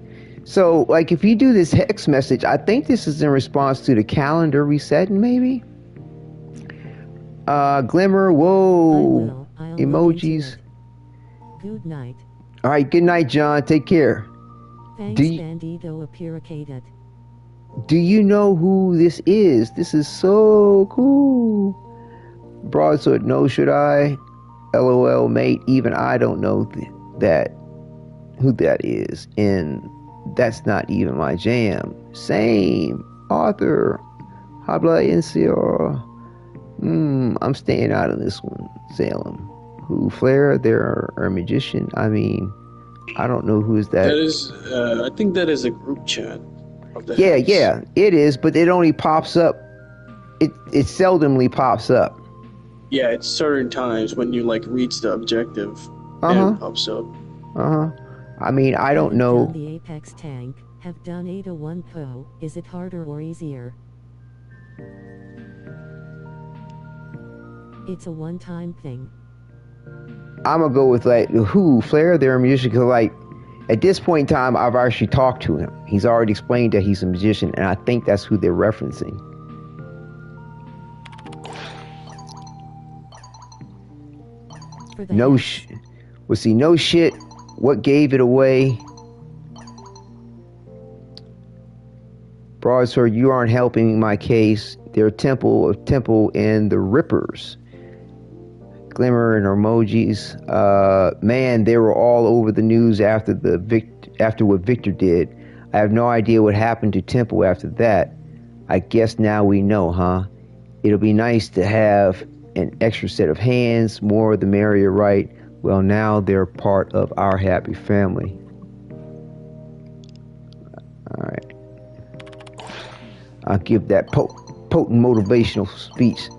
So, like, if you do this hex message, I think this is in response to the calendar resetting, maybe? Glimmer, whoa. I'll emojis. Good night. All right, good night, John. Take care. Thanks, Bandito Apiricated. Do you know who this is? This is so cool. Broadsword, no, should I? LOL, mate. Even I don't know who that is. And that's not even my jam. Same. Arthur. Habla Insior. I'm staying out of this one. Salem. Who? Flair? They're a magician. I mean, I don't know who is that. That is, I think that is a group chat. Yeah, it is, but it only pops up. It seldomly pops up. Yeah, it's certain times when you like reach the objective, and it pops up. I mean, I don't know. Done the Apex tank. Have done 801 Po. Is it harder or easier? It's a one-time thing. I'm gonna go with like who? Flair? They're a musician. Cause like, at this point in time, I've actually talked to him. He's already explained that he's a magician, and I think that's who they're referencing. No shit. What gave it away? Broadsword, you aren't helping my case. They're Temple and the Rippers. Glimmer and emojis. Man, they were all over the news after what Victor did. I have no idea what happened to Temple after that. I guess now we know, huh? It'll be nice to have an extra set of hands, more the merrier, right? Well, now they're part of our happy family. I'll give that potent motivational speech.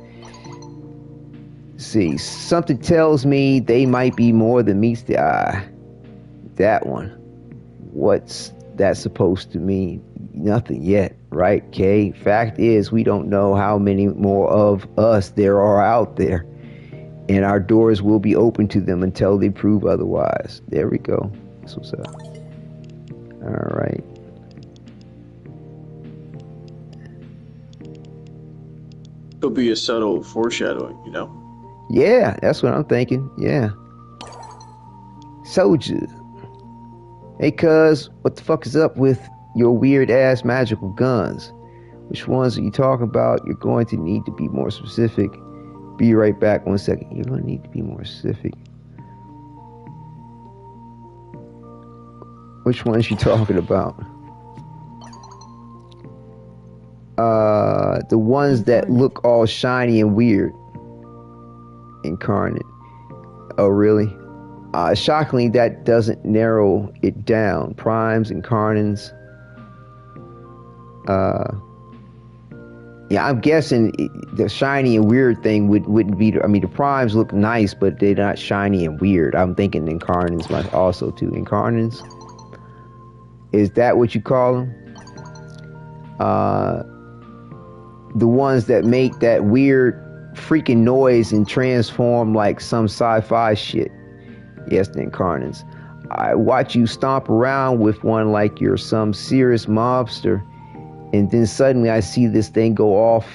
See, something tells me they might be more than meets the eye. That one. What's that supposed to mean? Nothing yet, right, Kay? Fact is, we don't know how many more of us there are out there. And our doors will be open to them until they prove otherwise. There we go. That's what's up. Alright. Could be a subtle foreshadowing, you know? Yeah, that's what I'm thinking. Yeah. Soldier. Hey, cuz, what the fuck is up with your weird ass magical guns? Which ones are you talking about? You're going to need to be more specific. Be right back 1 second. You're going to need to be more specific. Which ones you talking about? The ones that look all shiny and weird. Incarnate. Oh, really? Shockingly, that doesn't narrow it down. Primes, incarnates. Yeah, I'm guessing the shiny and weird thing wouldn't be. I mean, the primes look nice, but they're not shiny and weird. I'm thinking incarnates might also too. Incarnates. Is that what you call them? The ones that make that weird freaking noise and transform like some sci-fi shit. Yes, the incarnates. I watch you stomp around with one like you're some serious mobster, and then suddenly I see this thing go off,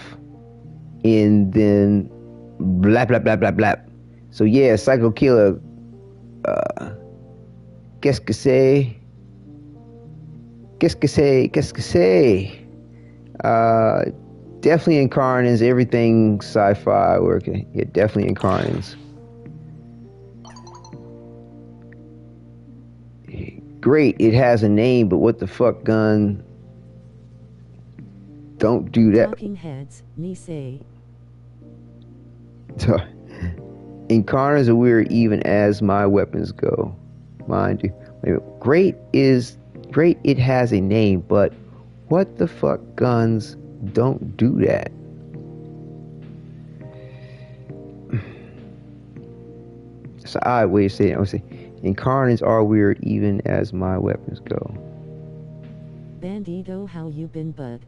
and then blah blah blah blah blah. So yeah, Psycho Killer. Qu'est-ce que c'est? Qu'est-ce que c'est? Qu'est-ce que c'est? Definitely incarnates. Everything sci-fi working. Yeah, definitely incarnates. Great, it has a name, but what the fuck, gun? Don't do that. Talking heads, me say. Incarnates are weird even as my weapons go. Mind you. Great, it has a name, but what the fuck, guns? Don't do that. It's an odd way of saying it. I would say incarnates are weird even as my weapons go. Bandito, how you been, bud?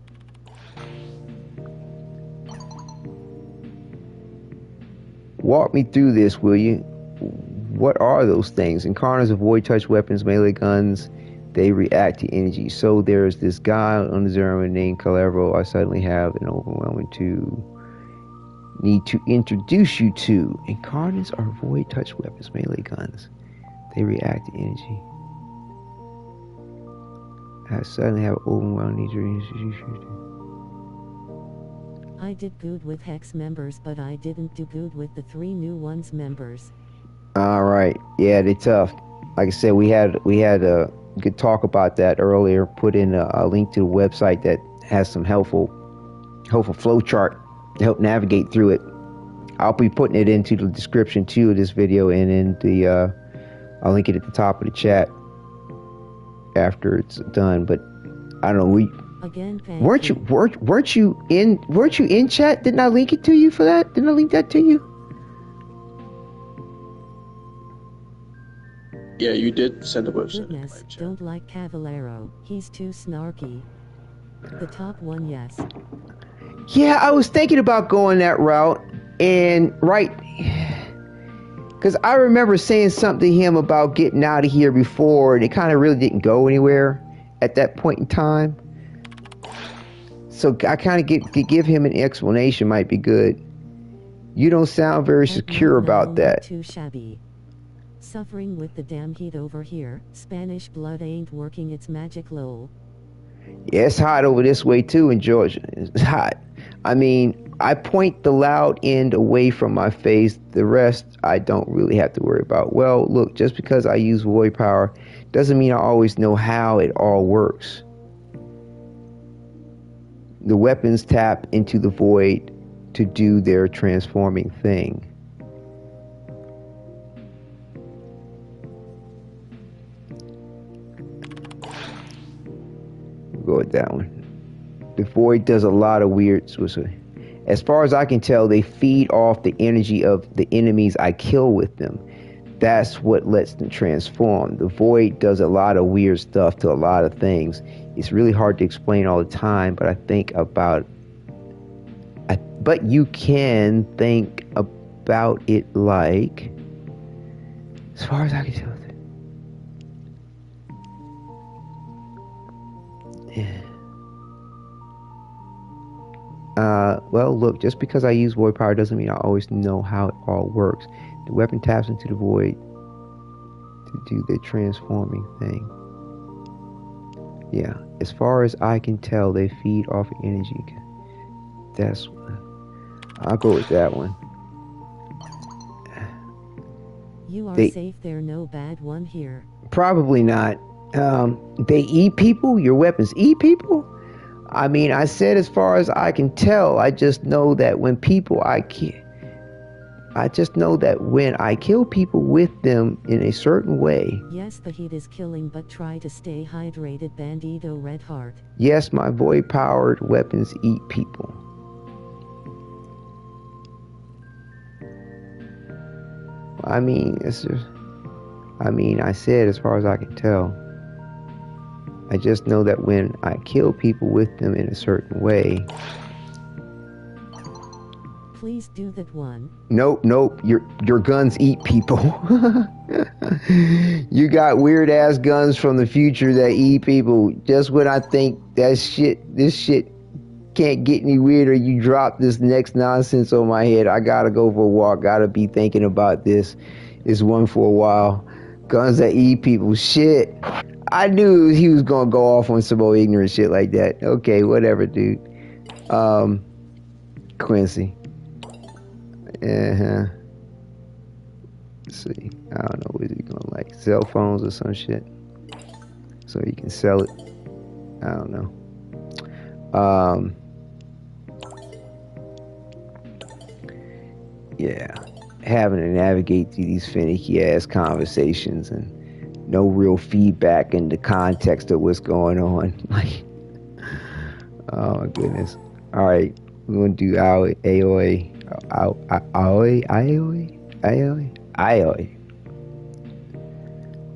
Walk me through this, will you? What are those things? Incarnates avoid touch weapons, melee guns. They react to energy. So there's this guy on the Zero named Calero. I suddenly have an overwhelming need to introduce you to. Incarnates are void touch weapons, melee guns. They react to energy. I suddenly have an overwhelming need to introduce you to. I did good with Hex members, but I didn't do good with the 3 new ones members. Alright. Yeah, they're tough. Like I said, we had a good talk about that earlier. Put in a link to the website that has some helpful flow chart to help navigate through it. I'll be putting it into the description too of this video, and in the I'll link it at the top of the chat after it's done. But I don't know, weren't you in chat? Didn't I link it to you for that? Didn't I link that to you? Yeah, you did send a website. Goodness, don't like Cavallero. He's too snarky. The top one, yes. Yeah, I was thinking about going that route, and because I remember saying something to him about getting out of here before, and it kind of really didn't go anywhere at that point in time. So I kind of give him an explanation might be good. You don't sound very secure about that. Too shabby. Suffering with the damn heat over here. Spanish blood ain't working its magic, lol. Yeah, it's hot over this way too in Georgia. It's hot. I mean, I point the loud end away from my face. The rest I don't really have to worry about. Well, look, just because I use void power doesn't mean I always know how it all works. The weapons tap into the void to do their transforming thing. We'll go with that one. The void does a lot of weird. As far as I can tell, they feed off the energy of the enemies I kill with them. That's what lets them transform. The void does a lot of weird stuff to a lot of things. It's really hard to explain all the time, but I think about. But you can think about it like, as far as I can tell. Well, look, just because I use void power doesn't mean I always know how it all works. The weapon taps into the void to do the transforming thing. Yeah, as far as I can tell, they feed off of energy. That's... I'll go with that one. You are safe there, no bad one here. Probably not. They eat people? Your weapons eat people? I mean, I said as far as I can tell. I just know that when I just know that when I kill people with them in a certain way. Yes, the heat is killing, but try to stay hydrated, Bandito Red Heart. Yes, my void-powered weapons eat people. I mean, I said as far as I can tell. I just know that when I kill people with them in a certain way. Please do that one. Nope. Your guns eat people. You got weird ass guns from the future that eat people. Just when I think this shit can't get any weirder, you drop this next nonsense on my head. I gotta go for a walk. Gotta be thinking about this. It's one for a while. Guns that eat people. Shit. I knew he was gonna go off on some more ignorant shit like that. Okay, whatever, dude. Quincy. Let's see. I don't know. What is he gonna like? Cell phones or some shit? So you can sell it. I don't know. Yeah. Having to navigate through these finicky ass conversations and no real feedback in the context of what's going on. Like, oh my goodness. All right, we're gonna do AOE.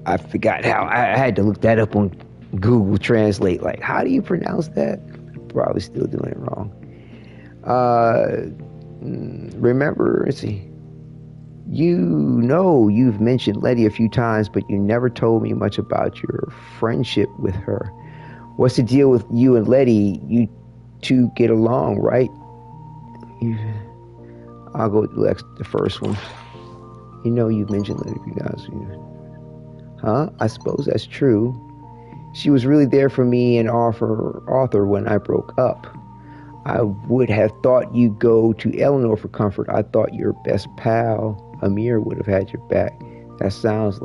I forgot how. I had to look that up on Google Translate. Like, how do you pronounce that? Probably still doing it wrong. Remember, let's see. You know you've mentioned Letty a few times, but you never told me much about your friendship with her. What's the deal with you and Letty? You two get along, right? I'll go with the first one. You know you've mentioned Letty a few times. Huh? I suppose that's true. She was really there for me and Arthur when I broke up. I would have thought you'd go to Eleanor for comfort. I thought your best pal, Amir, would have had your back. That sounds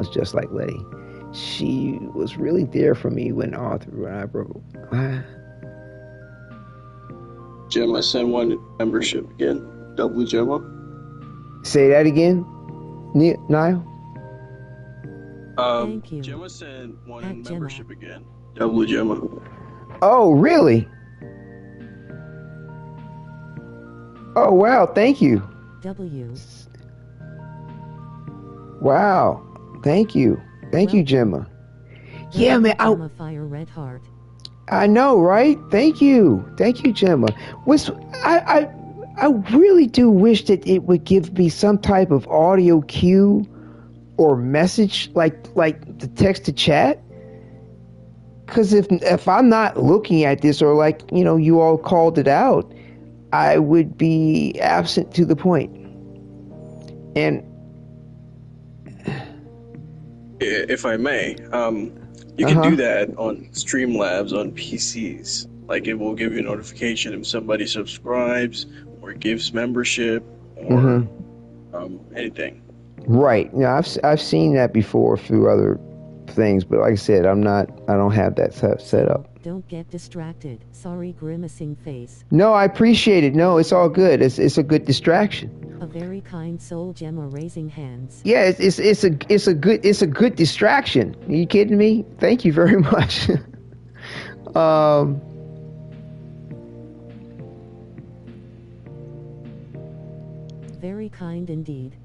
just like Letty. She was really there for me when I broke up. Gemma, send one membership again. Double Gemma. Say that again, Niall. Thank you. Gemma sent one membership again. Double Gemma. Oh, really? Oh, wow. Thank you. W. Wow. Thank you. Thank you, Gemma. Yeah, man. Gemma Fire Red Heart. I know, right? Thank you. Thank you, Gemma. I really do wish that it would give me some type of audio cue or message like the text to chat. Because if I'm not looking at this, or like, you know, you all called it out, I would be absent to the point. And if I may, you can do that on Streamlabs on PCs. Like, it will give you a notification if somebody subscribes or gives membership or anything. Right. Yeah, I've seen that before through other things, but like I said, I don't have that set up. Don't get distracted. Sorry, grimacing face. No, I appreciate it. No, it's all good. It's a good distraction. A very kind soul, Gemma raising hands. Yeah, it's a good distraction. Are you kidding me? Thank you very much. Very kind indeed.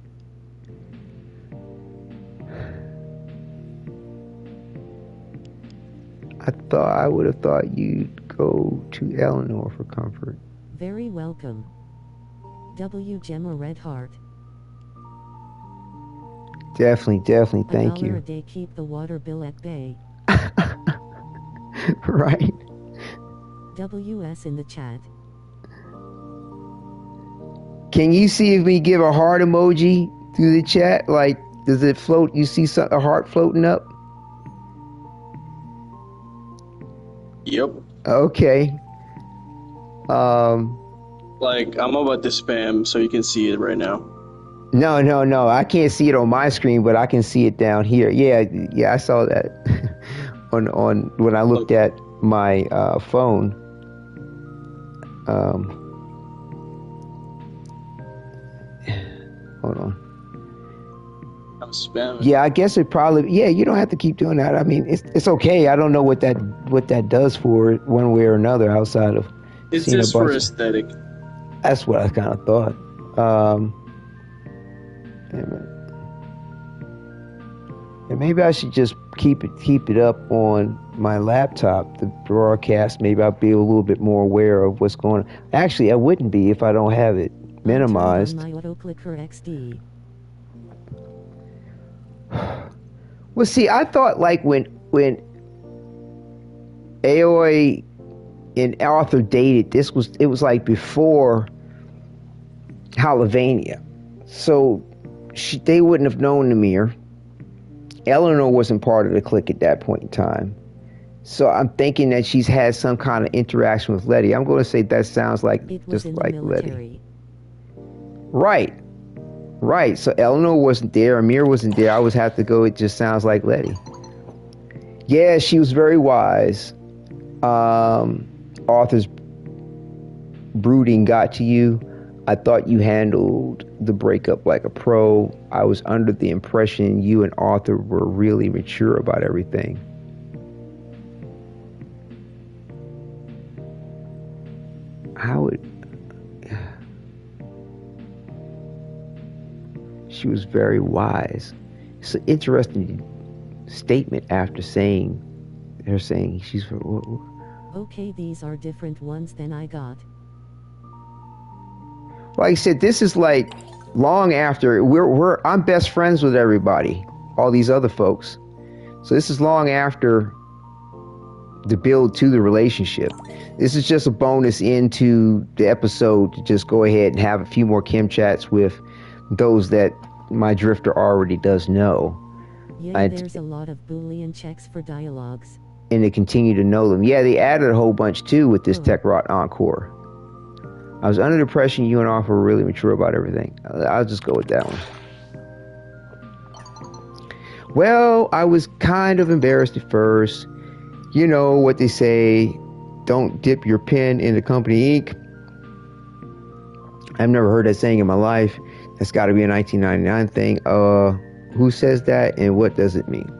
I would have thought you'd go to Eleanor for comfort. Very welcome. W. Gemma Red Heart. Definitely, thank you. $1 a day keep the water bill at bay. Right. WS in the chat. Can you see if we give a heart emoji through the chat? Like, does it float? You see a heart floating up? Yep. Okay. Like, I'm about to spam so you can see it right now. No. I can't see it on my screen, but I can see it down here. Yeah, I saw that on when I looked at my phone. Hold on. I'm spamming. Yeah, I guess it probably. Yeah, you don't have to keep doing that. I mean, it's okay. I don't know what that does for it one way or another outside of. It's just for aesthetic. That's what I kind of thought. And maybe I should just keep it up on my laptop, the broadcast. Maybe I'll be a little bit more aware of what's going on. Actually, I wouldn't be if I don't have it minimized. My auto-clicker XD. Well, see, I thought like when Aoi and Arthur dated, it was like before Halivania, so they wouldn't have known Namir. Eleanor wasn't part of the clique at that point in time, so I'm thinking that she's had some kind of interaction with Letty. I'm going to say that sounds like just like Letty. Right. So Eleanor wasn't there. Amir wasn't there. I always have to go. It just sounds like Letty. Yeah, she was very wise. Arthur's brooding got to you. I thought you handled the breakup like a pro. I was under the impression you and Arthur were really mature about everything. She was very wise. It's an interesting statement after saying she's. Okay, these are different ones than I got. Like I said, this is like long after I'm best friends with everybody, all these other folks. So this is long after the build to the relationship. This is just a bonus into the episode to just go ahead and have a few more Kim chats with those that my drifter already does know. Yeah, there's a lot of Boolean checks for dialogues. And to continue to know them. Yeah, they added a whole bunch too with this Tekrot Encore. I was under the impression you and Arthur were really mature about everything. I'll just go with that one. Well, I was kind of embarrassed at first. You know what they say, don't dip your pen in the company ink. I've never heard that saying in my life. That's got to be a 1999 thing. Who says that and what does it mean?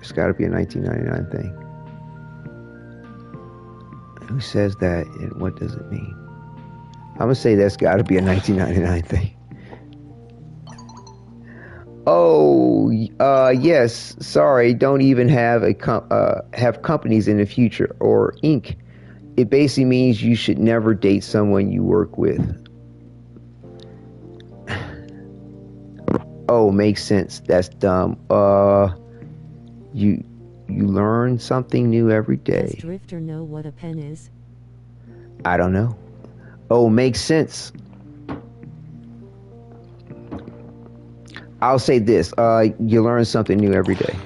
It's got to be a 1999 thing. Who says that and what does it mean? I'm going to say that's got to be a 1999 thing. Oh, yes. Sorry, don't even have have companies in the future or Inc. It basically means you should never date someone you work with. Oh, makes sense. That's dumb. You learn something new every day. Does Drifter know what a pen is? I don't know. Oh, makes sense. I'll say this. You learn something new every day.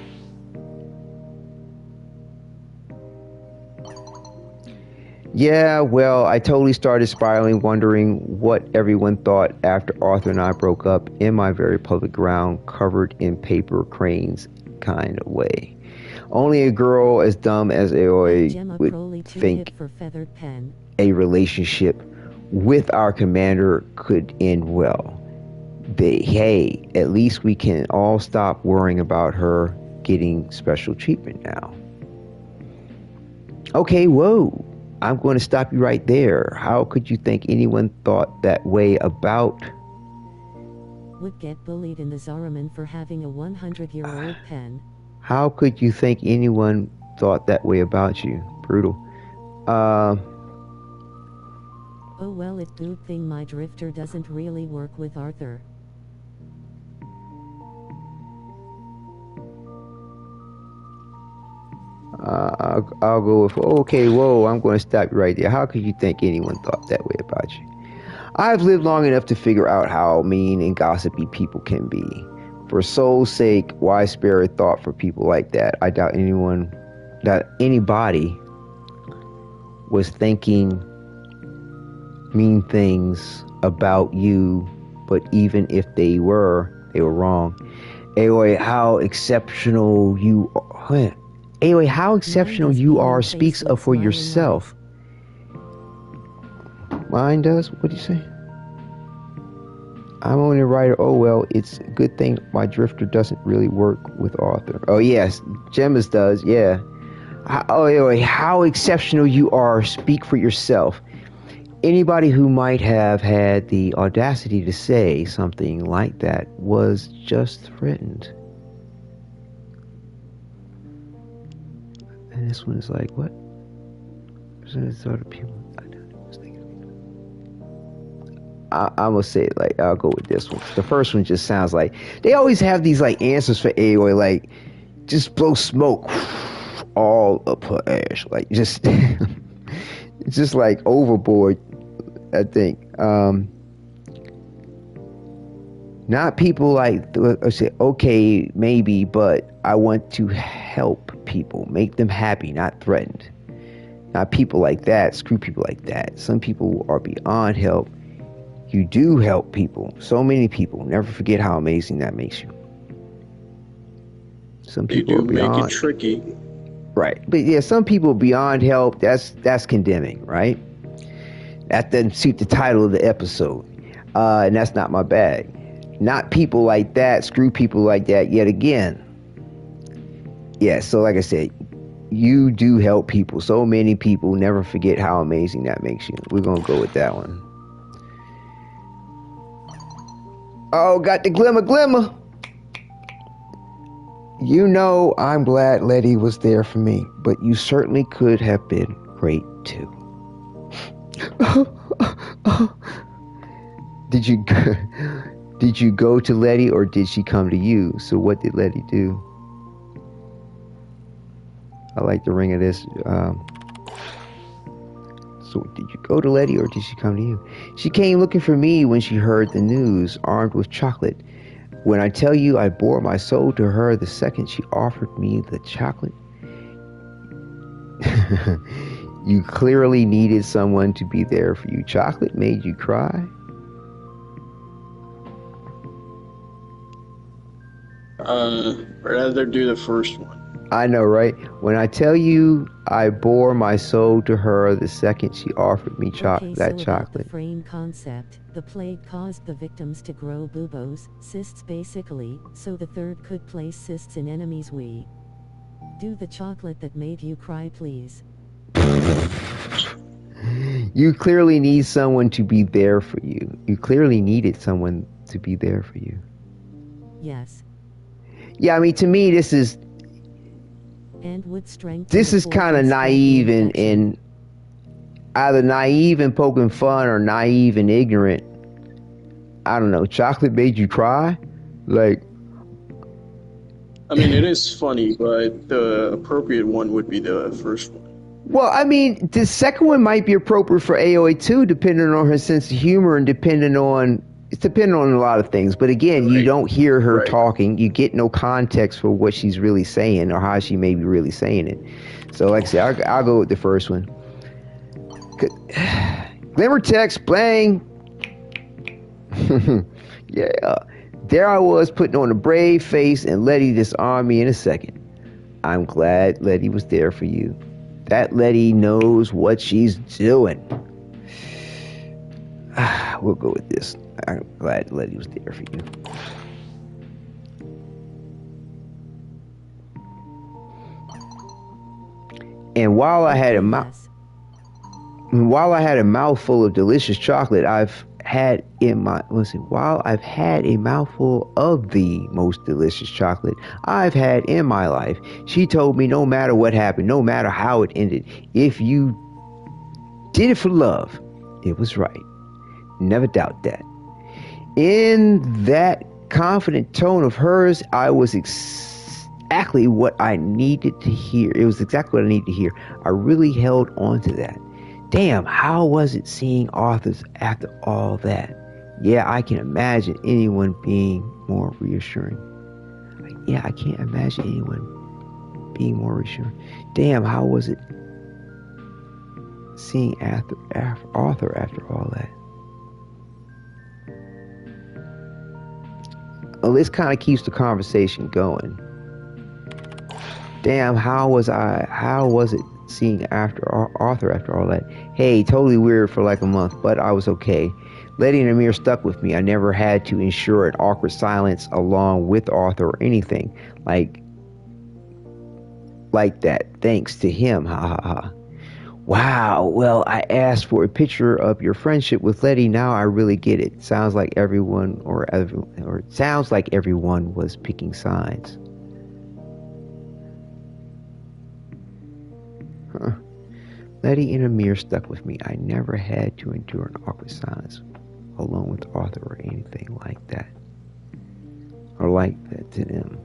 Yeah, well, I totally started spiraling, wondering what everyone thought after Arthur and I broke up in my very public ground, covered in paper cranes kind of way. Only a girl as dumb as Aoi would think a relationship with our commander could end well. But hey, at least we can all stop worrying about her getting special treatment now. Okay, whoa. I'm going to stop you right there. How could you think anyone thought that way about... Would get bullied in the Zaraman for having a 100-year-old pen. How could you think anyone thought that way about you? Brutal. Oh well, it good thing my drifter doesn't really work with Arthur. I'll go with, okay, whoa, I'm going to stop you right there. How could you think anyone thought that way about you? I've lived long enough to figure out how mean and gossipy people can be. For soul's sake, why spare a thought for people like that? I doubt anybody was thinking mean things about you, but even if they were wrong. Anyway, how exceptional you are. Anyway, how exceptional you are speaks up for yourself. Mine does? What do you say? I'm only a writer. Oh, well, it's a good thing my drifter doesn't really work with Arthur. Oh, yes, Gemma's does, yeah. Anyway, how exceptional you are, speak for yourself. Anybody who might have had the audacity to say something like that was just threatened. And this one is like, what? Sort of people. I'm gonna say it like, I'll go with this one. The first one just sounds like they always have these like answers for AOA, like just blow smoke all up her ass, like just it's just like overboard. I think not people like say okay maybe, but I want to help people, make them happy, not threatened. Not people like that. Screw people like that. Some people are beyond help. You do help people. So many people. Never forget how amazing that makes you. Some people do are beyond. make it tricky. Right. But yeah, some people beyond help, that's condemning, right? That doesn't suit the title of the episode. And that's not my bag. Not people like that. Screw people like that yet again. Yeah, so like I said, you do help people. So many people. Never forget how amazing that makes you. We're going to go with that one. Oh, got the glimmer. You know, I'm glad Letty was there for me, but you certainly could have been great too. Did you go to Letty or did she come to you? So what did Letty do? I like the ring of this. So did you go to Letty or did she come to you? She came looking for me when she heard the news, armed with chocolate. When I tell you I bore my soul to her the second she offered me the chocolate. You clearly needed someone to be there for you. Chocolate made you cry? Rather do the first one. I know, right? When I tell you I bore my soul to her the second she offered me chocolate. The frame concept, the plague caused the victims to grow buboes, cysts basically, so the third could place cysts in enemies. We do the chocolate that made you cry, please. You clearly need someone to be there for you. You clearly needed someone to be there for you. Yes. Yeah, I mean, to me, this is... And would strength. This is kind of naive and either naive and poking fun or naive and ignorant. I don't know. Chocolate made you cry? Like... I mean, it is funny, but the appropriate one would be the first one. Well, I mean, the second one might be appropriate for AOA too, depending on her sense of humor and depending on a lot of things. But again, you don't hear her talking. You get no context for what she's really saying or how she may be really saying it. So, like I said, I'll go with the first one. Glimmer text, blang. Yeah. There I was putting on a brave face and Letty disarmed me in a second. I'm glad Letty was there for you. That Letty knows what she's doing. We'll go with this. I'm glad Letty was there for you. And while I had a mouthful of delicious chocolate, while I've had a mouthful of the most delicious chocolate I've had in my life, she told me no matter what happened, no matter how it ended, if you did it for love, it was right. Never doubt that. In that confident tone of hers, I was exactly what I needed to hear. It was exactly what I needed to hear. I really held on to that. Damn, how was it seeing Arthur's after all that? Yeah, I can imagine anyone being more reassuring. Yeah, I can't imagine anyone being more reassuring. Damn, how was it seeing Arthur after all that? Well, this kind of keeps the conversation going. Damn, how was it seeing Arthur after all that? Hey, totally weird for like a month, but I was okay. Letty and Amir stuck with me. I never had to ensure an awkward silence along with Arthur or anything like that. Thanks to him, ha ha ha. Wow, well, I asked for a picture of your friendship with Letty. Now I really get it. Sounds like everyone was picking sides. Huh. Letty and Amir stuck with me. I never had to endure an awkward silence alone with Arthur or anything like that. Or like that to them.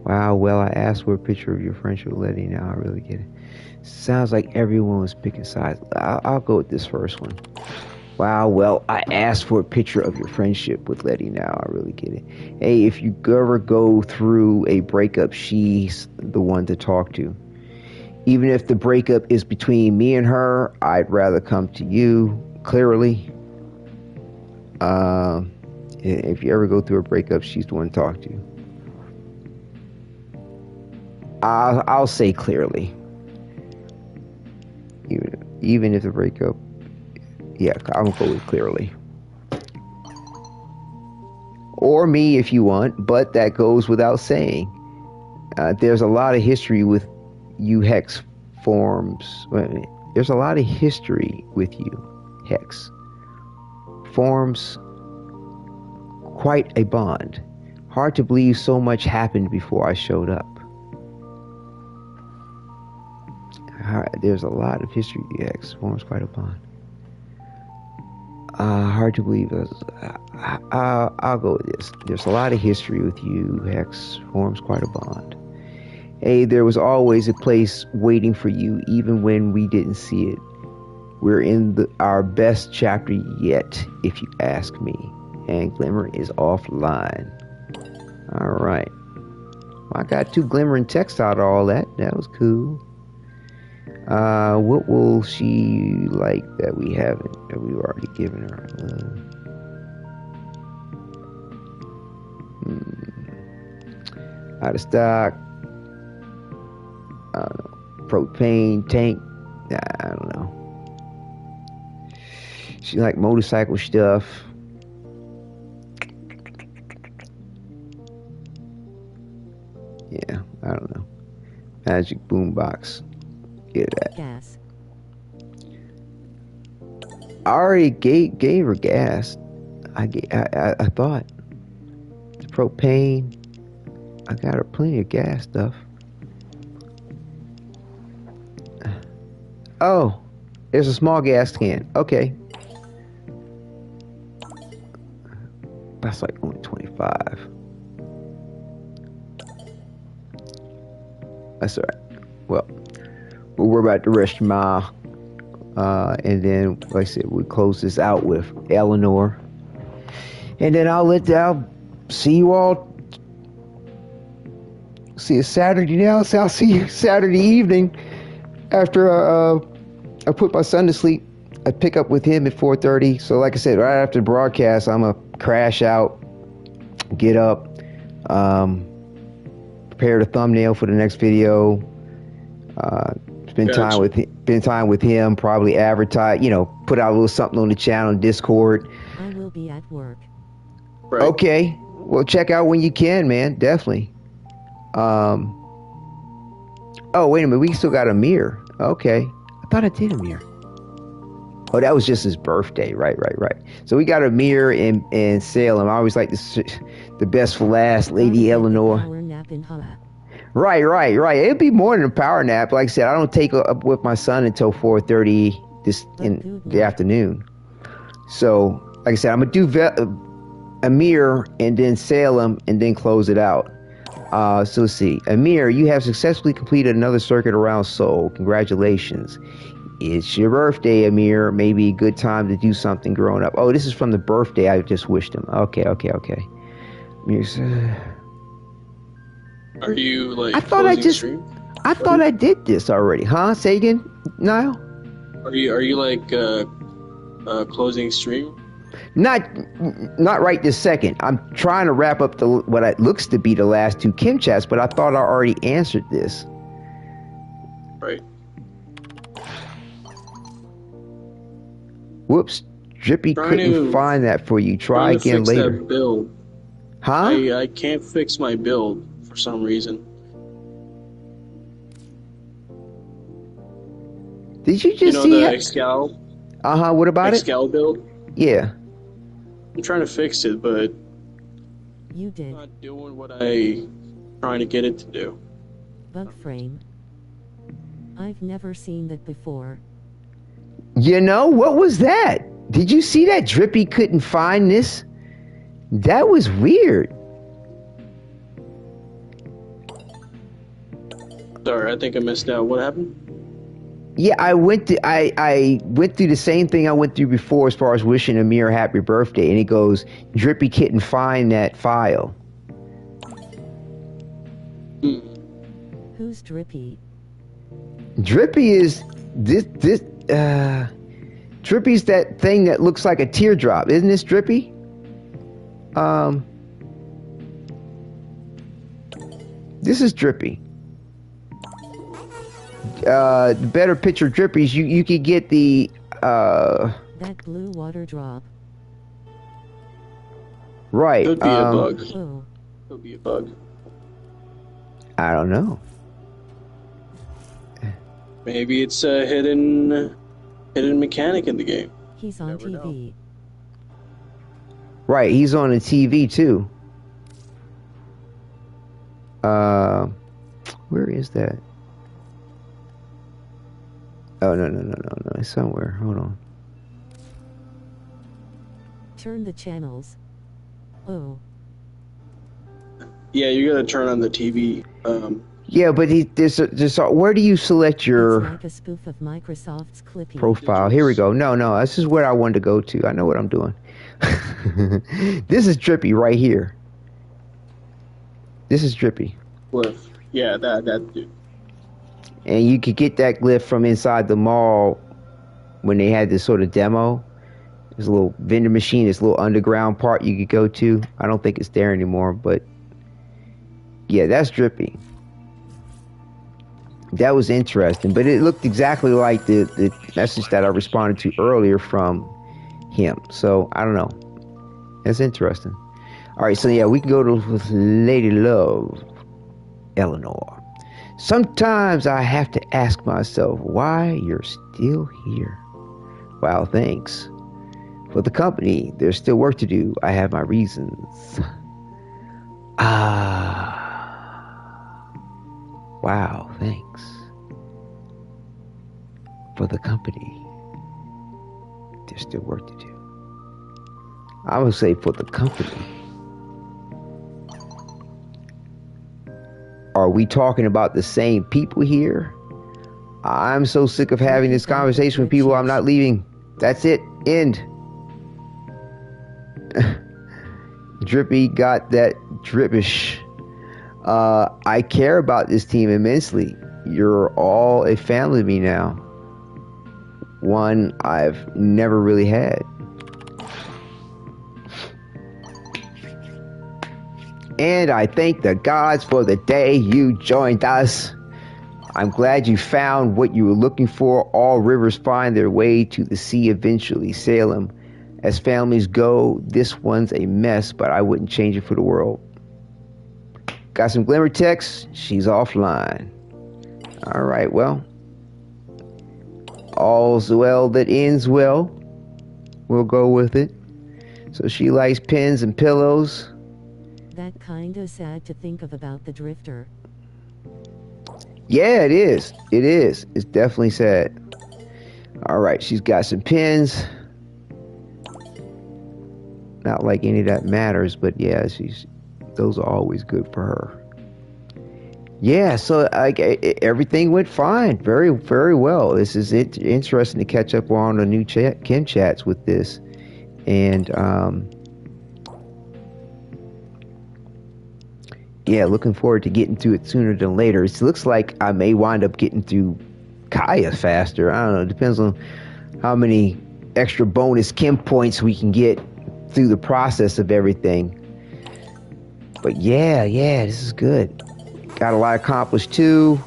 Wow, well, I asked for a picture of your friendship with Letty. Now I really get it. Sounds like everyone was picking sides. I'll go with this first one. Wow, well, I asked for a picture of your friendship with Letty. Now I really get it. Hey, if you ever go through a breakup, she's the one to talk to. Even if the breakup is between me and her, I'd rather come to you, clearly. If you ever go through a breakup, she's the one to talk to. I'll say clearly. Even if the breakup, yeah, I'm gonna go with clearly. Or me if you want, but that goes without saying. There's a lot of history with you, Hex forms. There's a lot of history with you, Hex. Forms quite a bond. Hard to believe so much happened before I showed up. There's a lot of history with you, Hex. Forms quite a bond. Hard to believe. I'll go with this. There's a lot of history with you, Hex. Forms quite a bond. Hey, there was always a place waiting for you, even when we didn't see it. We're in our best chapter yet, if you ask me. And Glimmer is offline. Alright. Well, I got 2 glimmering texts out of all that. That was cool. What will she like that we've already given her? Out of stock. I don't know. Propane tank. I don't know. She like motorcycle stuff. Yeah, I don't know. Magic boombox. Get that. Gas. I already gave her gas. I thought. Propane. I got her plenty of gas stuff. Oh, there's a small gas can. Okay. That's like only 25. That's alright. Well, we'll worry about the rest of my and then, like I said, we'll close this out with Eleanor. And then I'll see you all. See you Saturday now, so I'll see you Saturday evening after I put my son to sleep. I pick up with him at 4:30. So like I said, right after the broadcast, I'm going to crash out, get up, prepare the thumbnail for the next video, spend time with him, probably advertise, put out a little something on the channel, Discord. I will be at work. Right. Okay. Well, check out when you can, man. Definitely. Oh, wait a minute. We still got Amir. Okay. I thought I did Amir. Oh, that was just his birthday. Right. So we got Amir in Salem. I always like this, the best for last, Lady Eleanor. Right. It'd be more than a power nap. Like I said, I don't take up with my son until 4:30 in the afternoon. So, like I said, I'm going to do Amir and then Salem and then close it out. So let's see. Amir, you have successfully completed another circuit around Seoul. Congratulations. It's your birthday, Amir. Maybe a good time to do something growing up. Oh, this is from the birthday I just wished him. Okay. Amir's, Are you like? I thought I did this already. Huh? Say again, Niall? Are you like closing stream? Not right this second. I'm trying to wrap up what it looks to be the last two Kim chats, but I thought I already answered this. Right. Whoops, Drippy couldn't find that for you. Try again later. That build. Huh? I can't fix my build for some reason. Did you just see the Excal? What about Excal build? Yeah. I'm trying to fix it, but you did. It's not doing what I'm trying to get it to do. Bugframe. I've never seen that before. You know, what was that? Did you see that Drippy couldn't find this? That was weird. Sorry, I think I missed out. What happened? Yeah, I went through the same thing I went through before as far as wishing Amir happy birthday, and it goes, Drippy couldn't find that file. Who's Drippy? Drippy is Drippy's that thing that looks like a teardrop. Isn't this Drippy? This is Drippy. The better picture Drippies, you could get the that blue water drop. Right. Could be a bug. Could be a bug. I don't know. Maybe it's a hidden mechanic in the game. He's on TV. Right, he's on the TV too. Where is that? Oh, no. It's somewhere. Hold on. Turn the channels. Oh. Yeah, you gotta turn on the TV. Yeah, but where do you select your like a spoof of Microsoft's Clippy profile? Here we go. No, this is where I wanted to go to. I know what I'm doing. This is Drippy right here. This is Drippy. Glyph. Yeah, that dude. And you could get that glyph from inside the mall when they had this sort of demo. There's a little vending machine, this little underground part you could go to. I don't think it's there anymore, but yeah, that's Drippy. That was interesting, but it looked exactly like the message that I responded to earlier from him. So I don't know. That's interesting. All right, so yeah, we can go to Lady Love, Eleanor. Sometimes I have to ask myself why you're still here. Wow, thanks. For the company, there's still work to do. I have my reasons. Wow, thanks. For the company, there's still work to do. I would say for the company. Are we talking about the same people here? I'm so sick of having this conversation with people. I'm not leaving. That's it. End. Drippy got that drippish. I care about this team immensely. You're all a family to me now. One I've never really had. And I thank the gods for the day you joined us. I'm glad you found what you were looking for. All rivers find their way to the sea eventually. Salem, as families go, this one's a mess, but I wouldn't change it for the world. Got some glimmer text. She's offline. All right, well, all's well that ends well. We'll go with it. So she likes pens and pillows. That kinda sad to think of about the drifter. Yeah, it is. It is. It's definitely sad. All right, she's got some pens. Not like any of that matters, but yeah, those are always good for her. Yeah, so everything went fine, very, very well. This is interesting to catch up on the new Kim chats with this, and yeah, looking forward to getting to it sooner than later. It looks like I may wind up getting through Kaya faster. I don't know. It depends on how many extra bonus Kim points we can get through the process of everything. But yeah, this is good. Got a lot accomplished too,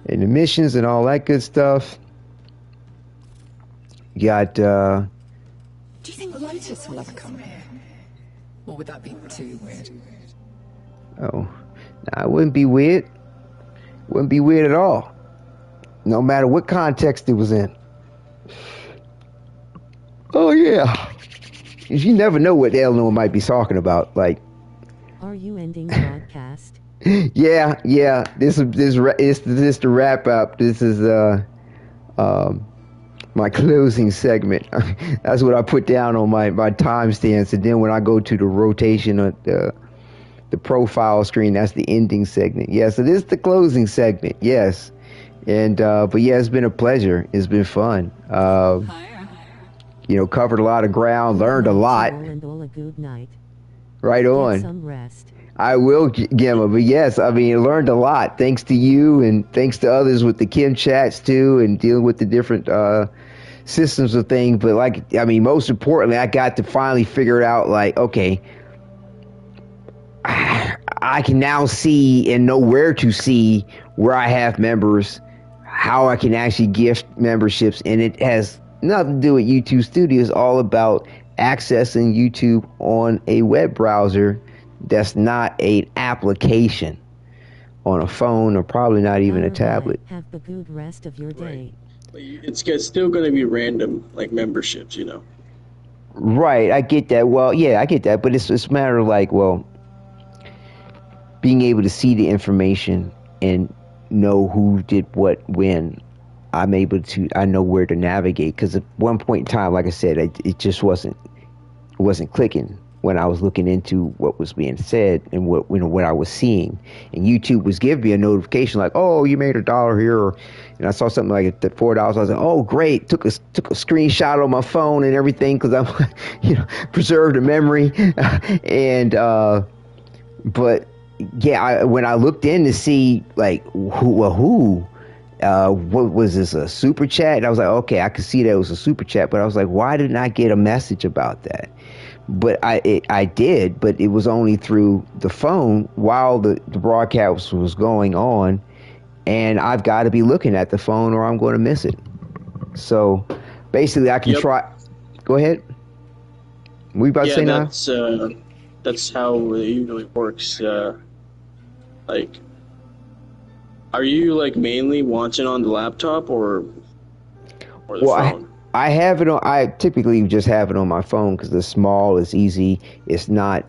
in the missions and all that good stuff. Got. Do you think Lotus will ever come here, or would that be too weird? Oh, nah, it wouldn't be weird. Wouldn't be weird at all. No matter what context it was in. Oh yeah. You never know what Eleanor might be talking about. Like. Are you ending the broadcast? Yeah. This is the wrap up. This is my closing segment. That's what I put down on my timestamps, and then when I go to the rotation of the profile screen, that's the ending segment. Yeah, so this is the closing segment. Yes, and but yeah, it's been a pleasure. It's been fun. Covered a lot of ground, learned a lot. Right on. Get some rest. I will, Gemma, but yes, I mean, I learned a lot thanks to you and thanks to others with the Kim chats too, and dealing with the different systems of things. But most importantly, I got to finally figure it out. Like, okay, I can now see and know where to see where I have members, how I can actually gift memberships, and it has nothing to do with YouTube Studio. It's all about accessing YouTube on a web browser that's not an application on a phone, or probably not even a tablet. Have the good rest of your day. It's still going to be random, like memberships, Right, I get that. Well, yeah, I get that, but it's a matter of being able to see the information and know who did what when. I know where to navigate, because at one point in time, like I said, it just wasn't clicking when I was looking into what was being said and what I was seeing. And YouTube was giving me a notification like, oh, you made $1 here, and I saw something like at $4. I was like, oh, great! Took a screenshot on my phone and everything, because I'm preserved the memory. And but yeah, when I looked in to see who. What was this, a super chat? And I was like, okay, I could see that it was a super chat, but I was like, why didn't I get a message about that? But I did, but it was only through the phone while the broadcast was going on, and I've got to be looking at the phone or I'm going to miss it. So basically, I can try. Go ahead. What you about to say now? That's how it usually works. Are you mainly watching on the laptop or the phone? I have it on. I typically just have it on my phone because it's small, it's easy, it's not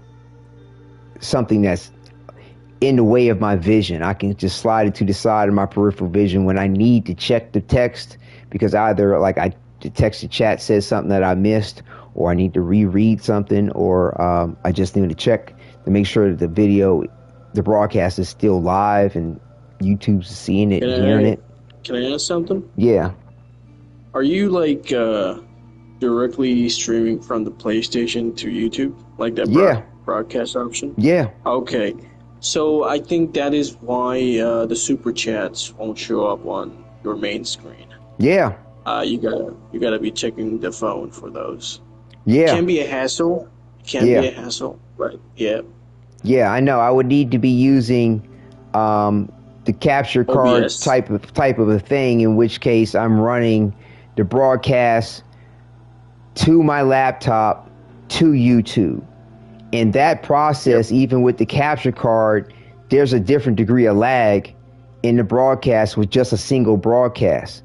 something that's in the way of my vision. I can just slide it to the side of my peripheral vision when I need to check the text, because either the text to chat says something that I missed, or I need to reread something, or I just need to check to make sure that the broadcast is still live and YouTube's seeing it and hearing it. Can I ask something? Yeah. Are you directly streaming from the PlayStation to YouTube, like that broadcast option? Yeah. Okay. So I think that is why the super chats won't show up on your main screen. Yeah. You gotta be checking the phone for those. Yeah. It can be a hassle. But yeah. Yeah, I know. I would need to be using the capture card type of a thing, in which case I'm running the broadcast to my laptop to YouTube. In that process, even with the capture card, there's a different degree of lag in the broadcast was just a single broadcast.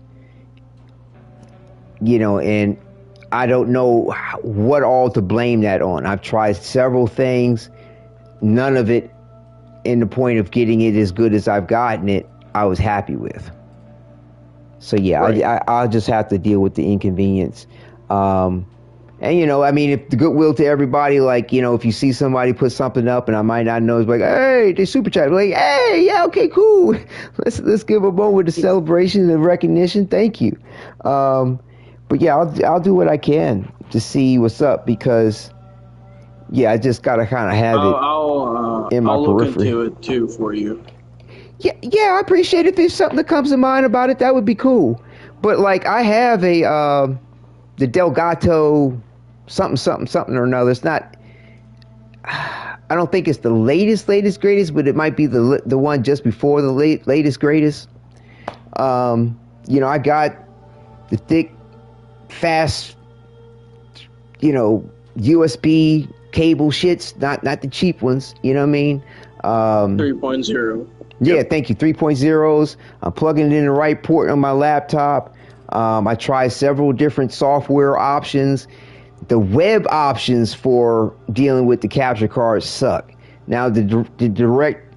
You know, and I don't know what all to blame that on. I've tried several things. None of it, in the point of getting it as good as I've gotten it, I was happy with. So yeah, right. I'll just have to deal with the inconvenience. And, you know, I mean, if the goodwill to everybody, like, you know, if you see somebody put something up and I might not know, it's like, hey, they super chat. Like, hey, yeah, okay, cool. Let's give a moment of celebration and recognition. Thank you. But yeah, I'll do what I can to see what's up because, yeah, I just got to kind of have it in my periphery. I'll look into it, too, for you. Yeah, I appreciate it. If there's something that comes to mind about it, that would be cool. But, like, I have the Delgato something or another. It's not, I don't think it's the latest greatest, but it might be the one just before the latest greatest. You know, I got the thick, fast, you know, USB cable shits, not the cheap ones. You know what I mean? 3.0. Yeah, thank you. 3.0s. I'm plugging it in the right port on my laptop. I tried several different software options. The web options for dealing with the capture cards suck. Now, the direct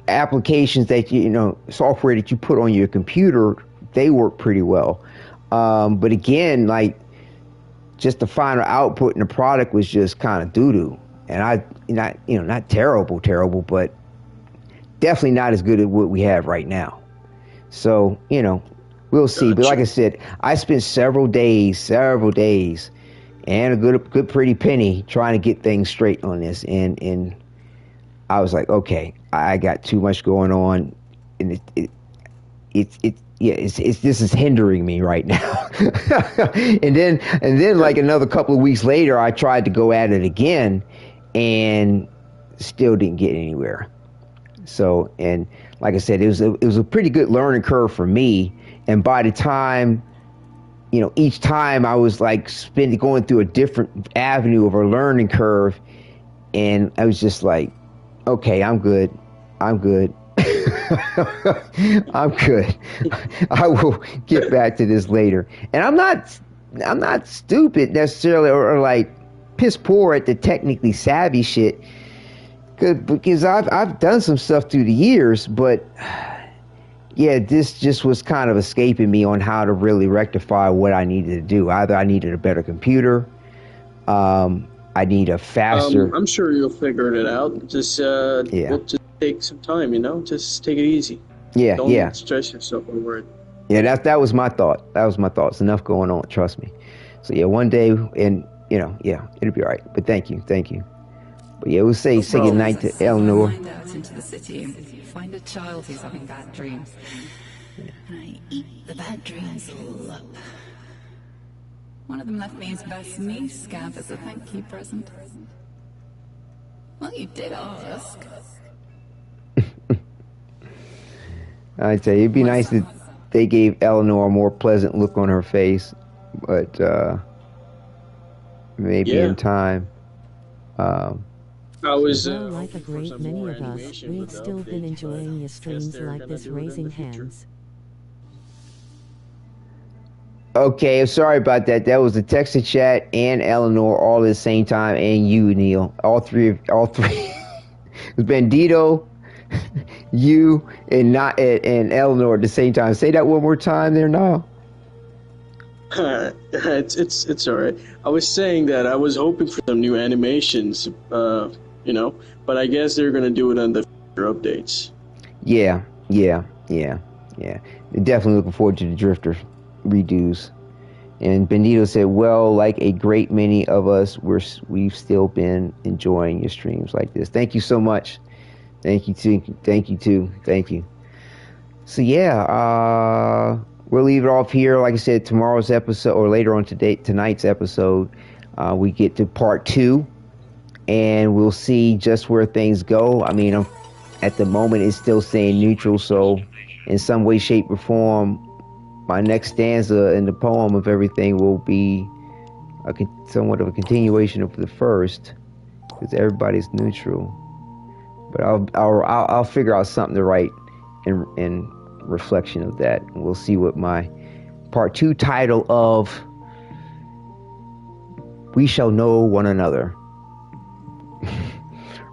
applications that you know, software that you put on your computer, they work pretty well. But again, like, just the final output in the product was just kind of doo-doo. And not terrible, but definitely not as good as what we have right now. So, you know, we'll see. But like I said, I spent several days and a good pretty penny trying to get things straight on this. And I was like, okay, I got too much going on. And this is hindering me right now. and then like another couple of weeks later, I tried to go at it again and still didn't get anywhere. So, and like I said, it was a pretty good learning curve for me. And by the time, you know, each time I was like going through a different avenue of a learning curve, and I was just like, okay, I'm good. I'm good. I will get back to this later. And I'm not stupid necessarily or like piss poor at the technically savvy shit. Good, because I've done some stuff through the years, but yeah, this just was kind of escaping me on how to really rectify what I needed to do. Either I needed a better computer, I need a faster. I'm sure you'll figure it out. Just we'll just take some time, you know. Just take it easy. Yeah, Don't stress yourself over it. Yeah, that was my thought. That was my thoughts. Enough going on. Trust me. So yeah, one day, and you know, yeah, it'll be all right. But thank you. But yeah, we'll say goodnight to Eleanor. Mind out into the city and find a child who's having bad dreams. And I eat the bad dreams all up. One of them left me his best niece scamp as a thank you present. Well, you did ask. I'd say it'd be nice if they gave Eleanor a more pleasant look on her face, but maybe in time. I was like a great many of us, we've still been enjoying your streams like this, raising hands. Okay, I'm sorry about that. That was the text to chat and Eleanor all at the same time, and you, Neil. All three. It was Bandito, you, and Eleanor at the same time. Say that one more time there now. It's all right. I was saying that I was hoping for some new animations, you know, but I guess they're gonna do it on the future updates. Yeah. Definitely looking forward to the Drifter redos. And Benito said, well, like a great many of us, we've still been enjoying your streams like this. Thank you so much. Thank you too. So yeah, we'll leave it off here. Like I said, tomorrow's episode, or later on tonight's episode, we get to part 2, and we'll see just where things go. I mean, at the moment, it's still saying neutral, so in some way, shape, or form, my next stanza in the poem of everything will be somewhat of a continuation of the first, because everybody's neutral. But I'll figure out something to write in reflection of that. And we'll see what my part 2 title of We Shall Know One Another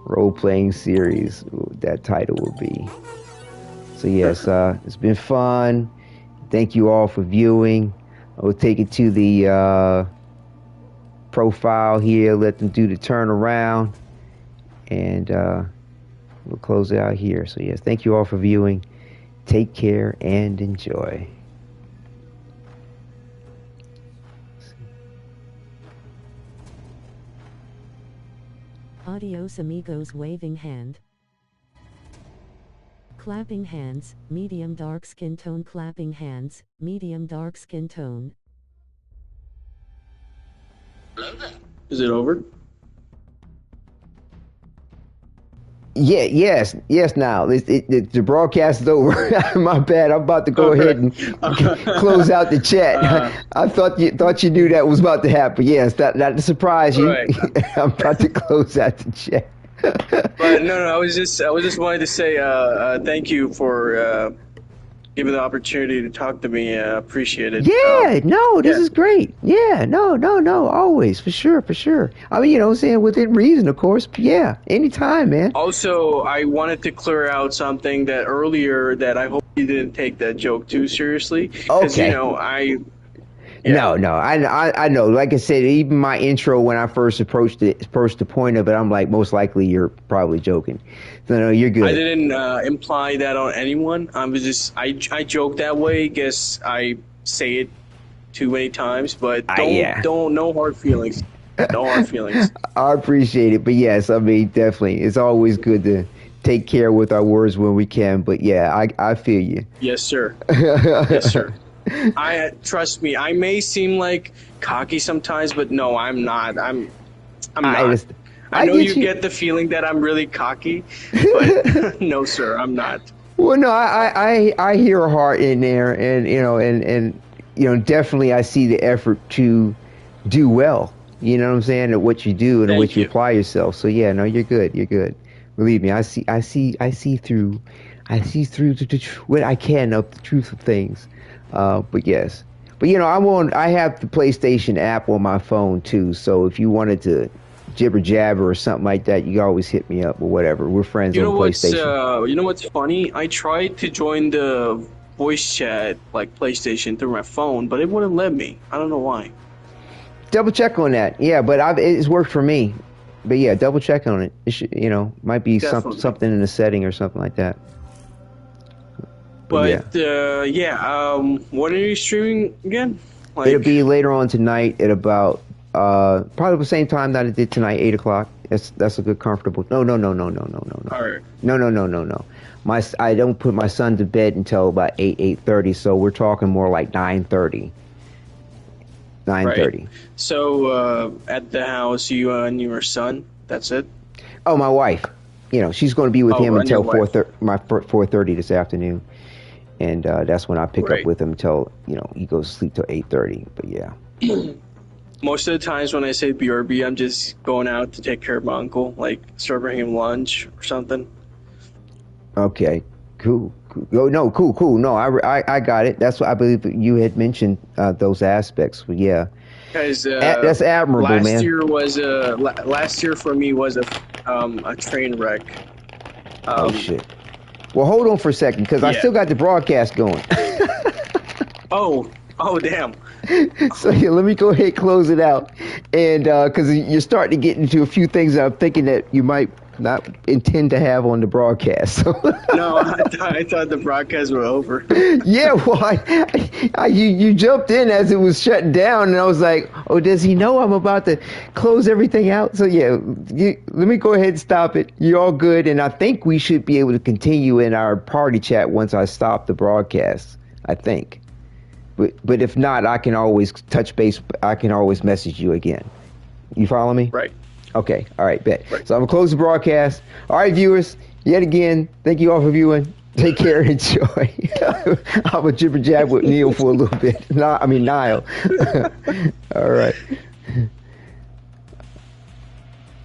role-playing series, that title will be. So yes, it's been fun. Thank you all for viewing. I will take it to the profile here, let them do the turnaround, and we'll close it out here. So yes, thank you all for viewing. Take care and enjoy. Adios amigos, waving hand. Clapping hands, medium dark skin tone. Clapping hands, medium dark skin tone. Is it over? Yeah, yes. Now the broadcast is over. My bad. I'm about to go ahead and close out the chat. I thought you knew that was about to happen. Yes, not to surprise you. Right. I'm about to close out the chat. But no, I was just wanting to say thank you for giving the opportunity to talk to me. Appreciate it. Yeah, this is great. Yeah, no, always, for sure. I mean, what I'm saying, within reason, of course. But yeah, anytime, man. Also, I wanted to clear out something that earlier that I hope you didn't take that joke too seriously. Okay. Yeah. No, I know. Like I said, even my intro when I first approached the point of it, I'm like, most likely you're probably joking. So no, you're good. I didn't imply that on anyone. I joke that way. Guess I say it too many times, but don't no hard feelings. No hard feelings. I appreciate it, but yes, I mean, definitely, it's always good to take care with our words when we can. But yeah, I feel you. Yes, sir. Yes, sir. Trust me, I may seem like cocky sometimes, but no, I'm not. I'm not. I know you get the feeling that I'm really cocky, but no, sir, I'm not. Well, no, I hear a heart in there, and definitely I see the effort to do well. You know what I'm saying? At what you do and at what you apply yourself. So yeah, no, you're good. Believe me, I see through what I can of the truth of things. But yes, but I have the PlayStation app on my phone too. So if you wanted to jibber jabber or something like that, you can always hit me up or whatever. We're friends on PlayStation. You know what's funny? I tried to join the voice chat like PlayStation through my phone, but it wouldn't let me. I don't know why. Double check on that. Yeah, but it's worked for me. But yeah, double check on it. It should, might be something in the setting or something like that. But when are you streaming again? It'll be later on tonight at about probably the same time that I did tonight, 8 o'clock. That's a good comfortable. No. All right. No. I don't put my son to bed until about 8:30, so we're talking more like 9:30. 9:30. Right. So at the house, you and your son. That's it. Oh, my wife. She's going to be with him until 4:30 this afternoon. And that's when I pick up with him until, he goes to sleep till 8:30. But yeah. Most of the times when I say BRB, I'm just going out to take care of my uncle, like serving him lunch or something. Okay, cool. Oh, no, cool. No, I got it. That's what I believe you had mentioned those aspects. But yeah. Guys, that's admirable, man. Last year for me was a train wreck. Oh shit. Well, hold on for a second, because I still got the broadcast going. Oh, damn. So yeah, let me go ahead and close it out. And because you're starting to get into a few things that I'm thinking that you might not intend to have on the broadcast. So. No, I thought the broadcast were over. Yeah, well, you jumped in as it was shutting down, and I was like, oh, does he know I'm about to close everything out? So yeah, let me go ahead and stop it. You're all good, and I think we should be able to continue in our party chat once I stop the broadcast, I think. But if not, I can always touch base. I can always message you again. You follow me? Right. Okay. All right. Bet. Right. So I'm going to close the broadcast. All right, viewers. Yet again, thank you all for viewing. Take care and enjoy. I'm a jibber jab with Neil for a little bit. Niall. All right.